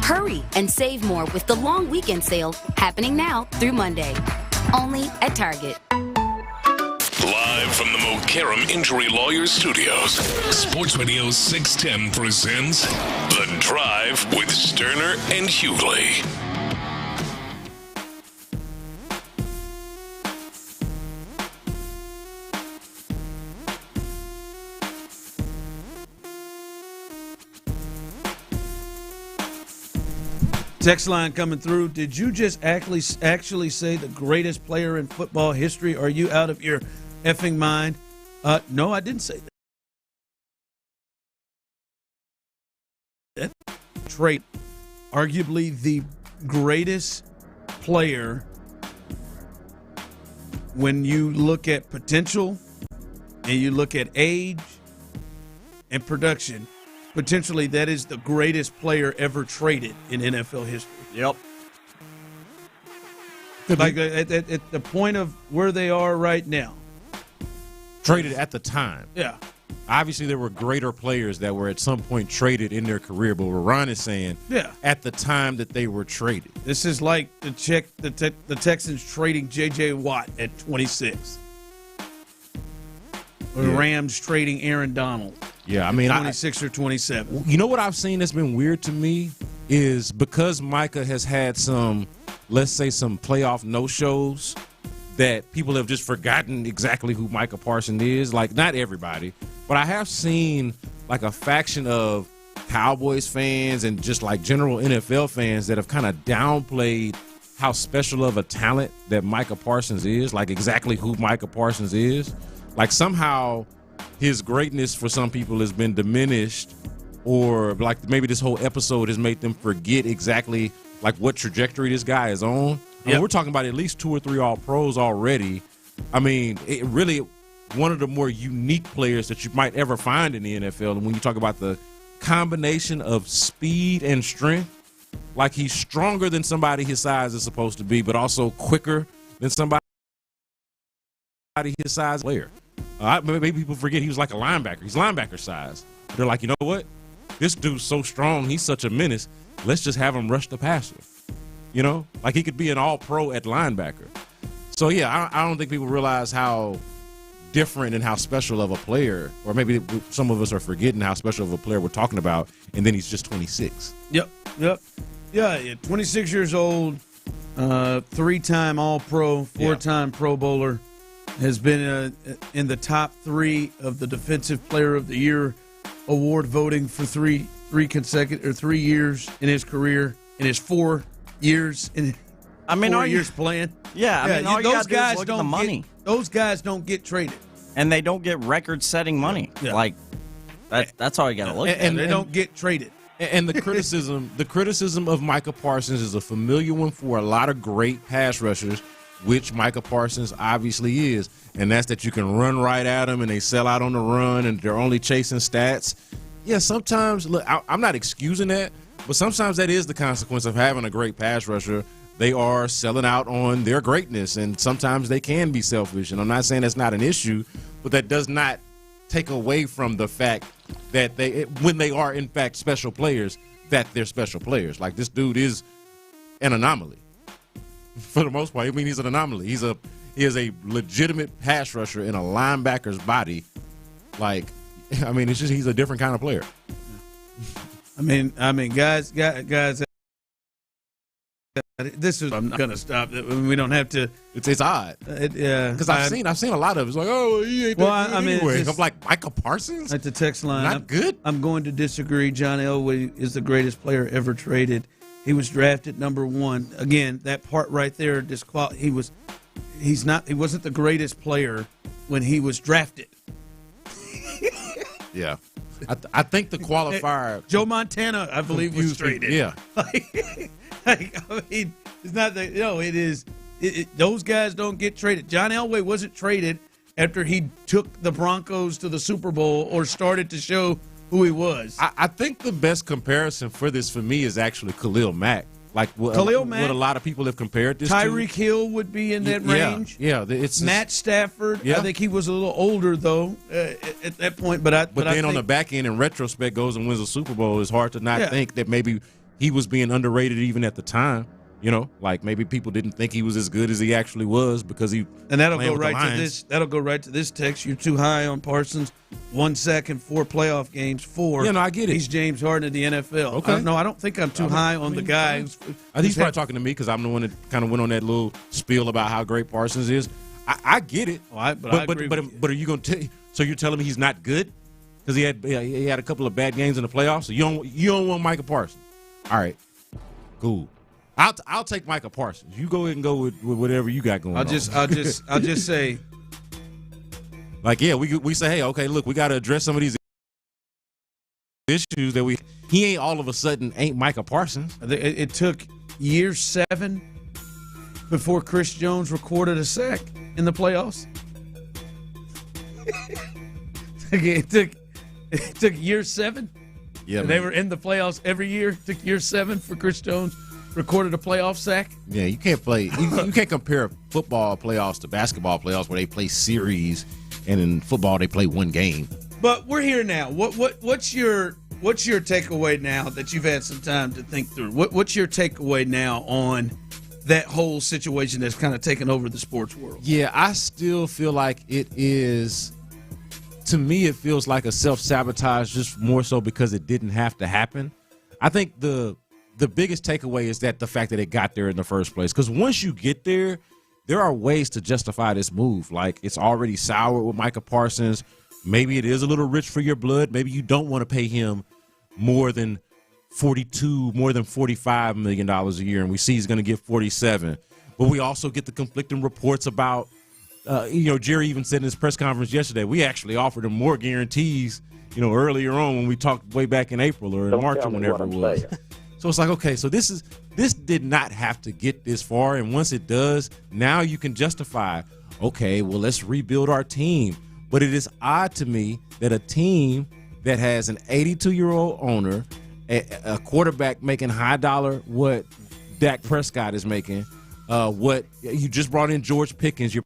Speaker 19: Hurry and save more with the long weekend sale happening now through Monday. Only at Target.
Speaker 3: Live from the Mokaram Injury Lawyers Studios, Sports Radio 610 presents The Drive with Stoerner and Hughley.
Speaker 15: Text line coming through. Did you just actually say the greatest player in football history? Are you out of your effing mind? No, I didn't say that. Trait, arguably the greatest player when you look at potential and you look at age and production. Potentially, that is the greatest player ever traded in NFL history.
Speaker 17: Yep.
Speaker 15: Like at the point of where they are right now.
Speaker 13: Traded at the time.
Speaker 15: Yeah.
Speaker 13: Obviously, there were greater players that were at some point traded in their career, but what Ron is saying, at the time that they were traded.
Speaker 15: This is like the Texans trading J.J. Watt at 26. Or the Rams trading Aaron Donald.
Speaker 13: Yeah, I mean,
Speaker 15: 26 or 27.
Speaker 13: You know what I've seen that's been weird to me is because Micah has had some, let's say, some playoff no-shows that people have just forgotten exactly who Micah Parsons is. Like, not everybody, but I have seen like a faction of Cowboys fans and just like general NFL fans that have kind of downplayed how special of a talent that Micah Parsons is, like exactly who Micah Parsons is. Like somehow his greatness for some people has been diminished, or like maybe this whole episode has made them forget exactly like what trajectory this guy is on. I mean, we're talking about at least 2 or 3 All-Pros already. I mean, it really one of the more unique players that you might ever find in the NFL. And when you talk about the combination of speed and strength, like he's stronger than somebody his size is supposed to be, but also quicker than somebody his size player. Maybe people forget he was like a linebacker. He's linebacker size. They're like, you know what? This dude's so strong. He's such a menace. Let's just have him rush the passer. You know, like he could be an all-pro at linebacker. So, yeah, I don't think people realize how different and how special of a player, or maybe some of us are forgetting how special of a player we're talking about, and then he's just 26.
Speaker 15: Yep. Yeah, 26 years old, 3-time All-Pro, 4-time Pro Bowler, has been in the top 3 of the Defensive Player of the Year award voting for 3 years in his career, in his 4 years in 4 years playing.
Speaker 17: Yeah, I mean, all you gotta do is look at the money.
Speaker 15: Those guys don't get traded.
Speaker 17: And they don't get record-setting money. Yeah. Like, that's all you got to look at.
Speaker 15: And they don't get traded.
Speaker 13: And the criticism of Micah Parsons is a familiar one for a lot of great pass rushers, which Micah Parsons obviously is. And that's that you can run right at them and they sell out on the run and they're only chasing stats. Yeah, sometimes, look, I'm not excusing that, but sometimes that is the consequence of having a great pass rusher. They are selling out on their greatness, and sometimes they can be selfish. And I'm not saying that's not an issue, but that does not take away from the fact that when they are, in fact, special players, that they're special players. Like, this dude is an anomaly for the most part. I mean, he's an anomaly. He is a legitimate pass rusher in a linebacker's body. Like, I mean, it's just he's a different kind of player.
Speaker 15: I mean, guys. This is. I'm not gonna stop. We don't have to.
Speaker 13: It's odd.
Speaker 15: Yeah,
Speaker 13: because I've seen a lot of it. It's like, oh, he ain't that good anyway. I'm like, Micah Parsons
Speaker 15: at the text line.
Speaker 13: Not good.
Speaker 15: I'm going to disagree. John Elway is the greatest player ever traded. He was drafted number 1. Again, that part right there He wasn't the greatest player when he was drafted.
Speaker 13: Yeah. I think the qualifier.
Speaker 15: Joe Montana, I believe, was traded.
Speaker 13: Yeah.
Speaker 15: I mean, it's not that. It is. Those guys don't get traded. John Elway wasn't traded after he took the Broncos to the Super Bowl or started to show who he was.
Speaker 13: I think the best comparison for this for me is actually Khalil Mack. like what
Speaker 15: Khalil Mack,
Speaker 13: a lot of people have compared this
Speaker 15: Tyreek
Speaker 13: to.
Speaker 15: Hill would be in that range.
Speaker 13: Yeah, it's
Speaker 15: Matt Stafford.
Speaker 13: Yeah.
Speaker 15: I think he was a little older though at that point. But
Speaker 13: then
Speaker 15: I think,
Speaker 13: on the back end, in retrospect, goes and wins a Super Bowl. It's hard to not think that maybe he was being underrated even at the time. You know, like maybe people didn't think he was as good as he actually was because he.
Speaker 15: And that'll go right to this. That'll go right to this text. You're too high on Parsons. 1 sack in 4 playoff games. 4.
Speaker 13: Yeah, no, I get it.
Speaker 15: He's James Harden of the NFL.
Speaker 13: Okay.
Speaker 15: I don't think I'm too high on the guy.
Speaker 13: I think he's probably talking to me because I'm the one that kind of went on that little spiel about how great Parsons is. I get it.
Speaker 15: But
Speaker 13: are you going to? So you're telling me he's not good because he had a couple of bad games in the playoffs? So you don't want Micah Parsons? All right, cool. I'll take Micah Parsons. You go ahead and go with whatever you got going on.
Speaker 15: I'll just say,
Speaker 13: like, yeah, we say, hey, okay, look, we got to address some of these issues that he ain't all of a sudden ain't Micah Parsons.
Speaker 15: It took year 7 before Chris Jones recorded a sack in the playoffs. It took year 7.
Speaker 13: Yeah,
Speaker 15: and they were in the playoffs every year. It took year 7 for Chris Jones. Recorded a playoff sack.
Speaker 13: Yeah, you can't play. You can't compare football playoffs to basketball playoffs where they play series, and in football they play one game.
Speaker 15: But we're here now. What's your takeaway now that you've had some time to think through? What's your takeaway now on that whole situation that's kind of taken over the sports world?
Speaker 13: Yeah, I still feel like it is. To me, it feels like a self-sabotage, just more so because it didn't have to happen. I think the biggest takeaway is that the fact that it got there in the first place. Because once you get there, there are ways to justify this move. Like, it's already sour with Micah Parsons. Maybe it is a little rich for your blood. Maybe you don't want to pay him more than $45 million a year, and we see he's going to get 47. But we also get the conflicting reports about, Jerry even said in his press conference yesterday, we actually offered him more guarantees, earlier on when we talked way back in April or in March or whenever it was. So it's like, okay, so this did not have to get this far, and once it does, now you can justify, okay, well, let's rebuild our team. But it is odd to me that a team that has an 82-year-old owner, a quarterback making high dollar what Dak Prescott is making, what you just brought in George Pickens, you're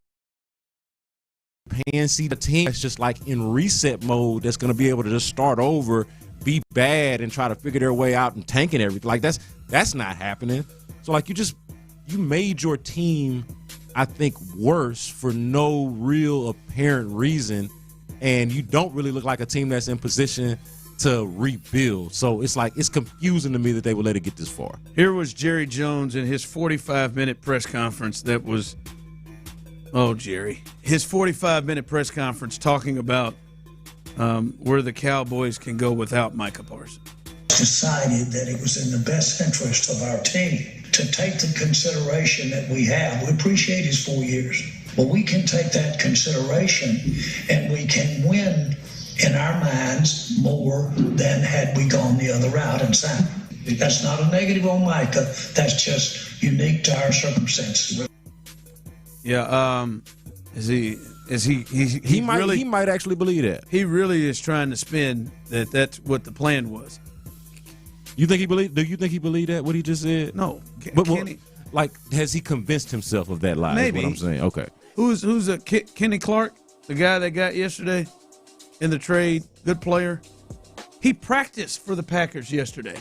Speaker 13: paying a team that's just like in reset mode that's going to be able to just start over, be bad, and try to figure their way out and tanking everything. Like that's not happening. So like you made your team, I think, worse for no real apparent reason, and you don't really look like a team that's in position to rebuild. So it's like it's confusing to me that they would let it get this far.
Speaker 15: Here was Jerry Jones in his 45-minute press conference that was his 45-minute press conference talking about where the Cowboys can go without Micah Parsons.
Speaker 20: Decided that it was in the best interest of our team to take the consideration that we have. We appreciate his 4 years, but we can take that consideration and we can win in our minds more than had we gone the other route and signed. That's not a negative on Micah. That's just unique to our circumstances.
Speaker 15: Yeah, he
Speaker 13: might actually believe that.
Speaker 15: He really is trying to spin that that's what the plan was.
Speaker 13: You think he believed? Do you think he believed that what he just said?
Speaker 15: No,
Speaker 13: has he convinced himself of that lie?
Speaker 15: Maybe.
Speaker 13: Is what I'm saying. Okay.
Speaker 15: Who's Kenny Clark, the guy they got yesterday in the trade, good player. He practiced for the Packers yesterday.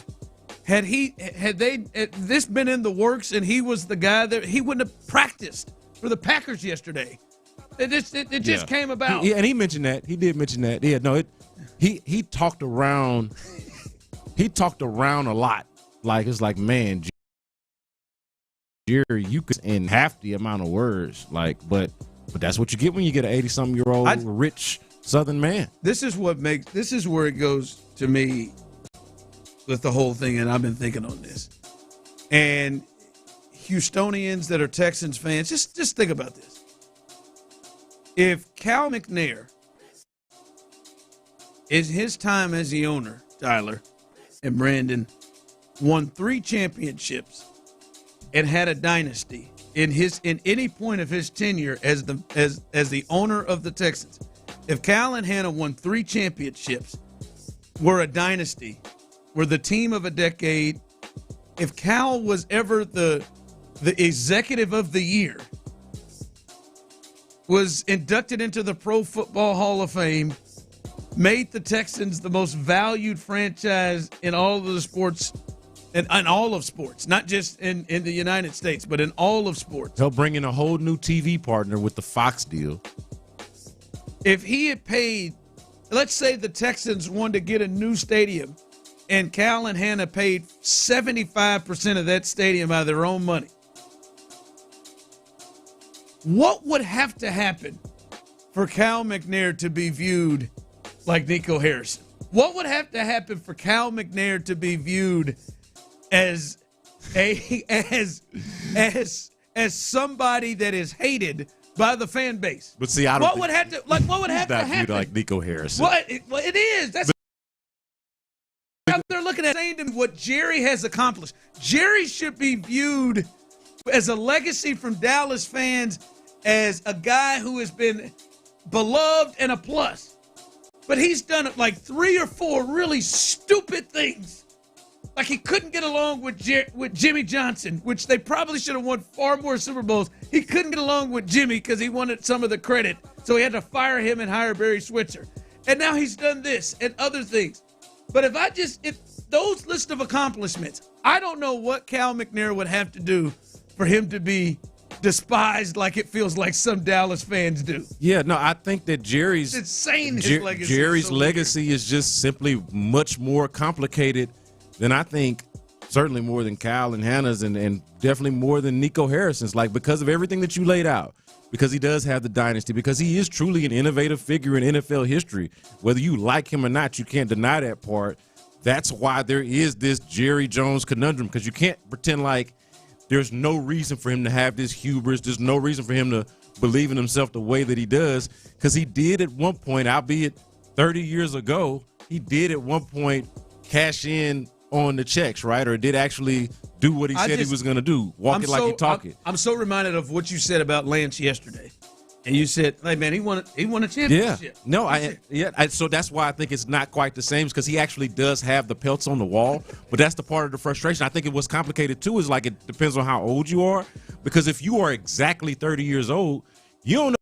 Speaker 15: Had this been in the works and he was the guy that he wouldn't have practiced for the Packers yesterday. It just came about.
Speaker 13: And he mentioned that. He did mention that. Yeah, no, he talked around. He talked around a lot. Like, it's like, man, Jerry, you could in half the amount of words. Like, but that's what you get when you get an 80-something-year-old rich Southern man.
Speaker 15: This is where it goes to me with the whole thing, and I've been thinking on this. And Houstonians that are Texans fans, just think about this. If Cal McNair, in his time as the owner, Tyler and Brandon, won 3 championships and had a dynasty in any point of his tenure as the owner of the Texans, if Cal and Hannah won 3 championships, were a dynasty, were the team of a decade, if Cal was ever the executive of the year, was inducted into the Pro Football Hall of Fame, made the Texans the most valued franchise in all of the sports, in all of sports, not just in the United States, but in all of sports.
Speaker 13: He'll bring in a whole new TV partner with the Fox deal.
Speaker 15: If he had paid, let's say the Texans wanted to get a new stadium, and Cal and Hannah paid 75% of that stadium out of their own money, what would have to happen for Cal McNair to be viewed like Nico Harrison? What would have to happen for Cal McNair to be viewed as somebody that is hated by the fan base?
Speaker 13: But see, I don't.
Speaker 15: What would have to happen?
Speaker 13: Like Nico Harrison.
Speaker 15: Well, it is. That's what they're looking at, saying to me what Jerry has accomplished. Jerry should be viewed as a legacy from Dallas fans, as a guy who has been beloved and a plus. But he's done like 3 or 4 really stupid things. Like he couldn't get along with Jimmy Johnson, which they probably should have won far more Super Bowls. He couldn't get along with Jimmy because he wanted some of the credit, so he had to fire him and hire Barry Switzer. And now he's done this and other things. But if those list of accomplishments, I don't know what Cal McNair would have to do for him to be despised like it feels like some Dallas fans do.
Speaker 13: Yeah, no, I think that Jerry's
Speaker 15: it's insane. His legacy
Speaker 13: Jerry's
Speaker 15: is so
Speaker 13: legacy is just simply much more complicated than I think, certainly more than Cal and Hannah's, and definitely more than Nico Harrison's. Like, because of everything that you laid out, because he does have the dynasty, because he is truly an innovative figure in NFL history. Whether you like him or not, you can't deny that part. That's why there is this Jerry Jones conundrum, because you can't pretend like there's no reason for him to have this hubris. There's no reason for him to believe in himself the way that he does, because he did at one point, albeit 30 years ago, he did at one point cash in on the checks, right? Or did actually do what he said he was going to do, walk it like he talk it.
Speaker 15: I'm so reminded of what you said about Lance yesterday. And you said, hey, man, he won a championship.
Speaker 13: Yeah. No, so that's why I think it's not quite the same, because he actually does have the pelts on the wall. But that's the part of the frustration. I think it was complicated, too, is like it depends on how old you are. Because if you are exactly 30 years old, you don't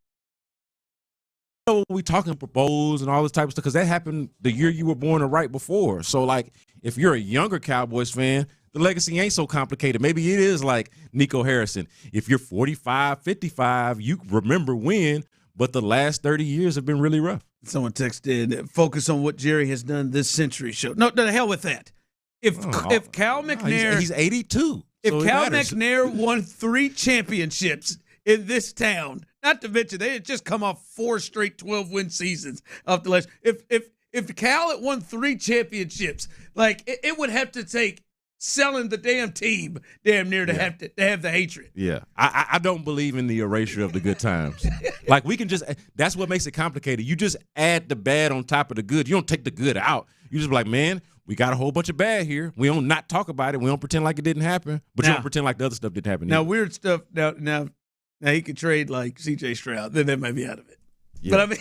Speaker 13: know what we talking Pro Bowls and all this type of stuff, because that happened the year you were born or right before. So, like, if you're a younger Cowboys fan, the legacy ain't so complicated. Maybe it is like Nico Harrison. If you're 45, 55, you remember when, but the last 30 years have been really rough.
Speaker 15: Someone texted, focus on what Jerry has done this century. Show. No, the hell with that. If Cal McNair.
Speaker 13: He's 82.
Speaker 15: If Cal McNair won 3 championships in this town, not to mention they had just come off 4 straight 12-win seasons off the last. If Cal had won 3 championships, like it would have to take selling the damn team damn near to have the hatred.
Speaker 13: Yeah. I don't believe in the erasure of the good times. Like, we can just – that's what makes it complicated. You just add the bad on top of the good. You don't take the good out. You just be like, man, we got a whole bunch of bad here. We don't not talk about it. We don't pretend like it didn't happen. But you don't pretend like the other stuff didn't happen.
Speaker 15: Now, weird stuff – now he could trade like C.J. Stroud. Then that might be out of it. Yeah. But I mean,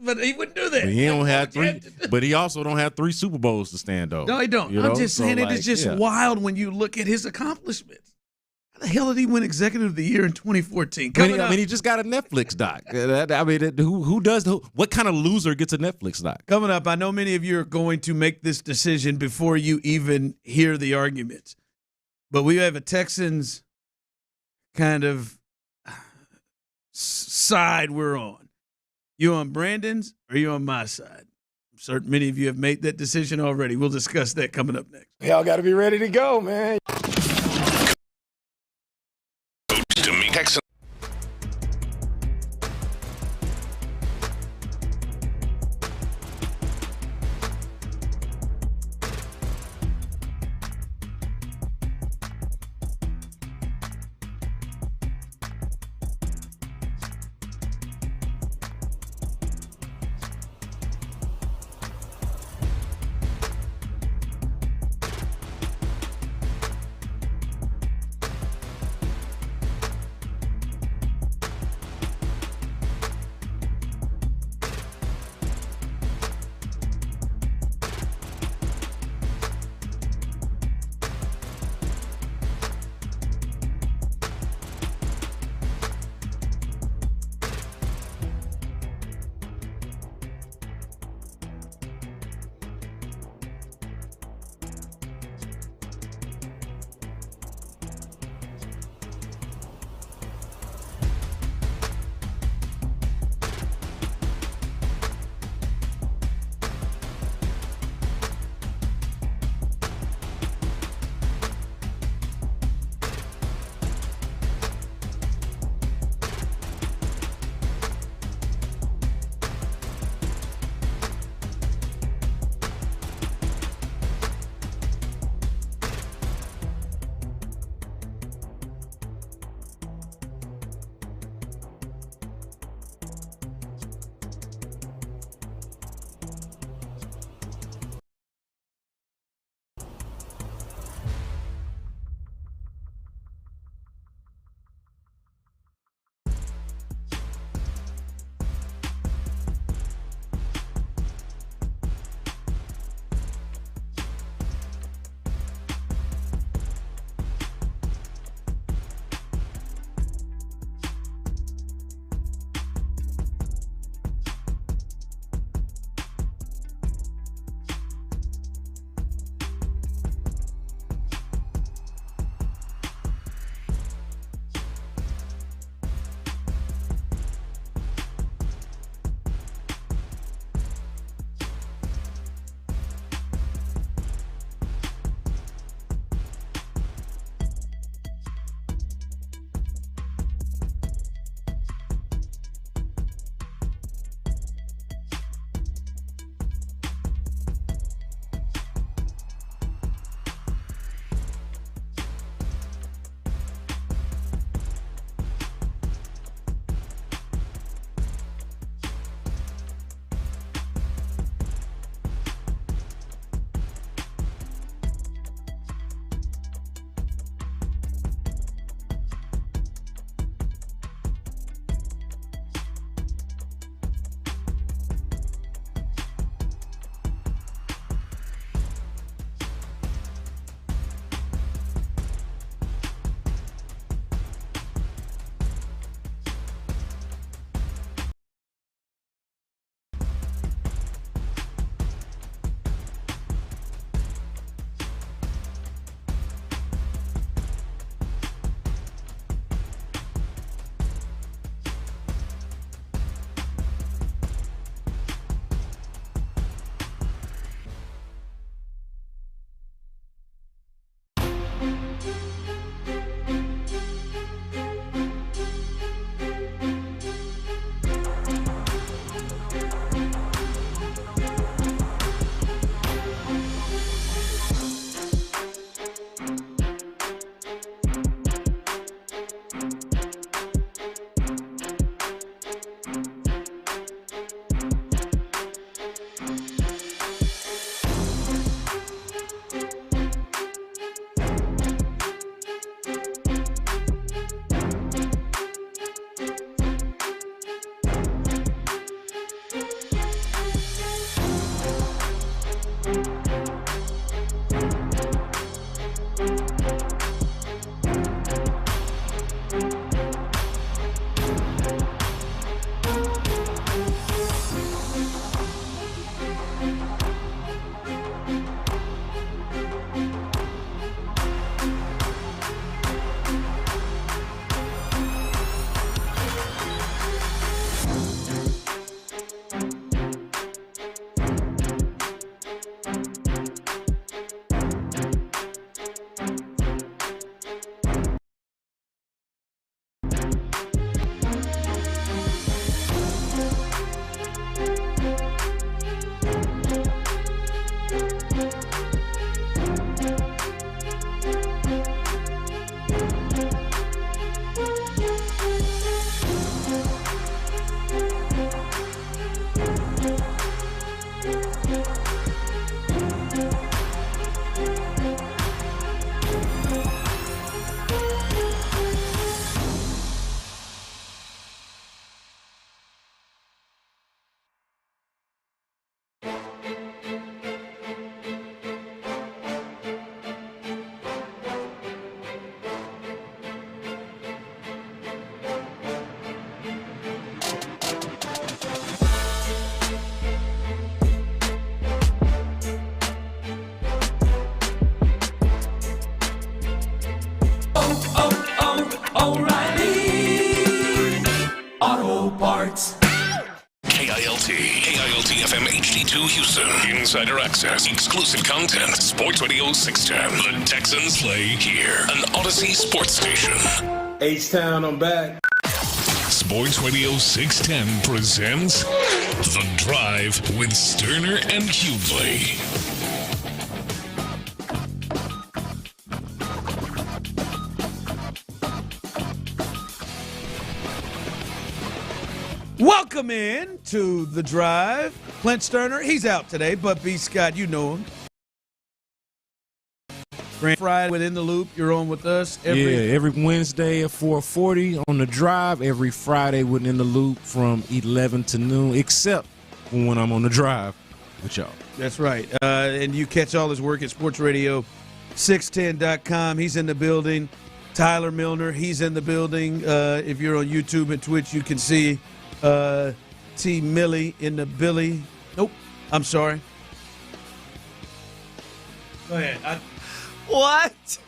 Speaker 15: but he wouldn't do that.
Speaker 13: But he don't have 3. But he also don't have 3 Super Bowls to stand over.
Speaker 15: No, he don't. I'm just saying it is just wild when you look at his accomplishments. How the hell did he win Executive of the Year in 2014?
Speaker 13: I mean, he just got a Netflix doc. I mean, who does? What kind of loser gets a Netflix doc?
Speaker 15: Coming up, I know many of you are going to make this decision before you even hear the arguments. But we have a Texans kind of side we're on. You on Brandon's or you on my side? I'm certain many of you have made that decision already. We'll discuss that coming up next.
Speaker 4: Y'all got to be ready to go, man.
Speaker 3: To me, Texans.
Speaker 6: parts.
Speaker 3: KILT FM HD2 Houston. Insider access, exclusive content. Sports Radio 610. The Texans play here. An Odyssey sports station.
Speaker 4: H-Town, I'm back.
Speaker 3: Sports Radio 610 presents The Drive with Stoerner and Hughley.
Speaker 15: Welcome in to The Drive. Clint Stoerner, he's out today, but B. Scott, you know him. Friday within the loop, you're on with us.
Speaker 13: Every Wednesday at 4:40 on The Drive. Every Friday within the loop from 11 to noon, except when I'm on The Drive with y'all.
Speaker 15: That's right. And you catch all his work at SportsRadio610.com. He's in the building. Tyler Milner, he's in the building. If you're on YouTube and Twitch, you can see T. Millie in the Billy. Nope, I'm sorry. Go ahead.
Speaker 17: What?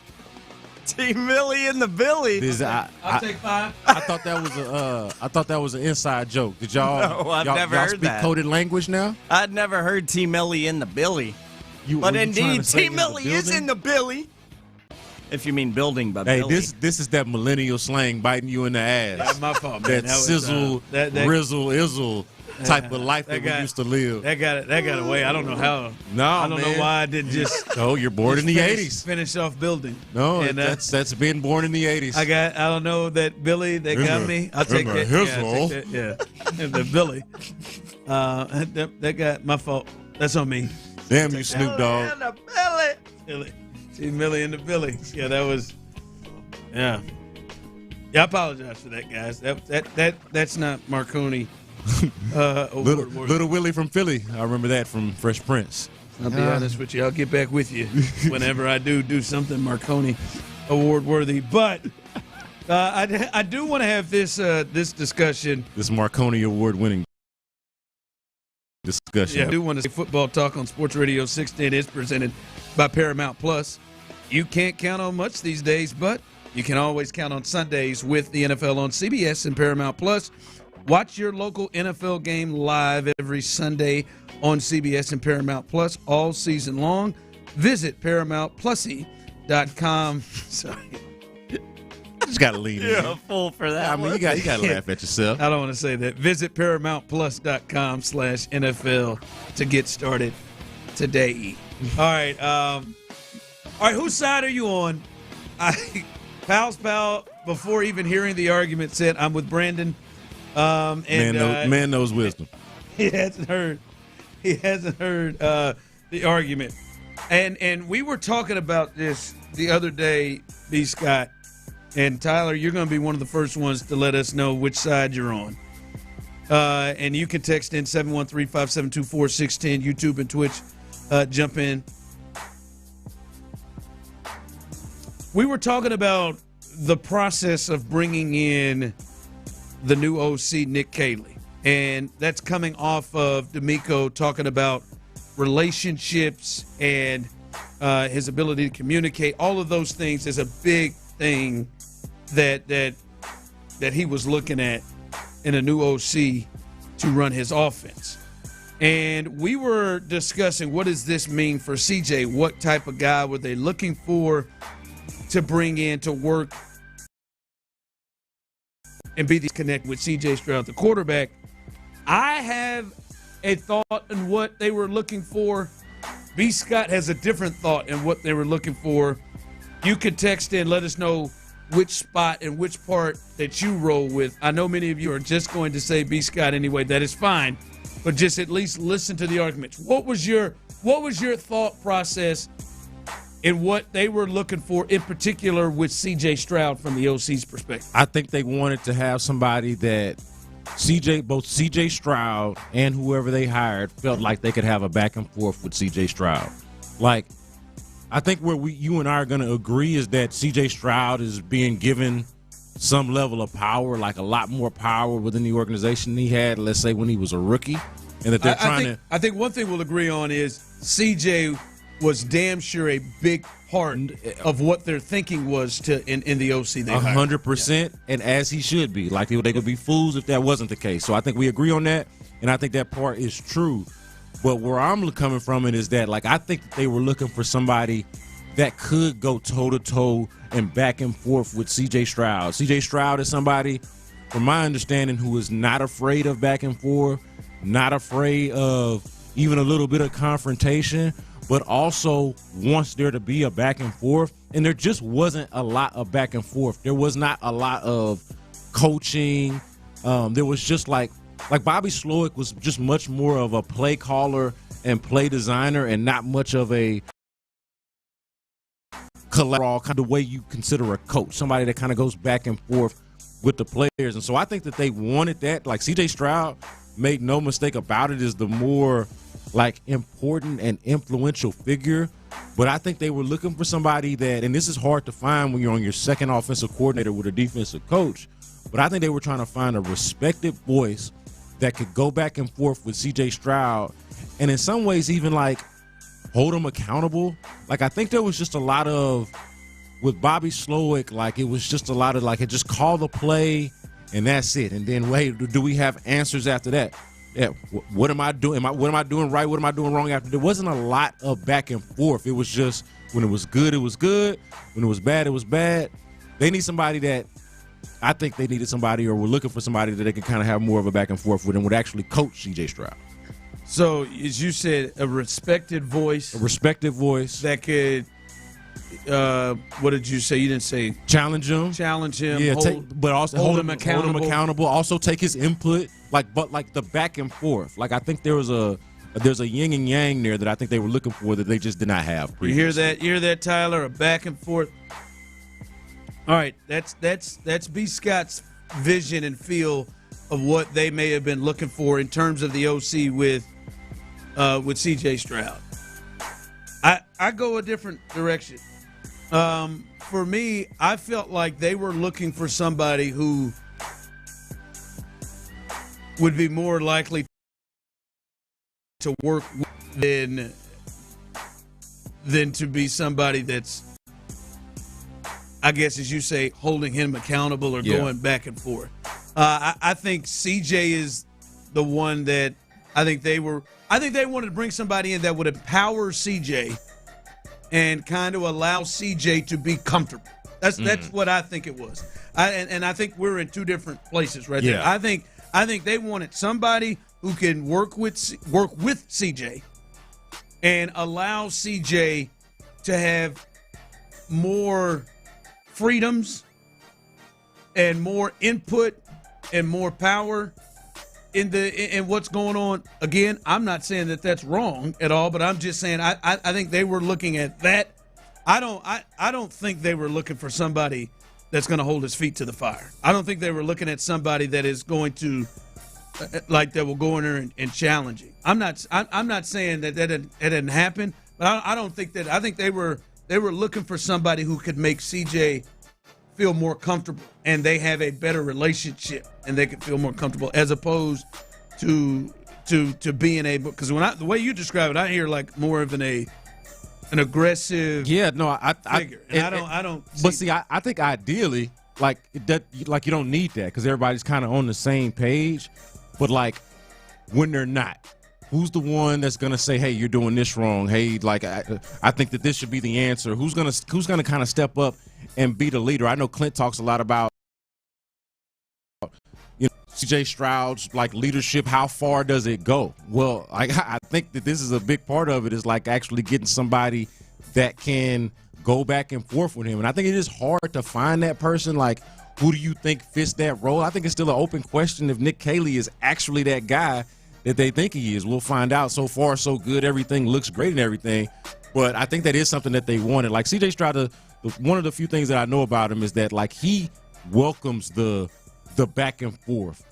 Speaker 17: T. Millie in the Billy.
Speaker 15: I'll take 5.
Speaker 13: I thought that was an inside joke. Did y'all?
Speaker 17: No, I've never
Speaker 13: y'all
Speaker 17: heard
Speaker 13: speak
Speaker 17: that.
Speaker 13: Coded language now?
Speaker 17: I'd never heard T. Millie in the Billy. But indeed, T. Millie is in the Billy. If you mean building, but
Speaker 13: hey,
Speaker 17: Billy.
Speaker 13: this is that millennial slang biting you in the ass.
Speaker 15: That's my fault, man.
Speaker 13: That sizzle, rizzle, izzle type of life that we used to live.
Speaker 15: That got away. I don't know how.
Speaker 13: No,
Speaker 15: I don't know why I didn't just.
Speaker 13: No, you're born in the 80s.
Speaker 15: Finish off building.
Speaker 13: No, and that's been born in the 80s.
Speaker 15: I don't know that Billy that got me. I'll take that. Yeah, the Billy. That got my fault. That's on me.
Speaker 13: Damn you, Snoop Dogg.
Speaker 17: In the Billy.
Speaker 15: T. Millie and the Billy. Yeah, that was. Yeah. Yeah, I apologize for that, guys. That's not Marconi.
Speaker 13: Little Willie from Philly. I remember that from Fresh Prince.
Speaker 15: I'll be honest with you. I'll get back with you whenever I do something Marconi award worthy. But I do want to have this discussion.
Speaker 13: This Marconi award winning discussion.
Speaker 15: Yeah, I do want to say football talk on Sports Radio 610 is presented by Paramount Plus. You can't count on much these days, but you can always count on Sundays with the NFL on CBS and Paramount Plus. Watch your local NFL game live every Sunday on CBS and Paramount Plus all season long. Visit ParamountPlusy.com. Sorry.
Speaker 13: Just got to lean in.
Speaker 17: You're a fool for that.
Speaker 13: I mean, you got to laugh at yourself.
Speaker 15: I don't want to say that. Visit ParamountPlus.com/NFL to get started today. All right. Whose side are you on? Pal's pal, before even hearing the argument, said, I'm with Brandon.
Speaker 13: Man knows wisdom.
Speaker 15: He hasn't heard the argument. And we were talking about this the other day, B. Scott. And Tyler, you're going to be one of the first ones to let us know which side you're on. And you can text in 713-572-4610, YouTube and Twitch. Jump in. We were talking about the process of bringing in the new OC, Nick Caley. And that's coming off of D'Amico talking about relationships and his ability to communicate. All of those things is a big thing that he was looking at in a new OC to run his offense. And we were discussing, what does this mean for CJ? What type of guy were they looking for to bring in to work and be connected with CJ Stroud, the quarterback? I have a thought on what they were looking for. B. Scott has a different thought in what they were looking for. You can text in, let us know which spot and which part that you roll with. I know many of you are just going to say B. Scott anyway. That is fine, but just at least listen to the arguments. What was your thought process in what they were looking for, in particular with C.J. Stroud from the OC's perspective?
Speaker 13: I think they wanted to have somebody that both C.J. Stroud and whoever they hired felt like they could have a back and forth with C.J. Stroud. Like, I think where you and I are going to agree is that C.J. Stroud is being given some level of power, like a lot more power within the organization than he had, let's say, when he was a rookie. And that they're
Speaker 15: I think one thing we'll agree on is C.J. was damn sure a big part of what their thinking was in the OC they hired.
Speaker 13: 100%, and as he should be. Like, they would be fools if that wasn't the case. So I think we agree on that, and I think that part is true. But where I'm coming from it is that, like, I think that they were looking for somebody that could go toe-to-toe and back and forth with C.J. Stroud. C.J. Stroud is somebody, from my understanding, who is not afraid of back and forth, not afraid of even a little bit of confrontation, but also wants there to be a back and forth. And there just wasn't a lot of back and forth. There was not a lot of coaching. There was just like Bobby Slowick was just much more of a play caller and play designer and not much of a collateral kind of way you consider a coach, somebody that kind of goes back and forth with the players. And so I think that they wanted that. Like, C.J. Stroud, make no mistake about it, is the more like important and influential figure. But I think they were looking for somebody that, and this is hard to find when you're on your second offensive coordinator with a defensive coach, but I think they were trying to find a respected voice that could go back and forth with C.J. Stroud and in some ways even like hold him accountable. Like, I think there was just a lot of, with Bobby Slowick, like it was just a lot of like, it just call the play and that's it. And then wait, do we have answers after that? Yeah, what am I doing? What am I doing right? What am I doing wrong after? There wasn't a lot of back and forth. It was just, when it was good, it was good. When it was bad, it was bad. They need somebody that, I think they needed somebody, or were looking for somebody that they could kind of have more of a back and forth with and would actually coach C.J. Stroud.
Speaker 15: So, as you said, a respected voice.
Speaker 13: A respected voice.
Speaker 15: That could, what did you say? You didn't say.
Speaker 13: Challenge him.
Speaker 15: Yeah,
Speaker 13: but also hold him accountable. Also take his input. But the back and forth. Like, I think there's a yin and yang there that I think they were looking for that they just did not have previously.
Speaker 15: You hear that, Tyler? A back and forth. All right, that's B. Scott's vision and feel of what they may have been looking for in terms of the OC with C.J. Stroud. I go a different direction. For me, I felt like they were looking for somebody who would be more likely to work than to be somebody that's, I guess, as you say, holding him accountable or going back and forth. I think CJ is the one that I think they wanted to bring somebody in that would empower CJ and kind of allow CJ to be comfortable. That's what I think it was. And I think we're in two different places right there. I think they wanted somebody who can work with CJ and allow CJ to have more freedoms and more input and more power in what's going on. Again, I'm not saying that that's wrong at all, but I'm just saying I think they were looking at that. I don't think they were looking for somebody that's going to hold his feet to the fire. I don't think they were looking at somebody that is going to that will go in there and challenge him. I'm not saying that didn't happen, but I don't think that. I think they were looking for somebody who could make CJ feel more comfortable, and they have a better relationship, and they could feel more comfortable as opposed to being able. Because the way you describe it, I hear like more of an aggressive.
Speaker 13: Yeah, no,
Speaker 15: figure. I don't.
Speaker 13: But see, I think ideally, like you don't need that because everybody's kind of on the same page. But like when they're not, who's the one that's gonna say, "Hey, you're doing this wrong"? Hey, like I think that this should be the answer. Who's gonna kind of step up and be the leader? I know Clint talks a lot about C.J. Stroud's like leadership. How far does it go? Well, I think that this is a big part of it. Is like actually getting somebody that can go back and forth with him. And I think it is hard to find that person. Like, who do you think fits that role? I think it's still an open question if Nick Caley is actually that guy that they think he is. We'll find out. So far, so good. Everything looks great and everything. But I think that is something that they wanted. Like C.J. Stroud, one of the few things that I know about him is that like he welcomes the back and forth.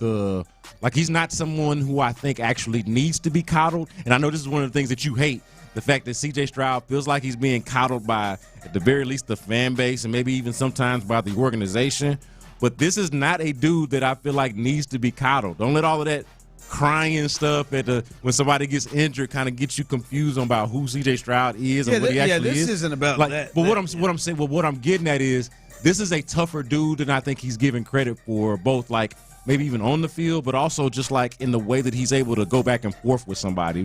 Speaker 13: Like he's not someone who I think actually needs to be coddled. And I know this is one of the things that you hate, the fact that C.J. Stroud feels like he's being coddled by, at the very least, the fan base and maybe even sometimes by the organization. But this is not a dude that I feel like needs to be coddled. Don't let all of that crying stuff when somebody gets injured kind of gets you confused about who C.J. Stroud is and what he actually is.
Speaker 15: This isn't about that.
Speaker 13: But what I'm saying, what I'm getting at is this is a tougher dude than I think he's given credit for, both like maybe even on the field, but also just like in the way that he's able to go back and forth with somebody.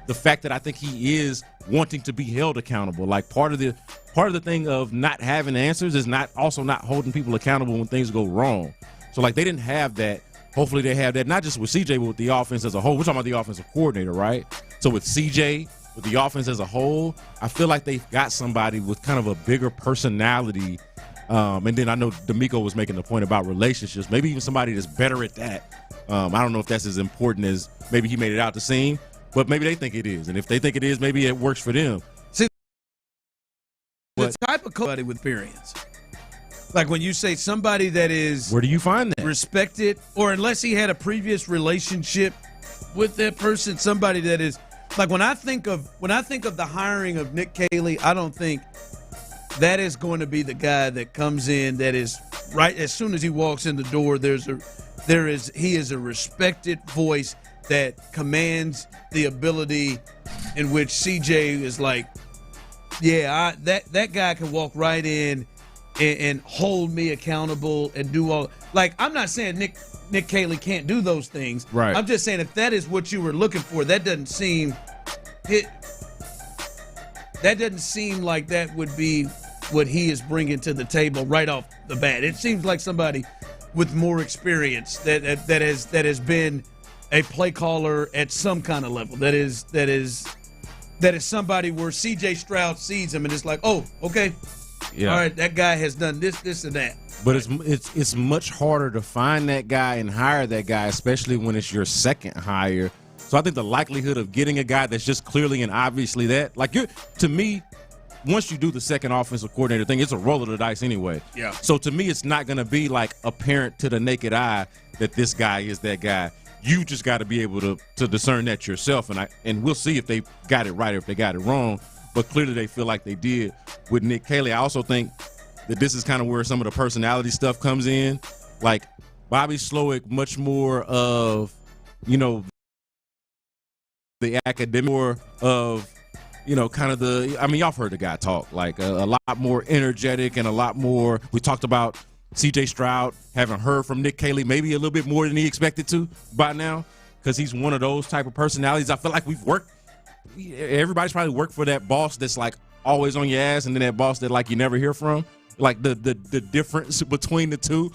Speaker 13: The fact that I think he is wanting to be held accountable. Like part of the thing of not having answers is not holding people accountable when things go wrong. So like they didn't have that. Hopefully they have that, not just with CJ, but with the offense as a whole. We're talking about the offensive coordinator, right? So with CJ, with the offense as a whole, I feel like they've got somebody with kind of a bigger personality. And then I know D'Amico was making the point about relationships. Maybe even somebody that's better at that. I don't know if that's as important as maybe he made it out to seem, but maybe they think it is. And if they think it is, maybe it works for them.
Speaker 15: See, the type of coach with experience. Like when you say somebody that is,
Speaker 13: where do you find that?
Speaker 15: Respected, or unless he had a previous relationship with that person, somebody that is like when I think of the hiring of Nick Caley, I don't think that is going to be the guy that comes in that is right as soon as he walks in the door. He is a respected voice that commands the ability in which CJ is like, yeah, that guy can walk right in and hold me accountable and do all. Like, I'm not saying Nick Caley can't do those things.
Speaker 13: Right.
Speaker 15: I'm just saying if that is what you were looking for, that doesn't seem like that would be what he is bringing to the table right off the bat. It seems like somebody with more experience that has been a play caller at some kind of level. That is somebody where C.J. Stroud sees him and it's like, oh, okay. Yeah. All right, that guy has done this, and that.
Speaker 13: But it's much harder to find that guy and hire that guy, especially when it's your second hire. So I think the likelihood of getting a guy that's just clearly and obviously that, like to me, once you do the second offensive coordinator thing, it's a roll of the dice anyway.
Speaker 15: Yeah.
Speaker 13: So to me, it's not going to be like apparent to the naked eye that this guy is that guy. You just got to be able to discern that yourself, and we'll see if they got it right or if they got it wrong. But clearly they feel like they did with Nick Caley. I also think that this is kind of where some of the personality stuff comes in. Like Bobby Slowick, much more of, the academic, more of, kind of y'all heard the guy talk, like a lot more energetic and a lot more. We talked about C.J. Stroud having heard from Nick Caley maybe a little bit more than he expected to by now because he's one of those type of personalities. I feel like everybody's probably worked for that boss that's like always on your ass and then that boss that like you never hear from. Like the difference between the two.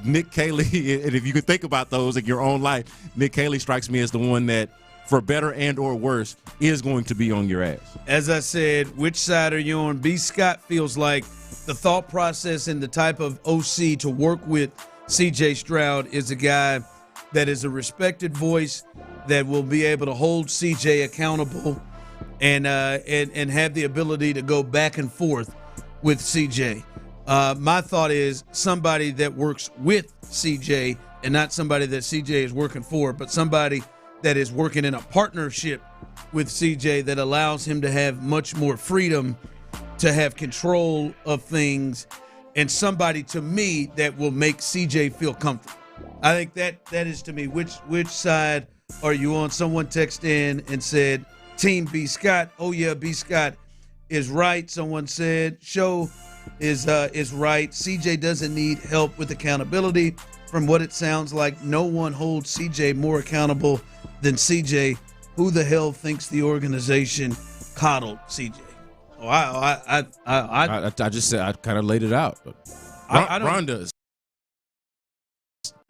Speaker 13: Nick Caley, and if you could think about those in your own life, Nick Caley strikes me as the one that, for better and or worse, is going to be on your ass.
Speaker 15: As I said, which side are you on? B. Scott feels like the thought process and the type of OC to work with C.J. Stroud is a guy that is a respected voice that will be able to hold C.J. accountable and have the ability to go back and forth with C.J. My thought is somebody that works with C.J. and not somebody that C.J. is working for, but somebody that is working in a partnership with C.J. that allows him to have much more freedom to have control of things, and somebody to me that will make C.J. feel comfortable. I think that is to me. Which side are you on? Someone texted in and said, Team B. Scott. Oh yeah, B. Scott is right. Someone said, Show is right. CJ doesn't need help with accountability. From what it sounds like, no one holds CJ more accountable than CJ. Who the hell thinks the organization coddled CJ? Oh,
Speaker 13: I just said I kind of laid it out. Ron does.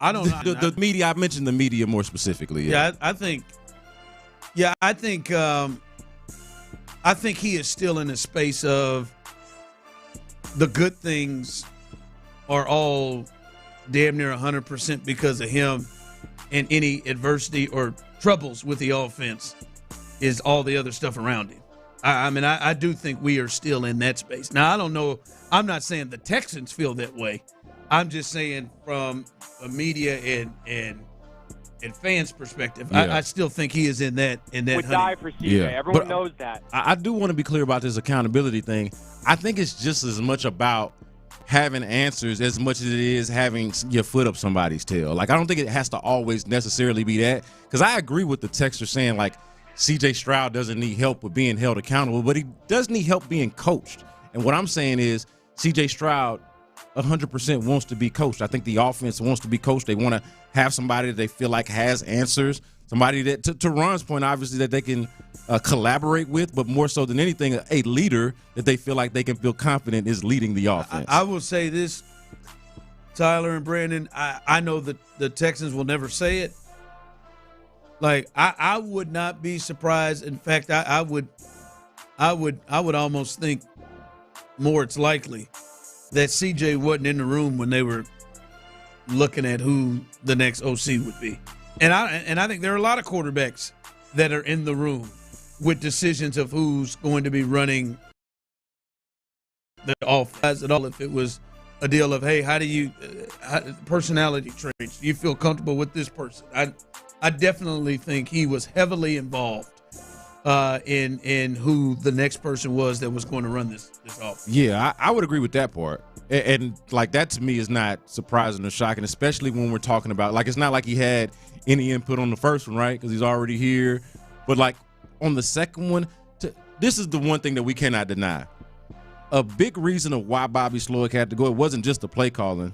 Speaker 15: I don't know.
Speaker 13: The media. I mentioned the media more specifically.
Speaker 15: Yeah, I think he is still in a space of the good things are all damn near 100% because of him, and any adversity or troubles with the offense is all the other stuff around him. I do think we are still in that space. Now, I don't know. I'm not saying the Texans feel that way. I'm just saying from a media and fans' perspective, yeah. I still think he is in that.
Speaker 21: Would die for CJ. Yeah. Everyone knows that.
Speaker 13: I do want to be clear about this accountability thing. I think it's just as much about having answers as much as it is having your foot up somebody's tail. Like, I don't think it has to always necessarily be that, because I agree with the texter saying, like, C.J. Stroud doesn't need help with being held accountable, but he does need help being coached. And what I'm saying is C.J. Stroud 100% wants to be coached. I think the offense wants to be coached. They want to have somebody that they feel like has answers, somebody that, to Ron's point, obviously, that they can collaborate with, but more so than anything, a leader that they feel like they can feel confident is leading the offense.
Speaker 15: I will say this, Tyler and Brandon, I know that the Texans will never say it. Like, I would not be surprised. In fact, I would almost think more it's likely that CJ wasn't in the room when they were looking at who the next OC would be. And I think there are a lot of quarterbacks that are in the room with decisions of who's going to be running the offense at all. If it was a deal of, hey, how do you personality traits? Do you feel comfortable with this person? I definitely think he was heavily involved in who the next person was that was going to run this offense.
Speaker 13: Yeah, I would agree with that part. And like, that to me is not surprising or shocking, especially when we're talking about, like, it's not like he had any input on the first one, right? Because he's already here. But like on the second one, this is the one thing that we cannot deny. A big reason of why Bobby Slowick had to go, it wasn't just the play calling.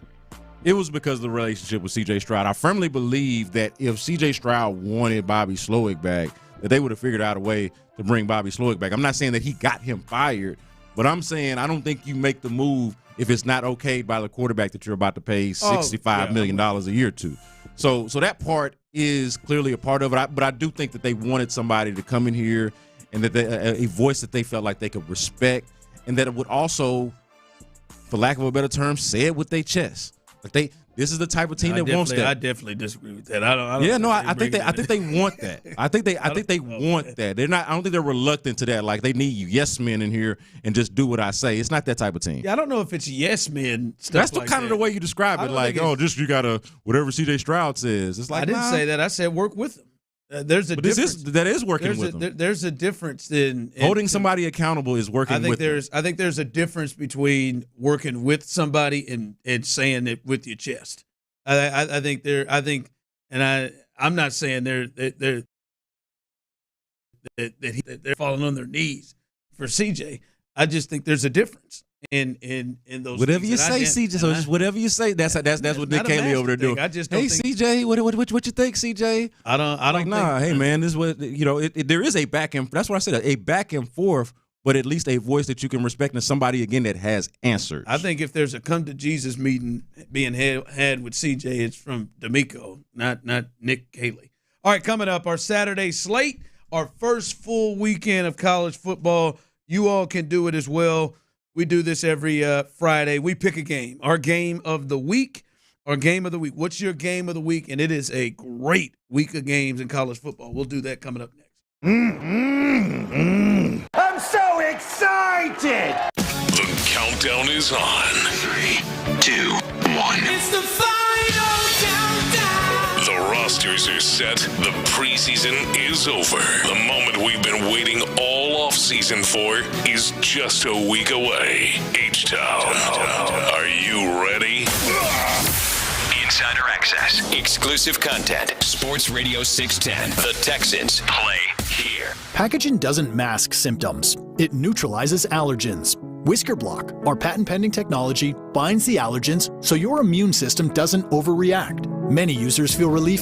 Speaker 13: It was because of the relationship with C.J. Stroud. I firmly believe that if C.J. Stroud wanted Bobby Slowick back, that they would have figured out a way to bring Bobby Slowick back. I'm not saying that he got him fired, but I'm saying I don't think you make the move if it's not okayed by the quarterback that you're about to pay $65 million a year to. So that part is clearly a part of it. But I do think that they wanted somebody to come in here and that a voice that they felt like they could respect, and that it would also, for lack of a better term, say it with their chest. Like, this is the type of team that wants that.
Speaker 15: I definitely disagree with that. I don't
Speaker 13: I think they want that. I think they want that. They're not. I don't think they're reluctant to that. Like, they need you yes men in here and just do what I say. It's not that type of team.
Speaker 15: Yeah, I don't know if it's yes men stuff.
Speaker 13: That's
Speaker 15: like
Speaker 13: kind of the way you describe it. Like, just you gotta whatever C.J. Stroud says. It's like,
Speaker 15: I didn't say that. I said work with them. There's a difference.
Speaker 13: That is working with them.
Speaker 15: There's a difference in
Speaker 13: holding somebody accountable is working with them.
Speaker 15: I think there's a difference between working with somebody and saying it with your chest. I'm not saying they're falling on their knees for CJ. I just think there's a difference in those.
Speaker 13: Whatever you say, CJ. So just whatever you say. That's what Nick Haley over there doing.
Speaker 15: I just don't think,
Speaker 13: CJ, what you think, CJ?
Speaker 15: I don't.
Speaker 13: Like, nah, hey man, this is what there is a back and. That's what I said. A back and forth. But at least a voice that you can respect and somebody, again, that has answers.
Speaker 15: I think if there's a come to Jesus meeting being had with CJ, it's from D'Amico, not Nick Haley. All right, coming up, our Saturday slate, our first full weekend of college football. You all can do it as well. We do this every Friday. We pick a game, our game of the week. What's your game of the week? And it is a great week of games in college football. We'll do that coming up next.
Speaker 6: I'm so excited!
Speaker 3: The countdown is on. 3, 2, 1.
Speaker 6: It's the final countdown!
Speaker 3: The rosters are set. The preseason is over. The moment we've been waiting all offseason for is just a week away. H-Town, are you ready?
Speaker 18: Insider access, exclusive content. Sports Radio 610. The Texans play here.
Speaker 9: Packaging doesn't mask symptoms. It neutralizes allergens. Whisker Block, our patent-pending technology, binds the allergens so your immune system doesn't overreact. Many users feel relief.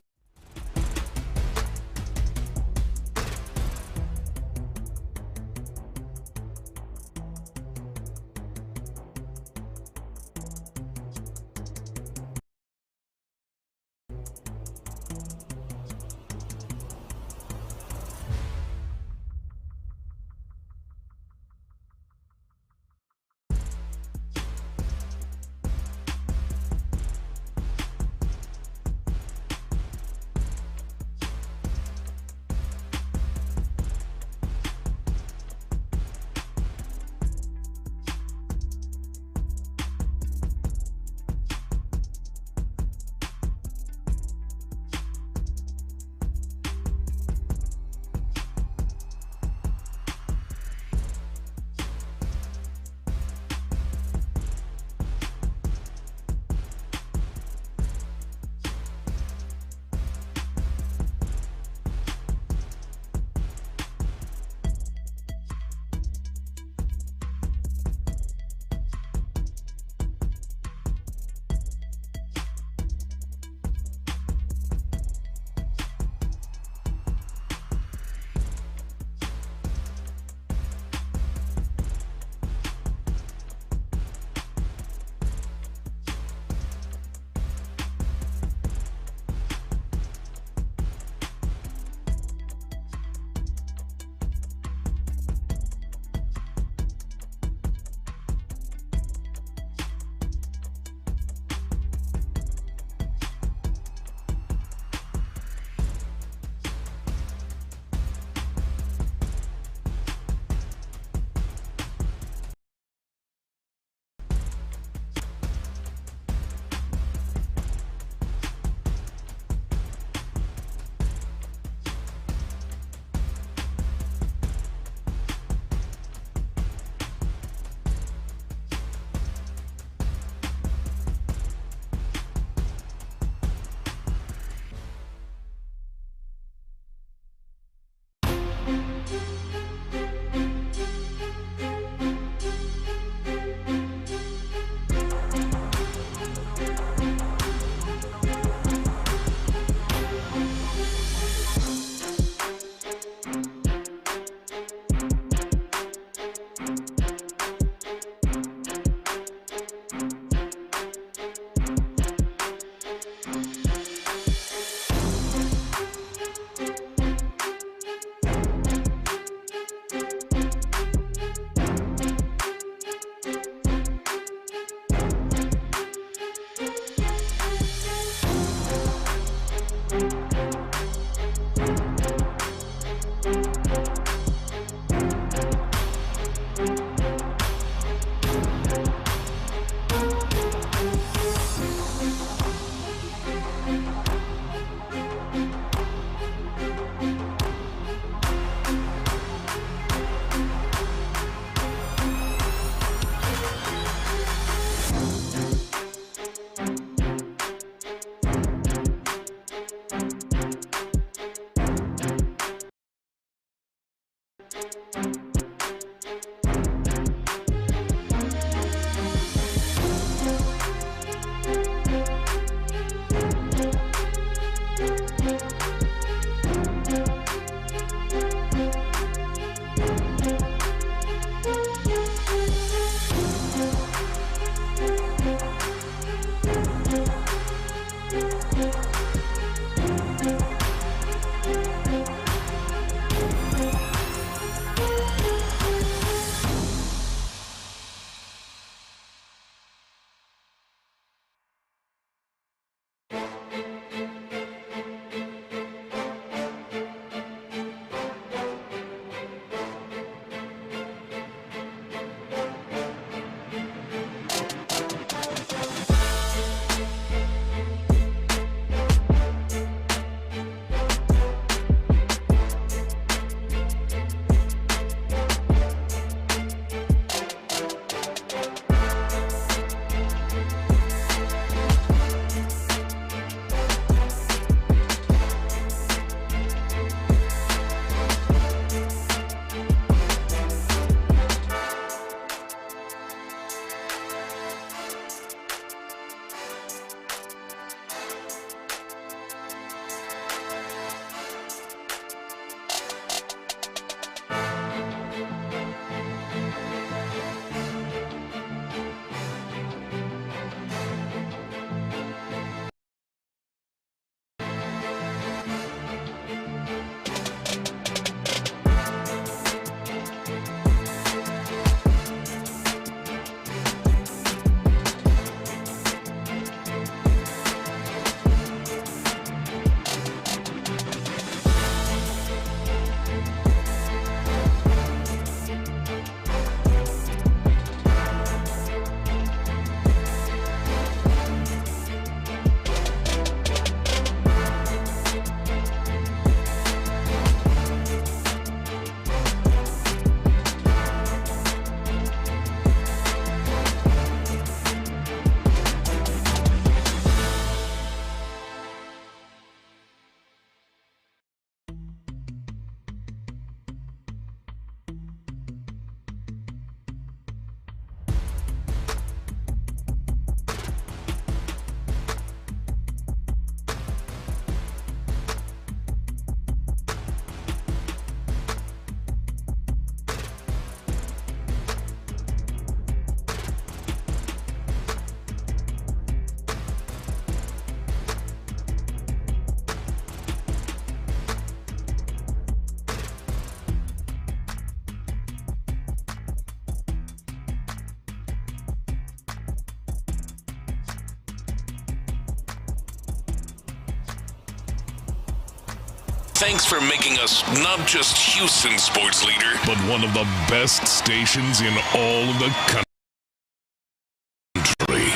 Speaker 3: Thanks for making us not just Houston's sports leader, but one of the best stations in all of the country.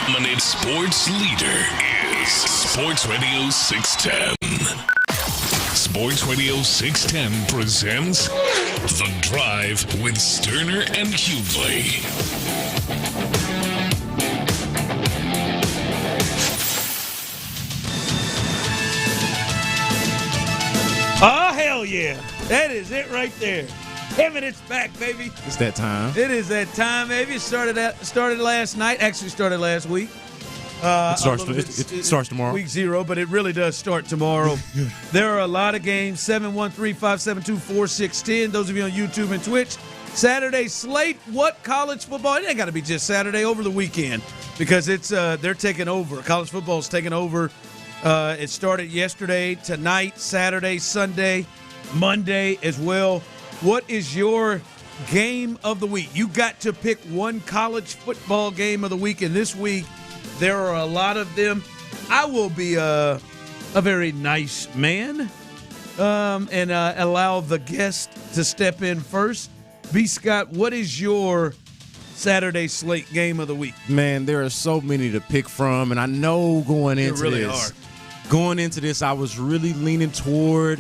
Speaker 3: Dominant sports leader is Sports Radio 610. Sports Radio 610 presents The Drive with Stoerner and Hughley.
Speaker 15: Oh, hell yeah. That is it right there. 10 minutes back, baby.
Speaker 13: It's that time.
Speaker 15: It is that time, baby. It started last night. Actually started last week.
Speaker 13: It starts tomorrow.
Speaker 15: Week 0, but it really does start tomorrow. There are a lot of games. 713-572-4610. Those of you on YouTube and Twitch. Saturday slate. What college football? It ain't got to be just Saturday, over the weekend, because it's they're taking over. College football is taking over. It started yesterday, tonight, Saturday, Sunday, Monday as well. What is your game of the week? You got to pick one college football game of the week, and this week there are a lot of them. I will be a very nice man, and allow the guest to step in first. B. Scott, what is your Saturday slate game of the week?
Speaker 13: Man, there are so many to pick from, and I know going into this, I was really leaning toward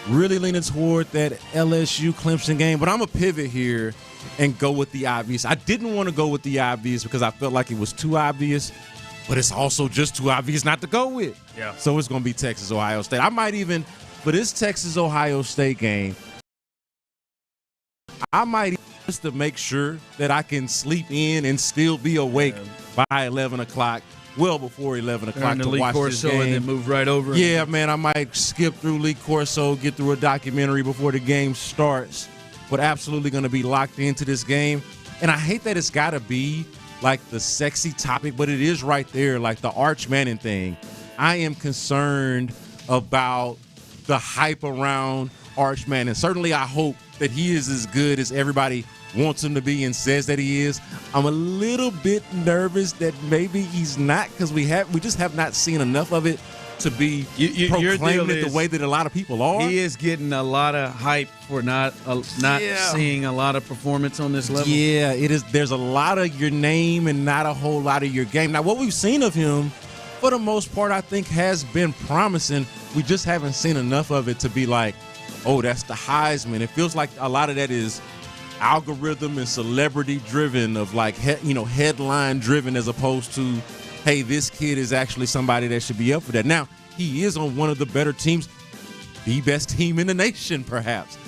Speaker 13: that LSU Clemson game, but I'm going to pivot here and go with the obvious. I didn't want to go with the obvious because I felt like it was too obvious, but it's also just too obvious not to go with.
Speaker 15: Yeah.
Speaker 13: So it's going to be Texas-Ohio State. I might even, for this Texas-Ohio State game, I might just to make sure that I can sleep in and still be awake by 11 o'clock. Well before 11 o'clock to watch this game.
Speaker 15: And then move right over.
Speaker 13: Yeah, man, I might skip through Lee Corso, get through a documentary before the game starts, but absolutely going to be locked into this game. And I hate that it's got to be like the sexy topic, but it is right there, like the Arch Manning thing. I am concerned about the hype around Arch Manning. Certainly I hope that he is as good as everybody wants him to be and says that he is. I'm a little bit nervous that maybe he's not, because we just have not seen enough of it to be proclaimed it the way that a lot of people are.
Speaker 15: He is getting a lot of hype for not seeing a lot of performance on this level.
Speaker 13: Yeah, it is. There's a lot of your name and not a whole lot of your game. Now, what we've seen of him, for the most part, I think has been promising. We just haven't seen enough of it to be like, oh, that's the Heisman. It feels like a lot of that is algorithm and celebrity driven, of like headline driven, as opposed to, hey, this kid is actually somebody that should be up for that. Now, he is on one of the better teams, the best team in the nation, perhaps,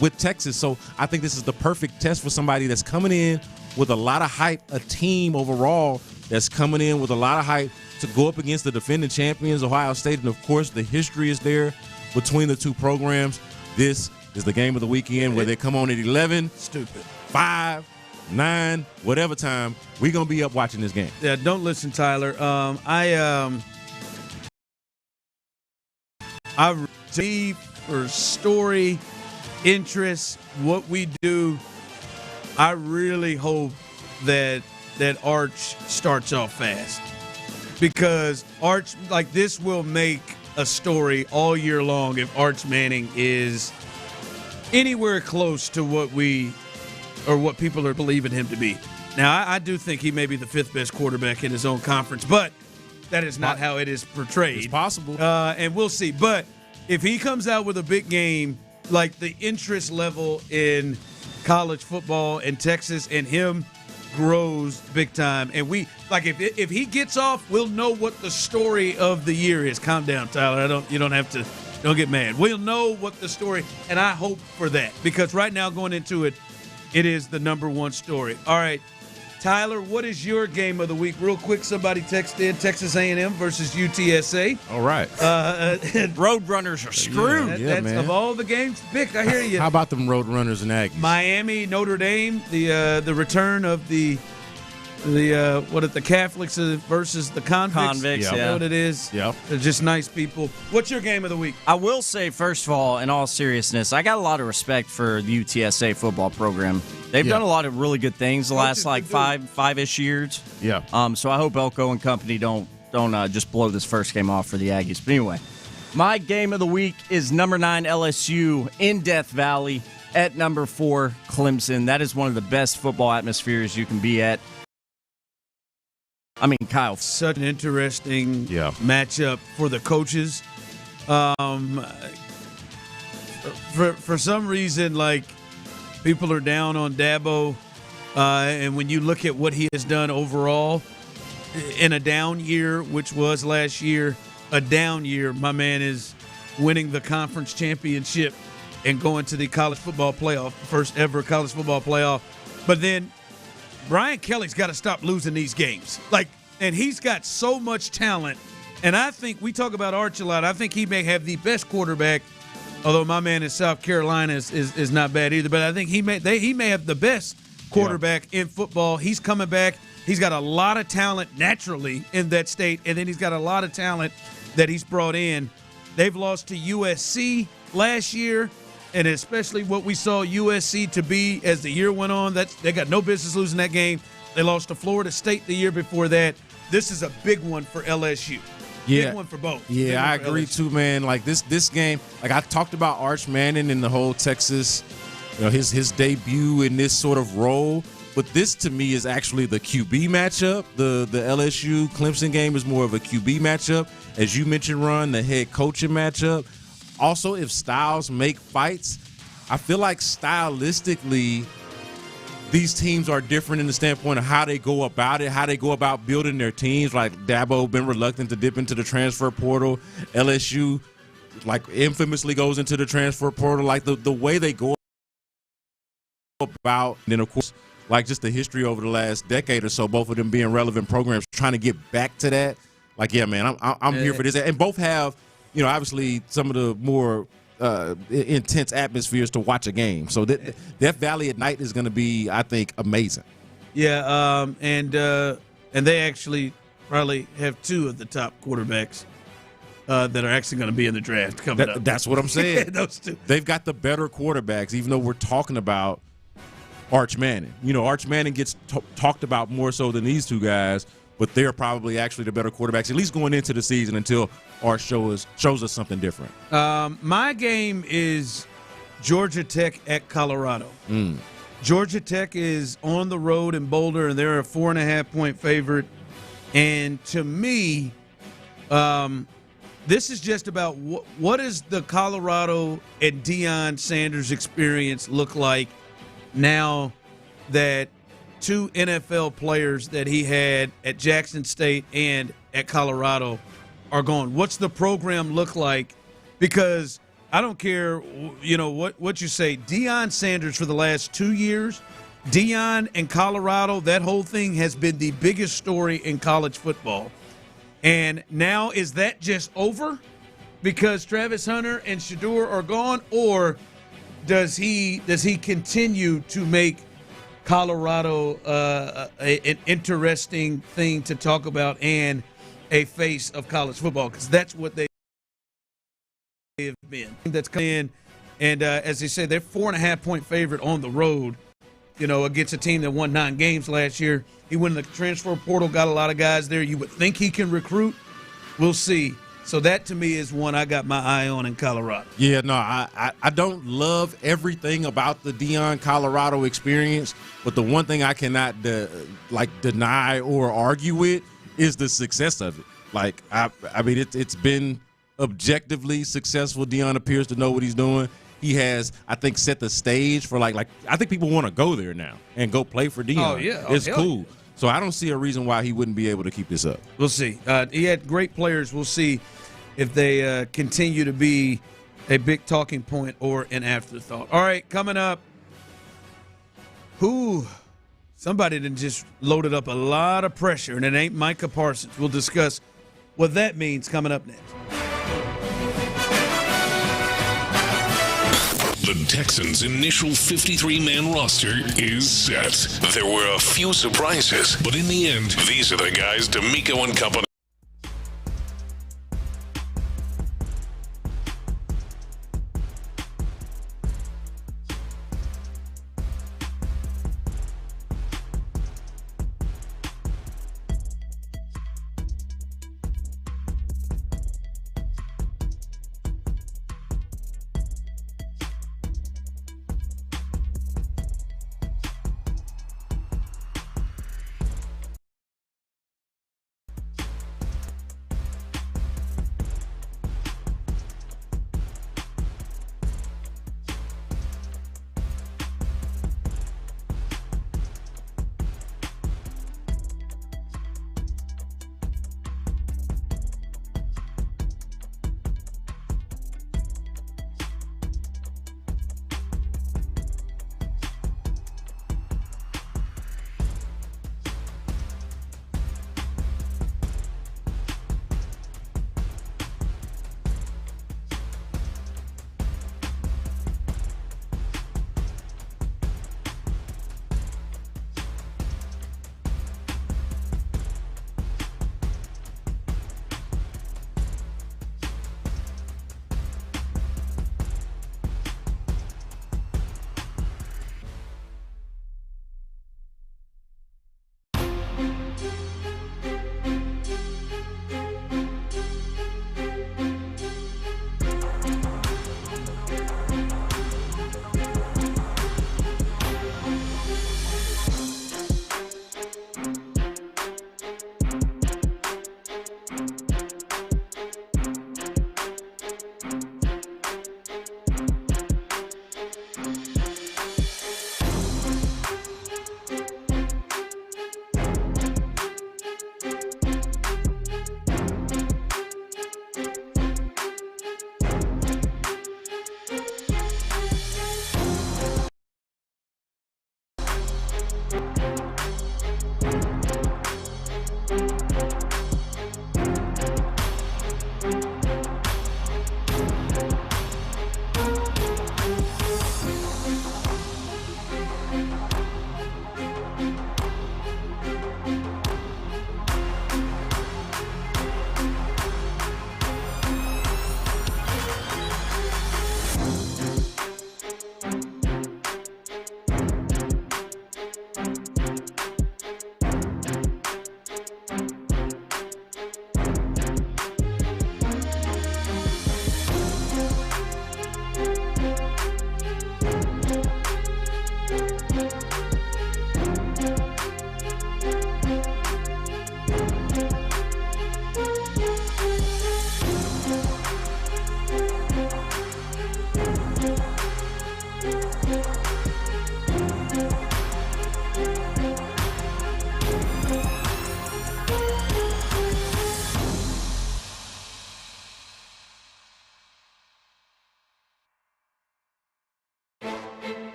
Speaker 13: with Texas. So I think this is the perfect test for somebody that's coming in with a lot of hype, a team overall that's coming in with a lot of hype to go up against the defending champions, Ohio State. And, of course, the history is there between the two programs. This is the game of the weekend where they come on at 11, 5, 9, whatever time. We're going to be up watching this game.
Speaker 15: Yeah, don't listen, Tyler. I receive for story, interest, what we do. I really hope that Arch starts off fast, because Arch, like, this will make a story all year long if Arch Manning is anywhere close to what people are believing him to be. Now, I do think he may be the fifth best quarterback in his own conference, but that is not how it is portrayed.
Speaker 13: It's possible.
Speaker 15: And we'll see. But if he comes out with a big game, like the interest level in college football in Texas and him grows big time. And we, like, if he gets off, we'll know what the story of the year is. Calm down, Tyler. Don't get mad. We'll know what the story, and I hope for that, because right now going into it, it is the number one story. All right, Tyler, what is your game of the week? Real quick, somebody text in Texas A&M versus UTSA.
Speaker 13: All right.
Speaker 17: Roadrunners are screwed.
Speaker 13: Man.
Speaker 15: Of all the games picked, I hear you.
Speaker 13: How about them Roadrunners and Aggies?
Speaker 15: Miami, Notre Dame, the return of the Catholics versus the convicts.
Speaker 17: Yep.
Speaker 15: You know what it is?
Speaker 13: Yep.
Speaker 15: They're just nice people. What's your game of the week?
Speaker 17: I will say, first of all, in all seriousness, I got a lot of respect for the UTSA football program. They've done a lot of really good things the last five-ish years.
Speaker 13: Yeah.
Speaker 17: So I hope Elko and company don't just blow this first game off for the Aggies. But anyway, my game of the week is number 9 LSU in Death Valley at number 4 Clemson. That is one of the best football atmospheres you can be at. I mean, Kyle.
Speaker 15: Such an interesting matchup for the coaches. For some reason, like, people are down on Dabo, and when you look at what he has done overall in a down year, which was last year, a down year, my man is winning the conference championship and going to the college football playoff, first ever college football playoff. But then Brian Kelly's got to stop losing these games. And he's got so much talent. And I think we talk about Arch a lot. I think he may have the best quarterback, although my man in South Carolina is not bad either. But I think he may have the best quarterback in football. He's coming back. He's got a lot of talent naturally in that state, and then he's got a lot of talent that he's brought in. They've lost to USC last year, and especially what we saw USC to be as the year went on. They got no business losing that game. They lost to Florida State the year before that. This is a big one for LSU. Big one for both.
Speaker 13: Yeah, I agree too, man. Like this game, like I talked about Arch Manning and the whole Texas, his debut in this sort of role. But this to me is actually the QB matchup. The LSU Clemson game is more of a QB matchup. As you mentioned, Ron, the head coaching matchup. Also, if styles make fights, I feel like stylistically these teams are different in the standpoint of how they go about it, how they go about building their teams. Like Dabo been reluctant to dip into the transfer portal. LSU, like, infamously goes into the transfer portal. Like the way they go about, and then of course, like just the history over the last decade or so, both of them being relevant programs, trying to get back to that. Like, yeah, man, I'm here for this. And both have, obviously some of the more intense atmospheres to watch a game. So Death Valley at night is going to be, I think, amazing.
Speaker 15: Yeah, and they actually probably have two of the top quarterbacks that are actually going to be in the draft coming up.
Speaker 13: That's what I'm saying.
Speaker 15: Those two.
Speaker 13: They've got the better quarterbacks, even though we're talking about Arch Manning. Arch Manning gets talked about more so than these two guys, but they're probably actually the better quarterbacks, at least going into the season until Arch shows us something different.
Speaker 15: My game is Georgia Tech at Colorado. Georgia Tech is on the road in Boulder, and they're a 4.5-point favorite. And to me, this is just about what does the Colorado and Deion Sanders experience look like now that two NFL players that he had at Jackson State and at Colorado are gone. What's the program look like? Because I don't care, what you say. Deion Sanders for the last 2 years, Deion and Colorado, that whole thing has been the biggest story in college football. And now is that just over because Travis Hunter and Shedeur are gone, or does he continue to make Colorado an interesting thing to talk about and a face of college football? Because that's what they have been. That's come in, and as they say, they're 4.5-point favorite on the road, against a team that won 9 games last year. He went in the transfer portal, got a lot of guys there. You would think he can recruit. We'll see. So that, to me, is one I got my eye on in Colorado.
Speaker 13: Yeah, no, I don't love everything about the Deion Colorado experience, but the one thing I cannot deny or argue with is the success of it. Like, I mean, it's been objectively successful. Deion appears to know what he's doing. He has, I think, set the stage for like I think people want to go there now and go play for Deion.
Speaker 15: Oh yeah,
Speaker 13: it's cool. Yeah. So I don't see a reason why he wouldn't be able to keep this up.
Speaker 15: We'll see. He had great players. We'll see if they continue to be a big talking point or an afterthought. All right, coming up. Somebody done just loaded up a lot of pressure, and it ain't Micah Parsons. We'll discuss what that means coming up next.
Speaker 3: The Texans' initial 53-man roster is set. There were a few surprises, but in the end, these are the guys D'Amico and company.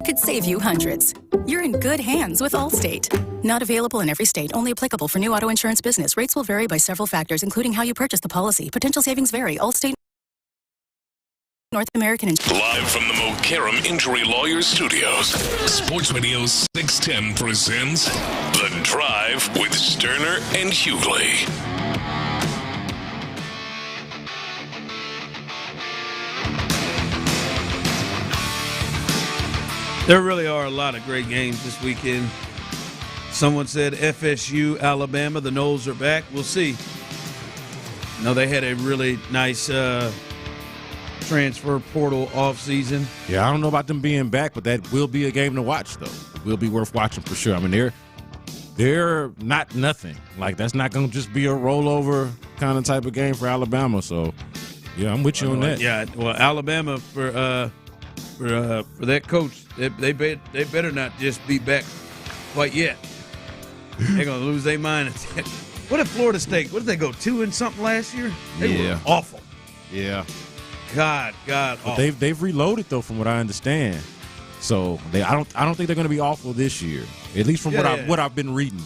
Speaker 1: could save you hundreds. You're in good hands with Allstate. Not available in every state. Only applicable for new auto insurance business. Rates will vary by several factors, including how you purchase the policy. Potential savings vary. Allstate North American Insurance.
Speaker 3: Live from the Mokaram Injury Lawyers Studios, Sports Radio 610 presents The Drive with Stoerner and Hughley.
Speaker 15: There really are a lot of great games this weekend. Someone said FSU, Alabama, the Noles are back. We'll see. No, they had a really nice transfer portal offseason.
Speaker 13: Yeah, I don't know about them being back, but that will be a game to watch, though. It will be worth watching for sure. I mean, they're not nothing. Like, that's not going to just be a rollover kind of type of game for Alabama. So, yeah, I'm with you on that.
Speaker 15: Yeah, well, Alabama for that coach, they better not just be back quite yet. They're gonna lose their mind. What if Florida State? What did they go 2-something last year? They were awful.
Speaker 13: Yeah.
Speaker 15: God.
Speaker 13: But
Speaker 15: awful.
Speaker 13: they've reloaded though, from what I understand. So I don't think they're going to be awful this year. At least from what I've been reading.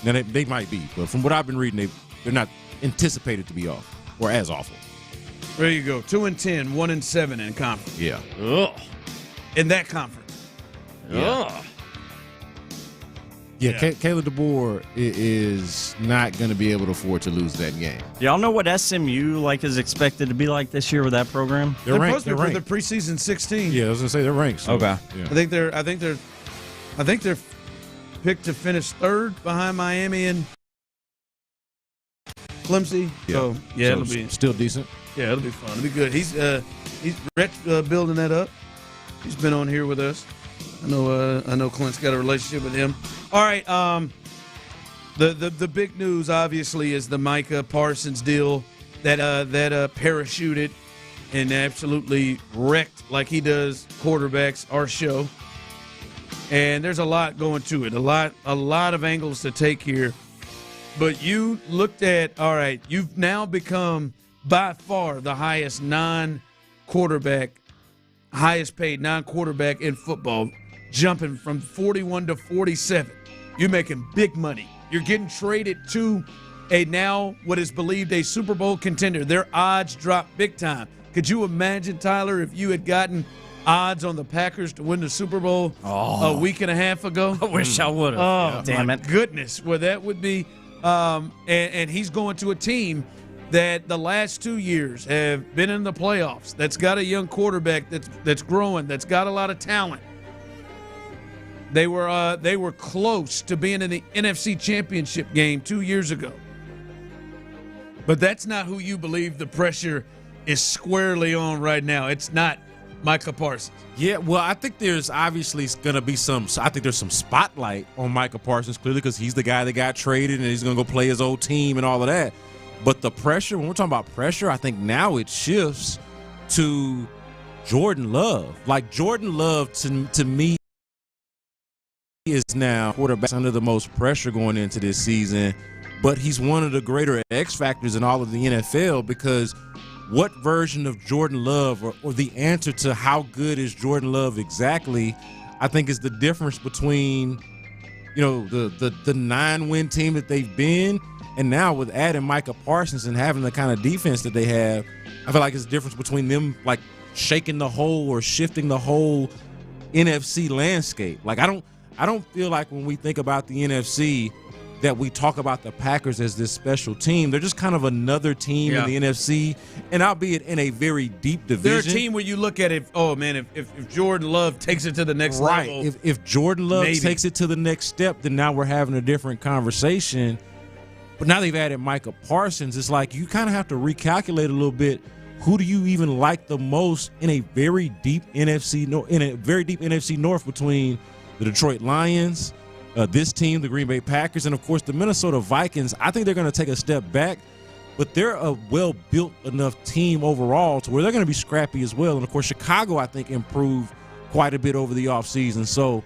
Speaker 13: Now they might be, but from what I've been reading, they're not anticipated to be off or as awful.
Speaker 15: There you go. 2-10, 1-7 in conference.
Speaker 13: Yeah.
Speaker 15: Ugh. In that conference.
Speaker 13: Yeah.
Speaker 15: Ugh.
Speaker 13: Yeah, Caleb DeBoer is not going to be able to afford to lose that game.
Speaker 17: Y'all know what SMU is expected to be like this year with that program?
Speaker 15: They're ranked. They're the preseason 16.
Speaker 13: Yeah, I was going to say they're ranked. So,
Speaker 17: okay.
Speaker 13: Yeah.
Speaker 15: I think they're picked to finish third behind Miami and Clemson.
Speaker 13: Yeah.
Speaker 15: So it'll be
Speaker 13: still decent.
Speaker 15: Yeah, it'll be fun. It'll be good. He's Rhett building that up. He's been on here with us. I know Clint's got a relationship with him. All right. The big news obviously is the Micah Parsons deal that parachuted and absolutely wrecked, like he does quarterbacks, our show. And there's a lot going to it. A lot of angles to take here. But you looked at, all right, you've now become by far the highest paid non-quarterback in football, jumping from 41 to 47. You're making big money. You're getting traded to a now what is believed a Super Bowl contender. Their odds dropped big time. Could you imagine, Tyler, if you had gotten odds on the Packers to win the Super Bowl a week and a half ago?
Speaker 17: I wish I would have.
Speaker 15: Oh,
Speaker 17: damn
Speaker 15: my
Speaker 17: it.
Speaker 15: goodness. Well, that would be and he's going to a team that the last 2 years have been in the playoffs, that's got a young quarterback that's growing, that's got a lot of talent. They were close to being in the NFC Championship game 2 years ago. But that's not who you believe the pressure is squarely on right now. It's not Micah Parsons.
Speaker 13: Yeah, well, I think there's obviously going to be some spotlight on Micah Parsons, clearly, because he's the guy that got traded and he's going to go play his old team and all of that. But the pressure, when we're talking about pressure, I think now it shifts to Jordan Love. Like, Jordan Love, to me, is now quarterback under the most pressure going into this season, but he's one of the greater X factors in all of the NFL, because what version of Jordan Love or the answer to how good is Jordan Love exactly, I think is the difference between, the 9-win team that they've been, and now with adding Micah Parsons and having the kind of defense that they have, I feel like it's the difference between them like shaking the whole or shifting the whole NFC landscape. Like, I don't feel like when we think about the NFC that we talk about the Packers as this special team. They're just kind of another team in the NFC, and albeit in a very deep division.
Speaker 15: They're a team where you look at it, if Jordan Love takes it to the next level.
Speaker 13: If Jordan Love takes it to the next step, then now we're having a different conversation. But now they've added Micah Parsons. It's like you kind of have to recalculate a little bit. Who do you even like the most in a very deep NFC North between the Detroit Lions, this team, the Green Bay Packers, and, of course, the Minnesota Vikings? I think they're going to take a step back, but they're a well-built enough team overall to where they're going to be scrappy as well. And, of course, Chicago, I think, improved quite a bit over the offseason. So,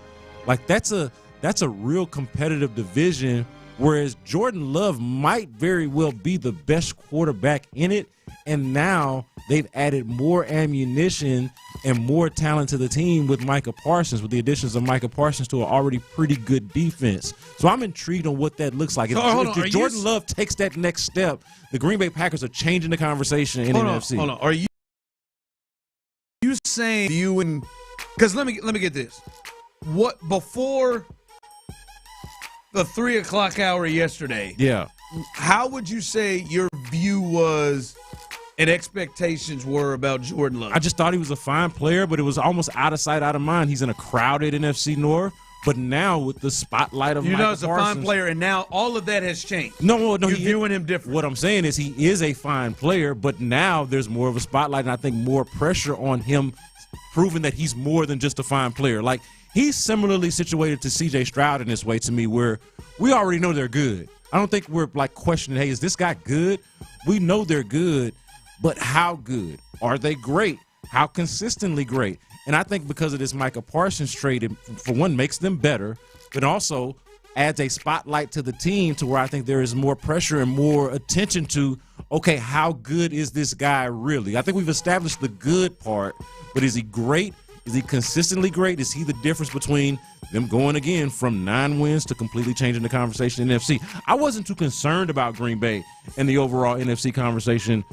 Speaker 13: that's a real competitive division, whereas Jordan Love might very well be the best quarterback in it. And now they've added more ammunition and more talent to the team with Micah Parsons, with the additions of Micah Parsons to an already pretty good defense. So I'm intrigued on what that looks like. If Jordan Love takes that next step, the Green Bay Packers are changing the conversation in the NFC.
Speaker 15: Hold on. Are you saying because let me get this. What before the 3 o'clock hour yesterday?
Speaker 13: Yeah.
Speaker 15: How would you say your view was and expectations were about Jordan Love?
Speaker 13: I just thought he was a fine player, but it was almost out of sight, out of mind. He's in a crowded NFC North, but now with the spotlight of Micah Parsons,
Speaker 15: he's a fine player, and now all of that has changed.
Speaker 13: No,
Speaker 15: you're viewing him different.
Speaker 13: What I'm saying is he is a fine player, but now there's more of a spotlight, and I think more pressure on him, proving that he's more than just a fine player. Like, he's similarly situated to C.J. Stroud in this way to me, where we already know they're good. I don't think we're like questioning, hey, is this guy good? We know they're good, but how good? Are they great? How consistently great? And I think because of this Micah Parsons trade, it, for one, makes them better, but also adds a spotlight to the team to where I think there is more pressure and more attention to, okay, how good is this guy really? I think we've established the good part, but is he great? Is he consistently great? Is he the difference between them going again from 9 wins to completely changing the conversation in the NFC? I wasn't too concerned about Green Bay and the overall NFC conversation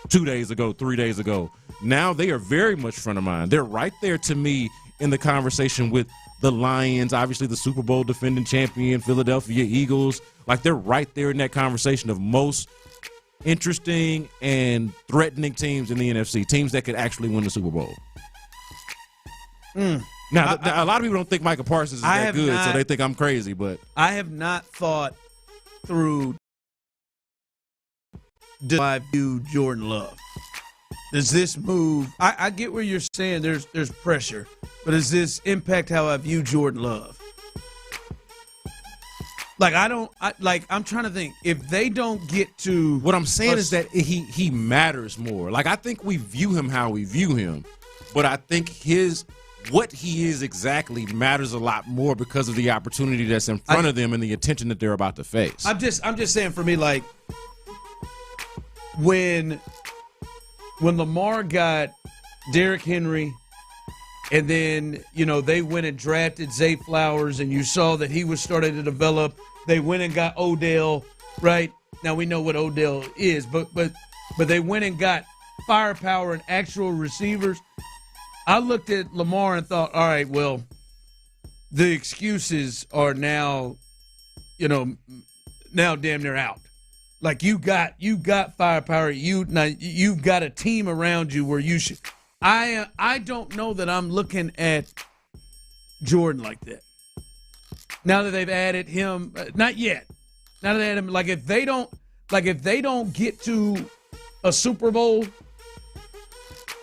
Speaker 13: 2 days ago, 3 days ago. Now they are very much front of mind. They're right there to me in the conversation with the Lions, obviously the Super Bowl defending champion, Philadelphia Eagles. Like, they're right there in that conversation of most interesting and threatening teams in the NFC, teams that could actually win the Super Bowl. Now, a lot of people don't think Micah Parsons is that good, so they think I'm crazy. But
Speaker 15: I have not thought through do I view Jordan Love. Does this move? I get where you're saying there's pressure, but does this impact how I view Jordan Love? Like, I'm trying to think. If they don't get to
Speaker 13: what I'm saying is that he matters more. Like, I think we view him how we view him, but I think what he is exactly matters a lot more because of the opportunity that's in front of them and the attention that they're about to face.
Speaker 15: I'm just saying, for me, like, when Lamar got Derrick Henry and then, they went and drafted Zay Flowers and you saw that he was starting to develop, they went and got Odell, right? Now we know what Odell is, but they went and got firepower and actual receivers. I looked at Lamar and thought, all right, well, the excuses are now damn near out. Like, you got firepower. You've got a team around you where you should. I don't know that I'm looking at Jordan like that. Now that they've added him, not yet. Now that they added him, if they don't get to a Super Bowl.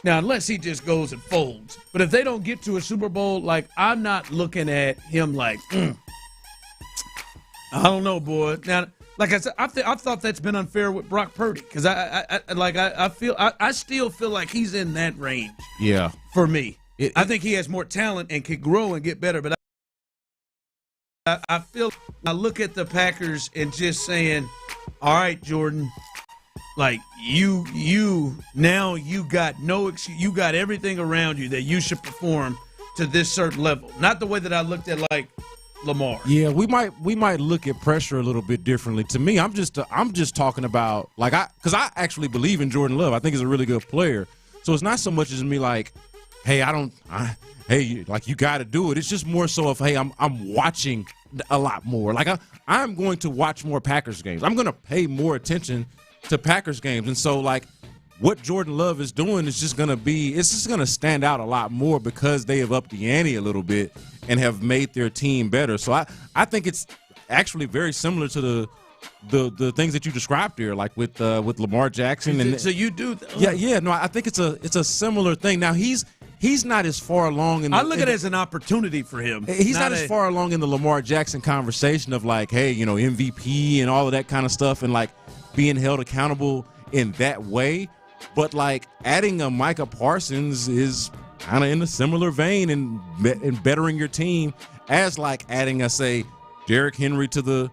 Speaker 15: Now, unless he just goes and folds. But if they don't get to a Super Bowl, I'm not looking at him like, I don't know, boy. Now, like I said, I thought that's been unfair with Brock Purdy because I still feel like he's in that range.
Speaker 13: Yeah,
Speaker 15: for me, I think he has more talent and could grow and get better. But I feel I look at the Packers and just saying, all right, Jordan. Like, you got no excuse. You got everything around you that you should perform to this certain level. Not the way that I looked at Lamar.
Speaker 13: Yeah, we might look at pressure a little bit differently. To me, I'm just talking about because I actually believe in Jordan Love. I think he's a really good player. So it's not so much as me like, hey, you got to do it. It's just more so of, hey, I'm watching a lot more. Like, I'm going to watch more Packers games. I'm going to pay more attention to Packers games. And so, what Jordan Love is doing is just going to stand out a lot more because they have upped the ante a little bit and have made their team better. So I think it's actually very similar to the things that you described here, like with Lamar Jackson. And
Speaker 15: so you do.
Speaker 13: Yeah. No, I think it's a similar thing. Now he's not as far along in.
Speaker 15: I look at it as an opportunity for him.
Speaker 13: He's not as far along in the Lamar Jackson conversation of hey, MVP and all of that kind of stuff, and being held accountable in that way. But adding a Micah Parsons is kind of in a similar vein in bettering your team as adding a, say, Derrick Henry to the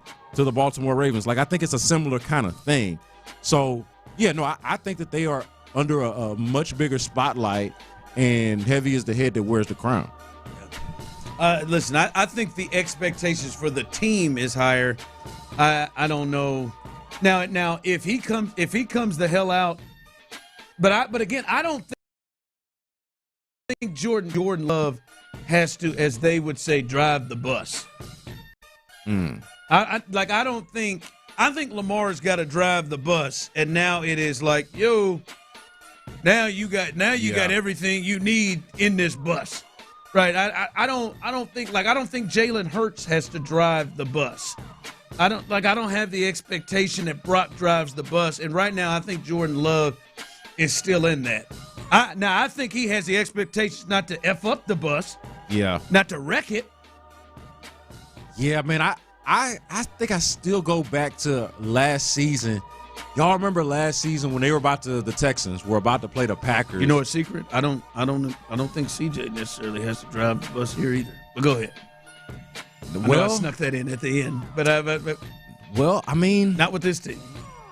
Speaker 13: Baltimore Ravens. I think it's a similar kind of thing. So Yeah, no, I think that they are under a much bigger spotlight, and heavy is the head that wears the crown.
Speaker 15: Listen, I think the expectations for the team is higher. I don't know. Now if he comes the hell out, but again, I don't think Jordan Love has to, as they would say, drive the bus. I think Lamar's got to drive the bus, and now it is like, now you got everything you need in this bus, right? I don't think Jalen Hurts has to drive the bus. I don't have the expectation that Brock drives the bus, and right now I think Jordan Love is still in that. I think he has the expectation not to F up the bus, not to wreck it.
Speaker 13: Yeah, man, I think I still go back to last season. Y'all remember last season when the Texans were about to play the Packers?
Speaker 15: You know a secret? I don't think CJ necessarily has to drive the bus here either. But go ahead. I snuck that in at the end, but
Speaker 13: I mean,
Speaker 15: not with this team.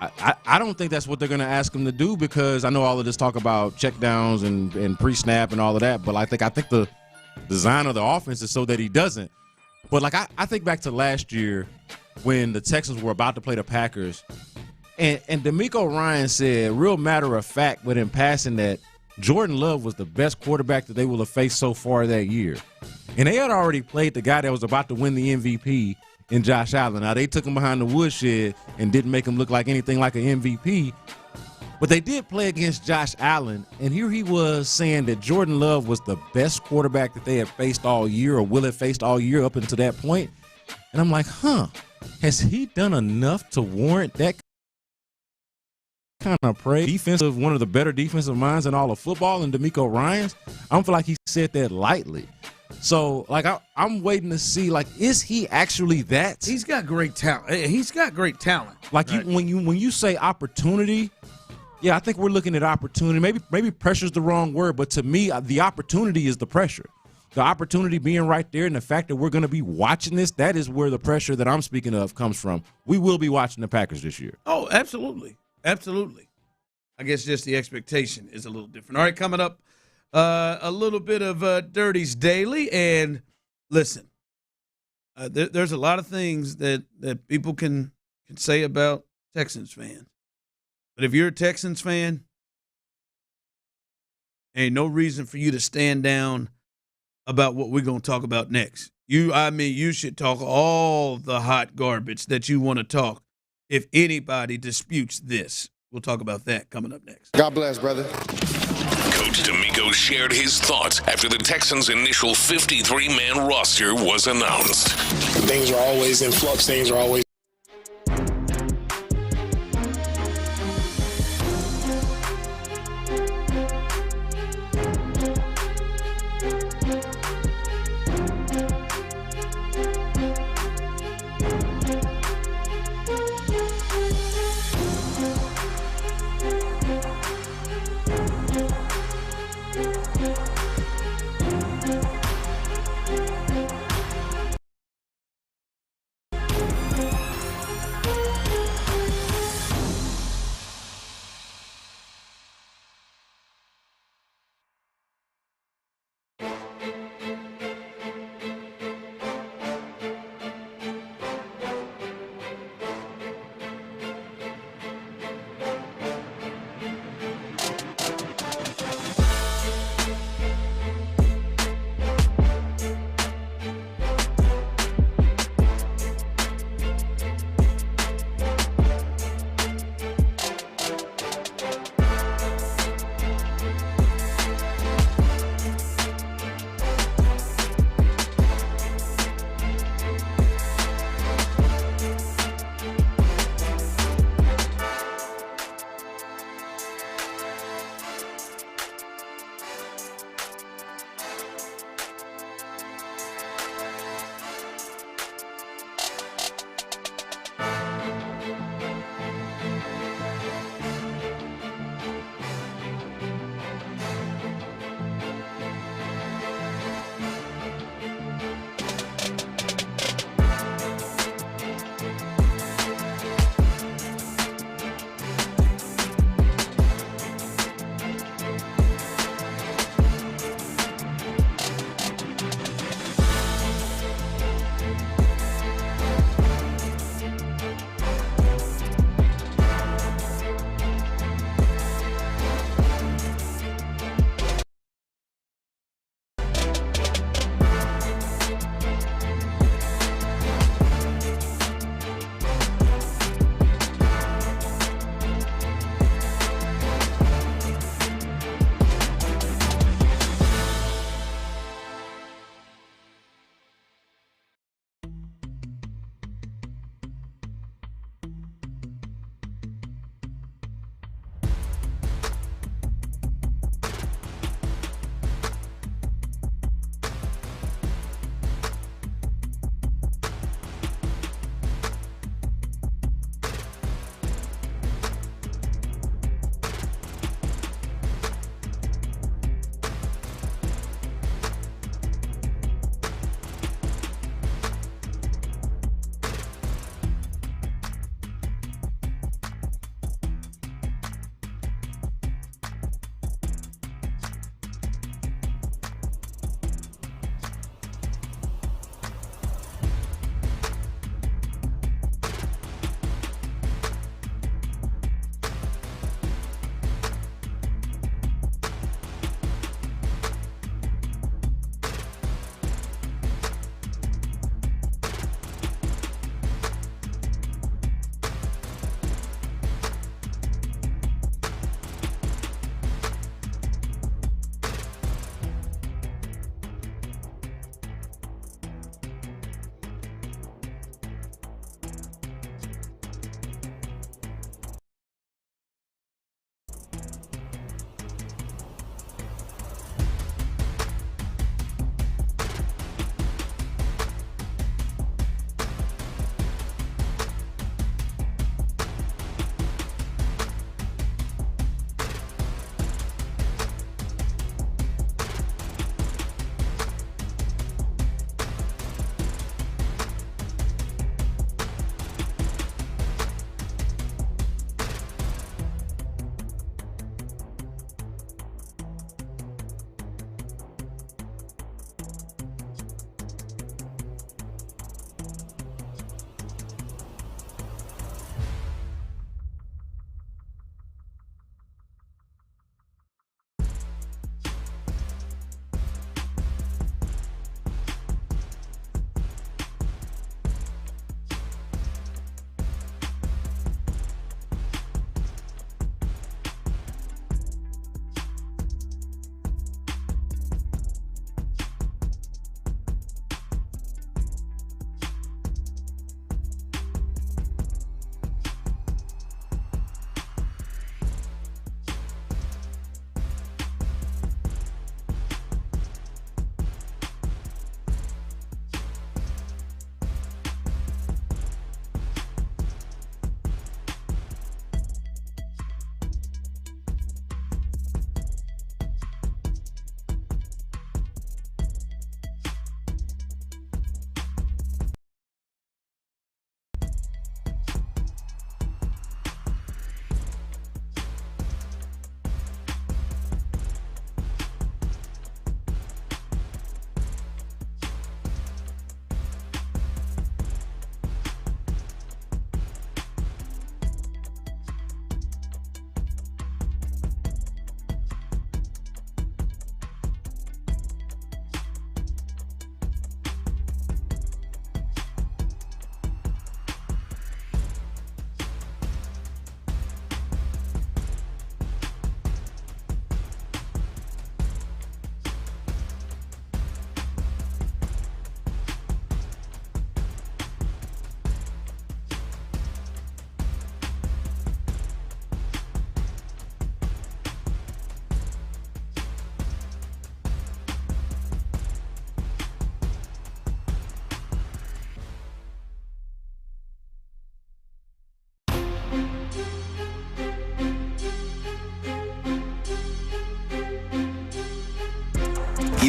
Speaker 13: I don't think that's what they're going to ask him to do, because I know all of this talk about checkdowns and pre-snap and all of that, but I think the design of the offense is so that he doesn't. But I think back to last year when the Texans were about to play the Packers, and DeMeco Ryans said, real matter of fact, but in passing, that Jordan Love was the best quarterback that they will have faced so far that year. And they had already played the guy that was about to win the MVP in Josh Allen. Now, they took him behind the woodshed and didn't make him look like anything like an MVP. But they did play against Josh Allen, and here he was saying that Jordan Love was the best quarterback that they had faced all year, or will have faced all year up until that point. And I'm like, has he done enough to warrant that kind of praise? One of the better defensive minds in all of football, and DeMeco Ryans, I don't feel like he said that lightly. So, I'm waiting to see, is he actually that?
Speaker 15: He's got great talent. He's got great talent.
Speaker 13: Right. When you say opportunity, yeah, I think we're looking at opportunity. Maybe pressure's the wrong word, but to me, the opportunity is the pressure. The opportunity being right there, and the fact that we're going to be watching this, that is where the pressure that I'm speaking of comes from. We will be watching the Packers this year.
Speaker 15: Oh, absolutely. Absolutely. I guess just the expectation is a little different. All right, coming up, a little bit of Dirty's Daily. And listen, there's a lot of things that people can say about Texans fans. But if you're a Texans fan, ain't no reason for you to stand down about what we're going to talk about next. You should talk all the hot garbage that you want to talk if anybody disputes this. We'll talk about that coming up next.
Speaker 8: God bless, brother.
Speaker 3: Coach DeMeco shared his thoughts after the Texans' initial 53-man roster was announced.
Speaker 8: Things are always in flux. Things are always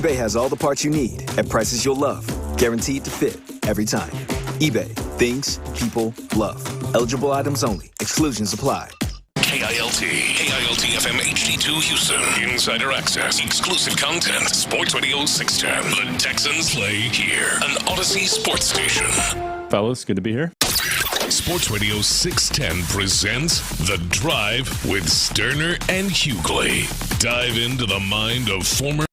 Speaker 2: eBay has all the parts you need at prices you'll love, guaranteed to fit every time. eBay, things people love. Eligible items only. Exclusions apply.
Speaker 3: KILT FM HD2 Houston. Insider access, exclusive content. Sports Radio 610. The Texans play here. An Odyssey sports station.
Speaker 22: Fellas, good to be here.
Speaker 3: Sports Radio 610 presents The Drive with Stoerner and Hughley. Dive into the mind of former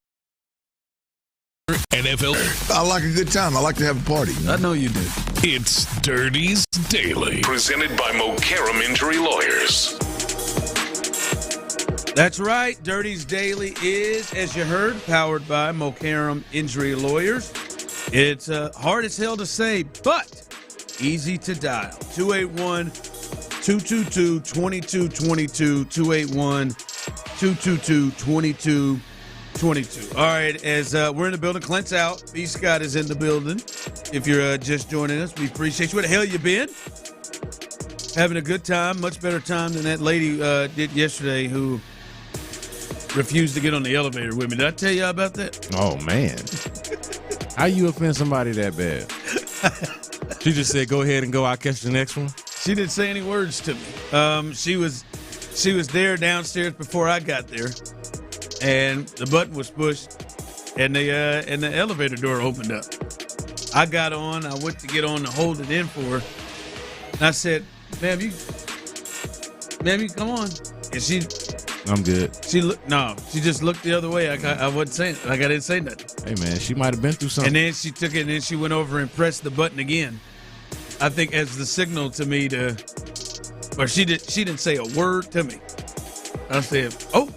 Speaker 3: NFL.
Speaker 10: I like a good time. I like to have a party.
Speaker 15: I know you do.
Speaker 3: It's Dirty's Daily, presented by Mokaram Injury Lawyers.
Speaker 15: That's right. Dirty's Daily is, as you heard, powered by Mokaram Injury Lawyers. It's hard as hell to say, but easy to dial. 281-222-2222, 281-222-2222. All right, as we're in the building, Clint's out. B. Scott is in the building. If you're just joining us, we appreciate you. Where the hell you been? Having a good time, much better time than that lady did yesterday who refused to get on the elevator with me. Did I tell you about that?
Speaker 13: Oh, man. How you offend somebody that bad? She just said, go ahead and go. I'll catch the next one.
Speaker 15: She didn't say any words to me. She was there downstairs before I got there, and the button was pushed, and the elevator door opened up. I got on. I went to get on to hold it in for her, and I said, ma'am, you come on. And she...
Speaker 13: I'm good.
Speaker 15: She just looked the other way. I wasn't saying it. Like I didn't say nothing.
Speaker 13: Hey, man, she might have been through something.
Speaker 15: And then she took it, and then she went over and pressed the button again. I think as the signal to me to, or she didn't say a word to me. I said, oh,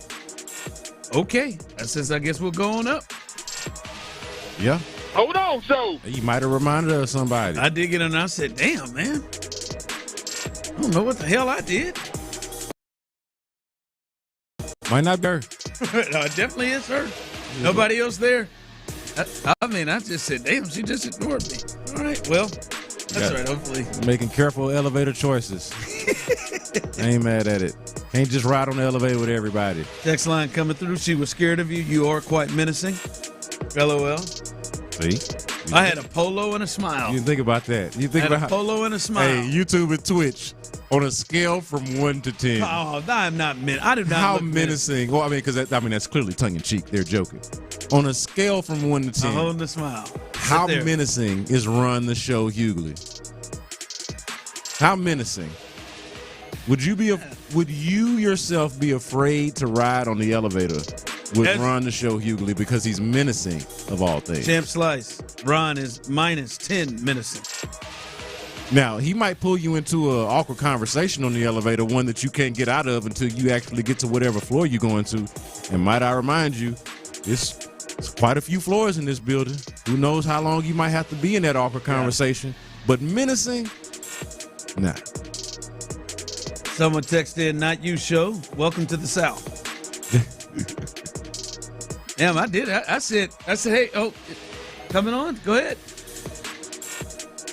Speaker 15: okay. I says, I guess we'll go on up.
Speaker 13: Yeah.
Speaker 21: Hold on, so.
Speaker 13: You might have reminded her of somebody.
Speaker 15: I did get on, and I said, damn, man. I don't know what the hell I did.
Speaker 13: Might not be her.
Speaker 15: No, it definitely is her. Nobody else there. I just said, damn, she just ignored me. All right, well, that's all right, hopefully.
Speaker 13: Making careful elevator choices. I ain't mad at it. Can't just ride on the elevator with everybody.
Speaker 15: Text line coming through. She was scared of you. You are quite menacing. LOL.
Speaker 13: See?
Speaker 15: I had a polo and a smile.
Speaker 13: You think about that. You think about
Speaker 15: a polo and a smile.
Speaker 13: Hey, YouTube and Twitch. On a scale from 1 to 10.
Speaker 15: Oh, I'm not I do not.
Speaker 13: How menacing? Well, I mean, because that's clearly tongue in cheek. They're joking. On a scale from 1 to 10,
Speaker 15: I'm holding the smile.
Speaker 13: How menacing is Run the Show Hughley? How menacing? Would you yourself be afraid to ride on the elevator with Ron the Show Hughley because he's menacing of all things?
Speaker 15: Champ Slice. Ron is minus 10 menacing.
Speaker 13: Now, he might pull you into an awkward conversation on the elevator, one that you can't get out of until you actually get to whatever floor you're going to. And might I remind you, it's quite a few floors in this building. Who knows how long you might have to be in that awkward conversation. But menacing? Nah.
Speaker 15: Someone texted in, not you, show. Welcome to the South. Damn, I did. I said, hey, coming on? Go ahead.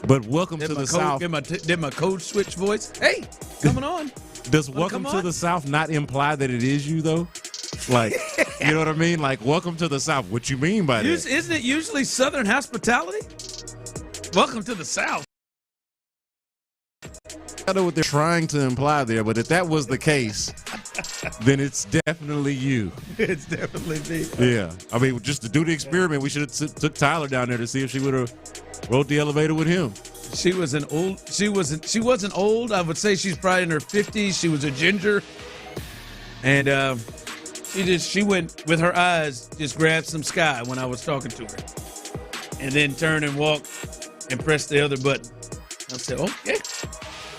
Speaker 13: But welcome to the South.
Speaker 15: Did my code switch voice? Hey, coming on.
Speaker 13: Does welcome to the South not imply that it is you, though? Like, you know what I mean? Like, welcome to the South. What you mean by that?
Speaker 15: Isn't it usually Southern hospitality? Welcome to the South.
Speaker 13: I know what they're trying to imply there, but if that was the case, then it's definitely you.
Speaker 15: It's definitely me.
Speaker 13: Yeah. I mean, just to do the experiment, we should have took Tyler down there to see if she would have rode the elevator with him.
Speaker 15: She wasn't old. I would say she's probably in her 50s. She was a ginger. And she went with her eyes, just grabbed some sky when I was talking to her. And then turned and walked and pressed the other button. I said, okay.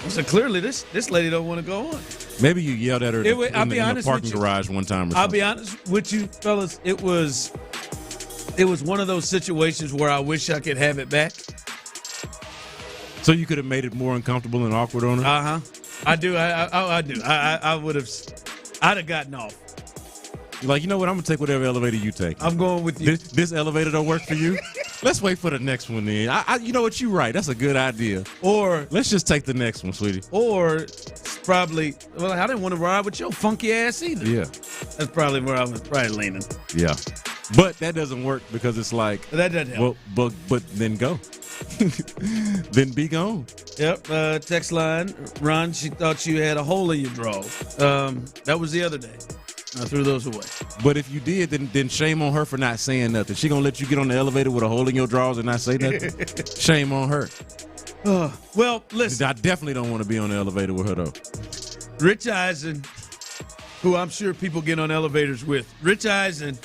Speaker 15: I said, clearly this lady don't want to go on.
Speaker 13: Maybe you yelled at her in the parking garage one time or something.
Speaker 15: I'll be honest with you, fellas. It was one of those situations where I wish I could have it back.
Speaker 13: So you could have made it more uncomfortable and awkward on her?
Speaker 15: Uh-huh. I do. I do. I would have. I'd have gotten off.
Speaker 13: You're like, you know what? I'm going to take whatever elevator you take.
Speaker 15: I'm going with you.
Speaker 13: This elevator don't work for you? Let's wait for the next one then. You know what? You're right. That's a good idea.
Speaker 15: Or
Speaker 13: let's just take the next one, sweetie.
Speaker 15: Or probably, I didn't want to ride with your funky ass either.
Speaker 13: Yeah.
Speaker 15: That's probably where I was probably leaning.
Speaker 13: Yeah. But that doesn't work because it's like
Speaker 15: that doesn't help.
Speaker 13: Well, but then go. Then be gone.
Speaker 15: Yep. Text line, Ron. She thought you had a hole in your draw. That was the other day. I threw those away.
Speaker 13: But if you did, then shame on her for not saying nothing. She gonna let you get on the elevator with a hole in your drawers and not say nothing? Shame on her.
Speaker 15: Well, listen.
Speaker 13: I definitely don't want to be on the elevator with her though.
Speaker 15: Rich Eisen, who I'm sure people get on elevators with. Rich Eisen.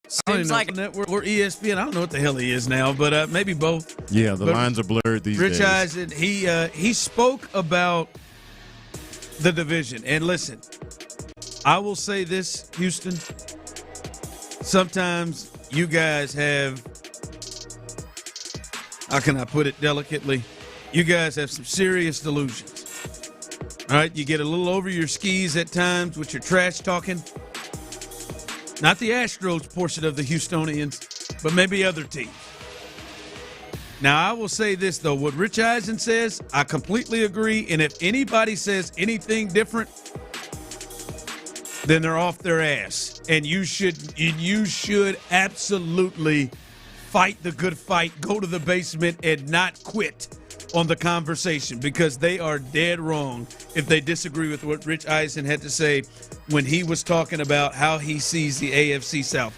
Speaker 17: Seems like
Speaker 15: network or ESPN. I don't know what the hell he is now, but maybe both.
Speaker 13: Yeah, the lines are blurred these days.
Speaker 15: Rich Eisen, he spoke about the division. And listen, I will say this, Houston. Sometimes you guys have, how can I put it delicately? You guys have some serious delusions. All right, you get a little over your skis at times with your trash talking. Not the Astros portion of the Houstonians, but maybe other teams. Now, I will say this, though. What Rich Eisen says, I completely agree. And if anybody says anything different, then they're off their ass. And you should absolutely fight the good fight, go to the basement, and not quit on the conversation, because they are dead wrong if they disagree with what Rich Eisen had to say when he was talking about how he sees the AFC South.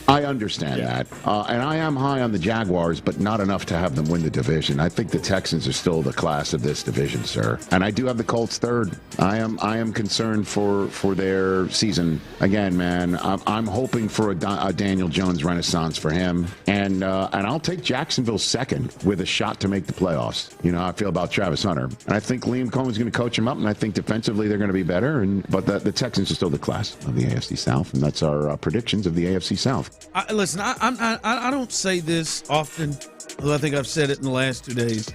Speaker 11: I understand that. And I am high on the Jaguars, but not enough to have them win the division. I think the Texans are still the class of this division, sir. And I do have the Colts third. I am concerned for their season. Again, man, I'm hoping for a Daniel Jones renaissance for him. And I'll take Jacksonville second with a shot to make the playoffs. You know how I feel about Travis Hunter. And I think Liam Cohen's going to coach him up, and I think defensively they're going to be better. But the Texans are still the class of the AFC South, and that's our predictions of the AFC South.
Speaker 15: Listen, I don't say this often, although I think I've said it in the last 2 days.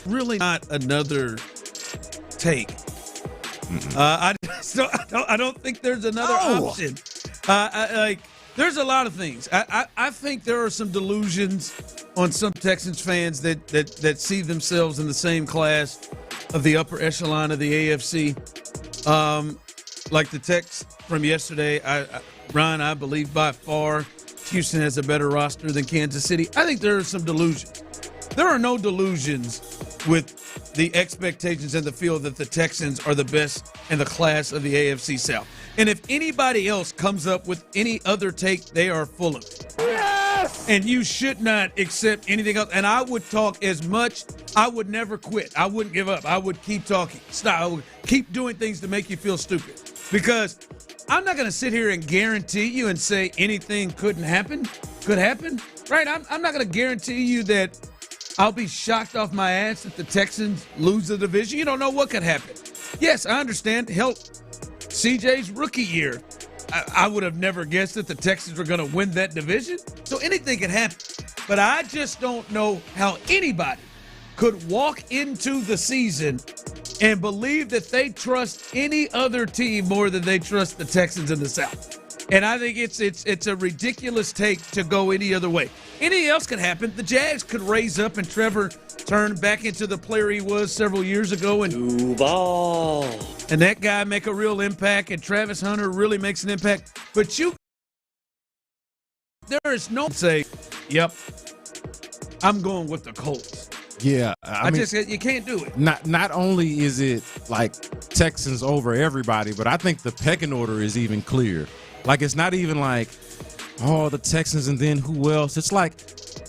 Speaker 15: Really not another take. I don't think there's another option. There's a lot of things. I think there are some delusions on some Texans fans that see themselves in the same class of the upper echelon of the AFC. Like the text from yesterday, Ron, I believe by far Houston has a better roster than Kansas City. I think there are some delusions. There are no delusions with the expectations and the feel that the Texans are the best in the class of the AFC South. And if anybody else comes up with any other take, they are full of it. Yes! And you should not accept anything else. And I would talk as much. I would never quit. I wouldn't give up. I would keep talking. Stop. I would keep doing things to make you feel stupid. Because I'm not going to sit here and guarantee you and say anything could happen, right? I'm not going to guarantee you that I'll be shocked off my ass if the Texans lose the division. You don't know what could happen. Yes, I understand. Hell, CJ's rookie year, I would have never guessed that the Texans were going to win that division. So anything can happen. But I just don't know how anybody could walk into the season and believe that they trust any other team more than they trust the Texans in the South. And I think it's a ridiculous take to go any other way. Anything else could happen. The Jags could raise up and Trevor turn back into the player he was several years ago and Duval. And that guy make a real impact, and Travis Hunter really makes an impact. But there is no say, yep, I'm going with the Colts.
Speaker 13: Yeah, I mean,
Speaker 15: you can't do it.
Speaker 13: Not only is it like Texans over everybody, but I think the pecking order is even clear. Like, it's not even like, oh, the Texans and then who else? It's like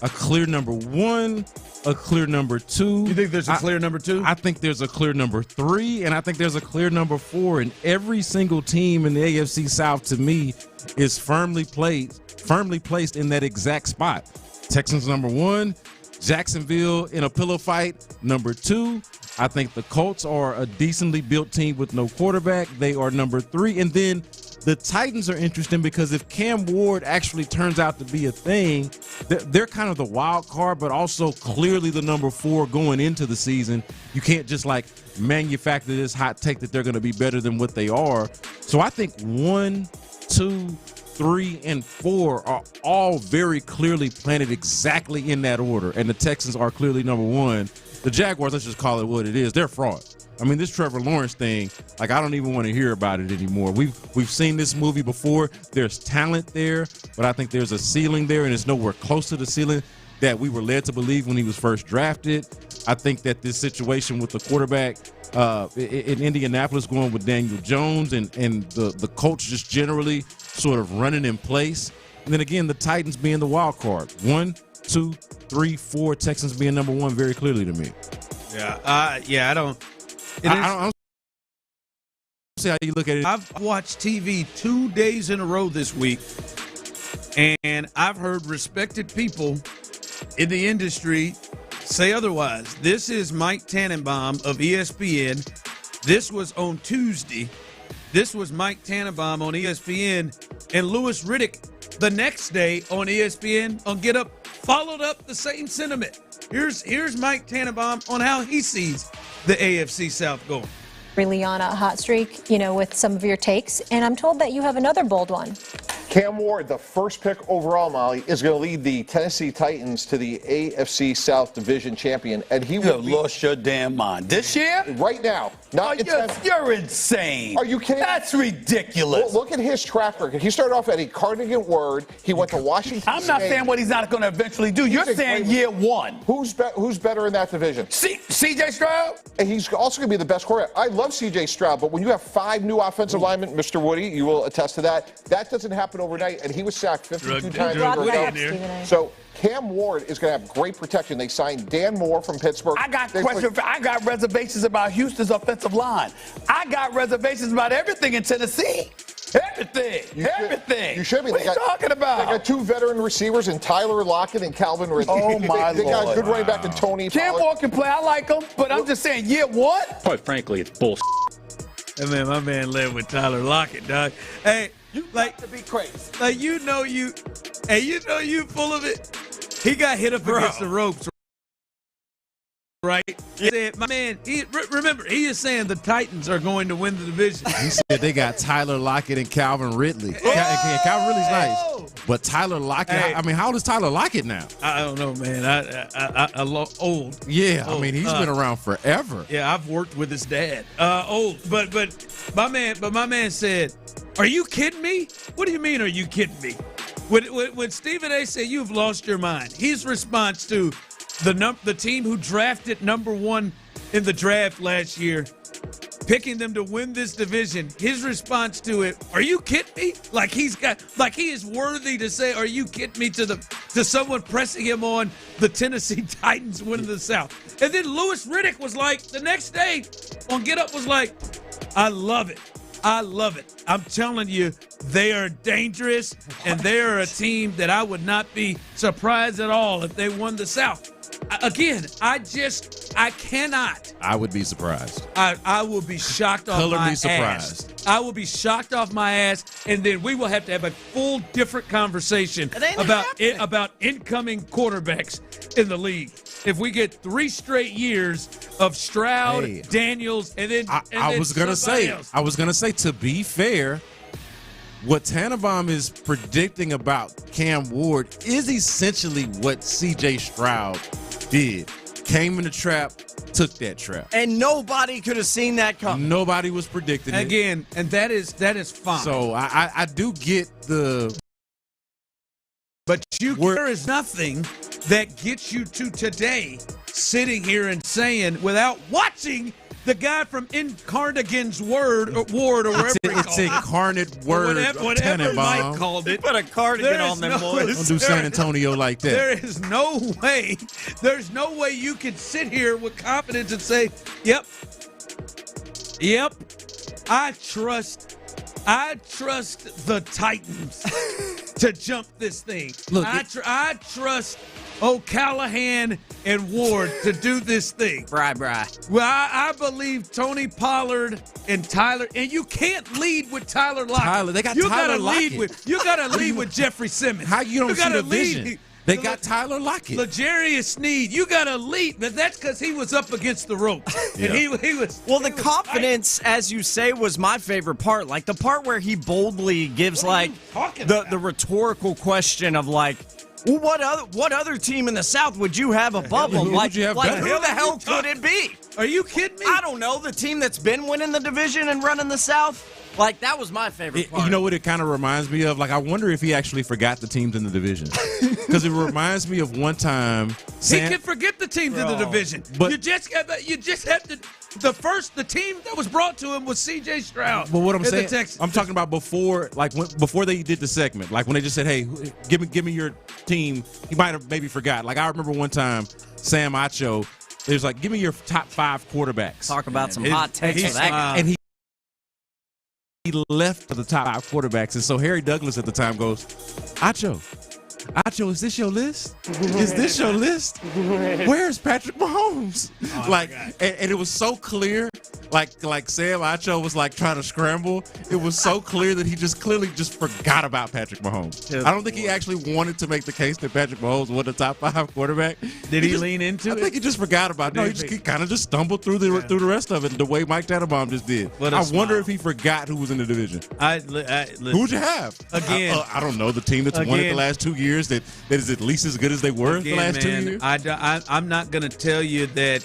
Speaker 13: a clear number one, a clear number two.
Speaker 15: You think there's a clear number two?
Speaker 13: I think there's a clear number three, and I think there's a clear number four. And every single team in the AFC South, to me, is firmly placed in that exact spot. Texans number one, Jacksonville in a pillow fight number two. I think the Colts are a decently built team with no quarterback. They are number three. And then the Titans are interesting because if Cam Ward actually turns out to be a thing, they're kind of the wild card, but also clearly the number four going into the season. You can't just like manufacture this hot take that they're going to be better than what they are. So I think 1, 2, 3, and 4 are all very clearly planted exactly in that order. And the Texans are clearly number one. The Jaguars, let's just call it what it is. They're fraud. I mean, this Trevor Lawrence thing, like, I don't even want to hear about it anymore. We've seen this movie before. There's talent there, but I think there's a ceiling there, and it's nowhere close to the ceiling that we were led to believe when he was first drafted. I think that this situation with the quarterback in Indianapolis going with Daniel Jones and the coach just generally sort of running in place. And then again, the Titans being the wild card. 1, 2, 3, 4, Texans being number 1 very clearly to me.
Speaker 15: Yeah, I don't
Speaker 13: see how you look at it.
Speaker 15: I've watched TV 2 days in a row this week, and I've heard respected people in the industry say otherwise. This is Mike Tannenbaum of ESPN. This was on Tuesday. This was Mike Tannenbaum on ESPN, and Louis Riddick the next day on ESPN on Get Up followed up the same sentiment. Here's Mike Tannenbaum on how he sees the AFC South going.
Speaker 14: Really on a hot streak, with some of your takes, and I'm told that you have another bold one.
Speaker 16: Cam Ward, the first pick overall, Molly, is going to lead the Tennessee Titans to the AFC South Division champion, and he will
Speaker 23: lost your damn mind. This year?
Speaker 16: Right now.
Speaker 23: You're insane.
Speaker 16: Are you kidding?
Speaker 23: That's ridiculous.
Speaker 16: Look at his track record. He started off at a Carnegie Word. He went to Washington
Speaker 23: I'm not
Speaker 16: State.
Speaker 23: saying what he's not going to eventually do. You're saying year 1.
Speaker 16: Who's better in that division?
Speaker 23: C.J. Stroud?
Speaker 16: And he's also going to be the best quarterback. I love C.J. Stroud, but when you have 5 new offensive linemen, Mr. Woody, you will attest to that. That doesn't happen overnight, and he was sacked 52 times. So Cam Ward is going to have great protection. They signed Dan Moore from Pittsburgh.
Speaker 23: I got reservations about Houston's offensive line. I got reservations about everything in Tennessee. Everything.
Speaker 16: You should be.
Speaker 23: What are you talking about?
Speaker 16: They got 2 veteran receivers in Tyler Lockett and Calvin Ridley.
Speaker 23: Oh, my
Speaker 16: They got a
Speaker 23: Lord.
Speaker 16: good running back in Tony
Speaker 23: Cam
Speaker 16: Pollard.
Speaker 23: Ward can play. I like him, but I'm just saying year 1?
Speaker 22: Quite frankly, it's bullshit.
Speaker 15: Hey, man, my man led with Tyler Lockett, dog. Hey,
Speaker 23: you like to be crazy.
Speaker 15: Like, you full of it. He got hit up against the ropes, right? He said, my man, remember, he is saying the Titans are going to win the division.
Speaker 13: He said they got Tyler Lockett and Calvin Ridley. Calvin Ridley's nice, but Tyler Lockett,
Speaker 15: Hey.
Speaker 13: I mean, how old is Tyler Lockett now?
Speaker 15: I don't know, man. I old.
Speaker 13: Yeah,
Speaker 15: Old.
Speaker 13: I mean, he's been around forever.
Speaker 15: Yeah, I've worked with his dad. Old, but my man said, "Are you kidding me? What do you mean? Are you kidding me?" When Stephen A. said you've lost your mind, his response to the team who drafted number 1 in the draft last year, picking them to win this division, his response to it, "Are you kidding me?" Like he is worthy to say, "Are you kidding me?" to someone pressing him on the Tennessee Titans winning the South. And then Louis Riddick was like, the next day on Get Up was like, "I love it. I love it. I'm telling you, they are dangerous, and they are a team that I would not be surprised at all if they won the South." Again, I cannot.
Speaker 13: I would be surprised.
Speaker 15: I will be shocked off my
Speaker 13: surprised.
Speaker 15: ass. I will be shocked off my ass, and then we will have to have a full different conversation about incoming quarterbacks in the league. If we get 3 straight years of Stroud, Daniels, and then
Speaker 13: I was gonna say, to be fair, what Tannenbaum is predicting about Cam Ward is essentially what C.J. Stroud did. Came in the trap, took that trap.
Speaker 17: And nobody could have seen that coming.
Speaker 13: Nobody was predicting it.
Speaker 15: Again, and that is fine.
Speaker 13: So I do get the...
Speaker 15: But there is nothing that gets you to today sitting here and saying, without watching the guy from Incarnagan's Ward or wherever
Speaker 13: it's Incarnate Word.
Speaker 15: Whatever Mike called it.
Speaker 17: Put a cardigan on them boys.
Speaker 13: Don't do San Antonio like that.
Speaker 15: There is no way. There's no way you can sit here with confidence and say, "Yep, I trust the Titans to jump this thing."
Speaker 13: Look,
Speaker 15: I trust O'Callahan and Ward to do this thing.
Speaker 17: Bri.
Speaker 15: Well, I believe Tony Pollard and Tyler, and you can't lead with Tyler Lockett.
Speaker 13: They got
Speaker 15: you
Speaker 13: Tyler
Speaker 15: gotta
Speaker 13: Lockett.
Speaker 15: You got to lead with Jeffrey Simmons.
Speaker 13: How you don't see the vision? They got Tyler Lockett.
Speaker 15: L'Jarius Sneed. You got to lead, but that's because he was up against the ropes.
Speaker 13: Yeah.
Speaker 15: And he was.
Speaker 17: Well, the confidence, as you say, was my favorite part. Like the part where he boldly gives the rhetorical question of like, well, what other team in the South would you have above them?
Speaker 13: Who would you have better?
Speaker 17: Who the hell could it be?
Speaker 15: Are you kidding me?
Speaker 17: I don't know. The team that's been winning the division and running the South, like, that was my favorite part.
Speaker 13: You know what it kind of reminds me of? Like, I wonder if he actually forgot the teams in the division. Because it reminds me of one time.
Speaker 15: He can forget the teams in the division. But you just have to. The team that was brought to him was C.J. Stroud.
Speaker 13: But what I'm saying, I'm talking about before, before they did the segment, like when they just said, "Hey, give me your team." He might have maybe forgot. Like I remember one time, Sam Acho, it was like, "Give me your top 5 quarterbacks."
Speaker 17: Talk about some hot takes for that guy.
Speaker 13: And he left for the top 5 quarterbacks, and so Harry Douglas at the time goes, "Acho, is this your list? Is this your list? Where's Patrick Mahomes?" And it was so clear, like Sam Acho was like trying to scramble. It was so clear that he just clearly forgot about Patrick Mahomes. I don't think he actually wanted to make the case that Patrick Mahomes was the top 5 quarterback.
Speaker 15: Did he lean into it?
Speaker 13: I think he just forgot about it. No, he kind of just stumbled through the rest of it the way Mike Tannenbaum just did. I wonder if he forgot who was in the division. Who would you have?
Speaker 15: Again,
Speaker 13: I don't know. The team that's won it the last 2 years that is at least as good as they were the last 2 years.
Speaker 15: I'm not going to tell you that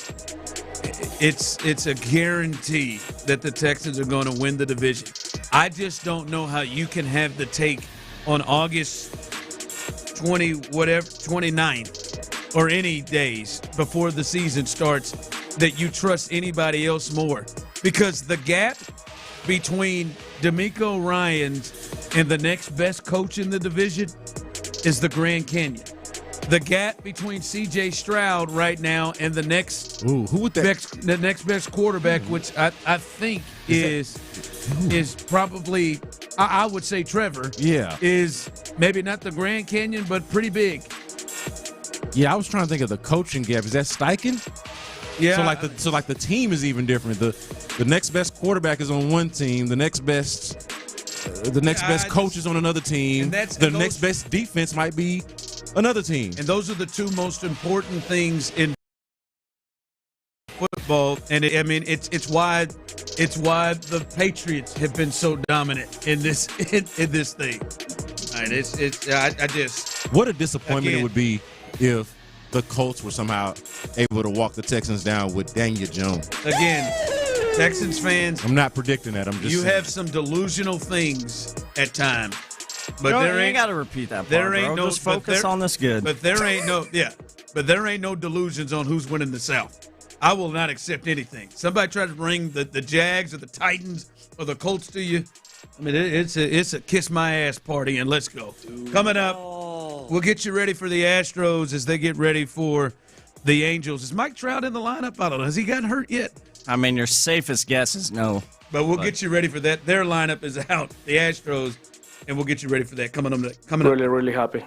Speaker 15: it's a guarantee that the Texans are going to win the division. I just don't know how you can have the take on August 29th or any days before the season starts that you trust anybody else more, because the gap between DeMeco Ryans and the next best coach in the division is the Grand Canyon. The gap between C.J. Stroud right now and the next the next best quarterback, which I think is probably, I would say Trevor.
Speaker 13: Yeah,
Speaker 15: is maybe not the Grand Canyon, but pretty big.
Speaker 13: Yeah, I was trying to think of the coaching gap. Is that Steichen?
Speaker 15: Yeah.
Speaker 13: So the team is even different. The next best quarterback is on one team. The next best coach is on another team. The next best defense might be another team.
Speaker 15: And those are the two most important things in football. And it's why the Patriots have been so dominant in this thing. All right,
Speaker 13: what a disappointment it would be if the Colts were somehow able to walk the Texans down with Daniel Jones.
Speaker 15: Again, Texans fans,
Speaker 13: I'm not predicting that. I'm just saying.
Speaker 15: have some delusional things at times. But
Speaker 17: you ain't got to repeat that part, just focus on this good.
Speaker 15: But there ain't no delusions on who's winning the South. I will not accept anything. Somebody try to bring the Jags or the Titans or the Colts to you. I mean, it's a kiss my ass party, and let's go. Coming up, we'll get you ready for the Astros as they get ready for the Angels. Is Mike Trout in the lineup? I don't know. Has he gotten hurt yet?
Speaker 17: I mean, your safest guess is no.
Speaker 15: But we'll get you ready for that. Their lineup is out, the Astros, and we'll get you ready for that. Coming up.
Speaker 21: Really happy.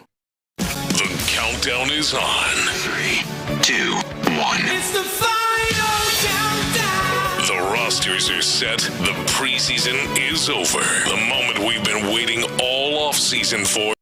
Speaker 3: The countdown is on.
Speaker 18: 3, 2, 1.
Speaker 6: It's the final countdown.
Speaker 3: The rosters are set. The preseason is over. The moment we've been waiting all offseason for.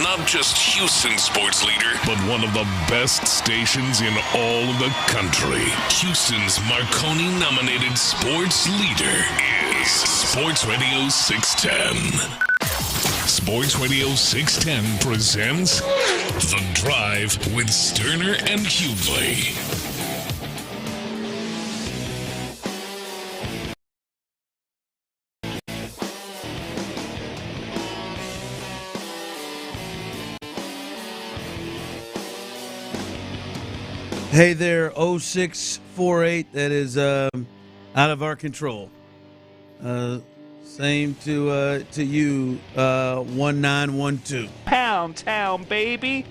Speaker 3: Not just Houston's sports leader, but one of the best stations in all of the country. Houston's Marconi-nominated sports leader is Sports Radio 610. Sports Radio 610 presents The Drive with Stoerner and Hughley.
Speaker 15: Hey there, 0648. That is out of our control. Same to you, 1912.
Speaker 23: Pound town, baby.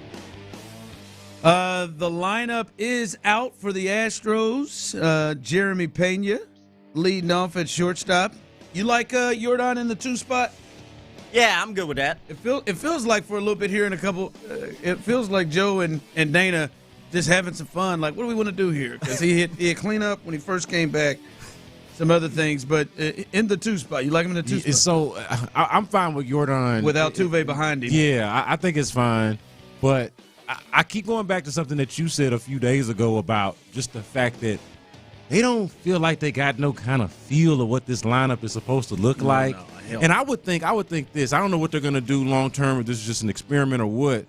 Speaker 15: The lineup is out for the Astros. Jeremy Pena leading off at shortstop. You like Jordan in the 2 spot?
Speaker 17: Yeah, I'm good with that.
Speaker 15: It feels like for a little bit here in a couple. It feels like Joe and Dana just having some fun. Like, what do we want to do here? Because he hit cleanup when he first came back. Some other things, but in the 2 spot, you like him in the 2 spot?
Speaker 13: So I'm fine with Jordan
Speaker 15: with Altuve behind him.
Speaker 13: Yeah, I think it's fine, but I keep going back to something that you said a few days ago about just the fact that they don't feel like they got no kind of feel of what this lineup is supposed to look like. And I would think this. I don't know what they're going to do long term, if this is just an experiment or what.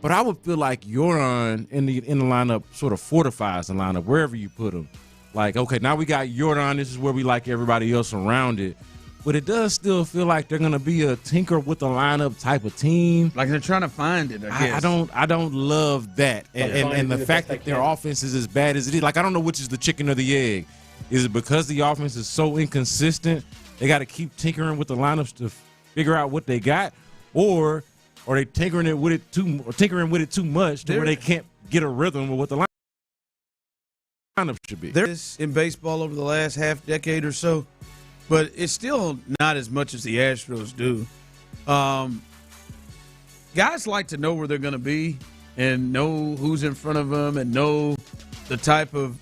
Speaker 13: But I would feel like Jordan in the lineup sort of fortifies the lineup wherever you put him. Like, okay, now we got Jordan. This is where we like everybody else around it. But it does still feel like they're going to be a tinker with the lineup type of team.
Speaker 15: Like they're trying to find it, I guess.
Speaker 13: I don't love that. And the fact that their offense is as bad as it is. Like, I don't know which is the chicken or the egg. Is it because the offense is so inconsistent, they got to keep tinkering with the lineups to figure out what they got? Or are they tinkering with it too much to where they can't get a rhythm with what the lineup should be?
Speaker 15: There's in baseball over the last half decade or so, but it's still not as much as the Astros do. Guys like to know where they're going to be and know who's in front of them and know the type of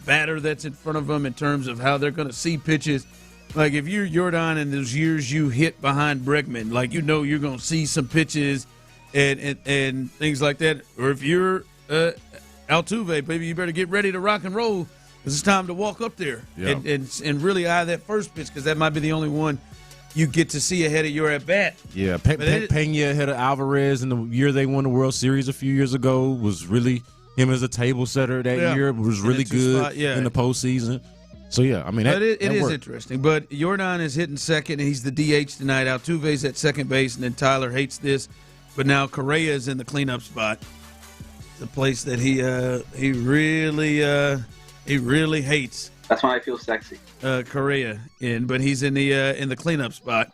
Speaker 15: batter that's in front of them in terms of how they're going to see pitches. Like if you're Jordan in those years you hit behind Bregman, like you know you're going to see some pitches and things like that. Or if you're Altuve, baby, you better get ready to rock and roll because it's time to walk up there and really eye that first pitch because that might be the only one you get to see ahead of your at-bat.
Speaker 13: Yeah, Pena ahead of Alvarez in the year they won the World Series a few years ago was really him as a table setter that year was really good in the postseason. So, yeah, I mean, it
Speaker 15: is interesting. But Jordan is hitting second, and he's the DH tonight. Altuve's at second base, and then Tyler hates this. But now Correa is in the cleanup spot. The place that he really hates.
Speaker 5: That's why I feel sexy.
Speaker 15: Correa but he's in the cleanup spot.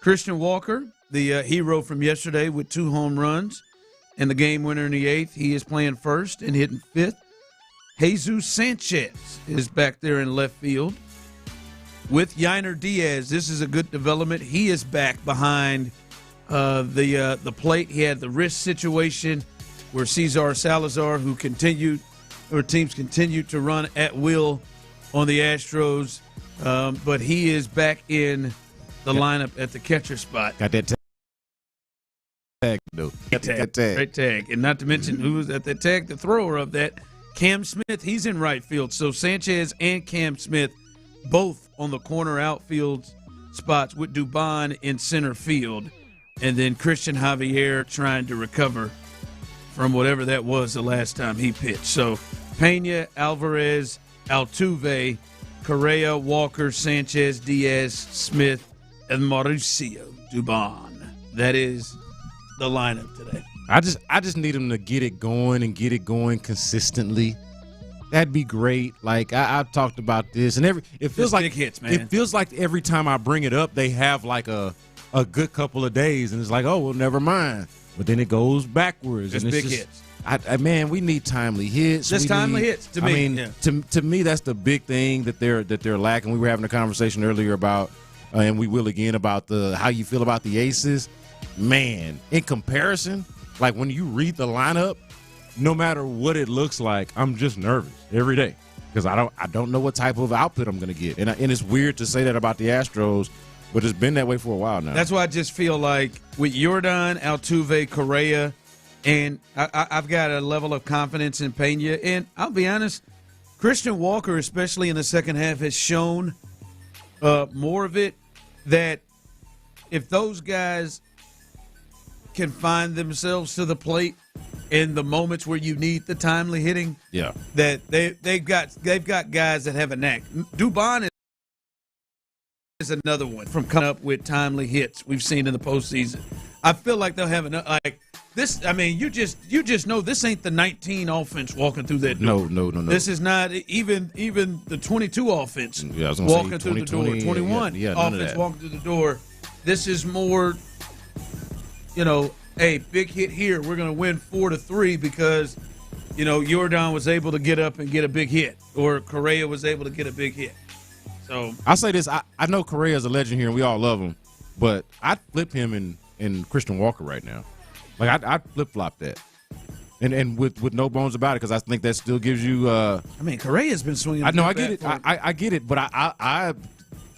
Speaker 15: Christian Walker, the hero from yesterday with 2 home runs and the game winner in the 8th. He is playing first and hitting 5th. Jesus Sanchez is back there in left field with Yainer Diaz. This is a good development. He is back behind the plate. He had the wrist situation where Cesar Salazar, teams continued to run at will on the Astros, but he is back in the lineup at the catcher spot.
Speaker 13: Got that tag, though.
Speaker 15: Great tag. And not to mention who was at that tag, the thrower of that, Cam Smith. He's in right field. So Sanchez and Cam Smith both on the corner outfield spots with Dubon in center field. And then Christian Javier trying to recover from whatever that was the last time he pitched. So Pena, Alvarez, Altuve, Correa, Walker, Sanchez, Diaz, Smith, and Mauricio Dubon. That is the lineup today.
Speaker 13: I just need him to get it going consistently. That'd be great. Like I've talked about this, and it feels like
Speaker 15: big hits, man.
Speaker 13: It feels like every time I bring it up, they have like a good couple of days, and it's like, oh well, never mind. But then it goes backwards.
Speaker 15: Just
Speaker 13: and it's
Speaker 15: big
Speaker 13: just,
Speaker 15: hits.
Speaker 13: Man, we need timely hits.
Speaker 15: Just timely hits to me.
Speaker 13: I mean, to me, that's the big thing that they're lacking. We were having a conversation earlier about, and we will again about how you feel about the Aces. Man, in comparison, like when you read the lineup, no matter what it looks like, I'm just nervous every day because I don't know what type of output I'm going to get. And it's weird to say that about the Astros, But it's been that way for a while now.
Speaker 15: That's why I just feel like with Jordan, Altuve, Correa, and I've got a level of confidence in Pena. And I'll be honest, Christian Walker, especially in the second half, has shown more of it, that if those guys can find themselves to the plate in the moments where you need the timely hitting, that they've got guys that have a knack. Dubon is another one from coming up with timely hits we've seen in the postseason. I feel like they'll have like this. I mean, you just know this ain't the 19 offense walking through that door.
Speaker 13: No.
Speaker 15: This is not even the 22 offense walking through the door. 21 offense walking through the door. This is more, hey, big hit here. We're going to win 4-3 because, Jordan was able to get up and get a big hit, or Correa was able to get a big hit. So
Speaker 13: I'll say this: I know Correa's a legend here, and we all love him, but I'd flip him in Christian Walker right now. Like I'd flip flop that, and with no bones about it, because I think that still gives you.
Speaker 15: Correa's been swinging.
Speaker 13: I know, I get it. I get it, but I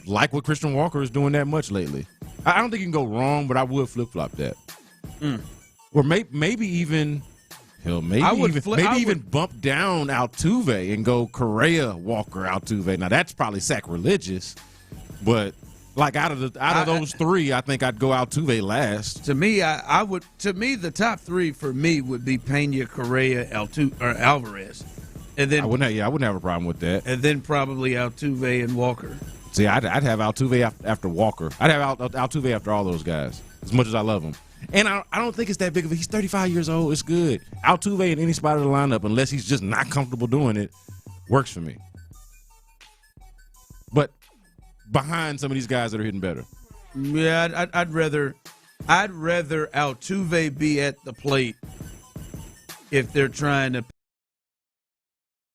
Speaker 13: like what Christian Walker is doing that much lately. I don't think you can go wrong, but I would flip flop that, or maybe even. Hell, maybe even bump down Altuve and go Correa, Walker, Altuve. Now that's probably sacrilegious, but like out of those three, I think I'd go Altuve last.
Speaker 15: To me, I would. To me, the top three for me would be Pena, Correa, Alvarez, and then
Speaker 13: I wouldn't have a problem with that.
Speaker 15: And then probably Altuve and Walker.
Speaker 13: See, I'd have Altuve after Walker. I'd have Altuve after all those guys, as much as I love him. And I don't think it's that big of a – he's 35 years old. It's good. Altuve in any spot of the lineup, unless he's just not comfortable doing it, works for me. But behind some of these guys that are hitting better.
Speaker 15: Yeah, I'd rather Altuve be at the plate if they're trying to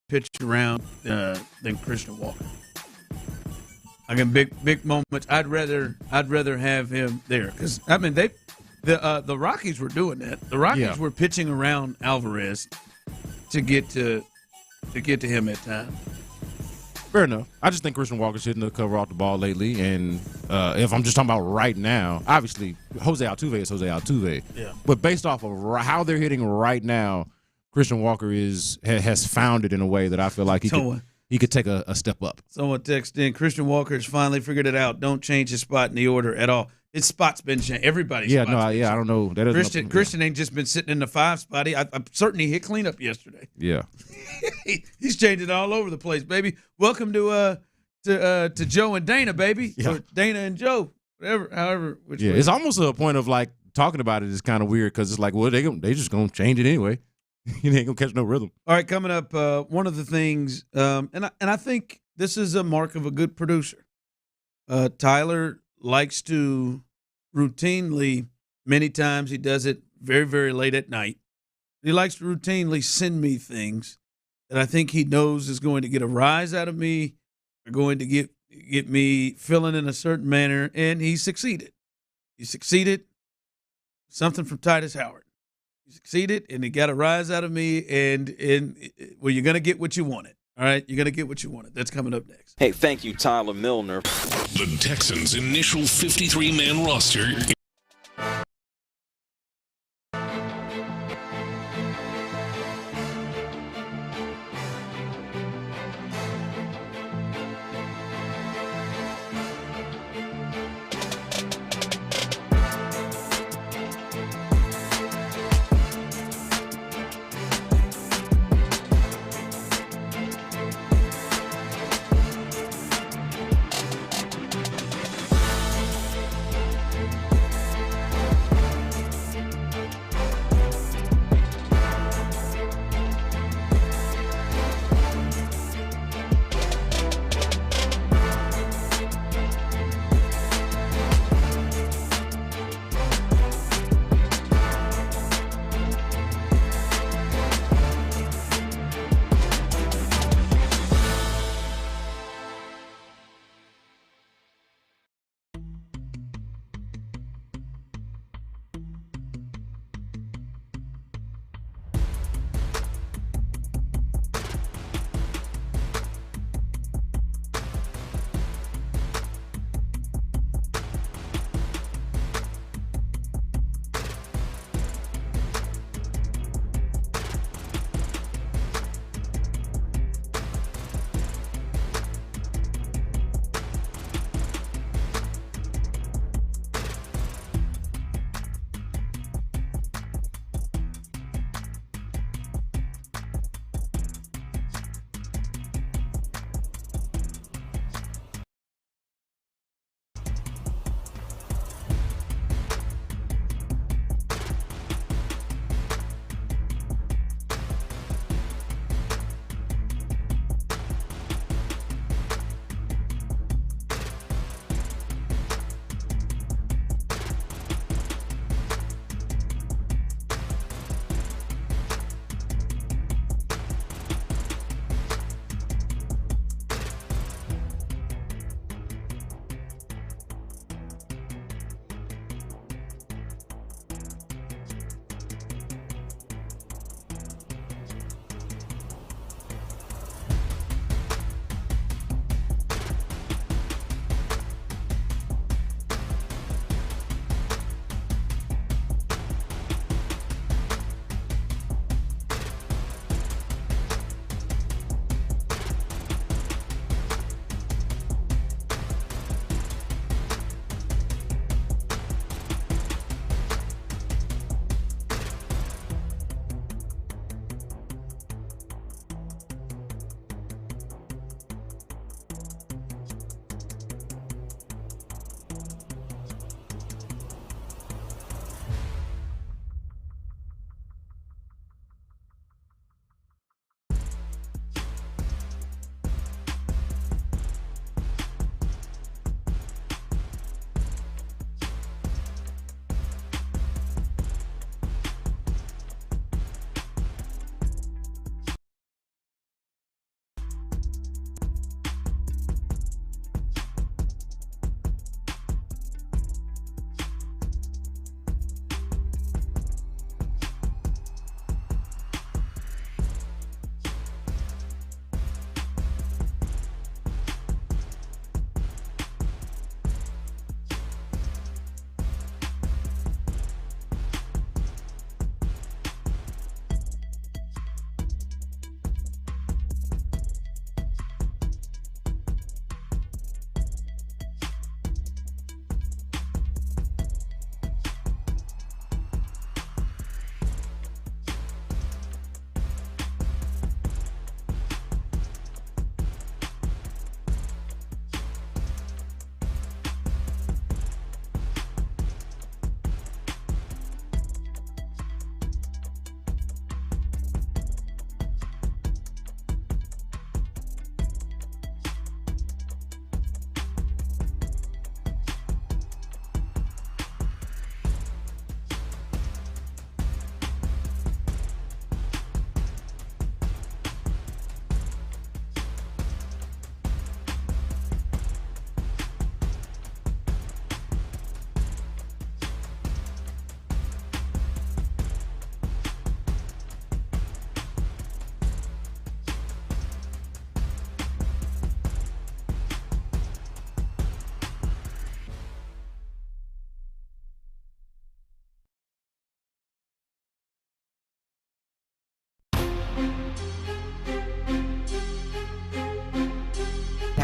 Speaker 15: pitch around than Christian Walker. Again, big moments. I'd rather have him there because the Rockies were doing that. The Rockies were pitching around Alvarez to get to him at times.
Speaker 13: Fair enough. I just think Christian Walker's hitting the cover off the ball lately, and if I'm just talking about right now, obviously Jose Altuve is Jose Altuve.
Speaker 15: Yeah.
Speaker 13: But based off of how they're hitting right now, Christian Walker has found it in a way that I feel like he could take a step up.
Speaker 15: Someone texted in, Christian Walker has finally figured it out. Don't change his spot in the order at all. His spot's been changed. Everybody's spot's been changed.
Speaker 13: I don't know. That
Speaker 15: Christian ain't just been sitting in the 5 spot. I'm certain he hit cleanup yesterday.
Speaker 13: Yeah.
Speaker 15: He's changing all over the place, baby. Welcome to Joe and Dana, baby.
Speaker 13: Yeah.
Speaker 15: Or Dana and Joe, however. Which way.
Speaker 13: It's almost to a point of like talking about it is kind of weird because it's like, well, they just gonna change it anyway. You ain't gonna catch no rhythm.
Speaker 15: All right, coming up, one of the things, and I think this is a mark of a good producer. Tyler likes to routinely, many times he does it very, very late at night. He likes to routinely send me things that I think he knows is going to get a rise out of me, or going to get me feeling in a certain manner, and he succeeded. He succeeded. Something from Titus Howard. He succeeded, and he got a rise out of me, and you're going to get what you wanted. All right, you're going to get what you wanted. That's coming up next.
Speaker 5: Hey, thank you, Tyler Milner.
Speaker 3: The Texans' initial 53-man roster.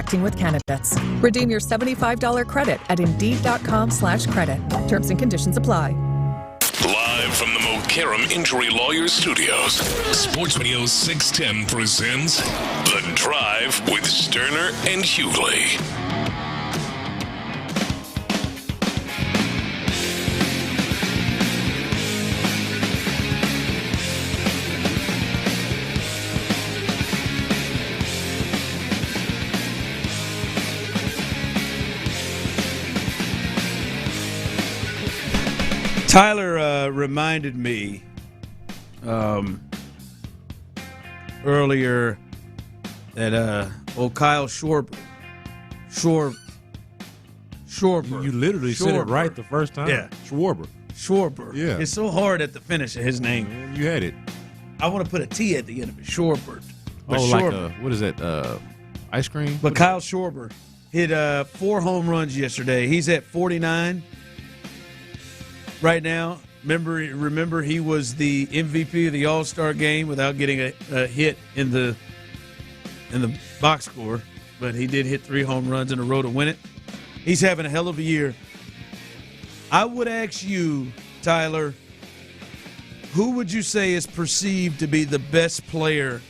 Speaker 5: connecting with candidates. Redeem your $75 credit at Indeed.com/credit. Terms and conditions apply.
Speaker 3: Live from the Mokaram Injury Lawyers Studios, Sports Radio 610 presents The Drive with Stoerner and Hughley.
Speaker 15: Tyler reminded me earlier that Kyle Schwarber.
Speaker 13: You literally said it right the first time.
Speaker 15: Yeah.
Speaker 13: Schwarber. Yeah.
Speaker 15: It's so hard at the finish of his name.
Speaker 13: Man, you had it.
Speaker 15: I want to put a T at the end of it. Schwarber. But
Speaker 13: like what is that? Ice cream?
Speaker 15: But Kyle Schwarber hit 4 home runs yesterday. He's at 49 right now. Remember, he was the MVP of the All-Star game without getting a hit in the box score, but he did hit 3 home runs in a row to win it. He's having a hell of a year. I would ask you, Tyler, who would you say is perceived to be the best player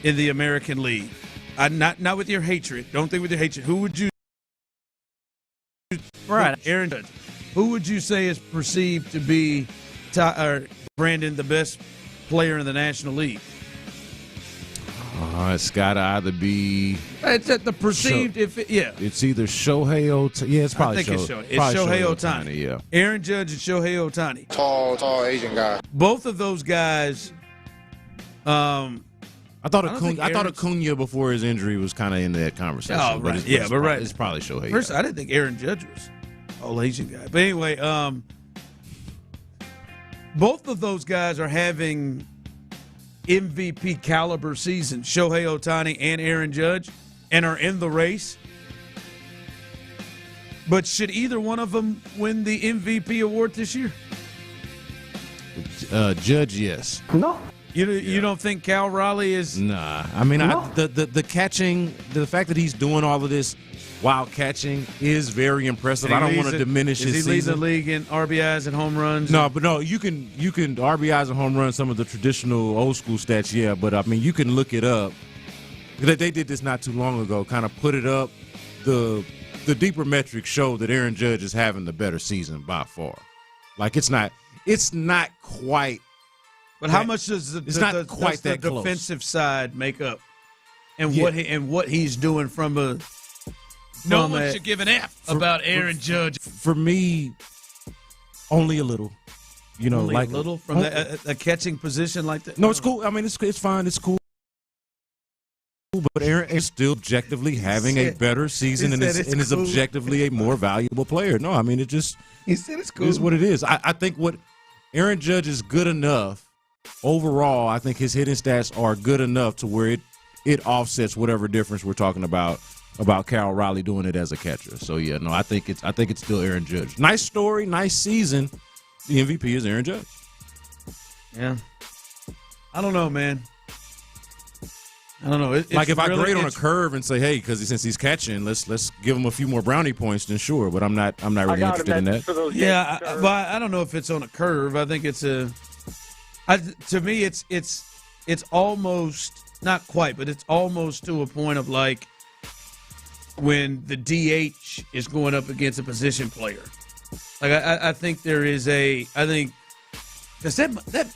Speaker 15: in the American League? Not with your hatred. Don't think with your hatred. Who would you? Right, Aaron Judge. Who would you say is perceived to be, Brandon, the best player in the National League?
Speaker 13: It's got to either be.
Speaker 15: It's at the perceived.
Speaker 13: It's either Shohei Ohtani. Yeah, it's probably.
Speaker 15: I think it's Shohei Ohtani.
Speaker 13: Yeah.
Speaker 15: Aaron Judge and Shohei Ohtani.
Speaker 8: Tall Asian guy.
Speaker 15: Both of those guys.
Speaker 13: I thought Acuna before his injury was kind of in that conversation.
Speaker 15: Oh, right.
Speaker 13: But it's probably Shohei.
Speaker 15: First, I didn't think Aaron Judge was all Asian guy. But anyway, both of those guys are having MVP caliber seasons, Shohei Ohtani and Aaron Judge, and are in the race. But should either one of them win the MVP award this year?
Speaker 13: Judge, yes.
Speaker 15: No. You don't think Cal Raleigh is?
Speaker 13: Nah. I mean, no. The catching, the fact that he's doing all of this while catching is very impressive. I don't want to diminish his season.
Speaker 15: Is he leading the league in RBIs and home runs?
Speaker 13: No, you can RBIs and home runs, some of the traditional old school stats, yeah. But I mean, you can look it up. They did this not too long ago. Kind of put it up. The deeper metrics show that Aaron Judge is having the better season by far. Like it's not quite.
Speaker 15: But how much does the defensive side make up, and what he's doing from a? No one should give an F about Aaron Judge.
Speaker 13: For me, only a little.
Speaker 15: Only like a little from a catching position like that.
Speaker 13: No, it's cool. I mean, it's fine. It's cool. But Aaron is still objectively having a better season and is objectively a more valuable player. No, I mean he said it's cool. It is what it is. I think what Aaron Judge is good enough. Overall, I think his hitting stats are good enough to where it offsets whatever difference we're talking about Cal Raleigh doing it as a catcher. So yeah, no, I think it's still Aaron Judge. Nice story, nice season. The MVP is Aaron Judge.
Speaker 15: Yeah, I don't know, man. I don't know.
Speaker 13: If I grade on a curve and say, hey, because since he's catching, let's give him a few more brownie points, then sure. But I'm not really interested in that.
Speaker 15: Yeah, but I don't know if it's on a curve. I think it's to me, it's almost not quite, but it's almost to a point of like when the DH is going up against a position player. Like I think there is because that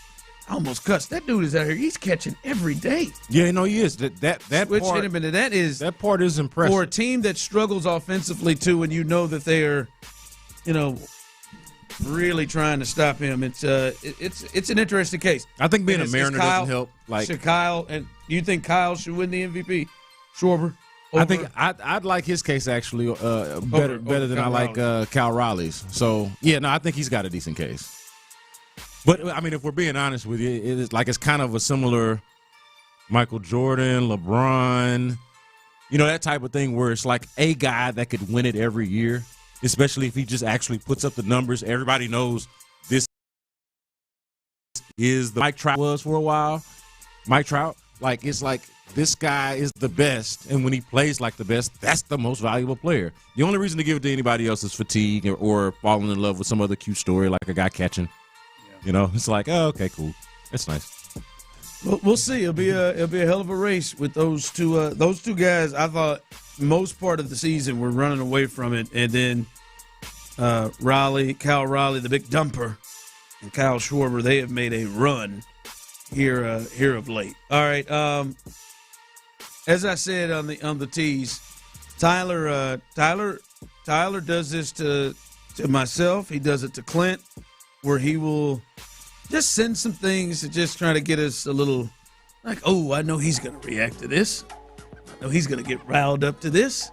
Speaker 15: almost cuts. That dude is out here. He's catching every day.
Speaker 13: Yeah, no, he is. That
Speaker 15: Switch part, hit him into that
Speaker 13: part is impressive
Speaker 15: for a team that struggles offensively too, and you know that they are, really trying to stop him. It's an interesting case.
Speaker 13: I think being a Mariner doesn't help.
Speaker 15: Should Kyle, and you think Kyle should win the MVP? Schwarber?
Speaker 13: I think I'd like his case actually better than I like Cal Raleigh's. So yeah, no, I think he's got a decent case. But I mean, if we're being honest with you, it's kind of a similar Michael Jordan, LeBron, that type of thing where it's like a guy that could win it every year. Especially if he just actually puts up the numbers. Everybody knows this is the Mike Trout was for a while. Mike Trout, it's like this guy is the best, and when he plays like the best, that's the most valuable player. The only reason to give it to anybody else is fatigue or falling in love with some other cute story like a guy catching. You know, it's like, oh, okay, cool. That's nice.
Speaker 15: Well, we'll see. It'll be a hell of a race with those two guys. I thought most part of the season we're running away from it, and then Kyle Riley, the big dumper, and Kyle Schwarber, they have made a run here of late. All right. As I said on the tease, Tyler does this to myself. He does it to Clint, where he will just send some things to just try to get us a little like, oh, I know he's going to react to this. I know he's going to get riled up to this.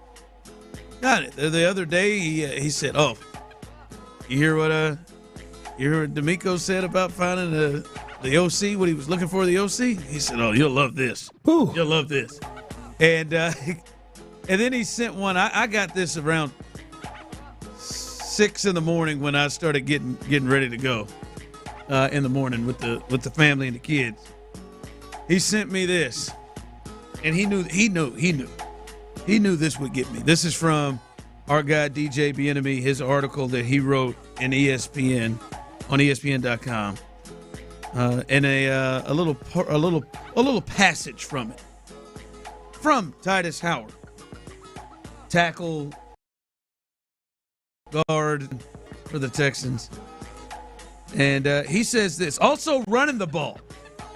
Speaker 15: Got it. The other day, he said, oh, you hear what D'Amico said about finding the OC, what he was looking for, the OC? He said, oh, you'll love this. Ooh. You'll love this. And then he sent one. I got this around 6 in the morning when I started getting ready to go. In the morning with the family and the kids. He sent me this, and he knew this would get me. This is from our guy DJ Bieniemy, his article that he wrote in ESPN on ESPN.com, and a little passage from it from Titus Howard, tackle guard for the Texans. And he says this, also running the ball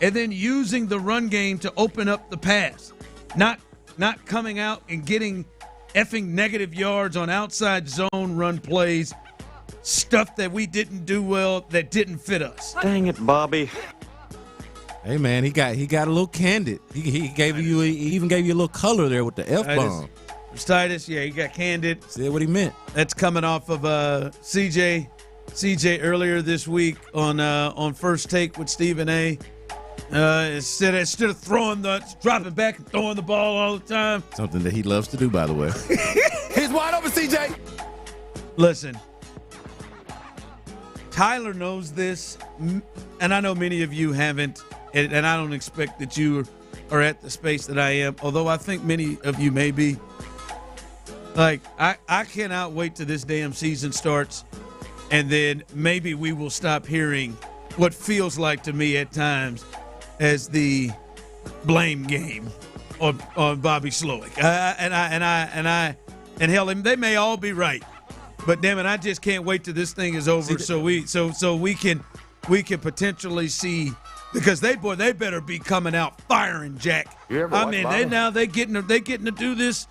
Speaker 15: and then using the run game to open up the pass, not coming out and getting effing negative yards on outside zone run plays, stuff that we didn't do well that didn't fit us.
Speaker 7: Dang it, Bobby.
Speaker 13: Hey, man, he got a little candid. He even gave you a little color there with the F-bomb.
Speaker 15: Titus, yeah, he got candid.
Speaker 13: Said what he meant.
Speaker 15: That's coming off of CJ earlier this week on First Take with Stephen A. Instead of dropping back and throwing the ball all the time.
Speaker 13: Something that he loves to do, by the way.
Speaker 23: He's wide open, CJ.
Speaker 15: Listen, Tyler knows this, and I know many of you haven't, and I don't expect that you are at the space that I am, although I think many of you may be. Like, I cannot wait till this damn season starts. And then maybe we will stop hearing what feels like to me at times as the blame game on Bobby Slowick. And hell, they may all be right, but damn it, I just can't wait till this thing is over so we can potentially see, because they better be coming out firing, Jack. I mean, they getting to do this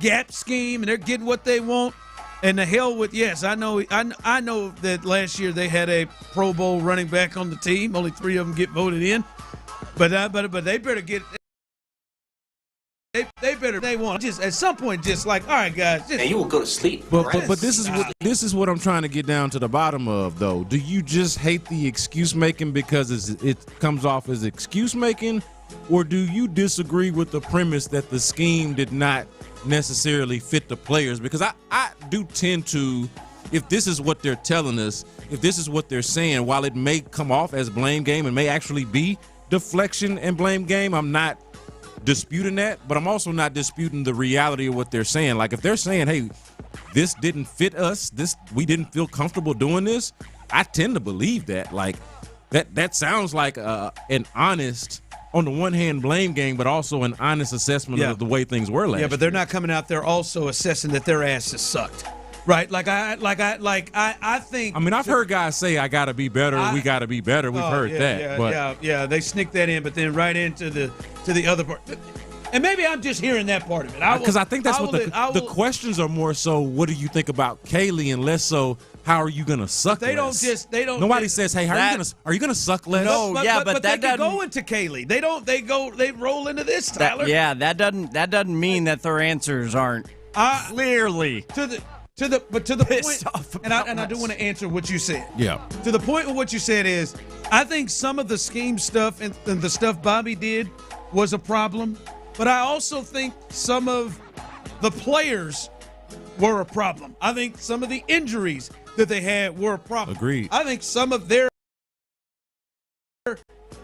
Speaker 15: gap scheme, and they're getting what they want. And the hell with, yes, I know that last year they had a Pro Bowl running back on the team. Only 3 of them get voted in, but they better get. They want just at some point, just like, all right, guys. Just,
Speaker 7: you will go to sleep.
Speaker 13: But this is what I'm trying to get down to the bottom of, though. Do you just hate the excuse making because it comes off as excuse making, or do you disagree with the premise that the scheme did not necessarily fit the players? Because I do tend to, if this is what they're telling us, if this is what they're saying, while it may come off as blame game and may actually be deflection and blame game, I'm not disputing that, but I'm also not disputing the reality of what they're saying. Like, if they're saying, hey, this didn't fit us, we didn't feel comfortable doing this, I tend to believe that. Like, that sounds like an honest, on the one hand, blame game, but also an honest assessment of the way things were last year.
Speaker 15: Yeah, but they're not coming out there also assessing that their asses sucked, right? I think.
Speaker 13: I mean, I've heard guys say, "I got to be better. We got to be better." We've heard that.
Speaker 15: Yeah. They sneak that in, but then right into the other part. And maybe I'm just hearing that part of it.
Speaker 13: Because I think that's the questions are more so, what do you think about Kaylee, and less so, how are you gonna suck less? Nobody says, hey, are you gonna suck less?
Speaker 15: No, but that they go into Kaylee. They roll into this, Tyler.
Speaker 17: That doesn't mean that their answers aren't clearly
Speaker 15: to the point. And I do want to answer what you said.
Speaker 13: Yeah.
Speaker 15: To the point of what you said is, I think some of the scheme stuff and the stuff Bobby did was a problem, but I also think some of the players were a problem. I think some of the injuries that they had were a problem.
Speaker 13: Agreed.
Speaker 15: I think some of their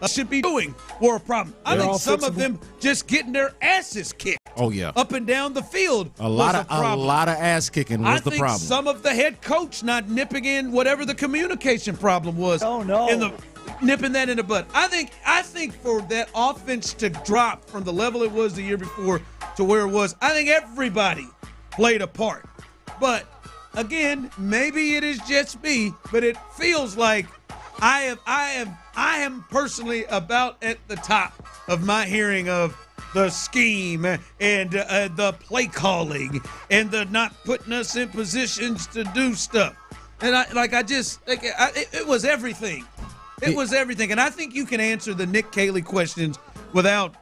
Speaker 15: should be doing were a problem. I think some of them just getting their asses kicked.
Speaker 13: Oh yeah,
Speaker 15: up and down the field.
Speaker 13: A lot of ass kicking was the problem.
Speaker 15: Some of the head coach not nipping in whatever the communication problem was.
Speaker 23: Oh no.
Speaker 15: Nipping that in the butt. I think for that offense to drop from the level it was the year before to where it was, I think everybody played a part. But again, maybe it is just me, but it feels like I am personally about at the top of my hearing of the scheme and the play calling and the not putting us in positions to do stuff. And it was everything. It was everything. And I think you can answer the Nick Caley questions without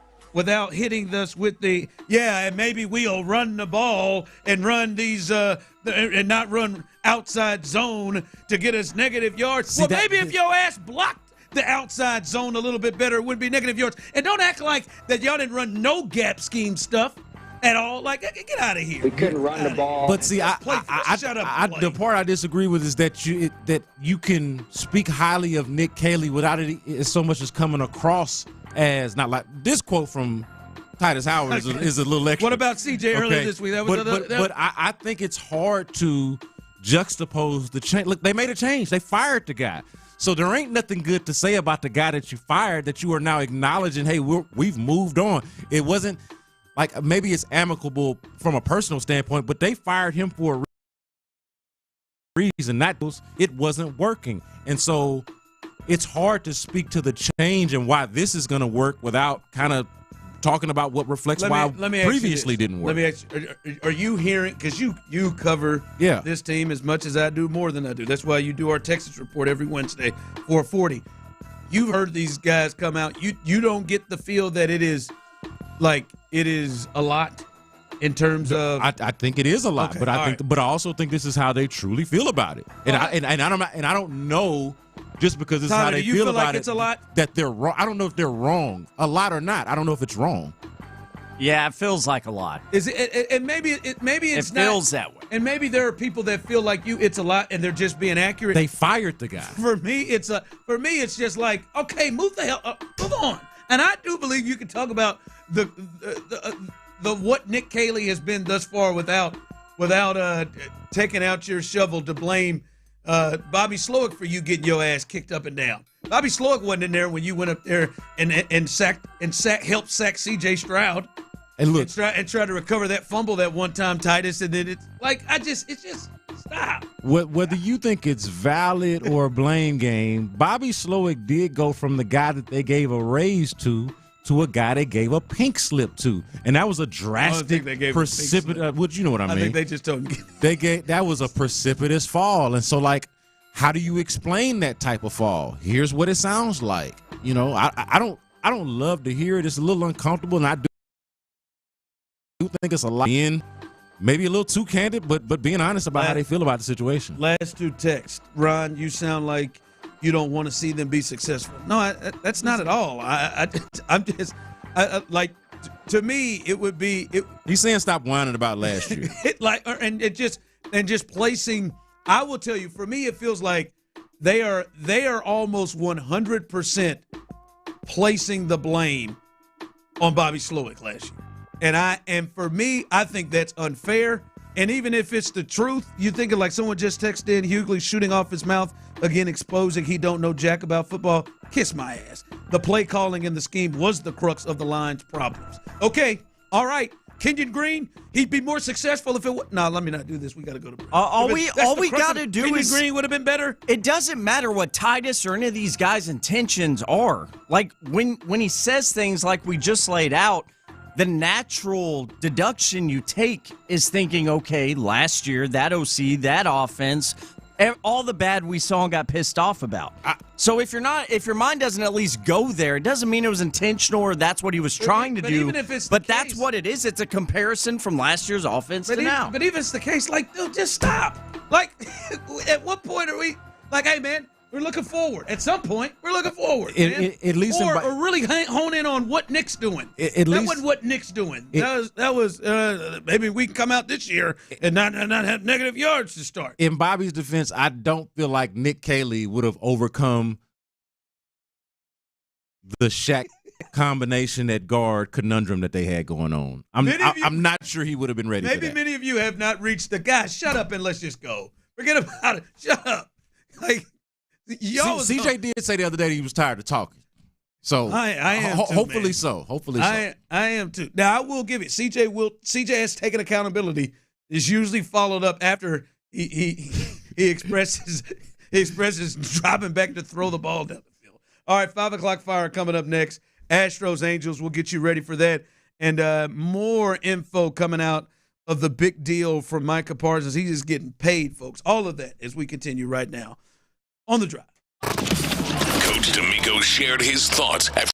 Speaker 15: hitting us with the, and maybe we'll run the ball and run these and not run outside zone to get us negative yards. See, maybe if your ass blocked the outside zone a little bit better, it would be negative yards. And don't act like that y'all didn't run no gap scheme stuff at all. Like, get out of here.
Speaker 21: We couldn't run the ball.
Speaker 13: But see, the part I disagree with is that you can speak highly of Nick Caley without it so much as coming across as not like this quote from Titus Howard is a little extra.
Speaker 15: What about CJ earlier this week?
Speaker 13: But I think it's hard to juxtapose the change. Look, they made a change. They fired the guy. So there ain't nothing good to say about the guy that you fired that you are now acknowledging, hey, we've moved on. It wasn't like maybe it's amicable from a personal standpoint, but they fired him for a reason. It wasn't working. And so it's hard to speak to the change and why this is going to work without kind of talking about what reflects why previously didn't work.
Speaker 15: Let me ask you, are you hearing, because you cover this team as much as I do, more than I do. That's why you do our Texas report every Wednesday, 4:40. You've heard these guys come out. You don't get the feel that it is a lot in terms of.
Speaker 13: I think it is a lot, but I also think this is how they truly feel about it. And I don't know. Just because it's how they feel about
Speaker 15: it's a lot?
Speaker 13: That they're wrong. I don't know if they're wrong, a lot or not. I don't know if it's wrong.
Speaker 17: Yeah, it feels like a lot.
Speaker 15: Is it? And maybe it's not.
Speaker 17: It feels that way.
Speaker 15: And maybe there are people that feel like it's a lot, and they're just being accurate.
Speaker 13: They fired the guy.
Speaker 15: For me, it's just like, okay, move on. And I do believe you can talk about the what Nick Caley has been thus far without taking out your shovel to blame Bobby Slowick for you getting your ass kicked up and down. Bobby Slowick wasn't in there when you went up there and helped sack C.J. Stroud.
Speaker 13: And look,
Speaker 15: and try to recover that fumble that one time, Titus, and then it's just stop.
Speaker 13: Whether you think it's valid or a blame game, Bobby Slowick did go from the guy that they gave a raise to a guy they gave a pink slip to, and that was a drastic, precipitous. What you know what I mean?
Speaker 15: I think they just told him
Speaker 13: that was a precipitous fall, and so like, how do you explain that type of fall? Here's what it sounds like. You know, I don't love to hear it. It's a little uncomfortable, and I do think it's a lot. Maybe a little too candid, but being honest about how they feel about the situation.
Speaker 15: Last two texts, Ron, you sound like you don't want to see them be successful. No, that's not at all. I'm just like, to me, it would be.
Speaker 13: He's saying stop whining about last year.
Speaker 15: Just placing. I will tell you, for me, it feels like they are almost 100% placing the blame on Bobby Slowick last year, and for me, I think that's unfair. And even if it's the truth, you think of like someone just texted in Hughley shooting off his mouth, again exposing he don't know jack about football. Kiss my ass. The play calling and the scheme was the crux of the line's problems. Okay, all right. Kenyon Green, he'd be more successful if it was. No, let me not do this. We got to go to break.
Speaker 17: All we got to do
Speaker 15: Kenyon Green would have been better.
Speaker 17: It doesn't matter what Titus or any of these guys' intentions are. Like when he says things like we just laid out, the natural deduction you take is thinking, okay, last year, that OC, that offense, all the bad we saw and got pissed off about. So if your mind doesn't at least go there, it doesn't mean it was intentional or that's what he was trying to do.
Speaker 15: Even if it's
Speaker 17: that's what it is. It's a comparison from last year's offense to now.
Speaker 15: But even if it's the case, like, dude, just stop. Like, at what point are we like, hey, man, we're looking forward. At some point, we're looking forward.
Speaker 13: At least
Speaker 15: or really hone in on what Nick's doing.
Speaker 13: That
Speaker 15: wasn't what Nick's doing. That was maybe we can come out this year and not have negative yards to start.
Speaker 13: In Bobby's defense, I don't feel like Nick Caley would have overcome the Shaq combination at guard conundrum that they had going on. I'm not sure he would have been ready for that.
Speaker 15: Maybe many of you have not reached the guy. Shut up and let's just go. Forget about it. Shut up. Like
Speaker 13: CJ did say the other day that he was tired of talking. So
Speaker 15: I am too,
Speaker 13: hopefully
Speaker 15: man.
Speaker 13: so. Hopefully
Speaker 15: I am too. Now I will give it. CJ has taken accountability. It's usually followed up after he expresses dropping back to throw the ball down the field. All right, 5 o'clock fire coming up next. Astros Angels. We'll get you ready for that. And more info coming out of the big deal from Micah Parsons. He's just getting paid, folks. All of that as we continue right now on The Drive.
Speaker 3: Coach D'Amico shared his thoughts after.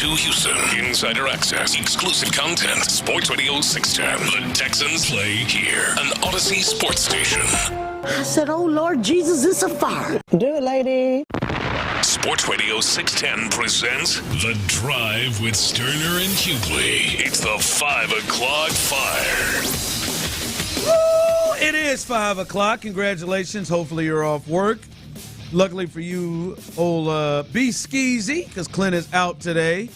Speaker 3: to Houston. Insider access, exclusive content. Sports Radio 610. The Texans play here. An Odyssey sports station.
Speaker 7: I said, oh, Lord Jesus, it's a fire. Do it, lady.
Speaker 3: Sports Radio 610 presents The Drive with Stoerner and Hughley. It's the 5 o'clock fire.
Speaker 15: Woo! It is 5 o'clock. Congratulations. Hopefully you're off work. Luckily for you, old B Skeezy, because Clint is out today.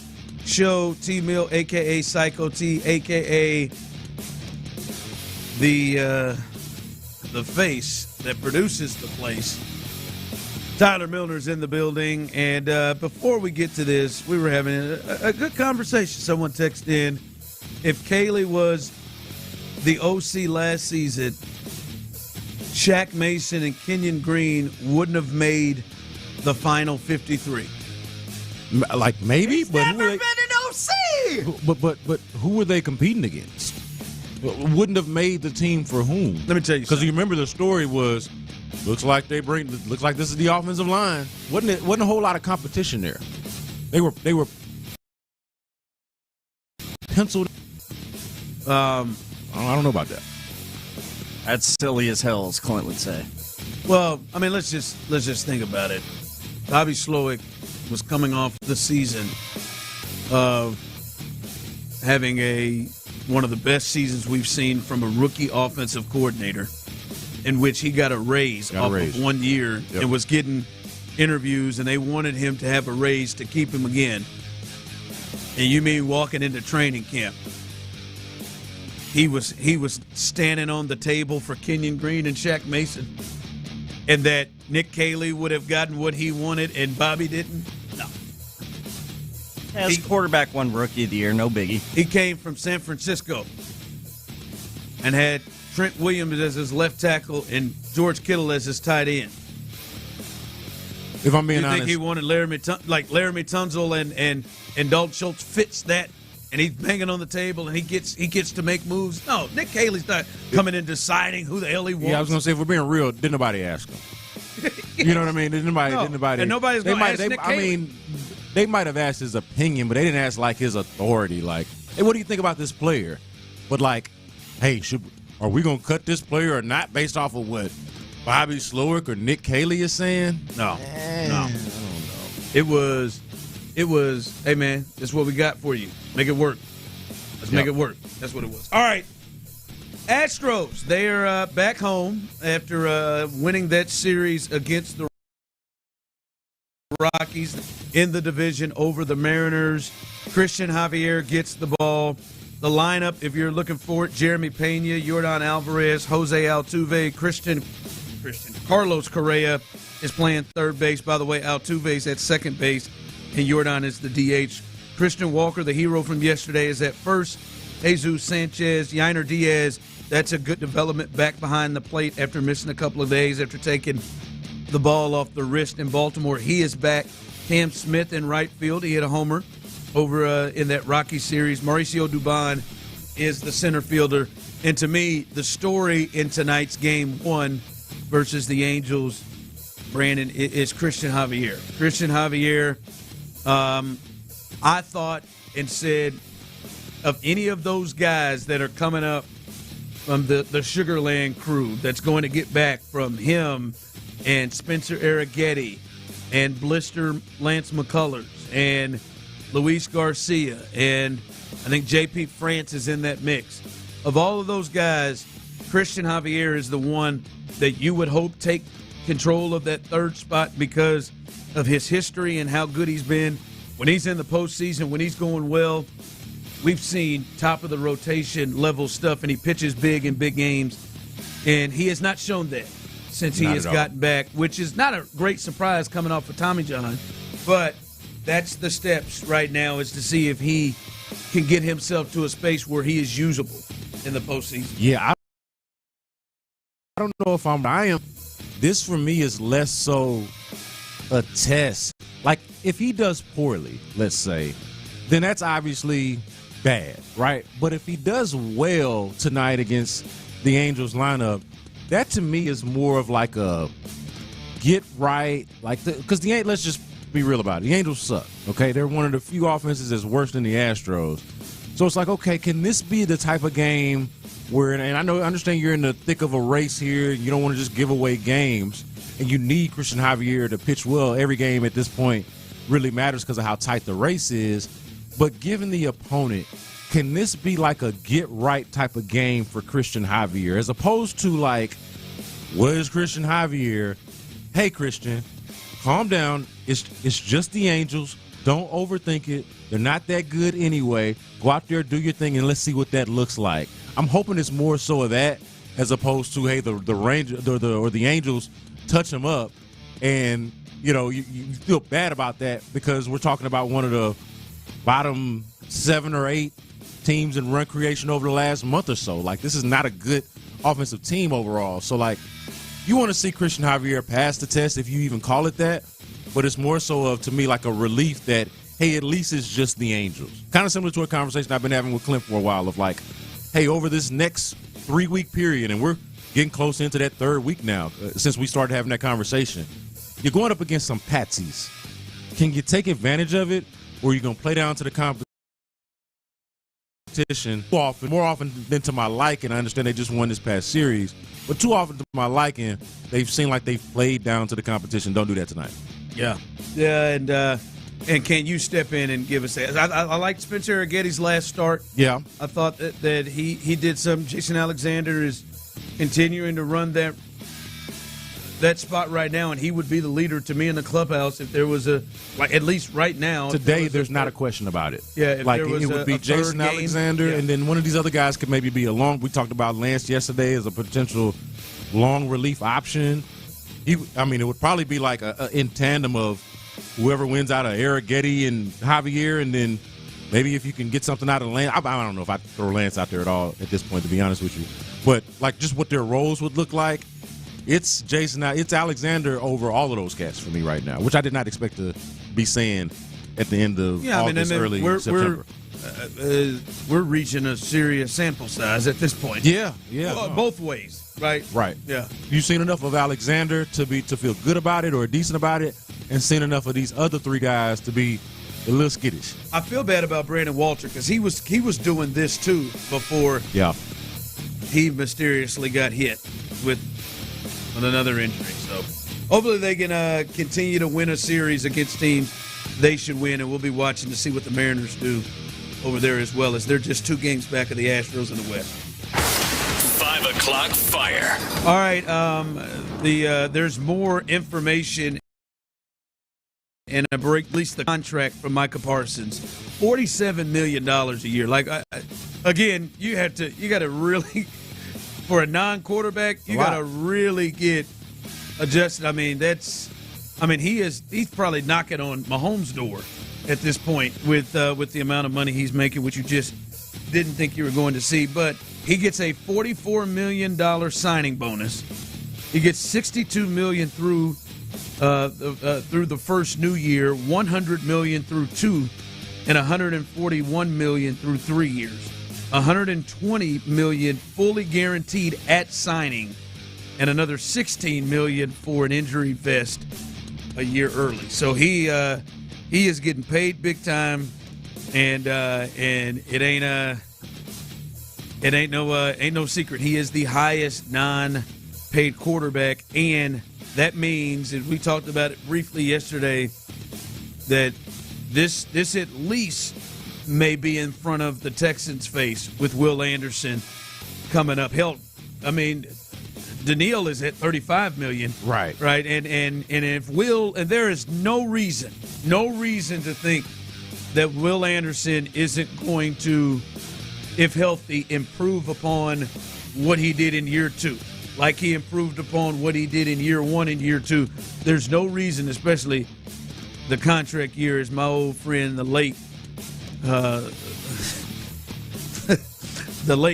Speaker 15: Show T-Mill, a.k.a. Psycho T, a.k.a. the face that produces the place. Tyler Milner's in the building, and before we get to this, we were having a good conversation. Someone texted in, if Kaylee was the OC last season, Shaq Mason and Kenyon Green wouldn't have made the final 53.
Speaker 13: Like maybe,
Speaker 15: He's
Speaker 13: but
Speaker 15: never been an OC.
Speaker 13: But who were they competing against? Wouldn't have made the team for whom?
Speaker 15: Let me tell you,
Speaker 13: because you remember the story was, looks like this is the offensive line. Wasn't a whole lot of competition there. They were penciled. I don't know about that.
Speaker 17: That's silly as hell, as Clint would say.
Speaker 15: Well, I mean, let's just think about it. Bobby Slowick was coming off the season of having one of the best seasons we've seen from a rookie offensive coordinator, in which he got a raise off of 1 year and was getting interviews, and they wanted him to have a raise to keep him again. And you mean walking into training camp? He was standing on the table for Kenyon Green and Shaq Mason, and that Nick Caley would have gotten what he wanted and Bobby didn't? No.
Speaker 17: As quarterback won Rookie of the Year, no biggie.
Speaker 15: He came from San Francisco and had Trent Williams as his left tackle and George Kittle as his tight end.
Speaker 13: If I'm being honest,
Speaker 15: think he wanted Laramie Tunzel and Dalton Schultz fits that, and he's banging on the table and he gets to make moves? No, Nick Caley's not coming in deciding who the hell he wants.
Speaker 13: Yeah, I was gonna say, if we're being real, didn't nobody ask him? You know what I mean? Didn't nobody.
Speaker 15: And nobody's going to ask Nick Caley.
Speaker 13: I mean, they might have asked his opinion, but they didn't ask like his authority. Like, hey, what do you think about this player? But like, hey, are we gonna cut this player or not based off of what Bobby Slowick or Nick Caley is saying?
Speaker 15: No. I don't know. It was. Hey man, this is what we got for you. Make it work. Let's make it work. That's what it was. All right. Astros, they are back home after winning that series against the Rockies in the division over the Mariners. Christian Javier gets the ball. The lineup, if you're looking for it, Jeremy Pena, Yordan Alvarez, Jose Altuve, Christian Carlos Correa is playing third base. By the way, Altuve's at second base, and Yordan is the DH. Christian Walker, the hero from yesterday, is at first. Jesus Sanchez, Yainer Diaz, that's a good development back behind the plate after missing a couple of days after taking the ball off the wrist in Baltimore. He is back. Cam Smith in right field. He hit a homer over in that Rocky series. Mauricio Dubon is the center fielder. And to me, the story in tonight's game one versus the Angels, Brandon, is Christian Javier. Christian Javier, I thought and said, of any of those guys that are coming up from the Sugarland crew that's going to get back, from him and Spencer Arrighetti and Blister Lance McCullers and Luis Garcia, and I think J.P. France is in that mix. Of all of those guys, Christian Javier is the one that you would hope take control of that third spot because of his history and how good he's been. When he's in the postseason, when he's going well, we've seen top of the rotation level stuff, and he pitches big in big games. And he has not shown that since he has gotten back, which is not a great surprise coming off of Tommy John. But that's the steps right now, is to see if he can get himself to a space where he is usable in the postseason.
Speaker 13: Yeah, I don't know if I am. This for me is less so a test. Like, if he does poorly, let's say, then that's obviously bad, right? But if he does well tonight against the Angels lineup, that to me is more of like a get right, like because let's just be real about it. The Angels suck, okay? They're one of the few offenses that's worse than the Astros. So it's like, okay, can this be the type of game where, and I understand you're in the thick of a race here, you don't want to just give away games, and you need Christian Javier to pitch well. Every game at this point really matters because of how tight the race is. But given the opponent, can this be like a get-right type of game for Christian Javier, as opposed to like, what is Christian Javier? Hey, Christian, calm down. It's just the Angels. Don't overthink it. They're not that good anyway. Go out there, do your thing, and let's see what that looks like. I'm hoping it's more so of that as opposed to, hey, the Rangers or the Angels touch them up, and you feel bad about that because we're talking about one of the bottom 7 or 8 teams in run creation over the last month or so. Like, this is not a good offensive team overall. So, like, you want to see Christian Javier pass the test, if you even call it that, but it's more so of, to me, like a relief that, hey, at least it's just the Angels. Kind of similar to a conversation I've been having with Clint for a while of like, hey, over this next 3-week period, and we're getting close into that 3rd week now since we started having that conversation, you're going up against some patsies. Can you take advantage of it, or are you going to play down to the competition more often than to my liking? I understand they just won this past series, but too often to my liking, they've seemed like they've played down to the competition. Don't do that tonight.
Speaker 15: Yeah, and can you step in and give us that? I liked Spencer Arrighetti's last start.
Speaker 13: Yeah.
Speaker 15: I thought that he did some. Jason Alexander is continuing to run that spot right now, and he would be the leader to me in the clubhouse if there was at least right now.
Speaker 13: Today, there's not a question about it.
Speaker 15: Yeah, if
Speaker 13: like
Speaker 15: there was
Speaker 13: it would be Jason Alexander, and then one of these other guys could maybe be a long. We talked about Lance yesterday as a potential long relief option. It would probably be like in tandem of whoever wins out of Arrighetti and Javier, and then maybe if you can get something out of Lance. I don't know if I throw Lance out there at all at this point, to be honest with you. But like just what their roles would look like, it's Alexander over all of those cats for me right now, which I did not expect to be saying at the end of August, early September.
Speaker 15: We're reaching a serious sample size at this point.
Speaker 13: Yeah.
Speaker 15: Both ways, right?
Speaker 13: Right.
Speaker 15: Yeah.
Speaker 13: You've seen enough of Alexander to feel good about it or decent about it, and seen enough of these other 3 guys to be a little skittish.
Speaker 15: I feel bad about Brandon Walter because he was doing this too before.
Speaker 13: Yeah.
Speaker 15: He mysteriously got hit with another injury. So hopefully they can continue to win a series against teams they should win, and we'll be watching to see what the Mariners do over there as well, as they're just 2 games back of the Astros in the West.
Speaker 3: 5 o'clock fire.
Speaker 15: All right, there's more information and a break, at least the contract from Micah Parsons, $47 million a year. Like, again, you got to really, for a non-quarterback, you got to really get adjusted. He's probably knocking on Mahomes' door at this point with the amount of money he's making, which you just didn't think you were going to see. But he gets a $44 million signing bonus. He gets $62 million through the first new year, $100 million through 2, and $141 million through 3 years. $120 million fully guaranteed at signing, and another $16 million for an injury vest a year early. So he is getting paid big time, and it ain't no secret. He is the highest non-paid quarterback, and that means, and we talked about it briefly yesterday, that this at least may be in front of the Texans' face with Will Anderson coming up. Hell, Daniil is at $35 million.
Speaker 13: Right.
Speaker 15: And if Will, and there is no reason to think that Will Anderson isn't going to, if healthy, improve upon what he did in year 2. Like he improved upon what he did in year 1 and year 2. There's no reason, especially the contract year, as my old friend, the late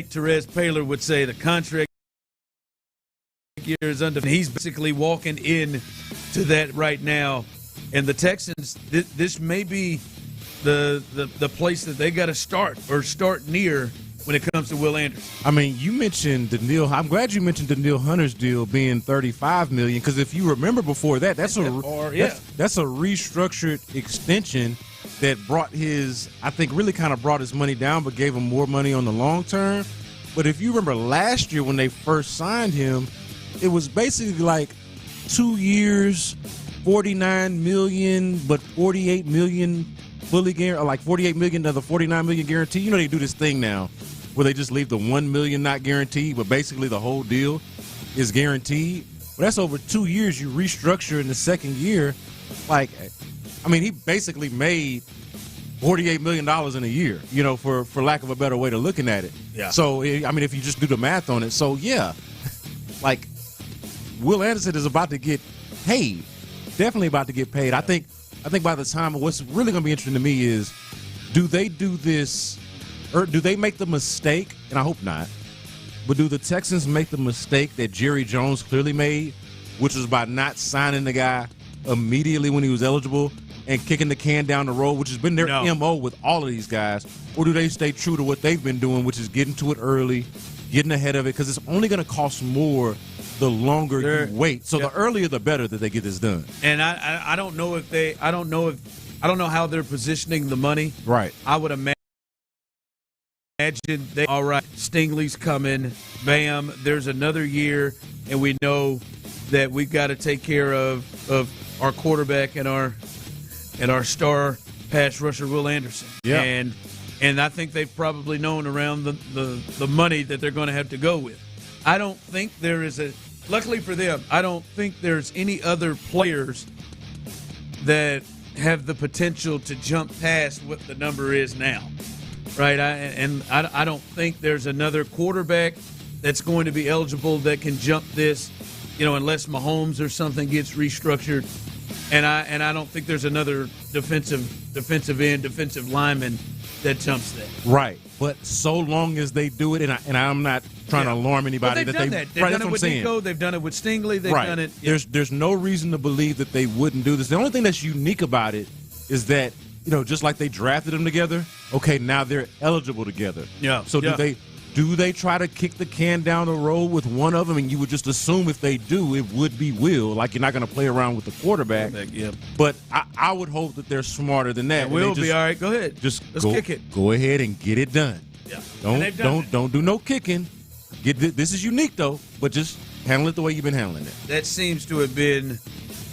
Speaker 15: Therese Paylor would say, the contract year is under. He's basically walking in to that right now. And the Texans, this may be the place that they got to start near when it comes to Will Anderson.
Speaker 13: I mean, you mentioned I'm glad you mentioned Danielle Hunter's deal being $35 million, because if you remember before that, that's a restructured extension that brought really kind of brought his money down, but gave him more money on the long term. But if you remember last year when they first signed him, it was basically like 2 years, $49 million, but $48 million fully guaranteed, or like $48 million of the $49 million guarantee. You know, they do this thing now where they just leave the $1 million not guaranteed, but basically the whole deal is guaranteed. But that's over 2 years. You restructure in the second year. Like, I mean, he basically made $48 million in a year, you know, for lack of a better way of looking at it.
Speaker 15: Yeah.
Speaker 13: So, I mean, if you just do the math on it. So, yeah, like, Will Anderson is about to get paid. Definitely about to get paid. I think by the time, what's really going to be interesting to me is, do they do this, or do they make the mistake, and I hope not, but do the Texans make the mistake that Jerry Jones clearly made, which was by not signing the guy immediately when he was eligible and kicking the can down the road, which has been their MO with all of these guys? Or do they stay true to what they've been doing, which is getting to it early, getting ahead of it, because it's only going to cost more the longer you wait. So the earlier the better that they get this done.
Speaker 15: And I don't know I don't know how they're positioning the money.
Speaker 13: Right.
Speaker 15: I would imagine all right, Stingley's coming, bam, there's another year, and we know that we've got to take care of our quarterback and our star pass rusher Will Anderson.
Speaker 13: Yeah.
Speaker 15: And I think they've probably known around the money that they're going to have to go with. I don't think there is luckily for them, I don't think there's any other players that have the potential to jump past what the number is now, right? I don't think there's another quarterback that's going to be eligible that can jump this, you know, unless Mahomes or something gets restructured. And I don't think there's another defensive end, defensive lineman that jumps that.
Speaker 13: Right. But so long as they do it, and I'm not trying to alarm anybody.
Speaker 15: They've done that. They've done it with Nico. They've done it with Stingley. They've done it. Yeah.
Speaker 13: There's no reason to believe that they wouldn't do this. The only thing that's unique about it is that, you know, just like they drafted them together, okay, now they're eligible together.
Speaker 15: Yeah.
Speaker 13: So do they try to kick the can down the road with one of them? And you would just assume if they do, it would be Will. Like, you're not going to play around with the quarterback.
Speaker 15: Yeah.
Speaker 13: But I would hope that they're smarter than that.
Speaker 15: Will be all right. Go ahead.
Speaker 13: Let's
Speaker 15: kick it.
Speaker 13: Go ahead and get it done.
Speaker 15: Yeah.
Speaker 13: Don't do no kicking. This is unique though, but just handle it the way you've been handling it.
Speaker 15: That seems to have been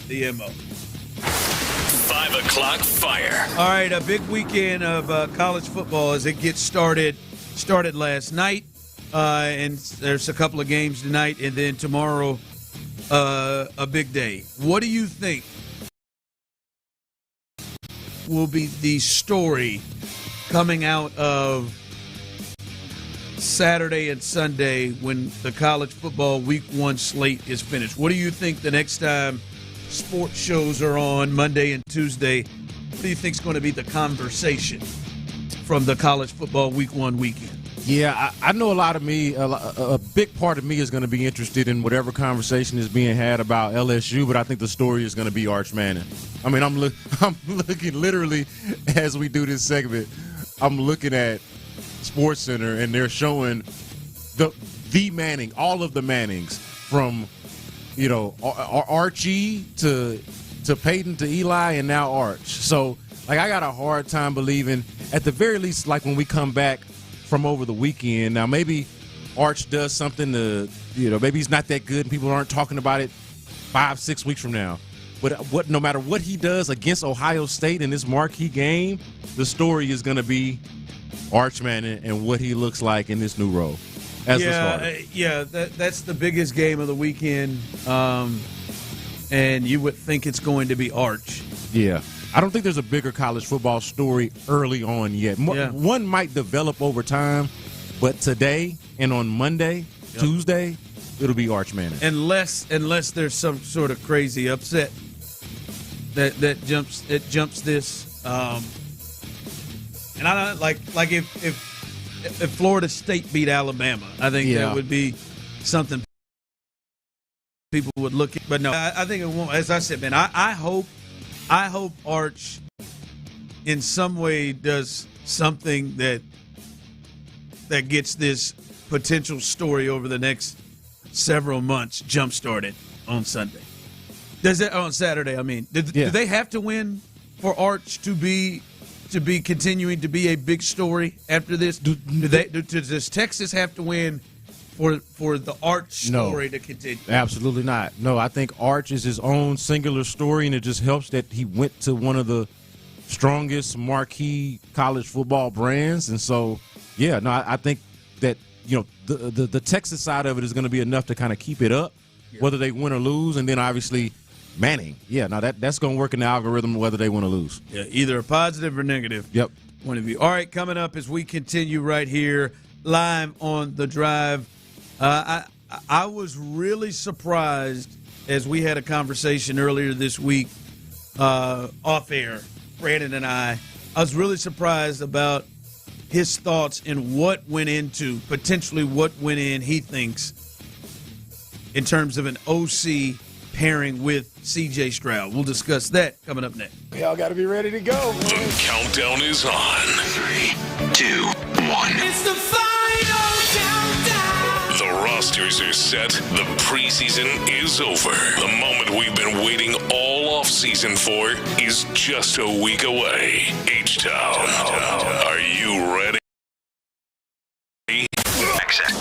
Speaker 15: the MO.
Speaker 3: 5 o'clock fire.
Speaker 15: All right, a big weekend of college football as it gets started. Started last night, and there's a couple of games tonight, and then tomorrow a big day. What do you think will be the story coming out of Saturday and Sunday when the college football week 1 slate is finished? What do you think the next time sports shows are on Monday and Tuesday? What do you think is going to be the conversation from the college football week 1 weekend?
Speaker 13: Yeah, I know a big part of me is going to be interested in whatever conversation is being had about LSU, but I think the story is going to be Arch Manning. I mean, I'm looking literally as we do this segment, I'm looking at SportsCenter, and they're showing the Manning, all of the Mannings, from, you know, Archie to Peyton to Eli and now Arch. So, like, I got a hard time believing, at the very least, like when we come back from over the weekend. Now, maybe Arch does something to, you know, maybe he's not that good and people aren't talking about it 5-6 weeks from now. But no matter what he does against Ohio State in this marquee game, the story is going to be Arch Manning and what he looks like in this new role as the starter.
Speaker 15: That's the biggest game of the weekend, and you would think it's going to be Arch.
Speaker 13: Yeah. I don't think there's a bigger college football story early on yet. One might develop over time, but today and on Monday, Tuesday, it'll be Arch Manning.
Speaker 15: Unless there's some sort of crazy upset that jumps this. And I don't like if Florida State beat Alabama, I think that would be something people would look at. But no, I think it won't. As I said, man, I hope Arch in some way does something that that gets this potential story over the next several months jump-started on Sunday. On Saturday, I mean. Do they have to win for Arch to be continuing to be a big story after this? Does Texas have to win for the Arch story to continue?
Speaker 13: Absolutely not. No, I think Arch is his own singular story, and it just helps that he went to one of the strongest marquee college football brands. And so, I think that, the Texas side of it is going to be enough to kind of keep it up, whether they win or lose. And then obviously Manning. That's going to work in the algorithm whether they win or lose.
Speaker 15: Yeah, either a positive or negative.
Speaker 13: Yep.
Speaker 15: Point of view. All right, coming up as we continue right here live on The Drive. I was really surprised as we had a conversation earlier this week off air, Brandon and I was really surprised about his thoughts and what went into, potentially what went in, he thinks, in terms of an OC pairing with C.J. Stroud. We'll discuss that coming up next.
Speaker 23: Y'all got to be ready to go.
Speaker 3: The countdown is on.
Speaker 18: 3, 2, 1.
Speaker 6: It's the final countdown.
Speaker 3: The rosters are set. The preseason is over. The moment we've been waiting all offseason for is just a week away. H-Town, are you ready?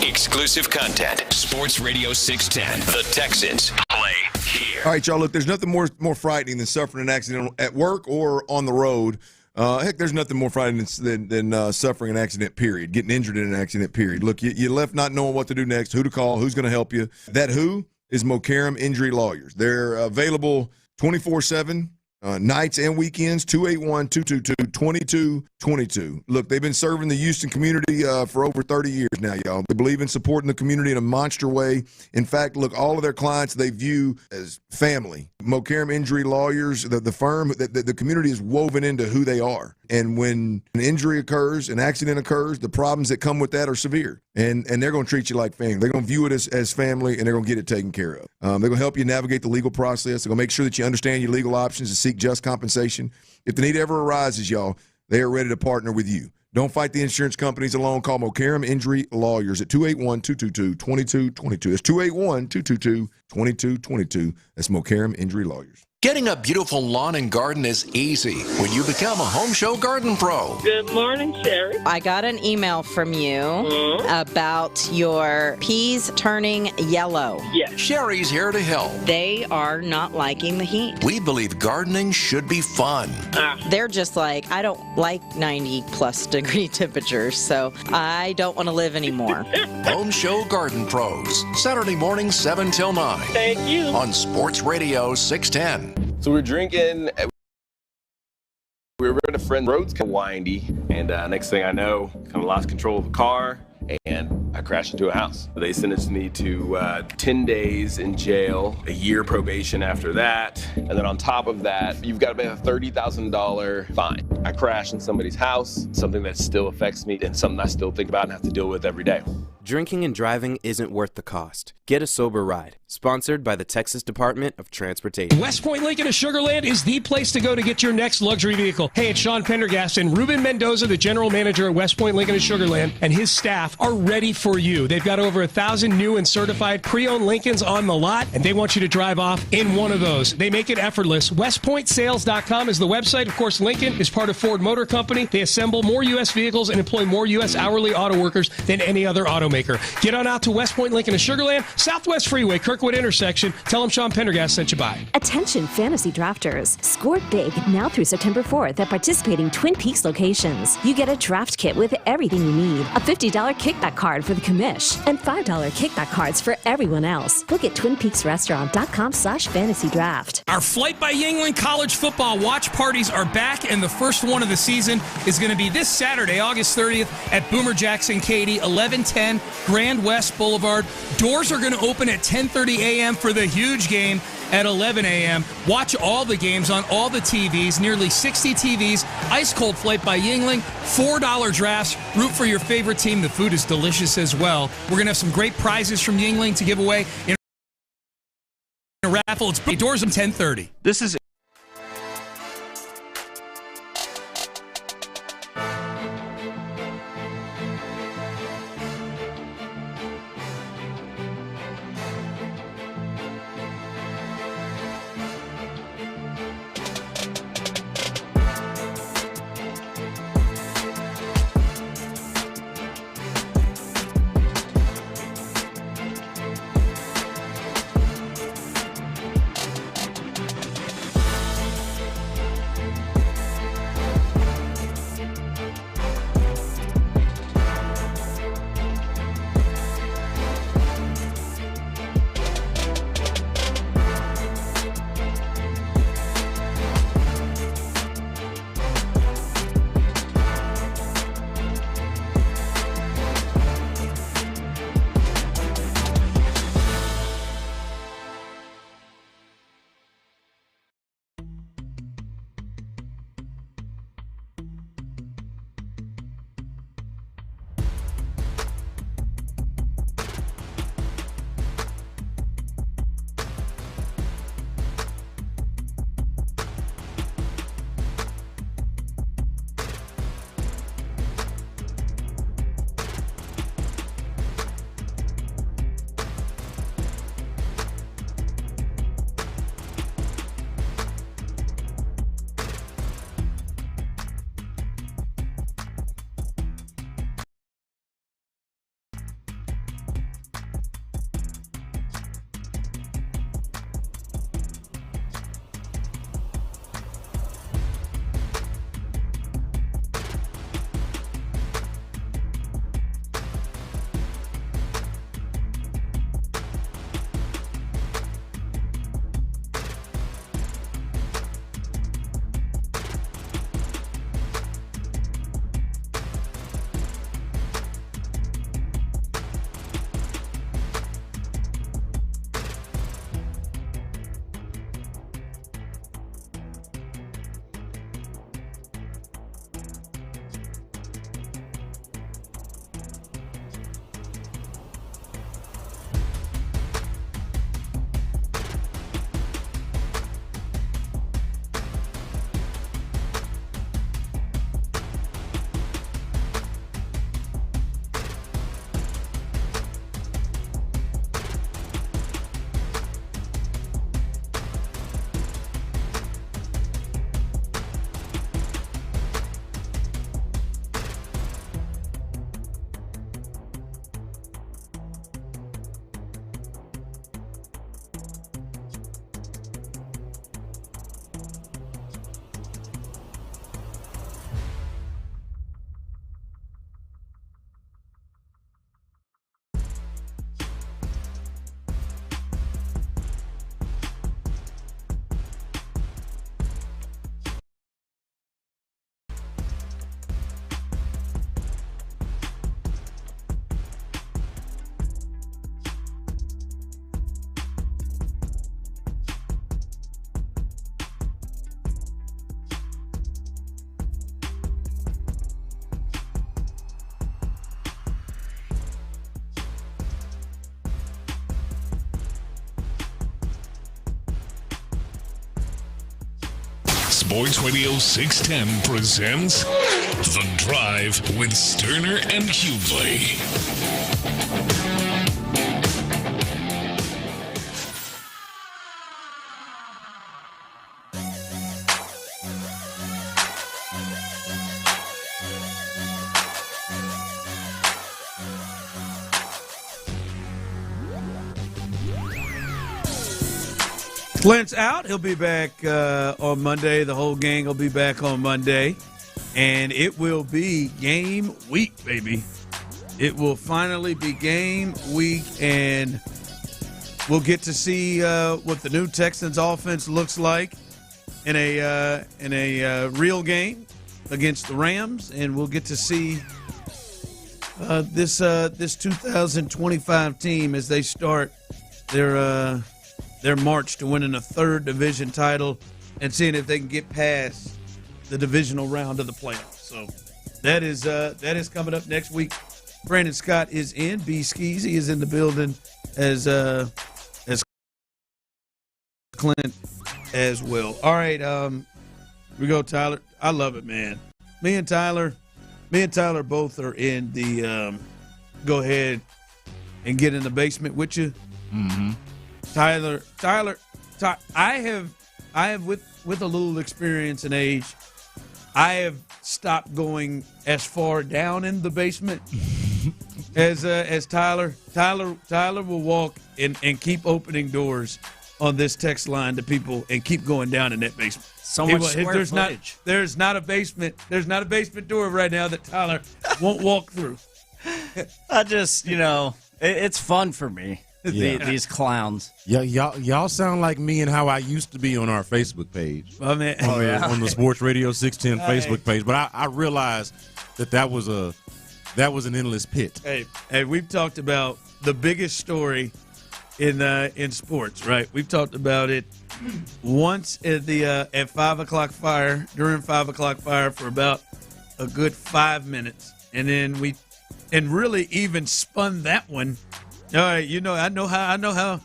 Speaker 12: Exclusive content. Sports Radio 610. The Texans play here.
Speaker 10: All right, y'all, look, there's nothing more frightening than suffering an accident at work or on the road. Heck, there's nothing more frightening than suffering an accident, period, getting injured in an accident, period. Look, you left not knowing what to do next, who to call, who's going to help you. That who is Mokaram Injury Lawyers. They're available 24/7. Nights and weekends, 281-222-2222. Look, they've been serving the Houston community for over 30 years now, y'all. They believe in supporting the community in a monster way. In fact, look, all of their clients they view as family. Mokaram Injury Lawyers, the firm, the community is woven into who they are. And when an injury occurs, an accident occurs, the problems that come with that are severe. And they're going to treat you like family. They're going to view it as family, and they're going to get it taken care of. They're going to help you navigate the legal process. They're going to make sure that you understand your legal options and seek just compensation. If the need ever arises, y'all, they are ready to partner with you. Don't fight the insurance companies alone. Call Mokaram Injury Lawyers at 281-222-2222. It's 281-222-2222. That's Mokaram Injury Lawyers.
Speaker 12: Getting a beautiful lawn and garden is easy when you become a Home Show Garden Pro.
Speaker 19: Good morning, Sherry. I got an email from you about your peas turning yellow.
Speaker 12: Yes. Sherry's here to help.
Speaker 19: They are not liking the heat.
Speaker 12: We believe gardening should be fun.
Speaker 19: They're just like, I don't like 90-plus degree temperatures, so I don't want to live anymore.
Speaker 12: Home Show Garden Pros. Saturday morning, 7 till 9.
Speaker 19: Thank you.
Speaker 12: On Sports Radio 610.
Speaker 20: So we're drinking. We were with a friend. Road's kind of windy, and next thing I know, kind of lost control of the car, and I crashed into a house. They sentenced me to 10 days in jail, a year probation after that, and then on top of that, you've got to pay a $30,000 fine. I crashed in somebody's house, something that still affects me, and something I still think about and have to deal with every day.
Speaker 24: Drinking and driving isn't worth the cost. Get a sober ride. Sponsored by the Texas Department of Transportation.
Speaker 25: West Point Lincoln of Sugar Land is the place to go to get your next luxury vehicle. Hey, it's Sean Pendergast and Ruben Mendoza, the general manager at West Point Lincoln of Sugar Land, and his staff are ready for you. They've got over 1,000 new and certified pre-owned Lincolns on the lot, and they want you to drive off in one of those. They make it effortless. WestPointSales.com is the website. Of course, Lincoln is part of Ford Motor Company. They assemble more U.S. vehicles and employ more U.S. hourly auto workers than any other automaker. Get on out to West Point Lincoln of Sugar Land, Southwest Freeway, Kirkwood intersection. Tell them Sean Pendergast sent you by.
Speaker 26: Attention fantasy drafters. Score big now through September 4th at participating Twin Peaks locations. You get a draft kit with everything you need, a $50 kickback card for the commish, and $5 kickback cards for everyone else. Look at TwinPeaksRestaurant.com/fantasy draft.
Speaker 25: Our Flight by Yingling college football watch parties are back, and the first one of the season is going to be this Saturday, August 30th at Boomer Jackson Katy, 1110 Grand West Boulevard. Doors are going to open at 10:30 a.m. for the huge game at 11 a.m. Watch all the games on all the TVs, nearly 60 TVs, ice cold Flight by Yingling, $4 drafts, root for your favorite team. The food is delicious as well. We're going to have some great prizes from Yingling to give away in a raffle. It's doors at 10:30.
Speaker 17: This is
Speaker 3: Sports Radio 610 presents The Drive with Stoerner and Hughley.
Speaker 15: Clint's out. He'll be back on Monday. The whole gang will be back on Monday. And it will be game week, baby. It will finally be game week, and we'll get to see what the new Texans offense looks like in a real game against the Rams, and we'll get to see this 2025 team as they start their march to winning a third division title and seeing if they can get past the divisional round of the playoffs. So that is coming up next week. Brandon Scott is in. B Skeezy is in the building as Clint as well. All right, we go, Tyler. I love it, man. Me and Tyler both are in the go ahead and get in the basement with you.
Speaker 13: Mm-hmm.
Speaker 15: Tyler, I have with a little experience and age, I have stopped going as far down in the basement as Tyler. Tyler will walk and keep opening doors on this text line to people and keep going down in that basement.
Speaker 17: So much square footage.
Speaker 15: There's not a basement door right now that Tyler won't walk through.
Speaker 17: I just, it's fun for me.
Speaker 13: Yeah.
Speaker 17: These clowns.
Speaker 13: Yeah, y'all sound like me and how I used to be on our Facebook page.
Speaker 15: Oh, man.
Speaker 13: On the Sports Radio 610 Facebook page. But I realized that was an endless pit.
Speaker 15: Hey, we've talked about the biggest story in sports, right? We've talked about it once at 5 o'clock fire, during 5 o'clock fire for about a good 5 minutes. And then we really even spun that one. All right, I know how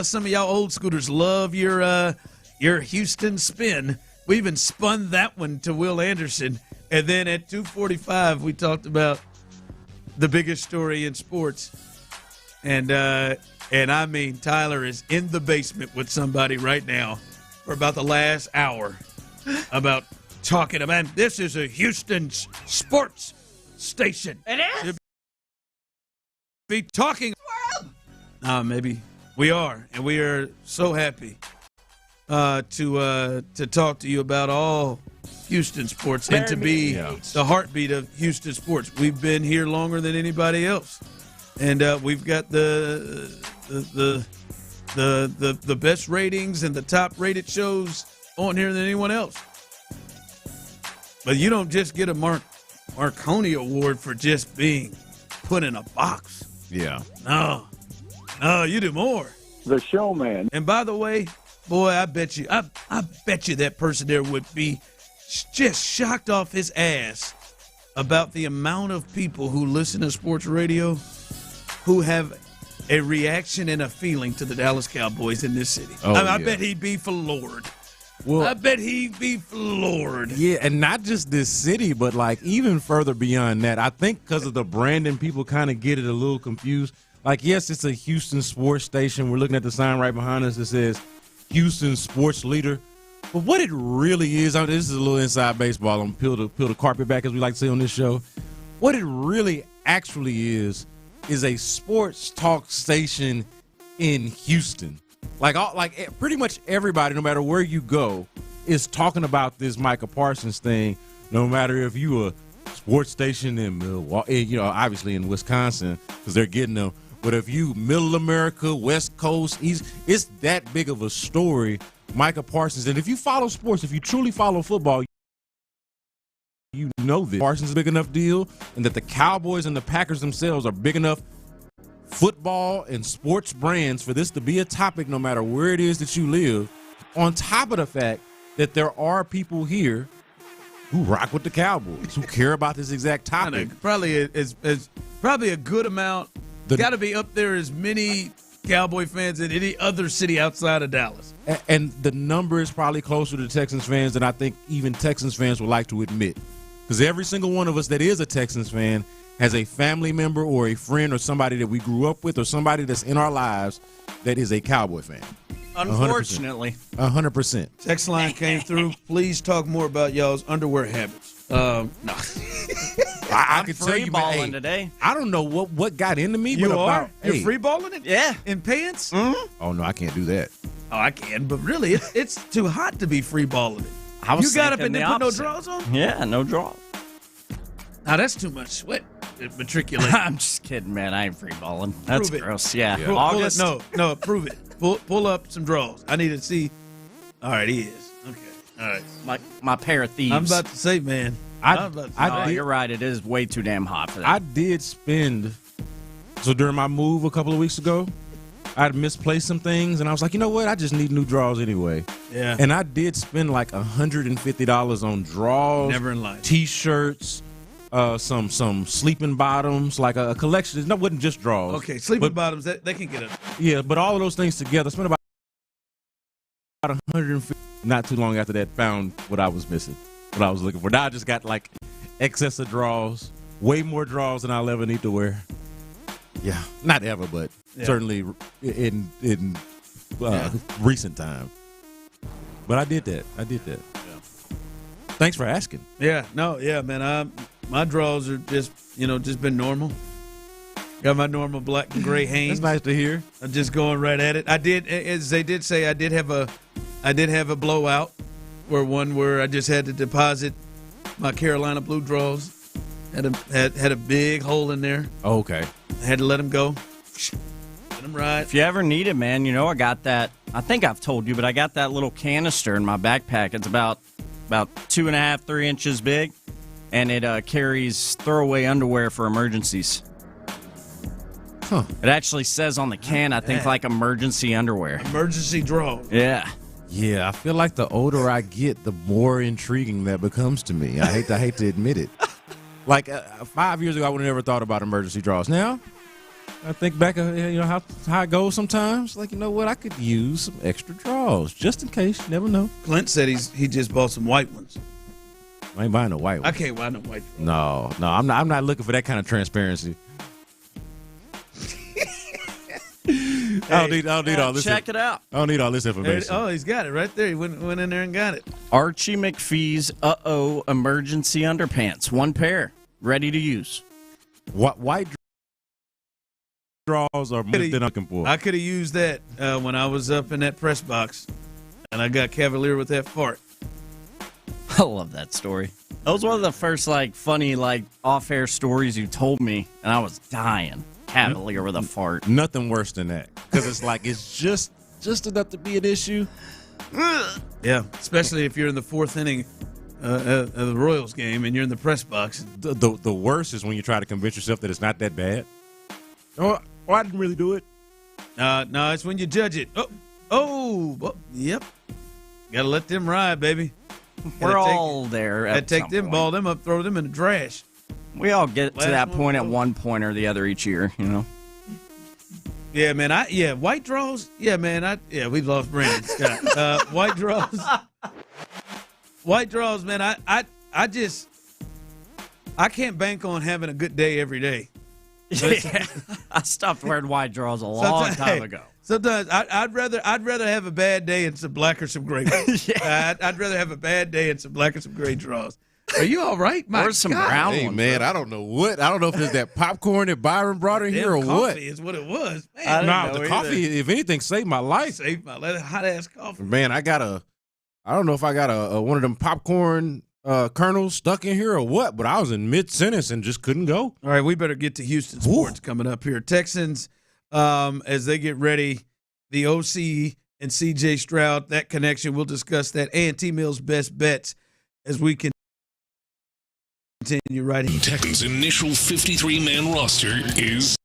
Speaker 15: some of y'all old schoolers love your Houston spin. We even spun that one to Will Anderson, and then at 2:45 we talked about the biggest story in sports, and I mean Tyler is in the basement with somebody right now for about the last hour about talking about this is a Houston sports station.
Speaker 17: It is.
Speaker 15: Be talking. Maybe we are, and we are so happy to talk to you about all Houston sports and to be the heartbeat of Houston sports. We've been here longer than anybody else, and we've got the best ratings and the top rated shows on here than anyone else. But you don't just get a Marconi Award for just being put in a box.
Speaker 13: Yeah.
Speaker 15: No, you do more.
Speaker 1: The showman.
Speaker 15: And by the way, boy, I bet you that person there would be just shocked off his ass about the amount of people who listen to sports radio who have a reaction and a feeling to the Dallas Cowboys in this city. I bet he'd be floored. Well, I bet he'd be floored.
Speaker 13: Yeah, and not just this city, but like even further beyond that. I think because of the branding, people kind of get it a little confused. Like, yes, it's a Houston sports station. We're looking at the sign right behind us that says Houston Sports Leader. But what it really is, this is a little inside baseball. I'm peel the carpet back, as we like to say on this show. What it really actually is a sports talk station in Houston. Like pretty much everybody, no matter where you go, is talking about this Micah Parsons thing. No matter if you a sports station in Milwaukee, obviously in Wisconsin, because they're getting them. But if you Middle America, West Coast, it's that big of a story, Micah Parsons. And if you follow sports, if you truly follow football, you know this. Parsons is a big enough deal, and that the Cowboys and the Packers themselves are big enough football and sports brands for this to be a topic no matter where it is that you live, on top of the fact that there are people here who rock with the Cowboys, who care about this exact topic.
Speaker 15: Probably a good amount. Got to be up there as many Cowboy fans in any other city outside of Dallas.
Speaker 13: And the number is probably closer to Texans fans than I think even Texans fans would like to admit. Because every single one of us that is a Texans fan has a family member or a friend or somebody that we grew up with or somebody that's in our lives that is a Cowboy fan.
Speaker 17: Unfortunately.
Speaker 13: 100%.
Speaker 15: Text line came through. Please talk more about y'all's underwear habits. No.
Speaker 13: I can tell you,
Speaker 17: balling
Speaker 13: man,
Speaker 17: today.
Speaker 13: I don't know what got into me.
Speaker 15: You
Speaker 13: but
Speaker 15: are?
Speaker 13: About,
Speaker 15: You're free balling it?
Speaker 17: Yeah.
Speaker 15: In pants?
Speaker 17: Mm-hmm.
Speaker 13: Oh, no, I can't do that.
Speaker 15: Oh, I can, but really, it's too hot to be free balling it.
Speaker 17: I was
Speaker 15: You got up
Speaker 17: thinking
Speaker 15: and
Speaker 17: the
Speaker 15: then put no
Speaker 17: opposite.
Speaker 15: drawers on?
Speaker 17: Yeah, no draws.
Speaker 15: Now, that's too much sweat. Matriculate.
Speaker 17: I'm just kidding, man. I ain't free balling. That's
Speaker 15: Prove it.
Speaker 17: gross. Yeah.
Speaker 15: Pull it.
Speaker 17: August.
Speaker 15: No, prove it. Pull up some drawers. I need to see. All right, he is. Okay. All right.
Speaker 17: My pair of thieves.
Speaker 15: I'm about to say, man.
Speaker 17: You're right. It is way too damn hot for that.
Speaker 13: I did spend, so during my move a couple of weeks ago, I'd misplaced some things, and I was like, you know what? I just need new drawers anyway.
Speaker 15: Yeah.
Speaker 13: And I did spend like $150 on drawers,
Speaker 15: Never in life.
Speaker 13: T-shirts, some sleeping bottoms, like a collection. It wasn't just drawers.
Speaker 15: Okay, sleeping bottoms, they can get up.
Speaker 13: Yeah, but all of those things together, I spent about $150. Not too long after that, found what I was missing, what I was looking for. Now I just got like excess of drawers, way more drawers than I'll ever need to wear. Yeah, not ever, but certainly in recent time. But I did that. Yeah. Thanks for asking.
Speaker 15: Yeah, man. My drawers are just been normal. Got my normal black and gray Hanes.
Speaker 13: That's nice to hear.
Speaker 15: I'm just going right at it. I did, as they did say, I did have a blowout where I just had to deposit my Carolina blue drawers. Had a big hole in there.
Speaker 13: Oh, okay. I
Speaker 15: had to let them go. Let them ride.
Speaker 17: If you ever need it, man, I got that. I think I've told you, but I got that little canister in my backpack. It's about 2.5, 3 inches big, and it carries throwaway underwear for emergencies.
Speaker 13: Huh.
Speaker 17: It actually says on the can, I think, like emergency underwear.
Speaker 15: Emergency draw.
Speaker 17: Yeah.
Speaker 13: Yeah, I feel like the older I get, the more intriguing that becomes to me. I hate to admit it. Like 5 years ago, I would have never thought about emergency draws. Now, I think back, how it goes sometimes. Like, you know what? I could use some extra draws just in case. You never know.
Speaker 15: Clint said he just bought some white ones.
Speaker 13: I ain't buying no white ones.
Speaker 15: I can't buy no white ones.
Speaker 13: No, I'm not looking for that kind of transparency. I don't need all this.
Speaker 17: Check it out.
Speaker 13: I don't need all this information.
Speaker 15: Oh, he's got it right there. He went in there and got it.
Speaker 17: Archie McPhee's emergency underpants. 1 pair. Ready to use.
Speaker 13: White draws are more than I'm looking for.
Speaker 15: I could have used that when I was up in that press box, and I got cavalier with that fart.
Speaker 17: I love that story. That was one of the first funny off-air stories you told me, and I was dying. Cavalier with a fart.
Speaker 13: Nothing worse than that, because it's just enough to be an issue.
Speaker 15: Yeah, especially if you're in the 4th inning of the Royals game and you're in the press box.
Speaker 13: The worst is when you try to convince yourself that it's not that bad. Oh, I didn't really do it.
Speaker 15: No, it's when you judge it. Yep. Got to let them ride, baby.
Speaker 17: We're all there.
Speaker 15: Take them, ball them up, throw them in the trash.
Speaker 17: We all get to that point at one point or the other each year,
Speaker 15: Yeah, man. White draws. Yeah, man. We lost Brandon Scott. White draws. White draws, man. I can't bank on having a good day every day.
Speaker 17: Yeah. I stopped wearing white draws a long time ago.
Speaker 15: Sometimes I'd rather have a bad day and some black or some gray. Yeah. I'd rather have a bad day and some black or some gray draws. Are you all right?
Speaker 17: Or some brown
Speaker 13: ones.
Speaker 17: Hey,
Speaker 13: man,
Speaker 17: bro.
Speaker 13: I don't know if there's that popcorn that Byron brought in here or what.
Speaker 15: Coffee is what it was. Man,
Speaker 13: the coffee, if anything, saved my life.
Speaker 15: Saved my life. Hot ass coffee.
Speaker 13: Man, I don't know if I got a one of them popcorn kernels stuck in here or what, but I was in mid-sentence and just couldn't go.
Speaker 15: All right, we better get to Houston sports coming up here. Texans, as they get ready, the OC and C.J. Stroud, that connection, we'll discuss that, and T-Mill's best bets as we can continue right here.
Speaker 3: Texans' initial 53-man roster is...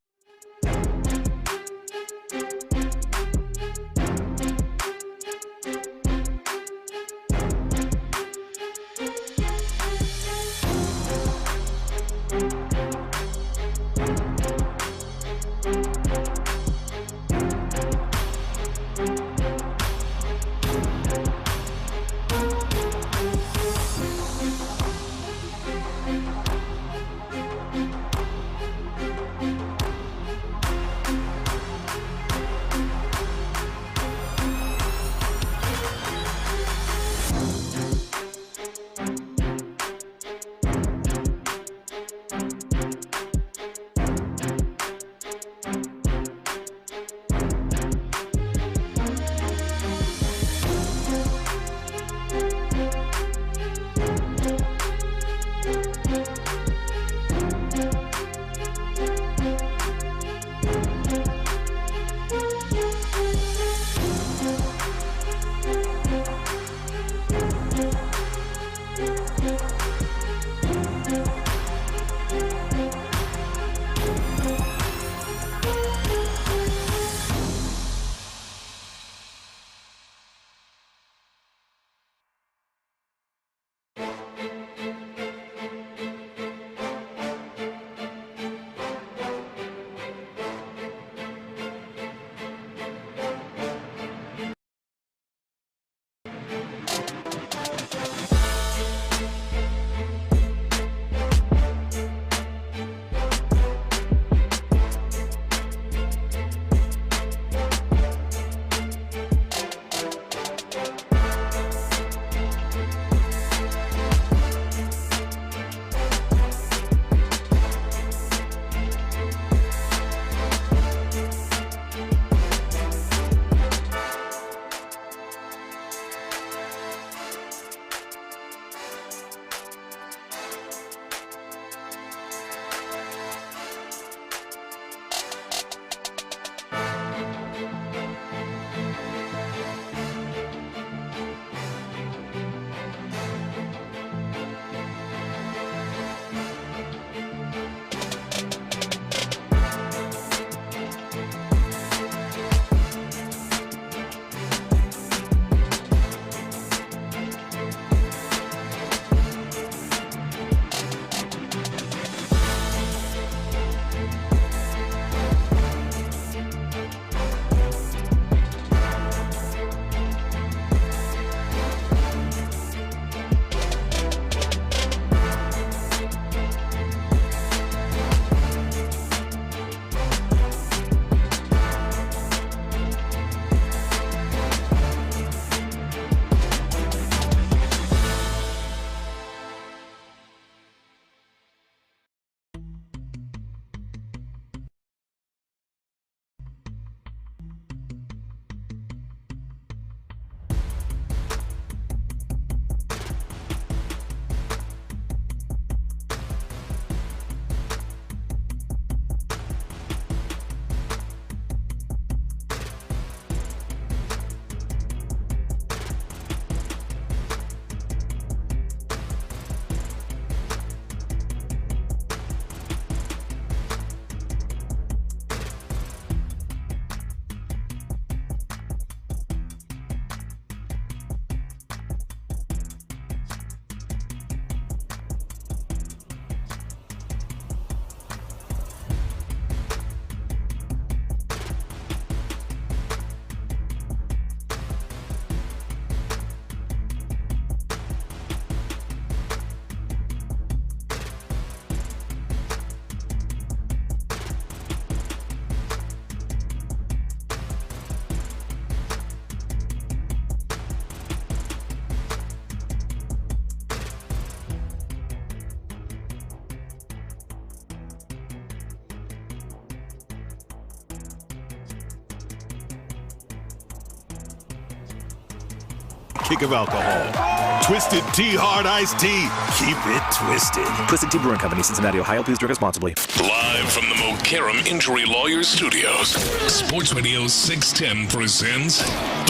Speaker 1: kick of alcohol. Twisted Tea Hard Iced Tea. Keep it twisted.
Speaker 2: Twisted Tea Brewing Company, Cincinnati, Ohio. Please drink responsibly.
Speaker 3: Live from the Mokaram Injury Lawyers Studios, Sports Radio 610 presents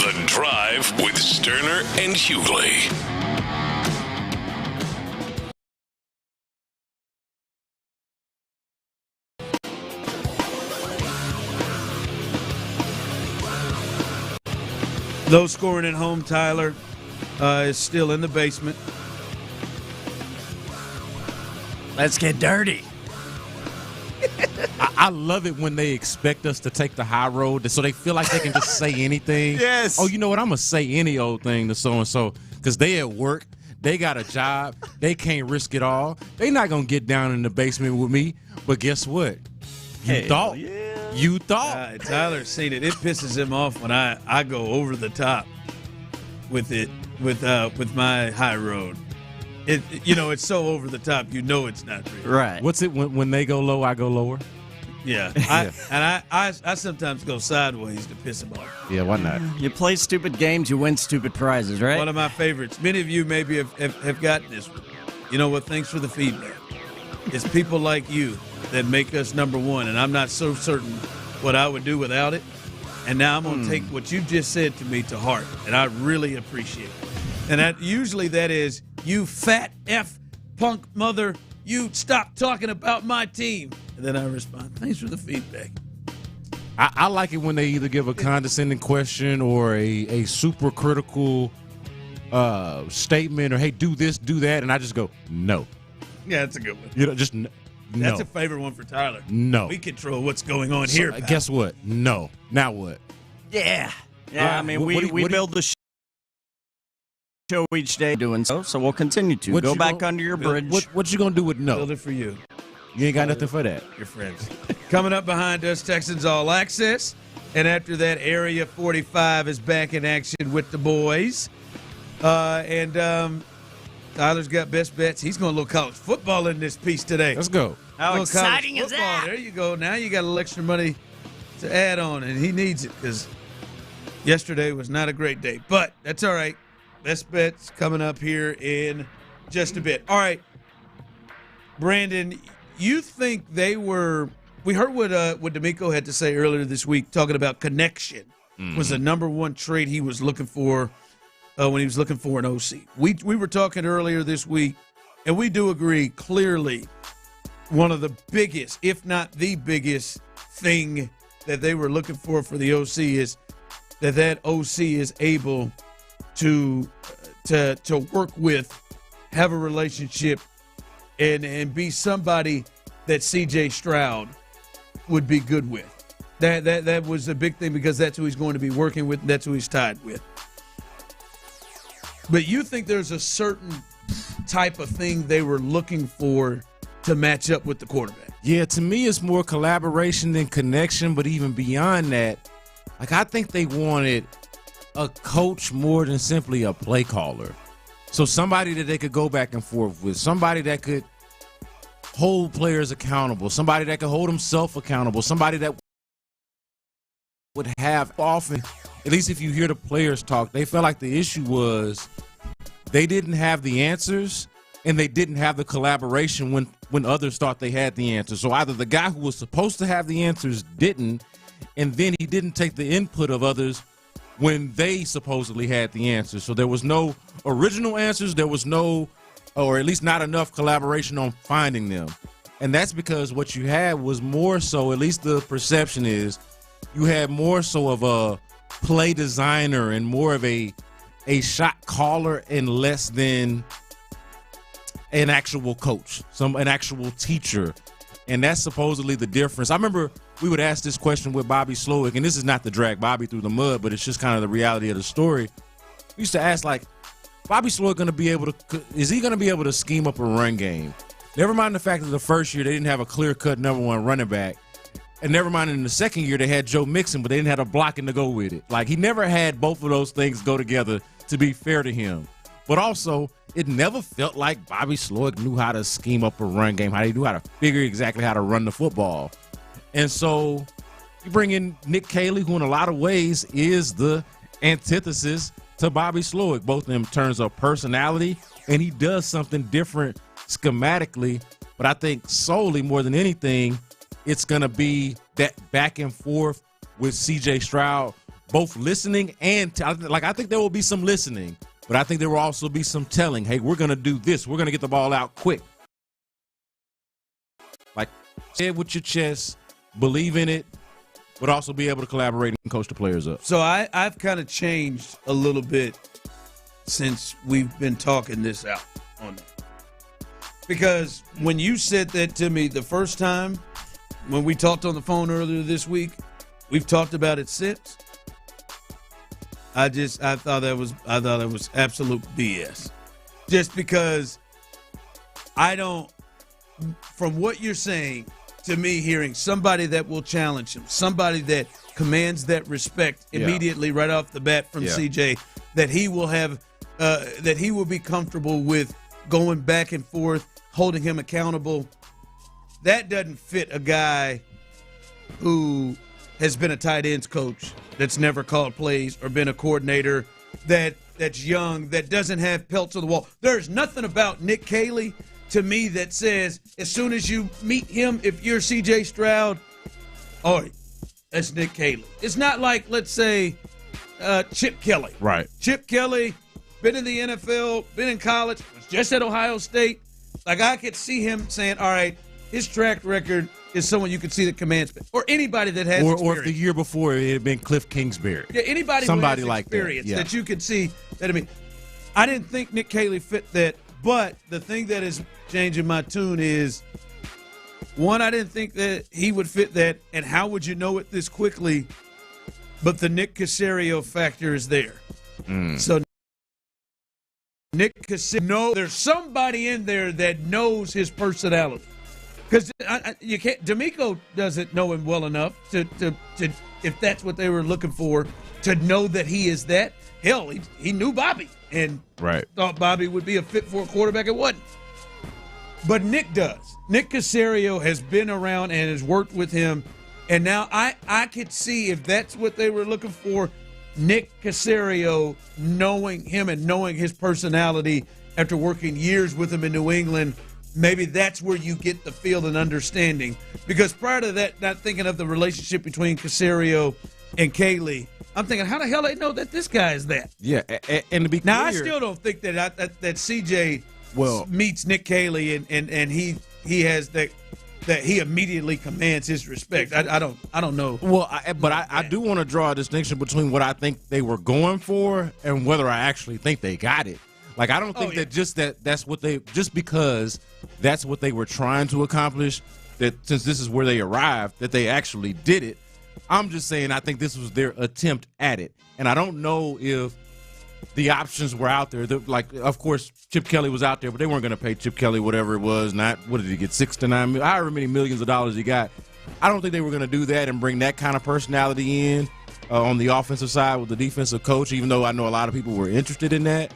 Speaker 3: The Drive with Stoerner and Hughley.
Speaker 15: Low scoring at home, Tyler is still in the basement.
Speaker 17: Let's get dirty.
Speaker 13: I love it when they expect us to take the high road, so they feel like they can just say anything.
Speaker 17: Yes.
Speaker 13: Oh, you know what? I'm going to say any old thing to so-and-so because they at work. They got a job. They can't risk it all. They not going to get down in the basement with me. But guess what? You thought. Yeah. You thought.
Speaker 15: Tyler's seen it. It pisses him off when I go over the top with it, with my high road. It's so over the top. It's not real.
Speaker 17: Right.
Speaker 13: What's it when they go low, I go lower?
Speaker 15: Yeah. I sometimes go sideways to piss him off.
Speaker 13: Yeah, why not?
Speaker 17: You play stupid games, you win stupid prizes, right?
Speaker 15: One of my favorites. Many of you maybe have gotten this one. You know what? Thanks for the feedback. It's people like you that make us number one, and I'm not so certain what I would do without it. And now I'm going to take what you just said to me to heart, and I really appreciate it. And that is, you fat F punk mother, you stop talking about my team. And then I respond, thanks for the feedback.
Speaker 13: I like it when they either give a condescending question or a super critical statement or, hey, do this, do that, and I just go, no.
Speaker 15: Yeah, that's a good one.
Speaker 13: Just no.
Speaker 15: That's a favorite one for Tyler.
Speaker 13: No.
Speaker 15: We control what's going on here. Pal.
Speaker 13: Guess what? No. Now what?
Speaker 17: Yeah. Yeah, I mean, we build the show each day doing so we'll continue to. Go back under your bridge.
Speaker 13: What you going to do with no?
Speaker 15: Build it for you.
Speaker 13: You ain't got nothing for that.
Speaker 15: Your friends. Coming up behind us, Texans All Access. And after that, Area 45 is back in action with the boys. Tyler's got best bets. He's going to look college football in this piece today.
Speaker 13: Let's go.
Speaker 17: How exciting is that?
Speaker 15: There you go. Now you got a little extra money to add on, and he needs it because yesterday was not a great day. But that's all right. Best bets coming up here in just a bit. All right, Brandon, you think they were – we heard what D'Amico had to say earlier this week talking about connection was the number one trait he was looking for when he was looking for an OC. We were talking earlier this week, and we do agree clearly one of the biggest, if not the biggest thing that they were looking for the OC is that OC is able to work with, have a relationship, and be somebody that C.J. Stroud would be good with. That was a big thing because that's who he's going to be working with, and that's who he's tied with. But you think there's a certain type of thing they were looking for to match up with the quarterback?
Speaker 13: Yeah, to me it's more collaboration than connection, but even beyond that, I think they wanted a coach more than simply a play caller. So somebody that they could go back and forth with, somebody that could hold players accountable, somebody that could hold himself accountable, somebody that would have often, at least if you hear the players talk, they felt like the issue was they didn't have the answers and they didn't have the collaboration when others thought they had the answers. So either the guy who was supposed to have the answers didn't, and then he didn't take the input of others when they supposedly had the answers. So there was no original answers. There was no, or at least not enough collaboration on finding them. And that's because what you had was more so, at least the perception is, you had more so of a play designer and more of a shot caller and less than an actual coach, an actual teacher. And that's supposedly the difference. I remember we would ask this question with Bobby Slowick, and this is not to drag Bobby through the mud, but it's just kind of the reality of the story. We used to ask, Bobby Slowick is he going to be able to scheme up a run game? Never mind the fact that the first year they didn't have a clear-cut number one running back. And never mind in the second year they had Joe Mixon, but they didn't have a blocking to go with it. He never had both of those things go together, to be fair to him. But also, it never felt like Bobby Slowick knew how to scheme up a run game, how he knew how to figure exactly how to run the football. And so you bring in Nick Caley, who in a lot of ways is the antithesis to Bobby Slowick, both in terms of personality, and he does something different schematically. But I think solely more than anything, it's going to be that back and forth with C.J. Stroud, both listening and I think there will be some listening, but I think there will also be some telling. Hey, we're going to do this. We're going to get the ball out quick. Say it with your chest, believe in it, but also be able to collaborate and coach the players up.
Speaker 15: So I've kind of changed a little bit since we've been talking this out on that. Because when you said that to me the first time, when we talked on the phone earlier this week, we've talked about it since. I thought that was absolute BS. Just because from what you're saying to me, hearing somebody that will challenge him, somebody that commands that respect immediately right off the bat from CJ, that he will have, that he will be comfortable with going back and forth, holding him accountable. That doesn't fit a guy who has been a tight ends coach, that's never called plays or been a coordinator, that's young, that doesn't have pelts on the wall. There's nothing about Nick Caley to me that says as soon as you meet him, if you're C.J. Stroud, oh, that's Nick Caley. It's not like, let's say, Chip Kelly.
Speaker 13: Right.
Speaker 15: Chip Kelly, been in the NFL, been in college, was just at Ohio State. Like, I could see him saying, all right, his track record is someone you could see that commands, or anybody that has experience.
Speaker 13: Or if the year before it had been Cliff Kingsbury.
Speaker 15: Yeah, anybody
Speaker 13: somebody
Speaker 15: who has
Speaker 13: like
Speaker 15: experience
Speaker 13: that
Speaker 15: you could see. That, I mean, I didn't think Nick Caley fit that, but the thing that is changing my tune is, one, I didn't think that he would fit that, and how would you know it this quickly? But the Nick Caserio factor is there. So Nick Caserio, there's somebody in there that knows his personality. Because you can't. D'Amico doesn't know him well enough to if that's what they were looking for, to know that he is that. Hell, he knew Bobby and thought Bobby would be a fit for a quarterback. It wasn't. But Nick does. Nick Caserio has been around and has worked with him, and now I could see if that's what they were looking for. Nick Caserio, knowing him and knowing his personality after working years with him in New England. Maybe that's where you get the feel and understanding. Because prior to that, not thinking of the relationship between Caserio and Caley, I'm thinking, how the hell they know that this guy is that?
Speaker 13: Yeah, and to be clear,
Speaker 15: now I still don't think that CJ meets Nick Caley and he has that he immediately commands his respect. I don't know.
Speaker 13: Well, I do want to draw a distinction between what I think they were going for and whether I actually think they got it. Like, I don't think just because that's what they were trying to accomplish, that since this is where they arrived, that they actually did it. I'm just saying I think this was their attempt at it. And I don't know if the options were out there. Like, of course, Chip Kelly was out there, but they weren't going to pay Chip Kelly whatever it was. What did he get, $6 to $9 million, however many millions of dollars he got. I don't think they were going to do that and bring that kind of personality in on the offensive side with the defensive coach, even though I know a lot of people were interested in that.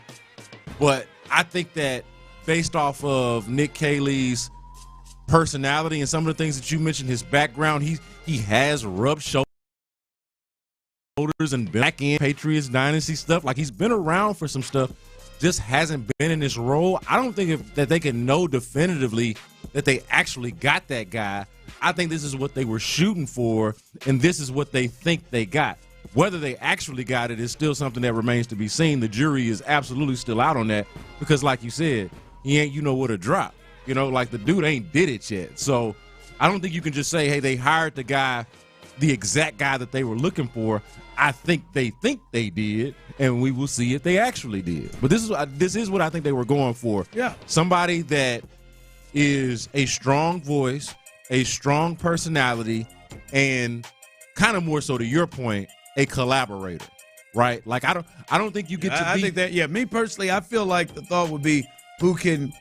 Speaker 13: But I think that based off of Nick Caley's personality and some of the things that you mentioned, his background, he has rubbed shoulders and back in Patriots dynasty stuff. Like, he's been around for some stuff, just hasn't been in this role. I don't think that they can know definitively that they actually got that guy. I think this is what they were shooting for, and this is what they think they got. Whether they actually got it is still something that remains to be seen. The jury is absolutely still out on that because, like you said, he ain't what a drop. Like, the dude ain't did it yet. So I don't think you can just say, hey, they hired the guy, the exact guy that they were looking for. I think they did, and we will see if they actually did. But this is what I think they were going for.
Speaker 15: Yeah. Somebody
Speaker 13: that is a strong voice, a strong personality, and kind of more so to your point, a collaborator, right? Like, I don't think you get to be.
Speaker 15: I think that, me personally, I feel like the thought would be who can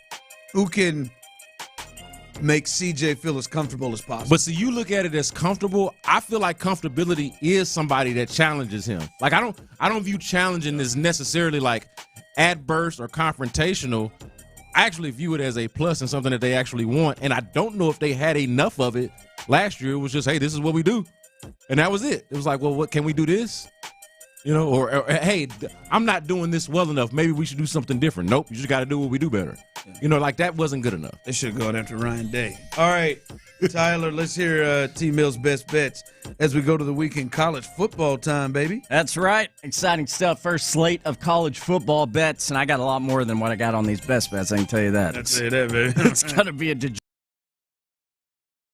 Speaker 15: make CJ feel as comfortable as possible.
Speaker 13: But see, you look at it as comfortable. I feel like comfortability is somebody that challenges him. Like, I don't view challenging as necessarily like adverse or confrontational. I actually view it as a plus and something that they actually want. And I don't know if they had enough of it last year. It was just, hey, this is what we do. And that was it. It was like, well, what can we do this? Or hey, I'm not doing this well enough. Maybe we should do something different. Nope, you just got to do what we do better. Like, that wasn't good enough.
Speaker 15: They should have gone after Ryan Day. All right, Tyler, let's hear T. Mill's best bets as we go to the weekend college football time, baby.
Speaker 17: That's right. Exciting stuff. First slate of college football bets, and I got a lot more than what I got on these best bets. I can tell you that.
Speaker 15: I'd say that, baby.
Speaker 17: It's going to be a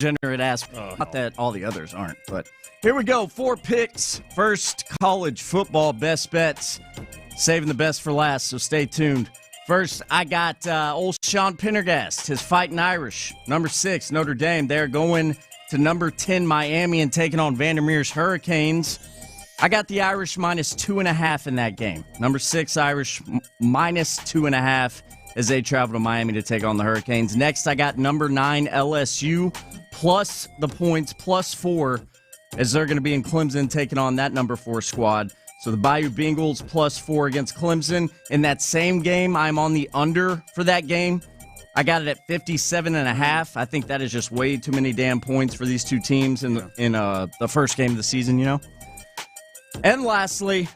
Speaker 17: degenerate ass. Not that all the others aren't, but here we go. 4 picks. First college football best bets. Saving the best for last, so stay tuned. First, I got old Sean Pendergast, his Fighting Irish. Number 6, Notre Dame. They're going to number 10 Miami and taking on Vandermeer's Hurricanes. I got the Irish minus 2.5 in that game. Number 6 Irish minus 2.5 as they travel to Miami to take on the Hurricanes. Next, I got number 9 LSU plus the points, plus 4, as they're going to be in Clemson taking on that number 4 squad. So the Bayou Bengals plus 4 against Clemson. In that same game, I'm on the under for that game. I got it at 57.5. I think that is just way too many damn points for these two teams in the first game of the season, you know? And lastly,